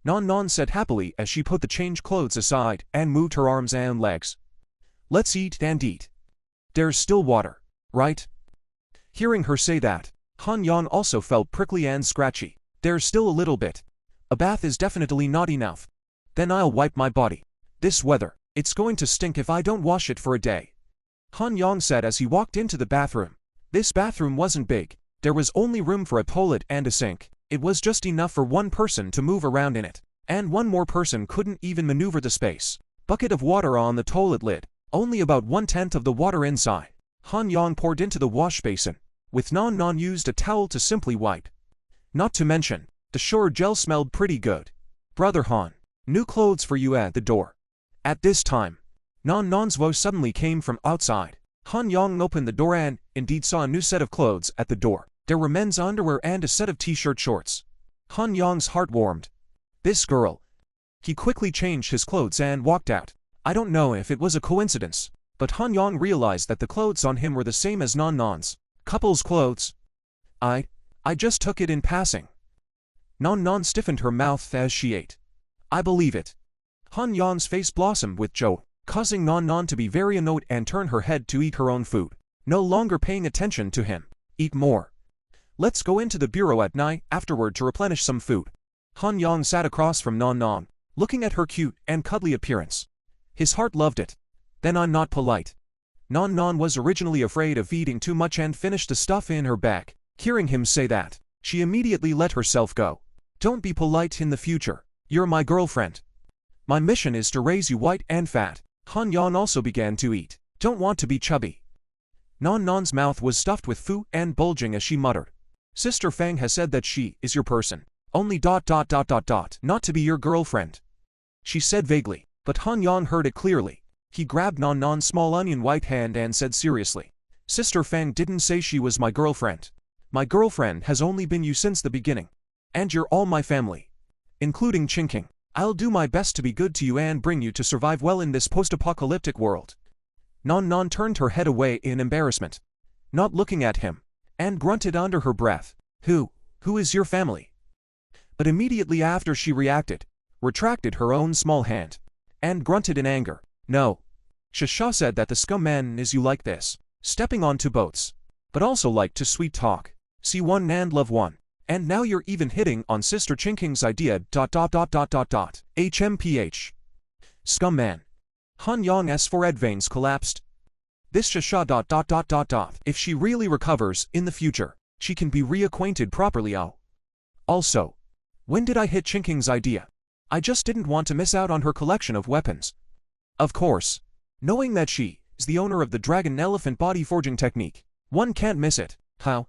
Speaker 1: Nan Nan said happily as she put the changed clothes aside and moved her arms and legs. Let's eat and eat. There's still water, right? Hearing her say that, Han Yang also felt prickly and scratchy. There's still a little bit. A bath is definitely not enough. Then I'll wipe my body. This weather, it's going to stink if I don't wash it for a day. Han Yang said as he walked into the bathroom. This bathroom wasn't big. There was only room for a toilet and a sink. It was just enough for one person to move around in it, and one more person couldn't even maneuver the space. Bucket of water on the toilet lid, only about 1/10 of the water inside. Han Yang poured into the wash basin, with Nan Nan used a towel to simply wipe. Not to mention, the shower gel smelled pretty good. Brother Han, new clothes for you at the door. At this time, Nan Nan's voice suddenly came from outside. Han Yang opened the door and indeed saw a new set of clothes at the door. There were men's underwear and a set of t-shirt shorts. Han Yang's heart warmed. This girl. He quickly changed his clothes and walked out. I don't know if it was a coincidence, but Han Yang realized that the clothes on him were the same as Nan Nan's. Couple's clothes. I just took it in passing. Non Non stiffened her mouth as she ate. I believe it. Han Yan's face blossomed with joy, causing Non Non to be very annoyed and turn her head to eat her own food, no longer paying attention to him. Eat more. Let's go into the bureau at night afterward to replenish some food. Han Yang sat across from Non Non, looking at her cute and cuddly appearance. His heart loved it. Then I'm not polite. Non Non was originally afraid of eating too much and finished the stuff in her bag. Hearing him say that, she immediately let herself go. Don't be polite in the future. You're my girlfriend. My mission is to raise you white and fat. Han Yang also began to eat. Don't want to be chubby. Non Non's mouth was stuffed with food and bulging as she muttered. Sister Fang has said that she is your person. Only ... not to be your girlfriend. She said vaguely, but Han Yang heard it clearly. He grabbed Non Non's small onion white hand and said seriously, Sister Fang didn't say she was my girlfriend. My girlfriend has only been you since the beginning. And you're all my family. Including Chinking. I'll do my best to be good to you and bring you to survive well in this post-apocalyptic world. Non Non turned her head away in embarrassment, not looking at him, and grunted under her breath, Who is your family? But immediately after she retracted her own small hand, and grunted in anger, No. Shasha said that the scum man is you like this, stepping onto boats, but also like to sweet talk, see one and love one. And now you're even hitting on Sister Chinking's idea ... HMPH. Scum man. Han Yang's forehead veins collapsed. This Shasha ... If she really recovers in the future, she can be reacquainted properly. Also, when did I hit Chinking's idea? I just didn't want to miss out on her collection of weapons. Of course, knowing that she is the owner of the dragon elephant body forging technique, one can't miss it. How?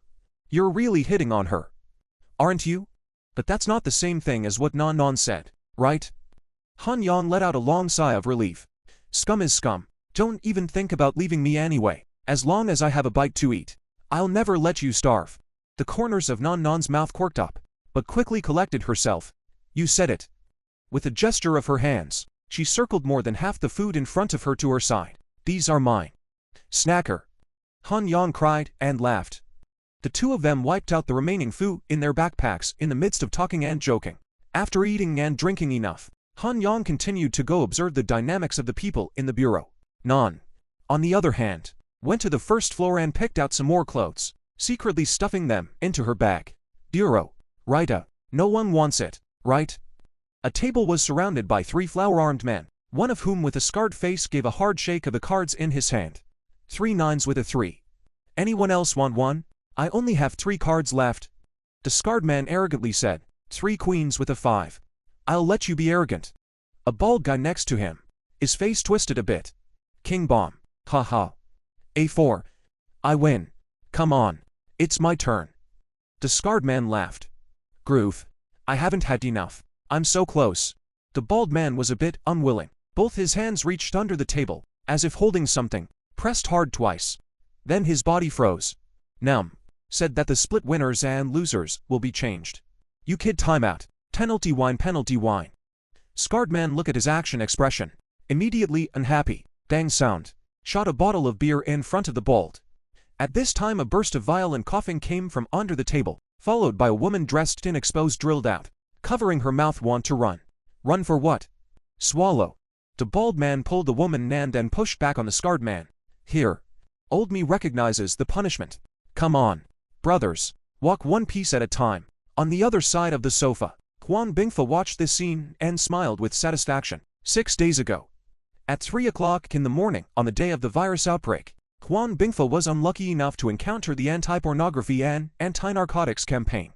Speaker 1: You're really hitting on her, aren't you? But that's not the same thing as what Non Non said, right? Han Yang let out a long sigh of relief. Scum is scum. Don't even think about leaving me anyway. As long as I have a bite to eat, I'll never let you starve. The corners of Non Non's mouth quirked up, but quickly collected herself. You said it. With a gesture of her hands, she circled more than half the food in front of her to her side. These are mine. Snacker. Han Yang cried and laughed. The two of them wiped out the remaining food in their backpacks in the midst of talking and joking. After eating and drinking enough, Han Yang continued to go observe the dynamics of the people in the bureau. Non, on the other hand, went to the first floor and picked out some more clothes, secretly stuffing them into her bag. Bureau. Right. No one wants it, right? A table was surrounded by 3 flower-armed men, one of whom with a scarred face gave a hard shake of the cards in his hand. 3 nines with a 3. Anyone else want one? I only have 3 cards left. The scarred man arrogantly said, 3 queens with a 5. I'll let you be arrogant. A bald guy next to him, his face twisted a bit. King bomb. Haha. A4. I win. Come on. It's my turn. The scarred man laughed. Groove. I haven't had enough. I'm so close. The bald man was a bit unwilling. Both his hands reached under the table, as if holding something, pressed hard twice. Then his body froze. Numb. Said that the split winners and losers will be changed. You kid timeout. Penalty wine, penalty wine. Scarred man looked at his action expression. Immediately unhappy. Dang sound. Shot a bottle of beer in front of the bald. At this time a burst of violent coughing came from under the table, followed by a woman dressed in exposed drilled out, covering her mouth. Want to run. Run for what? Swallow. The bald man pulled the woman and then pushed back on the scarred man. Here. Old me recognizes the punishment. Come on. Brothers. Walk one piece at a time. On the other side of the sofa, Quan Bingfa watched this scene and smiled with satisfaction. 6 days ago, at 3 o'clock in the morning on the day of the virus outbreak, Quan Bingfa was unlucky enough to encounter the anti-pornography and anti-narcotics campaign.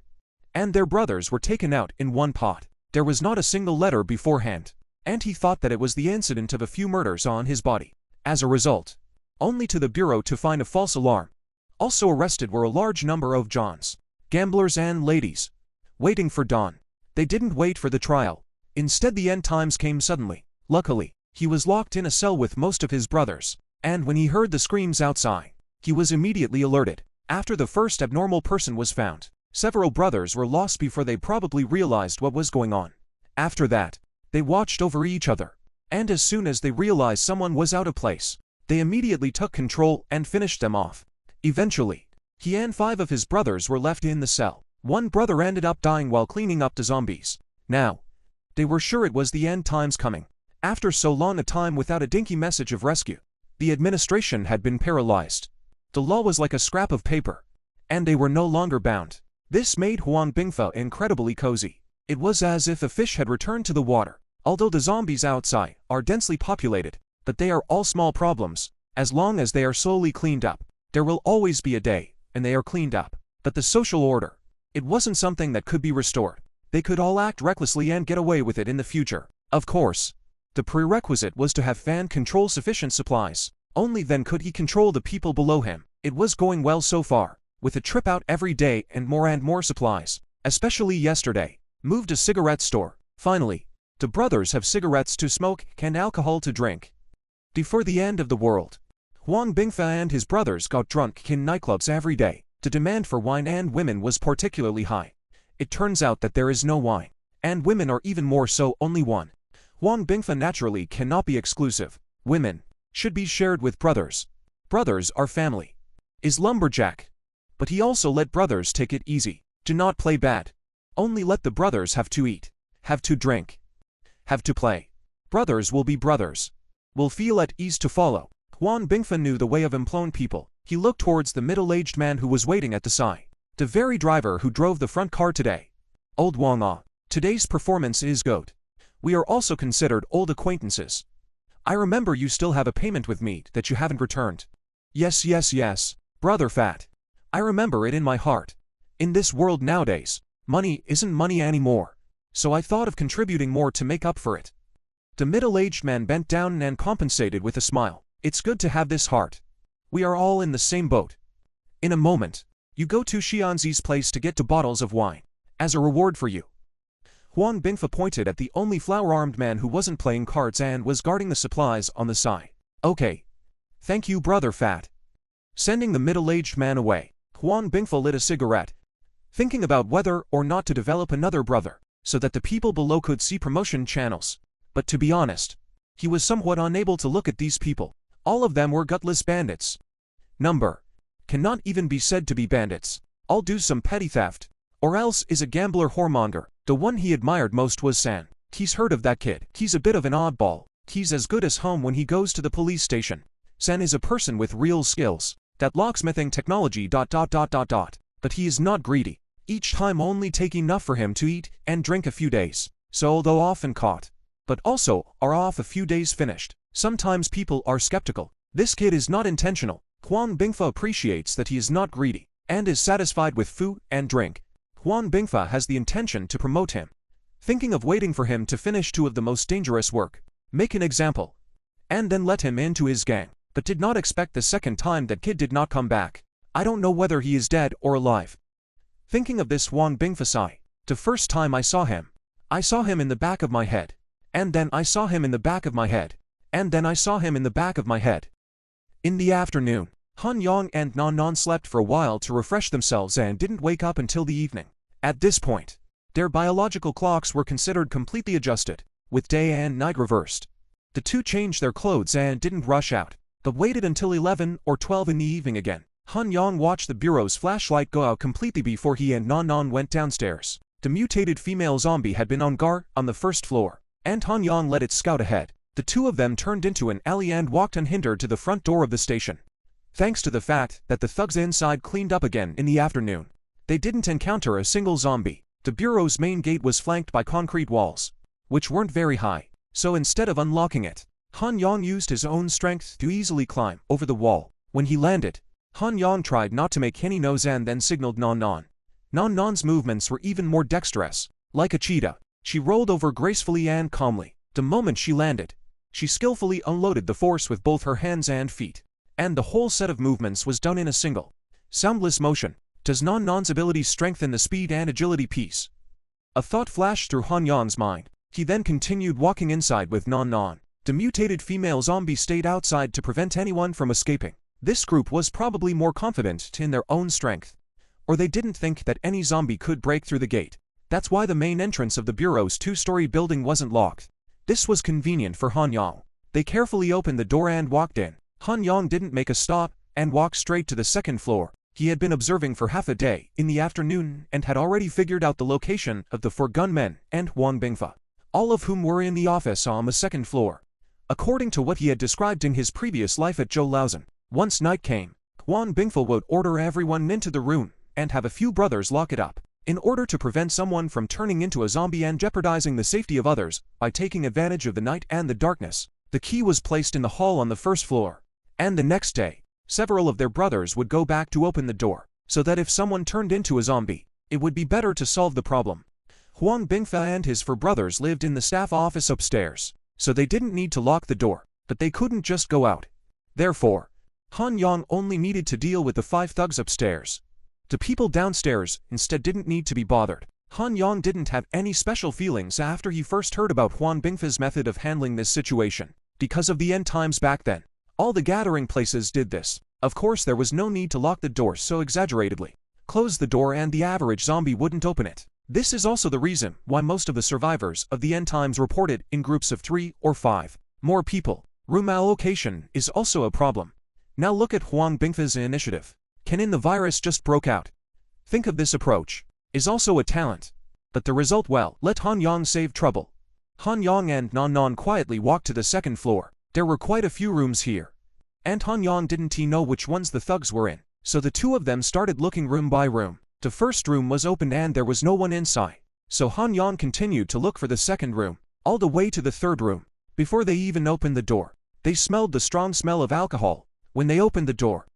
Speaker 1: And their brothers were taken out in one pot. There was not a single letter beforehand, and he thought that it was the incident of a few murders on his body. As a result, only to the bureau to find a false alarm. Also arrested were a large number of Johns, gamblers and ladies, waiting for dawn. They didn't wait for the trial. Instead the end times came suddenly. Luckily, he was locked in a cell with most of his brothers, and when he heard the screams outside, he was immediately alerted. After the first abnormal person was found, several brothers were lost before they probably realized what was going on. After that, they watched over each other, and as soon as they realized someone was out of place, they immediately took control and finished them off. Eventually, He and 5 of his brothers were left in the cell. One brother ended up dying while cleaning up the zombies. Now, they were sure it was the end times coming. After so long a time without a dinky message of rescue, the administration had been paralyzed. The law was like a scrap of paper, and they were no longer bound. This made Huang Bingfa incredibly cozy. It was as if a fish had returned to the water. Although the zombies outside are densely populated, but they are all small problems. As long as they are slowly cleaned up, there will always be a day, and they are cleaned up. But the social order, it wasn't something that could be restored. They could all act recklessly and get away with it in the future. Of course, the prerequisite was to have Fan control sufficient supplies. Only then could he control the people below him. It was going well so far, with a trip out every day and more supplies. Especially yesterday, moved a cigarette store. Finally, the brothers have cigarettes to smoke and alcohol to drink. Before the end of the world, Huang Bingfa and his brothers got drunk in nightclubs every day. The demand for wine and women was particularly high. It turns out that there is no wine, and women are even more so, only one. Huang Bingfa naturally cannot be exclusive. Women should be shared with brothers. Brothers are family. Is lumberjack. But he also let brothers take it easy. Do not play bad. Only let the brothers have to eat, have to drink, have to play. Brothers will be brothers. Will feel at ease to follow. Huang Bingfa knew the way of employed people. He looked towards the middle-aged man who was waiting at the side. The very driver who drove the front car today. Old Wang Ah, today's performance is good. We are also considered old acquaintances. I remember you still have a payment with me that you haven't returned. Yes, brother Fat. I remember it in my heart. In this world nowadays, money isn't money anymore. So I thought of contributing more to make up for it. The middle-aged man bent down and compensated with a smile. It's good to have this heart. We are all in the same boat. In a moment, you go to Xianzi's place to get 2 bottles of wine. As a reward for you. Huang Bingfa pointed at the only flower-armed man who wasn't playing cards and was guarding the supplies on the side. Okay. Thank you, brother Fat. Sending the middle-aged man away, Huang Bingfa lit a cigarette, thinking about whether or not to develop another brother, so that the people below could see promotion channels. But to be honest, he was somewhat unable to look at these people. All of them were gutless bandits. Number cannot even be said to be bandits. I'll do some petty theft, or else is a gambler whoremonger. The one he admired most was San. He's heard of that kid. He's a bit of an oddball. He's as good as home when he goes to the police station. San is a person with real skills. That locksmithing technology ... But he is not greedy. Each time only take enough for him to eat and drink a few days. So although often caught, but also are off a few days finished. Sometimes people are skeptical. This kid is not intentional. Huang Bingfa appreciates that he is not greedy, and is satisfied with food and drink. Huang Bingfa has the intention to promote him, thinking of waiting for him to finish 2 of the most dangerous work, make an example, and then let him into his gang, but did not expect the second time that kid did not come back. I don't know whether he is dead or alive. Thinking of this, Huang Bingfa sighed. The first time I saw him in the back of my head, and then I saw him in the back of my head, and then I saw him in the back of my head. In the afternoon, Han Yang and Nan Nan slept for a while to refresh themselves and didn't wake up until the evening. At this point, their biological clocks were considered completely adjusted, with day and night reversed. The 2 changed their clothes and didn't rush out, but waited until 11 or 12 in the evening again. Han Yang watched the bureau's flashlight go out completely before he and Nan Nan went downstairs. The mutated female zombie had been on guard on the first floor, and Han Yang let it scout ahead. The 2 of them turned into an alley and walked unhindered to the front door of the station. Thanks to the fact that the thugs inside cleaned up again in the afternoon, they didn't encounter a single zombie. The bureau's main gate was flanked by concrete walls, which weren't very high, so instead of unlocking it, Han Yang used his own strength to easily climb over the wall. When he landed, Han Yang tried not to make any noise and then signaled Nan Nan. Nan Nan's movements were even more dexterous. Like a cheetah, she rolled over gracefully and calmly. The moment she landed, she skillfully unloaded the force with both her hands and feet, and the whole set of movements was done in a single, soundless motion. Does Nan Nan's ability strengthen the speed and agility piece? A thought flashed through Han Yang's mind. He then continued walking inside with Nan Nan. The mutated female zombie stayed outside to prevent anyone from escaping. This group was probably more confident in their own strength, or they didn't think that any zombie could break through the gate. That's why the main entrance of the bureau's 2-story building wasn't locked. This was convenient for Han Yang. They carefully opened the door and walked in. Han Yang didn't make a stop and walked straight to the second floor. He had been observing for half a day in the afternoon and had already figured out the location of the 4 gunmen and Huang Bingfa, all of whom were in the office on the second floor. According to what he had described in his previous life at Zhou Laozhen, once night came, Huang Bingfa would order everyone into the room and have a few brothers lock it up, in order to prevent someone from turning into a zombie and jeopardizing the safety of others by taking advantage of the night and the darkness. The key was placed in the hall on the first floor, and the next day, several of their brothers would go back to open the door, so that if someone turned into a zombie, it would be better to solve the problem. Huang Bingfa and his 4 brothers lived in the staff office upstairs, so they didn't need to lock the door, but they couldn't just go out. Therefore, Han Yang only needed to deal with the 5 thugs upstairs. The people downstairs instead didn't need to be bothered. Han Yang didn't have any special feelings after he first heard about Huang Bingfa's method of handling this situation. Because of the end times back then, all the gathering places did this. Of course there was no need to lock the door so exaggeratedly. Close the door and the average zombie wouldn't open it. This is also the reason why most of the survivors of the end times reported in groups of 3 or 5. More people. Room allocation is also a problem. Now look at Huang Bingfa's initiative. The virus just broke out. Think of this approach. Is also a talent. But the result, well, let Han Yang save trouble. Han Yang and Nan Nan quietly walked to the second floor. There were quite a few rooms here. And Han Yang didn't know which ones the thugs were in, so the 2 of them started looking room by room. The first room was open and there was no one inside. So Han Yang continued to look for the second room, all the way to the third room. Before they even opened the door, they smelled the strong smell of alcohol. When they opened the door,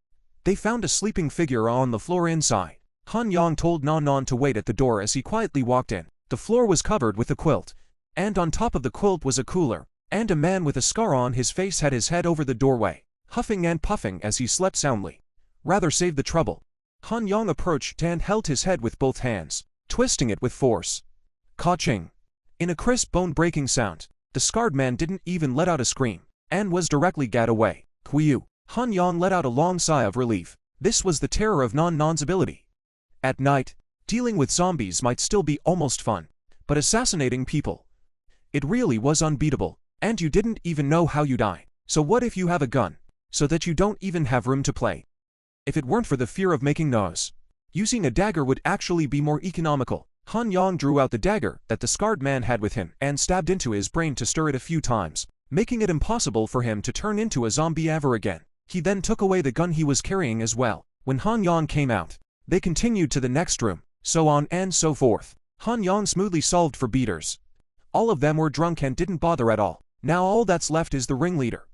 Speaker 1: they found a sleeping figure on the floor inside. Han Yang told Nan Nan to wait at the door as he quietly walked in. The floor was covered with a quilt, and on top of the quilt was a cooler, and a man with a scar on his face had his head over the doorway, huffing and puffing as he slept soundly. Rather save the trouble, Han Yang approached and held his head with both hands, twisting it with force. Ka-ching! In a crisp bone-breaking sound, the scarred man didn't even let out a scream, and was directly gat away. Quiu! Han Yang let out a long sigh of relief. This was the terror of Nan Nan's ability. At night, dealing with zombies might still be almost fun, but assassinating people, it really was unbeatable, and you didn't even know how you die. So what if you have a gun, so that you don't even have room to play? If it weren't for the fear of making noise, using a dagger would actually be more economical. Han Yang drew out the dagger that the scarred man had with him and stabbed into his brain to stir it a few times, making it impossible for him to turn into a zombie ever again. He then took away the gun he was carrying as well. When Han Yang came out, they continued to the next room, so on and so forth. Han Yang smoothly solved for beaters. All of them were drunk and didn't bother at all. Now all that's left is the ringleader,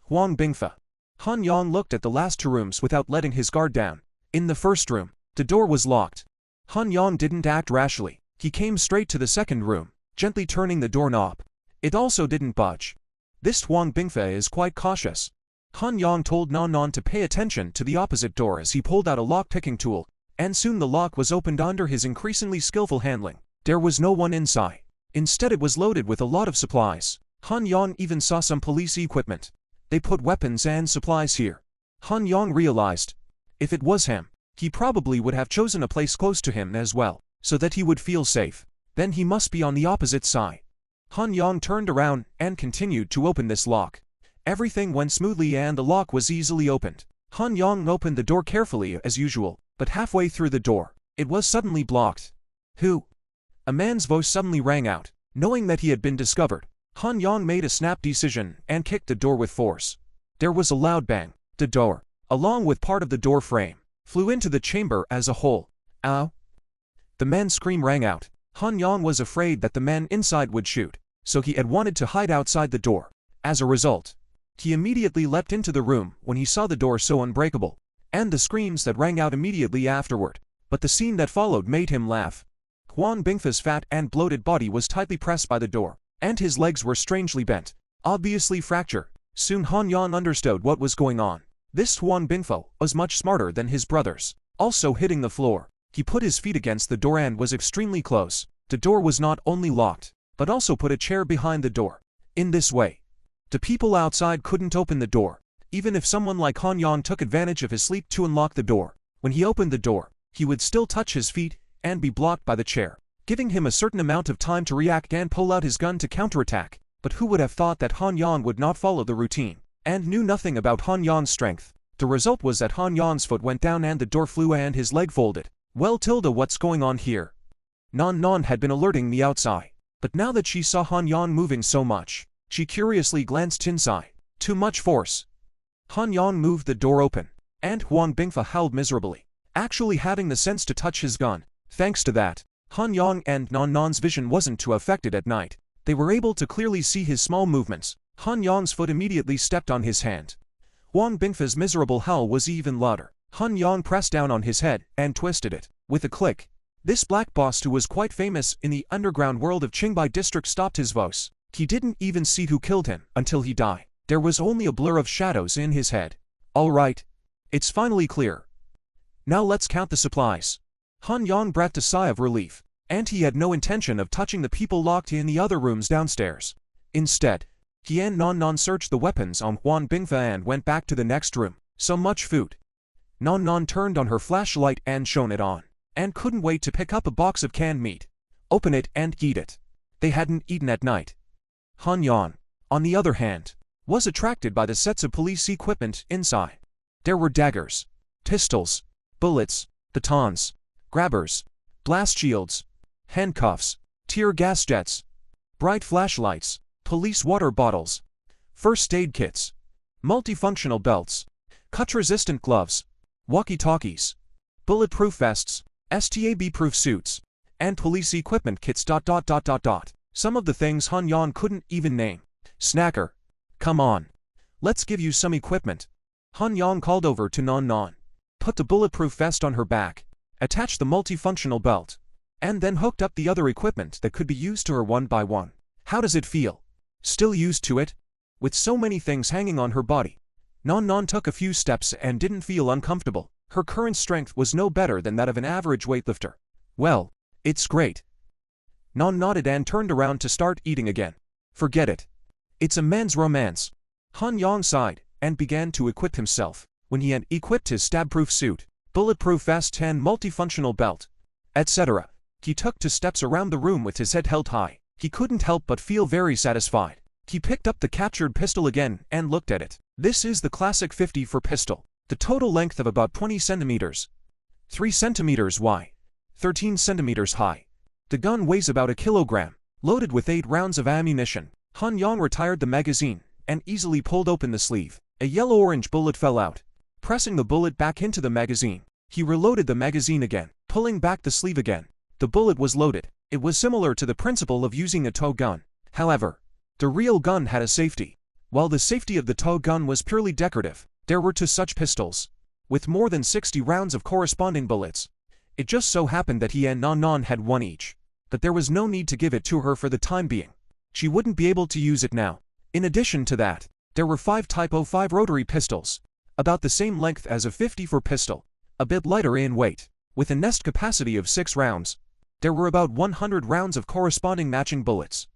Speaker 1: Huang Bingfa. Han Yang looked at the last 2 rooms without letting his guard down. In the first room, the door was locked. Han Yang didn't act rashly. He came straight to the second room, gently turning the doorknob. It also didn't budge. This Huang Bingfa is quite cautious. Han Yang told Nan Nan to pay attention to the opposite door as he pulled out a lock-picking tool, and soon the lock was opened under his increasingly skillful handling. There was no one inside. Instead it was loaded with a lot of supplies. Han Yang even saw some police equipment. They put weapons and supplies here. Han Yang realized, if it was him, he probably would have chosen a place close to him as well, so that he would feel safe. Then he must be on the opposite side. Han Yang turned around and continued to open this lock. Everything went smoothly and the lock was easily opened. Han Yang opened the door carefully as usual, but halfway through the door, it was suddenly blocked. Who? A man's voice suddenly rang out. Knowing that he had been discovered, Han Yang made a snap decision and kicked the door with force. There was a loud bang. The door, along with part of the door frame, flew into the chamber as a whole. Ow! The man's scream rang out. Han Yang was afraid that the man inside would shoot, so he had wanted to hide outside the door. As a result, he immediately leapt into the room when he saw the door so unbreakable, and the screams that rang out immediately afterward. But the scene that followed made him laugh. Huang Bingfa's fat and bloated body was tightly pressed by the door, and his legs were strangely bent, obviously fractured. Soon Han Yang understood what was going on. This Huang Bingfa was much smarter than his brothers. Also hitting the floor, he put his feet against the door and was extremely close. The door was not only locked, but also put a chair behind the door. In this way, the people outside couldn't open the door, even if someone like Han Yang took advantage of his sleep to unlock the door. When he opened the door, he would still touch his feet and be blocked by the chair, giving him a certain amount of time to react and pull out his gun to counterattack. But who would have thought that Han Yang would not follow the routine, and knew nothing about Han Yang's strength. The result was that Han Yang's foot went down and the door flew and his leg folded. Well, Tilda, what's going on here? Non had been alerting me outside, but now that she saw Han Yang moving so much, she curiously glanced inside. Too much force. Han Yang moved the door open, and Huang Bingfa howled miserably, actually having the sense to touch his gun. Thanks to that, Han Yang and Nan's vision wasn't too affected at night. They were able to clearly see his small movements. Han Yang's foot immediately stepped on his hand. Huang Bingfa's miserable howl was even louder. Han Yang pressed down on his head and twisted it. With a click, this black boss who was quite famous in the underground world of Qingbei district stopped his voice. He didn't even see who killed him until he died. There was only a blur of shadows in his head. All right. It's finally clear. Now let's count the supplies. Han Yang breathed a sigh of relief, and he had no intention of touching the people locked in the other rooms downstairs. Instead, he and Non searched the weapons on Huang Bingfa and went back to the next room. So much food. Non turned on her flashlight and shone it on, and couldn't wait to pick up a box of canned meat, open it and eat it. They hadn't eaten at night. Han Yang, on the other hand, was attracted by the sets of police equipment inside. There were daggers, pistols, bullets, batons, grabbers, blast shields, handcuffs, tear gas jets, bright flashlights, police water bottles, first aid kits, multifunctional belts, cut-resistant gloves, walkie-talkies, bulletproof vests, STAB-proof suits, and police equipment kits. Some of the things Han Yang couldn't even name. Snacker. Come on. Let's give you some equipment. Han Yang called over to Non. Put the bulletproof vest on her back, attached the multifunctional belt, and then hooked up the other equipment that could be used to her one by one. How does it feel? Still used to it? With so many things hanging on her body. Non took a few steps and didn't feel uncomfortable. Her current strength was no better than that of an average weightlifter. Well, it's great. Non nodded and turned around to start eating again. Forget it. It's a man's romance. Han Yang sighed and began to equip himself. When he had equipped his stab-proof suit, bulletproof vest and multifunctional belt, etc., he took 2 steps around the room with his head held high. He couldn't help but feel very satisfied. He picked up the captured pistol again and looked at it. This is the classic 54 pistol. The total length of about 20 centimeters. 3 centimeters wide. 13 centimeters high. The gun weighs about a kilogram, loaded with 8 rounds of ammunition. Han Yang retired the magazine and easily pulled open the sleeve. A yellow-orange bullet fell out. Pressing the bullet back into the magazine, he reloaded the magazine again, pulling back the sleeve again. The bullet was loaded. It was similar to the principle of using a tow gun. However, the real gun had a safety. While the safety of the tow gun was purely decorative, there were 2 such pistols, with more than 60 rounds of corresponding bullets. It just so happened that he and Non had 1 each, but there was no need to give it to her for the time being. She wouldn't be able to use it now. In addition to that, there were 5 Type 05 rotary pistols, about the same length as a 54 pistol, a bit lighter in weight, with a nest capacity of 6 rounds. There were about 100 rounds of corresponding matching bullets,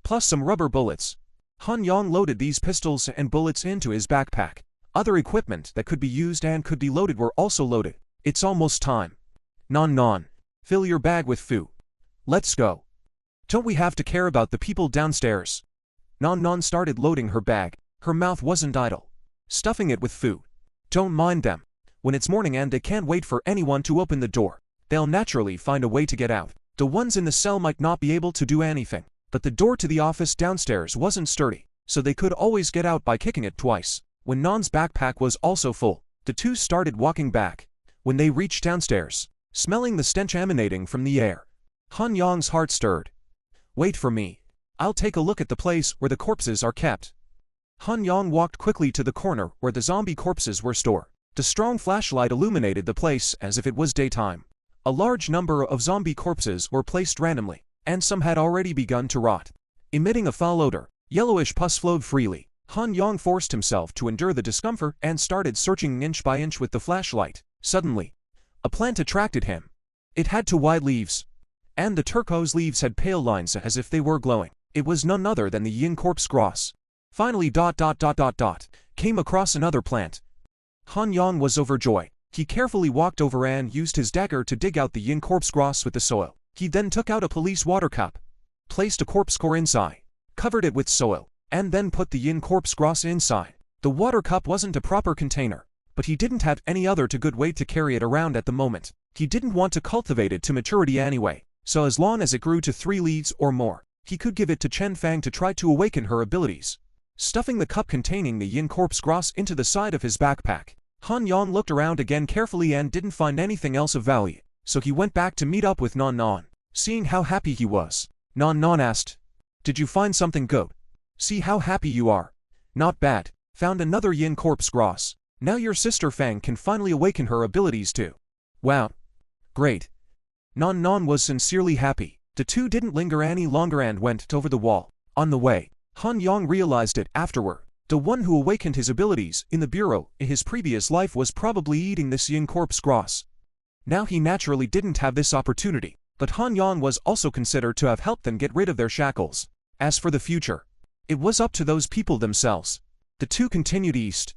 Speaker 1: plus some rubber bullets. Han Yang loaded these pistols and bullets into his backpack. Other equipment that could be used and could be loaded were also loaded. It's almost time. Non, fill your bag with food. Let's go. Don't we have to care about the people downstairs? Non started loading her bag. Her mouth wasn't idle, stuffing it with food. Don't mind them. When it's morning and they can't wait for anyone to open the door, they'll naturally find a way to get out. The ones in the cell might not be able to do anything, but the door to the office downstairs wasn't sturdy, so they could always get out by kicking it twice. When Nan's backpack was also full, the 2 started walking back. When they reached downstairs, smelling the stench emanating from the air, Han Yang's heart stirred. Wait for me. I'll take a look at the place where the corpses are kept. Han Yang walked quickly to the corner where the zombie corpses were stored. The strong flashlight illuminated the place as if it was daytime. A large number of zombie corpses were placed randomly, and some had already begun to rot. Emitting a foul odor, yellowish pus flowed freely. Han Yang forced himself to endure the discomfort and started searching inch by inch with the flashlight. Suddenly, a plant attracted him. It had 2 wide leaves, and the turquoise leaves had pale lines as if they were glowing. It was none other than the yin corpse grass. Finally came across another plant. Han Yang was overjoyed. He carefully walked over and used his dagger to dig out the yin corpse grass with the soil. He then took out a police water cup, placed a corpse core inside, covered it with soil, and then put the yin corpse grass inside. The water cup wasn't a proper container, but he didn't have any other good way to carry it around at the moment. He didn't want to cultivate it to maturity anyway, so as long as it grew to 3 leaves or more, he could give it to Chen Fang to try to awaken her abilities. Stuffing the cup containing the yin corpse gras into the side of his backpack, Han Yang looked around again carefully and didn't find anything else of value, so he went back to meet up with Non Non. Seeing how happy he was, Non Non asked, "Did you find something good? See how happy you are." "Not bad. Found another yin corpse gras. Now your sister Fang can finally awaken her abilities too." "Wow. Great." Non Non was sincerely happy. The two didn't linger any longer and went over the wall. On the way, Han Yang realized it afterward. The one who awakened his abilities in the bureau in his previous life was probably eating this yin corpse gras. Now he naturally didn't have this opportunity, but Han Yang was also considered to have helped them get rid of their shackles. As for the future, it was up to those people themselves. The two continued east.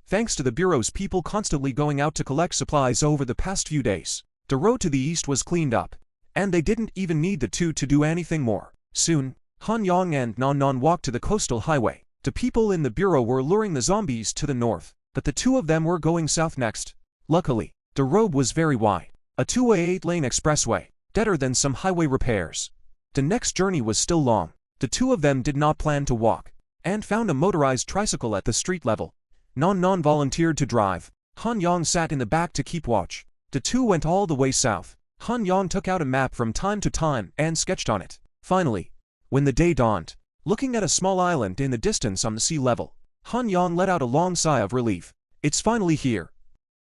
Speaker 1: Thanks to the bureau's people constantly going out to collect supplies over the past few days, the road to the east was cleaned up, and they didn't even need the two to do anything more. Soon, Han Yang and Non Non walked to the coastal highway. The people in the bureau were luring the zombies to the north, but the two of them were going south next. Luckily, the road was very wide, a 2-way 8-lane expressway, better than some highway repairs. The next journey was still long. The two of them did not plan to walk, and found a motorized tricycle at the street level. Non Non volunteered to drive. Han Yang sat in the back to keep watch. The two went all the way south. Han Yang took out a map from time to time and sketched on it. Finally, when the day dawned, looking at a small island in the distance on the sea level, Han Yang let out a long sigh of relief. It's finally here.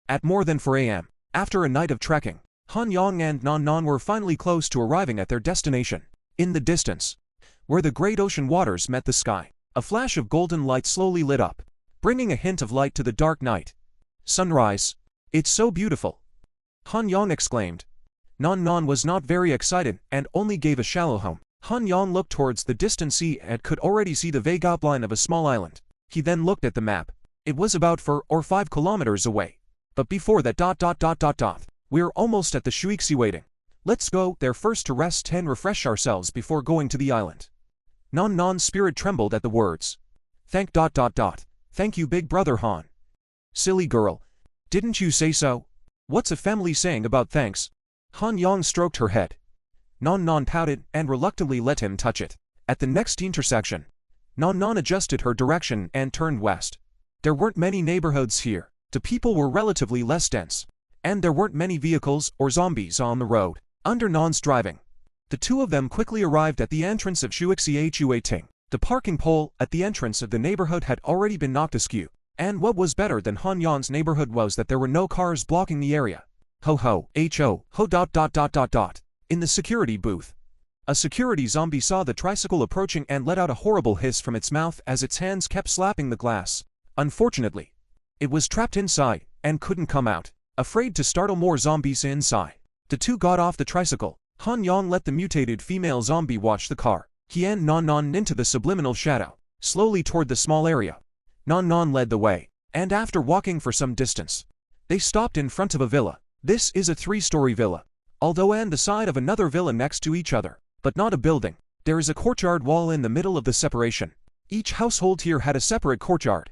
Speaker 1: At more than 4 a.m., after a night of trekking, Han Yang and Non Non were finally close to arriving at their destination. In the distance, where the great ocean waters met the sky, a flash of golden light slowly lit up, bringing a hint of light to the dark night. "Sunrise. It's so beautiful," Han Yang exclaimed. Non Non was not very excited and only gave a shallow hum. Han Yang looked towards the distant sea and could already see the vague outline of a small island. He then looked at the map. It was about 4 or 5 kilometers away. But before that ... We're almost at the Shuixi waiting. Let's go there first to rest and refresh ourselves before going to the island. Non Non's spirit trembled at the words. Thank you big brother Han. Silly girl. Didn't you say so? What's a family saying about thanks? Han Yang stroked her head. Non Non pouted and reluctantly let him touch it. At the next intersection, Non Non adjusted her direction and turned west. There weren't many neighborhoods here. The people were relatively less dense, and there weren't many vehicles or zombies on the road. Under Non's driving, the two of them quickly arrived at the entrance of Shuixi Huating. The parking pole at the entrance of the neighborhood had already been knocked askew, and what was better than Han Yang's neighborhood was that there were no cars blocking the area. Ho ho, ho. In the security booth, a security zombie saw the tricycle approaching and let out a horrible hiss from its mouth as its hands kept slapping the glass. Unfortunately, it was trapped inside and couldn't come out. Afraid to startle more zombies inside, the two got off the tricycle. Han Yang let the mutated female zombie watch the car. He and Non Non into the subliminal shadow, slowly toward the small area. Non Non led the way, and after walking for some distance, they stopped in front of a villa. This is a 3-story villa, although on the side of another villa next to each other, but not a building. There is a courtyard wall in the middle of the separation. Each household here had a separate courtyard,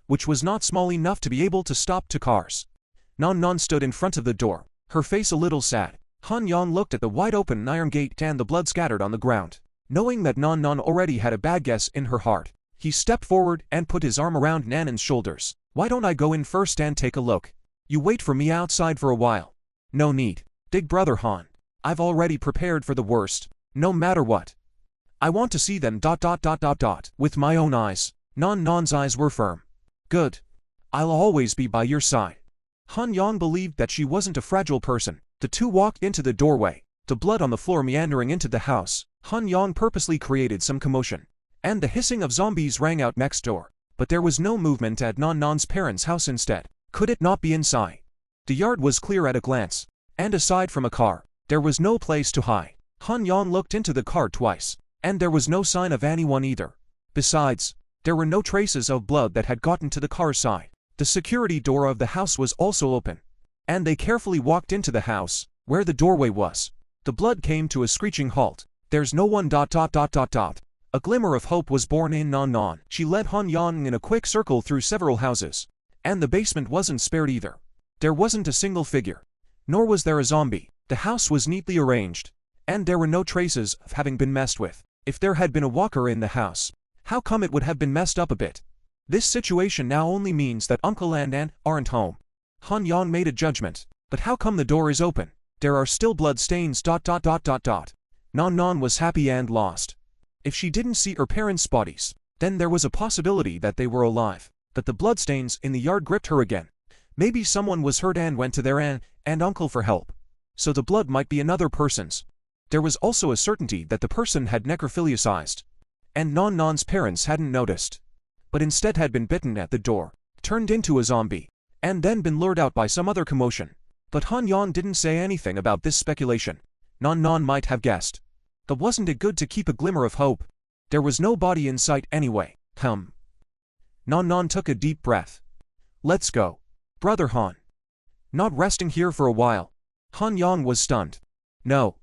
Speaker 1: which was not small enough to be able to stop 2 cars. Non Non stood in front of the door, her face a little sad. Han Yang looked at the wide-open iron gate and the blood scattered on the ground. Knowing that Non Non already had a bad guess in her heart, he stepped forward and put his arm around Nanan's shoulders. Why don't I go in first and take a look? You wait for me outside for a while. No need. Big brother Han. I've already prepared for the worst. No matter what, I want to see them ... with my own eyes. Non Non's eyes were firm. Good. I'll always be by your side. Han Yang believed that she wasn't a fragile person. The two walked into the doorway, the blood on the floor meandering into the house. Han Yang purposely created some commotion, and the hissing of zombies rang out next door. But there was no movement at Non Non's parents' house instead. Could it not be inside? The yard was clear at a glance, and aside from a car, there was no place to hide. Han Yang looked into the car twice, and there was no sign of anyone either. Besides, there were no traces of blood that had gotten to the car's side. The security door of the house was also open, and they carefully walked into the house, where the doorway was. The blood came to a screeching halt. There's no one ... A glimmer of hope was born in Non Non. She led Han Yang in a quick circle through several houses, And the basement wasn't spared either. There wasn't a single figure. Nor was there a zombie. The house was neatly arranged. And there were no traces of having been messed with. If there had been a walker in the house, how come it would have been messed up a bit? This situation now only means that Uncle and Aunt aren't home. Han Yang made a judgment. But how come the door is open? There are still blood stains. Non Non was happy and lost. If she didn't see her parents' bodies, then there was a possibility that they were alive. But the bloodstains in the yard gripped her again. Maybe someone was hurt and went to their aunt and uncle for help. So the blood might be another person's. There was also a certainty that the person had necrophiliacized. And Non Non's parents hadn't noticed. But instead had been bitten at the door, turned into a zombie, and then been lured out by some other commotion. But Han Yang didn't say anything about this speculation. Non Non might have guessed. But wasn't it good to keep a glimmer of hope? There was no body in sight anyway. Non Non took a deep breath. Let's go. Brother Han. Not resting here for a while. Han Yang was stunned. No.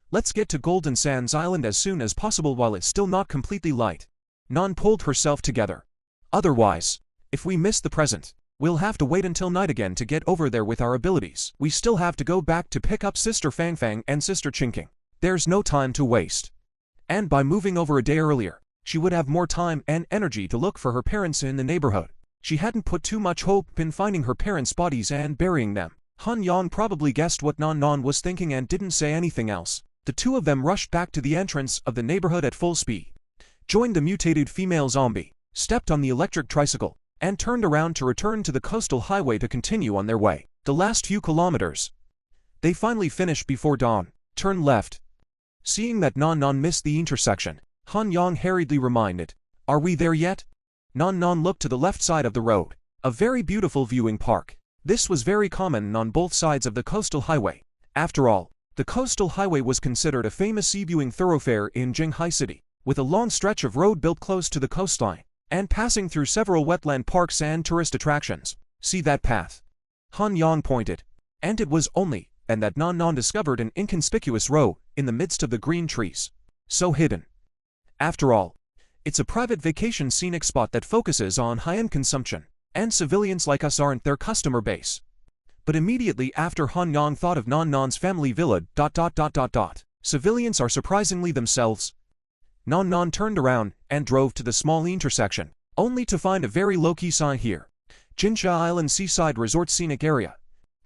Speaker 1: Let's get to Golden Sands Island as soon as possible while it's still not completely light. Non pulled herself together. Otherwise, if we miss the present, we'll have to wait until night again to get over there with our abilities. We still have to go back to pick up Sister Fang Fang and Sister Chinking. There's no time to waste. And by moving over a day earlier, she would have more time and energy to look for her parents in the neighborhood. She hadn't put too much hope in finding her parents' bodies and burying them. Han Yang probably guessed what Non Non was thinking and didn't say anything else. The two of them rushed back to the entrance of the neighborhood at full speed, joined the mutated female zombie, stepped on the electric tricycle, and turned around to return to the coastal highway to continue on their way. The last few kilometers. They finally finished before dawn. Turn left. Seeing that Non Non missed the intersection, Han Yang hurriedly reminded, "Are we there yet?" Non Non looked to the left side of the road. A very beautiful viewing park. This was very common on both sides of the coastal highway. After all, the coastal highway was considered a famous sea-viewing thoroughfare in Jinghai City, with a long stretch of road built close to the coastline, and passing through several wetland parks and tourist attractions. See that path? Han Yang pointed. And it was only then that Non Non discovered an inconspicuous row in the midst of the green trees. So hidden. After all, it's a private vacation scenic spot that focuses on high-end consumption, and civilians like us aren't their customer base. But immediately after Han Yang thought of Non Non's family villa. Civilians are surprisingly themselves. Non Non turned around and drove to the small intersection, only to find a very low-key sign here. Jinsha Island Seaside Resort Scenic Area.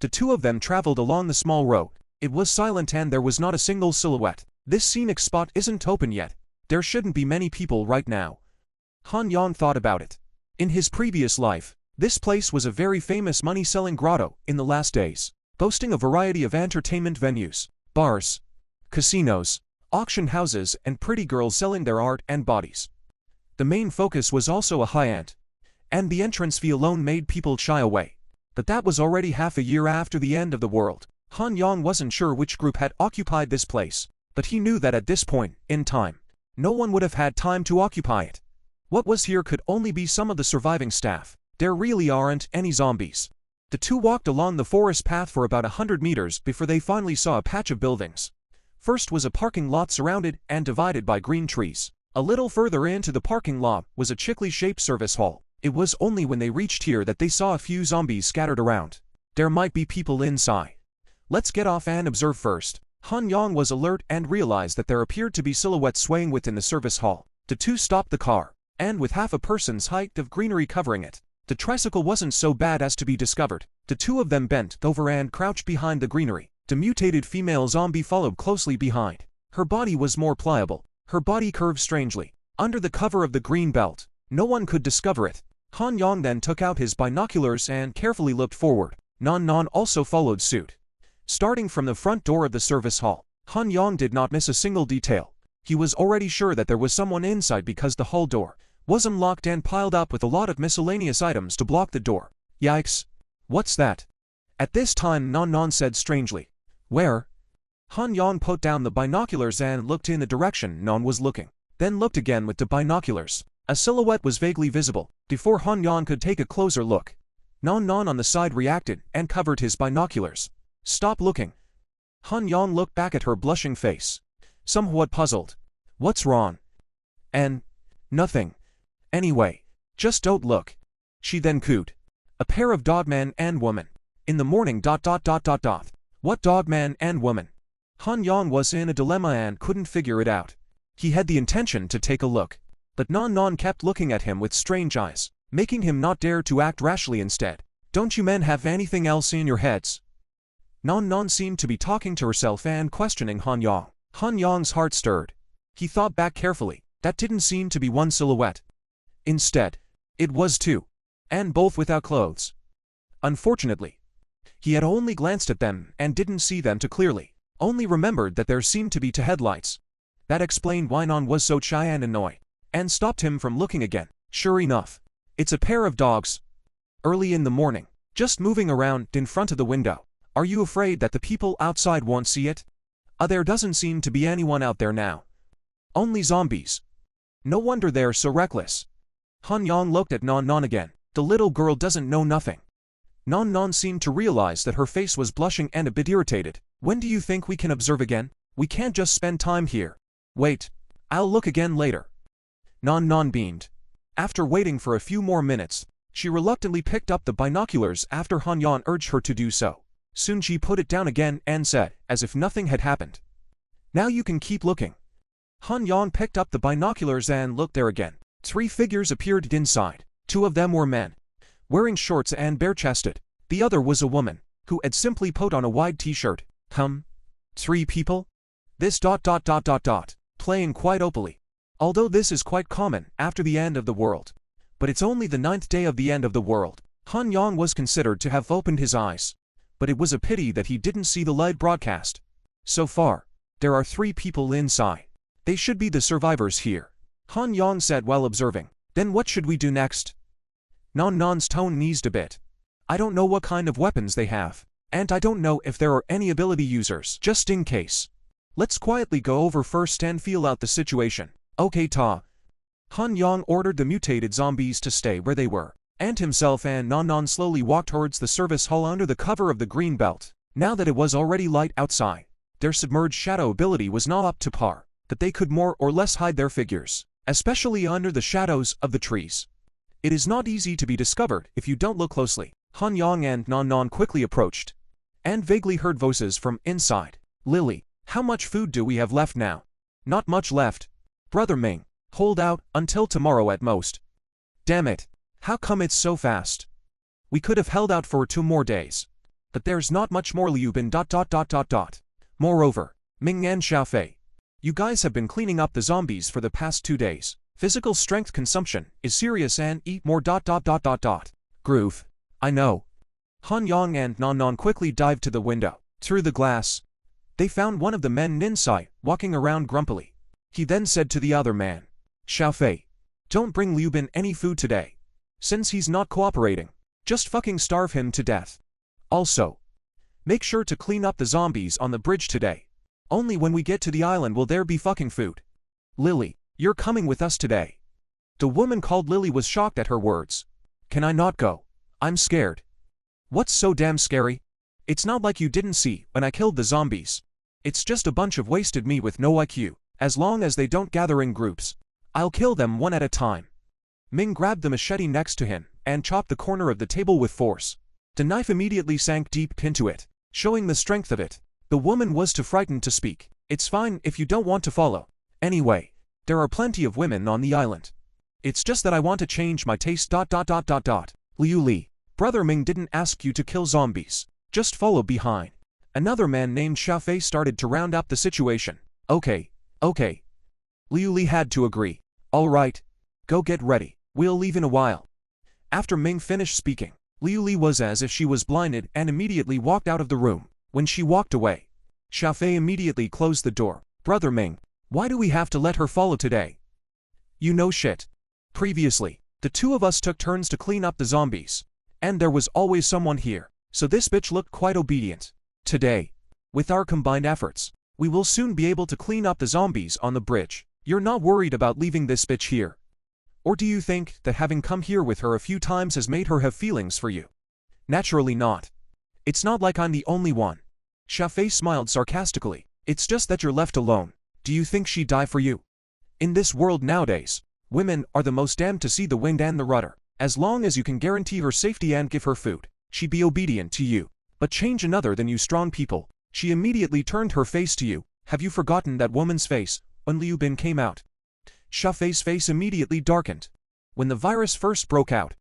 Speaker 1: The two of them traveled along the small road. It was silent and there was not a single silhouette. This scenic spot isn't open yet. There shouldn't be many people right now. Han Yang thought about it. In his previous life, this place was a very famous money-selling grotto in the last days, boasting a variety of entertainment venues, bars, casinos, auction houses, and pretty girls selling their art and bodies. The main focus was also a high-end, and the entrance fee alone made people shy away. But that was already half a year after the end of the world. Han Yang wasn't sure which group had occupied this place, but he knew that at this point in time, no one would have had time to occupy it. What was here could only be some of the surviving staff. There really aren't any zombies. The two walked along the forest path for about 100 meters before they finally saw a patch of buildings. First was a parking lot surrounded and divided by green trees. A little further into the parking lot was a chickly-shaped service hall. It was only when they reached here that they saw a few zombies scattered around. There might be people inside. Let's get off and observe first. Han Yang was alert and realized that there appeared to be silhouettes swaying within the service hall. The two stopped the car, and with half a person's height of greenery covering it, the tricycle wasn't so bad as to be discovered. The two of them bent over and crouched behind the greenery. The mutated female zombie followed closely behind. Her body was more pliable. Her body curved strangely. Under the cover of the green belt, no one could discover it. Han Yang then took out his binoculars and carefully looked forward. Non Non also followed suit. Starting from the front door of the service hall, Han Yang did not miss a single detail. He was already sure that there was someone inside because the hall door was unlocked and piled up with a lot of miscellaneous items to block the door. Yikes! What's that? At this time Non Non said strangely. Where? Han Yang put down the binoculars and looked in the direction Non was looking, then looked again with the binoculars. A silhouette was vaguely visible. Before Han Yang could take a closer look, Non Non on the side reacted and covered his binoculars. Stop looking. Han Yang looked back at her blushing face, somewhat puzzled. What's wrong? And nothing. Anyway, just don't look. She then cooed. A pair of dogman and woman. In the morning ... What dogman and woman? Han Yang was in a dilemma and couldn't figure it out. He had the intention to take a look, but Non kept looking at him with strange eyes, making him not dare to act rashly instead. Don't you men have anything else in your heads? Non seemed to be talking to herself and questioning Han Yang. Han Yang's heart stirred. He thought back carefully. That didn't seem to be one silhouette. Instead, it was two, and both without clothes. Unfortunately, he had only glanced at them and didn't see them too clearly, only remembered that there seemed to be two headlights. That explained why Non was so shy and annoyed, and stopped him from looking again. Sure enough, it's a pair of dogs. Early in the morning, just moving around in front of the window. Are you afraid that the people outside won't see it? There doesn't seem to be anyone out there now. Only zombies. No wonder they're so reckless. Han Yang looked at Non again. The little girl doesn't know nothing. Non seemed to realize that her face was blushing and a bit irritated. When do you think we can observe again? We can't just spend time here. Wait, I'll look again later. Non beamed. After waiting for a few more minutes, she reluctantly picked up the binoculars after Han Yang urged her to do so. Soon she put it down again and said, as if nothing had happened, "Now you can keep looking." Han Yang picked up the binoculars and looked there again. 3 figures appeared inside. 2 of them were men, wearing shorts and bare-chested. The other was a woman, who had simply put on a wide t-shirt. 3 people? This ... playing quite openly. Although this is quite common after the end of the world. But it's only the 9th day of the end of the world. Han Yang was considered to have opened his eyes. But it was a pity that he didn't see the live broadcast. So far, there are 3 people inside. They should be the survivors here, Han Yang said while observing. Then what should we do next? Non's tone eased a bit. I don't know what kind of weapons they have, and I don't know if there are any ability users. Just in case, let's quietly go over first and feel out the situation. Okay, Ta. Han Yang ordered the mutated zombies to stay where they were, and himself and Non slowly walked towards the service hall under the cover of the green belt. Now that it was already light outside, their submerged shadow ability was not up to par, that they could more or less hide their figures, especially under the shadows of the trees. It is not easy to be discovered if you don't look closely. Han Yang and Non quickly approached, and vaguely heard voices from inside. Lily, how much food do we have left now? Not much left. Brother Ming, hold out until tomorrow at most. Damn it, how come it's so fast? We could have held out for 2 more days. But there's not much more Liu Bin ... Moreover, Ming and Xiaofei, you guys have been cleaning up the zombies for the past 2 days. Physical strength consumption is serious and eat more ... Groove. I know. Han Yang and Non quickly dived to the window. Through the glass, they found one of the men inside, walking around grumpily. He then said to the other man, Xiaofei, don't bring Liu Bin any food today. Since he's not cooperating, just fucking starve him to death. Also, make sure to clean up the zombies on the bridge today. Only when we get to the island will there be fucking food. Lily, you're coming with us today. The woman called Lily was shocked at her words. Can I not go? I'm scared. What's so damn scary? It's not like you didn't see when I killed the zombies. It's just a bunch of wasted me with no IQ. As long as they don't gather in groups, I'll kill them one at a time. Ming grabbed the machete next to him and chopped the corner of the table with force. The knife immediately sank deep into it, showing the strength of it. The woman was too frightened to speak. It's fine if you don't want to follow. Anyway, there are plenty of women on the island. It's just that I want to change my taste ... Liu Li, Brother Ming didn't ask you to kill zombies. Just follow behind. Another man named Xiaofei started to round up the situation. Okay. Liu Li had to agree. All right. Go get ready. We'll leave in a while. After Ming finished speaking, Liu Li was as if she was blinded and immediately walked out of the room. When she walked away, Xiaofei immediately closed the door. Brother Ming, why do we have to let her follow today? You know shit. Previously, the 2 of us took turns to clean up the zombies, and there was always someone here, so this bitch looked quite obedient. Today, with our combined efforts, we will soon be able to clean up the zombies on the bridge. You're not worried about leaving this bitch here? Or do you think that having come here with her a few times has made her have feelings for you? Naturally not. It's not like I'm the only one. Xiaofei smiled sarcastically. It's just that you're left alone. Do you think she'd die for you? In this world nowadays, women are the most damned to see the wind and the rudder. As long as you can guarantee her safety and give her food, she'd be obedient to you. But change another than you strong people. She immediately turned her face to you. Have you forgotten that woman's face when Liu Bin came out? Xiaofei's face immediately darkened. When the virus first broke out,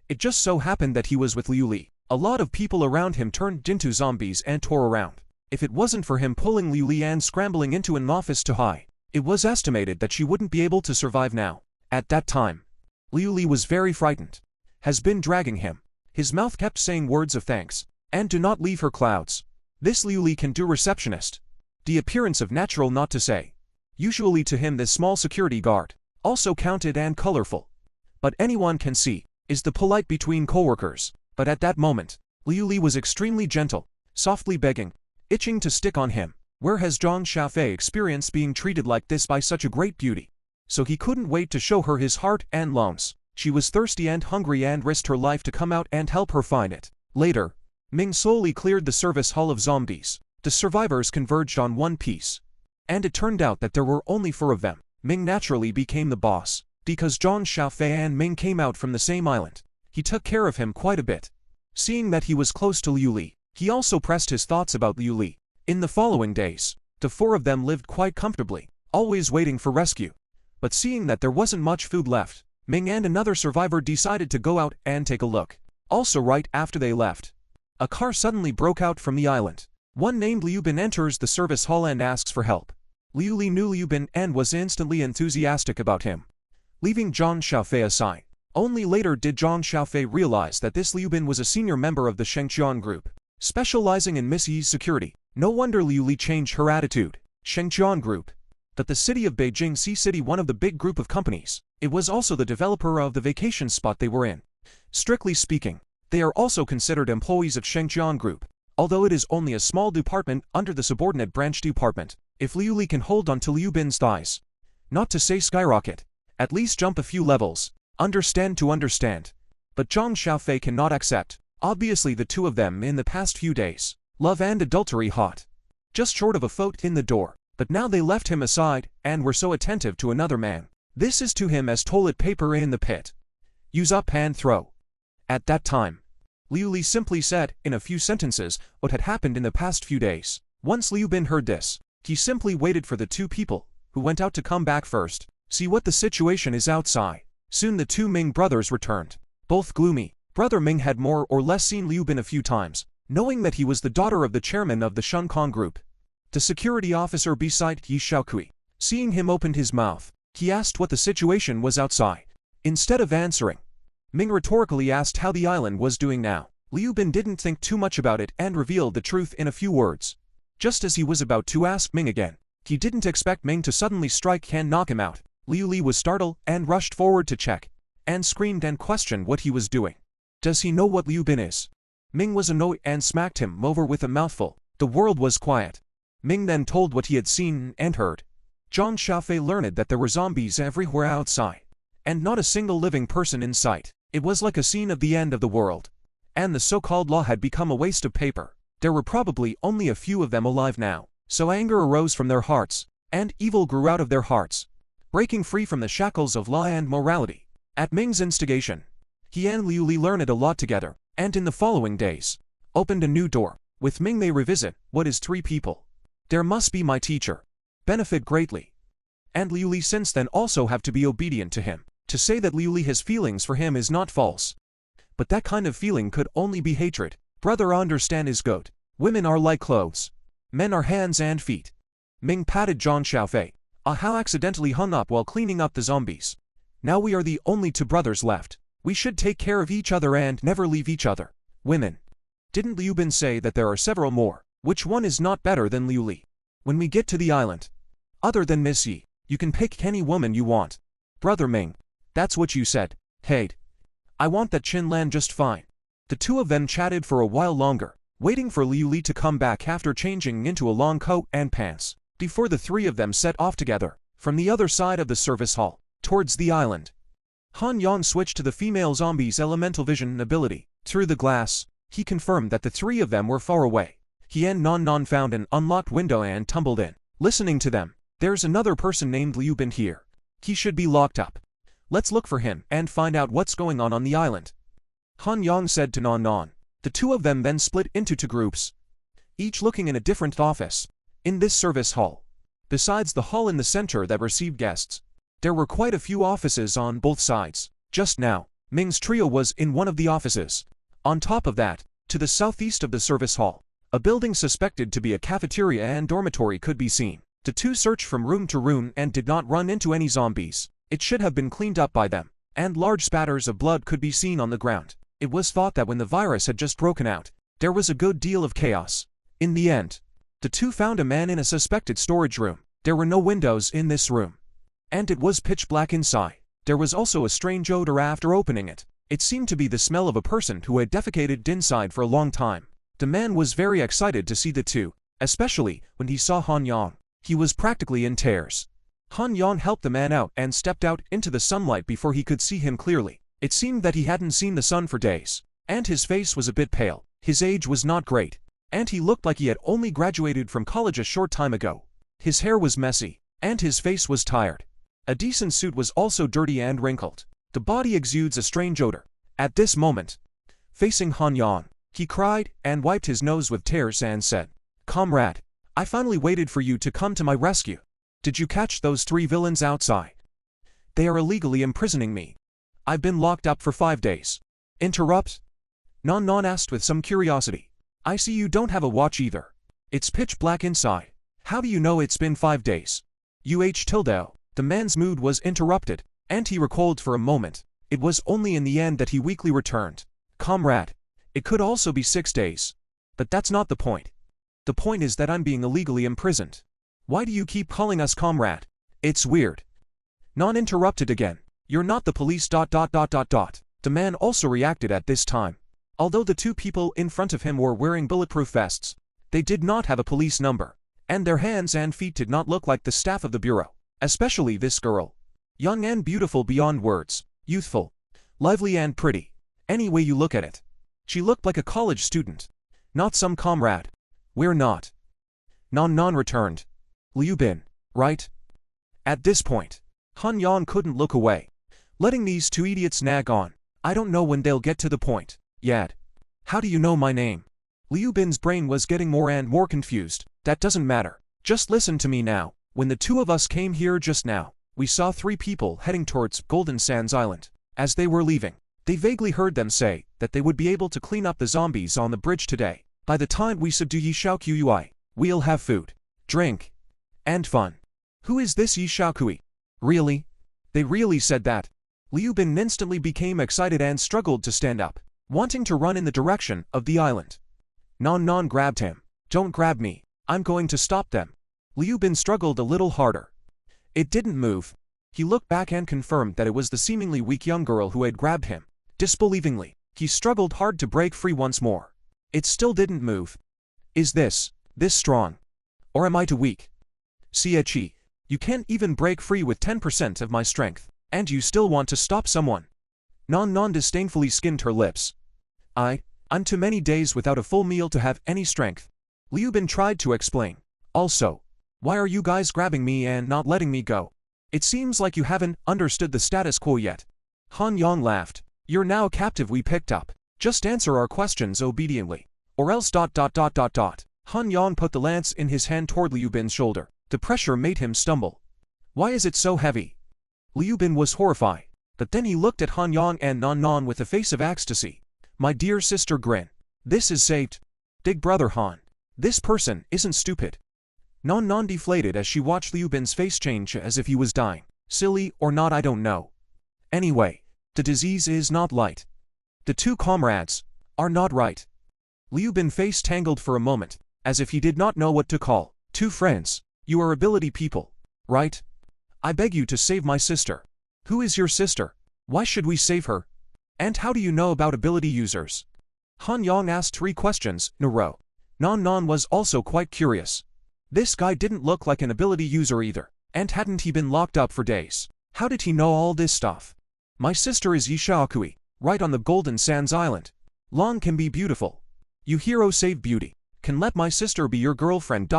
Speaker 1: it just so happened that he was with Liu Li. A lot of people around him turned into zombies and tore around. If it wasn't for him pulling Liu Li and scrambling into an office to hide, it was estimated that she wouldn't be able to survive now. At that time, Liu Li was very frightened. Has been dragging him. His mouth kept saying words of thanks, and do not leave her clouds. This Liu Li can do receptionist. The appearance of natural not to say. Usually to him this small security guard, also counted and colorful. But anyone can see, is the polite between coworkers. But at that moment, Liu Li was extremely gentle, softly begging, itching to stick on him. Where has Zhang Xiaofei experienced being treated like this by such a great beauty? So he couldn't wait to show her his heart and lungs. She was thirsty and hungry and risked her life to come out and help her find it. Later, Ming slowly cleared the service hall of zombies. The survivors converged on one piece. And it turned out that there were only 4 of them. Ming naturally became the boss. Because Zhang Xiaofei and Ming came out from the same island, he took care of him quite a bit. Seeing that he was close to Liu Li, he also pressed his thoughts about Liu Li. In the following days, the 4 of them lived quite comfortably, always waiting for rescue. But seeing that there wasn't much food left, Ming and another survivor decided to go out and take a look. Also right after they left, a car suddenly broke out from the island. One named Liu Bin enters the service hall and asks for help. Liu Li knew Liu Bin and was instantly enthusiastic about him, leaving Zhang Xiaofei aside. Only later did Zhang Xiaofei realize that this Liu Bin was a senior member of the Shengqian group, specializing in Miss Yi's security. No wonder Liu Li changed her attitude. Shengqian group. That the city of Beijing Sea City, one of the big group of companies. It was also the developer of the vacation spot they were in. Strictly speaking, they are also considered employees of Shengqian group, although it is only a small department under the subordinate branch department. If Liu Li can hold on to Liu Bin's thighs, not to say skyrocket, at least jump a few levels, understand to understand. But Zhang Xiaofei cannot accept. Obviously the 2 of them in the past few days, love and adultery hot. Just short of a foot in the door. But now they left him aside, and were so attentive to another man. This is to him as toilet paper in the pit. Use up and throw. At that time, Liu Li simply said, in a few sentences, what had happened in the past few days. Once Liu Bin heard this, he simply waited for the 2 people, who went out to come back first. See what the situation is outside. Soon the 2 Ming brothers returned. Both gloomy. Brother Ming had more or less seen Liu Bin a few times, knowing that he was the daughter of the chairman of the Shengqian group. The security officer beside Yi Shaokui, seeing him opened his mouth, he asked what the situation was outside. Instead of answering, Ming rhetorically asked how the island was doing now. Liu Bin didn't think too much about it and revealed the truth in a few words. Just as he was about to ask Ming again, he didn't expect Ming to suddenly strike and knock him out. Liu Li was startled and rushed forward to check, and screamed and questioned what he was doing. Does he know what Liu Bin is? Ming was annoyed and smacked him over with a mouthful. The world was quiet. Ming then told what he had seen and heard. Zhang Xiaofei learned that there were zombies everywhere outside, and not a single living person in sight. It was like a scene of the end of the world, and the so-called law had become a waste of paper. There were probably only a few of them alive now, so anger arose from their hearts, and evil grew out of their hearts, breaking free from the shackles of law and morality. At Ming's instigation, he and Liu Li learned a lot together, and in the following days, opened a new door. With Ming they revisit, what is 3 people? There must be my teacher. Benefit greatly. And Liu Li since then also have to be obedient to him. To say that Liu Li has feelings for him is not false. But that kind of feeling could only be hatred. Brother understand is good. Women are like clothes. Men are hands and feet. Ming patted Zhang Xiaofei. How accidentally hung up while cleaning up the zombies. Now we are the only 2 brothers left. We should take care of each other and never leave each other. Women. Didn't Liu Bin say that there are several more? Which one is not better than Liu Li? When we get to the island, other than Miss Yi, you can pick any woman you want. Brother Ming, that's what you said. Hey, I want that Chin Lan just fine. The 2 of them chatted for a while longer, waiting for Liu Li to come back after changing into a long coat and pants, before the 3 of them set off together, from the other side of the service hall, towards the island. Han Yang switched to the female zombie's elemental vision ability. Through the glass, he confirmed that the 3 of them were far away. He and Non found an unlocked window and tumbled in. Listening to them, there's another person named Liu Bin here. He should be locked up. Let's look for him and find out what's going on the island. Han Yang said to Non Non. The two of them then split into two groups, each looking in a different office. In this service hall, besides the hall in the center that received guests, there were quite a few offices on both sides. Just now, Ming's trio was in one of the offices. On top of that, to the southeast of the service hall, a building suspected to be a cafeteria and dormitory could be seen. The two searched from room to room and did not run into any zombies. It should have been cleaned up by them, and large spatters of blood could be seen on the ground. It was thought that when the virus had just broken out, there was a good deal of chaos. In the end, the two found a man in a suspected storage room. There were no windows in this room, and it was pitch black inside. There was also a strange odor after opening it. It seemed to be the smell of a person who had defecated inside for a long time. The man was very excited to see the two, especially when he saw Han Yang. He was practically in tears. Han Yang helped the man out and stepped out into the sunlight before he could see him clearly. It seemed that he hadn't seen the sun for days, and his face was a bit pale. His age was not great, and he looked like he had only graduated from college a short time ago. His hair was messy, and his face was tired. A decent suit was also dirty and wrinkled. The body exudes a strange odor. At this moment, facing Han Yang, he cried and wiped his nose with tears and said, "Comrade, I finally waited for you to come to my rescue. Did you catch those 3 villains outside? They are illegally imprisoning me. I've been locked up for 5 days. Interrupt?" Non Non asked with some curiosity. "I see you don't have a watch either. It's pitch black inside. How do you know it's been 5 days? Tilde. The man's mood was interrupted, and he recoiled for a moment. It was only in the end that he weakly returned. "Comrade, it could also be 6 days. But that's not the point. The point is that I'm being illegally imprisoned. Why do you keep calling us comrade? It's weird." Non interrupted again. "You're not the police. The man also reacted at this time. Although the two people in front of him were wearing bulletproof vests, they did not have a police number, and their hands and feet did not look like the staff of the bureau. Especially this girl. Young and beautiful beyond words. Youthful, lively and pretty. Any way you look at it. She looked like a college student. Not some comrade. We're not." Non Non returned. "Liu Bin, right?" At this point, Han Yang couldn't look away. Letting these two idiots nag on. I don't know when they'll get to the point. Yet. How do you know my name? Liu Bin's brain was getting more and more confused. That doesn't matter. Just listen to me now. When the two of us came here just now, we saw 3 people heading towards Golden Sands Island. As they were leaving, they vaguely heard them say that they would be able to clean up the zombies on the bridge today. By the time we subdue Yi Xiao Kui, we'll have food, drink, and fun. Who is this Yi Xiao Kui? Really? They really said that? Liu Bin instantly became excited and struggled to stand up, wanting to run in the direction of the island. Non Non grabbed him. "Don't grab me. I'm going to stop them." Liu Bin struggled a little harder. It didn't move. He looked back and confirmed that it was the seemingly weak young girl who had grabbed him. Disbelievingly, he struggled hard to break free once more. It still didn't move. Is this strong? Or am I too weak? Xie, you can't even break free with 10% of my strength, and you still want to stop someone. Non Non disdainfully skimmed her lips. I'm too many days without a full meal to have any strength. Liu Bin tried to explain. Also, why are you guys grabbing me and not letting me go? It seems like you haven't understood the status quo yet. Han Yang laughed. You're now a captive we picked up. Just answer our questions obediently. Or else ... Han Yang put the lance in his hand toward Liu Bin's shoulder. The pressure made him stumble. Why is it so heavy? Liu Bin was horrified. But then he looked at Han Yang and Non Non with a face of ecstasy. My dear sister Grin. This is saved. Big brother Han. This person isn't stupid. Non Non deflated as she watched Liu Bin's face change as if he was dying. Silly or not, I don't know. Anyway, the disease is not light. The two comrades are not right. Liu Bin's face tangled for a moment, as if he did not know what to call. 2 friends. You are ability people, right? I beg you to save my sister. Who is your sister? Why should we save her? And how do you know about ability users? Han Yang asked 3 questions in a row. Non Non was also quite curious. This guy didn't look like an ability user either, and hadn't he been locked up for days? How did he know all this stuff? My sister is Yi Xiao Kui, right on the Golden Sands Island. Long can be beautiful. You hero save beauty. Can let my sister be your girlfriend ...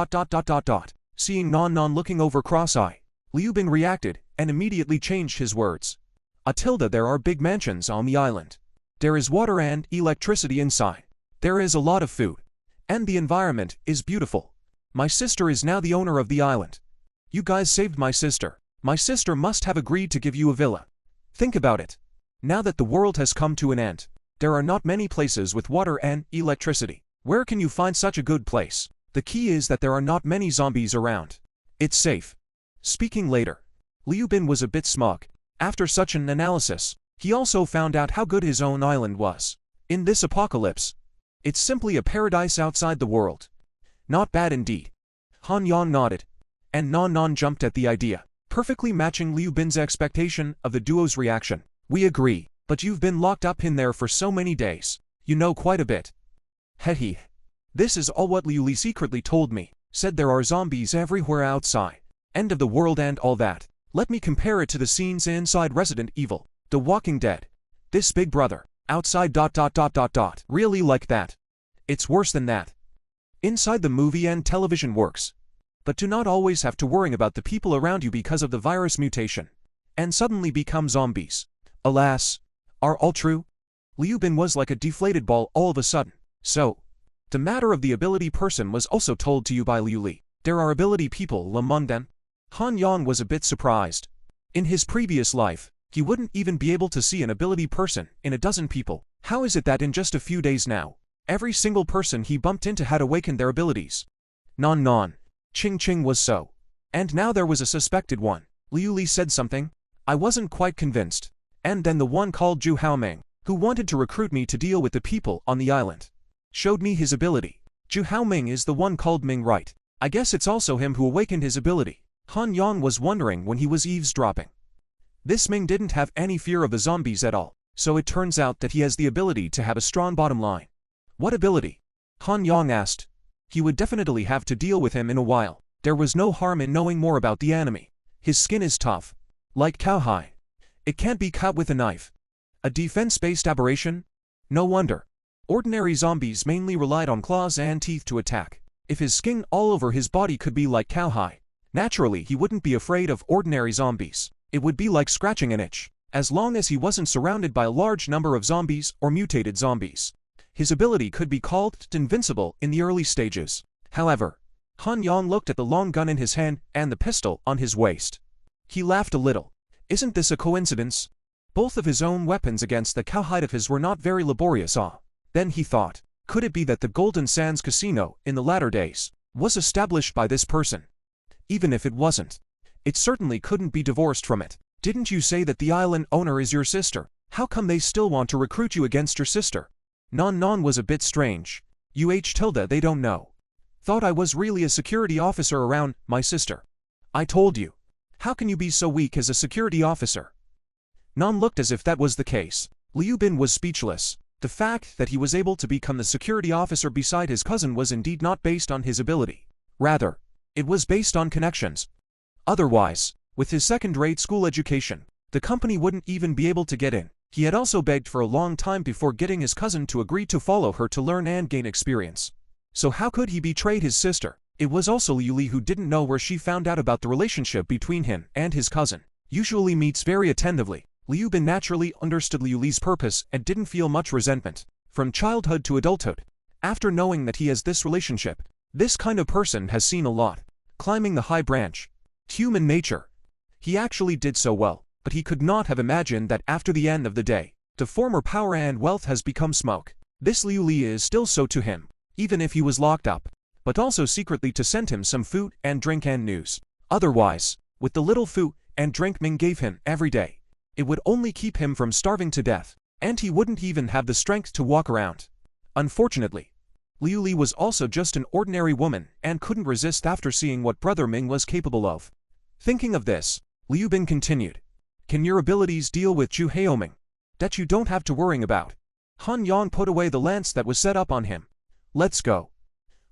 Speaker 1: Seeing Non Non looking over cross-eye, Liu Bin reacted and immediately changed his words. There are big mansions on the island. There is water and electricity inside. There is a lot of food. And the environment is beautiful. My sister is now the owner of the island. You guys saved my sister. My sister must have agreed to give you a villa. Think about it. Now that the world has come to an end, there are not many places with water and electricity. Where can you find such a good place? The key is that there are not many zombies around. It's safe. Speaking later, Liu Bin was a bit smug. After such an analysis, he also found out how good his own island was. In this apocalypse, it's simply a paradise outside the world. Not bad indeed. Han Yang nodded, and Non Non jumped at the idea, perfectly matching Liu Bin's expectation of the duo's reaction. We agree, but you've been locked up in there for so many days. You know quite a bit. Hehe. This is all what Liu Li secretly told me, said there are zombies everywhere outside. End of the world and all that. Let me compare it to the scenes inside Resident Evil, The Walking Dead. This big brother, outside ... Really like that? It's worse than that. Inside the movie and television works. But do not always have to worry about the people around you because of the virus mutation. And suddenly become zombies. Alas. Are all true? Liu Bin was like a deflated ball all of a sudden. So, the matter of the ability person was also told to you by Liu Li. There are ability people among them? Han Yang was a bit surprised. In his previous life, he wouldn't even be able to see an ability person in a dozen people. How is it that in just a few days now, every single person he bumped into had awakened their abilities? Non Non. Ching Ching was so. And now there was a suspected one. Liu Li said something. I wasn't quite convinced. And then the one called Zhu Haoming, who wanted to recruit me to deal with the people on the island, showed me his ability. Zhu Haoming is the one called Ming, right? I guess it's also him who awakened his ability. Han Yang was wondering when he was eavesdropping. This Ming didn't have any fear of the zombies at all, so it turns out that he has the ability to have a strong bottom line. What ability? Han Yang asked. He would definitely have to deal with him in a while. There was no harm in knowing more about the enemy. His skin is tough. Like cowhide. It can't be cut with a knife. A defense-based aberration? No wonder. Ordinary zombies mainly relied on claws and teeth to attack. If his skin all over his body could be like cowhide, naturally he wouldn't be afraid of ordinary zombies. It would be like scratching an itch, as long as he wasn't surrounded by a large number of zombies or mutated zombies. His ability could be called invincible in the early stages. However, Han Yang looked at the long gun in his hand and the pistol on his waist. He laughed a little. Isn't this a coincidence? Both of his own weapons against the cowhide of his were not very laborious. Then he thought, could it be that the Golden Sands Casino, in the latter days, was established by this person? Even if it wasn't, it certainly couldn't be divorced from it. Didn't you say that the island owner is your sister? How come they still want to recruit you against your sister? Non Non was a bit strange. They don't know. Thought I was really a security officer around my sister. I told you. How can you be so weak as a security officer? Non looked as if that was the case. Liu Bin was speechless. The fact that he was able to become the security officer beside his cousin was indeed not based on his ability. Rather, it was based on connections. Otherwise, with his second-rate school education, the company wouldn't even be able to get in. He had also begged for a long time before getting his cousin to agree to follow her to learn and gain experience. So how could he betray his sister? It was also Liu Li who didn't know where she found out about the relationship between him and his cousin. Usually meets very attentively. Liu Bin naturally understood Liu Li's purpose and didn't feel much resentment. From childhood to adulthood, after knowing that he has this relationship, this kind of person has seen a lot. Climbing the high branch. Human nature. He actually did so well, but he could not have imagined that after the end of the day, the former power and wealth has become smoke. This Liu Li is still so to him, even if he was locked up, but also secretly to send him some food and drink and news. Otherwise, with the little food and drink Ming gave him every day, it would only keep him from starving to death, and he wouldn't even have the strength to walk around. Unfortunately, Liu Li was also just an ordinary woman and couldn't resist after seeing what Brother Ming was capable of. Thinking of this, Liu Bin continued. Can your abilities deal with Zhu Haoming? That you don't have to worry about. Han Yang put away the lance that was set up on him. Let's go.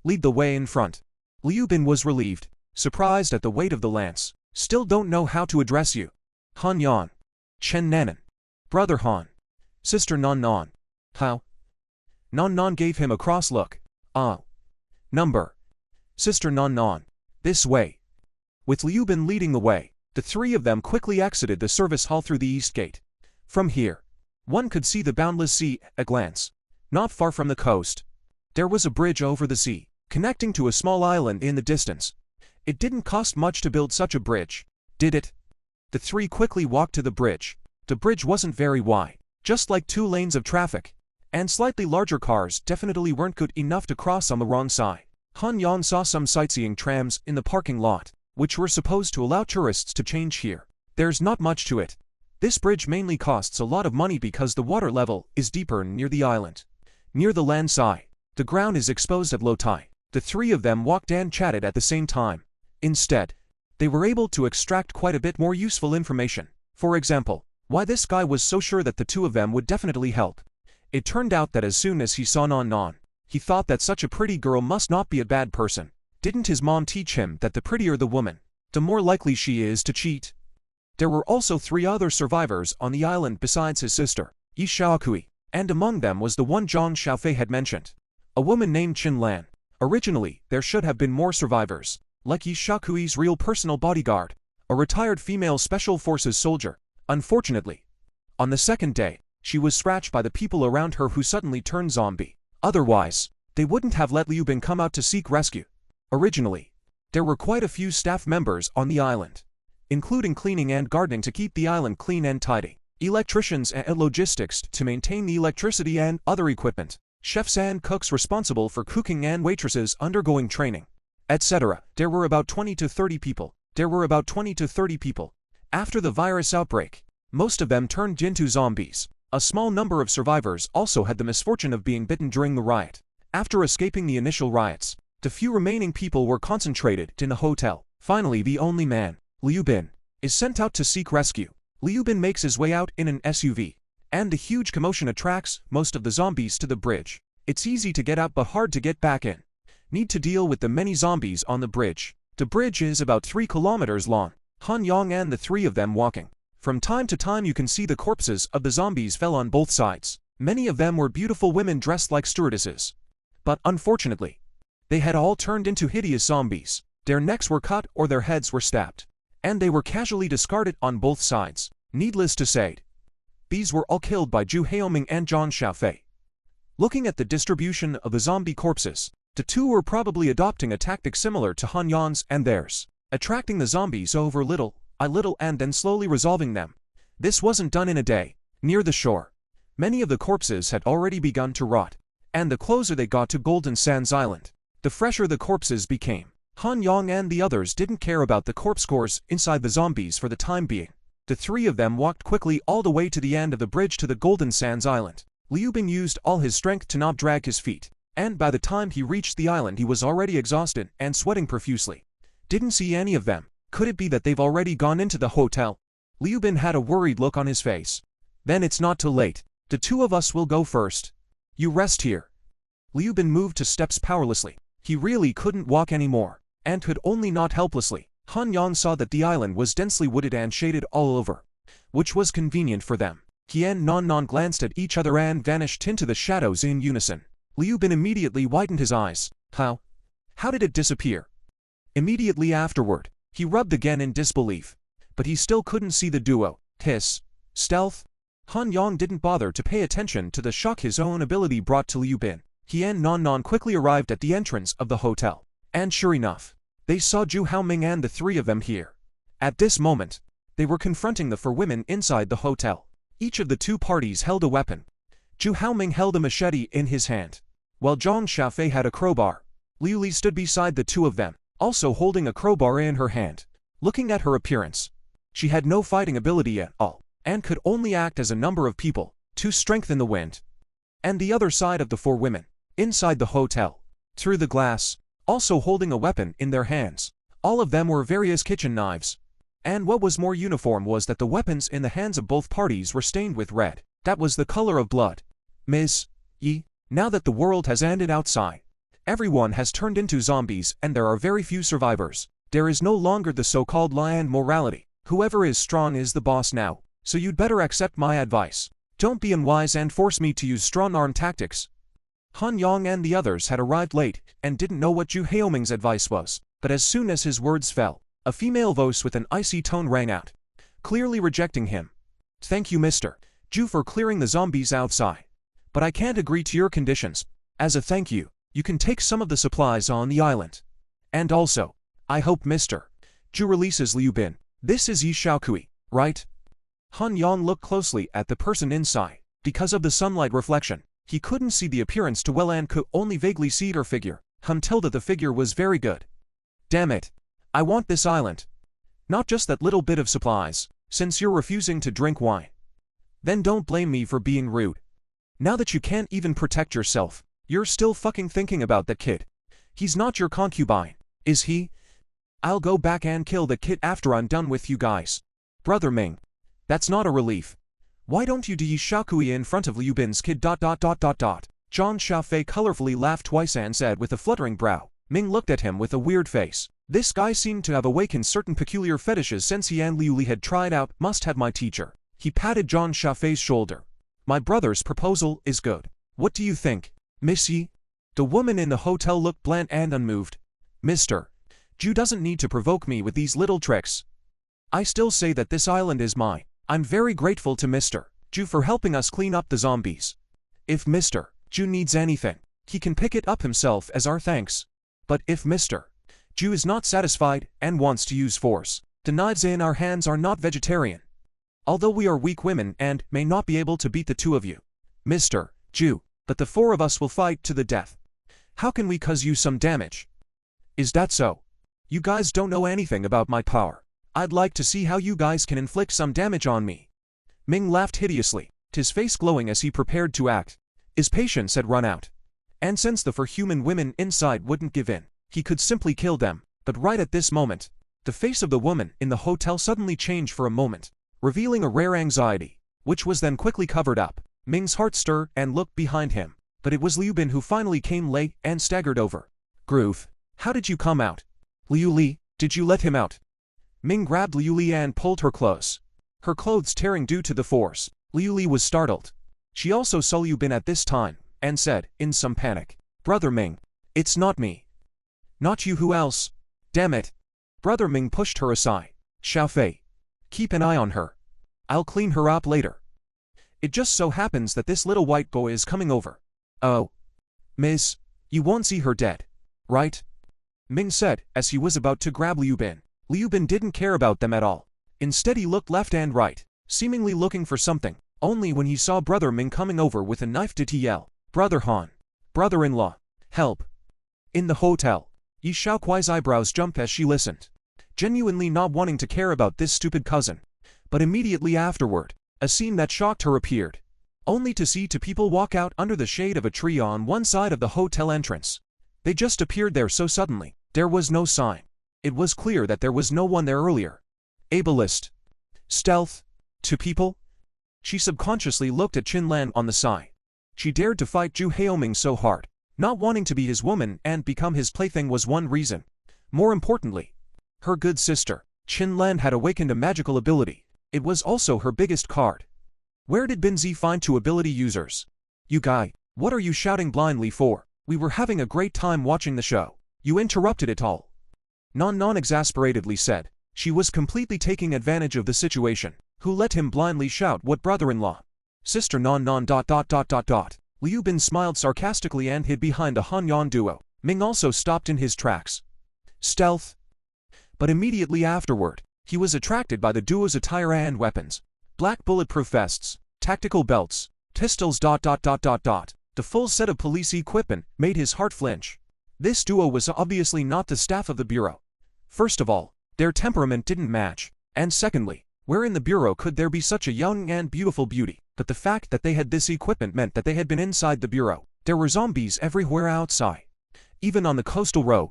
Speaker 1: Lead the way in front. Liu Bin was relieved, surprised at the weight of the lance. Still don't know how to address you. Han Yang. Chen Nanan. Brother Han. Sister Non Non. How? Non Non gave him a cross look. Number. Sister Non Non. This way. With Liu Bin leading the way, the three of them quickly exited the service hall through the east gate. From here, one could see the boundless sea at a glance. Not far from the coast, there was a bridge over the sea, connecting to a small island in the distance. It didn't cost much to build such a bridge, did it? The three quickly walked to the bridge. The bridge wasn't very wide, just like 2 lanes of traffic, and slightly larger cars definitely weren't good enough to cross on the wrong side. Han Yang saw some sightseeing trams in the parking lot, which were supposed to allow tourists to change here. There's not much to it. This bridge mainly costs a lot of money because the water level is deeper near the island. Near the land side, the ground is exposed at low tide. The three of them walked and chatted at the same time. Instead, they were able to extract quite a bit more useful information. For example, why this guy was so sure that the two of them would definitely help. It turned out that as soon as he saw Non, he thought that such a pretty girl must not be a bad person. Didn't his mom teach him that the prettier the woman, the more likely she is to cheat? There were also 3 other survivors on the island besides his sister, Yi Xiaokui, and among them was the one Zhang Xiaofei had mentioned, a woman named Qin Lan. Originally, there should have been more survivors, like Yi Xiaokui's real personal bodyguard, a retired female special forces soldier. Unfortunately, on the second day, she was scratched by the people around her who suddenly turned zombie. Otherwise, they wouldn't have let Liu Bin come out to seek rescue. Originally, there were quite a few staff members on the island, including cleaning and gardening to keep the island clean and tidy, electricians and logistics to maintain the electricity and other equipment, chefs and cooks responsible for cooking and waitresses undergoing training, etc. There were about 20 to 30 people. After the virus outbreak, most of them turned into zombies. A small number of survivors also had the misfortune of being bitten during the riot. After escaping the initial riots, the few remaining people were concentrated in the hotel. Finally, the only man, Liu Bin, is sent out to seek rescue. Liu Bin makes his way out in an SUV, and the huge commotion attracts most of the zombies to the bridge. It's easy to get out but hard to get back in. Need to deal with the many zombies on the bridge. The bridge is about 3 kilometers long. Han Yang and the 3 of them walking. From time to time you can see the corpses of the zombies fell on both sides. Many of them were beautiful women dressed like stewardesses. But unfortunately, they had all turned into hideous zombies. Their necks were cut or their heads were stabbed, and they were casually discarded on both sides. Needless to say, these were all killed by Zhu Haoming and Zhang Xiaofei. Looking at the distribution of the zombie corpses, the two were probably adopting a tactic similar to Han Yang's and theirs, attracting the zombies over little by little and then slowly resolving them. This wasn't done in a day. Near the shore, many of the corpses had already begun to rot, and the closer they got to Golden Sands Island, the fresher the corpses became. Han Yang and the others didn't care about the corpse scores inside the zombies for the time being. The 3 of them walked quickly all the way to the end of the bridge to the Golden Sands Island. Liu Bin used all his strength to not drag his feet, and by the time he reached the island he was already exhausted and sweating profusely. Didn't see any of them. Could it be that they've already gone into the hotel? Liu Bin had a worried look on his face. Then it's not too late. The 2 of us will go first. You rest here. Liu Bin moved to steps powerlessly. He really couldn't walk anymore, and could only nod helplessly. Han Yang saw that the island was densely wooded and shaded all over, which was convenient for them. He and Non glanced at each other and vanished into the shadows in unison. Liu Bin immediately widened his eyes. How did it disappear? Immediately afterward, he rubbed again in disbelief, but he still couldn't see the duo. Stealth? Han Yang didn't bother to pay attention to the shock his own ability brought to Liu Bin. He and Non quickly arrived at the entrance of the hotel, and sure enough, they saw Zhu Haoming and the 3 of them here. At this moment, they were confronting the 4 women inside the hotel. Each of the 2 parties held a weapon. Zhu Haoming held a machete in his hand, while Zhang Xiaofei had a crowbar. Liu Li stood beside the 2 of them, also holding a crowbar in her hand. Looking at her appearance, she had no fighting ability at all, and could only act as a number of people to strengthen the wind. And the other side of the 4 women, inside the hotel, through the glass, also holding a weapon in their hands. All of them were various kitchen knives. And what was more uniform was that the weapons in the hands of both parties were stained with red. That was the color of blood. Ms. Yi, now that the world has ended outside, everyone has turned into zombies and there are very few survivors. There is no longer the so-called law and morality. Whoever is strong is the boss now, so you'd better accept my advice. Don't be unwise and force me to use strong-arm tactics. Han Yang and the others had arrived late and didn't know what Zhu Haoming's advice was, but as soon as his words fell, a female voice with an icy tone rang out, clearly rejecting him. Thank you, mister. Ju for clearing the zombies outside. But I can't agree to your conditions. As a thank you, you can take some of the supplies on the island. And also, I hope Mr. Ju releases Liu Bin. This is Yi Shaokui, right? Han Yang looked closely at the person inside. Because of the sunlight reflection, he couldn't see the appearance too well and could only vaguely see her figure, until that the figure was very good. Damn it. I want this island. Not just that little bit of supplies, since you're refusing to drink wine. Then don't blame me for being rude. Now that you can't even protect yourself, you're still fucking thinking about that kid. He's not your concubine, is he? I'll go back and kill the kid after I'm done with you guys. Brother Ming. That's not a relief. Why don't you do Yi Shaokui in front of Liu Bin's kid? John Xiaofei colorfully laughed twice and said with a fluttering brow. Ming looked at him with a weird face. This guy seemed to have awakened certain peculiar fetishes since he and Liu Li had tried out. Must have my teacher. He patted John Xiaofei's shoulder. My brother's proposal is good. What do you think, Miss Yi? The woman in the hotel looked bland and unmoved. Mr. Ju doesn't need to provoke me with these little tricks. I still say that this island is mine. I'm very grateful to Mr. Ju for helping us clean up the zombies. If Mr. Ju needs anything, he can pick it up himself as our thanks. But if Mr. Ju is not satisfied and wants to use force, the knives in our hands are not vegetarian. Although we are weak women and may not be able to beat the two of you, Mr. Ju, but the four of us will fight to the death. How can we cause you some damage? Is that so? You guys don't know anything about my power. I'd like to see how you guys can inflict some damage on me. Ming laughed hideously, his face glowing as he prepared to act. His patience had run out. And since the four human women inside wouldn't give in, he could simply kill them. But right at this moment, the face of the woman in the hotel suddenly changed for a moment, revealing a rare anxiety, which was then quickly covered up. Ming's heart stirred and looked behind him, but it was Liu Bin who finally came late and staggered over. Groove, how did you come out? Liu Li, did you let him out? Ming grabbed Liu Li and pulled her close, her clothes tearing due to the force. Liu Li was startled. She also saw Liu Bin at this time, and said, in some panic, Brother Ming, it's not me. Not you, who else? Damn it. Brother Ming pushed her aside. Xiaofei, keep an eye on her. I'll clean her up later. It just so happens that this little white boy is coming over. Oh. Miss, you won't see her dead, right? Ming said, as he was about to grab Liu Bin. Liu Bin didn't care about them at all. Instead he looked left and right, seemingly looking for something. Only when he saw Brother Ming coming over with a knife did he yell, Brother Han. Brother-in-law. Help. In the hotel, Yi Shaokui's eyebrows jumped as she listened, genuinely not wanting to care about this stupid cousin. But immediately afterward, a scene that shocked her appeared. Only to see two people walk out under the shade of a tree on one side of the hotel entrance. They just appeared there so suddenly. There was no sign. It was clear that there was no one there earlier. Ableist. Stealth. Two people? She subconsciously looked at Qin Lan on the side. She dared to fight Zhu Haoming so hard. Not wanting to be his woman and become his plaything was one reason. More importantly, her good sister, Qin Lan, had awakened a magical ability. It was also her biggest card. Where did Binzi find two ability users? You guy, what are you shouting blindly for? We were having a great time watching the show. You interrupted it all. Non exasperatedly said. She was completely taking advantage of the situation. Who let him blindly shout what brother-in-law? Sister Non. Liu Bin smiled sarcastically and hid behind a Han-Yan duo. Ming also stopped in his tracks. Stealth. But immediately afterward, he was attracted by the duo's attire and weapons. Black bulletproof vests, tactical belts, pistols. The full set of police equipment made his heart flinch. This duo was obviously not the staff of the bureau. First of all, their temperament didn't match, and secondly, where in the bureau could there be such a young and beautiful beauty? But the fact that they had this equipment meant that they had been inside the bureau. There were zombies everywhere outside, even on the coastal road,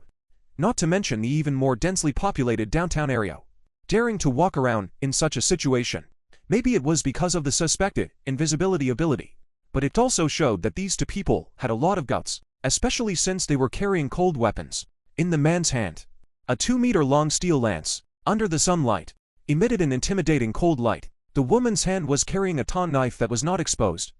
Speaker 1: not to mention the even more densely populated downtown area. Daring to walk around in such a situation. Maybe it was because of the suspected invisibility ability, but it also showed that these two people had a lot of guts, especially since they were carrying cold weapons. In the man's hand, a 2-meter-long steel lance, under the sunlight, emitted an intimidating cold light. The woman's hand was carrying a taunt knife that was not exposed,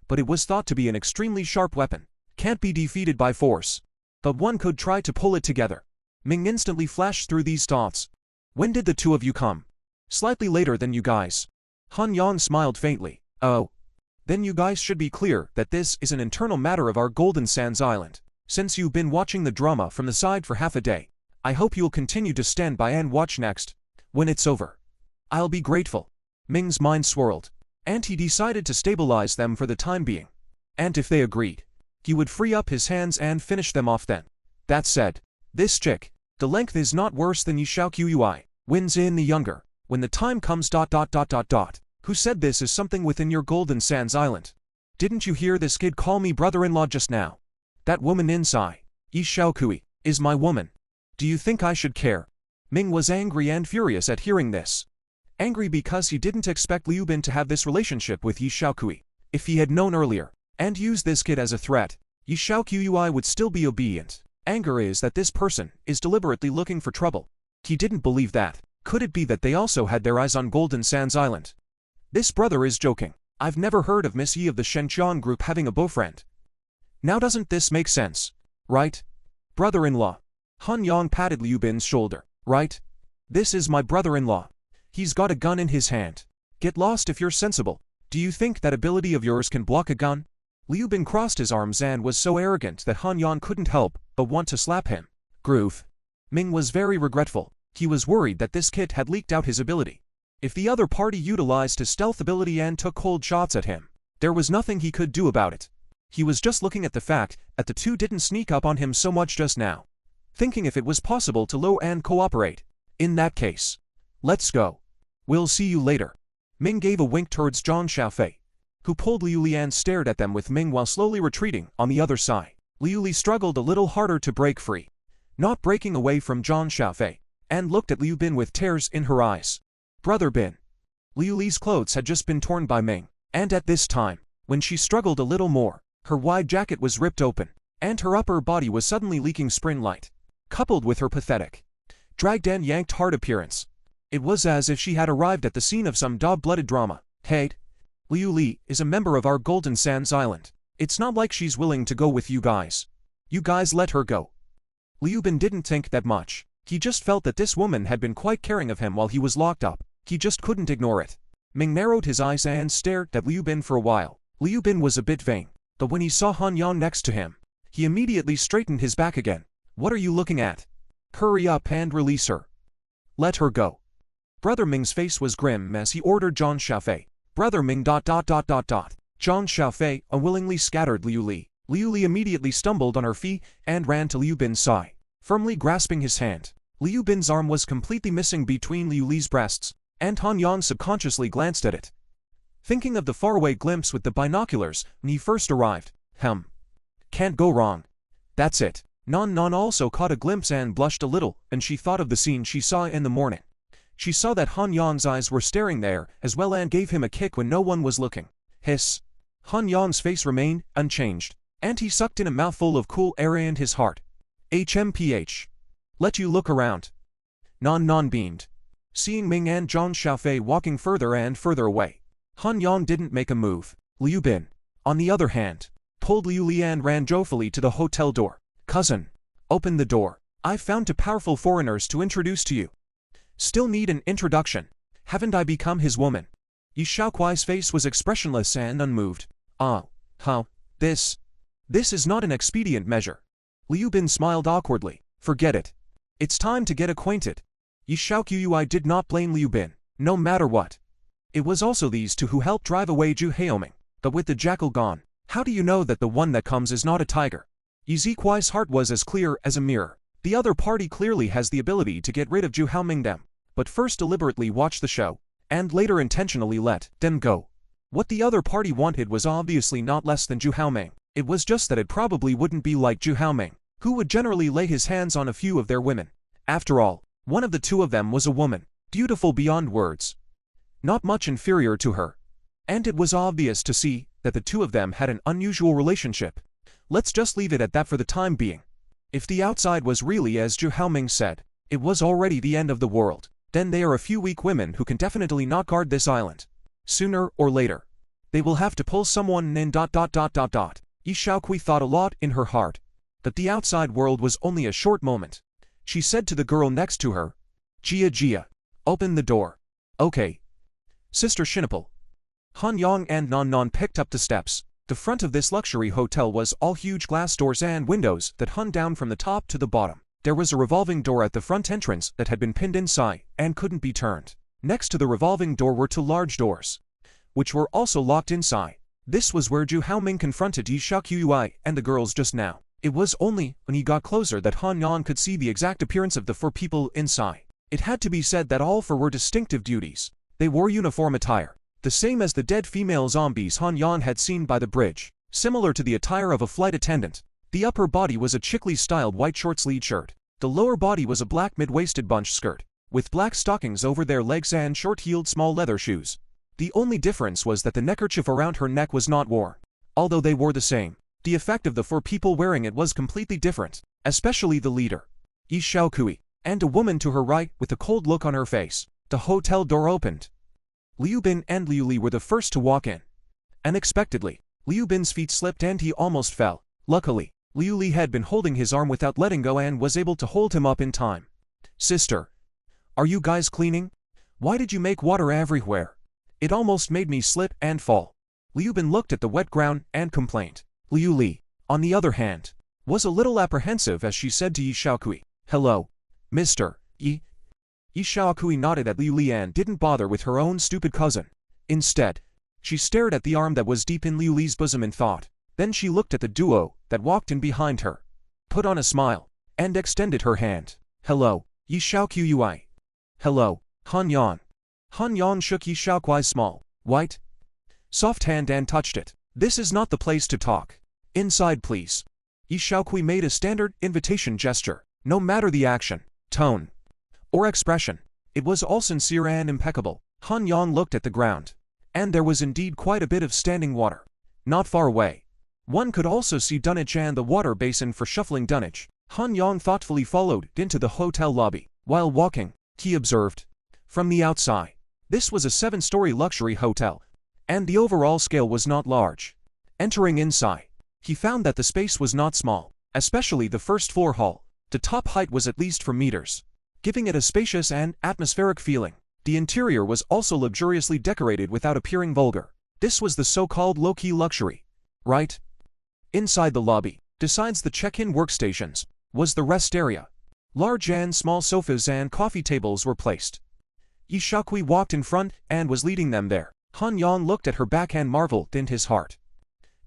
Speaker 1: but it was thought to be an extremely sharp weapon. Can't be defeated by force, but one could try to pull it together. Ming instantly flashed through these thoughts. When did the two of you come? Slightly later than you guys. Han Yang smiled faintly. Oh. Then you guys should be clear that this is an internal matter of our Golden Sands Island. Since you've been watching the drama from the side for half a day, I hope you'll continue to stand by and watch next. When it's over, I'll be grateful. Ming's mind swirled, and he decided to stabilize them for the time being. And if they agreed, he would free up his hands and finish them off then. That said, this chick, the length is not worse than Yishao Kui, wins in the younger. When the time comes ... Who said this is something within your Golden Sands Island? Didn't you hear this kid call me brother-in-law just now? That woman inside, Yishao Kui, is my woman. Do you think I should care? Ming was angry and furious at hearing this. Angry because he didn't expect Liu Bin to have this relationship with Yishao Kui. If he had known earlier, and used this kid as a threat, Yishao Kui would still be obedient. Anger is that this person is deliberately looking for trouble. He didn't believe that. Could it be that they also had their eyes on Golden Sands Island? This brother is joking. I've never heard of Miss Yi of the Shenqiang group having a boyfriend. Now doesn't this make sense? Right? Brother-in-law. Han Yang patted Liu Bin's shoulder. Right? This is my brother-in-law. He's got a gun in his hand. Get lost if you're sensible. Do you think that ability of yours can block a gun? Liu Bin crossed his arms and was so arrogant that Han Yang couldn't help but want to slap him. Groove. Ming was very regretful. He was worried that this kid had leaked out his ability. If the other party utilized his stealth ability and took cold shots at him, there was nothing he could do about it. He was just looking at the fact that the two didn't sneak up on him so much just now, thinking if it was possible to low and cooperate. In that case, let's go. We'll see you later. Ming gave a wink towards Zhang Xiaofei, who pulled Liu Li and stared at them with Ming while slowly retreating on the other side. Liu Li struggled a little harder to break free, not breaking away from Zhang Xiaofei, and looked at Liu Bin with tears in her eyes. Brother Bin. Liu Li's clothes had just been torn by Ming, and at this time, when she struggled a little more, her wide jacket was ripped open, and her upper body was suddenly leaking spring light. Coupled with her pathetic, dragged and yanked hard appearance, it was as if she had arrived at the scene of some dog-blooded drama. Hey, Liu Li is a member of our Golden Sands Island. It's not like she's willing to go with you guys. You guys let her go. Liu Bin didn't think that much. He just felt that this woman had been quite caring of him while he was locked up. He just couldn't ignore it. Ming narrowed his eyes and stared at Liu Bin for a while. Liu Bin was a bit vain, but when he saw Han Yang next to him, he immediately straightened his back again. What are you looking at? Hurry up and release her. Let her go. Brother Ming's face was grim as he ordered Zhang Xiaofei. Brother Ming ... Zhang Xiaofei unwillingly scattered Liu Li. Liu Li immediately stumbled on her feet and ran to Liu Bin's side, firmly grasping his hand. Liu Bin's arm was completely missing between Liu Li's breasts, and Han Yang subconsciously glanced at it, thinking of the faraway glimpse with the binoculars when he first arrived. Can't go wrong. That's it. Nan also caught a glimpse and blushed a little, and she thought of the scene she saw in the morning. She saw that Han Yang's eyes were staring there as well and gave him a kick when no one was looking. Hiss. Han Yang's face remained unchanged, and he sucked in a mouthful of cool air and his heart. HMPH. Let you look around. Nan beamed, seeing Ming and Zhang Xiaofei walking further and further away. Han Yang didn't make a move. Liu Bin, on the other hand, pulled Liu Li and ran joyfully to the hotel door. Cousin, open the door. I've found two powerful foreigners to introduce to you. Still need an introduction. Haven't I become his woman? Yi Shaokuai's face was expressionless and unmoved. This is not an expedient measure. Liu Bin smiled awkwardly. Forget it. It's time to get acquainted. Yi Shaokui did not blame Liu Bin, no matter what. It was also these two who helped drive away Zhu Haoming. But with the jackal gone, how do you know that the one that comes is not a tiger? Yi Zikuai's heart was as clear as a mirror. The other party clearly has the ability to get rid of Zhu Haoming them, but first deliberately watch the show, and later intentionally let them go. What the other party wanted was obviously not less than Zhu Haoming. It was just that it probably wouldn't be like Zhu Haoming, who would generally lay his hands on a few of their women. After all, one of the two of them was a woman, beautiful beyond words, not much inferior to her. And it was obvious to see that the two of them had an unusual relationship. Let's just leave it at that for the time being. If the outside was really as Zhu Haoming said, it was already the end of the world, then they are a few weak women who can definitely not guard this island. Sooner or later, they will have to pull someone in ... Yi Shaokui thought a lot in her heart, but the outside world was only a short moment. She said to the girl next to her, Jia, open the door. Okay. Sister Shinapal. Han Yang and Non Non picked up the steps. The front of this luxury hotel was all huge glass doors and windows that hung down from the top to the bottom. There was a revolving door at the front entrance that had been pinned inside and couldn't be turned. Next to the revolving door were two large doors, which were also locked inside. This was where Ju Haoming confronted Yi Xiaoqui and the girls just now. It was only when he got closer that Han Yang could see the exact appearance of the four people inside. It had to be said that all four were distinctive beauties. They wore uniform attire, the same as the dead female zombies Han Yang had seen by the bridge, similar to the attire of a flight attendant. The upper body was a chickly styled white short-sleeved shirt. The lower body was a black mid-waisted bunch skirt, with black stockings over their legs and short-heeled small leather shoes. The only difference was that the neckerchief around her neck was not worn. Although they wore the same, the effect of the four people wearing it was completely different, especially the leader, Yi Xiaokui, and a woman to her right with a cold look on her face. The hotel door opened. Liu Bin and Liu Li were the first to walk in. Unexpectedly, Liu Bin's feet slipped and he almost fell. Luckily, Liu Li had been holding his arm without letting go and was able to hold him up in time. Sister, are you guys cleaning? Why did you make water everywhere? It almost made me slip and fall. Liu Bin looked at the wet ground and complained. Liu Li, on the other hand, was a little apprehensive as she said to Yi Xiaokui, "Hello, Mr. Yi." Yi Xiaokui nodded at Liu Li and didn't bother with her own stupid cousin. Instead, she stared at the arm that was deep in Liu Li's bosom in thought. Then she looked at the duo that walked in behind her, put on a smile, and extended her hand. "Hello, Yi Xiaokui. Hello, Han Yang." Han Yang shook Yi Xiaokui's small, white, soft hand and touched it. "This is not the place to talk. Inside, please." Yi Xiaokui made a standard invitation gesture. No matter the action, tone, or expression, it was all sincere and impeccable. Han Yang looked at the ground, and there was indeed quite a bit of standing water. Not far away, one could also see dunnage and the water basin for shuffling dunnage. Han Yang thoughtfully followed into the hotel lobby. While walking, he observed, from the outside, this was a 7-story luxury hotel, and the overall scale was not large. Entering inside, he found that the space was not small, especially the first floor hall. The top height was at least 4 meters, giving it a spacious and atmospheric feeling. The interior was also luxuriously decorated without appearing vulgar. This was the so-called low-key luxury, right? Inside the lobby, besides the check-in workstations, was the rest area. Large and small sofas and coffee tables were placed. Yi Xiaokui walked in front and was leading them there. Han Yang looked at her back and marveled in his heart.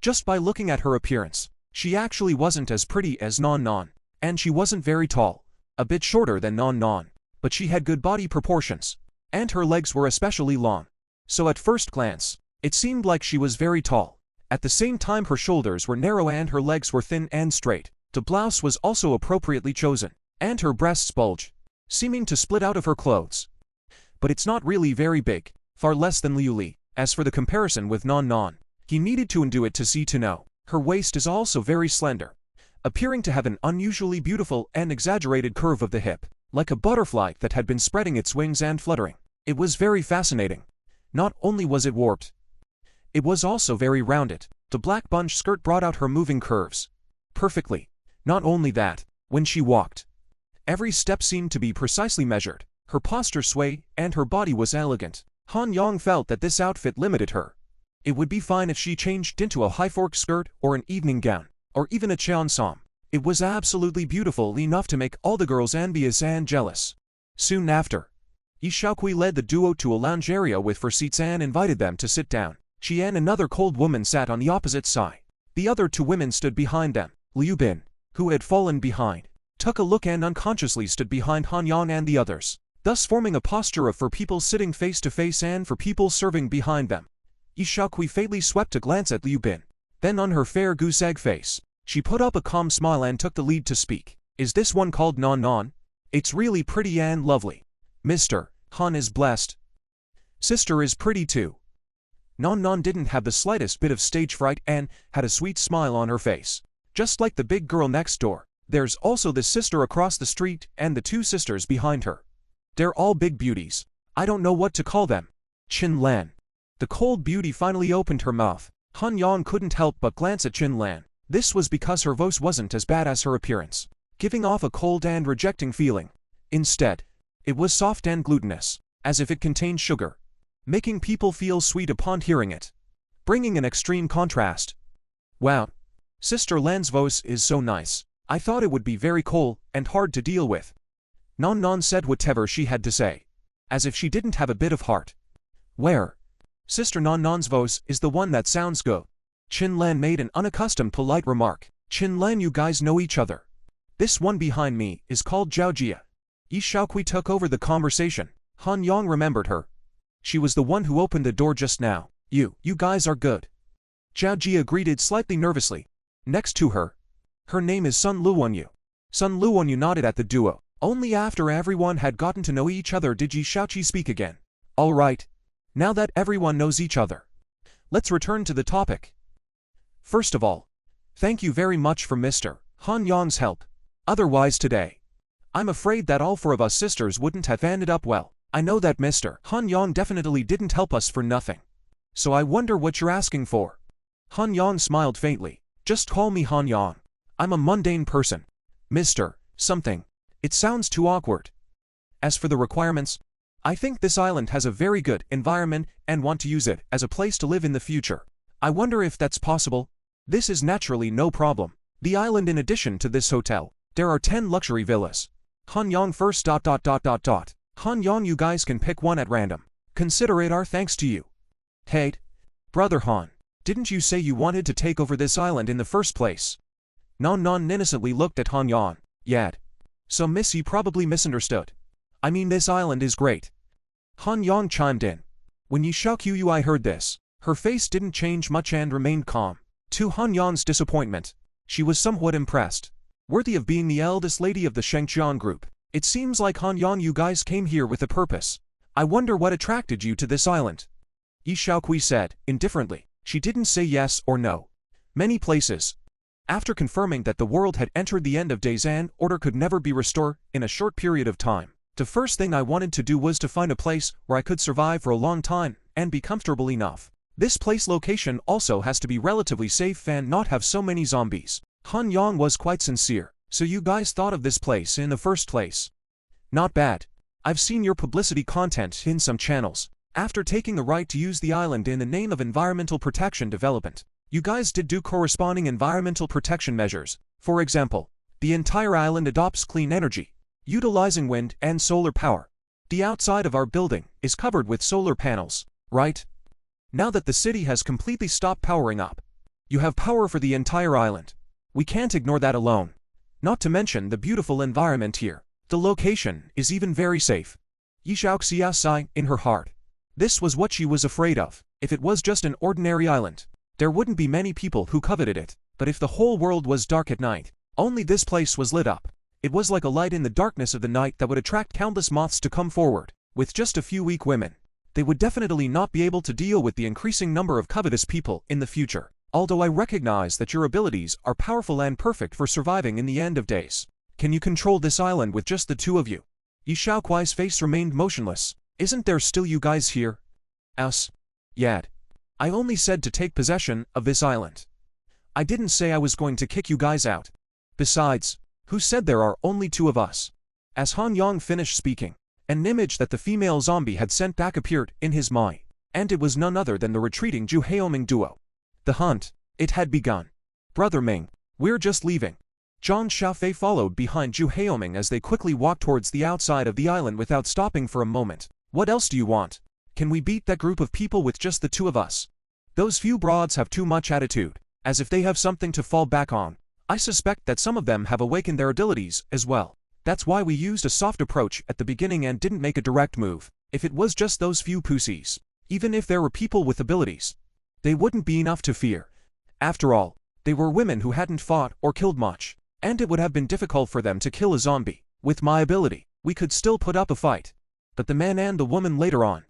Speaker 1: Just by looking at her appearance, she actually wasn't as pretty as Non Non, and she wasn't very tall, a bit shorter than Non Non, but she had good body proportions, and her legs were especially long. So at first glance, it seemed like she was very tall. At the same time her shoulders were narrow and her legs were thin and straight. The blouse was also appropriately chosen, and her breasts bulged, seeming to split out of her clothes. But it's not really very big, far less than Liu Li. As for the comparison with Non Non, he needed to undo it to see to know. Her waist is also very slender, appearing to have an unusually beautiful and exaggerated curve of the hip, like a butterfly that had been spreading its wings and fluttering. It was very fascinating. Not only was it warped, it was also very rounded. The black bunch skirt brought out her moving curves perfectly. Not only that, when she walked, every step seemed to be precisely measured. Her posture swayed, and her body was elegant. Han Yang felt that this outfit limited her. It would be fine if she changed into a high-fork skirt or an evening gown, or even a cheongsam. It was absolutely beautiful enough to make all the girls envious and jealous. Soon after, Yi Xiaokui led the duo to a lounge area with 4 seats and invited them to sit down. She and another cold woman sat on the opposite side. The other 2 women stood behind them. Liu Bin, who had fallen behind, took a look and unconsciously stood behind Han Yang and the others, thus forming a posture of 4 people sitting face to face and 4 people serving behind them. Yi Xiaokui faintly swept a glance at Liu Bin. Then on her fair goose-egg face, she put up a calm smile and took the lead to speak. "Is this one called Non Non? It's really pretty and lovely. Mr. Han is blessed. Sister is pretty too." Non Non didn't have the slightest bit of stage fright and had a sweet smile on her face. Just like the big girl next door, there's also the sister across the street and the 2 sisters behind her. They're all big beauties. I don't know what to call them. Chin Lan. The cold beauty finally opened her mouth. Han Yang couldn't help but glance at Chin Lan. This was because her voice wasn't as bad as her appearance, giving off a cold and rejecting feeling. Instead, it was soft and glutinous, as if it contained sugar. making people feel sweet upon hearing it, bringing an extreme contrast. Wow, Sister Lan's voice is so nice. I thought it would be very cold and hard to deal with. Non Non said whatever she had to say, as if she didn't have a bit of heart. Where? Sister Non Non's voice is the one that sounds good. Chin Lan made an unaccustomed polite remark. Chin Lan, you guys know each other. This one behind me is called Zhao Jia. Yi Shaokui took over the conversation. Han Yang remembered her. She was the one who opened the door just now. You guys are good. Zhao Jia greeted slightly nervously. Next to her. Her name is Sun Luonyu. Sun Luonyu nodded at the duo. Only after everyone had gotten to know each other did Yi Shaoqi speak again. All right. Now that everyone knows each other, let's return to the topic. First of all, thank you very much for Mr. Han Yang's help. Otherwise today, I'm afraid that all four of us sisters wouldn't have ended up well. I know that Mr. Han Yang definitely didn't help us for nothing. So I wonder what you're asking for. Han Yang smiled faintly. Just call me Han Yang. I'm a mundane person. Mr. Something. It sounds too awkward. As for the requirements, I think this island has a very good environment and want to use it as a place to live in the future. I wonder if that's possible. This is naturally no problem. The island, in addition to this hotel, there are 10 luxury villas. Han Yang first. Han Yang, you guys can pick one at random. Consider it our thanks to you. Hey, brother Han, didn't you say you wanted to take over this island in the first place? Non Non innocently looked at Han Yang. Yad. So Missy probably misunderstood. I mean, this island is great. Han Yang chimed in. When Yi Shaoqi heard this, her face didn't change much and remained calm. To Han Yang's disappointment, she was somewhat impressed. Worthy of being the eldest lady of the Shengqian group, it seems like Han Yang, you guys came here with a purpose. I wonder what attracted you to this island. Yi Shaoqi said, indifferently. She didn't say yes or no. Many places. After confirming that the world had entered the end of days and order could never be restored in a short period of time, the first thing I wanted to do was to find a place where I could survive for a long time and be comfortable enough. This place location also has to be relatively safe and not have so many zombies. Han Yang was quite sincere. So you guys thought of this place in the first place. Not bad. I've seen your publicity content in some channels. After taking the right to use the island in the name of environmental protection development, you guys did do corresponding environmental protection measures. For example, the entire island adopts clean energy, utilizing wind and solar power. The outside of our building is covered with solar panels, right? Now that the city has completely stopped powering up, you have power for the entire island. We can't ignore that alone. Not to mention the beautiful environment here. The location is even very safe. Yi Shaoxia sighed in her heart. This was what she was afraid of. If it was just an ordinary island, there wouldn't be many people who coveted it. But if the whole world was dark at night, only this place was lit up. It was like a light in the darkness of the night that would attract countless moths to come forward. With just a few weak women, they would definitely not be able to deal with the increasing number of covetous people in the future. Although I recognize that your abilities are powerful and perfect for surviving in the end of days. Can you control this island with just the two of you? Yi Shaoquai's face remained motionless. Isn't there still you guys here? Us? Yad. I only said to take possession of this island. I didn't say I was going to kick you guys out. Besides, who said there are only two of us? As Han Yang finished speaking, an image that the female zombie had sent back appeared in his mind, and it was none other than the retreating Zhu Haoming duo. The hunt. It had begun. Brother Ming, we're just leaving. Zhang Xiaofei followed behind Zhu Haoming as they quickly walked towards the outside of the island without stopping for a moment. What else do you want? Can we beat that group of people with just the two of us? Those few broads have too much attitude, as if they have something to fall back on. I suspect that some of them have awakened their abilities as well. That's why we used a soft approach at the beginning and didn't make a direct move. If it was just those few pussies, even if there were people with abilities, they wouldn't be enough to fear. After all, they were women who hadn't fought or killed much, and it would have been difficult for them to kill a zombie. With my ability, we could still put up a fight. But the man and the woman later on,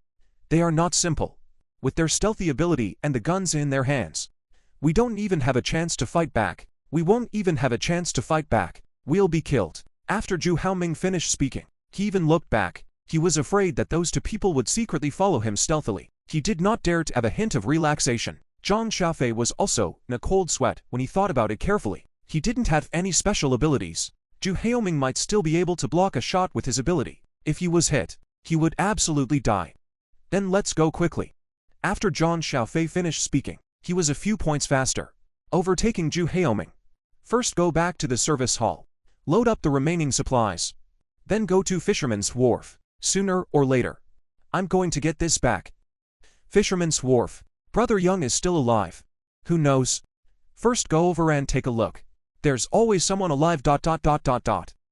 Speaker 1: they are not simple. With their stealthy ability and the guns in their hands, we don't even have a chance to fight back. We won't even have a chance to fight back. We'll be killed. After Zhu Haoming finished speaking, he even looked back. He was afraid that those two people would secretly follow him stealthily. He did not dare to have a hint of relaxation. Zhang Xiaofei was also in a cold sweat when he thought about it carefully. He didn't have any special abilities. Zhu Haoming might still be able to block a shot with his ability. If he was hit, he would absolutely die. Then let's go quickly. After Zhang Xiaofei finished speaking, he was a few points faster, overtaking Zhu Haoming. First go back to the service hall. Load up the remaining supplies. Then go to Fisherman's Wharf. Sooner or later, I'm going to get this back. Fisherman's Wharf. Brother Young is still alive. Who knows? First go over and take a look. There's always someone alive.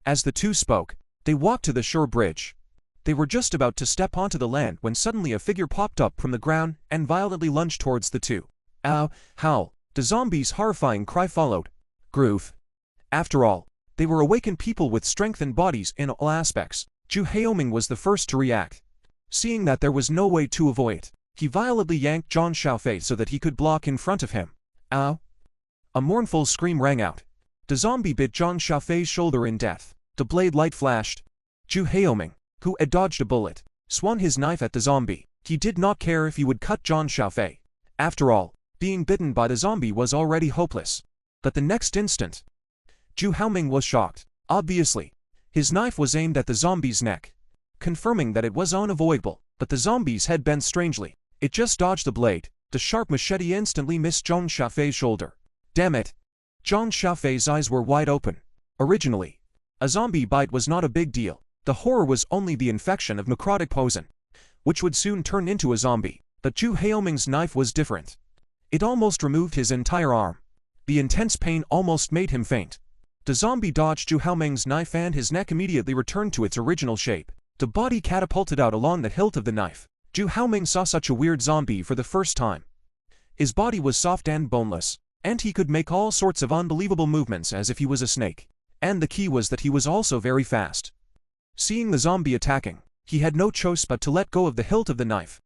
Speaker 1: As the two spoke, they walked to the shore bridge. They were just about to step onto the land when suddenly a figure popped up from the ground and violently lunged towards the two. Ow! Howl! The zombie's horrifying cry followed. Groove. After all, they were awakened people with strengthened bodies in all aspects. Zhu Haoming was the first to react. Seeing that there was no way to avoid it, he violently yanked Zhang Xiaofei so that he could block in front of him. Ow! A mournful scream rang out. The zombie bit Zhang Xiaofei's shoulder in death. The blade light flashed. Zhu Haoming, who had dodged a bullet, swung his knife at the zombie. He did not care if he would cut Zhang Xiaofei. After all, being bitten by the zombie was already hopeless. But the next instant, Zhu Haoming was shocked. Obviously, his knife was aimed at the zombie's neck, confirming that it was unavoidable. But the zombie's head bent strangely. It just dodged the blade. The sharp machete instantly missed Zhang Xiaofei's shoulder. Damn it! Zhang Xiaofei's eyes were wide open. Originally, a zombie bite was not a big deal. The horror was only the infection of necrotic poison, which would soon turn into a zombie. But Zhu Haoming's knife was different. It almost removed his entire arm. The intense pain almost made him faint. The zombie dodged Zhu Haoming's knife and his neck immediately returned to its original shape. The body catapulted out along the hilt of the knife. Zhu Haoming saw such a weird zombie for the first time. His body was soft and boneless, and he could make all sorts of unbelievable movements as if he was a snake. And the key was that he was also very fast. Seeing the zombie attacking, he had no choice but to let go of the hilt of the knife,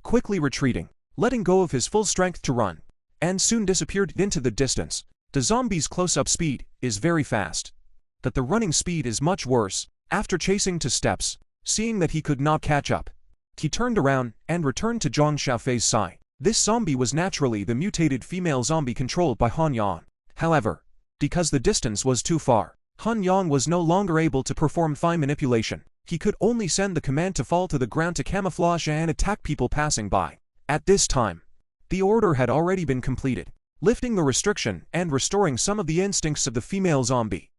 Speaker 1: quickly retreating, letting go of his full strength to run, and soon disappeared into the distance. The zombie's close-up speed is very fast, but the running speed is much worse. After chasing 2 steps, seeing that he could not catch up, he turned around and returned to Zhang Xiaofei's side. This zombie was naturally the mutated female zombie controlled by Han Yang. However, because the distance was too far, Han Yang was no longer able to perform fine manipulation. He could only send the command to fall to the ground to camouflage and attack people passing by. At this time, the order had already been completed, lifting the restriction and restoring some of the instincts of the female zombie.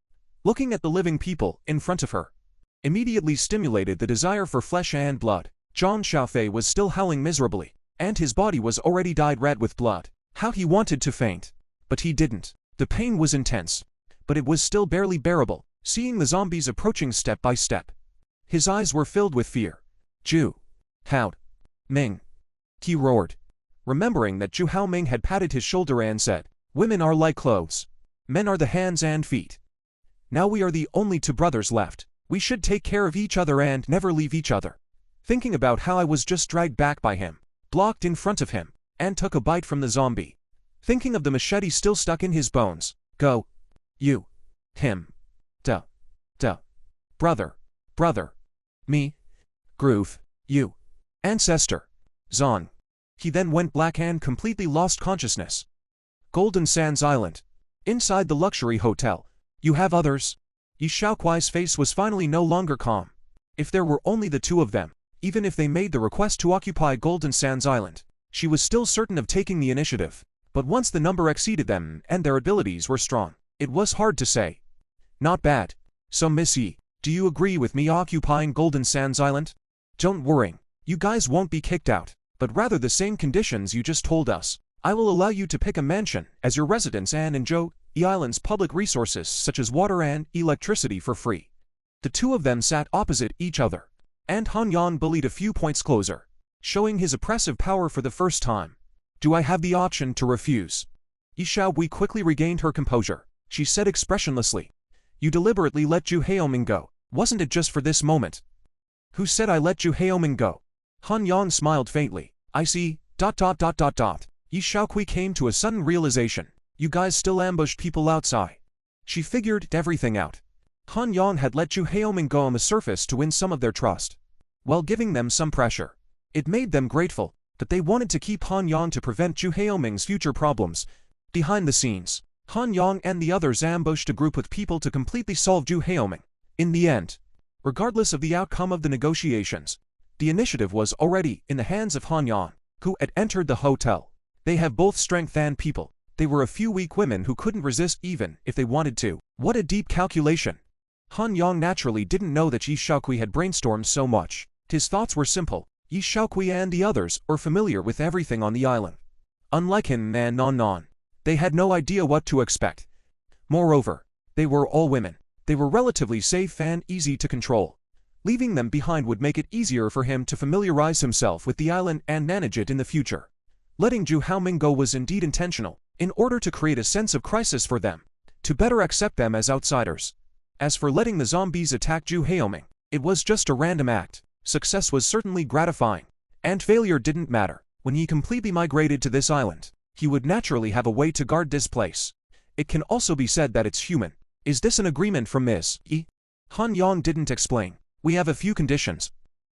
Speaker 1: Looking at the living people in front of her immediately stimulated the desire for flesh and blood. Zhang Xiaofei was still howling miserably, and his body was already dyed red with blood. How he wanted to faint, but he didn't. The pain was intense, but it was still barely bearable, seeing the zombies approaching step by step. His eyes were filled with fear. Zhu Haoming, he roared, remembering that Zhu Haoming had patted his shoulder and said, "Women are like clothes. Men are the hands and feet. Now we are the only 2 brothers left. We should take care of each other and never leave each other." Thinking about how I was just dragged back by him, blocked in front of him, and took a bite from the zombie. Thinking of the machete still stuck in his bones. Go. You. Him. Duh. Brother. Me. Groove. You. Ancestor. Zon. He then went black and completely lost consciousness. Golden Sands Island. Inside the luxury hotel. You have others? Yi Shaokuai's face was finally no longer calm. If there were only the 2 of them, even if they made the request to occupy Golden Sands Island, she was still certain of taking the initiative. But once the number exceeded them and their abilities were strong, it was hard to say. Not bad. So Miss Yi, do you agree with me occupying Golden Sands Island? Don't worry, you guys won't be kicked out, but rather the same conditions you just told us. I will allow you to pick a mansion as your residence and enjoy the island's public resources such as water and electricity for free. The 2 of them sat opposite each other, and Han Yang bullied a few points closer, showing his oppressive power for the first time. Do I have the option to refuse? Yi Shaohui quickly regained her composure. She said expressionlessly, "You deliberately let Zhu Haoming go. Wasn't it just for this moment?" Who said I let Zhu Haoming go? Han Yang smiled faintly. I see, ... Yi Shaohui came to a sudden realization. You guys still ambushed people outside. She figured everything out. Han Yang had let Zhu Haoming go on the surface to win some of their trust, while giving them some pressure. It made them grateful, but they wanted to keep Han Yang to prevent Zhu Haoming's future problems. Behind the scenes, Han Yang and the others ambushed a group with people to completely solve Zhu Haoming. In the end, regardless of the outcome of the negotiations, The initiative was already in the hands of Han Yang, who had entered the hotel. They have both strength and people. They were a few weak women who couldn't resist even if they wanted to. What a deep calculation. Han Yang naturally didn't know that Yi Xiaokui had brainstormed so much. His thoughts were simple. Yi Xiaokui and the others were familiar with everything on the island. Unlike him and Nan Nan, they had no idea what to expect. Moreover, they were all women. They were relatively safe and easy to control. Leaving them behind would make it easier for him to familiarize himself with the island and manage it in the future. Letting Zhu Haoming go was indeed intentional, in order to create a sense of crisis for them, to better accept them as outsiders. As for letting the zombies attack Zhu Haoming, it was just a random act. Success was certainly gratifying, and failure didn't matter. When he completely migrated to this island, he would naturally have a way to guard this place. It can also be said that it's human. Is this an agreement from Ms. Yi? Han Yang didn't explain. We have a few conditions.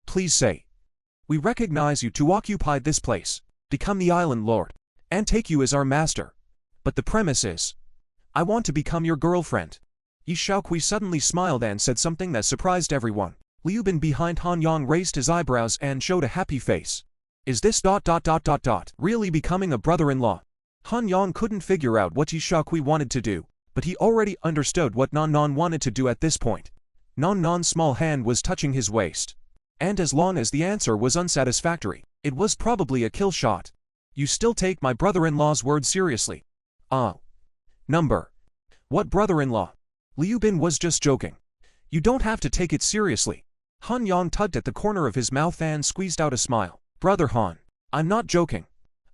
Speaker 1: Please say. We recognize you to occupy this place, become the island lord, and take you as our master. But the premise is, I want to become your girlfriend. Yi Xiaokui suddenly smiled and said something that surprised everyone. Liu Bin behind Han Yang raised his eyebrows and showed a happy face. Is this ... really becoming a brother-in-law? Han Yang couldn't figure out what Yi Xiaokui wanted to do, but he already understood what Nan Nan wanted to do at this point. Nan Nan's small hand was touching his waist. And as long as the answer was unsatisfactory, it was probably a kill shot. You still take my brother-in-law's word seriously? Number. What brother-in-law? Liu Bin was just joking. You don't have to take it seriously. Han Yang tugged at the corner of his mouth and squeezed out a smile. Brother Han, I'm not joking.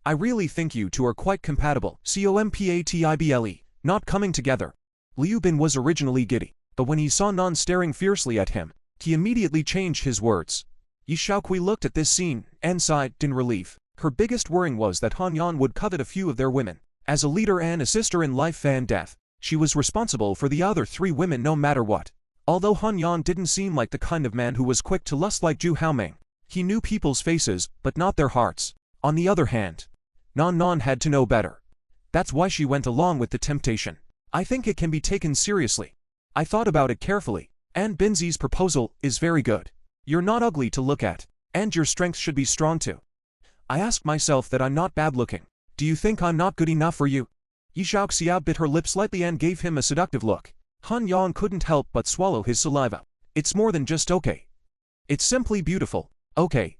Speaker 1: I really think you two are quite compatible. Compatible, not coming together. Liu Bin was originally giddy, but when he saw Nan staring fiercely at him, he immediately changed his words. Yi Xiaokui looked at this scene and sighed in relief. Her biggest worry was that Han Yang would covet a few of their women. As a leader and a sister in life and death, she was responsible for the other three women no matter what. Although Han Yang didn't seem like the kind of man who was quick to lust like Zhu Haoming, he knew people's faces but not their hearts. On the other hand, Nan Nan had to know better. That's why she went along with the temptation. I think it can be taken seriously. I thought about it carefully, and Binzi's proposal is very good. You're not ugly to look at, and your strength should be strong too. I ask myself that I'm not bad looking. Do you think I'm not good enough for you? Yi Xiaoxiao bit her lip slightly and gave him a seductive look. Han Yang couldn't help but swallow his saliva. It's more than just okay. It's simply beautiful, okay.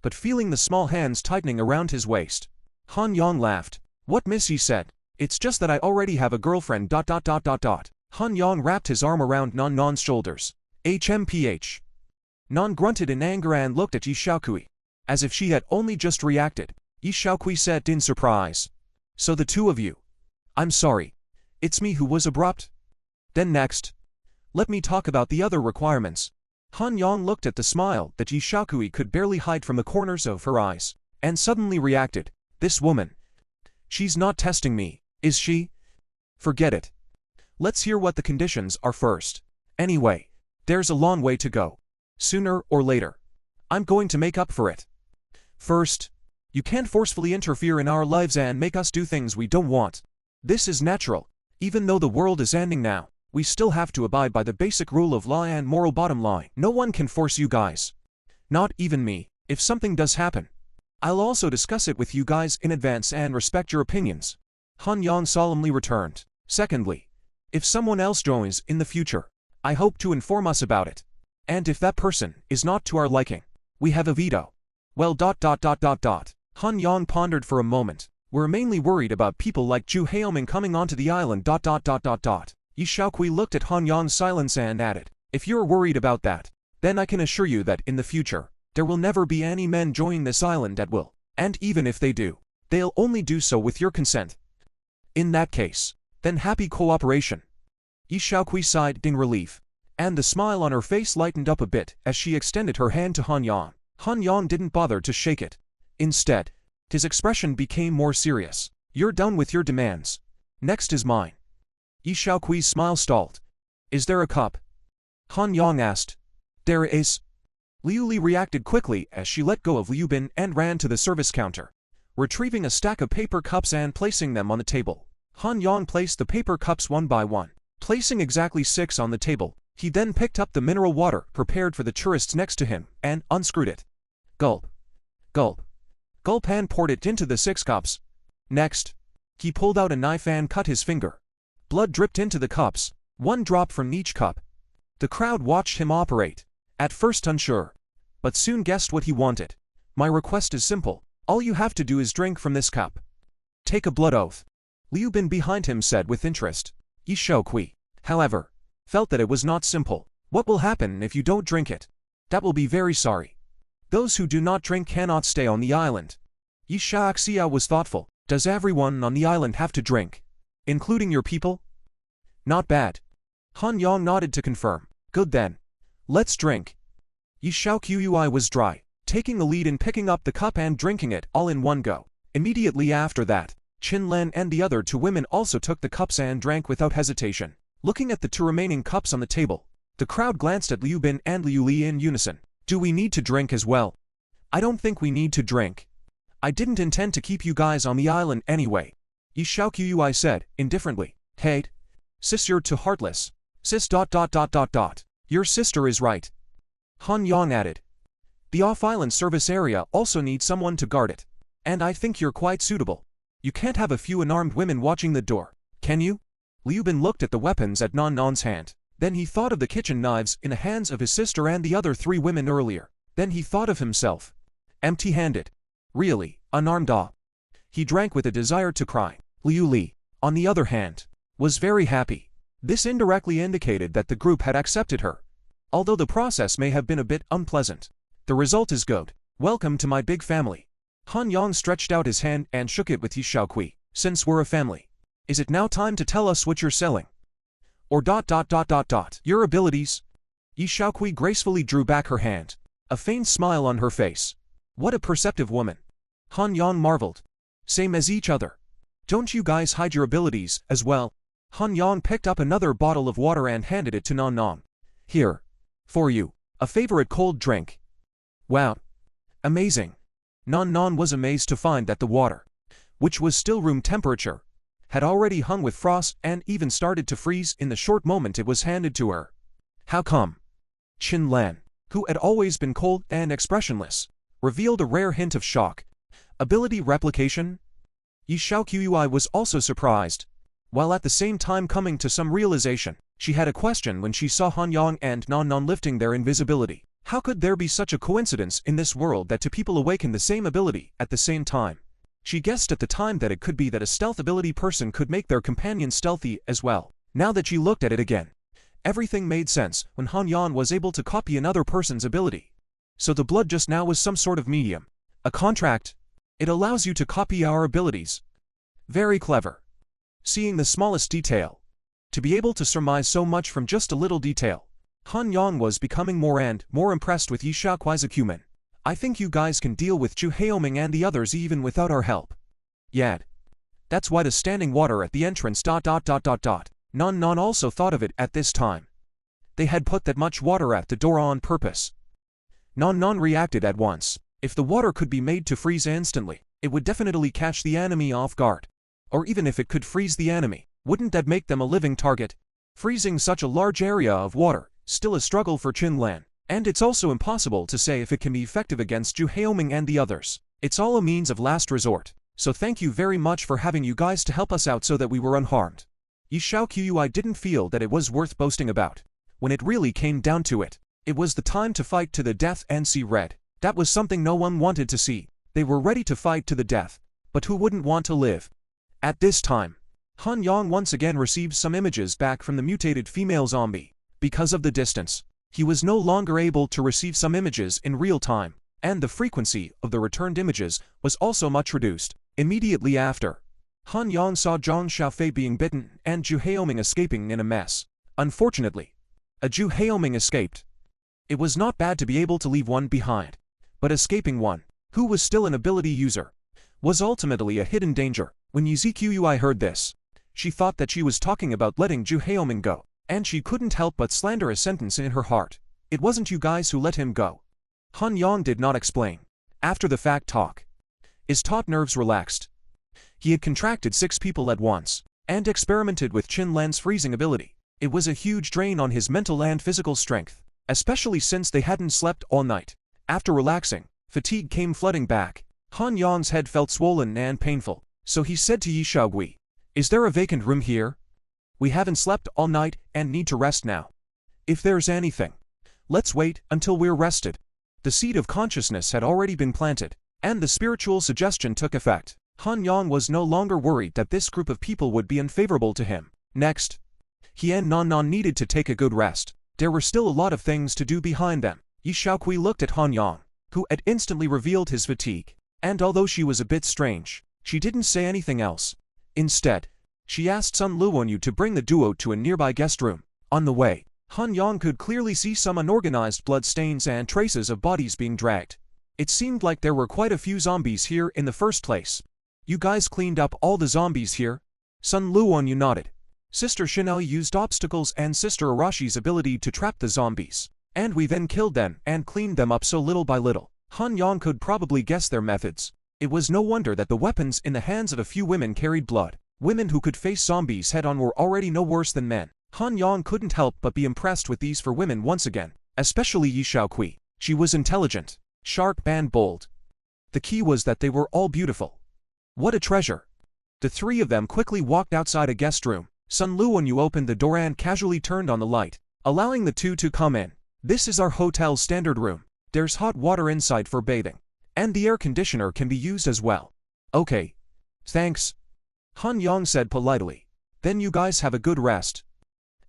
Speaker 1: But feeling the small hands tightening around his waist, Han Yang laughed. What Miss Yi said? It's just that I already have a girlfriend ... Han Yang wrapped his arm around Nan Nan's shoulders. HMPH. Nan grunted in anger and looked at Yi Xiaokui, as if she had only just reacted. Yi Xiaokui said in surprise. So the two of you. I'm sorry. It's me who was abrupt. Then next, let me talk about the other requirements. Han Yang looked at the smile that Yi Xiaokui could barely hide from the corners of her eyes, and suddenly reacted. This woman. She's not testing me, is she? Forget it. Let's hear what the conditions are first. Anyway, there's a long way to go. Sooner or later, I'm going to make up for it. First, you can't forcefully interfere in our lives and make us do things we don't want. This is natural. Even though the world is ending now, we still have to abide by the basic rule of law and moral bottom line. No one can force you guys. Not even me. If something does happen, I'll also discuss it with you guys in advance and respect your opinions. Han Yang solemnly returned. Secondly, if someone else joins in the future, I hope to inform us about it. And if that person is not to our liking, we have a veto. Well ... Han Yang pondered for a moment. We're mainly worried about people like Zhu Haoming coming onto the island ... Yi Xiaokui looked at Han Yang's silence and added, if you're worried about that, then I can assure you that in the future, there will never be any men joining this island at will, and even if they do, they'll only do so with your consent. In that case, then happy cooperation. Yi Xiaokui sighed in relief, and the smile on her face lightened up a bit as she extended her hand to Han Yang. Han Yang didn't bother to shake it. Instead, his expression became more serious. You're done with your demands. Next is mine. Yi Xiaokui's smile stalled. Is there a cup? Han Yang asked. There is. Liu Li reacted quickly as she let go of Liu Bin and ran to the service counter, retrieving a stack of paper cups and placing them on the table. Han Yang placed the paper cups one by one, placing exactly 6 on the table. He then picked up the mineral water prepared for the tourists next to him and unscrewed it. Gulp. Gulp. Gulp and poured it into the 6 cups. Next, he pulled out a knife and cut his finger. Blood dripped into the cups, 1 drop from each cup. The crowd watched him operate, at first unsure, but soon guessed what he wanted. My request is simple. All you have to do is drink from this cup. Take a blood oath. Liu Bin behind him said with interest. Yi Xiaokui, however, felt that it was not simple. What will happen if you don't drink it? That will be very sorry. Those who do not drink cannot stay on the island. Yi Xiaoxia was thoughtful. Does everyone on the island have to drink? Including your people? Not bad. Han Yang nodded to confirm. Good then. Let's drink. Yi Xiaoqui was dry, taking the lead in picking up the cup and drinking it all in one go. Immediately after that, Qin Len and the other 2 women also took the cups and drank without hesitation. Looking at the 2 remaining cups on the table, the crowd glanced at Liu Bin and Liu Li in unison. Do we need to drink as well? I don't think we need to drink. I didn't intend to keep you guys on the island anyway. Yi Xiaoqui said, indifferently. Hey, sis, you're too heartless. Sis ... Your sister is right. Han Yang added. The off-island service area also needs someone to guard it. And I think you're quite suitable. You can't have a few unarmed women watching the door, can you? Liu Bin looked at the weapons at Nan Nan's hand. Then he thought of the kitchen knives in the hands of his sister and the other 3 women earlier. Then he thought of himself. Empty-handed. Really, unarmed ah. He drank with a desire to cry. Liu Li, on the other hand, was very happy. This indirectly indicated that the group had accepted her. Although the process may have been a bit unpleasant, the result is good. Welcome to my big family. Han Yang stretched out his hand and shook it with Yi Xiaokui. Since we're a family, is it now time to tell us what you're selling? Or ... Your abilities? Yi Xiaokui gracefully drew back her hand, a faint smile on her face. What a perceptive woman. Han Yang marveled. Same as each other. Don't you guys hide your abilities as well? Han Yang picked up another bottle of water and handed it to Nan Nan. Here. For you. A favorite cold drink. Wow. Amazing. Nan Nan was amazed to find that the water, which was still room temperature, had already hung with frost and even started to freeze in the short moment it was handed to her. How come? Qin Lan, who had always been cold and expressionless, revealed a rare hint of shock. Ability replication? Yi Xiaoqui was also surprised, while at the same time coming to some realization. She had a question when she saw Han Yang and Nan Nan lifting their invisibility. How could there be such a coincidence in this world that 2 people awaken the same ability at the same time? She guessed at the time that it could be that a stealth ability person could make their companion stealthy as well. Now that she looked at it again, everything made sense when Han Yang was able to copy another person's ability. So the blood just now was some sort of medium. A contract. It allows you to copy our abilities. Very clever. Seeing the smallest detail. To be able to surmise so much from just a little detail. Han Yang was becoming more and more impressed with Yi Xiaokui's acumen. I think you guys can deal with Zhu Haoming and the others even without our help. Yad. That's why the standing water at the entrance ... Nan Nan also thought of it at this time. They had put that much water at the door on purpose. Nan Nan reacted at once. If the water could be made to freeze instantly, it would definitely catch the enemy off guard. Or even if it could freeze the enemy, wouldn't that make them a living target? Freezing such a large area of water, still a struggle for Qin Lan. And it's also impossible to say if it can be effective against Zhu Haoming and the others. It's all a means of last resort. So thank you very much for having you guys to help us out so that we were unharmed. Yi Xiaoqui didn't feel that it was worth boasting about. When it really came down to it, it was the time to fight to the death and see red. That was something no one wanted to see. They were ready to fight to the death. But who wouldn't want to live? At this time, Han Yang once again received some images back from the mutated female zombie. Because of the distance, he was no longer able to receive some images in real time, and the frequency of the returned images was also much reduced. Immediately after, Han Yang saw Zhang Xiaofei being bitten and Zhu Haoming escaping in a mess. Unfortunately, a Zhu Haoming escaped. It was not bad to be able to leave one behind, but escaping one, who was still an ability user, was ultimately a hidden danger. When Yuzqui heard this, she thought that she was talking about letting Zhu Haoming go, and she couldn't help but slander a sentence in her heart. It wasn't you guys who let him go. Han Yang did not explain. After the fact talk, his taut nerves relaxed. He had contracted 6 people at once, and experimented with Qin Lan's freezing ability. It was a huge drain on his mental and physical strength, especially since they hadn't slept all night. After relaxing, Fatigue came flooding back. Han Yong's head felt swollen and painful, so he said to Yi Xiaogui, "Is there a vacant room here? We haven't slept all night and need to rest now. If there's anything, let's wait until we're rested." The seed of consciousness had already been planted, and the spiritual suggestion took effect. Han Yong was no longer worried that this group of people would be unfavorable to him. Next, he and Non needed to take a good rest. There were still a lot of things to do behind them. Yi Xiaokui looked at Han Yong, who had instantly revealed his fatigue, and although she was a bit strange, she didn't say anything else. Instead, she asked Sun Luonyu to bring the duo to a nearby guest room. On the way, Han Yong could clearly see some unorganized blood stains and traces of bodies being dragged. It seemed like there were quite a few zombies here in the first place. "You guys cleaned up all the zombies here?" Sun Luonyu nodded. Sister Shinai used obstacles and Sister Arashi's ability to trap the zombies, and we then killed them and cleaned them up so little by little. Han Yong could probably guess their methods. It was no wonder that the weapons in the hands of a few women carried blood. Women who could face zombies head-on were already no worse than men. Han Yong couldn't help but be impressed with these for women once again, especially Yi Xiaokui. She was intelligent, sharp and bold. The key was that they were all beautiful. What a treasure! The three of them quickly walked outside a guest room. Sun Luonyu opened the door and casually turned on the light, allowing the two to come in. "This is our hotel's standard room. There's hot water inside for bathing, and the air conditioner can be used as well." "Okay. Thanks," Han Yong said politely. "Then you guys have a good rest."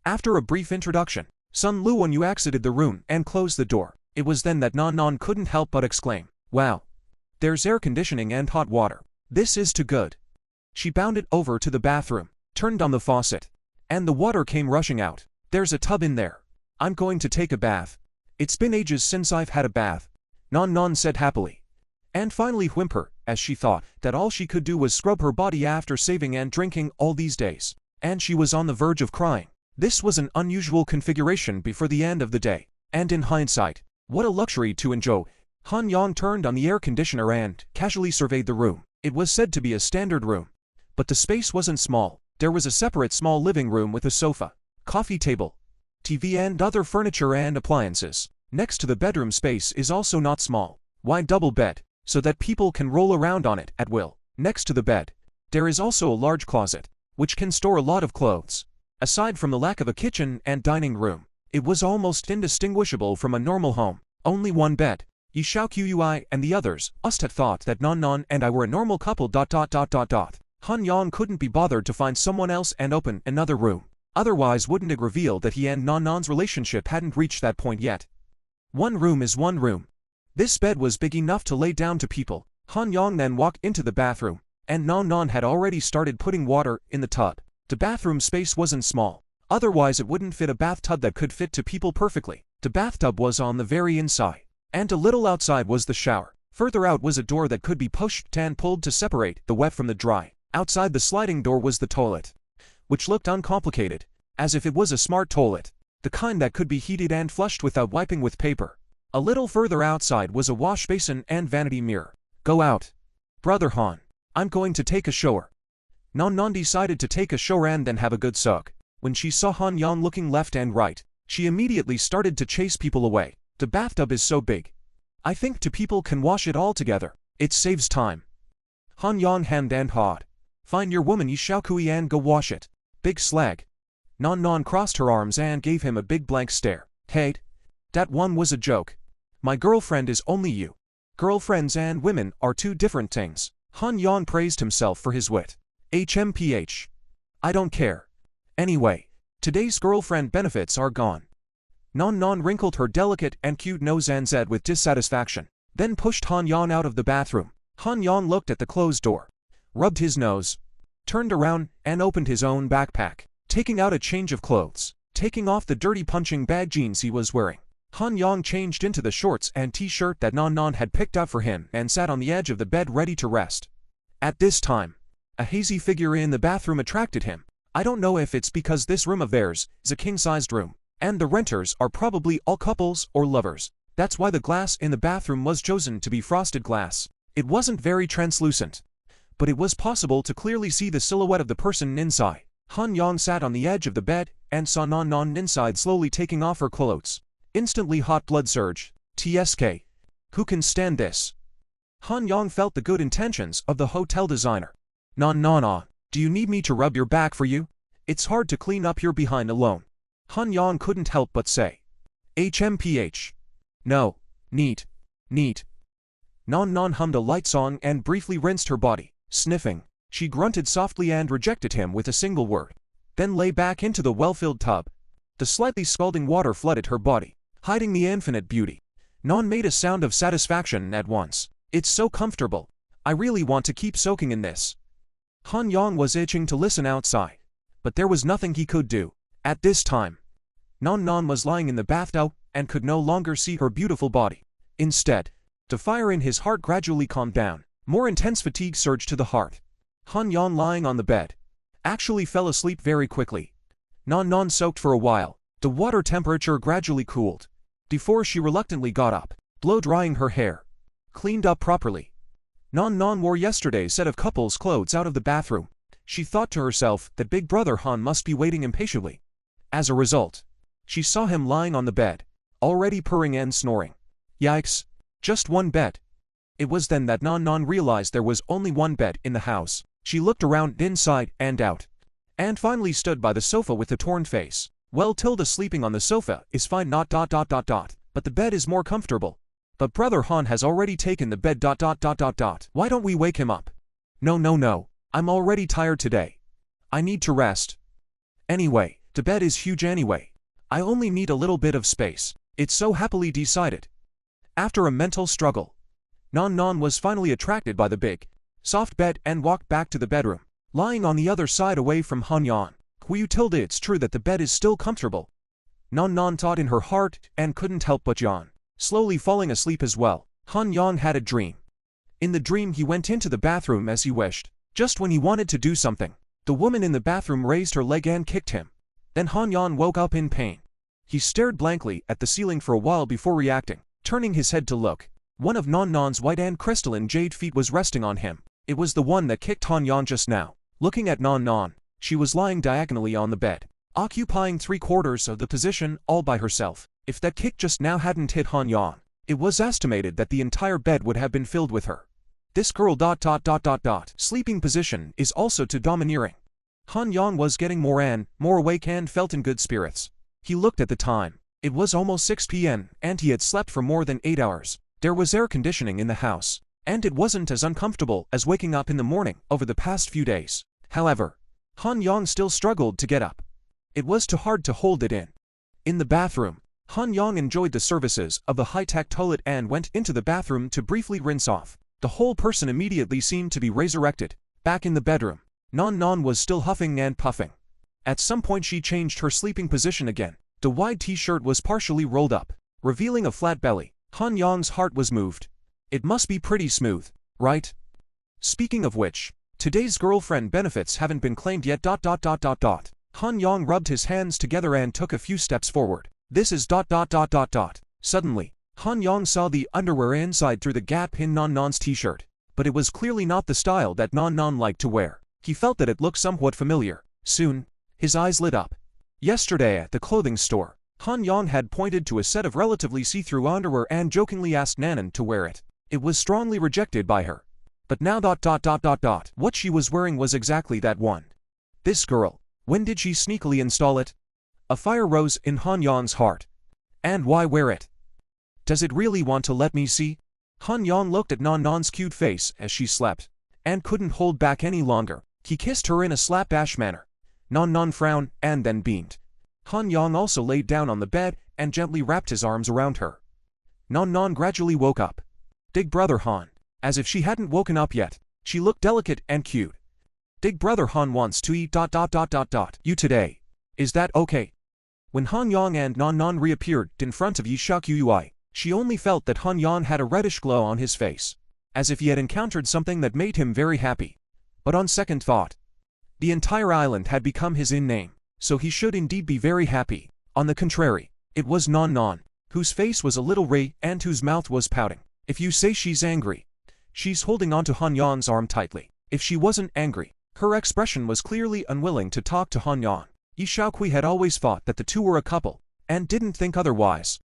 Speaker 1: After a brief introduction, Sun Luonyu exited the room and closed the door. It was then that Non couldn't help but exclaim, "Wow! There's air conditioning and hot water. This is too good." She bounded over to the bathroom, turned on the faucet, and the water came rushing out. "There's a tub in there. I'm going to take a bath. It's been ages since I've had a bath," Non said happily, and finally whimpered, as she thought that all she could do was scrub her body after saving and drinking all these days, and she was on the verge of crying. This was an unusual configuration before the end of the day, and in hindsight, what a luxury to enjoy. Han Yong turned on the air conditioner and casually surveyed the room. It was said to be a standard room, but the space wasn't small. There was a separate small living room with a sofa, coffee table, TV and other furniture and appliances. Next to the bedroom space is also not small, wide double bed, so that people can roll around on it at will. Next to the bed, there is also a large closet, which can store a lot of clothes. Aside from the lack of a kitchen and dining room, it was almost indistinguishable from a normal home. Only one bed. Yi Xiaokui and the others must have thought that Non and I were a normal couple. Han Yong couldn't be bothered to find someone else and open another room. Otherwise wouldn't it reveal that he and Non's relationship hadn't reached that point yet? One room is one room. This bed was big enough to lay down to people. Han Yong then walked into the bathroom, and Non had already started putting water in the tub. The bathroom space wasn't small. Otherwise it wouldn't fit a bathtub that could fit two people perfectly. The bathtub was on the very inside, and a little outside was the shower. Further out was a door that could be pushed and pulled to separate the wet from the dry. Outside the sliding door was the toilet, which looked uncomplicated, as if it was a smart toilet, the kind that could be heated and flushed without wiping with paper. A little further outside was a wash basin and vanity mirror. "Go out, Brother Han. I'm going to take a shower." Non decided to take a shower and then have a good soak. When she saw Han Yong looking left and right, she immediately started to chase people away. "The bathtub is so big. I think two people can wash it all together. It saves time." Han Yong hemmed and hawed. "Find your woman Yi Xiaokui and go wash it. Big slag." Non crossed her arms and gave him a big blank stare. "Hey, that one was a joke. My girlfriend is only you. Girlfriends and women are two different things." Han Yong praised himself for his wit. HMPH. "I don't care. Anyway, today's girlfriend benefits are gone." Non wrinkled her delicate and cute nose and said with dissatisfaction, then pushed Han Yong out of the bathroom. Han Yong looked at the closed door, rubbed his nose, turned around and opened his own backpack, taking out a change of clothes, taking off the dirty punching bag jeans he was wearing. Han Yong changed into the shorts and t-shirt that Non had picked out for him and sat on the edge of the bed ready to rest. At this time, a hazy figure in the bathroom attracted him. I don't know if it's because this room of theirs is a king-sized room, and the renters are probably all couples or lovers. That's why the glass in the bathroom was chosen to be frosted glass. It wasn't very translucent, but it was possible to clearly see the silhouette of the person inside. Han Yong sat on the edge of the bed and saw Non inside slowly taking off her clothes. Instantly hot blood surged. TSK. Who can stand this? Han Yang felt the good intentions of the hotel designer. Non, do you need me to rub your back for you? It's hard to clean up your behind alone. Han Yang couldn't help but say. HMPH. No, neat. Non hummed a light song and briefly rinsed her body. Sniffing, she grunted softly and rejected him with a single word. Then lay back into the well-filled tub. The slightly scalding water flooded her body, hiding the infinite beauty. Non made a sound of satisfaction at once. It's so comfortable. I really want to keep soaking in this. Han Yang was itching to listen outside, but there was nothing he could do. At this time, Non was lying in the bathtub and could no longer see her beautiful body. Instead, the fire in his heart gradually calmed down. More intense fatigue surged to the heart. Han Yang, lying on the bed, actually fell asleep very quickly. Non soaked for a while. The water temperature gradually cooled, before she reluctantly got up, blow-drying her hair. Cleaned up properly. Non wore yesterday's set of couple's clothes out of the bathroom. She thought to herself that big brother Han must be waiting impatiently. As a result, she saw him lying on the bed, already purring and snoring. Yikes! Just one bed. It was then that Non realized there was only one bed in the house. She looked around inside and out, and finally stood by the sofa with a torn face. Well, Tilda sleeping on the sofa is fine but the bed is more comfortable. But brother Han has already taken the bed . Why don't we wake him up? No. I'm already tired today. I need to rest. Anyway, the bed is huge anyway. I only need a little bit of space. It's so happily decided. After a mental struggle, Non was finally attracted by the big, soft bed and walked back to the bedroom, lying on the other side away from Han Yang. Tilda, it's true that the bed is still comfortable. Non thought in her heart and couldn't help but yawn, slowly falling asleep as well. Han Yang had a dream. In the dream he went into the bathroom as he wished. Just when he wanted to do something, the woman in the bathroom raised her leg and kicked him. Then Han Yang woke up in pain. He stared blankly at the ceiling for a while before reacting, turning his head to look. One of Non's white and crystalline jade feet was resting on him. It was the one that kicked Han Yang just now. Looking at Non, she was lying diagonally on the bed, occupying 3/4 of the position all by herself. If that kick just now hadn't hit Han Yang, it was estimated that the entire bed would have been filled with her. This girl ... sleeping position is also too domineering. Han Yang was getting more awake and felt in good spirits. He looked at the time. It was almost 6 p.m. and he had slept for more than 8 hours. There was air conditioning in the house, and it wasn't as uncomfortable as waking up in the morning over the past few days. However, Han Yang still struggled to get up. It was too hard to hold it in. In the bathroom, Han Yang enjoyed the services of the high-tech toilet and went into the bathroom to briefly rinse off. The whole person immediately seemed to be resurrected. Back in the bedroom, Non was still huffing and puffing. At some point she changed her sleeping position again. The wide t-shirt was partially rolled up, revealing a flat belly. Han Yang's heart was moved. It must be pretty smooth, right? Speaking of which, today's girlfriend benefits haven't been claimed yet. Han Yang rubbed his hands together and took a few steps forward. This is ... Suddenly, Han Yang saw the underwear inside through the gap in Non's t-shirt, but it was clearly not the style that Non liked to wear. He felt that it looked somewhat familiar. Soon, his eyes lit up. Yesterday at the clothing store, Han Yang had pointed to a set of relatively see-through underwear and jokingly asked Nanan to wear it. It was strongly rejected by her. But now ... what she was wearing was exactly that one. This girl, when did she sneakily install it? A fire rose in Han Yang's heart. And why wear it? Does it really want to let me see? Han Yang looked at Non's cute face as she slept, and couldn't hold back any longer. He kissed her in a slapdash manner. Non frowned and then beamed. Han Yang also laid down on the bed and gently wrapped his arms around her. Non gradually woke up. Big brother Han. As if she hadn't woken up yet, she looked delicate and cute. Big brother Han wants to eat ... you today. Is that okay? When Han Yang and Non reappeared in front of Yi Shakui, she only felt that Han Yang had a reddish glow on his face, as if he had encountered something that made him very happy. But on second thought, the entire island had become his name, so he should indeed be very happy. On the contrary, it was Non, whose face was a little red and whose mouth was pouting. If you say she's angry, she's holding onto Han Yang's arm tightly. If she wasn't angry, her expression was clearly unwilling to talk to Han Yang. Yi Shaokui had always thought that the two were a couple, and didn't think otherwise.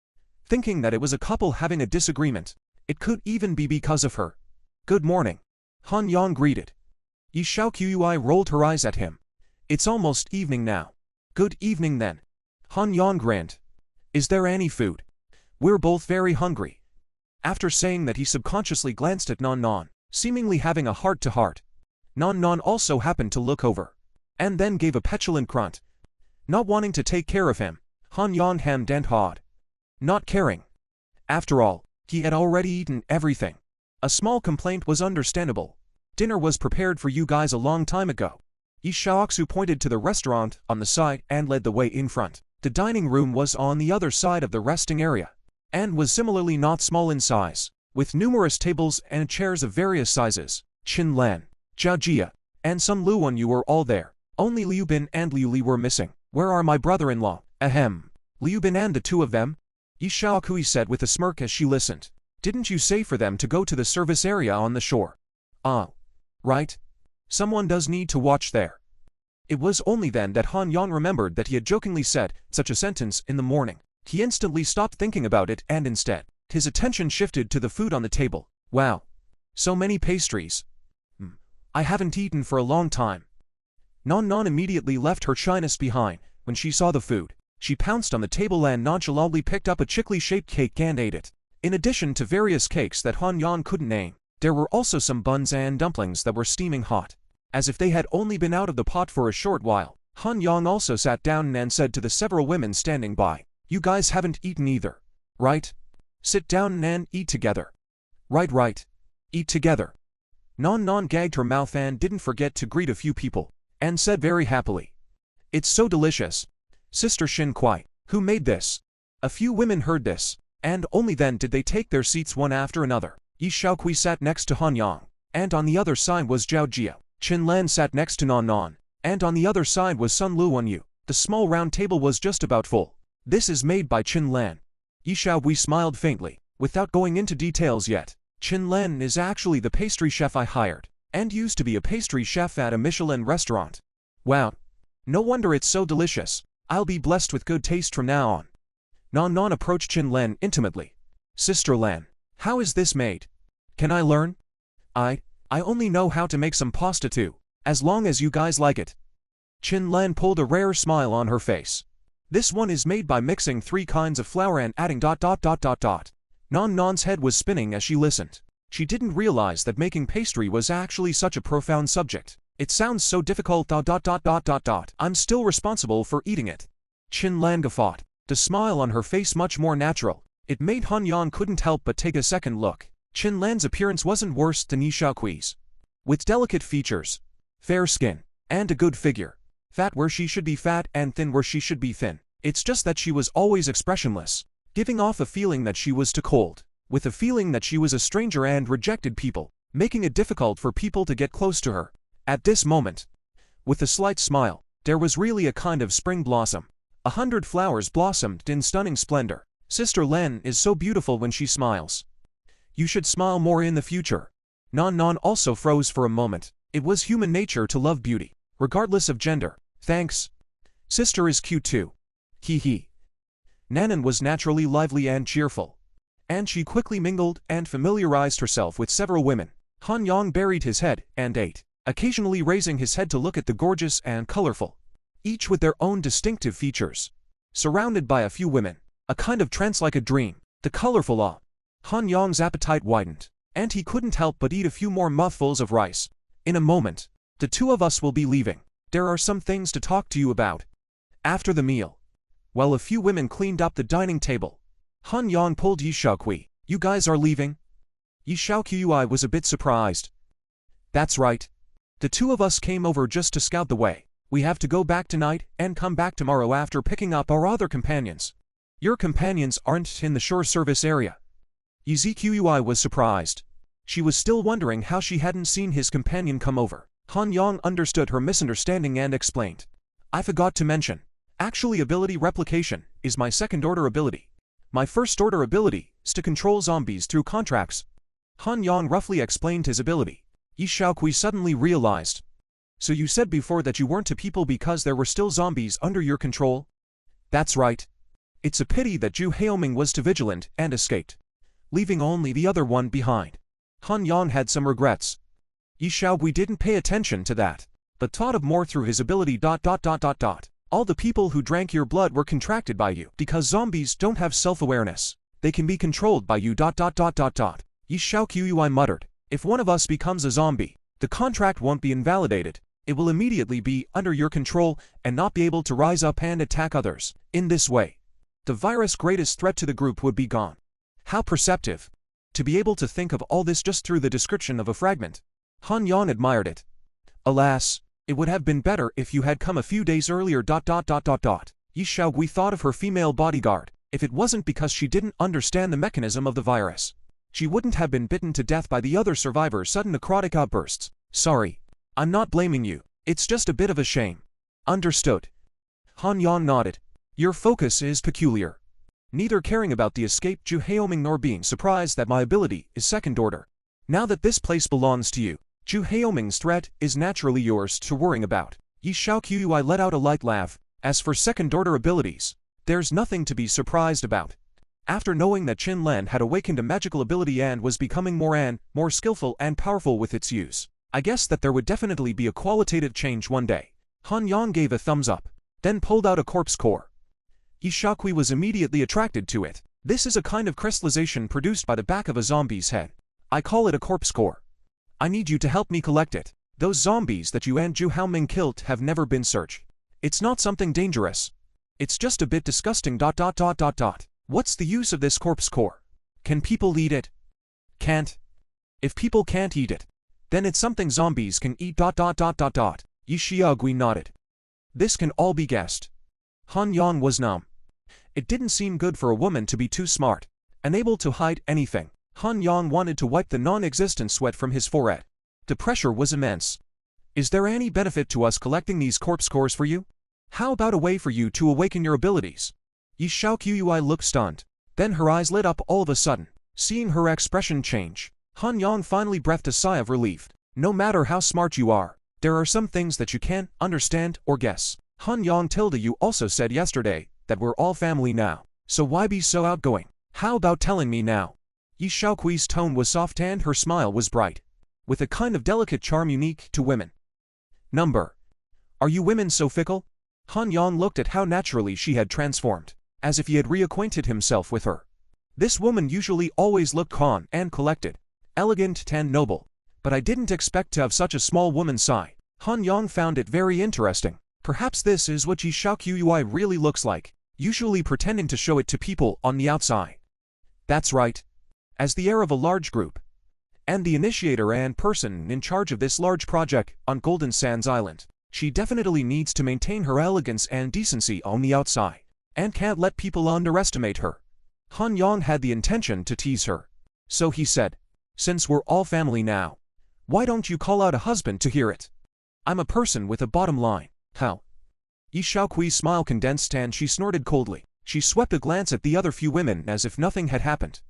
Speaker 1: Thinking that it was a couple having a disagreement, It could even be because of her. Good morning. Han Yang greeted. Yi Xiaoqui rolled her eyes at him. It's almost evening now. Good evening then. Han Yang grinned. Is there any food? We're both very hungry. After saying that, he subconsciously glanced at Nan Nan, seemingly having a heart-to-heart. Nan Nan also happened to look over, and then gave a petulant grunt. Not wanting to take care of him, Han Yang hemmed and hawed. Not caring. After all, he had already eaten everything. A small complaint was understandable. Dinner was prepared for you guys a long time ago. Yi Xiaoxu pointed to the restaurant on the side and led the way in front. The dining room was on the other side of the resting area, and was similarly not small in size, with numerous tables and chairs of various sizes. Qin Lan, Zhao Jia, and some Lu Wenyu were all there. Only Liu Bin and Liu Li were missing. Where are my brother-in-law? Ahem. Liu Bin and the two of them? Yi Xiaokui said with a smirk as she listened. Didn't you say for them to go to the service area on the shore? Ah. Right. Someone does need to watch there. It was only then that Han Yang remembered that he had jokingly said such a sentence in the morning. He instantly stopped thinking about it and instead, his attention shifted to the food on the table. Wow. So many pastries. I haven't eaten for a long time. Nan Nan immediately left her shyness behind when she saw the food. She pounced on the table and nonchalantly picked up a chickly-shaped cake and ate it. In addition to various cakes that Han Yang couldn't name, there were also some buns and dumplings that were steaming hot. As if they had only been out of the pot for a short while, Han Yang also sat down and said to the several women standing by, You guys haven't eaten either, right? Sit down and eat together. Right. Eat together. Nan Nan gagged her mouth and didn't forget to greet a few people, and said very happily, It's so delicious. Sister Xin Kuai, who made this? A few women heard this, and only then did they take their seats one after another. Yi Xiaokui sat next to Han Yang, and on the other side was Zhao Jia. Qin Lan sat next to Nan Nan, and on the other side was Sun Lu Wenyu. The small round table was just about full. This is made by Qin Lan. Yi Xiaokui smiled faintly, without going into details yet. Qin Lan is actually the pastry chef I hired, and used to be a pastry chef at a Michelin restaurant. Wow. No wonder it's so delicious. I'll be blessed with good taste from now on. Nan Nan approached Qin Lan intimately. Sister Lan, how is this made? Can I learn? I only know how to make some pasta too, as long as you guys like it. Qin Lan pulled a rare smile on her face. This one is made by mixing 3 kinds of flour and adding ... Nan Nan's head was spinning as she listened. She didn't realize that making pastry was actually such a profound subject. It sounds so difficult ... I'm still responsible for eating it. Qin Lan guffawed, the smile on her face much more natural. It made Han Yang couldn't help but take a second look. Qin Lan's appearance wasn't worse than Yi Xiaokui's. With delicate features, fair skin, and a good figure. Fat where she should be fat and thin where she should be thin. It's just that she was always expressionless, giving off a feeling that she was too cold, with a feeling that she was a stranger and rejected people, making it difficult for people to get close to her. At this moment, with a slight smile, there was really a kind of spring blossom. 100 flowers blossomed in stunning splendor. Sister Lan is so beautiful when she smiles. You should smile more in the future. Nan Nan also froze for a moment. It was human nature to love beauty, regardless of gender. Thanks. Sister is cute too. Hee. Nanan was naturally lively and cheerful, and she quickly mingled and familiarized herself with several women. Han Yang buried his head and ate, occasionally raising his head to look at the gorgeous and colorful, each with their own distinctive features. Surrounded by a few women, a kind of trance like a dream, the colorful awe. Han Yang's appetite widened, and he couldn't help but eat a few more mouthfuls of rice. In a moment, the two of us will be leaving. There are some things to talk to you about. After the meal, while a few women cleaned up the dining table, Han Yang pulled Yi Xiaokui. You guys are leaving? Yi Xiaokui was a bit surprised. That's right. The two of us came over just to scout the way. We have to go back tonight and come back tomorrow after picking up our other companions. Your companions aren't in the shore service area. Yi Zqui was surprised. She was still wondering how she hadn't seen his companion come over. Han Yang understood her misunderstanding and explained. I forgot to mention. Actually, ability replication is my second-order ability. My first-order ability is to control zombies through contracts. Han Yang roughly explained his ability. Yi Xiaokui suddenly realized. So you said before that you weren't to people because there were still zombies under your control? That's right. It's a pity that Zhu Haoming was too vigilant and escaped. leaving only the other one behind. Han Yang had some regrets. Yi Xiaogui didn't pay attention to that, but thought of more through his ability. All the people who drank your blood were contracted by you because zombies don't have self-awareness. They can be controlled by you. Yi Xiaogui muttered. If one of us becomes a zombie, the contract won't be invalidated. It will immediately be under your control and not be able to rise up and attack others. In this way, the virus' greatest threat to the group would be gone. How perceptive! To be able to think of all this just through the description of a fragment. Han Yang admired it. Alas, it would have been better if you had come a few days earlier. Yi Xiaogui thought of her female bodyguard. If it wasn't because she didn't understand the mechanism of the virus, she wouldn't have been bitten to death by the other survivors' sudden necrotic outbursts. Sorry. I'm not blaming you. It's just a bit of a shame. Understood. Han Yang nodded. Your focus is peculiar. Neither caring about the escaped Zhu Haoming nor being surprised that my ability is second order. Now that this place belongs to you, Zhu Haoming's threat is naturally yours to worrying about. Yi Xiaogui let out a light laugh. As for second-order abilities, there's nothing to be surprised about. After knowing that Qin Lan had awakened a magical ability and was becoming more skillful and powerful with its use, I guess that there would definitely be a qualitative change one day. Han Yang gave a thumbs up, then pulled out a corpse core. Yi Xiaogui was immediately attracted to it. This is a kind of crystallization produced by the back of a zombie's head. I call it a corpse core. I need you to help me collect it. Those zombies that you and Zhu Haoming killed have never been searched. It's not something dangerous. It's just a bit disgusting. What's the use of this corpse core? Can people eat it? Can't. If people can't eat it, then it's something zombies can eat. Yi Xiaogui nodded. This can all be guessed. Han Yang was numb. It didn't seem good for a woman to be too smart, unable to hide anything. Han Yang wanted to wipe the non-existent sweat from his forehead. The pressure was immense. Is there any benefit to us collecting these corpse cores for you? How about a way for you to awaken your abilities? Yi Xiaogui looked stunned. Then her eyes lit up all of a sudden. Seeing her expression change, Han Yang finally breathed a sigh of relief. No matter how smart you are, there are some things that you can't understand or guess. Han Yang you also said yesterday that we're all family now, so why be so outgoing? How about telling me now? Yi Xiaogui's tone was soft and her smile was bright, with a kind of delicate charm unique to women. Are you women so fickle? Han Yang looked at how naturally she had transformed, as if he had reacquainted himself with her. This woman usually always looked calm and collected, elegant and noble, but I didn't expect to have such a small woman sigh. Han Yang found it very interesting. Perhaps this is what Yi Xiaogui really looks like, usually pretending to show it to people on the outside. That's right. As the heir of a large group, and the initiator and person in charge of this large project on Golden Sands Island, she definitely needs to maintain her elegance and decency on the outside, and can't let people underestimate her. Han Yang had the intention to tease her. So he said, since we're all family now, why don't you call out a husband to hear it? I'm a person with a bottom line. How? Yi Xiaogui's smile condensed and she snorted coldly. She swept a glance at the other few women as if nothing had happened,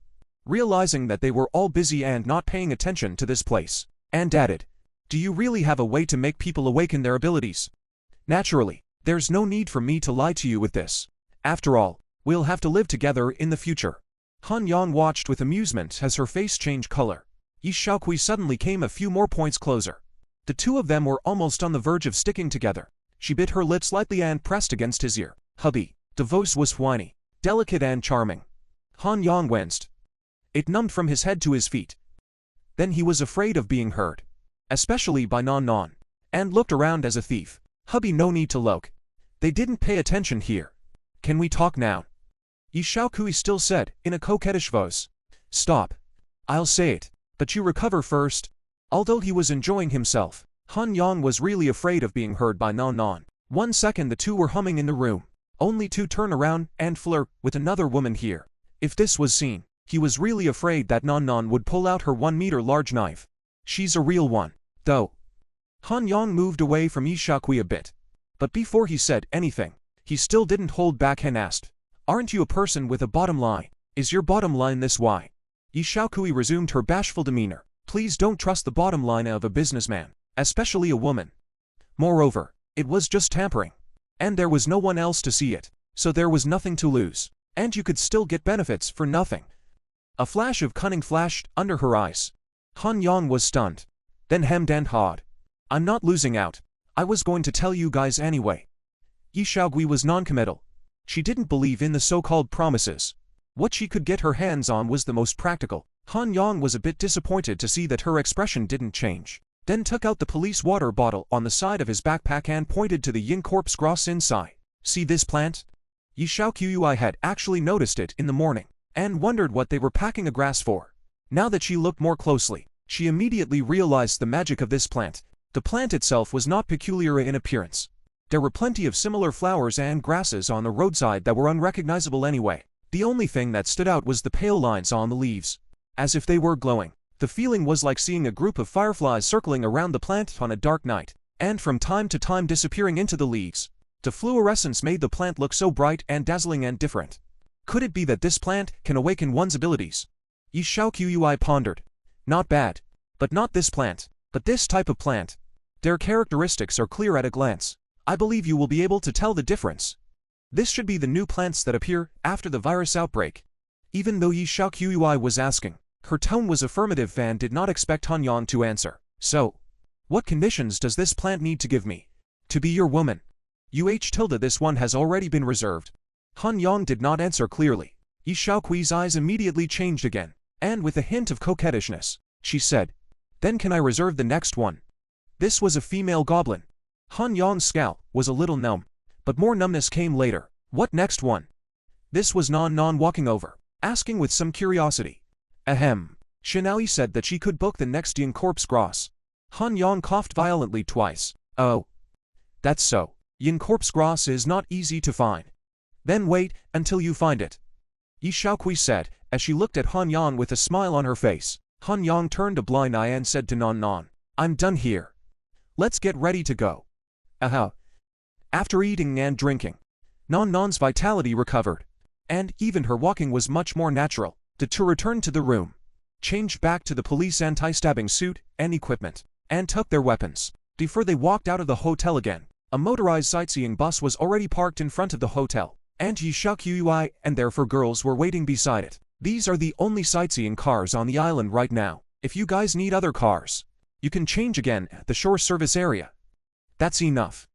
Speaker 1: realizing that they were all busy and not paying attention to this place, and added, do you really have a way to make people awaken their abilities? Naturally, there's no need for me to lie to you with this. After all, we'll have to live together in the future. Han Yang watched with amusement as her face changed color. Yi Xiaogui suddenly came a few more points closer. The two of them were almost on the verge of sticking together. She bit her lip slightly and pressed against his ear. Hubby. The voice was whiny, delicate and charming. Han Yang winced. It numbed from his head to his feet. Then he was afraid of being heard, especially by Non, and looked around as a thief. Hubby, no need to look. They didn't pay attention here. Can we talk now? Yi Xiaogui still said, in a coquettish voice. Stop. I'll say it, but you recover first. Although he was enjoying himself, Han Yang was really afraid of being heard by Non. 1 second the two were humming in the room, only to turn around and flirt with another woman here. If this was seen, he was really afraid that Non would pull out her 1-meter large knife. She's a real one, though. Han Yang moved away from Yi Xiaogui a bit, but before he said anything, he still didn't hold back and asked, aren't you a person with a bottom line? Is your bottom line this why? Yi Xiaogui resumed her bashful demeanor. Please don't trust the bottom line of a businessman, especially a woman. Moreover, it was just tampering, and there was no one else to see it, so there was nothing to lose, and you could still get benefits for nothing. A flash of cunning flashed under her eyes. Han Yang was stunned. Then hemmed and hawed. I'm not losing out. I was going to tell you guys anyway. Yi Xiaogui was non-committal. She didn't believe in the so-called promises. What she could get her hands on was the most practical. Han Yang was a bit disappointed to see that her expression didn't change. Then took out the police water bottle on the side of his backpack and pointed to the yin corpse gras inside. See this plant? Yi Xiaogui had actually noticed it in the morning, and wondered what they were packing a grass for. Now that she looked more closely, she immediately realized the magic of this plant. The plant itself was not peculiar in appearance. There were plenty of similar flowers and grasses on the roadside that were unrecognizable anyway. The only thing that stood out was the pale lines on the leaves, as if they were glowing. The feeling was like seeing a group of fireflies circling around the plant on a dark night, and from time to time disappearing into the leaves. The fluorescence made the plant look so bright and dazzling and different. Could it be that this plant can awaken one's abilities? Yi Xiaogui pondered. Not bad. But not this plant. But this type of plant. Their characteristics are clear at a glance. I believe you will be able to tell the difference. This should be the new plants that appear after the virus outbreak. Even though Yi Xiaogui was asking, her tone was affirmative and did not expect Han Yang to answer. So, what conditions does this plant need to give me? To be your woman. This one has already been reserved. Han Yang did not answer clearly. Yi Xiaogui's eyes immediately changed again, and with a hint of coquettishness, she said, Then can I reserve the next one? This was a female goblin. Han Yang's scowl was a little numb, but more numbness came later. What next one? This was Non walking over, asking with some curiosity. Ahem. Shinali said that she could book the next yin corpse gras. Han Yang coughed violently twice. Oh. That's so. Yin corpse gras is not easy to find. Then wait until you find it. Yi Xiaogui said, as she looked at Han Yang with a smile on her face. Han Yang turned a blind eye and said to Non, I'm done here. Let's get ready to go. Aha. After eating and drinking, Non's vitality recovered, and even her walking was much more natural. The two returned to the room, changed back to the police anti-stabbing suit and equipment, and took their weapons. Before they walked out of the hotel again, a motorized sightseeing bus was already parked in front of the hotel, and Yi Xiaogui and their 4 girls were waiting beside it. These are the only sightseeing cars on the island right now. If you guys need other cars, you can change again at the shore service area. That's enough.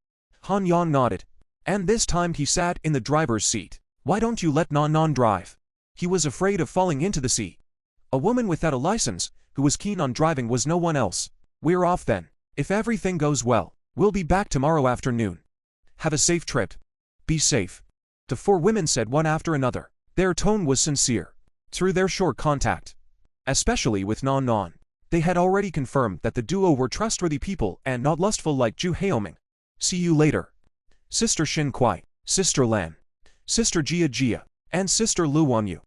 Speaker 1: Han Yang nodded, and this time he sat in the driver's seat. Why don't you let Non drive? He was afraid of falling into the sea. A woman without a license, who was keen on driving, was no one else. We're off then. If everything goes well, we'll be back tomorrow afternoon. Have a safe trip. Be safe. The 4 women said one after another. Their tone was sincere. Through their short contact, especially with Non, they had already confirmed that the duo were trustworthy people and not lustful like Zhu Haoming. See you later. Sister Xin Kuai, Sister Lan, Sister Jia, and Sister Lu Wanyu.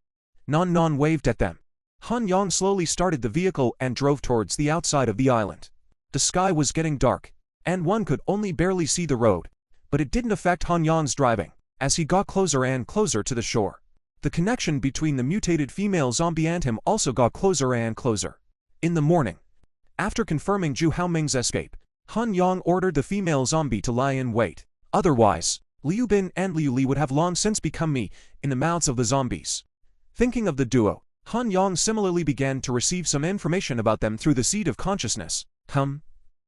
Speaker 1: Non waved at them. Han Yang slowly started the vehicle and drove towards the outside of the island. The sky was getting dark, and one could only barely see the road, but it didn't affect Han Yang's driving, as he got closer and closer to the shore. The connection between the mutated female zombie and him also got closer and closer. In the morning, after confirming Zhu Haoming's escape, Han Yang ordered the female zombie to lie in wait. Otherwise, Liu Bin and Liu Li would have long since become me in the mouths of the zombies. Thinking of the duo, Han Yang similarly began to receive some information about them through the seed of consciousness.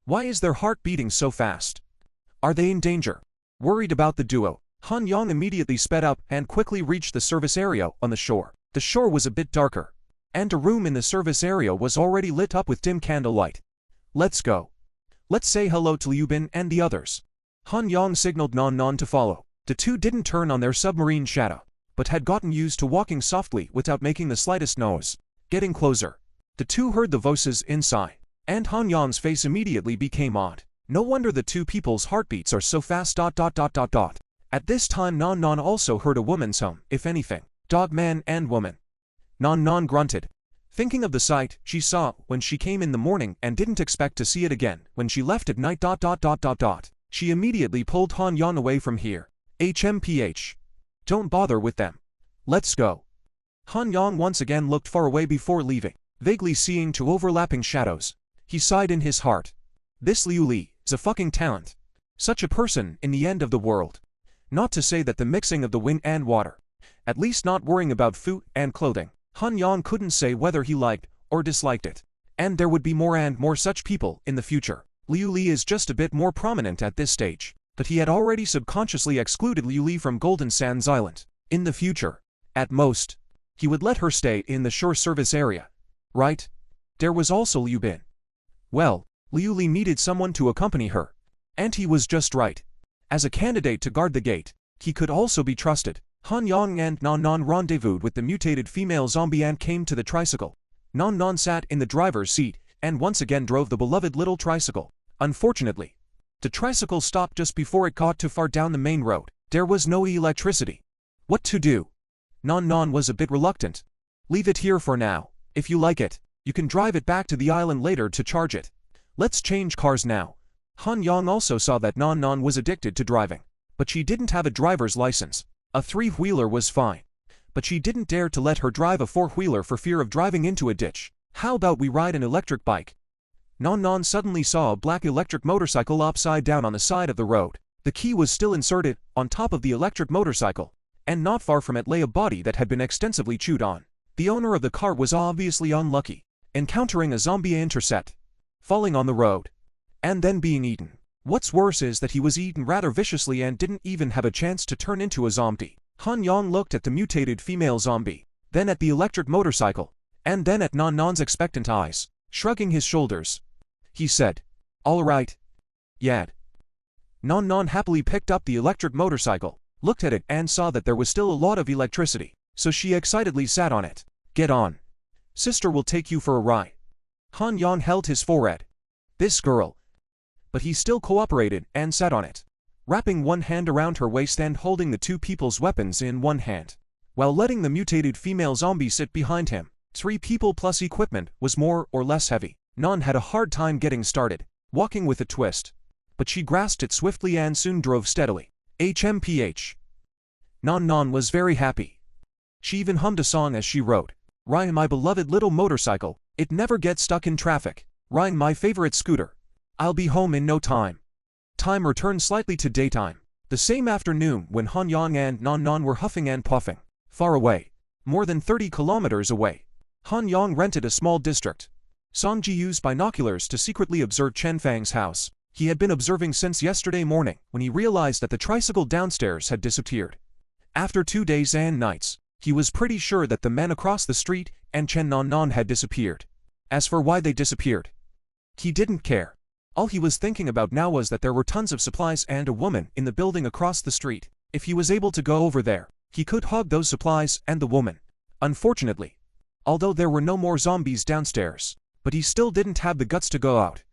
Speaker 1: Why is their heart beating so fast? Are they in danger? Worried about the duo, Han Yang immediately sped up and quickly reached the service area on the shore. The shore was a bit darker, and a room in the service area was already lit up with dim candlelight. Let's go. Let's say hello to Liu Bin and the others. Han Yang signaled Non to follow. The two didn't turn on their submarine shadow, but had gotten used to walking softly without making the slightest noise. Getting closer, the two heard the voices inside, and Han Yang's face immediately became odd. No wonder the two people's heartbeats are so fast. At this time Non also heard a woman's hum, if anything. Dog, man and woman. Non grunted, thinking of the sight she saw when she came in the morning and didn't expect to see it again when she left at night. She immediately pulled Han Yang away from here. HMPH. Don't bother with them. Let's go. Han Yang once again looked far away before leaving, vaguely seeing 2 overlapping shadows. He sighed in his heart. This Liu Li is a fucking talent. Such a person in the end of the world. Not to say that the mixing of the wind and water, at least not worrying about food and clothing. Han Yang couldn't say whether he liked or disliked it. And there would be more and more such people in the future. Liu Li is just a bit more prominent at this stage, but he had already subconsciously excluded Liu Li from Golden Sands Island. In the future, at most, he would let her stay in the shore service area. Right? There was also Liu Bin. Well, Liu Li needed someone to accompany her. And he was just right. As a candidate to guard the gate, he could also be trusted. Han Yang and Nan Nan rendezvoused with the mutated female zombie and came to the tricycle. Nan Nan sat in the driver's seat and once again drove the beloved little tricycle. Unfortunately, the tricycle stopped just before it got too far down the main road. There was no electricity. What to do? Nan Nan was a bit reluctant. Leave it here for now. If you like it, you can drive it back to the island later to charge it. Let's change cars now. Han Yang also saw that Nan Nan was addicted to driving. But she didn't have a driver's license. A three-wheeler was fine. But she didn't dare to let her drive a four-wheeler for fear of driving into a ditch. How about we ride an electric bike? Nan Nan suddenly saw a black electric motorcycle upside down on the side of the road. The key was still inserted on top of the electric motorcycle, and not far from it lay a body that had been extensively chewed on. The owner of the car was obviously unlucky, encountering a zombie intercept, falling on the road, and then being eaten. What's worse is that he was eaten rather viciously and didn't even have a chance to turn into a zombie. Han Yang looked at the mutated female zombie, then at the electric motorcycle, and then at Nan Nan's expectant eyes. Shrugging his shoulders, he said, "All right. Yad." Nan Nan happily picked up the electric motorcycle, looked at it and saw that there was still a lot of electricity, so she excitedly sat on it. "Get on. Sister will take you for a ride." Han Yang held his forehead. This girl. But he still cooperated and sat on it, wrapping one hand around her waist and holding the two people's weapons in one hand, while letting the mutated female zombie sit behind him. 3 people plus equipment was more or less heavy. Nan had a hard time getting started, walking with a twist, but she grasped it swiftly and soon drove steadily. HMPH. Nan Nan was very happy. She even hummed a song as she rode. "Ryan, my beloved little motorcycle, it never gets stuck in traffic. Ryan, my favorite scooter. I'll be home in no time." Time returned slightly to daytime. The same afternoon when Han Yang and Nan Nan were huffing and puffing. Far away, more than 30 kilometers away, Han Yang rented a small district. Songji used binoculars to secretly observe Chen Fang's house. He had been observing since yesterday morning when he realized that the tricycle downstairs had disappeared. After 2 days and nights, he was pretty sure that the men across the street and Chen Nan Nan had disappeared. As for why they disappeared, he didn't care. All he was thinking about now was that there were tons of supplies and a woman in the building across the street. If he was able to go over there, he could hog those supplies and the woman. Unfortunately, although there were no more zombies downstairs, but he still didn't have the guts to go out.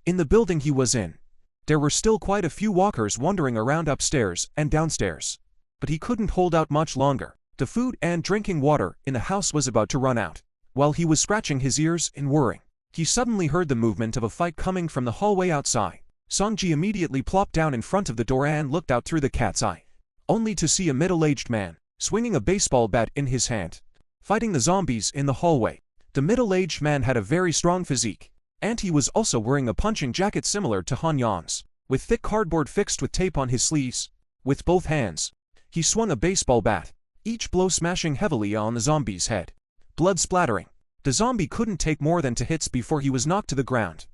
Speaker 1: In the building he was in, there were still quite a few walkers wandering around upstairs and downstairs. But he couldn't hold out much longer. The food and drinking water in the house was about to run out. While he was scratching his ears and worrying, he suddenly heard the movement of a fight coming from the hallway outside. Songji immediately plopped down in front of the door and looked out through the cat's eye, only to see a middle-aged man, swinging a baseball bat in his hand, fighting the zombies in the hallway. The middle-aged man had a very strong physique, and he was also wearing a punching jacket similar to Han Yang's, with thick cardboard fixed with tape on his sleeves. With both hands, he swung a baseball bat, each blow smashing heavily on the zombie's head. Blood splattering. The zombie couldn't take more than 2 hits before he was knocked to the ground.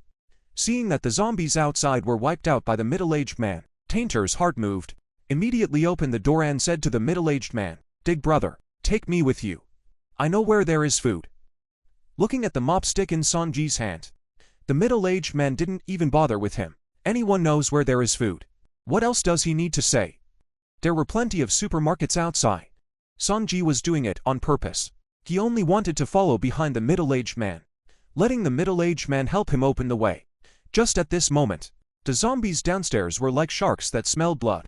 Speaker 1: Seeing that the zombies outside were wiped out by the middle-aged man, Tainter's heart moved, immediately opened the door and said to the middle-aged man, "Big brother, take me with you. I know where there is food." Looking at the mop stick in Songji's hand, the middle-aged man didn't even bother with him. Anyone knows where there is food. What else does he need to say? There were plenty of supermarkets outside. Songji was doing it on purpose. He only wanted to follow behind the middle-aged man, letting the middle-aged man help him open the way. Just at this moment, the zombies downstairs were like sharks that smelled blood,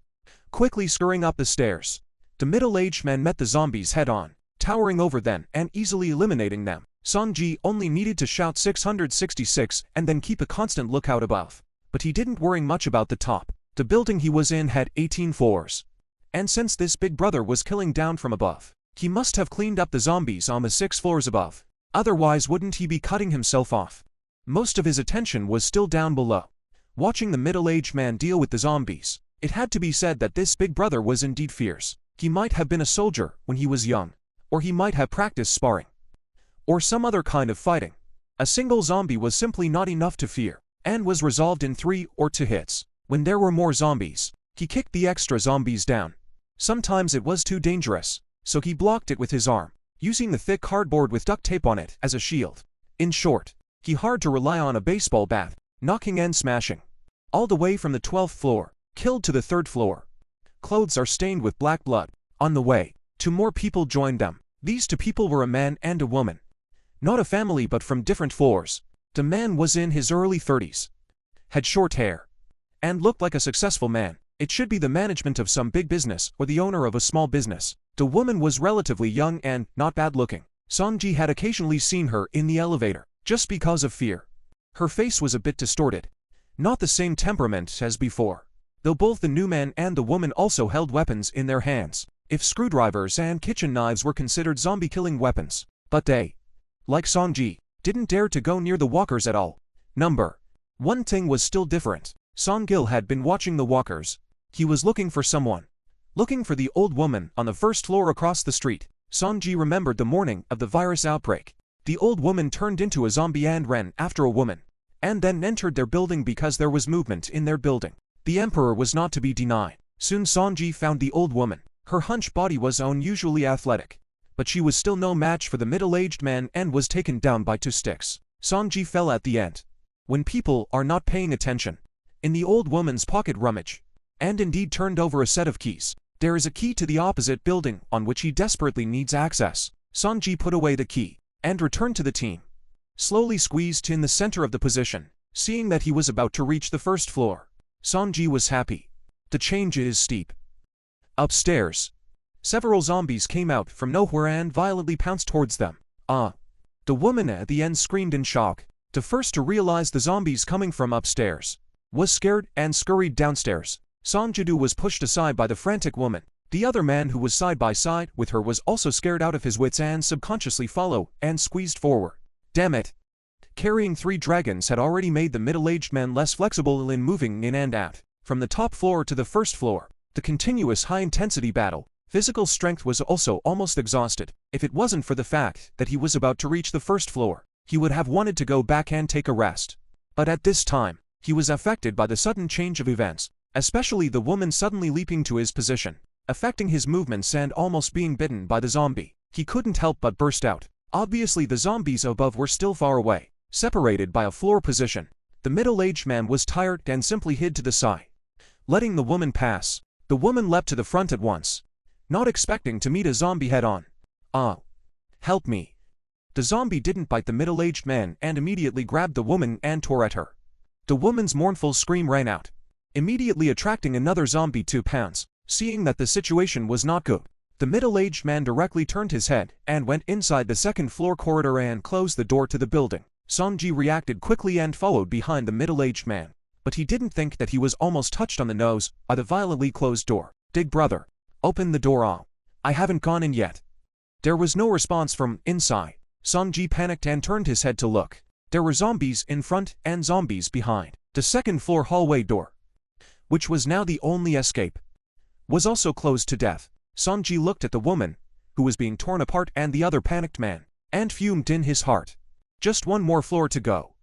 Speaker 1: quickly scurrying up the stairs. The middle-aged man met the zombies head-on, towering over them and easily eliminating them. Songji only needed to shout 666 and then keep a constant lookout above. But he didn't worry much about the top. The building he was in had 18 floors. And since this big brother was killing down from above, he must have cleaned up the zombies on the 6 floors above. Otherwise wouldn't he be cutting himself off? Most of his attention was still down below, watching the middle-aged man deal with the zombies. It had to be said that this big brother was indeed fierce. He might have been a soldier when he was young, or he might have practiced sparring. or some other kind of fighting. A single zombie was simply not enough to fear, and was resolved in 3 or 2 hits. When there were more zombies, he kicked the extra zombies down. Sometimes it was too dangerous, so he blocked it with his arm, using the thick cardboard with duct tape on it as a shield. In short, he had to rely on a baseball bat, knocking and smashing. All the way from the 12th floor, killed to the 3rd floor. Clothes are stained with black blood. On the way, 2 more people joined them. These 2 people were a man and a woman. Not a family but from different floors. The man was in his early 30s, had short hair, and looked like a successful man. It should be the management of some big business or the owner of a small business. The woman was relatively young and not bad looking. Sonji had occasionally seen her in the elevator, just because of fear. Her face was a bit distorted. Not the same temperament as before, though both the new man and the woman also held weapons in their hands, if screwdrivers and kitchen knives were considered zombie-killing weapons. But they, like Sonji, didn't dare to go near the walkers at all. One thing was still different. Song-gil had been watching the walkers. He was looking for someone. Looking for the old woman on the 1st floor across the street. Sonji remembered the morning of the virus outbreak. The old woman turned into a zombie and ran after a woman, and then entered their building because there was movement in their building. The emperor was not to be denied. Soon Sonji found the old woman. Her hunched body was unusually athletic, but she was still no match for the middle-aged man and was taken down by 2 sticks. Sonji fell at the end. When people are not paying attention, in the old woman's pocket rummage, and indeed turned over a set of keys. There is a key to the opposite building on which he desperately needs access. Sonji put away the key and returned to the team. Slowly squeezed in the center of the position, seeing that he was about to reach the 1st floor. Sonji was happy. The change is steep. Upstairs, several zombies came out from nowhere and violently pounced towards them. The woman at the end screamed in shock. The first to realize the zombies coming from upstairs, was scared and scurried downstairs. Sonjudu was pushed aside by the frantic woman. The other man who was side by side with her was also scared out of his wits and subconsciously followed and squeezed forward. Damn it! Carrying 3 dragons had already made the middle-aged man less flexible in moving in and out. From the top floor to the 1st floor, the continuous high-intensity battle, physical strength was also almost exhausted. If it wasn't for the fact that he was about to reach the 1st floor, he would have wanted to go back and take a rest. But at this time, he was affected by the sudden change of events, especially the woman suddenly leaping to his position, affecting his movements and almost being bitten by the zombie. He couldn't help but burst out. Obviously the zombies above were still far away, separated by a floor position. The middle-aged man was tired and simply hid to the side, letting the woman pass. The woman leapt to the front at once, not expecting to meet a zombie head-on. Help me. The zombie didn't bite the middle-aged man and immediately grabbed the woman and tore at her. The woman's mournful scream rang out, immediately attracting another zombie to pounce. Seeing that the situation was not good, the middle-aged man directly turned his head and went inside the 2nd floor corridor and closed the door to the building. Sonji reacted quickly and followed behind the middle-aged man, but he didn't think that he was almost touched on the nose by the violently closed door. Dig brother, open the door. I haven't gone in yet. There was no response from inside. Sonji panicked and turned his head to look. There were zombies in front and zombies behind. The 2nd floor hallway door, which was now the only escape, was also closed to death. Sonji looked at the woman, who was being torn apart, and the other panicked man, and fumed in his heart. Just 1 more floor to go.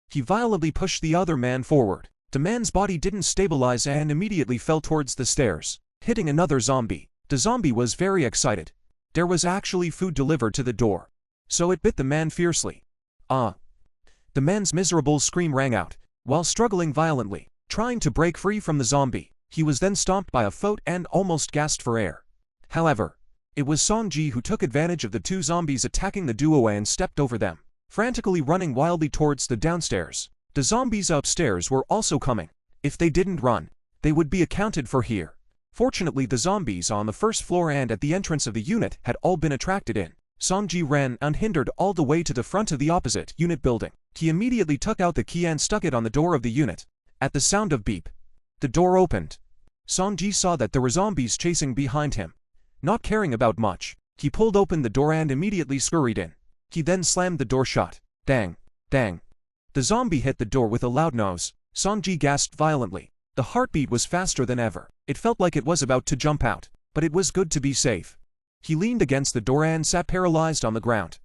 Speaker 1: He violently pushed the other man forward. The man's body didn't stabilize and immediately fell towards the stairs, hitting another zombie. The zombie was very excited. There was actually food delivered to the door, so it bit the man fiercely. The man's miserable scream rang out, while struggling violently, trying to break free from the zombie. He was then stomped by a foot and almost gasped for air. However, it was Sonji who took advantage of the 2 zombies attacking the duo and stepped over them, frantically running wildly towards the downstairs. The zombies upstairs were also coming. If they didn't run, they would be accounted for here. Fortunately, the zombies on the 1st floor and at the entrance of the unit had all been attracted in. Sonji ran unhindered all the way to the front of the opposite unit building. He immediately took out the key and stuck it on the door of the unit. At the sound of beep, the door opened. Sonji saw that there were zombies chasing behind him. Not caring about much, he pulled open the door and immediately scurried in. He then slammed the door shut. Dang, dang. The zombie hit the door with a loud nose. Sonji gasped violently. The heartbeat was faster than ever. It felt like it was about to jump out, but it was good to be safe. He leaned against the door and sat paralyzed on the ground,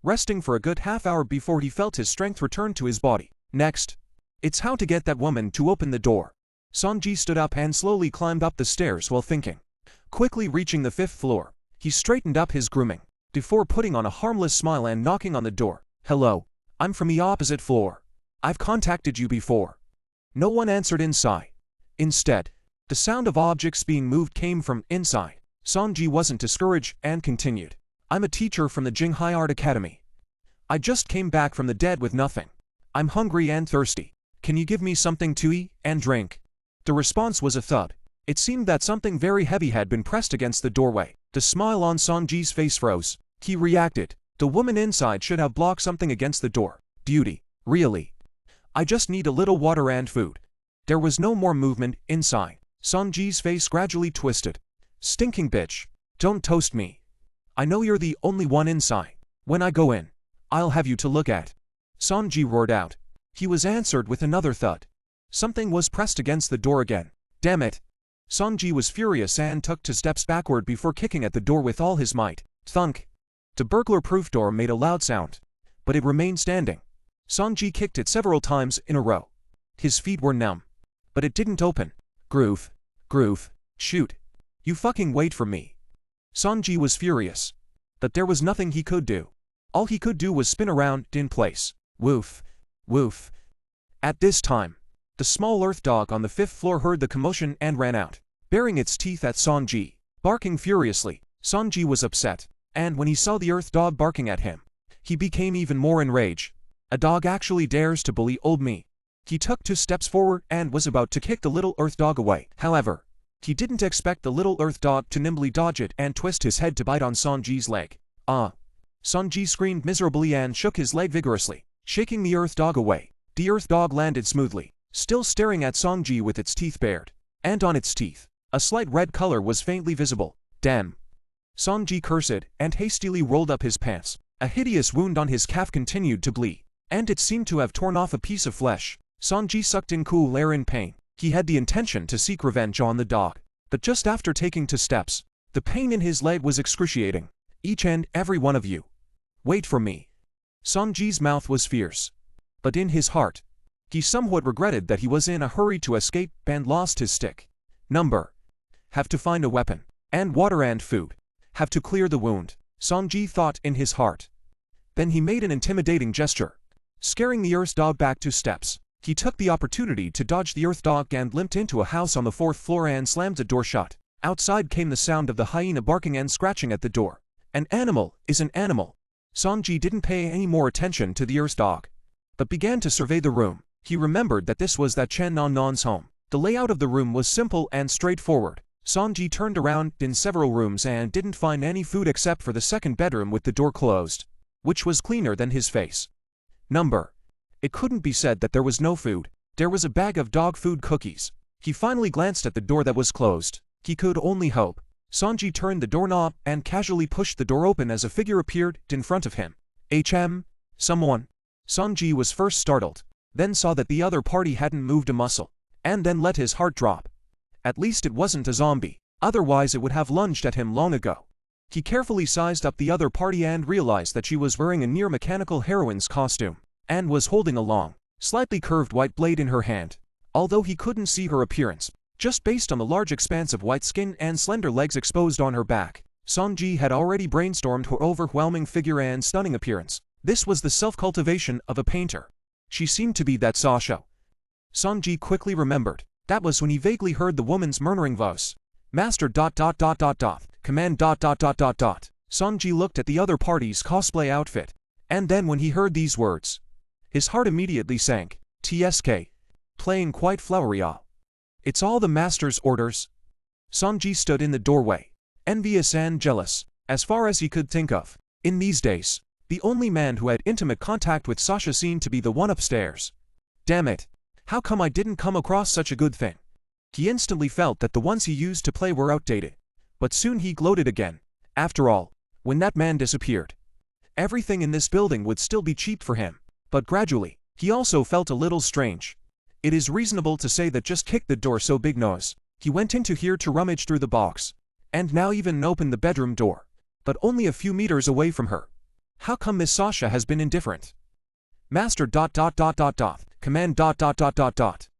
Speaker 1: resting for a good half hour before he felt his strength return to his body. Next, it's how to get that woman to open the door. Sonji stood up and slowly climbed up the stairs while thinking. Quickly reaching the 5th floor, he straightened up his grooming, before putting on a harmless smile and knocking on the door. "Hello, I'm from the opposite floor. I've contacted you before." No one answered inside. Instead, the sound of objects being moved came from inside. Sonji wasn't discouraged and continued. "I'm a teacher from the Jinghai Art Academy. I just came back from the dead with nothing. I'm hungry and thirsty. Can you give me something to eat and drink?" The response was a thud. It seemed that something very heavy had been pressed against the doorway. The smile on Sonji's face froze. He reacted. The woman inside should have blocked something against the door. Duty. Really? "I just need a little water and food." There was no more movement inside. Sonji's face gradually twisted. "Stinking bitch. Don't toast me. I know you're the only one inside. When I go in, I'll have you to look at." Sonji roared out. He was answered with another thud. Something was pressed against the door again. Damn it. Sonji was furious and took 2 steps backward before kicking at the door with all his might. Thunk. The burglar-proof door made a loud sound, but it remained standing. Sonji kicked it several times in a row. His feet were numb, but it didn't open. Groove. Shoot. You fucking wait for me. Sonji was furious, but there was nothing he could do. All he could do was spin around in place. Woof. At this time, the small earth dog on the 5th floor heard the commotion and ran out, baring its teeth at Sonji, barking furiously. Sonji was upset, and when he saw the earth dog barking at him, he became even more enraged. A dog actually dares to bully old me. He took 2 steps forward and was about to kick the little earth dog away. However, he didn't expect the little earth dog to nimbly dodge it and twist his head to bite on Sonji's leg. "Ah!" Sonji screamed miserably and shook his leg vigorously, shaking the earth dog away. The earth dog landed smoothly, still staring at Sonji with its teeth bared. And on its teeth, a slight red color was faintly visible. Damn. Sonji cursed and hastily rolled up his pants. A hideous wound on his calf continued to bleed, and it seemed to have torn off a piece of flesh. Sonji sucked in cool air in pain. He had the intention to seek revenge on the dog, but just after taking 2 steps, the pain in his leg was excruciating. "Each and every one of you. Wait for me." Sonji's mouth was fierce, but in his heart, he somewhat regretted that he was in a hurry to escape and lost his stick. Number. Have to find a weapon, and water and food. Have to clear the wound, Sonji thought in his heart. Then he made an intimidating gesture, scaring the earth dog back 2 steps. He took the opportunity to dodge the earth dog and limped into a house on the 4th floor and slammed the door shut. Outside came the sound of the hyena barking and scratching at the door. An animal is an animal. Sonji didn't pay any more attention to the earth dog, but began to survey the room. He remembered that this was that Chen Nonnon's home. The layout of the room was simple and straightforward. Sonji turned around in several rooms and didn't find any food except for the 2nd bedroom with the door closed, which was cleaner than his face. Number. It couldn't be said that there was no food. There was a bag of dog food cookies. He finally glanced at the door that was closed. He could only hope. Sonji turned the doorknob and casually pushed the door open as a figure appeared in front of him. Someone. Sonji was first startled, then saw that the other party hadn't moved a muscle, and then let his heart drop. At least it wasn't a zombie, otherwise it would have lunged at him long ago. He carefully sized up the other party and realized that she was wearing a near-mechanical heroine's costume, and was holding a long, slightly curved white blade in her hand. Although he couldn't see her appearance, just based on the large expanse of white skin and slender legs exposed on her back, Sonji had already brainstormed her overwhelming figure and stunning appearance. This was the self-cultivation of a painter. She seemed to be that Sasha. Sonji quickly remembered. That was when he vaguely heard the woman's murmuring voice. Master ... Command ... Sonji looked at the other party's cosplay outfit, and then when he heard these words, his heart immediately sank. TSK. Playing quite flowery. It's all the master's orders. Sonji stood in the doorway, envious and jealous, as far as he could think of. In these days, the only man who had intimate contact with Sasha seemed to be the one upstairs. Damn it. How come I didn't come across such a good thing? He instantly felt that the ones he used to play were outdated. But soon he gloated again. After all, when that man disappeared, everything in this building would still be cheap for him. But gradually, he also felt a little strange. It is reasonable to say that just kicked the door so big nose. He went into here to rummage through the box, and now even opened the bedroom door, but only a few meters away from her. How come Miss Sasha has been indifferent? Master ... Command ...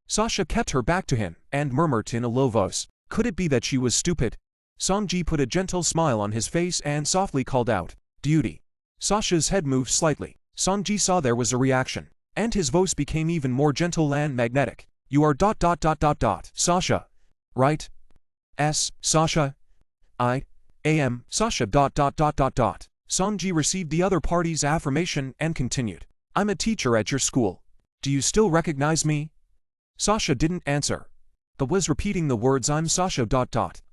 Speaker 1: Sasha kept her back to him and murmured in a low voice. Could it be that she was stupid? Songji put a gentle smile on his face and softly called out, "Duty." Sasha's head moved slightly. Songji saw there was a reaction, and his voice became even more gentle and magnetic. "You are ... Sasha, right? Sasha? I am Sasha ... Songji received the other party's affirmation and continued. "I'm a teacher at your school. Do you still recognize me?" Sasha didn't answer, but was repeating the words "I'm Sasha ...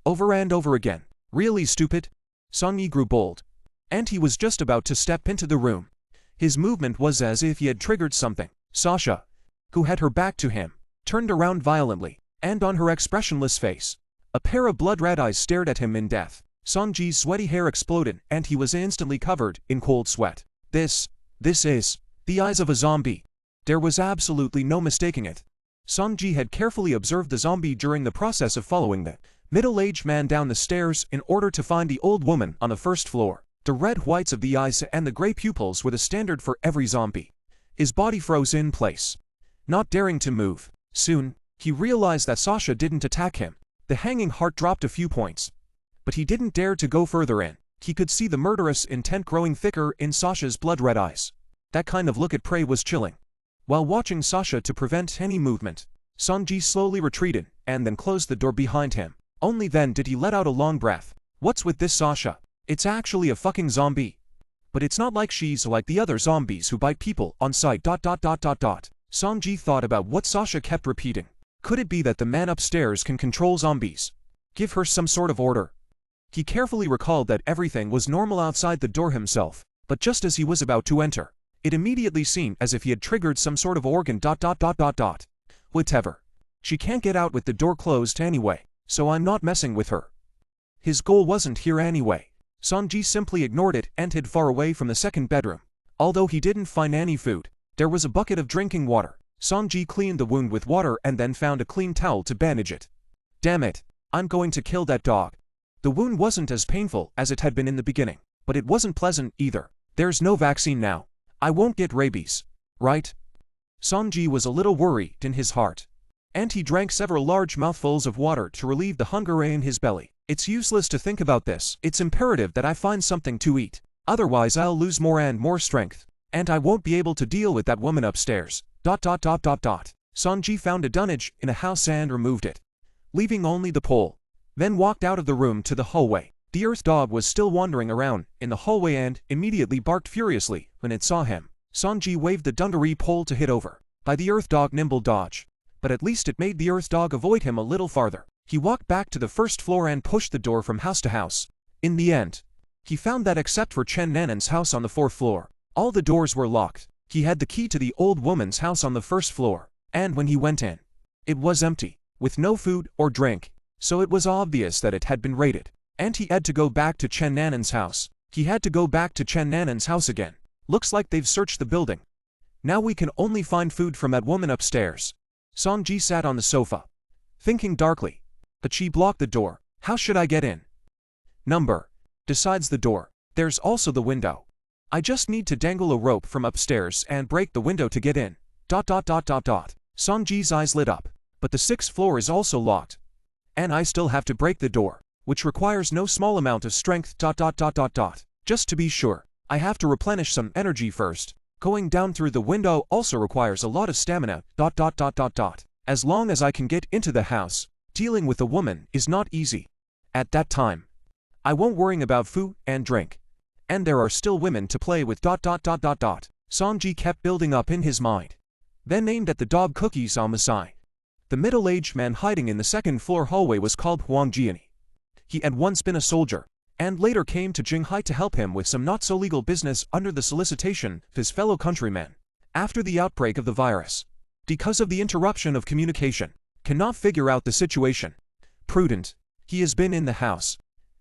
Speaker 1: over and over again. Really stupid? Songyi grew bold, and he was just about to step into the room. His movement was as if he had triggered something. Sasha, who had her back to him, turned around violently, and on her expressionless face, a pair of blood-red eyes stared at him in death. Songji's sweaty hair exploded and he was instantly covered in cold sweat. This is the eyes of a zombie. There was absolutely no mistaking it. Songji had carefully observed the zombie during the process of following the middle-aged man down the stairs in order to find the old woman on the first floor. The red whites of the eyes and the gray pupils were the standard for every zombie. His body froze in place, not daring to move. Soon, he realized that Sasha didn't attack him. The hanging heart dropped a few points, but he didn't dare to go further in. He could see the murderous intent growing thicker in Sasha's blood-red eyes. That kind of look at prey was chilling. While watching Sasha to prevent any movement, Songji slowly retreated and then closed the door behind him. Only then did he let out a long breath. What's with this Sasha? It's actually a fucking zombie. But it's not like she's like the other zombies who bite people on sight ... Songji thought about what Sasha kept repeating. Could it be that the man upstairs can control zombies? Give her some sort of order. He carefully recalled that everything was normal outside the door himself, but just as he was about to enter, it immediately seemed as if he had triggered some sort of organ ... Whatever. She can't get out with the door closed anyway, so I'm not messing with her. His goal wasn't here anyway. Songji simply ignored it and hid far away from the second bedroom. Although he didn't find any food, there was a bucket of drinking water. Songji cleaned the wound with water and then found a clean towel to bandage it. Damn it, I'm going to kill that dog. The wound wasn't as painful as it had been in the beginning, but it wasn't pleasant either. There's no vaccine now. I won't get rabies, right? Songji was a little worried in his heart, and he drank several large mouthfuls of water to relieve the hunger in his belly. It's useless to think about this. It's imperative that I find something to eat. Otherwise I'll lose more and more strength, and I won't be able to deal with that woman upstairs. ... Songji found a dunnage in a house and removed it, leaving only the pole. Then walked out of the room to the hallway. The earth dog was still wandering around in the hallway and immediately barked furiously when it saw him. Songji waved the dungaree pole to hit over by the earth dog nimble dodge, but at least it made the earth dog avoid him a little farther. He walked back to the first floor and pushed the door from house to house. In the end, he found that except for Chen Nanan's house on the fourth floor, all the doors were locked. He had the key to the old woman's house on the first floor, and when he went in, it was empty, with no food or drink, so it was obvious that it had been raided. And he had to go back to Chen Nanan's house. He had to go back to Chen Nanan's house again. Looks like they've searched the building. Now we can only find food from that woman upstairs. Songji sat on the sofa, thinking darkly. But she blocked the door. How should I get in? Number. Besides the door, there's also the window. I just need to dangle a rope from upstairs and break the window to get in. ... Songji's eyes lit up. But the sixth floor is also locked. And I still have to break the door, which requires no small amount of strength ... Just to be sure, I have to replenish some energy first. Going down through the window also requires a lot of stamina ... As long as I can get into the house, dealing with a woman is not easy. At that time, I won't worry about food and drink. And there are still women to play with ... Songji kept building up in his mind. Then aimed at the dog cookies on the side. The middle-aged man hiding in the second-floor hallway was called Huang Jiani. He had once been a soldier, and later came to Jinghai to help him with some not-so-legal business under the solicitation of his fellow countrymen. After the outbreak of the virus, because of the interruption of communication, cannot figure out the situation. Prudent, he has been in the house.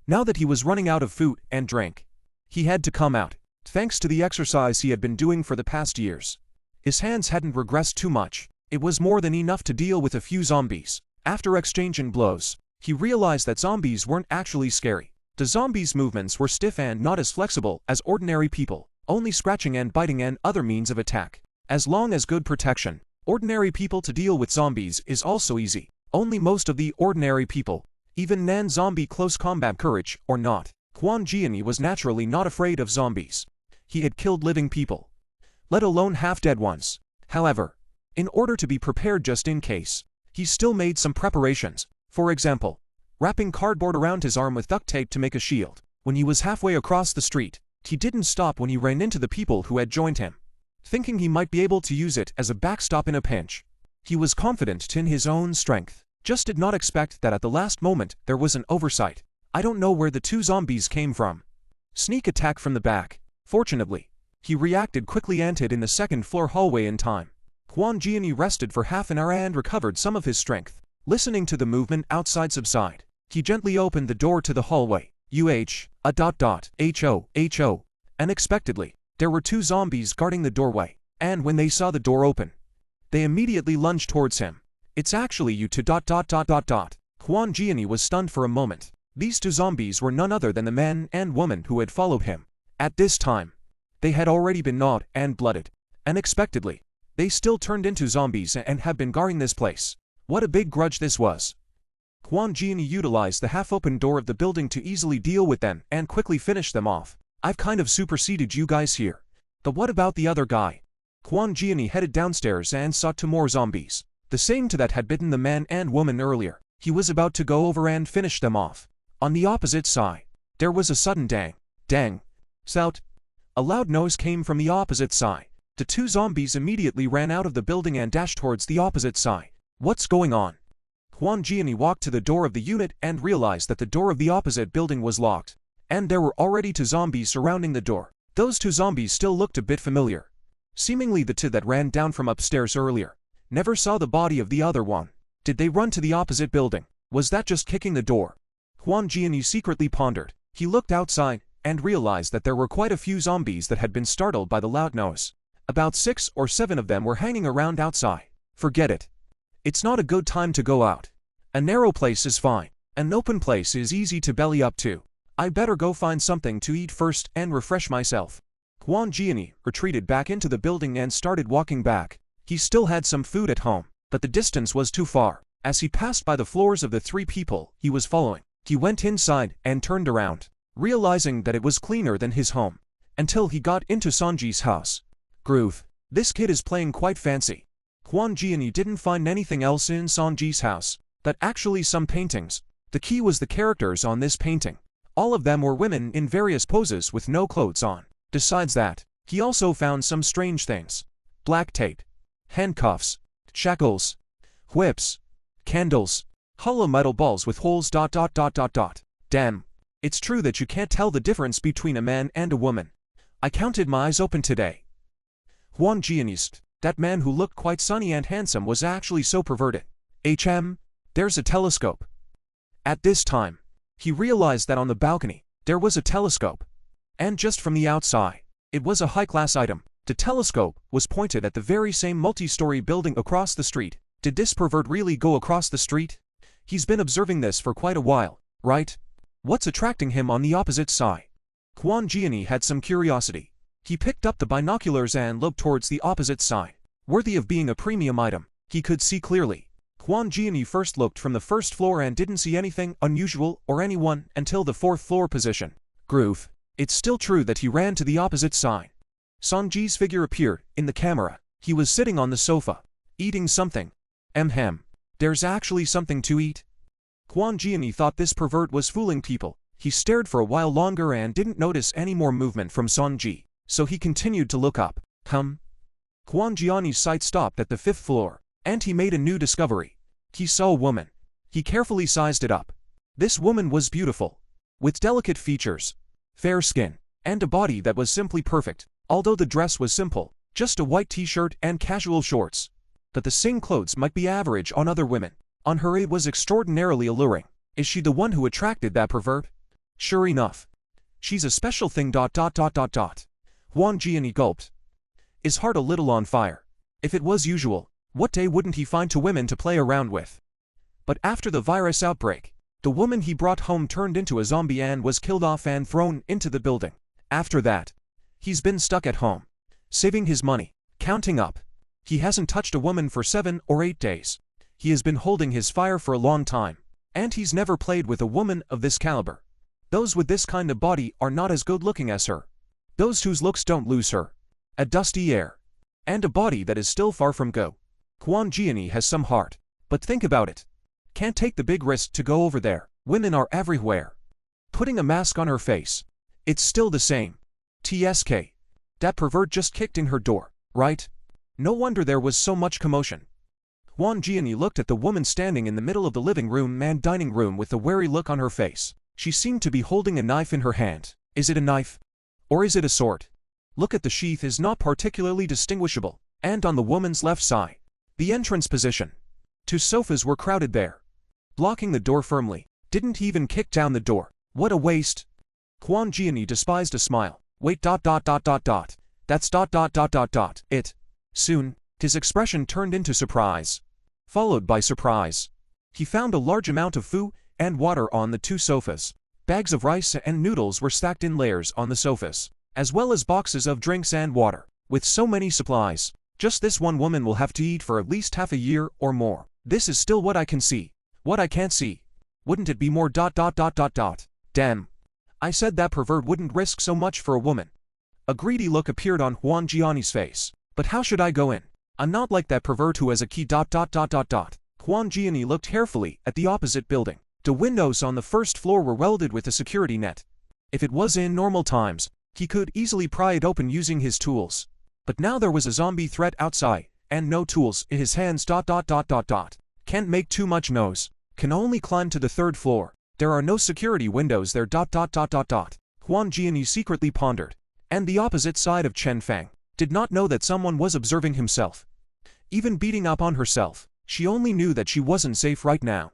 Speaker 1: Now that he was running out of food and drink, he had to come out. Thanks to the exercise he had been doing for the past years, his hands hadn't regressed too much. It was more than enough to deal with a few zombies. After exchanging blows, he realized that zombies weren't actually scary. The zombies' movements were stiff and not as flexible as ordinary people. only scratching and biting and other means of attack. As long as good protection, ordinary people to deal with zombies is also easy. Only most of the ordinary people, even non-zombie close combat courage or not, Kwon Jiani was naturally not afraid of zombies. He had killed living people, let alone half-dead ones. However, in order to be prepared just in case, he still made some preparations. For example, wrapping cardboard around his arm with duct tape to make a shield. When he was halfway across the street, he didn't stop when he ran into the people who had joined him, thinking he might be able to use it as a backstop in a pinch. He was confident in his own strength, just did not expect that at the last moment there was an oversight. I don't know where the two zombies came from. Sneak attack from the back. Fortunately, he reacted quickly and hid in the second-floor hallway in time. Kwon Jiani rested for half an hour and recovered some of his strength. Listening to the movement outside subside, he gently opened the door to the hallway. Ho. Unexpectedly, there were two zombies guarding the doorway, and when they saw the door open, they immediately lunged towards him. It's actually you two. Kwon Jiani was stunned for a moment. These two zombies were none other than the man and woman who had followed him. At this time, they had already been gnawed and blooded. Unexpectedly, they still turned into zombies and have been guarding this place. What a big grudge this was. Kwon Jiani utilized the half-open door of the building to easily deal with them and quickly finish them off. I've kind of superseded you guys here. But what about the other guy? Kwon Jiani headed downstairs and saw two more zombies, the same two that had bitten the man and woman earlier. He was about to go over and finish them off. On the opposite side, there was a sudden dang sound. A loud noise came from the opposite side. The two zombies immediately ran out of the building and dashed towards the opposite side. What's going on? Kwon Jiani walked to the door of the unit and realized that the door of the opposite building was locked, and there were already two zombies surrounding the door. Those two zombies still looked a bit familiar. Seemingly the two that ran down from upstairs earlier. Never saw the body of the other one. Did they run to the opposite building? Was that just kicking the door? Kwon Jiani secretly pondered. He looked outside and realized that there were quite a few zombies that had been startled by the loud noise. About 6 or 7 of them were hanging around outside. Forget it. It's not a good time to go out. A narrow place is fine. An open place is easy to belly up to. I better go find something to eat first and refresh myself. Kwon Jiani retreated back into the building and started walking back. He still had some food at home, but the distance was too far. As he passed by the floors of the 3 people he was following, he went inside and turned around, realizing that it was cleaner than his home, until he got into Sanji's house. Groove. This kid is playing quite fancy. Kwon Jiani didn't find anything else in Sanji's house, but actually some paintings. The key was the characters on this painting. All of them were women in various poses with no clothes on. Besides that, he also found some strange things. Black tape, handcuffs, shackles, whips, candles, hollow metal balls with holes. Damn. It's true that you can't tell the difference between a man and a woman. I counted my eyes open today. Kwon Jiani's, that man who looked quite sunny and handsome was actually so perverted. There's a telescope. At this time, he realized that on the balcony, there was a telescope. And just from the outside, it was a high-class item. The telescope was pointed at the very same multi-story building across the street. Did this pervert really go across the street? He's been observing this for quite a while, right? What's attracting him on the opposite side? Kwon Jiani had some curiosity. He picked up the binoculars and looked towards the opposite side. Worthy of being a premium item, he could see clearly. Kwon Jiani first looked from the first floor and didn't see anything unusual or anyone until the 4th floor position. Groove. It's still true that he ran to the opposite side. Sanji's figure appeared in the camera. He was sitting on the sofa, eating something. There's actually something to eat? Kwon Jiani thought this pervert was fooling people. He stared for a while longer and didn't notice any more movement from Sanji, so he continued to look up. Kwon Jiani's sight stopped at the 5th floor, and he made a new discovery. He saw a woman. He carefully sized it up. This woman was beautiful, with delicate features, fair skin, and a body that was simply perfect. Although the dress was simple, just a white t-shirt and casual shorts, but the same clothes might be average on other women. On her it was extraordinarily alluring. Is she the one who attracted that pervert? Sure enough. She's a special thing. Kwon Jiani gulped. His heart a little on fire. If it was usual, what day wouldn't he find two women to play around with? But after the virus outbreak, the woman he brought home turned into a zombie and was killed off and thrown into the building. After that, He's been stuck at home, saving his money, counting up. He hasn't touched a woman for 7 or 8 days. He has been holding his fire for a long time, and he's never played with a woman of this caliber. Those with this kind of body are not as good looking as her. Those whose looks don't lose her. A dusty air. And a body that is still far from go. Kwon Jiani has some heart. But think about it. Can't take the big risk to go over there. Women are everywhere. Putting a mask on her face. It's still the same. TSK. That pervert just kicked in her door, right? No wonder there was so much commotion. Kwon Jiani looked at the woman standing in the middle of the living room and dining room with a wary look on her face. She seemed to be holding a knife in her hand. Is it a knife? Or is it a sword? Look at the sheath is not particularly distinguishable. And on the woman's left side, the entrance position. 2 sofas were crowded there, blocking the door firmly. Didn't even kick down the door. What a waste. Kwon Jiani despised a smile. Wait. That's it. Soon, his expression turned into surprise, followed by surprise. He found a large amount of food and water on the 2 sofas. Bags of rice and noodles were stacked in layers on the sofas, as well as boxes of drinks and water. With so many supplies, just this one woman will have to eat for at least half a year or more. This is still what I can see. What I can't see. Wouldn't it be more? Damn. I said that pervert wouldn't risk so much for a woman. A greedy look appeared on Kwon Jiani's face. But how should I go in? I'm not like that pervert who has a key. Kwon Jiani looked carefully at the opposite building. The windows on the first floor were welded with a security net. If it was in normal times, he could easily pry it open using his tools. But now there was a zombie threat outside, and no tools in his hands. Can't make too much noise. Can only climb to the 3rd floor. There are no security windows there. Kwon Jiani secretly pondered. And the opposite side of Chen Fang did not know that someone was observing himself. Even beating up on herself, she only knew that she wasn't safe right now.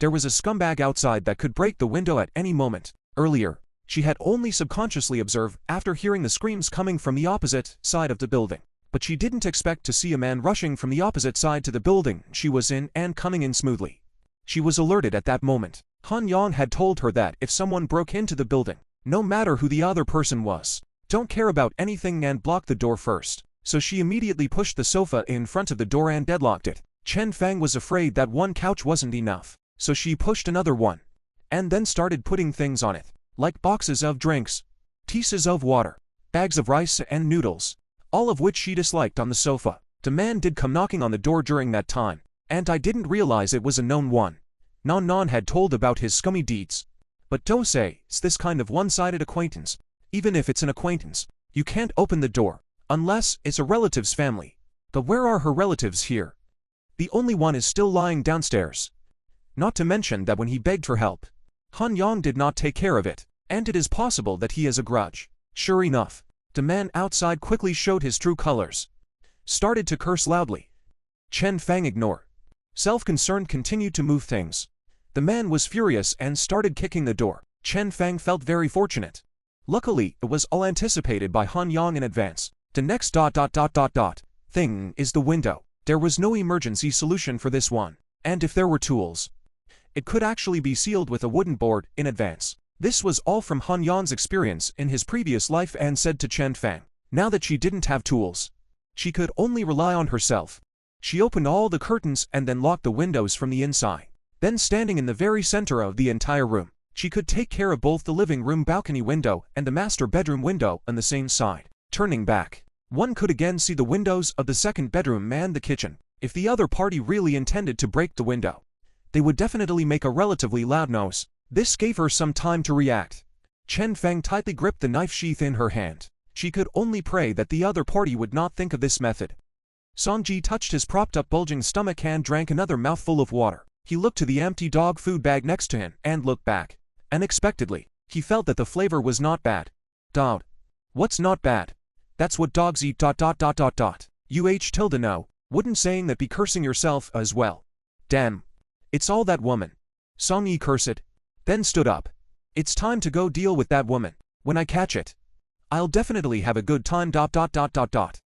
Speaker 1: There was a scumbag outside that could break the window at any moment. Earlier, she had only subconsciously observed after hearing the screams coming from the opposite side of the building. But she didn't expect to see a man rushing from the opposite side to the building she was in and coming in smoothly. She was alerted at that moment. Han Yang had told her that if someone broke into the building, no matter who the other person was, don't care about anything and block the door first. So she immediately pushed the sofa in front of the door and deadlocked it. Chen Fang was afraid that one couch wasn't enough, so she pushed another one, and then started putting things on it, like boxes of drinks, pieces of water, bags of rice and noodles, all of which she disliked on the sofa. The man did come knocking on the door during that time, and I didn't realize it was a known one. Non had told about his scummy deeds. But don't say it's this kind of one-sided acquaintance. Even if it's an acquaintance, you can't open the door, unless it's a relative's family. But where are her relatives here? The only one is still lying downstairs. Not to mention that when he begged for help, Han Yang did not take care of it, and it is possible that he has a grudge. Sure enough, the man outside quickly showed his true colors. Started to curse loudly. Chen Fang ignored. Self-concerned continued to move things. The man was furious and started kicking the door. Chen Fang felt very fortunate. Luckily, it was all anticipated by Han Yang in advance. The next thing is the window. There was no emergency solution for this one, and if there were tools, it could actually be sealed with a wooden board in advance. This was all from Han Yang's experience in his previous life and said to Chen Fang. Now that she didn't have tools, she could only rely on herself. She opened all the curtains and then locked the windows from the inside. Then standing in the very center of the entire room, she could take care of both the living room balcony window and the master bedroom window on the same side. Turning back, one could again see the windows of the 2nd bedroom and the kitchen. If the other party really intended to break the window, they would definitely make a relatively loud noise. This gave her some time to react. Chen Fang tightly gripped the knife sheath in her hand. She could only pray that the other party would not think of this method. Songji touched his propped-up bulging stomach and drank another mouthful of water. He looked to the empty dog food bag next to him and looked back. Unexpectedly, he felt that the flavor was not bad. Dog. What's not bad? That's what dogs eat. No. Wouldn't saying that be cursing yourself as well. Damn. It's all that woman. Song Yi cursed, then stood up. It's time to go deal with that woman. When I catch it, I'll definitely have a good time.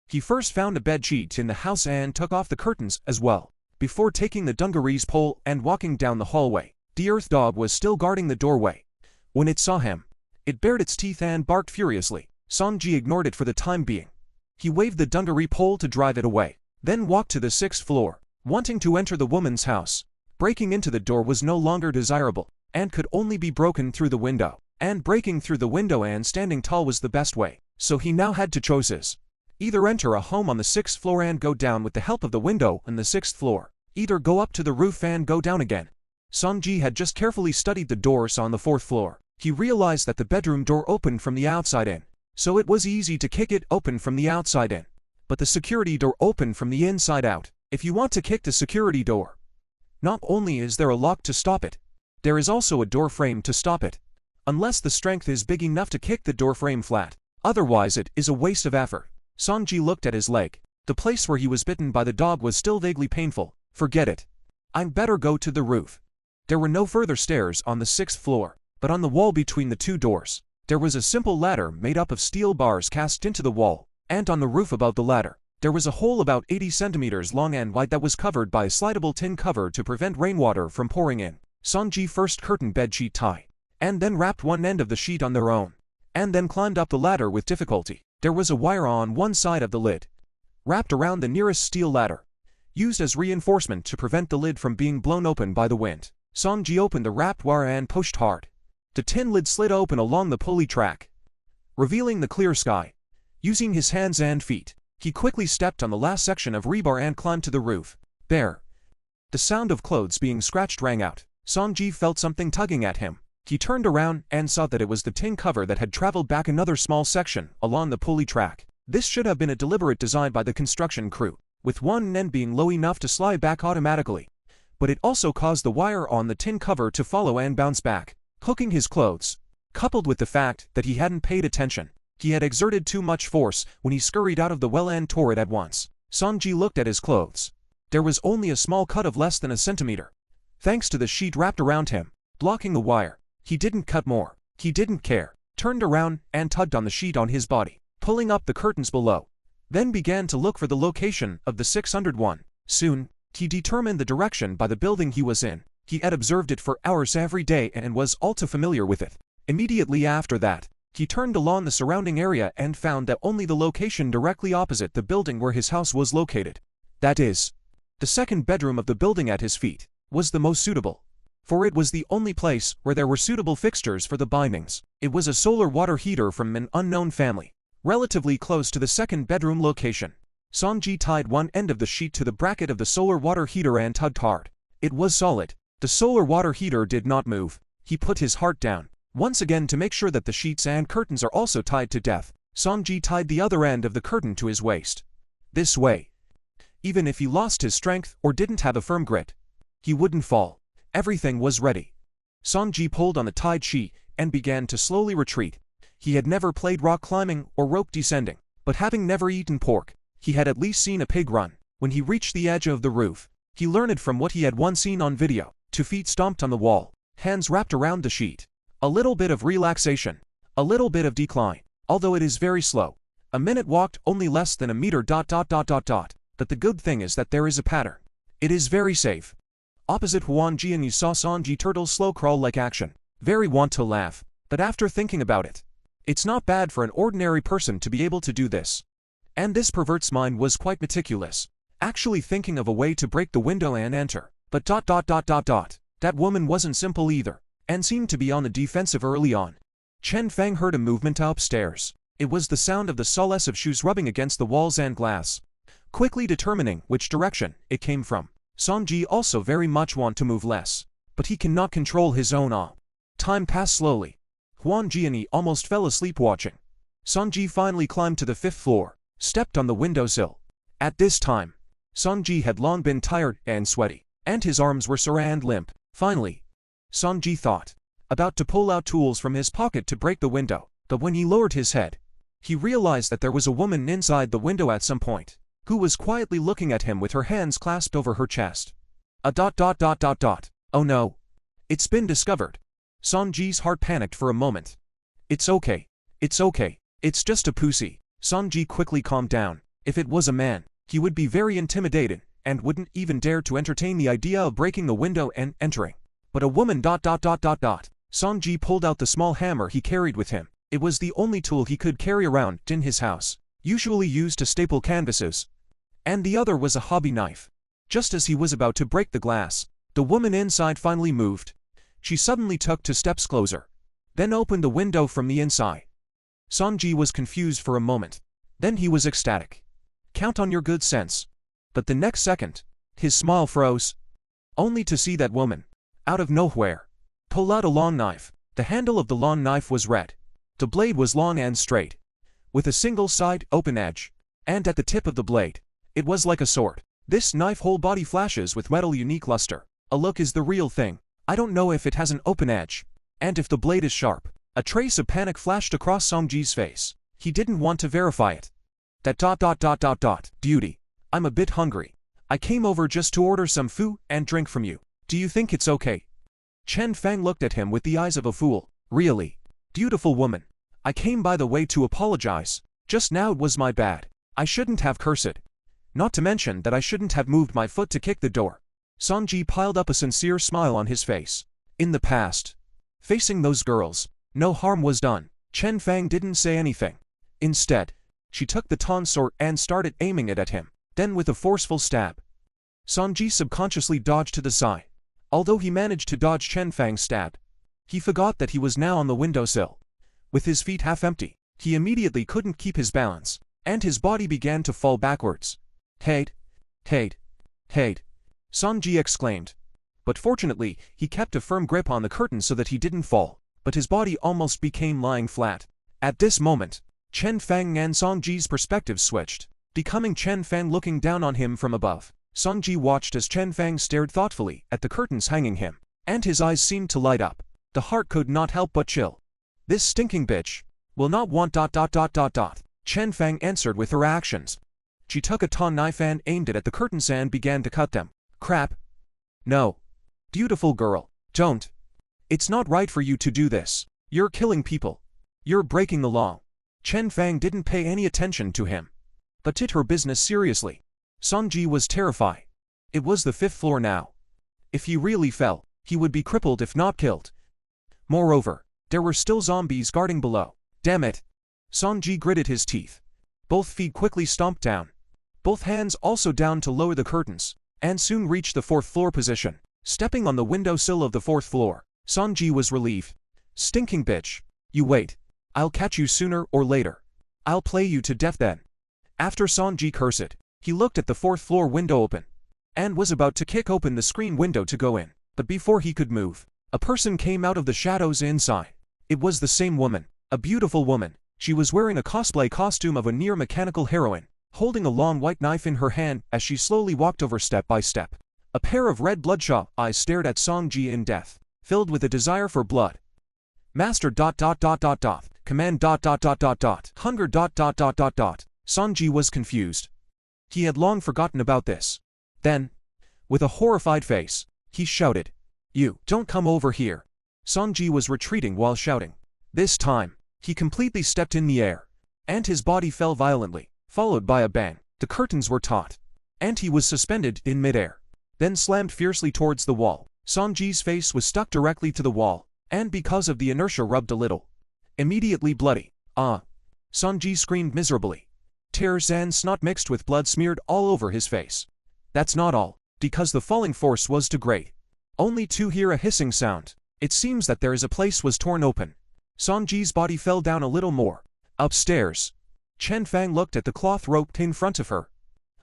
Speaker 1: He first found a bed sheet in the house and took off the curtains as well, before taking the dungarees pole and walking down the hallway. The earth dog was still guarding the doorway. When it saw him, it bared its teeth and barked furiously. Sonji ignored it for the time being. He waved the dungaree pole to drive it away, then walked to the 6th floor, wanting to enter the woman's house. Breaking into the door was no longer desirable, and could only be broken through the window. And breaking through the window and standing tall was the best way, so he now had two choices. Either enter a home on the 6th floor and go down with the help of the window on the 6th floor, either go up to the roof and go down again. Sonji had just carefully studied the doors on the 4th floor. He realized that the bedroom door opened from the outside in, so it was easy to kick it open from the outside in. But the security door opened from the inside out. If you want to kick the security door, not only is there a lock to stop it, there is also a door frame to stop it. Unless the strength is big enough to kick the door frame flat. Otherwise it is a waste of effort. Sonji looked at his leg. The place where he was bitten by the dog was still vaguely painful. Forget it. I'd better go to the roof. There were no further stairs on the 6th floor, but on the wall between the two doors, there was a simple ladder made up of steel bars cast into the wall, and on the roof above the ladder, there was a hole about 80 centimeters long and wide that was covered by a slidable tin cover to prevent rainwater from pouring in. Sonji first curtained bedsheet tie, and then wrapped one end of the sheet on their own, and then climbed up the ladder with difficulty. There was a wire on one side of the lid, wrapped around the nearest steel ladder, used as reinforcement to prevent the lid from being blown open by the wind. Sonji opened the wrapped wire and pushed hard. The tin lid slid open along the pulley track, revealing the clear sky. Using his hands and feet, he quickly stepped on the last section of rebar and climbed to the roof. There! The sound of clothes being scratched rang out. Sonji felt something tugging at him. He turned around and saw that it was the tin cover that had traveled back another small section along the pulley track. This should have been a deliberate design by the construction crew, with one end being low enough to slide back automatically. But it also caused the wire on the tin cover to follow and bounce back, hooking his clothes. Coupled with the fact that he hadn't paid attention, he had exerted too much force when he scurried out of the well and tore it at once. Sonji looked at his clothes. There was only a small cut of less than a centimeter, thanks to the sheet wrapped around him, blocking the wire. He didn't cut more. He didn't care. Turned around and tugged on the sheet on his body, pulling up the curtains below. Then began to look for the location of the 601. Soon, he determined the direction by the building he was in. He had observed it for hours every day and was all too familiar with it. Immediately after that, he turned along the surrounding area and found that only the location directly opposite the building where his house was located, that is, the second bedroom of the building at his feet, was the most suitable. For it was the only place where there were suitable fixtures for the bindings. It was a solar water heater from an unknown family, relatively close to the second bedroom location. Sonji tied one end of the sheet to the bracket of the solar water heater and tugged hard. It was solid. The solar water heater did not move. He put his heart down. Once again, to make sure that the sheets and curtains are also tied to death, Sonji tied the other end of the curtain to his waist. This way, even if he lost his strength or didn't have a firm grip, he wouldn't fall. Everything was ready. Sonji pulled on the tied sheet and began to slowly retreat. He had never played rock climbing or rope descending, but having never eaten pork, he had at least seen a pig run. When he reached the edge of the roof, he learned from what he had once seen on video. 2 feet stomped on the wall, hands wrapped around the sheet. A little bit of relaxation, a little bit of decline, although it is very slow. A minute walked only less than a meter. But the good thing is that there is a pattern. It is very safe. Opposite Huan Ji, and you saw Sonji Turtle's slow crawl-like action. Very want to laugh, but after thinking about it, it's not bad for an ordinary person to be able to do this. And this pervert's mind was quite meticulous, actually thinking of a way to break the window and enter. But that woman wasn't simple either, and seemed to be on the defensive early on. Chen Feng heard a movement upstairs. It was the sound of the soles of shoes rubbing against the walls and glass. Quickly determining which direction it came from, Sonji also very much want to move less, but he cannot control his own awe. Time passed slowly. Huan Jiani almost fell asleep watching. Sonji finally climbed to the 5th floor, stepped on the windowsill. At this time, Sonji had long been tired and sweaty, and his arms were sore and limp. Finally, Sonji thought about to pull out tools from his pocket to break the window, but when he lowered his head, he realized that there was a woman inside the window at some point, who was quietly looking at him with her hands clasped over her chest. Oh no. It's been discovered. Sonji's heart panicked for a moment. It's okay. It's okay. It's just a pussy. Sonji quickly calmed down. If it was a man, he would be very intimidated, and wouldn't even dare to entertain the idea of breaking the window and entering. But a woman. Sonji pulled out the small hammer he carried with him. It was the only tool he could carry around in his house, usually used to staple canvases. And the other was a hobby knife. Just as he was about to break the glass, the woman inside finally moved. She suddenly took 2 steps closer, then opened the window from the inside. Sonji was confused for a moment. Then he was ecstatic. Count on your good sense. But the next second, his smile froze. Only to see that woman, out of nowhere, pull out a long knife. The handle of the long knife was red. The blade was long and straight, with a single side open edge. And at the tip of the blade, it was like a sword. This knife whole body flashes with metal unique luster. A look is the real thing. I don't know if it has an open edge. And if the blade is sharp. A trace of panic flashed across Sonji's face. He didn't want to verify it. Duty. I'm a bit hungry. I came over just to order some food and drink from you. Do you think it's okay? Chen Fang looked at him with the eyes of a fool. Really? Beautiful woman. I came by the way to apologize. Just now it was my bad. I shouldn't have cursed. Not to mention that I shouldn't have moved my foot to kick the door. Sonji piled up a sincere smile on his face. In the past, facing those girls, no harm was done. Chen Fang didn't say anything. Instead, she took the tonsor and started aiming it at him. Then with a forceful stab, Sonji subconsciously dodged to the side. Although he managed to dodge Chen Fang's stab, he forgot that he was now on the windowsill. With his feet half empty, he immediately couldn't keep his balance, and his body began to fall backwards. Hate! Sonji exclaimed. But fortunately, he kept a firm grip on the curtain so that he didn't fall, but his body almost became lying flat. At this moment, Chen Fang and Sonji's perspectives switched, becoming Chen Fang looking down on him from above. Sonji watched as Chen Fang stared thoughtfully at the curtains hanging him, and his eyes seemed to light up. The heart could not help but chill. This stinking bitch will not want ... Chen Fang answered with her actions. She took a ton knife and aimed it at the curtains and began to cut them. Crap. No. Beautiful girl, don't. It's not right for you to do this. You're killing people. You're breaking the law. Chen Fang didn't pay any attention to him, but did her business seriously. Sonji was terrified. It was the 5th floor now. If he really fell, he would be crippled if not killed. Moreover, there were still zombies guarding below. Damn it. Sonji gritted his teeth. Both feet quickly stomped down. Both hands also down to lower the curtains, and soon reached the 4th floor position. Stepping on the windowsill of the 4th floor, Sonji was relieved. Stinking bitch. You wait. I'll catch you sooner or later. I'll play you to death then. After Sonji cursed, he looked at the 4th floor window open, and was about to kick open the screen window to go in. But before he could move, a person came out of the shadows inside. It was the same woman, a beautiful woman. She was wearing a cosplay costume of a near-mechanical heroine, holding a long white knife in her hand as she slowly walked over step by step. A pair of red bloodshot eyes stared at Sonji in death, filled with a desire for blood. Master ... Command ... Hunger ... Sonji was confused. He had long forgotten about this. Then, with a horrified face, he shouted, "You, don't come over here." Sonji was retreating while shouting. This time, he completely stepped in the air, and his body fell violently, followed by a bang. The curtains were taut, and he was suspended in midair, then slammed fiercely towards the wall. Sonji's face was stuck directly to the wall, and because of the inertia rubbed a little. Immediately bloody. Ah! Sonji screamed miserably. Tears and snot mixed with blood smeared all over his face. That's not all, because the falling force was too great. Only to hear a hissing sound. It seems that there is a place was torn open. Sonji's body fell down a little more. Upstairs. Chen Fang looked at the cloth rope in front of her.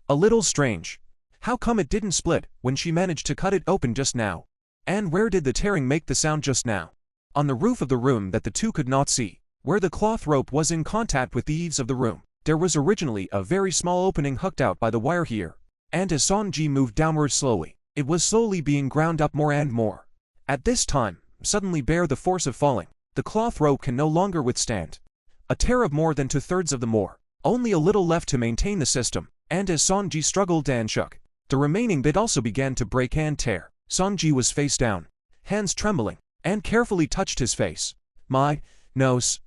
Speaker 1: A little strange. How come it didn't split when she managed to cut it open just now? And where did the tearing make the sound just now? On the roof of the room that the two could not see, where the cloth rope was in contact with the eaves of the room, there was originally a very small opening hooked out by the wire here. And as Sonji moved downward slowly, it was slowly being ground up more and more. At this time, suddenly bear the force of falling. The cloth rope can no longer withstand a tear of more than 2/3 of the more. Only a little left to maintain the system, and as Sonji struggled and shook, the remaining bit also began to break and tear. Sonji was face down, hands trembling, and carefully touched his face. My nose.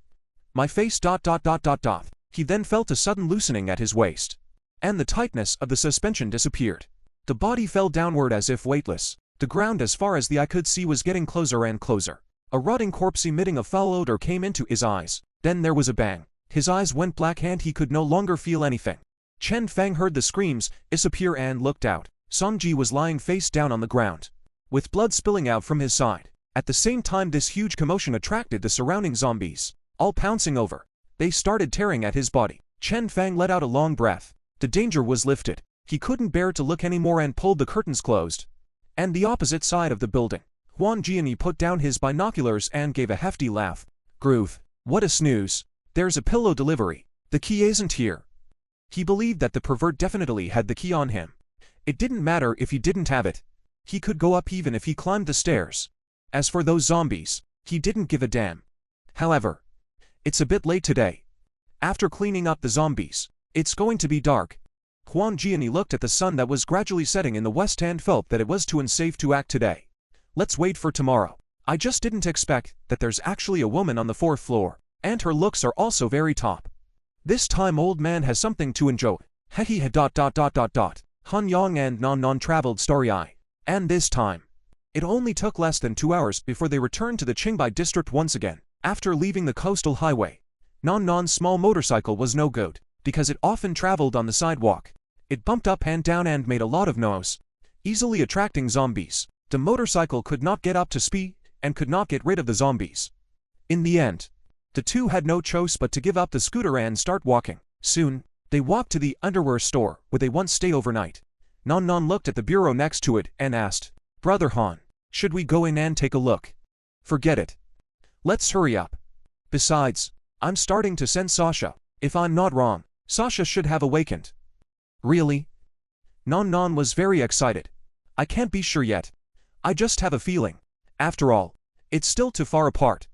Speaker 1: My face ... He then felt a sudden loosening at his waist, and the tightness of the suspension disappeared. The body fell downward as if weightless. The ground as far as the eye could see was getting closer and closer. A rotting corpse emitting a foul odor came into his eyes. Then there was a bang. His eyes went black and he could no longer feel anything. Chen Fang heard the screams, disappear and looked out. Sonji was lying face down on the ground, with blood spilling out from his side. At the same time, this huge commotion attracted the surrounding zombies, all pouncing over. They started tearing at his body. Chen Fang let out a long breath. The danger was lifted. He couldn't bear to look anymore and pulled the curtains closed. And the opposite side of the building. Huan Jianyi put down his binoculars and gave a hefty laugh. Groove. What a snooze. There's a pillow delivery. The key isn't here. He believed that the pervert definitely had the key on him. It didn't matter if he didn't have it. He could go up even if he climbed the stairs. As for those zombies, he didn't give a damn. However, it's a bit late today. After cleaning up the zombies, it's going to be dark. Huan Jianyi looked at the sun that was gradually setting in the west and felt that it was too unsafe to act today. Let's wait for tomorrow. I just didn't expect that there's actually a woman on the 4th floor, and her looks are also very top. This time old man has something to enjoy. Hehe. Han Yang and Non Non traveled starry-eyed. And this time, it only took less than 2 hours before they returned to the Qingbei district once again. After leaving the coastal highway, Non Non's small motorcycle was no good, because it often traveled on the sidewalk. It bumped up and down and made a lot of noise, easily attracting zombies. The motorcycle could not get up to speed and could not get rid of the zombies. In the end, the two had no choice but to give up the scooter and start walking. Soon, they walked to the underwear store where they once stay overnight. Non Non looked at the bureau next to it and asked, "Brother Han, should we go in and take a look?" "Forget it. Let's hurry up. Besides, I'm starting to sense Sasha. If I'm not wrong, Sasha should have awakened." "Really?" Non Non was very excited. "I can't be sure yet. I just have a feeling. After all, it's still too far apart."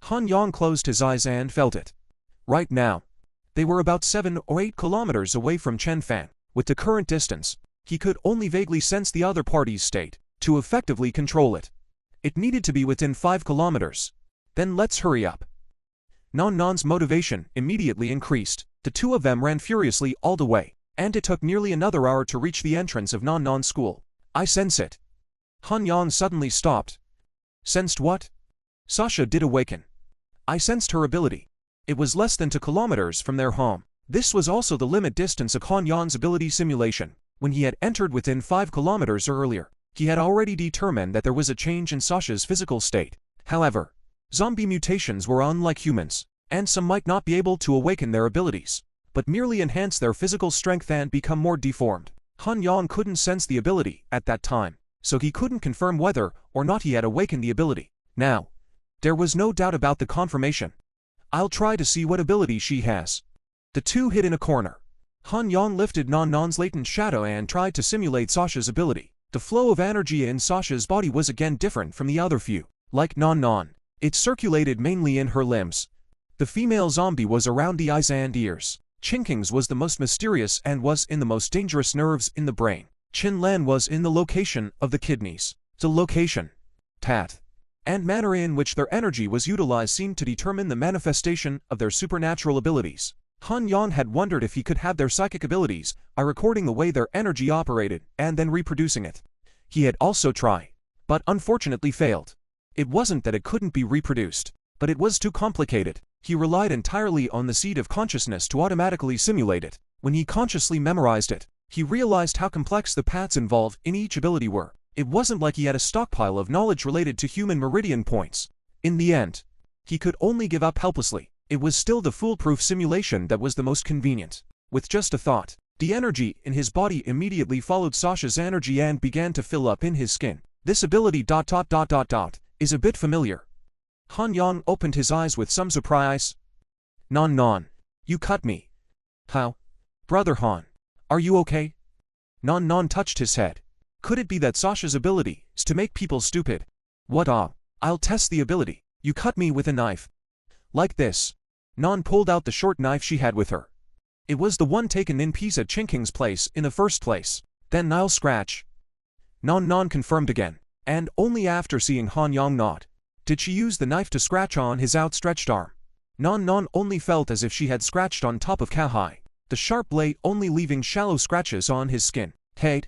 Speaker 1: Han Yang closed his eyes and felt it. Right now, they were about 7 or 8 kilometers away from Chen Fang. With the current distance, he could only vaguely sense the other party's state. To effectively control it, it needed to be within 5 kilometers. Then let's hurry up. Non Non's motivation immediately increased. The two of them ran furiously all the way, and it took nearly another hour to reach the entrance of Non Non's school. "I sense it." Han Yang suddenly stopped. "Sensed what?" "Sasha did awaken. I sensed her ability. It was less than 2 kilometers from their home." This was also the limit distance of Han Yang's ability simulation. When he had entered within 5 kilometers earlier, he had already determined that there was a change in Sasha's physical state. However, zombie mutations were unlike humans, and some might not be able to awaken their abilities, but merely enhance their physical strength and become more deformed. Han Yang couldn't sense the ability at that time, so he couldn't confirm whether or not he had awakened the ability. Now, there was no doubt about the confirmation. "I'll try to see what ability she has." The two hid in a corner. Han Yang lifted Non Non's latent shadow and tried to simulate Sasha's ability. The flow of energy in Sasha's body was again different from the other few. Like Non Non, it circulated mainly in her limbs. The female zombie was around the eyes and ears. Chinking's was the most mysterious and was in the most dangerous nerves in the brain. Qin Lan was in the location of the kidneys. The location, path, and manner in which their energy was utilized seemed to determine the manifestation of their supernatural abilities. Han Yang had wondered if he could have their psychic abilities by recording the way their energy operated and then reproducing it. He had also tried, but unfortunately failed. It wasn't that it couldn't be reproduced, but it was too complicated. He relied entirely on the seed of consciousness to automatically simulate it. When he consciously memorized it, he realized how complex the paths involved in each ability were. It wasn't like he had a stockpile of knowledge related to human meridian points. In the end, he could only give up helplessly. It was still the foolproof simulation that was the most convenient. With just a thought, the energy in his body immediately followed Sasha's energy and began to fill up in his skin. This ability ... is a bit familiar. Han Yang opened his eyes with some surprise. "Non Non, you cut me." "How? Brother Han, are you okay?" Non Non touched his head. Could it be that Sasha's ability is to make people stupid? "What? I'll test the ability. You cut me with a knife. Like this." Non pulled out the short knife she had with her. It was the one taken in peace at Chinking's place in the first place. "Then I'll scratch." Non confirmed again, and only after seeing Han Yang nod did she use the knife to scratch on his outstretched arm. Non only felt as if she had scratched on top of cowhide, the sharp blade only leaving shallow scratches on his skin. "Hey,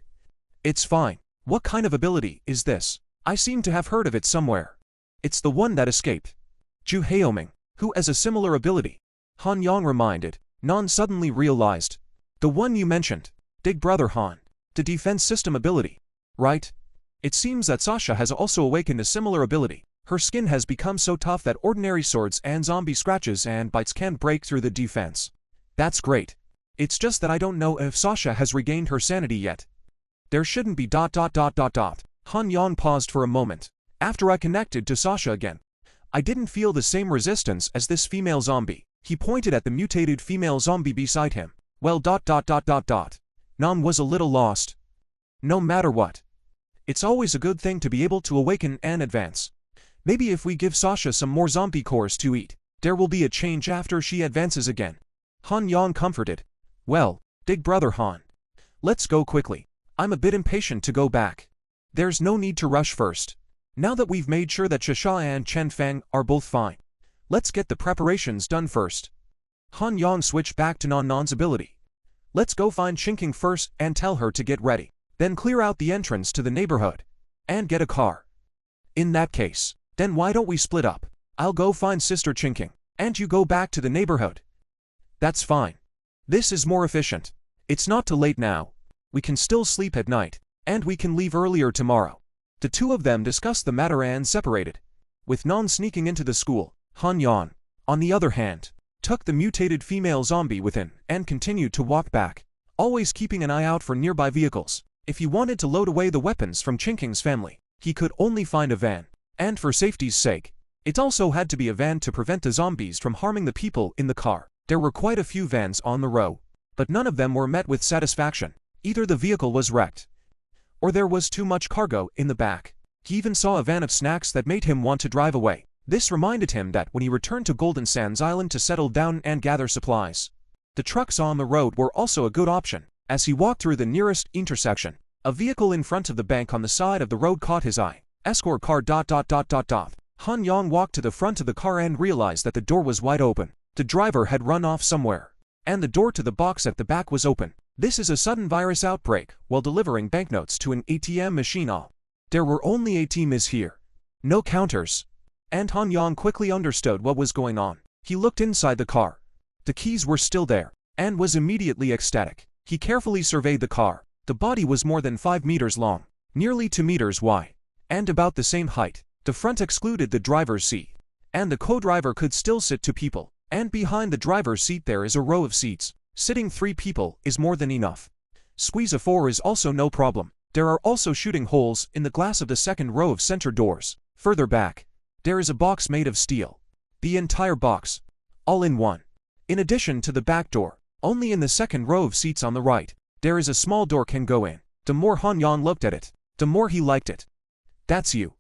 Speaker 1: it's fine. What kind of ability is this? I seem to have heard of it somewhere." "It's the one that escaped Ju Haoming, Who has a similar ability? Han Yang reminded. Non suddenly realized. The one you mentioned. Big Brother Han. The defense system ability. Right? It seems that Sasha has also awakened a similar ability. Her skin has become so tough that ordinary swords and zombie scratches and bites can't break through the defense. That's great. It's just that I don't know if Sasha has regained her sanity yet. There shouldn't be ... Han Yang paused for a moment. After I connected to Sasha again, I didn't feel the same resistance as this female zombie. He pointed at the mutated female zombie beside him. Well ... Nam was a little lost. No matter what, it's always a good thing to be able to awaken and advance. Maybe if we give Sasha some more zombie cores to eat, there will be a change after she advances again. Han Yang comforted. Well, Big Brother Han. Let's go quickly. I'm a bit impatient to go back. There's no need to rush first. Now that we've made sure that Shisha and Chen Fang are both fine, let's get the preparations done first. Han Yang switched back to Nan's ability. Let's go find Chinking first and tell her to get ready. Then clear out the entrance to the neighborhood. And get a car. In that case, then why don't we split up? I'll go find Sister Chinking, and you go back to the neighborhood. That's fine. This is more efficient. It's not too late now. We can still sleep at night, and we can leave earlier tomorrow. The two of them discussed the matter and separated. With Nan sneaking into the school, Han Yang, on the other hand, took the mutated female zombie within and continued to walk back, always keeping an eye out for nearby vehicles. If he wanted to load away the weapons from Chinking's family, he could only find a van. And for safety's sake, it also had to be a van to prevent the zombies from harming the people in the car. There were quite a few vans on the row, but none of them were met with satisfaction. Either the vehicle was wrecked, or there was too much cargo in the back. He even saw a van of snacks that made him want to drive away. This reminded him that when he returned to Golden Sands Island to settle down and gather supplies, the trucks on the road were also a good option. As he walked through the nearest intersection, a vehicle in front of the bank on the side of the road caught his eye. Escort car ... Han Yang walked to the front of the car and realized that the door was wide open. The driver had run off somewhere, and the door to the box at the back was open. This is a sudden virus outbreak while delivering banknotes to an ATM machine. There were only ATMs here. No counters. And Han Yang quickly understood what was going on. He looked inside the car. The keys were still there, and was immediately ecstatic. He carefully surveyed the car. The body was more than 5 meters long, nearly 2 meters wide, and about the same height. The front excluded the driver's seat, and the co-driver could still sit 2 people. And behind the driver's seat there is a row of seats. Sitting 3 people is more than enough. Squeeze a 4 is also no problem. There are also shooting holes in the glass of the second row of center doors. Further back, there is a box made of steel. The entire box, all in one. In addition to the back door, only in the second row of seats on the right, there is a small door can go in. The more Han Yang looked at it, the more he liked it. That's you.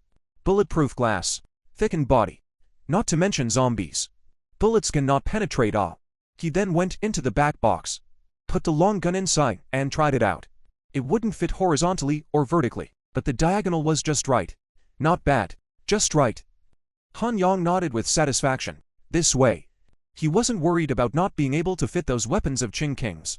Speaker 1: Bulletproof glass, thickened body. Not to mention zombies. Bullets cannot penetrate all. He then went into the back box, put the long gun inside, and tried it out. It wouldn't fit horizontally or vertically, but the diagonal was just right. Not bad, just right. Han Yang nodded with satisfaction. This way, he wasn't worried about not being able to fit those weapons of Ching King's.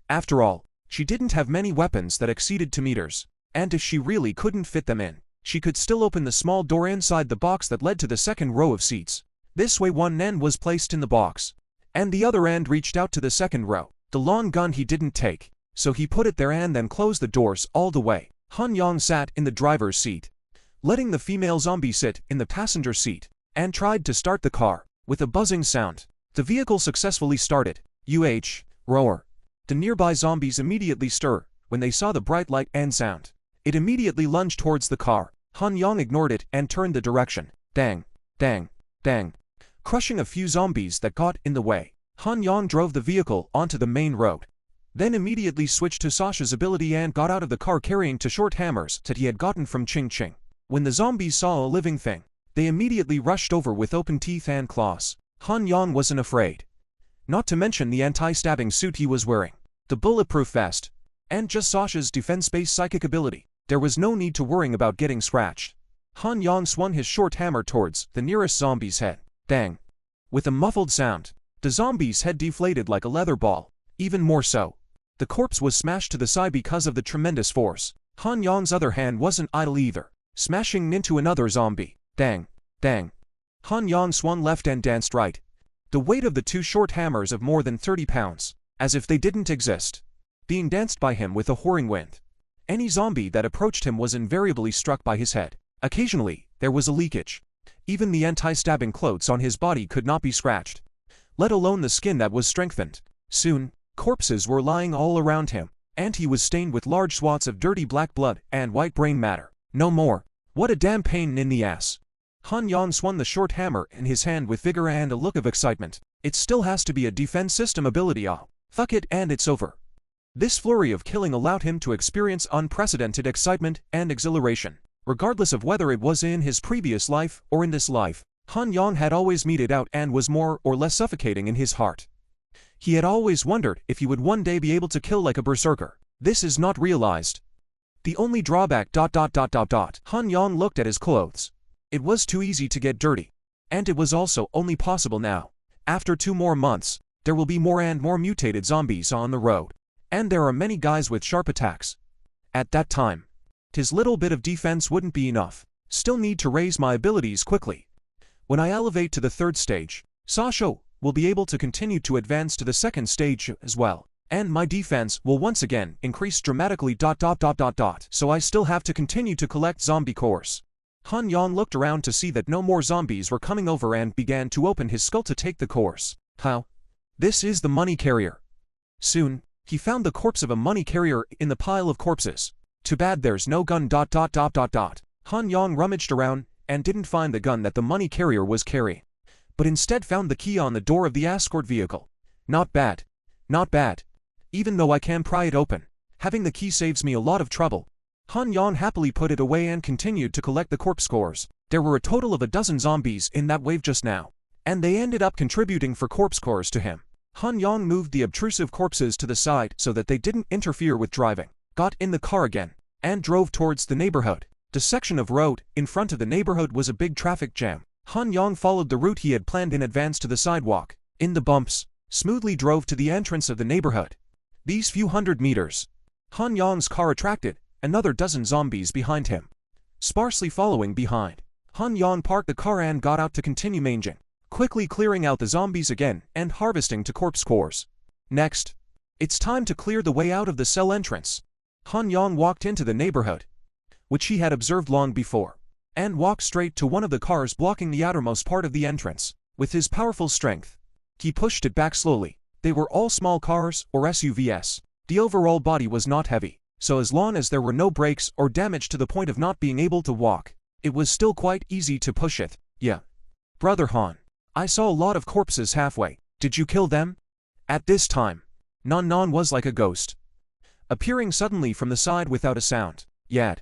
Speaker 1: After all, she didn't have many weapons that exceeded 2 meters, and if she really couldn't fit them in, she could still open the small door inside the box that led to the second row of seats. This way one end was placed in the box, and the other end reached out to the second row. The long gun he didn't take, so he put it there and then closed the doors all the way. Han Yang sat in the driver's seat, letting the female zombie sit in the passenger seat, and tried to start the car. With a buzzing sound, the vehicle successfully started. Roar. The nearby zombies immediately stir when they saw the bright light and sound. It immediately lunged towards the car. Han Yang ignored it and turned the direction. Dang, dang, dang. Crushing a few zombies that got in the way, Han Yang drove the vehicle onto the main road. Then immediately switched to Sasha's ability and got out of the car carrying 2 short hammers that he had gotten from Ching Ching. When the zombies saw a living thing, they immediately rushed over with open teeth and claws. Han Yang wasn't afraid. Not to mention the anti-stabbing suit he was wearing, the bulletproof vest, and just Sasha's defense-based psychic ability. There was no need to worrying about getting scratched. Han Yang swung his short hammer towards the nearest zombie's head. Dang. With a muffled sound, the zombie's head deflated like a leather ball. Even more so, the corpse was smashed to the side because of the tremendous force. Han Yang's other hand wasn't idle either, smashing into another zombie. Dang, dang. Han Yang swung left and danced right, The weight of the two short hammers of more than 30 pounds, as if they didn't exist, being danced by him with a whoring wind. Any zombie that approached him was invariably struck by his head. Occasionally, there was a leakage. Even the anti-stabbing clothes on his body could not be scratched, let alone the skin that was strengthened. Soon, corpses were lying all around him, and he was stained with large swaths of dirty black blood and white brain matter. No more. What a damn pain in the ass. Han Yang swung the short hammer in his hand with vigor and a look of excitement. It still has to be a defense system ability. Fuck it, and it's over. This flurry of killing allowed him to experience unprecedented excitement and exhilaration. Regardless of whether it was in his previous life or in this life, Han Yang had always meted out and was more or less suffocating in his heart. He had always wondered if he would one day be able to kill like a berserker. This is not realized. The only drawback ... Han Yang looked at his clothes. It was too easy to get dirty. And it was also only possible now. After 2 more months, there will be more and more mutated zombies on the road. And there are many guys with sharp attacks. At that time, his little bit of defense wouldn't be enough. Still need to raise my abilities quickly. When I elevate to the 3rd stage, Sasha will be able to continue to advance to the 2nd stage as well. And my defense will once again increase dramatically ... So I still have to continue to collect zombie cores. Han Yang looked around to see that no more zombies were coming over and began to open his skull to take the cores. How? This is the money carrier. Soon, he found the corpse of a money carrier in the pile of corpses. Too bad there's no gun ... Han Yang rummaged around and didn't find the gun that the money carrier was carrying, but instead found the key on the door of the escort vehicle. Not bad. Not bad. Even though I can pry it open, having the key saves me a lot of trouble. Han Yang happily put it away and continued to collect the corpse cores. There were a total of 12 zombies in that wave just now, and they ended up contributing for corpse cores to him. Han Yang moved the obtrusive corpses to the side so that they didn't interfere with driving, got in the car again, and drove towards the neighborhood. The section of road in front of the neighborhood was a big traffic jam. Han Yang followed the route he had planned in advance to the sidewalk, in the bumps, smoothly drove to the entrance of the neighborhood. These few hundred meters, Han Yang's car attracted another 12 zombies behind him. Sparsely following behind, Han Yang parked the car and got out to continue manging, quickly clearing out the zombies again and harvesting to corpse cores. Next, it's time to clear the way out of the cell entrance. Han Yang walked into the neighborhood, which he had observed long before, and walked straight to one of the cars blocking the outermost part of the entrance. With his powerful strength, he pushed it back slowly. They were all small cars or SUVs. The overall body was not heavy, so as long as there were no breaks or damage to the point of not being able to walk, it was still quite easy to push it. Yeah. Brother Han, I saw a lot of corpses halfway. Did you kill them? At this time, Nan was like a ghost, appearing suddenly from the side without a sound. Yad.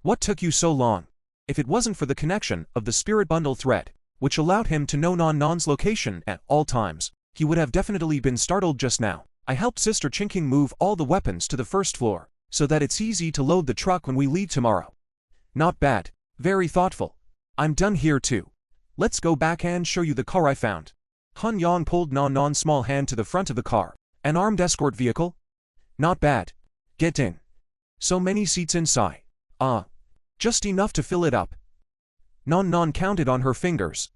Speaker 1: What took you so long? If it wasn't for the connection of the spirit bundle thread, which allowed him to know Nan's location at all times, he would have definitely been startled just now. I helped Sister Chinking move all the weapons to the 1st floor, so that it's easy to load the truck when we leave tomorrow. Not bad. Very thoughtful. I'm done here too. Let's go back and show you the car I found. Han Yang pulled Nan's small hand to the front of the car. An armed escort vehicle? Not bad. Get in. So many seats inside. Just enough to fill it up. Nan counted on her fingers.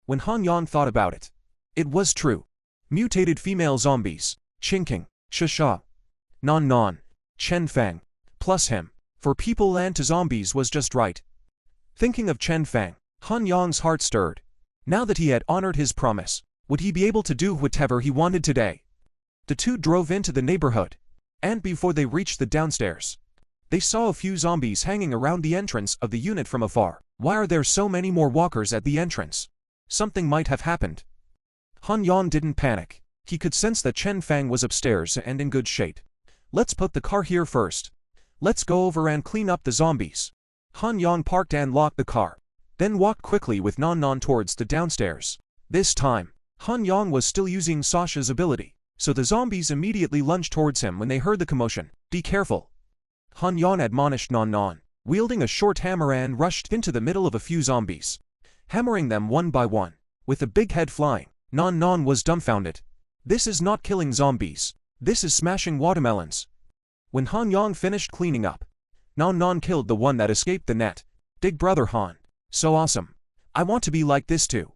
Speaker 1: When Han Yang thought about it, it was true. Mutated female zombies. Chinking, Shisha, Nan, Chen Fang, plus him, for people and to zombies was just right. Thinking of Chen Fang, Han Yang's heart stirred. Now that he had honored his promise, would he be able to do whatever he wanted today? The two drove into the neighborhood, and before they reached the downstairs, they saw a few zombies hanging around the entrance of the unit from afar. Why are there so many more walkers at the entrance? Something might have happened. Han Yang didn't panic. He could sense that Chen Fang was upstairs and in good shape. Let's put the car here first. Let's go over and clean up the zombies. Han Yang parked and locked the car, then walked quickly with Nan towards the downstairs. This time, Han Yang was still using Sasha's ability, so the zombies immediately lunged towards him when they heard the commotion. Be careful. Han Yang admonished Nan, wielding a short hammer and rushed into the middle of a few zombies, hammering them one by one. With a big head flying, Nan was dumbfounded. This is not killing zombies. This is smashing watermelons. When Han Yang finished cleaning up, Nan killed the one that escaped the net. Dig brother Han. So awesome. I want to be like this too.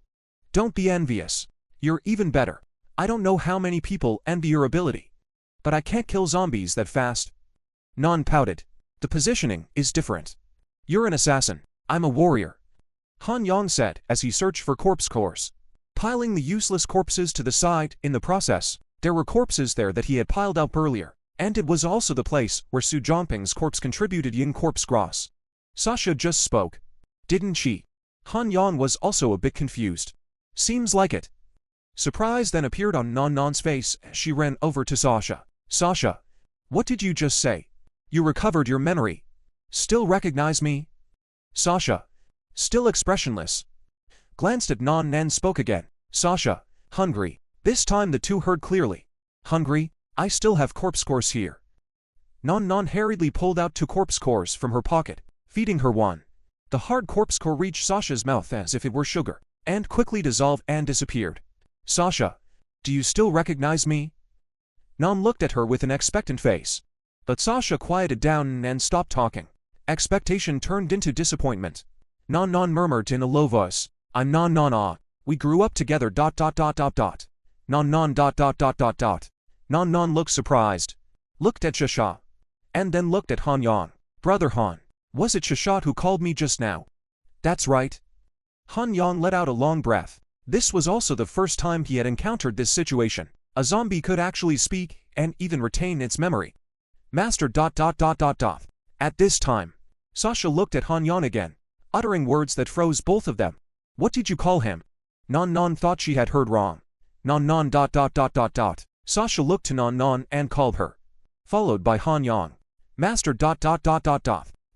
Speaker 1: Don't be envious. You're even better. I don't know how many people envy your ability. But I can't kill zombies that fast. Non pouted. The positioning is different. You're an assassin. I'm a warrior. Han Yang said as he searched for corpse cores. Piling the useless corpses to the side, in the process, there were corpses there that he had piled up earlier, and it was also the place where Su Zhongping's corpse contributed Ying corpse gross. Sasha just spoke. Didn't she? Han Yang was also a bit confused. Seems like it. Surprise then appeared on Non Non's face as she ran over to Sasha. Sasha, what did you just say? You recovered your memory. Still recognize me? Sasha, still expressionless, glanced at Non and spoke again. Sasha, hungry. This time the two heard clearly. Hungry? I still have corpse cores here. Non hurriedly pulled out 2 corpse cores from her pocket, feeding her one. The hard corpse core reached Sasha's mouth as if it were sugar, and quickly dissolved and disappeared. Sasha, do you still recognize me? Non looked at her with an expectant face. But Sasha quieted down and stopped talking. Expectation turned into disappointment. Non murmured in a low voice. I'm Non ah. We grew up together ... Non Non looked surprised. Looked at Shasha. And then looked at Han Yang. Brother Han. Was it Shasha who called me just now? That's right. Han Yang let out a long breath. This was also the first time he had encountered this situation. A zombie could actually speak and even retain its memory. Master ... At this time, Sasha looked at Han Yang again, uttering words that froze both of them. What did you call him? Non thought she had heard wrong. Non ... Sasha looked to Non and called her. Followed by Han Yang. Master ...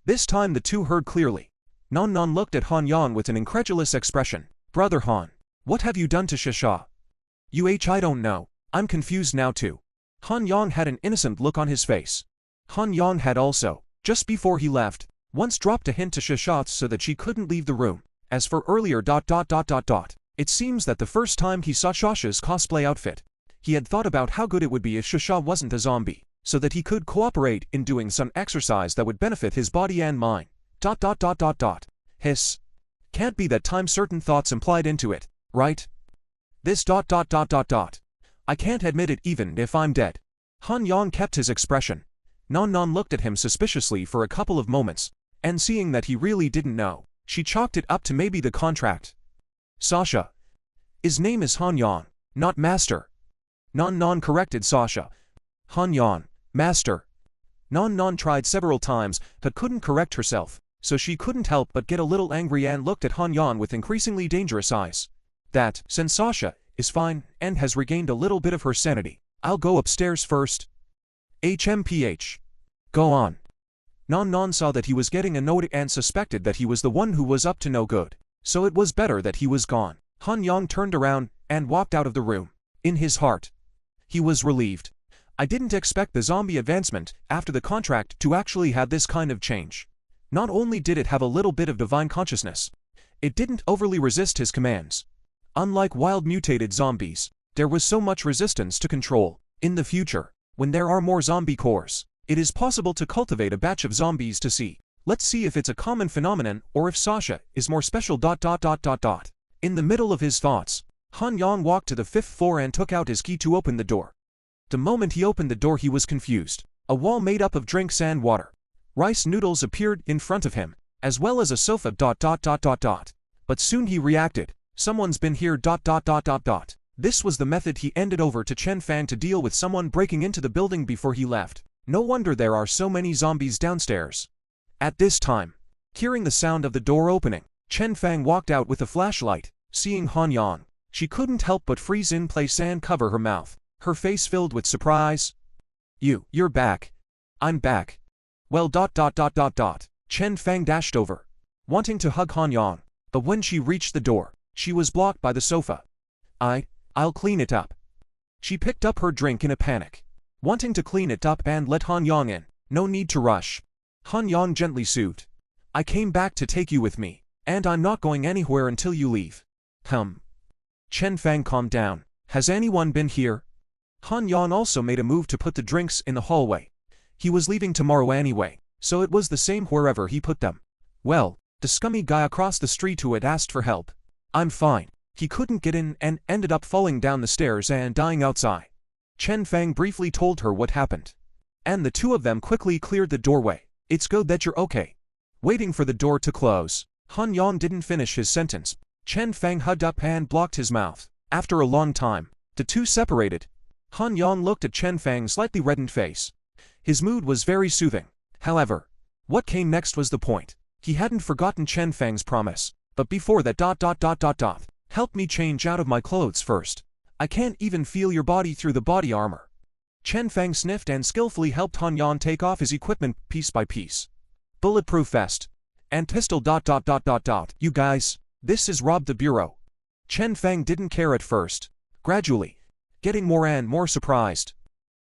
Speaker 1: This time the two heard clearly. Non looked at Han Yang with an incredulous expression. Brother Han, what have you done to Shasha? I don't know. I'm confused now too. Han Yang had an innocent look on his face. Han Yang had also, just before he left, once dropped a hint to Shasha so that she couldn't leave the room. As for earlier ... It seems that the first time he saw Shasha's cosplay outfit, he had thought about how good it would be if Shasha wasn't a zombie, so that he could cooperate in doing some exercise that would benefit his body and mind. ... Hiss. Can't be that time certain thoughts implied into it, right? This ... I can't admit it even if I'm dead. Han Yang kept his expression. Non looked at him suspiciously for a couple of moments, and seeing that he really didn't know, she chalked it up to maybe the contract. Sasha. His name is Han Yang, not Master. Non corrected Sasha. Han Yang, Master. Non tried several times but couldn't correct herself, so she couldn't help but get a little angry and looked at Han Yang with increasingly dangerous eyes. That, since Sasha is fine and has regained a little bit of her sanity, I'll go upstairs first. HMPH. Go on. Non saw that he was getting annoyed and suspected that he was the one who was up to no good, so it was better that he was gone. Han Yang turned around and walked out of the room. In his heart, he was relieved. I didn't expect the zombie advancement after the contract to actually have this kind of change. Not only did it have a little bit of divine consciousness, it didn't overly resist his commands. Unlike wild mutated zombies, there was so much resistance to control. In the future, when there are more zombie cores, it is possible to cultivate a batch of zombies to see. Let's see if it's a common phenomenon or if Sasha is more special ... In the middle of his thoughts, Han Yang walked to the 5th floor and took out his key to open the door. The moment he opened the door he was confused. A wall made up of drinks and water. Rice noodles appeared in front of him, as well as a sofa ... But soon he reacted. Someone's been here ... This was the method he ended over to Chen Fang to deal with someone breaking into the building before he left. No wonder there are so many zombies downstairs. At this time, hearing the sound of the door opening, Chen Fang walked out with a flashlight. Seeing Han Yang, she couldn't help but freeze in place and cover her mouth, her face filled with surprise. You're back. I'm back. Well ... Chen Fang dashed over, wanting to hug Han Yang, but when she reached the door, she was blocked by the sofa. I'll clean it up. She picked up her drink in a panic, wanting to clean it up and let Han Yang in. No need to rush. Han Yang gently soothed. I came back to take you with me, and I'm not going anywhere until you leave. Chen Fang calmed down. Has anyone been here? Han Yang also made a move to put the drinks in the hallway. He was leaving tomorrow anyway, so it was the same wherever he put them. Well, the scummy guy across the street who had asked for help. I'm fine. He couldn't get in and ended up falling down the stairs and dying outside. Chen Fang briefly told her what happened, and the two of them quickly cleared the doorway. It's good that you're okay. Waiting for the door to close, Han Yang didn't finish his sentence. Chen Fang hugged up and blocked his mouth. After a long time, the two separated. Han Yang looked at Chen Fang's slightly reddened face. His mood was very soothing. However, what came next was the point. He hadn't forgotten Chen Fang's promise, but before that ... Help me change out of my clothes first. I can't even feel your body through the body armor. Chen Fang sniffed and skillfully helped Han Yang take off his equipment piece by piece. Bulletproof vest and pistol ... You guys, this is Rob the Bureau. Chen Fang didn't care at first, gradually getting more and more surprised.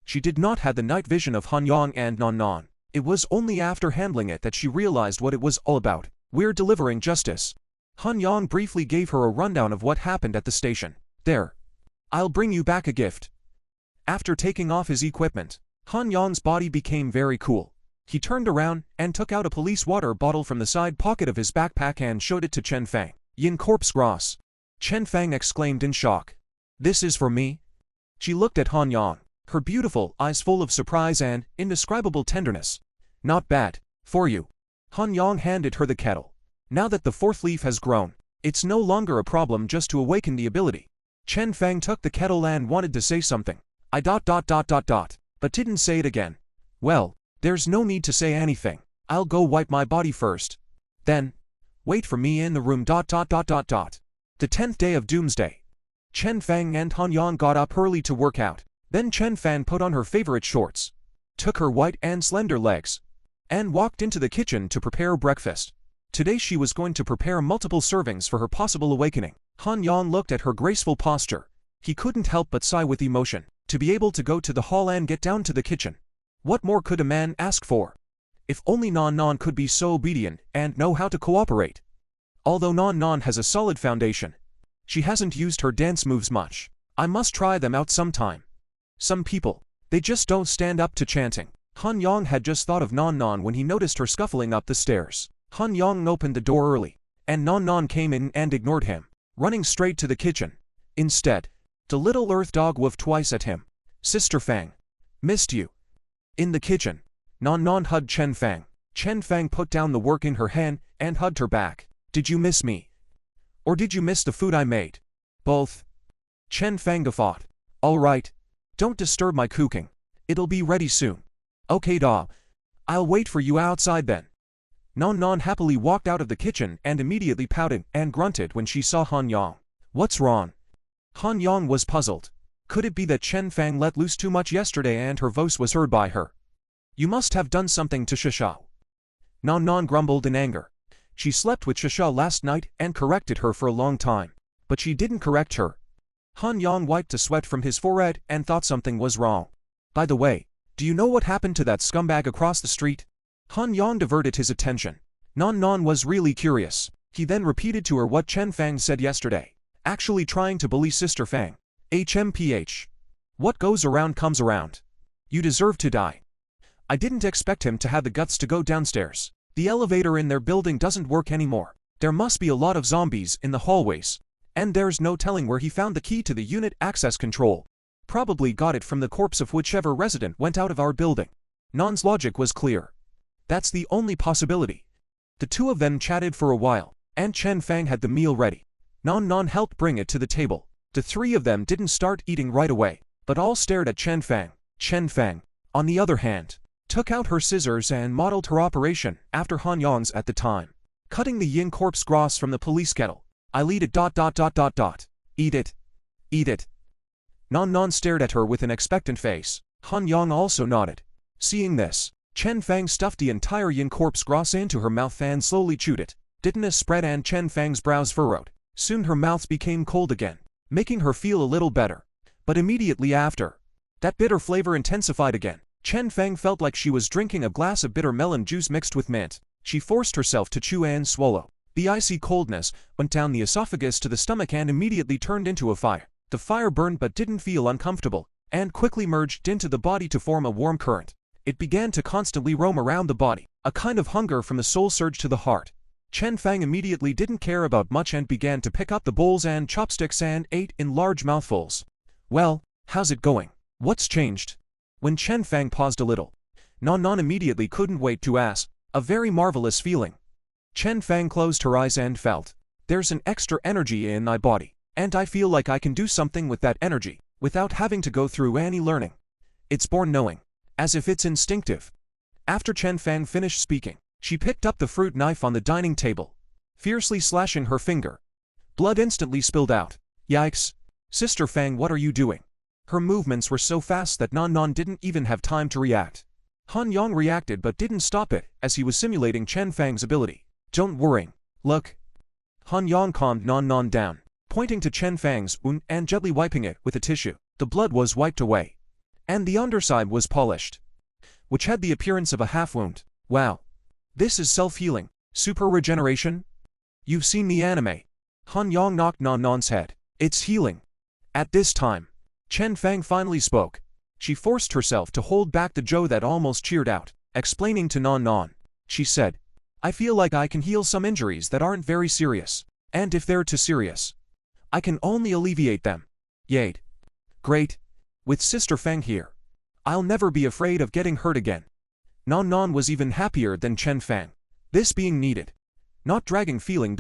Speaker 1: She did not have the night vision of Han Yang and Nan Nan. It was only after handling it that she realized what it was all about. We're delivering justice. Han Yang briefly gave her a rundown of what happened at the station. There. I'll bring you back a gift. After taking off his equipment, Han Yang's body became very cool. He turned around and took out a police water bottle from the side pocket of his backpack and showed it to Chen Fang. Yin corpse gras. Chen Fang exclaimed in shock. This is for me? She looked at Han Yang, her beautiful eyes full of surprise and indescribable tenderness. Not bad. For you. Han Yang handed her the kettle. Now that the fourth leaf has grown, it's no longer a problem just to awaken the ability. Chen Fang took the kettle and wanted to say something. But didn't say it again. Well, there's no need to say anything. I'll go wipe my body first. Then, wait for me in the room. The 10th day of Doomsday. Chen Fang and Han Yang got up early to work out. Then Chen Fang put on her favorite shorts, took her white and slender legs, and walked into the kitchen to prepare breakfast. Today she was going to prepare multiple servings for her possible awakening. Han Yang looked at her graceful posture. He couldn't help but sigh with emotion. To be able to go to the hall and get down to the kitchen. What more could a man ask for? If only Nan Nan could be so obedient and know how to cooperate. Although Nan Nan has a solid foundation, she hasn't used her dance moves much. I must try them out sometime. Some people, they just don't stand up to chanting. Han Yang had just thought of Nan Nan when he noticed her scuffling up the stairs. Han Yang opened the door early, and Nan Nan came in and ignored him, running straight to the kitchen. Instead, the little earth dog woofed twice at him. Sister Fang. Missed you. In the kitchen, Nan Nan hugged Chen Fang. Chen Fang put down the work in her hand and hugged her back. Did you miss me? Or did you miss the food I made? Both. Chen Fang guffawed. All right. Don't disturb my cooking. It'll be ready soon. Okay da. I'll wait for you outside then. Nan Nan happily walked out of the kitchen and immediately pouted and grunted when she saw Han Yang. What's wrong? Han Yang was puzzled. Could it be that Chen Fang let loose too much yesterday and her voice was heard by her? You must have done something to Shishao. Nan Nan grumbled in anger. She slept with Shishao last night and corrected her for a long time. But she didn't correct her. Han Yang wiped the sweat from his forehead and thought something was wrong. By the way, do you know what happened to that scumbag across the street? Han Yang diverted his attention. Nan Nan was really curious. He then repeated to her what Chen Fang said yesterday. Actually trying to bully Sister Fang. HMPH. What goes around comes around. You deserve to die. I didn't expect him to have the guts to go downstairs. The elevator in their building doesn't work anymore. There must be a lot of zombies in the hallways. And there's no telling where he found the key to the unit access control. Probably got it from the corpse of whichever resident went out of our building. Nan's logic was clear. That's the only possibility. The two of them chatted for a while, and Chen Fang had the meal ready. Nan Nan helped bring it to the table. The three of them didn't start eating right away, but all stared at Chen Fang. Chen Fang, on the other hand, took out her scissors and modeled her operation after Han Yang's at the time. Cutting the yin corpse gras from the police kettle. I'll eat it ... Eat it. Eat it. Nan Nan stared at her with an expectant face. Han Yang also nodded. Seeing this, Chen Fang stuffed the entire yin corpse gras into her mouth and slowly chewed it. Didn't spread and Chen Fang's brows furrowed. Soon her mouth became cold again, making her feel a little better. But immediately after, that bitter flavor intensified again. Chen Fang felt like she was drinking a glass of bitter melon juice mixed with mint. She forced herself to chew and swallow. The icy coldness went down the esophagus to the stomach and immediately turned into a fire. The fire burned but didn't feel uncomfortable, and quickly merged into the body to form a warm current. It began to constantly roam around the body. A kind of hunger from the soul surged to the heart. Chen Fang immediately didn't care about much and began to pick up the bowls and chopsticks and ate in large mouthfuls. Well, how's it going? What's changed? When Chen Fang paused a little, Non immediately couldn't wait to ask. A very marvelous feeling. Chen Fang closed her eyes and felt. There's an extra energy in my body, and I feel like I can do something with that energy, without having to go through any learning. It's born knowing. As if it's instinctive. After Chen Fang finished speaking, she picked up the fruit knife on the dining table, fiercely slashing her finger. Blood instantly spilled out. Yikes! Sister Fang, what are you doing? Her movements were so fast that Non didn't even have time to react. Han Yang reacted but didn't stop it, as he was simulating Chen Fang's ability. Don't worry. Look. Han Yang calmed Non down, pointing to Chen Fang's wound and gently wiping it with a tissue. The blood was wiped away, and the underside was polished, which had the appearance of a half-wound. Wow. This is self-healing. Super regeneration? You've seen the anime. Han Yang knocked Non's head. It's healing. At this time, Chen Fang finally spoke. She forced herself to hold back the joy that almost cheered out, explaining to Non. She said, I feel like I can heal some injuries that aren't very serious, and if they're too serious, I can only alleviate them. Yay. Great. With Sister Fang here, I'll never be afraid of getting hurt again. Non was even happier than Chen Fang. This being needed. Not dragging feeling ...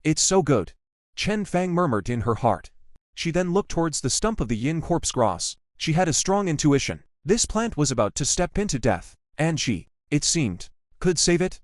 Speaker 1: It's so good. Chen Fang murmured in her heart. She then looked towards the stump of the yin corpse grass. She had a strong intuition. This plant was about to step into death, and she, it seemed, could save it.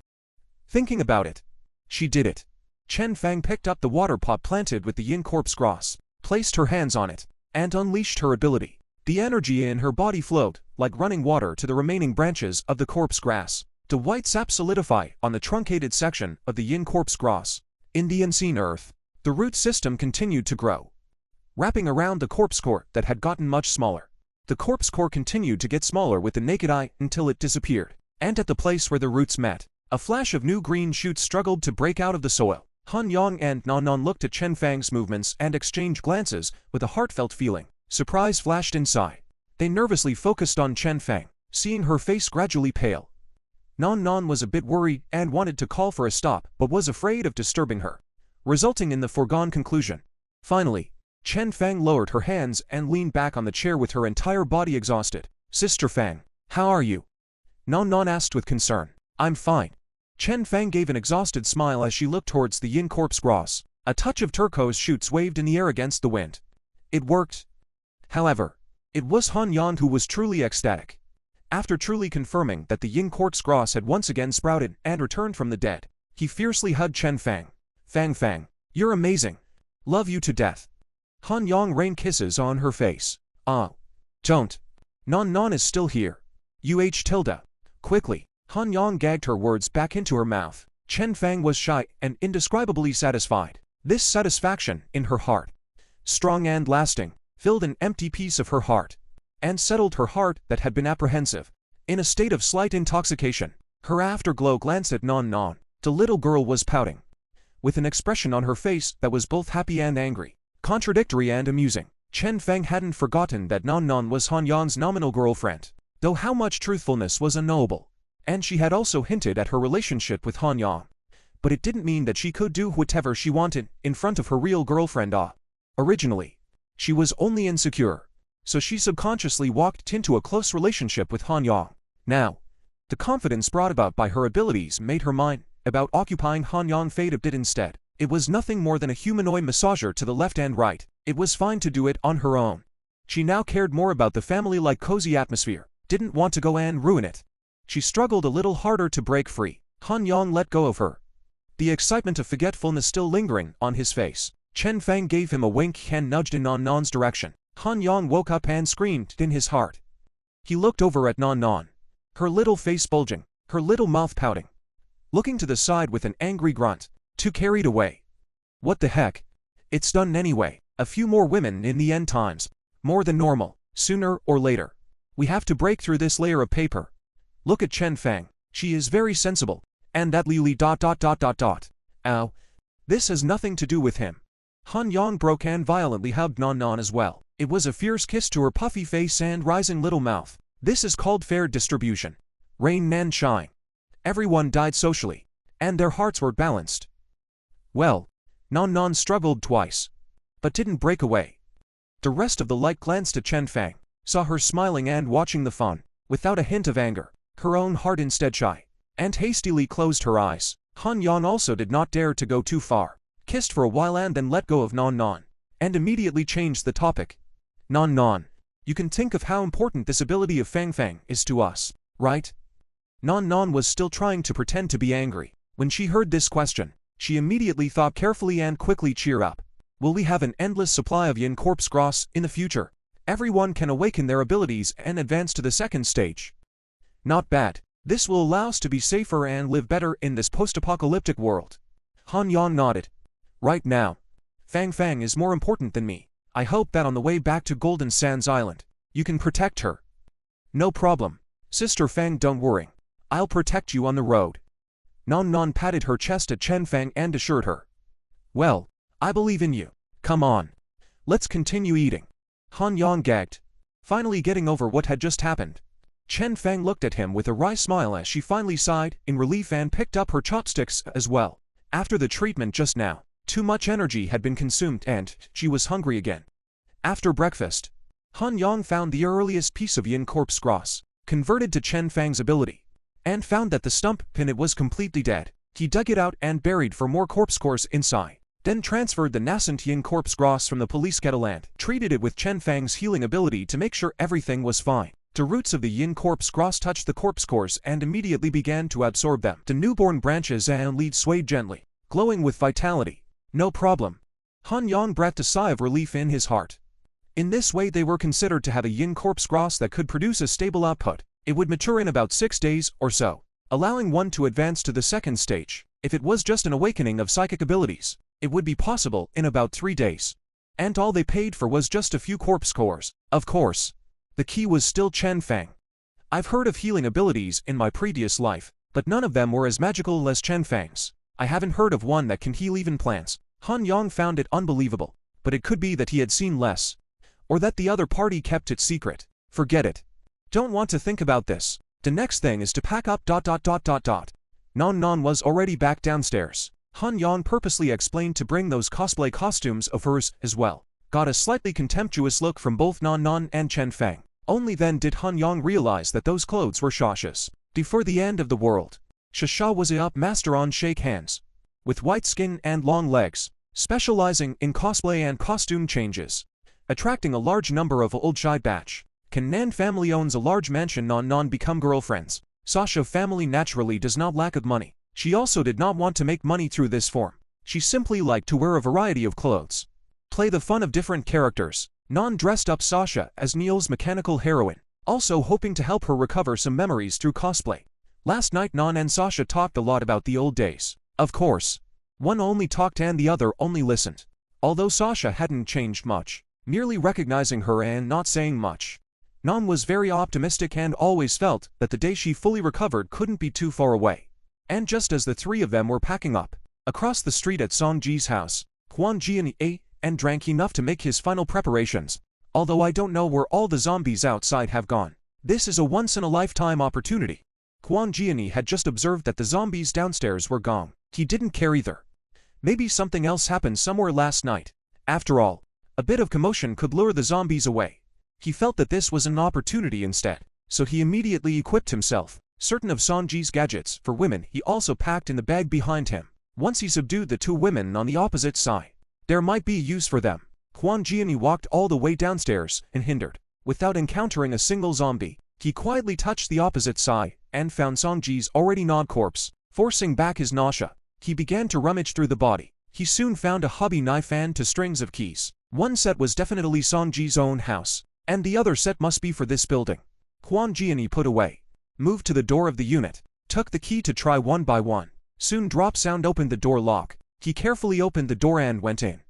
Speaker 1: Thinking about it, she did it. Chen Fang picked up the water pot planted with the yin corpse grass, placed her hands on it, and unleashed her ability. The energy in her body flowed, like running water, to the remaining branches of the corpse grass. The white sap solidified on the truncated section of the yin corpse grass. In the unseen earth, the root system continued to grow, wrapping around the corpse core that had gotten much smaller. The corpse core continued to get smaller with the naked eye until it disappeared, and at the place where the roots met, a flash of new green shoots struggled to break out of the soil. Han Yang and Non looked at Chen Fang's movements and exchanged glances with a heartfelt feeling. Surprise flashed inside. They nervously focused on Chen Fang, seeing her face gradually pale. Non was a bit worried and wanted to call for a stop but was afraid of disturbing her, resulting in the foregone conclusion. Finally, Chen Fang lowered her hands and leaned back on the chair with her entire body exhausted. Sister Fang, how are you? Non asked with concern. I'm fine. Chen Fang gave an exhausted smile as she looked towards the yin corpse grass. A touch of turquoise shoots waved in the air against the wind. It worked. However, it was Han Yang who was truly ecstatic. After truly confirming that the yin corpse grass had once again sprouted and returned from the dead, he fiercely hugged Chen Fang. Fang, you're amazing. Love you to death. Han Yang rained kisses on her face. Don't. Non is still here. Tilde. Quickly, Han Yang gagged her words back into her mouth. Chen Fang was shy and indescribably satisfied. This satisfaction in her heart, strong and lasting, filled an empty piece of her heart, and settled her heart that had been apprehensive. In a state of slight intoxication, her afterglow glanced at Non. The little girl was pouting, with an expression on her face that was both happy and angry, contradictory and amusing. Chen Fang hadn't forgotten that Non was Han Yang's nominal girlfriend, though how much truthfulness was unknowable, and she had also hinted at her relationship with Han Yang. But it didn't mean that she could do whatever she wanted in front of her real girlfriend. Originally, she was only insecure, so she subconsciously walked into a close relationship with Han Yang. Now, the confidence brought about by her abilities made her mind about occupying Han Yang fate a bit instead. It was nothing more than a humanoid massager to the left and right. It was fine to do it on her own. She now cared more about the family-like cozy atmosphere, didn't want to go and ruin it. She struggled a little harder to break free. Han Yang let go of her, the excitement of forgetfulness still lingering on his face. Chen Fang gave him a wink and nudged in Non's direction. Han Yang woke up and screamed in his heart. He looked over at Non, her little face bulging, her little mouth pouting, looking to the side with an angry grunt. Too carried away. What the heck? It's done anyway. A few more women in the end times. More than normal. Sooner or later. We have to break through this layer of paper. Look at Chen Fang. She is very sensible. And that Lily ... Ow. This has nothing to do with him. Han Yang broke and violently hugged Non as well. It was a fierce kiss to her puffy face and rising little mouth. This is called fair distribution. Rain and shine. Everyone died socially. and their hearts were balanced. Well, Non Non struggled twice, but didn't break away. The rest of the light glanced at Chen Fang, saw her smiling and watching the fun, without a hint of anger, her own heart instead shy, and hastily closed her eyes. Han Yang also did not dare to go too far, kissed for a while and then let go of Non Non, and immediately changed the topic. Non Non, you can think of how important this ability of Fang Fang is to us, right? Non Non was still trying to pretend to be angry. When she heard this question, she immediately thought carefully and quickly cheer up. Will we have an endless supply of Yin Corpse Gross in the future? Everyone can awaken their abilities and advance to the second stage. Not bad. This will allow us to be safer and live better in this post-apocalyptic world. Han Yang nodded. Right now, Fang Fang is more important than me. I hope that on the way back to Golden Sands Island, you can protect her. No problem. Sister Fang, don't worry. I'll protect you on the road. Non Non patted her chest at Chen Fang and assured her. Well, I believe in you. Come on. Let's continue eating. Han Yang gagged, finally getting over what had just happened. Chen Fang looked at him with a wry smile as she finally sighed in relief and picked up her chopsticks as well. After the treatment just now, too much energy had been consumed and she was hungry again. After breakfast, Han Yang found the earliest piece of Yin Corpse Gross, converted to Chen Fang's ability, and found that the stump pin it was completely dead. He dug it out and buried for more corpse cores inside, then transferred the nascent Yin Corpse Gross from the police kettle and treated it with Chen Fang's healing ability to make sure everything was fine. The roots of the Yin Corpse Gross touched the corpse cores and immediately began to absorb them. The newborn branches and leaves swayed gently, glowing with vitality. No problem. Han Yang breathed a sigh of relief in his heart. In this way they were considered to have a Yin Corpse Gross that could produce a stable output. It would mature in about 6 days or so, allowing one to advance to the second stage. If it was just an awakening of psychic abilities, it would be possible in about 3 days. And all they paid for was just a few corpse cores. Of course, the key was still Chen Fang. I've heard of healing abilities in my previous life, but none of them were as magical as Chen Fang's. I haven't heard of one that can heal even plants. Han Yang found it unbelievable, but it could be that he had seen less, or that the other party kept it secret. Forget it. Don't want to think about this. The next thing is to pack up ... Non Non was already back downstairs. Han Yang purposely explained to bring those cosplay costumes of hers as well. Got a slightly contemptuous look from both Non Non and Chen Fang. Only then did Han Yang realize that those clothes were Shasha's. Before the end of the world, Shasha was a up master on shake hands, with white skin and long legs, specializing in cosplay and costume changes, attracting a large number of old shy batch. Nan family owns a large mansion. Non Non become girlfriends. Sasha family naturally does not lack of money. She also did not want to make money through this form. She simply liked to wear a variety of clothes, play the fun of different characters. Non dressed up Sasha as Neil's mechanical heroine, also hoping to help her recover some memories through cosplay. Last night Non and Sasha talked a lot about the old days. Of course, one only talked and the other only listened. Although Sasha hadn't changed much, merely recognizing her and not saying much, Non was very optimistic and always felt that the day she fully recovered couldn't be too far away. And just as the three of them were packing up, across the street at Song Ji's house, Quan Jian ate and drank enough to make his final preparations. Although I don't know where all the zombies outside have gone. This is a once-in-a-lifetime opportunity. Quan Jian had just observed that the zombies downstairs were gone. He didn't care either. Maybe something else happened somewhere last night. After all, a bit of commotion could lure the zombies away. He felt that this was an opportunity instead, so he immediately equipped himself. Certain of Sanji's gadgets for women he also packed in the bag behind him. Once he subdued the two women on the opposite side, there might be use for them. Quan Jian walked all the way downstairs and hindered. Without encountering a single zombie, he quietly touched the opposite side and found Songji's already gnawed corpse. Forcing back his nausea, he began to rummage through the body. He soon found a hobby knife and two strings of keys. One set was definitely Songji's own house, and the other set must be for this building. Quan Jian put away, moved to the door of the unit, took the key to try one by one. Soon drop sound opened the door lock. He carefully opened the door and went in,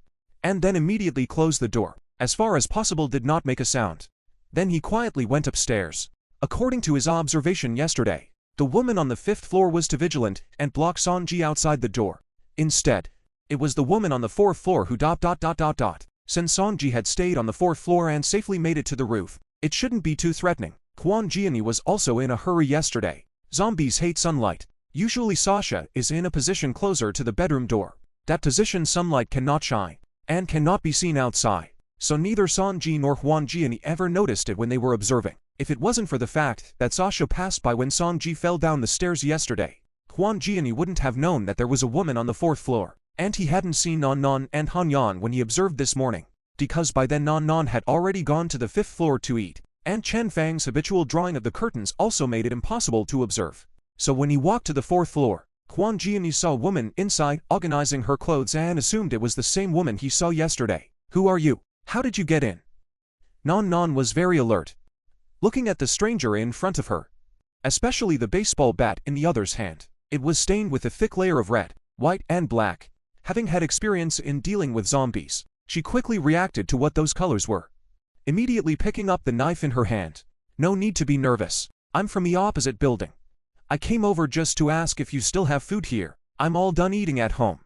Speaker 1: and then immediately closed the door. As far as possible did not make a sound. Then he quietly went upstairs. According to his observation yesterday, the woman on the 5th floor was too vigilant and blocked Songji outside the door. Instead, it was the woman on the 4th floor who ... Since Songji had stayed on the 4th floor and safely made it to the roof, it shouldn't be too threatening. Quan Jian was also in a hurry yesterday. Zombies hate sunlight. Usually Sasha is in a position closer to the bedroom door. That position sunlight cannot shine, and cannot be seen outside, so neither Sonji nor Hwang Jiani ever noticed it when they were observing. If it wasn't for the fact that Sasha passed by when Sonji fell down the stairs yesterday, Hwang Jiani wouldn't have known that there was a woman on the 4th floor, and he hadn't seen Non Non and Han Yan when he observed this morning, because by then Non Non had already gone to the 5th floor to eat, and Chen Fang's habitual drawing of the curtains also made it impossible to observe. So when he walked to the 4th floor, Hwang Jiani saw a woman inside organizing her clothes and assumed it was the same woman he saw yesterday. "Who are you? How did you get in?" Non Non was very alert, looking at the stranger in front of her, especially the baseball bat in the other's hand. It was stained with a thick layer of red, white, and black. Having had experience in dealing with zombies, she quickly reacted to what those colors were, immediately picking up the knife in her hand. "No need to be nervous. I'm from the opposite building. I came over just to ask if you still have food here. I'm all done eating at home."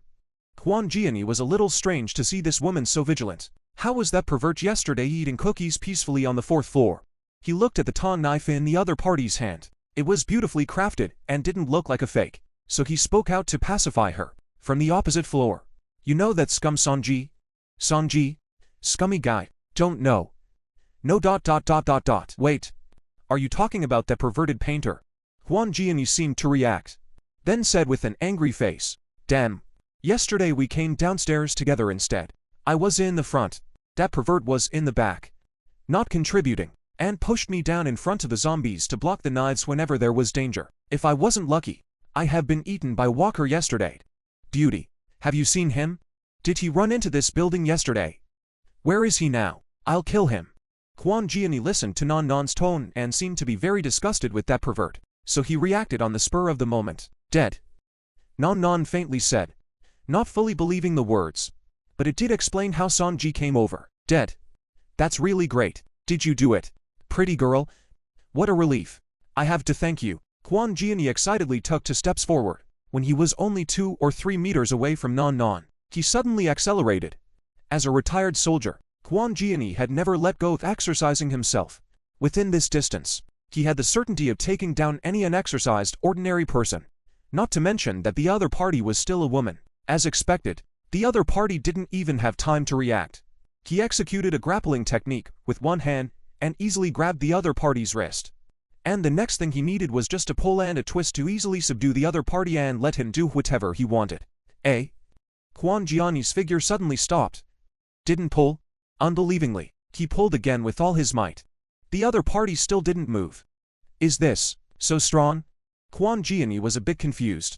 Speaker 1: Hwang Jiani was a little strange to see this woman so vigilant. How was that pervert yesterday eating cookies peacefully on the 4th floor? He looked at the tong knife in the other party's hand. It was beautifully crafted and didn't look like a fake, so he spoke out to pacify her. "From the opposite floor. You know that scum Sonji? Sonji? Scummy guy. Don't know. No. Wait. Are you talking about that perverted painter?" Hwang Jiani seemed to react, then said with an angry face, "Damn. Yesterday we came downstairs together instead. I was in the front. That pervert was in the back, not contributing, and pushed me down in front of the zombies to block the knives whenever there was danger. If I wasn't lucky, I have been eaten by Walker yesterday. Beauty. Have you seen him? Did he run into this building yesterday? Where is he now? I'll kill him." Hwang Jiani listened to Non Non's tone and seemed to be very disgusted with that pervert, so he reacted on the spur of the moment. "Dead," Non Non faintly said, not fully believing the words, but it did explain how Sonji came over. "Dead. That's really great. Did you do it? Pretty girl. What a relief. I have to thank you." Hwang Jiani excitedly took 2 steps forward. When he was only 2 or 3 meters away from Non Non, he suddenly accelerated. As a retired soldier, Hwang Jiani had never let go of exercising himself. Within this distance, he had the certainty of taking down any unexercised ordinary person. Not to mention that the other party was still a woman. As expected, the other party didn't even have time to react. He executed a grappling technique with one hand and easily grabbed the other party's wrist. And the next thing he needed was just a pull and a twist to easily subdue the other party and let him do whatever he wanted. Hwang Jiani's figure suddenly stopped. Didn't pull? Unbelievingly, he pulled again with all his might. The other party still didn't move. "Is this so strong?" Hwang Jiani was a bit confused,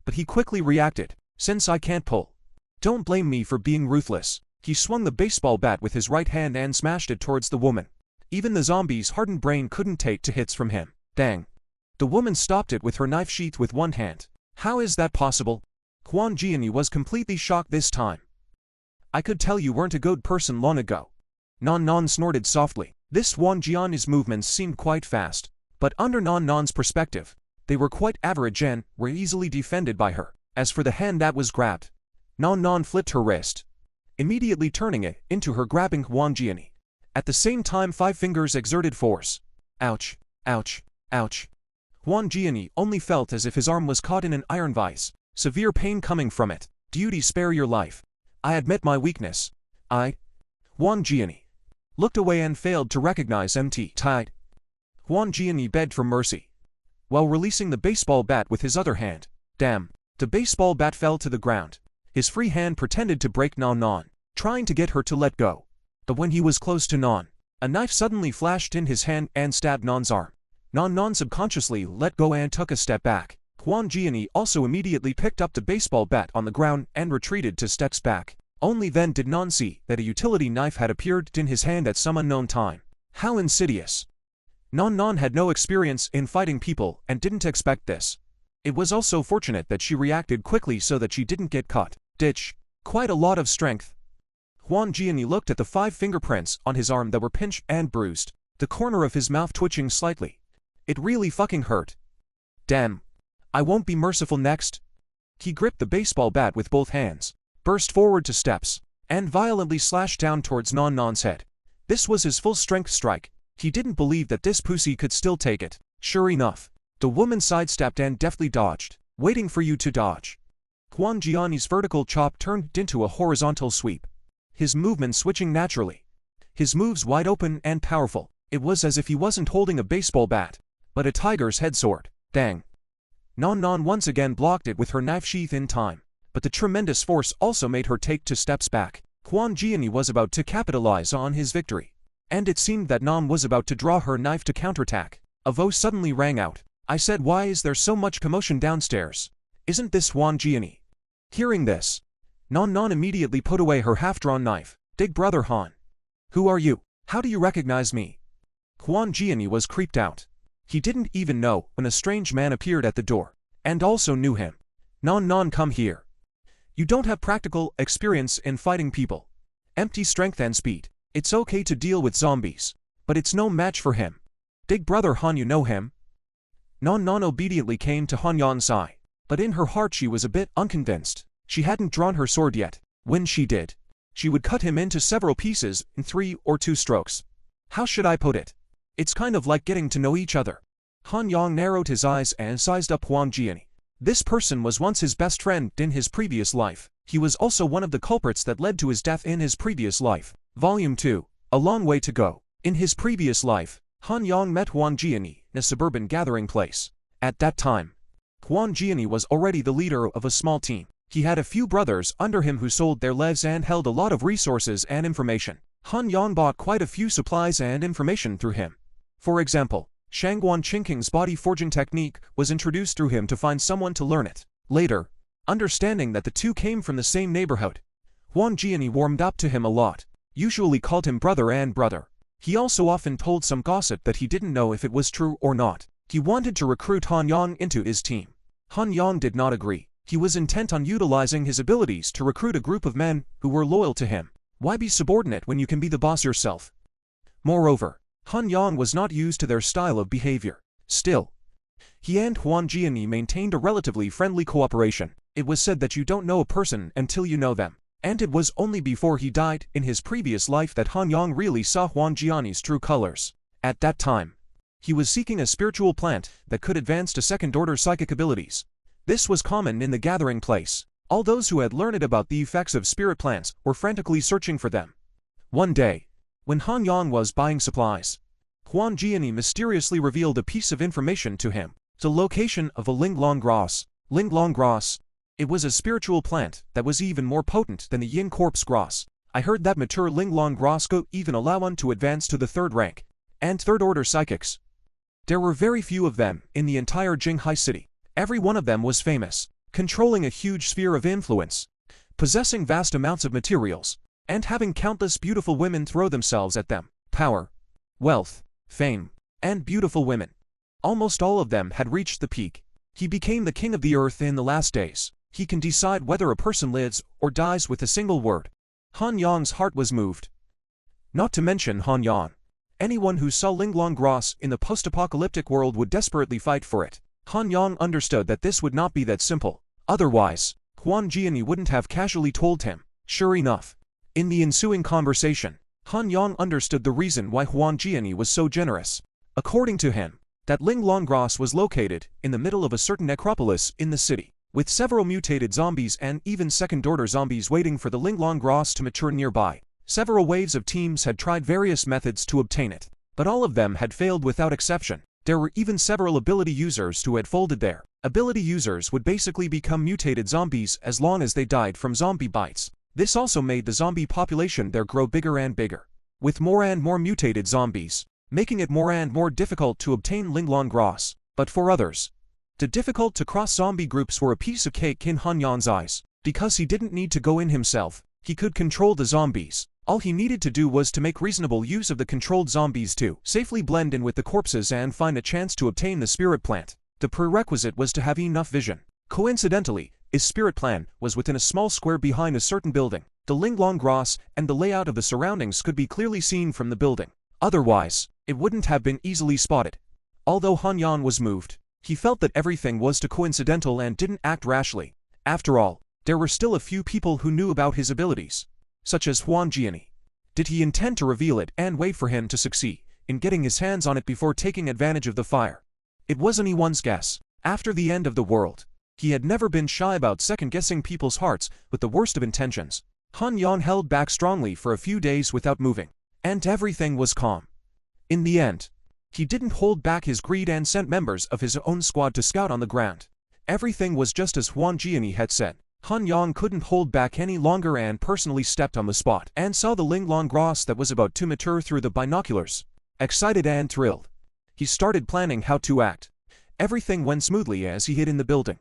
Speaker 1: but he quickly reacted. "Since I can't pull, don't blame me for being ruthless." He swung the baseball bat with his right hand and smashed it towards the woman. Even the zombie's hardened brain couldn't take 2 hits from him. Dang. The woman stopped it with her knife sheath with one hand. "How is that possible?" Hwang Jiani was completely shocked this time. "I could tell you weren't a good person long ago." Non Non snorted softly. This Hwang Jiani's movements seemed quite fast, but under Non Non's perspective, they were quite average and were easily defended by her. As for the hand that was grabbed, Non Non flipped her wrist, immediately turning it into her grabbing Hwang Jiani. At the same time 5 fingers exerted force. Ouch, ouch, ouch. Hwang Jiani only felt as if his arm was caught in an iron vise, severe pain coming from it. "Duty, spare your life. I admit my weakness. Hwang Jiani looked away and failed to recognize Mt. Tide. Hwang Jiani begged for mercy, while releasing the baseball bat with his other hand. Damn. The baseball bat fell to the ground. His free hand pretended to break Non Non, trying to get her to let go. But when he was close to Non, a knife suddenly flashed in his hand and stabbed Non's arm. Non subconsciously let go and took a step back. Hwang Jiani also immediately picked up the baseball bat on the ground and retreated 2 steps back. Only then did Non see that a utility knife had appeared in his hand at some unknown time. How insidious. Non had no experience in fighting people and didn't expect this. It was also fortunate that she reacted quickly so that she didn't get caught. Ditch. Quite a lot of strength. Hwang Jiani looked at the 5 fingerprints on his arm that were pinched and bruised, the corner of his mouth twitching slightly. It really fucking hurt. Damn. I won't be merciful next. He gripped the baseball bat with both hands, burst forward 2 steps, and violently slashed down towards Non Non's head. This was his full strength strike. He didn't believe that this pussy could still take it. Sure enough, The woman sidestepped and deftly dodged, waiting for you to dodge. Huan Jiani's vertical chop turned into a horizontal sweep, his movement switching naturally, his moves wide open and powerful. It was as if he wasn't holding a baseball bat, but a tiger's head sword. Dang. Non once again blocked it with her knife sheath in time, but the tremendous force also made her take 2 steps back. Huan Jiani was about to capitalize on his victory, and it seemed that Nam was about to draw her knife to counterattack. A voice suddenly rang out. I said, why is there so much commotion downstairs? Isn't this Huan Jiani? Hearing this, Non immediately put away her half-drawn knife. Big brother Han. Who are you? How do you recognize me? Huan Jiani was creeped out. He didn't even know when a strange man appeared at the door, and also knew him. Non, come here. You don't have practical experience in fighting people. Empty strength and speed. It's okay to deal with zombies, but it's no match for him. Big brother Han, you know him? Non obediently came to Han Yan's side, but in her heart she was a bit unconvinced. She hadn't drawn her sword yet. When she did, she would cut him into several pieces in 3 or 2 strokes. How should I put it? It's kind of like getting to know each other. Han Yang narrowed his eyes and sized up Huan Jiani. This person was once his best friend in his previous life. He was also one of the culprits that led to his death in his previous life. Volume 2. A long way to go. In his previous life, Han Yang met Huan Jiani in a suburban gathering place. At that time, Huan Jiani was already the leader of a small team. He had a few brothers under him who sold their lives and held a lot of resources and information. Han Yang bought quite a few supplies and information through him. For example, Shangguan Qingking's body forging technique was introduced through him to find someone to learn it. Later, understanding that the two came from the same neighborhood, Huan Jiani warmed up to him a lot, usually called him brother and brother. He also often told some gossip that he didn't know if it was true or not. He wanted to recruit Han Yang into his team. Han Yang did not agree. He was intent on utilizing his abilities to recruit a group of men who were loyal to him. Why be subordinate when you can be the boss yourself? Moreover, Han Yang was not used to their style of behavior. Still, he and Huan Jiani maintained a relatively friendly cooperation. It was said that you don't know a person until you know them. And it was only before he died in his previous life that Han Yang really saw Huan Jiani's true colors. At that time, he was seeking a spiritual plant that could advance to second-order psychic abilities. This was common in the gathering place. All those who had learned about the effects of spirit plants were frantically searching for them. One day, when Han Yang was buying supplies, Huan Jiani mysteriously revealed a piece of information to him. The location of a Linglong grass. Linglong grass. It was a spiritual plant that was even more potent than the Yin Corpse grass. I heard that mature Linglong grass could even allow one to advance to the 3rd rank, and 3rd-order psychics. There were very few of them in the entire Jinghai city. Every one of them was famous, controlling a huge sphere of influence, possessing vast amounts of materials, and having countless beautiful women throw themselves at them. Power, wealth, fame, and beautiful women. Almost all of them had reached the peak. He became the king of the earth in the last days. He can decide whether a person lives or dies with a single word. Han Yang's heart was moved. Not to mention Han Yang. Anyone who saw Linglong grass in the post-apocalyptic world would desperately fight for it. Han Yang understood that this would not be that simple. Otherwise, Huan Jiani wouldn't have casually told him. Sure enough, in the ensuing conversation, Han Yang understood the reason why Huan Jiani was so generous. According to him, that Linglong grass was located in the middle of a certain necropolis in the city, with several mutated zombies and even second-order zombies waiting for the Linglong grass to mature nearby. Several waves of teams had tried various methods to obtain it, but all of them had failed without exception. There were even several ability users who had folded there. Ability users would basically become mutated zombies as long as they died from zombie bites. This also made the zombie population there grow bigger and bigger, with more and more mutated zombies, making it more and more difficult to obtain Linglong grass. But for others, the difficult-to-cross zombie groups were a piece of cake in Han Yan's eyes. Because he didn't need to go in himself, he could control the zombies. All he needed to do was to make reasonable use of the controlled zombies to safely blend in with the corpses and find a chance to obtain the spirit plant. The prerequisite was to have enough vision. Coincidentally, his spirit plant was within a small square behind a certain building. The Linglong grass and the layout of the surroundings could be clearly seen from the building. Otherwise, it wouldn't have been easily spotted. Although Han Yan was moved, he felt that everything was too coincidental and didn't act rashly. After all, there were still a few people who knew about his abilities, such as Huan Jiani. Did he intend to reveal it and wait for him to succeed in getting his hands on it before taking advantage of the fire? It was anyone's guess. After the end of the world, he had never been shy about second-guessing people's hearts with the worst of intentions. Han Yang held back strongly for a few days without moving, and everything was calm. In the end, he didn't hold back his greed and sent members of his own squad to scout on the ground. Everything was just as Huang Jiani had said. Han Yang couldn't hold back any longer and personally stepped on the spot and saw the linglong grass that was about to mature through the binoculars. Excited and thrilled, he started planning how to act. Everything went smoothly as he hid in the building,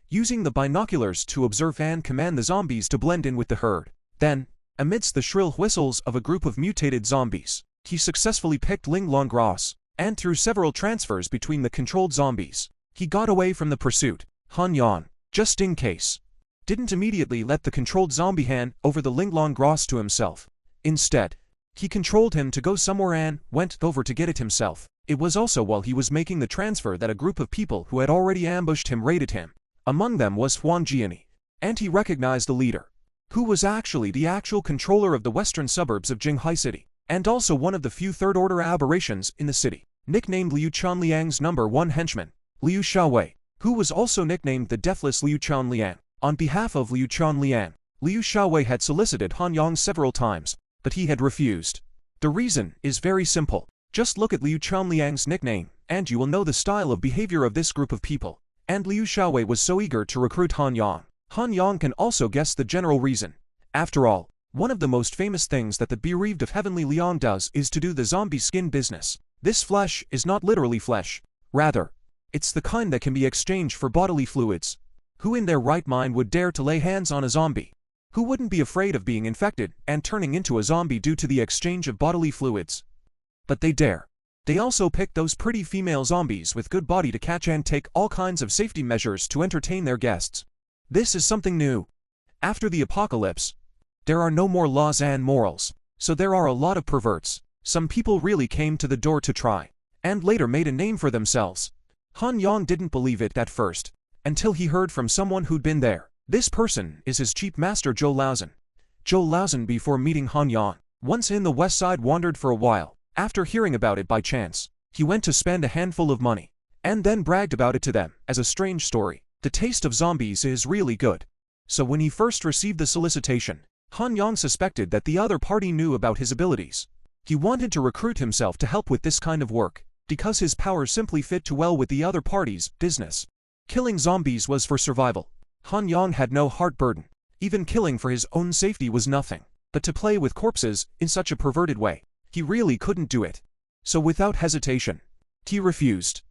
Speaker 1: using the binoculars to observe and command the zombies to blend in with the herd. Then, amidst the shrill whistles of a group of mutated zombies, he successfully picked linglong grass, and through several transfers between the controlled zombies, he got away from the pursuit. Han Yang, just in case, didn't immediately let the controlled zombie hand over the linglong grass to himself. Instead, he controlled him to go somewhere and went over to get it himself. It was also while he was making the transfer that a group of people who had already ambushed him raided him. Among them was Huang Jiani, and he recognized the leader, who was actually the actual controller of the western suburbs of Jinghai City, and also one of the few third-order aberrations in the city. Nicknamed Liu Chanliang's #1 henchman, Liu Xiaowei, who was also nicknamed the Deathless Liu Chanliang. On behalf of Liu Chanliang, Liu Xiaowei had solicited Han Yang several times, but he had refused. The reason is very simple. Just look at Liu Chanliang's nickname, and you will know the style of behavior of this group of people. And Liu Xiaowei was so eager to recruit Han Yang. Han Yang can also guess the general reason. After all, one of the most famous things that the bereaved of Heavenly Liang does is to do the zombie skin business. This flesh is not literally flesh. Rather, it's the kind that can be exchanged for bodily fluids. Who in their right mind would dare to lay hands on a zombie? Who wouldn't be afraid of being infected and turning into a zombie due to the exchange of bodily fluids? But they dare. They also pick those pretty female zombies with good body to catch and take all kinds of safety measures to entertain their guests. This is something new. After the apocalypse, there are no more laws and morals, so there are a lot of perverts. Some people really came to the door to try, and later made a name for themselves. Han Yang didn't believe it at first, until he heard from someone who'd been there. This person is his chief master Zhou Laozhen. Zhou Laozhen, before meeting Han Yang, once in the west side, wandered for a while. After hearing about it by chance, he went to spend a handful of money, and then bragged about it to them as a strange story. The taste of zombies is really good. So when he first received the solicitation, Han Yang suspected that the other party knew about his abilities. He wanted to recruit himself to help with this kind of work, because his powers simply fit too well with the other party's business. Killing zombies was for survival. Han Yang had no heart burden. Even killing for his own safety was nothing. But to play with corpses in such a perverted way, he really couldn't do it. So without hesitation, he refused.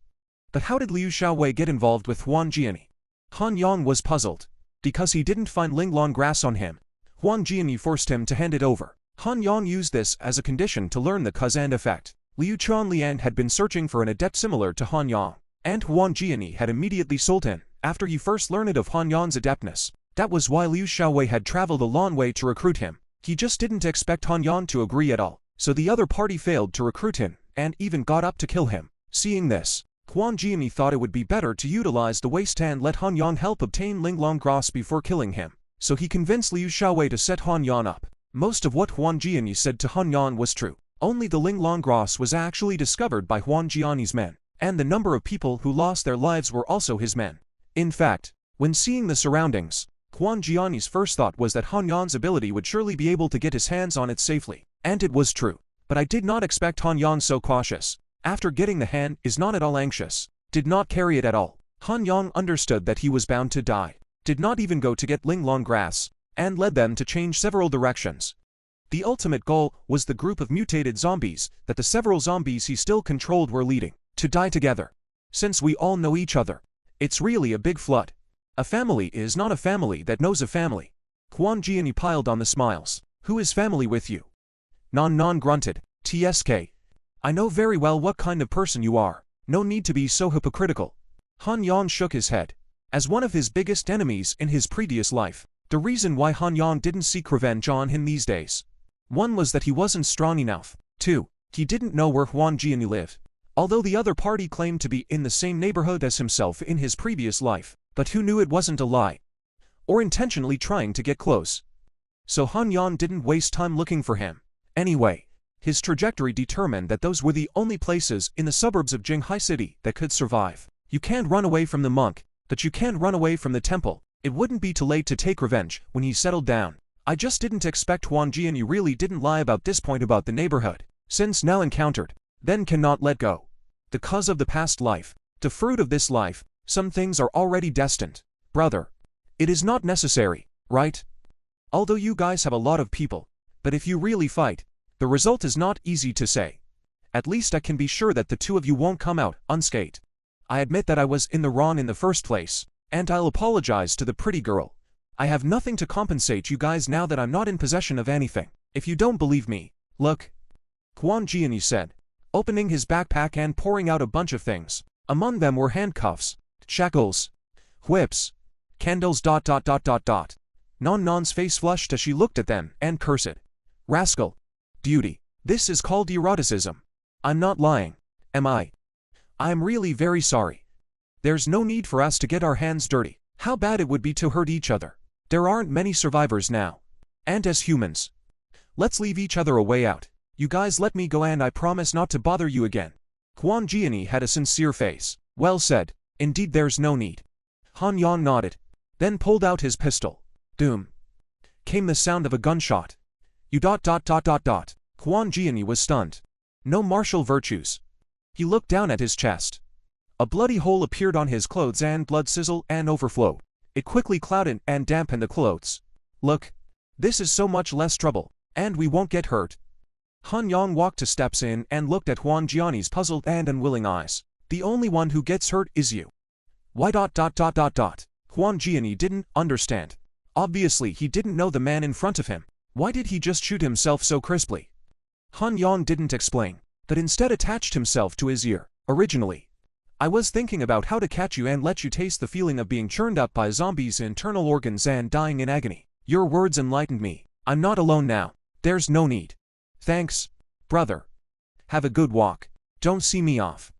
Speaker 1: But how did Liu Xiaowei get involved with Huang Jiani? Han Yang was puzzled. Because he didn't find linglong grass on him, Huang Jiani forced him to hand it over. Han Yang used this as a condition to learn the cause and effect. Liu Chanliang had been searching for an adept similar to Han Yang, and Huang Jiani had immediately sold him after he first learned of Han Yang's adeptness. That was why Liu Xiaowei had traveled a long way to recruit him. He just didn't expect Han Yang to agree at all, so the other party failed to recruit him, and even got up to kill him. Seeing this, Huang Jiani thought it would be better to utilize the waste and let Han Yang help obtain linglong grass before killing him. So he convinced Liu Xiaowei to set Han Yang up. Most of what Huang Jiani said to Han Yang was true. Only the linglong grass was actually discovered by Huang Jiani's men, and the number of people who lost their lives were also his men. In fact, when seeing the surroundings, Huang Jiani's first thought was that Han Yang's ability would surely be able to get his hands on it safely. And it was true. But I did not expect Han Yang so cautious. After getting the hand, is not at all anxious. Did not carry it at all. Han Yang understood that he was bound to die. Did not even go to get linglong grass, and led them to change several directions. The ultimate goal was the group of mutated zombies that the several zombies he still controlled were leading to die together. Since we all know each other, it's really a big flood. A family is not a family that knows a family. Huang Jiani piled on the smiles. Who is family with you? Non grunted. TSK. I know very well what kind of person you are. No need to be so hypocritical. Han Yang shook his head. As one of his biggest enemies in his previous life, the reason why Han Yang didn't seek revenge on him these days. One was that he wasn't strong enough. Two, he didn't know where Huang Jiani lived. Although the other party claimed to be in the same neighborhood as himself in his previous life, but who knew it wasn't a lie? Or intentionally trying to get close. So Han Yang didn't waste time looking for him. Anyway, His trajectory determined that those were the only places in the suburbs of Jinghai City that could survive. You can't run away from the monk, but you can't run away from the temple. It wouldn't be too late to take revenge when he settled down. I just didn't expect Huang Ji, and you really didn't lie about this point about the neighborhood. Since now encountered, then cannot let go. The cause of the past life, the fruit of this life, some things are already destined. Brother, it is not necessary, right? Although you guys have a lot of people, but if you really fight, the result is not easy to say. At least I can be sure that the two of you won't come out unscathed. I admit that I was in the wrong in the first place, and I'll apologize to the pretty girl. I have nothing to compensate you guys now that I'm not in possession of anything. If you don't believe me, look. Huang Jianyi said, opening his backpack and pouring out a bunch of things. Among them were handcuffs, shackles, whips, candles. Non Non's face flushed as she looked at them and cursed. Rascal. Duty. This is called eroticism. I'm not lying, am I? I'm really very sorry. There's no need for us to get our hands dirty. How bad it would be to hurt each other. There aren't many survivors now. And as humans, let's leave each other a way out. You guys let me go and I promise not to bother you again. Huang Jianyi had a sincere face. Well said. Indeed there's no need. Han Yang nodded, then pulled out his pistol. Doom. Came the sound of a gunshot. Huang Jianyi was stunned. No martial virtues. He looked down at his chest. A bloody hole appeared on his clothes and blood sizzled and overflowed. It quickly clouded and dampened the clothes. Look. This is so much less trouble, and we won't get hurt. Han Yang walked 2 steps in and looked at Huang Jianyi's puzzled and unwilling eyes. The only one who gets hurt is you. Why? Huang Jianyi didn't understand. Obviously he didn't know the man in front of him. Why did he just shoot himself so crisply? Han Yang didn't explain, but instead attached himself to his ear. Originally, I was thinking about how to catch you and let you taste the feeling of being churned up by zombies' internal organs and dying in agony. Your words enlightened me. I'm not alone now. There's no need. Thanks, brother. Have a good walk. Don't see me off.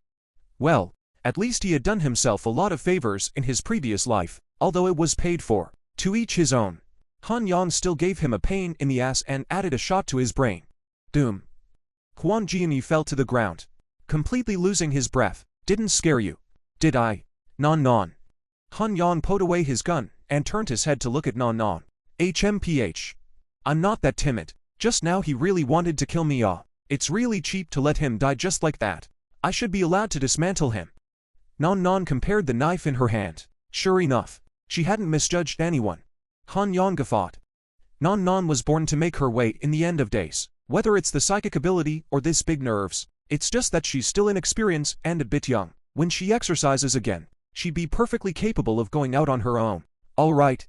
Speaker 1: Well, at least he had done himself a lot of favors in his previous life, although it was paid for. To each his own. Han Yang still gave him a pain in the ass and added a shot to his brain. Doom. Huang Jianyi fell to the ground, completely losing his breath. Didn't scare you, did I? Non. Han Yang put away his gun and turned his head to look at Non. HMPH. I'm not that timid. Just now he really wanted to kill me. It's really cheap to let him die just like that. I should be allowed to dismantle him. Non compared the knife in her hand. Sure enough, she hadn't misjudged anyone. Han Yang guffawed. Non was born to make her way in the end of days. Whether it's the psychic ability or this big nerves, it's just that she's still inexperienced and a bit young. When she exercises again, she'd be perfectly capable of going out on her own. All right.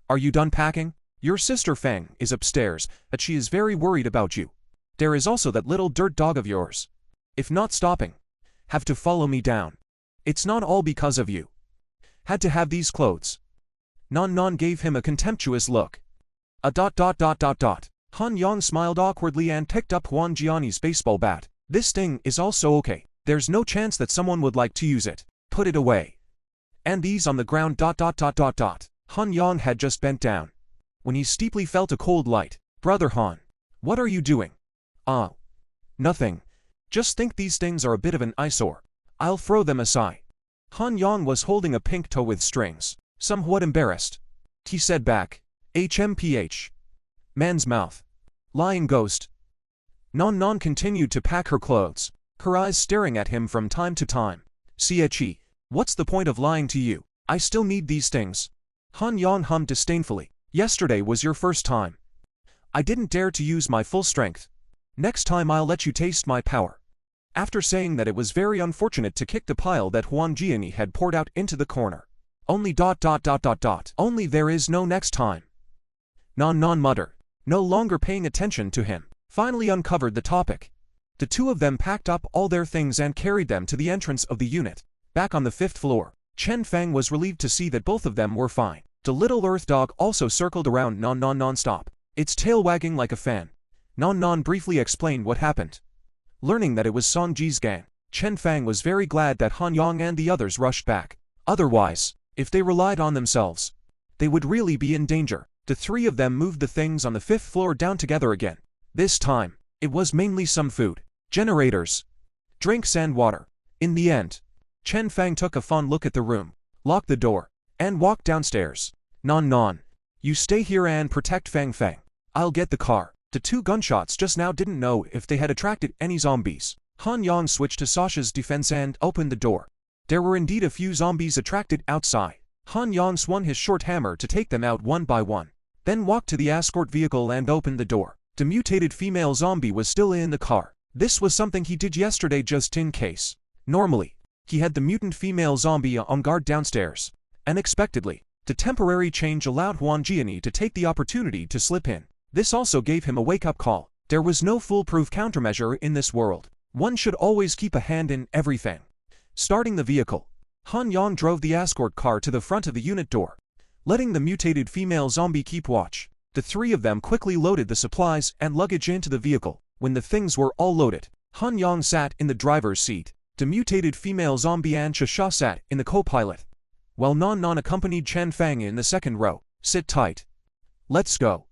Speaker 1: Are you done packing? Your sister Fang is upstairs, but she is very worried about you. There is also that little dirt dog of yours. If not stopping, have to follow me down. It's not all because of you. Had to have these clothes. Non gave him a contemptuous look. Han Yang smiled awkwardly and picked up Huang Jianyi's baseball bat. This thing is also okay. There's no chance that someone would like to use it. Put it away. And these on the ground. Han Yang had just bent down when he steeply felt a cold light. Brother Han, what are you doing? Nothing. Just think these things are a bit of an eyesore. I'll throw them aside. Han Yang was holding a pink toe with strings. Somewhat embarrassed, he said back. HMPH. Man's mouth. Lying ghost. Non continued to pack her clothes, her eyes staring at him from time to time. Xie, what's the point of lying to you? I still need these things. Han Yang hummed disdainfully. Yesterday was your first time. I didn't dare to use my full strength. Next time I'll let you taste my power. After saying that, it was very unfortunate to kick the pile that Huang Jianyi had poured out into the corner. Only ... Only there is no next time. Non muttered, no longer paying attention to him, finally uncovered the topic. The two of them packed up all their things and carried them to the entrance of the unit. Back on the 5th floor, Chen Fang was relieved to see that both of them were fine. The little earth dog also circled around non-stop, its tail wagging like a fan. Non briefly explained what happened. Learning that it was Song Ji's gang, Chen Fang was very glad that Han Yang and the others rushed back. Otherwise, if they relied on themselves, they would really be in danger. The three of them moved the things on the 5th floor down together again. This time, It was mainly some food, generators, drinks and water. In the end, Chen Fang took a fond look at the room, locked the door, and walked downstairs. Non, you stay here and protect Fang Fang. I'll get the car. The two gunshots just now didn't know if they had attracted any zombies. Han Yang switched to Sasha's defense and opened the door. There were indeed a few zombies attracted outside. Han Yang swung his short hammer to take them out one by one, then walked to the escort vehicle and opened the door. The mutated female zombie was still in the car. This was something he did yesterday just in case. Normally, he had the mutant female zombie on guard downstairs. Unexpectedly, the temporary change allowed Huan Jiani to take the opportunity to slip in. This also gave him a wake-up call. There was no foolproof countermeasure in this world. One should always keep a hand in everything. Starting the vehicle, Han Yang drove the escort car to the front of the unit door, letting the mutated female zombie keep watch. The three of them quickly loaded the supplies and luggage into the vehicle. When the things were all loaded, Han Yang sat in the driver's seat. The mutated female zombie and Shasha sat in the co-pilot, while Non accompanied Chen Fang in the second row. Sit tight. Let's go.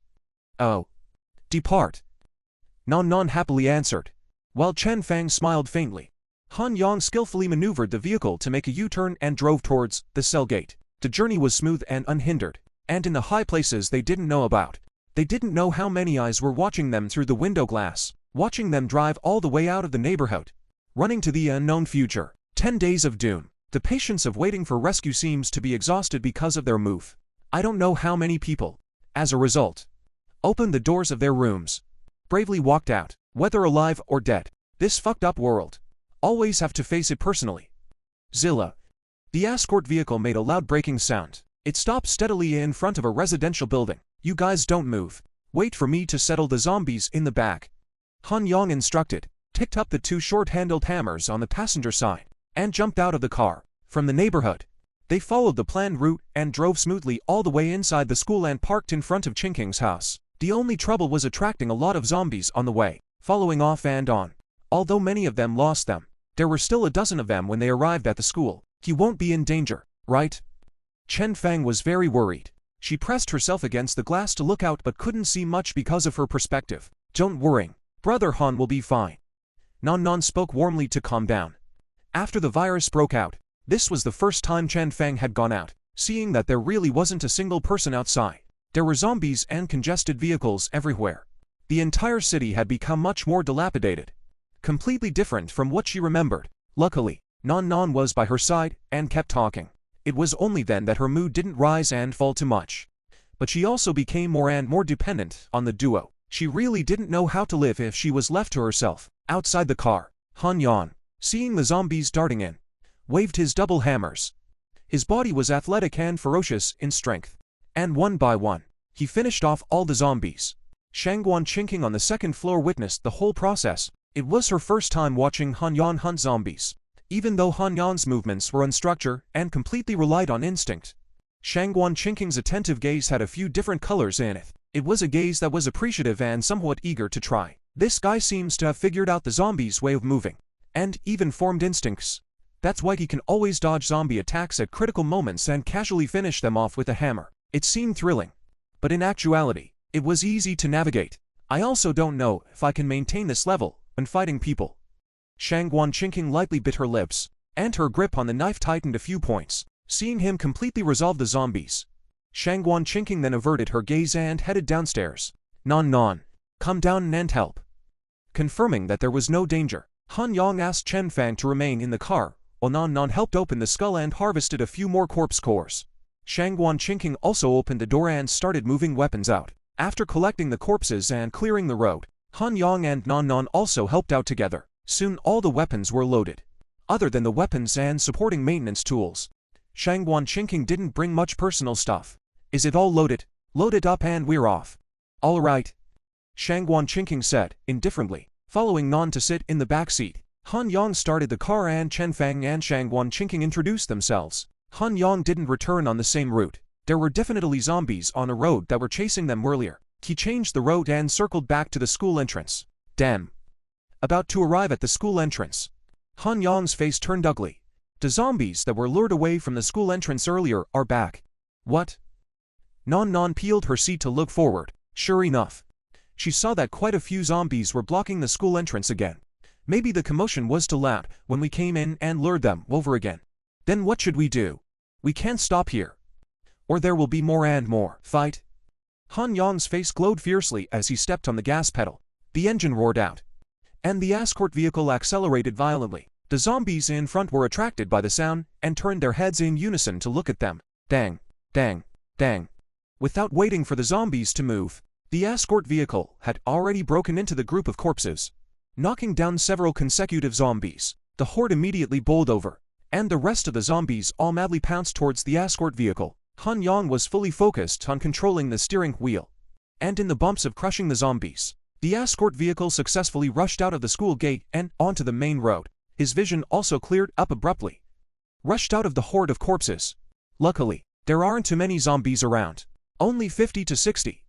Speaker 1: Oh. Depart. Non happily answered, while Chen Fang smiled faintly. Han Yang skillfully maneuvered the vehicle to make a U-turn and drove towards the cell gate. The journey was smooth and unhindered, and in the high places they didn't know about. They didn't know how many eyes were watching them through the window glass, watching them drive all the way out of the neighborhood, running to the unknown future. 10 days of doom. The patience of waiting for rescue seems to be exhausted because of their move. I don't know how many people, as a result, opened the doors of their rooms, bravely walked out, whether alive or dead. This fucked up world. Always have to face it personally. Zilla. The escort vehicle made a loud braking sound. It stopped steadily in front of a residential building. You guys don't move. Wait for me to settle the zombies in the back. Han Yang instructed, picked up the two short-handled hammers on the passenger side, and jumped out of the car. From the neighborhood, they followed the planned route and drove smoothly all the way inside the school and parked in front of Chinking's house. The only trouble was attracting a lot of zombies on the way, following off and on. Although many of them lost them, there were still a dozen of them when they arrived at the school. He won't be in danger, right? Chen Fang was very worried. She pressed herself against the glass to look out but couldn't see much because of her perspective. Don't worry, Brother Han will be fine. Non spoke warmly to calm down. After the virus broke out, this was the first time Chen Fang had gone out, seeing that there really wasn't a single person outside. There were zombies and congested vehicles everywhere. The entire city had become much more dilapidated, completely different from what she remembered. Luckily, Non was by her side and kept talking. It was only then that her mood didn't rise and fall too much. But she also became more and more dependent on the duo. She really didn't know how to live if she was left to herself. Outside the car, Han Yang, seeing the zombies darting in, waved his double hammers. His body was athletic and ferocious in strength. And one by one, he finished off all the zombies. Shangguan Chinking on the second floor witnessed the whole process. It was her first time watching Han Yang hunt zombies. Even though Han Yang's movements were unstructured and completely relied on instinct, Shangguan Chinking's attentive gaze had a few different colors in it. It was a gaze that was appreciative and somewhat eager to try. This guy seems to have figured out the zombies' way of moving, and even formed instincts. That's why he can always dodge zombie attacks at critical moments and casually finish them off with a hammer. It seemed thrilling, but in actuality, it was easy to navigate. I also don't know if I can maintain this level when fighting people. Shangguan Chinking lightly bit her lips, and her grip on the knife tightened a few points. Seeing him completely resolve the zombies, Shangguan Chinking then averted her gaze and headed downstairs. Non, come down and help. Confirming that there was no danger, Han Yang asked Chen Fang to remain in the car, while Non helped open the skull and harvested a few more corpse cores. Shangguan Chinking also opened the door and started moving weapons out. After collecting the corpses and clearing the road, Han Yang and Non also helped out together. Soon all the weapons were loaded. Other than the weapons and supporting maintenance tools, Shangguan Chinking didn't bring much personal stuff. Is it all loaded? Load it up and we're off. All right, Shangguan Chinking said, indifferently. Following Non to sit in the back seat, Han Yang started the car and Chen Fang and Shangguan Chinking introduced themselves. Han Yang didn't return on the same route. There were definitely zombies on a road that were chasing them earlier. He changed the road and circled back to the school entrance. Damn. About to arrive at the school entrance, Han Yang's face turned ugly. The zombies that were lured away from the school entrance earlier are back. What? Non peeled her seat to look forward. Sure enough, she saw that quite a few zombies were blocking the school entrance again. Maybe the commotion was too loud when we came in and lured them over again. Then what should we do? We can't stop here, or there will be more and more fight. Han Yong's face glowed fiercely as he stepped on the gas pedal. The engine roared out, and the escort vehicle accelerated violently. The zombies in front were attracted by the sound and turned their heads in unison to look at them. Dang, dang, dang. Without waiting for the zombies to move, the escort vehicle had already broken into the group of corpses, knocking down several consecutive zombies. The horde immediately bowled over, and the rest of the zombies all madly pounced towards the escort vehicle. Han Yong was fully focused on controlling the steering wheel, and in the bumps of crushing the zombies, the escort vehicle successfully rushed out of the school gate and onto the main road. His vision also cleared up abruptly, rushed out of the horde of corpses. Luckily, there aren't too many zombies around, only 50 to 60.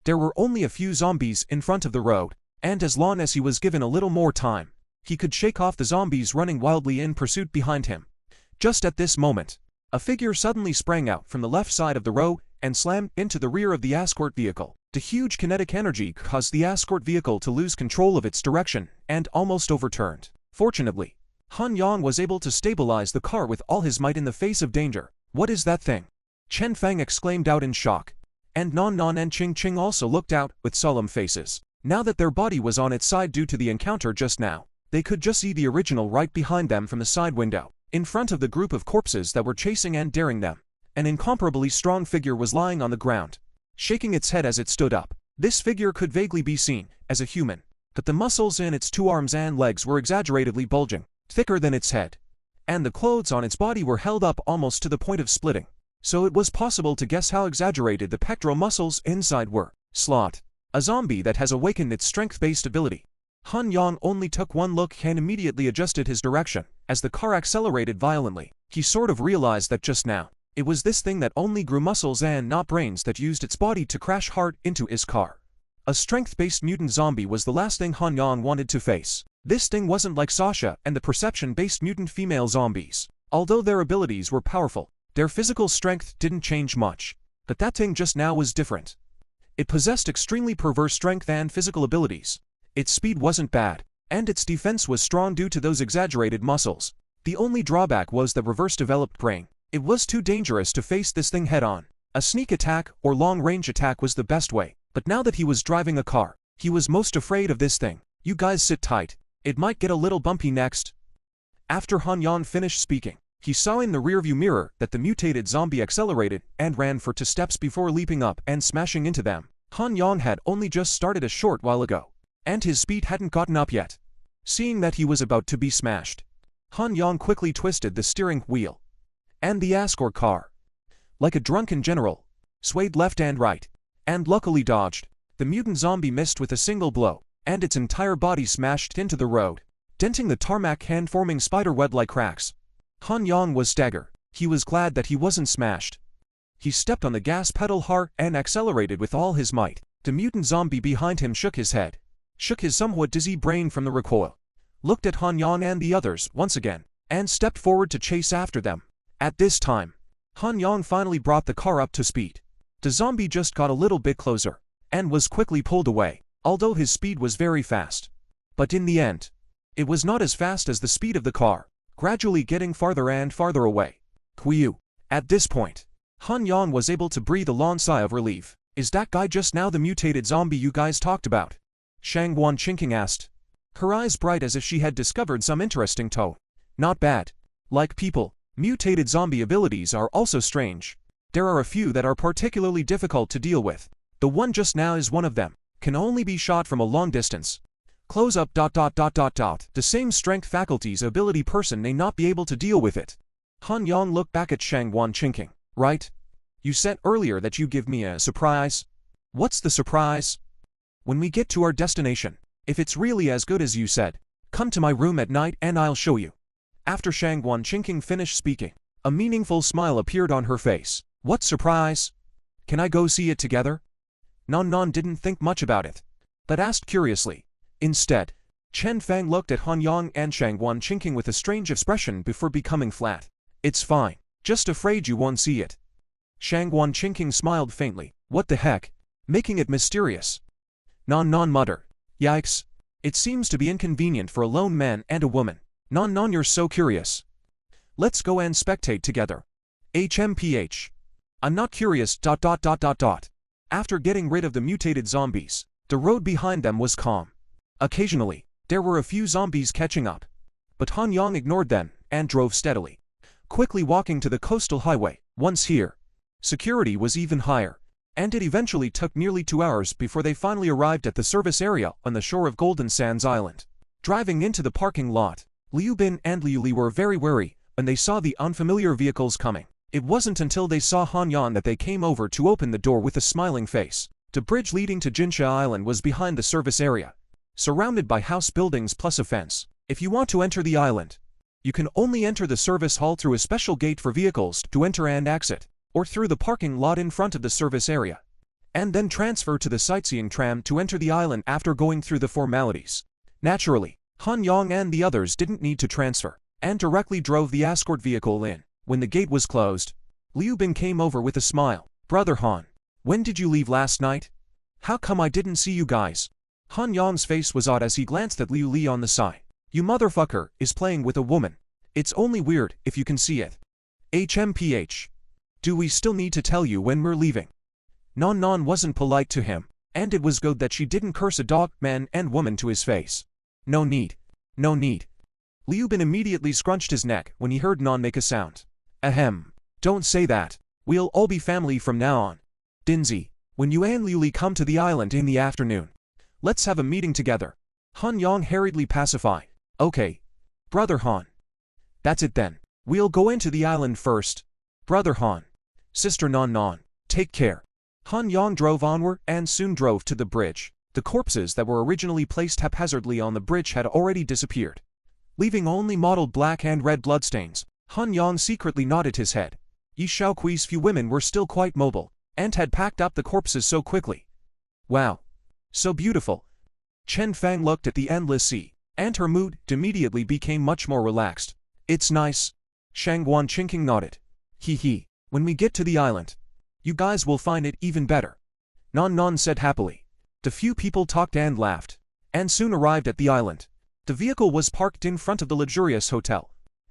Speaker 1: There were only a few zombies in front of the road, and as long as he was given a little more time, he could shake off the zombies running wildly in pursuit behind him. Just at this moment, a figure suddenly sprang out from the left side of the road and slammed into the rear of the escort vehicle. The huge kinetic energy caused the escort vehicle to lose control of its direction and almost overturned. Fortunately, Han Yong was able to stabilize the car with all his might in the face of danger. What is that thing? Chen Fang exclaimed out in shock, and Non Non and Ching Ching also looked out with solemn faces. Now that their body was on its side due to the encounter just now, they could just see the original right behind them from the side window. In front of the group of corpses that were chasing and daring them, an incomparably strong figure was lying on the ground, shaking its head as it stood up. This figure could vaguely be seen as a human, but the muscles in its two arms and legs were exaggeratedly bulging, thicker than its head, and the clothes on its body were held up almost to the point of splitting, so it was possible to guess how exaggerated the pectoral muscles inside were. Slot, a zombie that has awakened its strength-based ability. Han Yong only took one look and immediately adjusted his direction. As the car accelerated violently, he sort of realized that just now, it was this thing that only grew muscles and not brains that used its body to crash hard into his car. A strength-based mutant zombie was the last thing Han Yong wanted to face. This thing wasn't like Sasha and the perception-based mutant female zombies. Although their abilities were powerful, their physical strength didn't change much. But that thing just now was different. It possessed extremely perverse strength and physical abilities. Its speed wasn't bad, and its defense was strong due to those exaggerated muscles. The only drawback was the reverse-developed brain. It was too dangerous to face this thing head-on. A sneak attack or long-range attack was the best way, but now that he was driving a car, he was most afraid of this thing. You guys sit tight. It might get a little bumpy next. After Han Yong finished speaking, he saw in the rearview mirror that the mutated zombie accelerated and ran for 2 steps before leaping up and smashing into them. Han Yong had only just started a short while ago, and his speed hadn't gotten up yet. Seeing that he was about to be smashed, Han Yong quickly twisted the steering wheel, and the escort car, like a drunken general, swayed left and right, and luckily dodged. The mutant zombie missed with a single blow, and its entire body smashed into the road, denting the tarmac and forming spider-web-like cracks. Han Yong was staggered. He was glad that he wasn't smashed. He stepped on the gas pedal hard and accelerated with all his might. The mutant zombie behind him shook his head, shook his somewhat dizzy brain from the recoil, looked at Han Yong and the others once again, and stepped forward to chase after them. At this time, Han Yong finally brought the car up to speed. The zombie just got a little bit closer, and was quickly pulled away, although his speed was very fast. But in the end, it was not as fast as the speed of the car, gradually getting farther and farther away. Quiu. At this point, Han Yong was able to breathe a long sigh of relief. Is that guy just now the mutated zombie you guys talked about? Shangguan Chinking asked, her eyes bright as if she had discovered some interesting toe. Not bad. Like people, mutated zombie abilities are also strange. There are a few that are particularly difficult to deal with. The one just now is one of them. Can only be shot from a long distance. Close up ... The same strength faculties ability person may not be able to deal with it. Han Yong looked back at Shangguan Chinking. Right? You said earlier that you give me a surprise. What's the surprise? When we get to our destination, if it's really as good as you said, come to my room at night and I'll show you. After Shangguan Chinking finished speaking, a meaningful smile appeared on her face. What surprise? Can I go see it together? Non Non didn't think much about it, but asked curiously. Instead, Chen Fang looked at Han Yong and Shangguan Chinking with a strange expression before becoming flat. It's fine, just afraid you won't see it. Shangguan Chinking smiled faintly. What the heck? Making it mysterious. Non mutter. Yikes. It seems to be inconvenient for a lone man and a woman. Non you're so curious. Let's go and spectate together. HMPH. I'm not curious. After getting rid of the mutated zombies, the road behind them was calm. Occasionally, there were a few zombies catching up. But Han Yang ignored them and drove steadily, quickly walking to the coastal highway. Once here, security was even higher, and it eventually took nearly 2 hours before they finally arrived at the service area on the shore of Golden Sands Island. Driving into the parking lot, Liu Bin and Liu Li were very wary when they saw the unfamiliar vehicles coming. It wasn't until they saw Han Yan that they came over to open the door with a smiling face. The bridge leading to Jinsha Island was behind the service area, surrounded by house buildings plus a fence. If you want to enter the island, you can only enter the service hall through a special gate for vehicles to enter and exit, or through the parking lot in front of the service area, and then transfer to the sightseeing tram to enter the island after going through the formalities. Naturally, Han Yang and the others didn't need to transfer, and directly drove the escort vehicle in. When the gate was closed, Liu Bin came over with a smile. Brother Han, when did you leave last night? How come I didn't see you guys? Han Yang's face was odd as he glanced at Liu Li on the side. You motherfucker is playing with a woman. It's only weird if you can see it. HMPH. Do we still need to tell you when we're leaving? Non wasn't polite to him, and it was good that she didn't curse a dog, man and woman to his face. No need. No need. Liu Bin immediately scrunched his neck when he heard Non make a sound. Ahem. Don't say that. We'll all be family from now on. Dinzi, when you and Liu Li come to the island in the afternoon, let's have a meeting together. Han Yang hurriedly pacified. Okay. Brother Han. That's it then. We'll go into the island first. Brother Han. Sister Non, take care. Han Yang drove onward and soon drove to the bridge. The corpses that were originally placed haphazardly on the bridge had already disappeared, leaving only mottled black and red bloodstains. Han Yang secretly nodded his head. Yi Shaoqi's few women were still quite mobile, and had packed up the corpses so quickly. Wow. So beautiful. Chen Fang looked at the endless sea, and her mood immediately became much more relaxed. It's nice. Shang Guanqing nodded. Hee. When we get to the island, you guys will find it even better. Non said happily. The few people talked and laughed, and soon arrived at the island. The vehicle was parked in front of the luxurious hotel,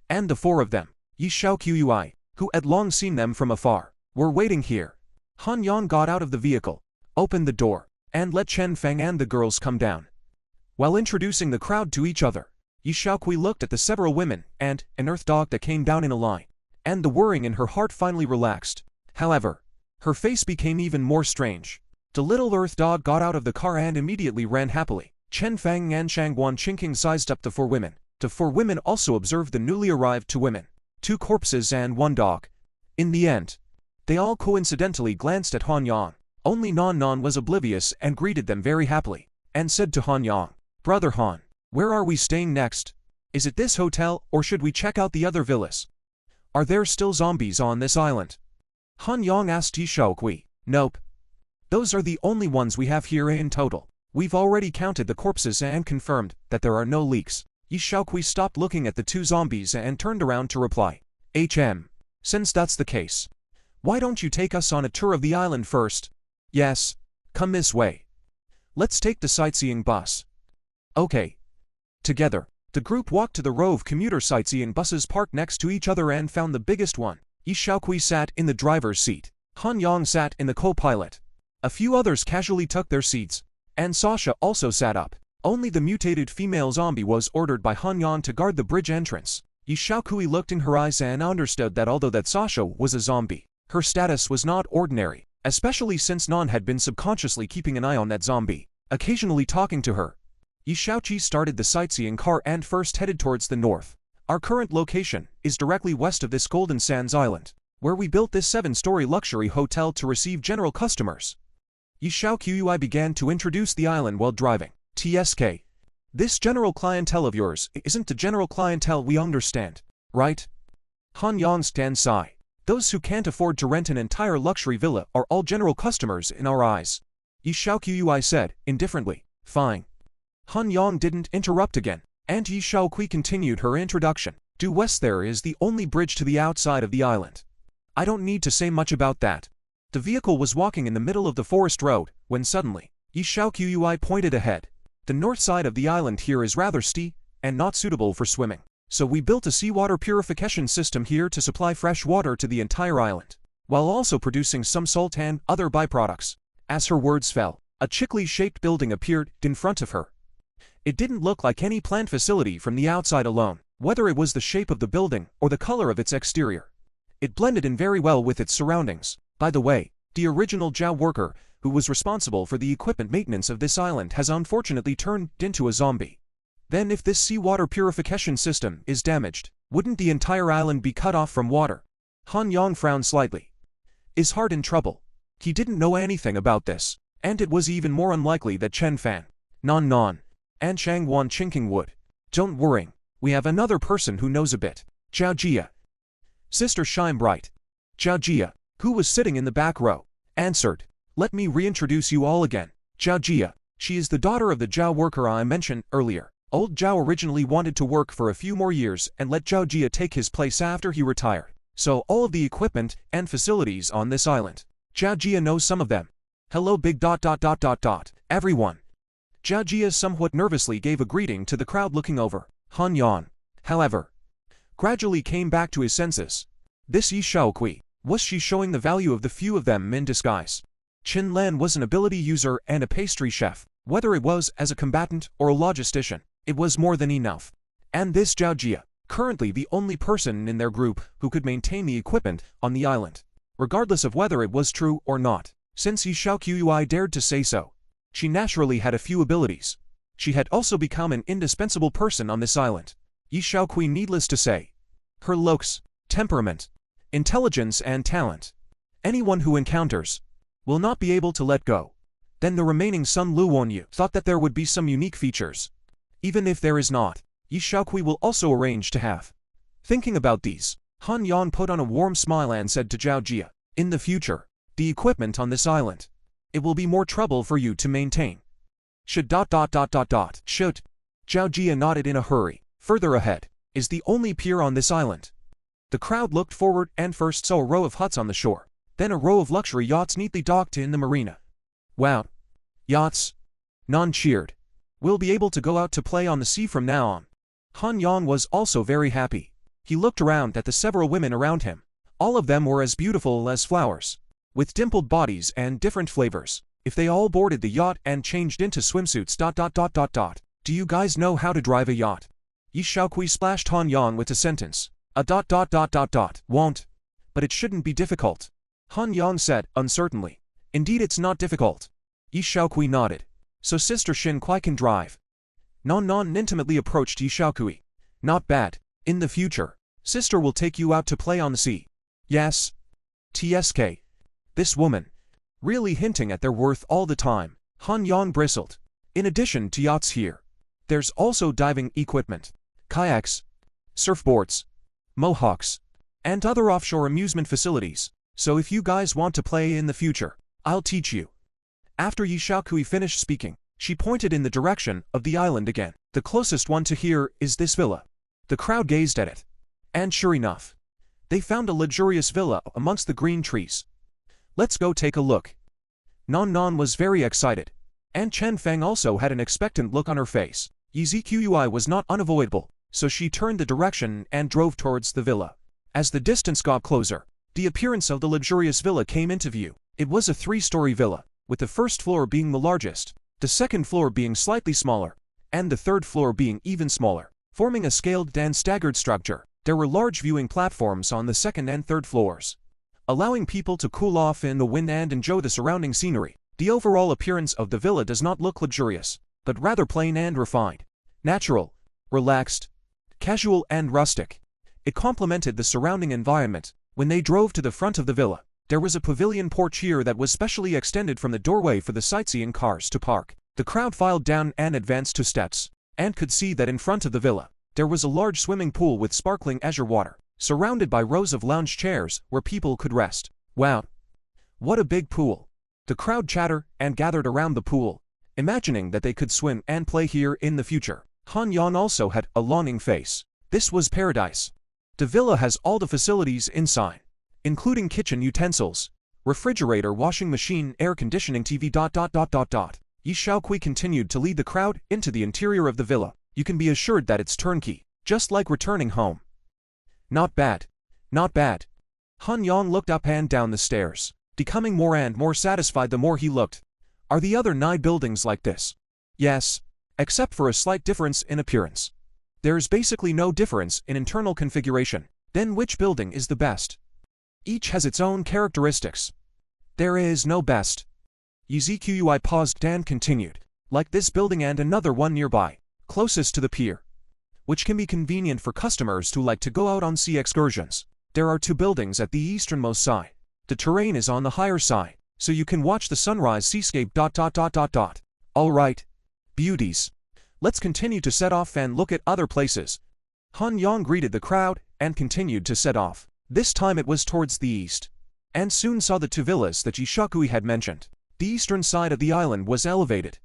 Speaker 1: and the four of them, Yi Shaoqui, who had long seen them from afar, were waiting here. Han Yang got out of the vehicle, opened the door, and let Chen Feng and the girls come down. While introducing the crowd to each other, Yi Shaoqui looked at the several women and an earth dog that came down in a line, and the worrying in her heart finally relaxed. However, her face became even more strange. The little earth dog got out of the car and immediately ran happily. Chen Feng and Shang Guanqing sized up the four women. The four women also observed the newly arrived two women, 2 corpses and 1 dog. In the end, they all coincidentally glanced at Han Yang. Only Non was oblivious and greeted them very happily, and said to Han Yang, Brother Han, where are we staying next? Is it this hotel or should we check out the other villas? Are there still zombies on this island? Han Yang asked Yi Shaoqui. Nope. Those are the only ones we have here in total. We've already counted the corpses and confirmed that there are no leaks. Yi Shaoqui stopped looking at the 2 zombies and turned around to reply. Since that's the case, why don't you take us on a tour of the island first? Yes. Come this way. Let's take the sightseeing bus. Okay. Together, the group walked to the row of commuter sightseeing buses parked next to each other and found the biggest one. Yi Shaoqui sat in the driver's seat. Han Yang sat in the co-pilot. A few others casually took their seats, and Sasha also sat up. Only the mutated female zombie was ordered by Han Yang to guard the bridge entrance. Yi Shaoqui looked in her eyes and understood that although that Sasha was a zombie, her status was not ordinary, especially since Non had been subconsciously keeping an eye on that zombie, occasionally talking to her. Yi Shaoqi started the sightseeing car and first headed towards the north. Our current location is directly west of this Golden Sands Island, where we built this 7-story luxury hotel to receive general customers. Yi Shaoqi began to introduce the island while driving. TSK. This general clientele of yours isn't the general clientele we understand, right? Han Yang stands sigh. Those who can't afford to rent an entire luxury villa are all general customers in our eyes. Yi Shaoqi said, indifferently. Fine. Han Yang didn't interrupt again, and Yi Shaoqi continued her introduction. Due west there is the only bridge to the outside of the island. I don't need to say much about that. The vehicle was walking in the middle of the forest road, when suddenly, Yi Xiaoqui pointed ahead. The north side of the island here is rather steep and not suitable for swimming. So we built a seawater purification system here to supply fresh water to the entire island, while also producing some salt and other byproducts. As her words fell, a chickly-shaped building appeared in front of her. It didn't look like any planned facility from the outside alone, whether it was the shape of the building or the color of its exterior. It blended in very well with its surroundings. By the way, the original Zhao worker, who was responsible for the equipment maintenance of this island, has unfortunately turned into a zombie. Then if this seawater purification system is damaged, wouldn't the entire island be cut off from water? Han Yang frowned slightly. Is Heart in trouble? He didn't know anything about this, and it was even more unlikely that Chen Fan, Non, and Chang Wan Chinking would. Don't worry, we have another person who knows a bit. Zhao Jia. Sister Shine Bright. Zhao Jia, who was sitting in the back row, answered. Let me reintroduce you all again. Zhao Jia, she is the daughter of the Zhao worker I mentioned earlier. Old Zhao originally wanted to work for a few more years and let Zhao Jia take his place after he retired. So all of the equipment and facilities on this island, Zhao Jia knows some of them. Hello big ... everyone. Zhao Jia somewhat nervously gave a greeting to the crowd looking over. Han Yan, however, gradually came back to his senses. This Yi Xiaoqui, was she showing the value of the few of them in disguise? Qin Lan was an ability user and a pastry chef. Whether it was as a combatant or a logistician, it was more than enough. And this Zhao Jia, currently the only person in their group who could maintain the equipment on the island, regardless of whether it was true or not. Since Yi Xiaoqui dared to say so, she naturally had a few abilities. She had also become an indispensable person on this island. Yi Xiaoqui, needless to say, her looks, temperament, intelligence and talent, anyone who encounters will not be able to let go. Then the remaining Sun Luonyu thought that there would be some unique features. Even if there is not, Yi Xiaoqui will also arrange to have. Thinking about these, Han Yang put on a warm smile and said to Zhao Jia, in the future, the equipment on this island, it will be more trouble for you to maintain. Should ... Should. Zhao Jia nodded in a hurry. Further ahead is the only pier on this island. The crowd looked forward and first saw a row of huts on the shore, then a row of luxury yachts neatly docked in the marina. Wow! Yachts! Non cheered. We'll be able to go out to play on the sea from now on. Han Yang was also very happy. He looked around at the several women around him. All of them were as beautiful as flowers, with dimpled bodies and different flavors. If they all boarded the yacht and changed into swimsuits ... Do you guys know how to drive a yacht? Yi Xiaoqui splashed Han Yang with a sentence. Won't. But it shouldn't be difficult. Han Yang said, uncertainly. Indeed it's not difficult. Yi Xiaoqui nodded. So Sister Xin Kuai can drive. Non intimately approached Yi Xiaoqui. Not bad. In the future, Sister will take you out to play on the sea. Yes. TSK. This woman. Really hinting at their worth all the time. Han Yang bristled. In addition to yachts here, there's also diving equipment, kayaks, surfboards, mohawks, and other offshore amusement facilities. So if you guys want to play in the future, I'll teach you. After Yi Xiaoqui finished speaking, she pointed in the direction of the island again. The closest one to here is this villa. The crowd gazed at it. And sure enough, they found a luxurious villa amongst the green trees. Let's go take a look. Non was very excited. And Chen Feng also had an expectant look on her face. Yi Zqui was not unavoidable, so she turned the direction and drove towards the villa. As the distance got closer, the appearance of the luxurious villa came into view. It was a 3-story villa, with the first floor being the largest, the second floor being slightly smaller, and the third floor being even smaller, forming a scaled and staggered structure. There were large viewing platforms on the second and third floors, allowing people to cool off in the wind and enjoy the surrounding scenery. The overall appearance of the villa does not look luxurious, but rather plain and refined, natural, relaxed, casual and rustic. It complemented the surrounding environment. When they drove to the front of the villa, there was a pavilion porch here that was specially extended from the doorway for the sightseeing cars to park. The crowd filed down and advanced 2 steps, and could see that in front of the villa, there was a large swimming pool with sparkling azure water, surrounded by rows of lounge chairs where people could rest. Wow! What a big pool! The crowd chattered and gathered around the pool, imagining that they could swim and play here in the future. Han Yan also had a longing face. This was paradise. The villa has all the facilities inside, including kitchen utensils, refrigerator, washing machine, air conditioning, TV ... Yi Shaoqui continued to lead the crowd into the interior of the villa. You can be assured that it's turnkey, just like returning home. Not bad. Not bad. Han Yang looked up and down the stairs, becoming more and more satisfied the more he looked. Are the other 9 buildings like this? Yes, except for a slight difference in appearance. There's basically no difference in internal configuration. Then which building is the best? Each has its own characteristics. There is no best. Yizqui paused and continued. Like this building and another one nearby, closest to the pier, which can be convenient for customers who like to go out on sea excursions. There are 2 buildings at the easternmost side. The terrain is on the higher side, so you can watch the sunrise seascape. All right, beauties. Let's continue to set off and look at other places. Han Yang greeted the crowd and continued to set off. This time it was towards the east, and soon saw the 2 villas that Yi Shaoqui had mentioned. The eastern side of the island was elevated,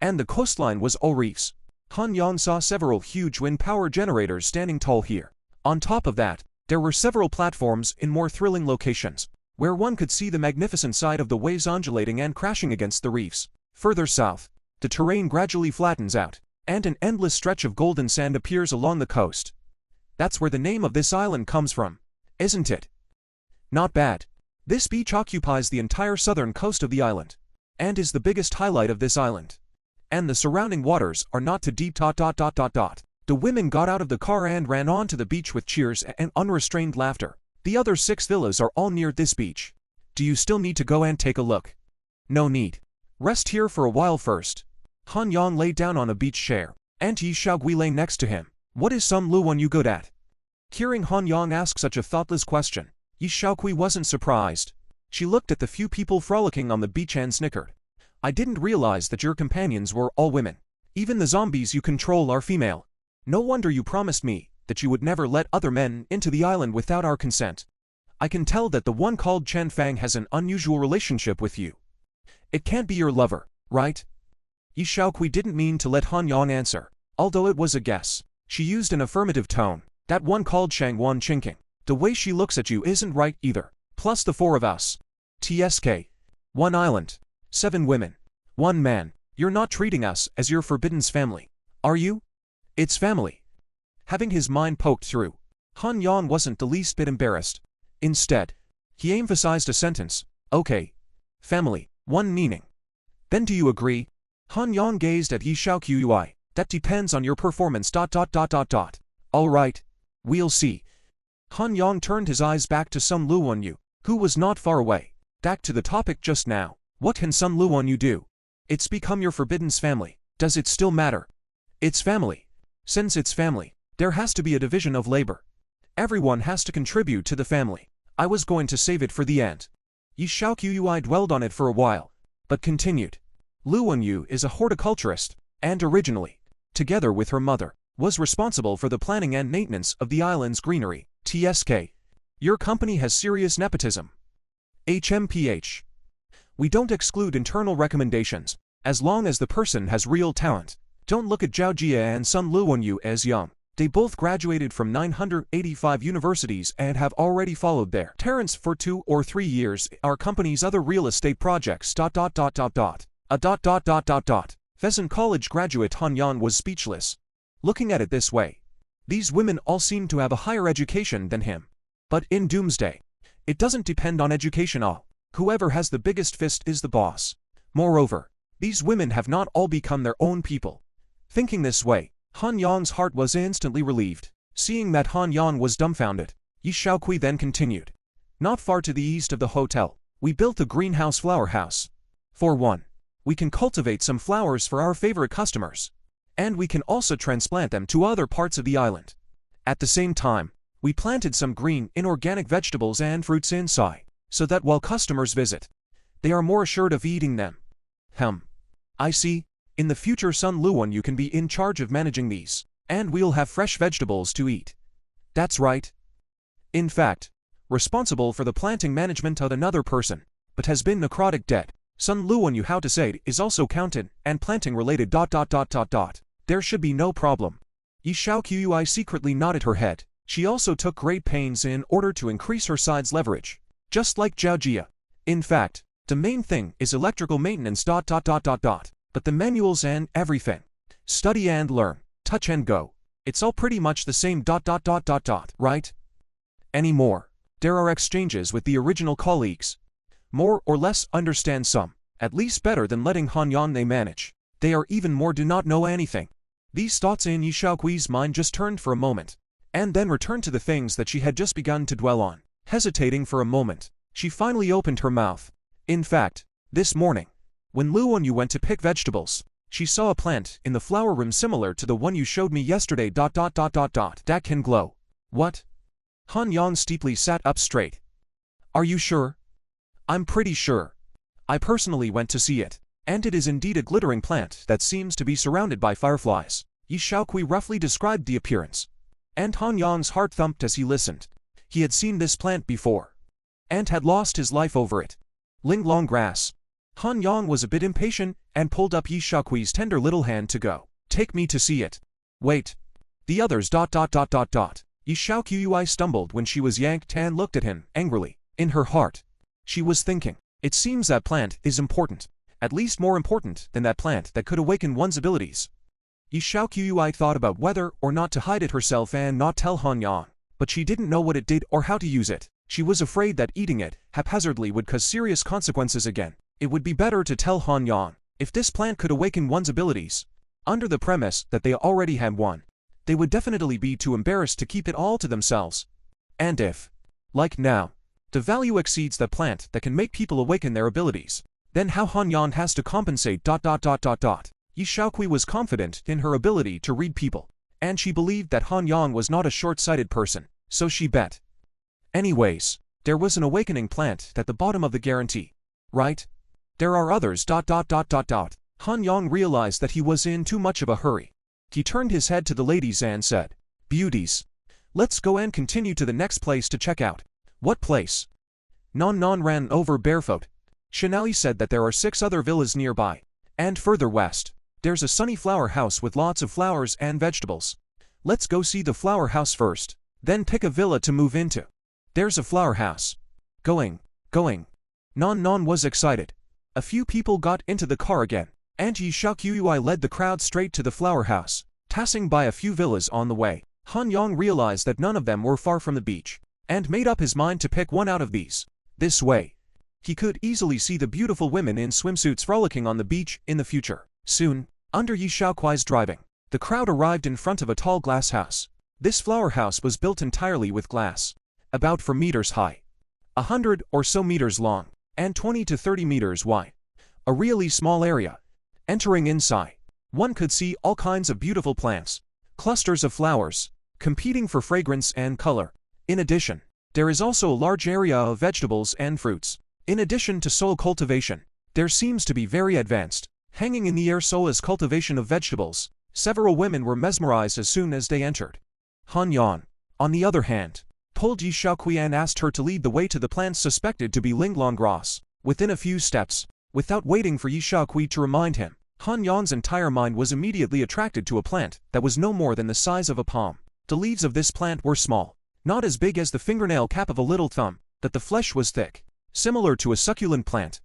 Speaker 1: and the coastline was all reefs. Han Yang saw several huge wind power generators standing tall here. On top of that, there were several platforms in more thrilling locations, where one could see the magnificent side of the waves undulating and crashing against the reefs. Further south, the terrain gradually flattens out, and an endless stretch of golden sand appears along the coast. That's where the name of this island comes from, isn't it? Not bad. This beach occupies the entire southern coast of the island, and is the biggest highlight of this island. And the surrounding waters are not too deep. The women got out of the car and ran onto the beach with cheers and unrestrained laughter. The other 6 villas are all near this beach. Do you still need to go and take a look? No need. Rest here for a while first. Han Yang lay down on a beach chair, and Yi Shaoqui lay next to him. What is some Luan you good at? Hearing Han Yang ask such a thoughtless question, Yi Shaoqui wasn't surprised. She looked at the few people frolicking on the beach and snickered. I didn't realize that your companions were all women. Even the zombies you control are female. No wonder you promised me that you would never let other men into the island without our consent. I can tell that the one called Chen Fang has an unusual relationship with you. It can't be your lover, right? Yi Shaoqui didn't mean to let Han Yang answer, although it was a guess. She used an affirmative tone. That one called Shang Wan chinking. The way she looks at you isn't right either. Plus the 4 of us. TSK. 1 island. 7 women. 1 man. You're not treating us as your forbidden's family, are you? It's family. Having his mind poked through, Han Yang wasn't the least bit embarrassed. Instead, he emphasized a sentence. Okay. Family. 1 meaning. Then do you agree? Han Yang gazed at Yi Shaoqui. That depends on your performance. All right. We'll see. Han Yang turned his eyes back to Sun Luanyu, who was not far away. Back to the topic just now. What can Sun Luanyu do? It's become your forbidden's family. Does it still matter? It's family. Since it's family, there has to be a division of labor. Everyone has to contribute to the family. I was going to save it for the end. Yi Shaoqui dwelled on it for a while, but continued. Luanyu is a horticulturist, and originally, together with her mother, was responsible for the planning and maintenance of the island's greenery. TSK. Your company has serious nepotism. HMPH. We don't exclude internal recommendations, as long as the person has real talent. Don't look at Zhao Jia and Sun Luanyu as young. They both graduated from 985 universities and have already followed their parents for 2 or 3 years. Our company's other real estate projects. Pheasant College graduate Han Yan was speechless. Looking at it this way, these women all seem to have a higher education than him. But in Doomsday, it doesn't depend on education all. Whoever has the biggest fist is the boss. Moreover, these women have not all become their own people. Thinking this way, Han Yang's heart was instantly relieved. Seeing that Han Yang was dumbfounded, Yi Shaoqui then continued. Not far to the east of the hotel, we built a greenhouse flower house. For one, we can cultivate some flowers for our favorite customers. And we can also transplant them to other parts of the island. At the same time, we planted some green, inorganic vegetables and fruits inside, so that while customers visit, they are more assured of eating them. I see. In the future Sun Luan you can be in charge of managing these, and we'll have fresh vegetables to eat. That's right. In fact, responsible for the planting management of another person, but has been necrotic dead. Sun Luan you how to say it is also counted, and planting related. There should be no problem. Yi Shaoqui secretly nodded her head. She also took great pains in order to increase her side's leverage, just like Zhao Jia. In fact, the main thing is electrical maintenance. But the manuals and everything. Study and learn, touch and go. It's all pretty much the same ... right? Anymore. There are exchanges with the original colleagues. More or less understand some, at least better than letting Han they manage. They are even more do not know anything. These thoughts in Yi Shaoqi's mind just turned for a moment, and then returned to the things that she had just begun to dwell on. Hesitating for a moment, she finally opened her mouth. In fact, this morning, when Luonyu went to pick vegetables, she saw a plant in the flower room similar to the one you showed me yesterday ... that can glow. What? Han Yang steeply sat up straight. Are you sure? I'm pretty sure. I personally went to see it, and it is indeed a glittering plant that seems to be surrounded by fireflies. Yi Shaoqi roughly described the appearance, and Han Yang's heart thumped as he listened. He had seen this plant before, and had lost his life over it. Linglong grass. Han Yang was a bit impatient and pulled up Yi Shaoqi's tender little hand to go. Take me to see it. Wait. The others ... Yi Shaoqi stumbled when she was yanked and looked at him angrily. In her heart, she was thinking, it seems that plant is important, at least more important than that plant that could awaken one's abilities. Yi Shaoqi thought about whether or not to hide it herself and not tell Han Yang, but she didn't know what it did or how to use it. She was afraid that eating it haphazardly would cause serious consequences again. It would be better to tell Han Yang. If this plant could awaken one's abilities, under the premise that they already had one, they would definitely be too embarrassed to keep it all to themselves. And if, like now, the value exceeds the plant that can make people awaken their abilities, then how Han Yang has to compensate ... Yi Shaoqi was confident in her ability to read people, and she believed that Han Yang was not a short-sighted person, so she bet. Anyways, there was an awakening plant at the bottom of the guarantee, right? There are others ... Han Yang realized that he was in too much of a hurry. He turned his head to the ladies and said, Beauties, let's go and continue to the next place to check out. What place? Non ran over barefoot. Shinali said that there are 6 other villas nearby, and further west, there's a sunny flower house with lots of flowers and vegetables. Let's go see the flower house first, then pick a villa to move into. There's a flower house. Going. Non was excited. A few people got into the car again, and Yi Shaoqi led the crowd straight to the flower house, passing by a few villas on the way. Han Yang realized that none of them were far from the beach, and made up his mind to pick one out of these. This way, he could easily see the beautiful women in swimsuits frolicking on the beach in the future. Soon, under Yi Shaoqi's driving, the crowd arrived in front of a tall glass house. This flower house was built entirely with glass, about 4 meters high, 100 or so meters long, and 20 to 30 meters wide. A really small area. Entering inside, one could see all kinds of beautiful plants, clusters of flowers, competing for fragrance and color. In addition, there is also a large area of vegetables and fruits. In addition to soil cultivation, there seems to be very advanced, hanging in the air Sola's cultivation of vegetables. Several women were mesmerized as soon as they entered. Han Yang, on the other hand, pulled Yi Shaoqi and asked her to lead the way to the plants suspected to be linglong grass. Within a few steps, without waiting for Yi Shaoqi to remind him, Han Yang's entire mind was immediately attracted to a plant that was no more than the size of a palm. The leaves of this plant were small, not as big as the fingernail cap of a little thumb, but the flesh was thick, similar to a succulent plant,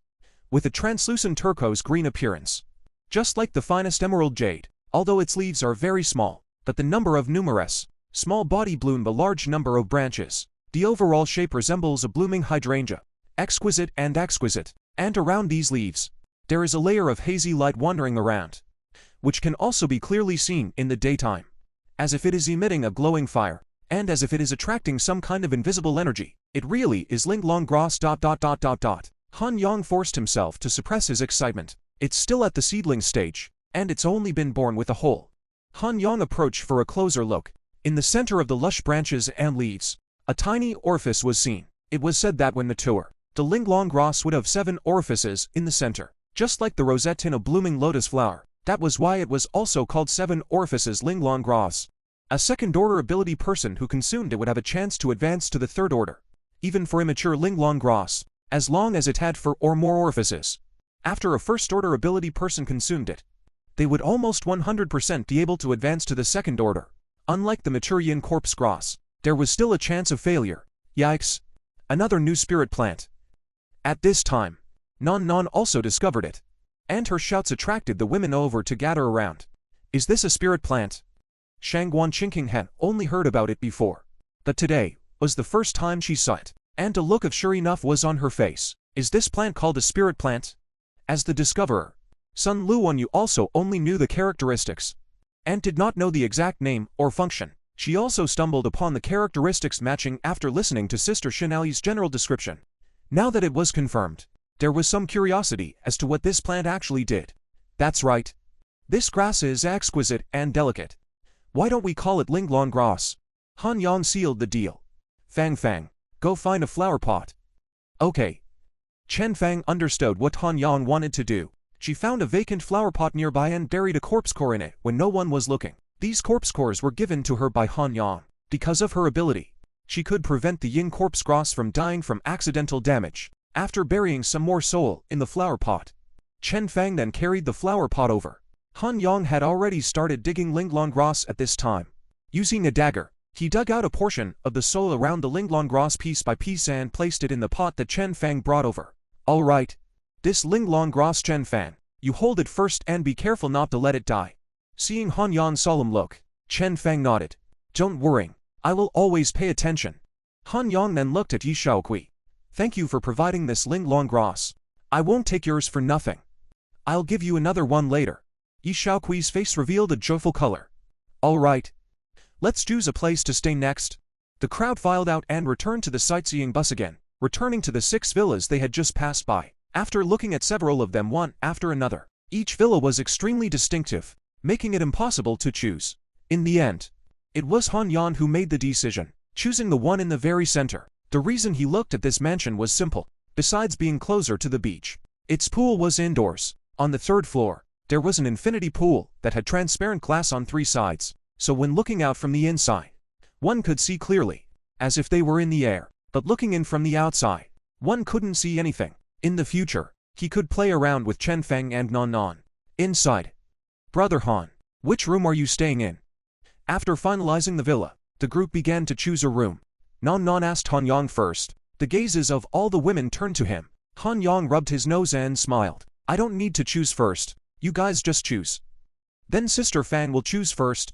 Speaker 1: with a translucent turquoise-green appearance, just like the finest emerald jade, although its leaves are very small, but the number of numerous, small body bloom a large number of branches. The overall shape resembles a blooming hydrangea, exquisite, and around these leaves, there is a layer of hazy light wandering around, which can also be clearly seen in the daytime, as if it is emitting a glowing fire, and as if it is attracting some kind of invisible energy. It really is linglong grass ... Han Yang forced himself to suppress his excitement. It's still at the seedling stage, and it's only been born with a hole. Han Yang approached for a closer look. In the center of the lush branches and leaves, a tiny orifice was seen. It was said that when mature, the linglong grass would have 7 orifices in the center, just like the rosette in a blooming lotus flower. That was why it was also called 7 orifices linglong grass. A second-order ability person who consumed it would have a chance to advance to the 3rd order, even for immature linglong grass, as long as it had 4 or more orifices. After a first-order ability person consumed it, they would almost 100% be able to advance to the 2nd order. Unlike the mature yin corpse grass, there was still a chance of failure. Yikes! Another new spirit plant. At this time, Non also discovered it. and her shouts attracted the women over to gather around. Is this a spirit plant? Shangguan Qingqing had only heard about it before, but today was the first time she saw it, and a look of sure enough was on her face. Is this plant called a spirit plant? As the discoverer, Sun Luoyu also only knew the characteristics, and did not know the exact name or function. She also stumbled upon the characteristics matching after listening to Sister Shinali's general description. Now that it was confirmed, there was some curiosity as to what this plant actually did. That's right. This grass is exquisite and delicate. Why don't we call it Linglong grass? Han Yang sealed the deal. Fang Fang, go find a flower pot. Okay. Chen Fang understood what Han Yang wanted to do. She found a vacant flower pot nearby and buried a corpse core in it when no one was looking. These corpse cores were given to her by Han Yang. Because of her ability, she could prevent the Ying corpse grass from dying from accidental damage. After burying some more soul in the flower pot, Chen Fang then carried the flower pot over. Han Yang had already started digging Linglong grass at this time. Using a dagger, he dug out a portion of the soul around the Linglong grass piece by piece and placed it in the pot that Chen Fang brought over. All right. This Linglong grass, Chen Fang, you hold it first and be careful not to let it die. Seeing Han Yan's solemn look, Chen Fang nodded. Don't worry, I will always pay attention. Han Yang then looked at Yi Shaokui. Thank you for providing this Linglong grass. I won't take yours for nothing. I'll give you another one later. Yi Shaokui's face revealed a joyful color. All right. Let's choose a place to stay next. The crowd filed out and returned to the sightseeing bus again, returning to the 6 villas they had just passed by. After looking at several of them one after another, each villa was extremely distinctive, making it impossible to choose. In the end, it was Han Yan who made the decision, choosing the one in the very center. The reason he looked at this mansion was simple. Besides being closer to the beach, its pool was indoors. On the 3rd floor, there was an infinity pool that had transparent glass on 3 sides, so when looking out from the inside, one could see clearly, as if they were in the air, but looking in from the outside, one couldn't see anything. In the future, he could play around with Chen Feng and Nan Nan. Inside. Brother Han, which room are you staying in? After finalizing the villa, the group began to choose a room. Nan Nan asked Han Yang first. The gazes of all the women turned to him. Han Yang rubbed his nose and smiled. I don't need to choose first. You guys just choose. Then Sister Fang will choose first.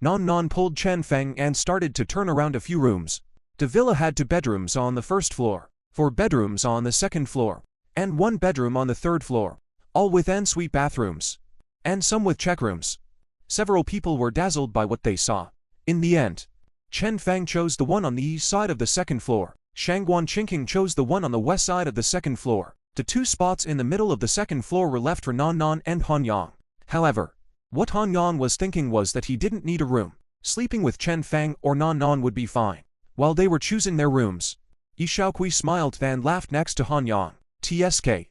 Speaker 1: Nan Nan pulled Chen Feng and started to turn around a few rooms. The villa had 2 bedrooms on the 1st floor, 4 bedrooms on the 2nd floor, and 1 bedroom on the 3rd floor, all with ensuite bathrooms, and some with check rooms. Several people were dazzled by what they saw. In the end, Chen Fang chose the one on the east side of the 2nd floor. Shangguan Qingqing chose the one on the west side of the 2nd floor. The 2 spots in the middle of the 2nd floor were left for Nan Nan and Han Yang. However, what Han Yang was thinking was that he didn't need a room. Sleeping with Chen Fang or Nan Nan would be fine. While they were choosing their rooms, Yi Shaokui smiled and laughed next to Han Yang. TSK.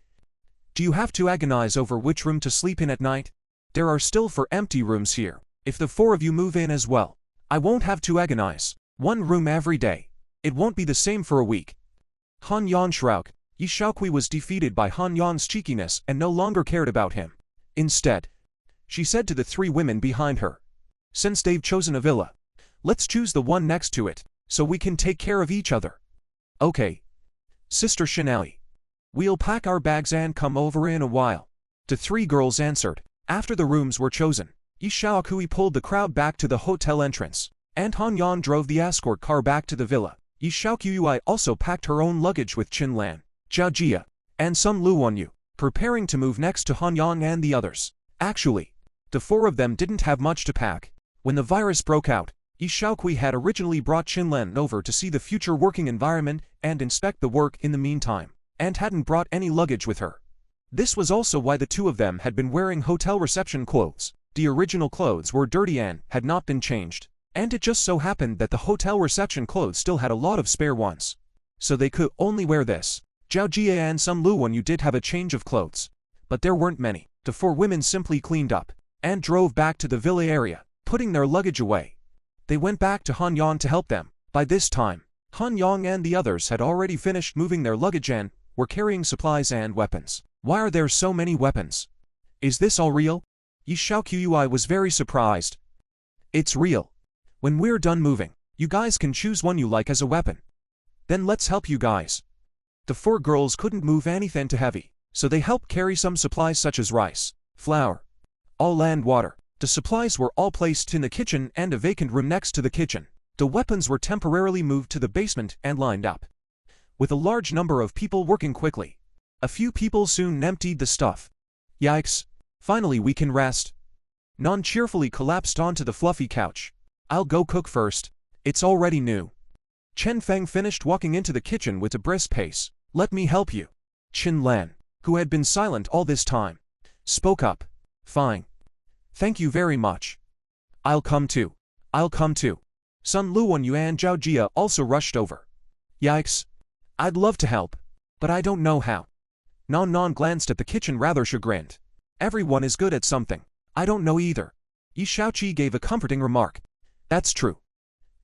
Speaker 1: Do you have to agonize over which room to sleep in at night? There are still 4 empty rooms here. If the 4 of you move in as well, I won't have to agonize. 1 room every day. It won't be the same for a week. Han Yang shrugged. Yi Shaokui was defeated by Han Yang's cheekiness and no longer cared about him. Instead, she said to the 3 women behind her, since they've chosen a villa, let's choose the one next to it, so we can take care of each other. Okay. Sister Shinali. We'll pack our bags and come over in a while. The 3 girls answered. After the rooms were chosen, Yi Shaokui pulled the crowd back to the hotel entrance, and Han Yang drove the escort car back to the villa. Yi Shaokui also packed her own luggage with Qin Lan, Zhao Jia, and Sun Luoyu, preparing to move next to Han Yang and the others. Actually, the 4 of them didn't have much to pack. When the virus broke out, Yi Shaokui had originally brought Qin Lan over to see the future working environment and inspect the work in the meantime, and hadn't brought any luggage with her. This was also why the 2 of them had been wearing hotel reception clothes. The original clothes were dirty and had not been changed, and it just so happened that the hotel reception clothes still had a lot of spare ones, so they could only wear this. Zhao Jia and Sun Luoyu did have a change of clothes, but there weren't many. The 4 women simply cleaned up and drove back to the villa area, putting their luggage away. They went back to Han Yang to help them. By this time, Han Yang and the others had already finished moving their luggage and were carrying supplies and weapons. Why are there so many weapons? Is this all real? Yi Shaokui was very surprised. It's real. When we're done moving, you guys can choose one you like as a weapon. Then let's help you guys. The 4 girls couldn't move anything too heavy, so they helped carry some supplies such as rice, flour, all and water. The supplies were all placed in the kitchen and a vacant room next to the kitchen. The weapons were temporarily moved to the basement and lined up, with a large number of people working quickly. A few people soon emptied the stuff. Yikes! Finally we can rest. Non cheerfully collapsed onto the fluffy couch. I'll go cook first. It's already new. Chen Feng finished walking into the kitchen with a brisk pace. Let me help you. Qin Lan, who had been silent all this time, spoke up. Fine. Thank you very much. I'll come too. I'll come too. Sun Luan and Zhao Jia also rushed over. Yikes. I'd love to help, but I don't know how. Non glanced at the kitchen rather chagrined. Everyone is good at something. I don't know either. Yi Shaoqi gave a comforting remark. That's true.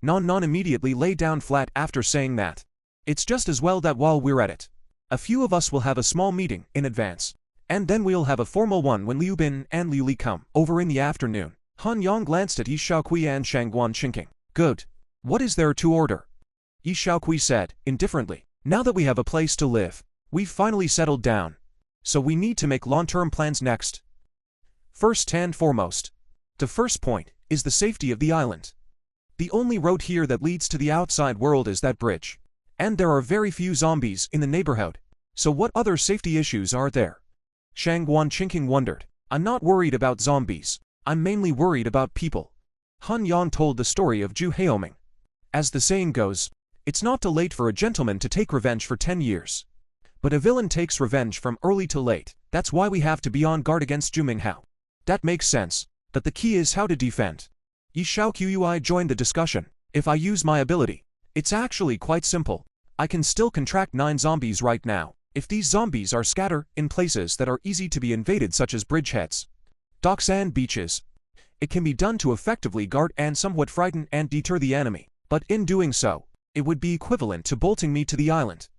Speaker 1: Non immediately lay down flat after saying that. It's just as well that while we're at it, a few of us will have a small meeting in advance, and then we'll have a formal one when Liu Bin and Liu Li come over in the afternoon. Han Yang glanced at Yi Shaoqi and Shangguan Chinking. Good. What is there to order? Yi Shaoqi said, indifferently. Now that we have a place to live, we've finally settled down, so we need to make long-term plans next. First and foremost, the first point is the safety of the island. The only road here that leads to the outside world is that bridge, and there are very few zombies in the neighborhood, so what other safety issues are there? Shangguan Chinking wondered. I'm not worried about zombies, I'm mainly worried about people. Han Yang told the story of Zhu Haoming. As the saying goes, it's not too late for a gentleman to take revenge for 10 years. But a villain takes revenge from early to late. That's why we have to be on guard against Zhu Minghao. That makes sense, but the key is how to defend. Yi Shaoqi joined the discussion. If I use my ability, it's actually quite simple. I can still contract 9 zombies right now. If these zombies are scattered in places that are easy to be invaded such as bridgeheads, docks and beaches, it can be done to effectively guard and somewhat frighten and deter the enemy. But in doing so, it would be equivalent to bolting me to the island.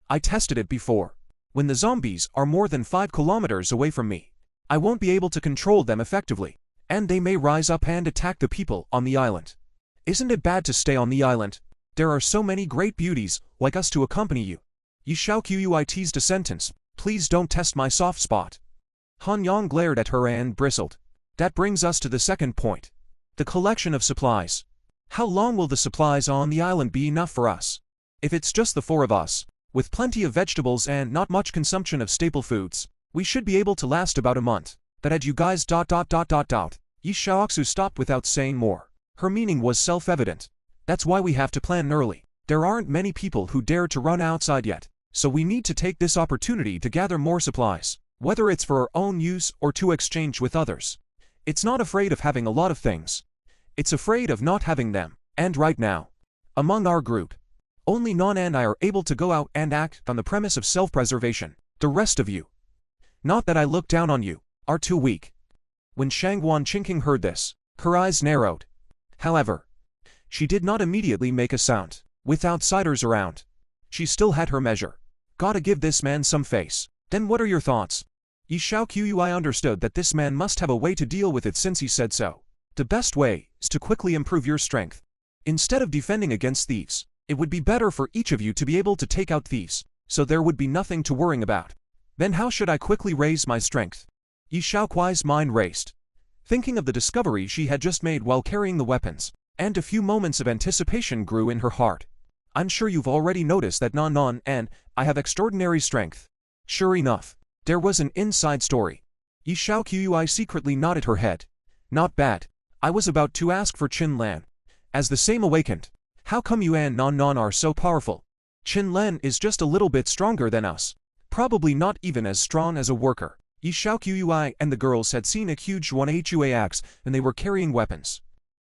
Speaker 1: I tested it before. When the zombies are more than 5 kilometers away from me, I won't be able to control them effectively, and they may rise up and attack the people on the island. Isn't it bad to stay on the island? There are so many great beauties like us to accompany you. Yi Shaoqi teased a sentence. Please don't test my soft spot. Han Yang glared at her and bristled. That brings us to the second point. The collection of supplies. How long will the supplies on the island be enough for us? If it's just the 4 of us, with plenty of vegetables and not much consumption of staple foods, we should be able to last about a month. That had you guys ... Yi Shaoxu stopped without saying more. Her meaning was self-evident. That's why we have to plan early. There aren't many people who dare to run outside yet, so we need to take this opportunity to gather more supplies, whether it's for our own use or to exchange with others. It's not afraid of having a lot of things. It's afraid of not having them. And right now, among our group, only Non and I are able to go out and act on the premise of self-preservation. The rest of you, not that I look down on you, are too weak. When Shangguan Chinking heard this, her eyes narrowed. However, she did not immediately make a sound. With outsiders around, she still had her measure. Gotta give this man some face. Then what are your thoughts? Yi Shaoqi understood that this man must have a way to deal with it since he said so. The best way is to quickly improve your strength. Instead of defending against thieves, it would be better for each of you to be able to take out thieves, so there would be nothing to worrying about. Then how should I quickly raise my strength? Yi Shaoqi's mind raced, thinking of the discovery she had just made while carrying the weapons, and a few moments of anticipation grew in her heart. I'm sure you've already noticed that Non and I have extraordinary strength. Sure enough, there was an inside story. Yi Shaoqi secretly nodded her head. Not bad. I was about to ask for Qin Lan. As the same awakened, how come you and Non are so powerful? Qin Lan is just a little bit stronger than us. Probably not even as strong as a worker. Yi Shaoqi and the girls had seen a huge 1HUA axe, and they were carrying weapons.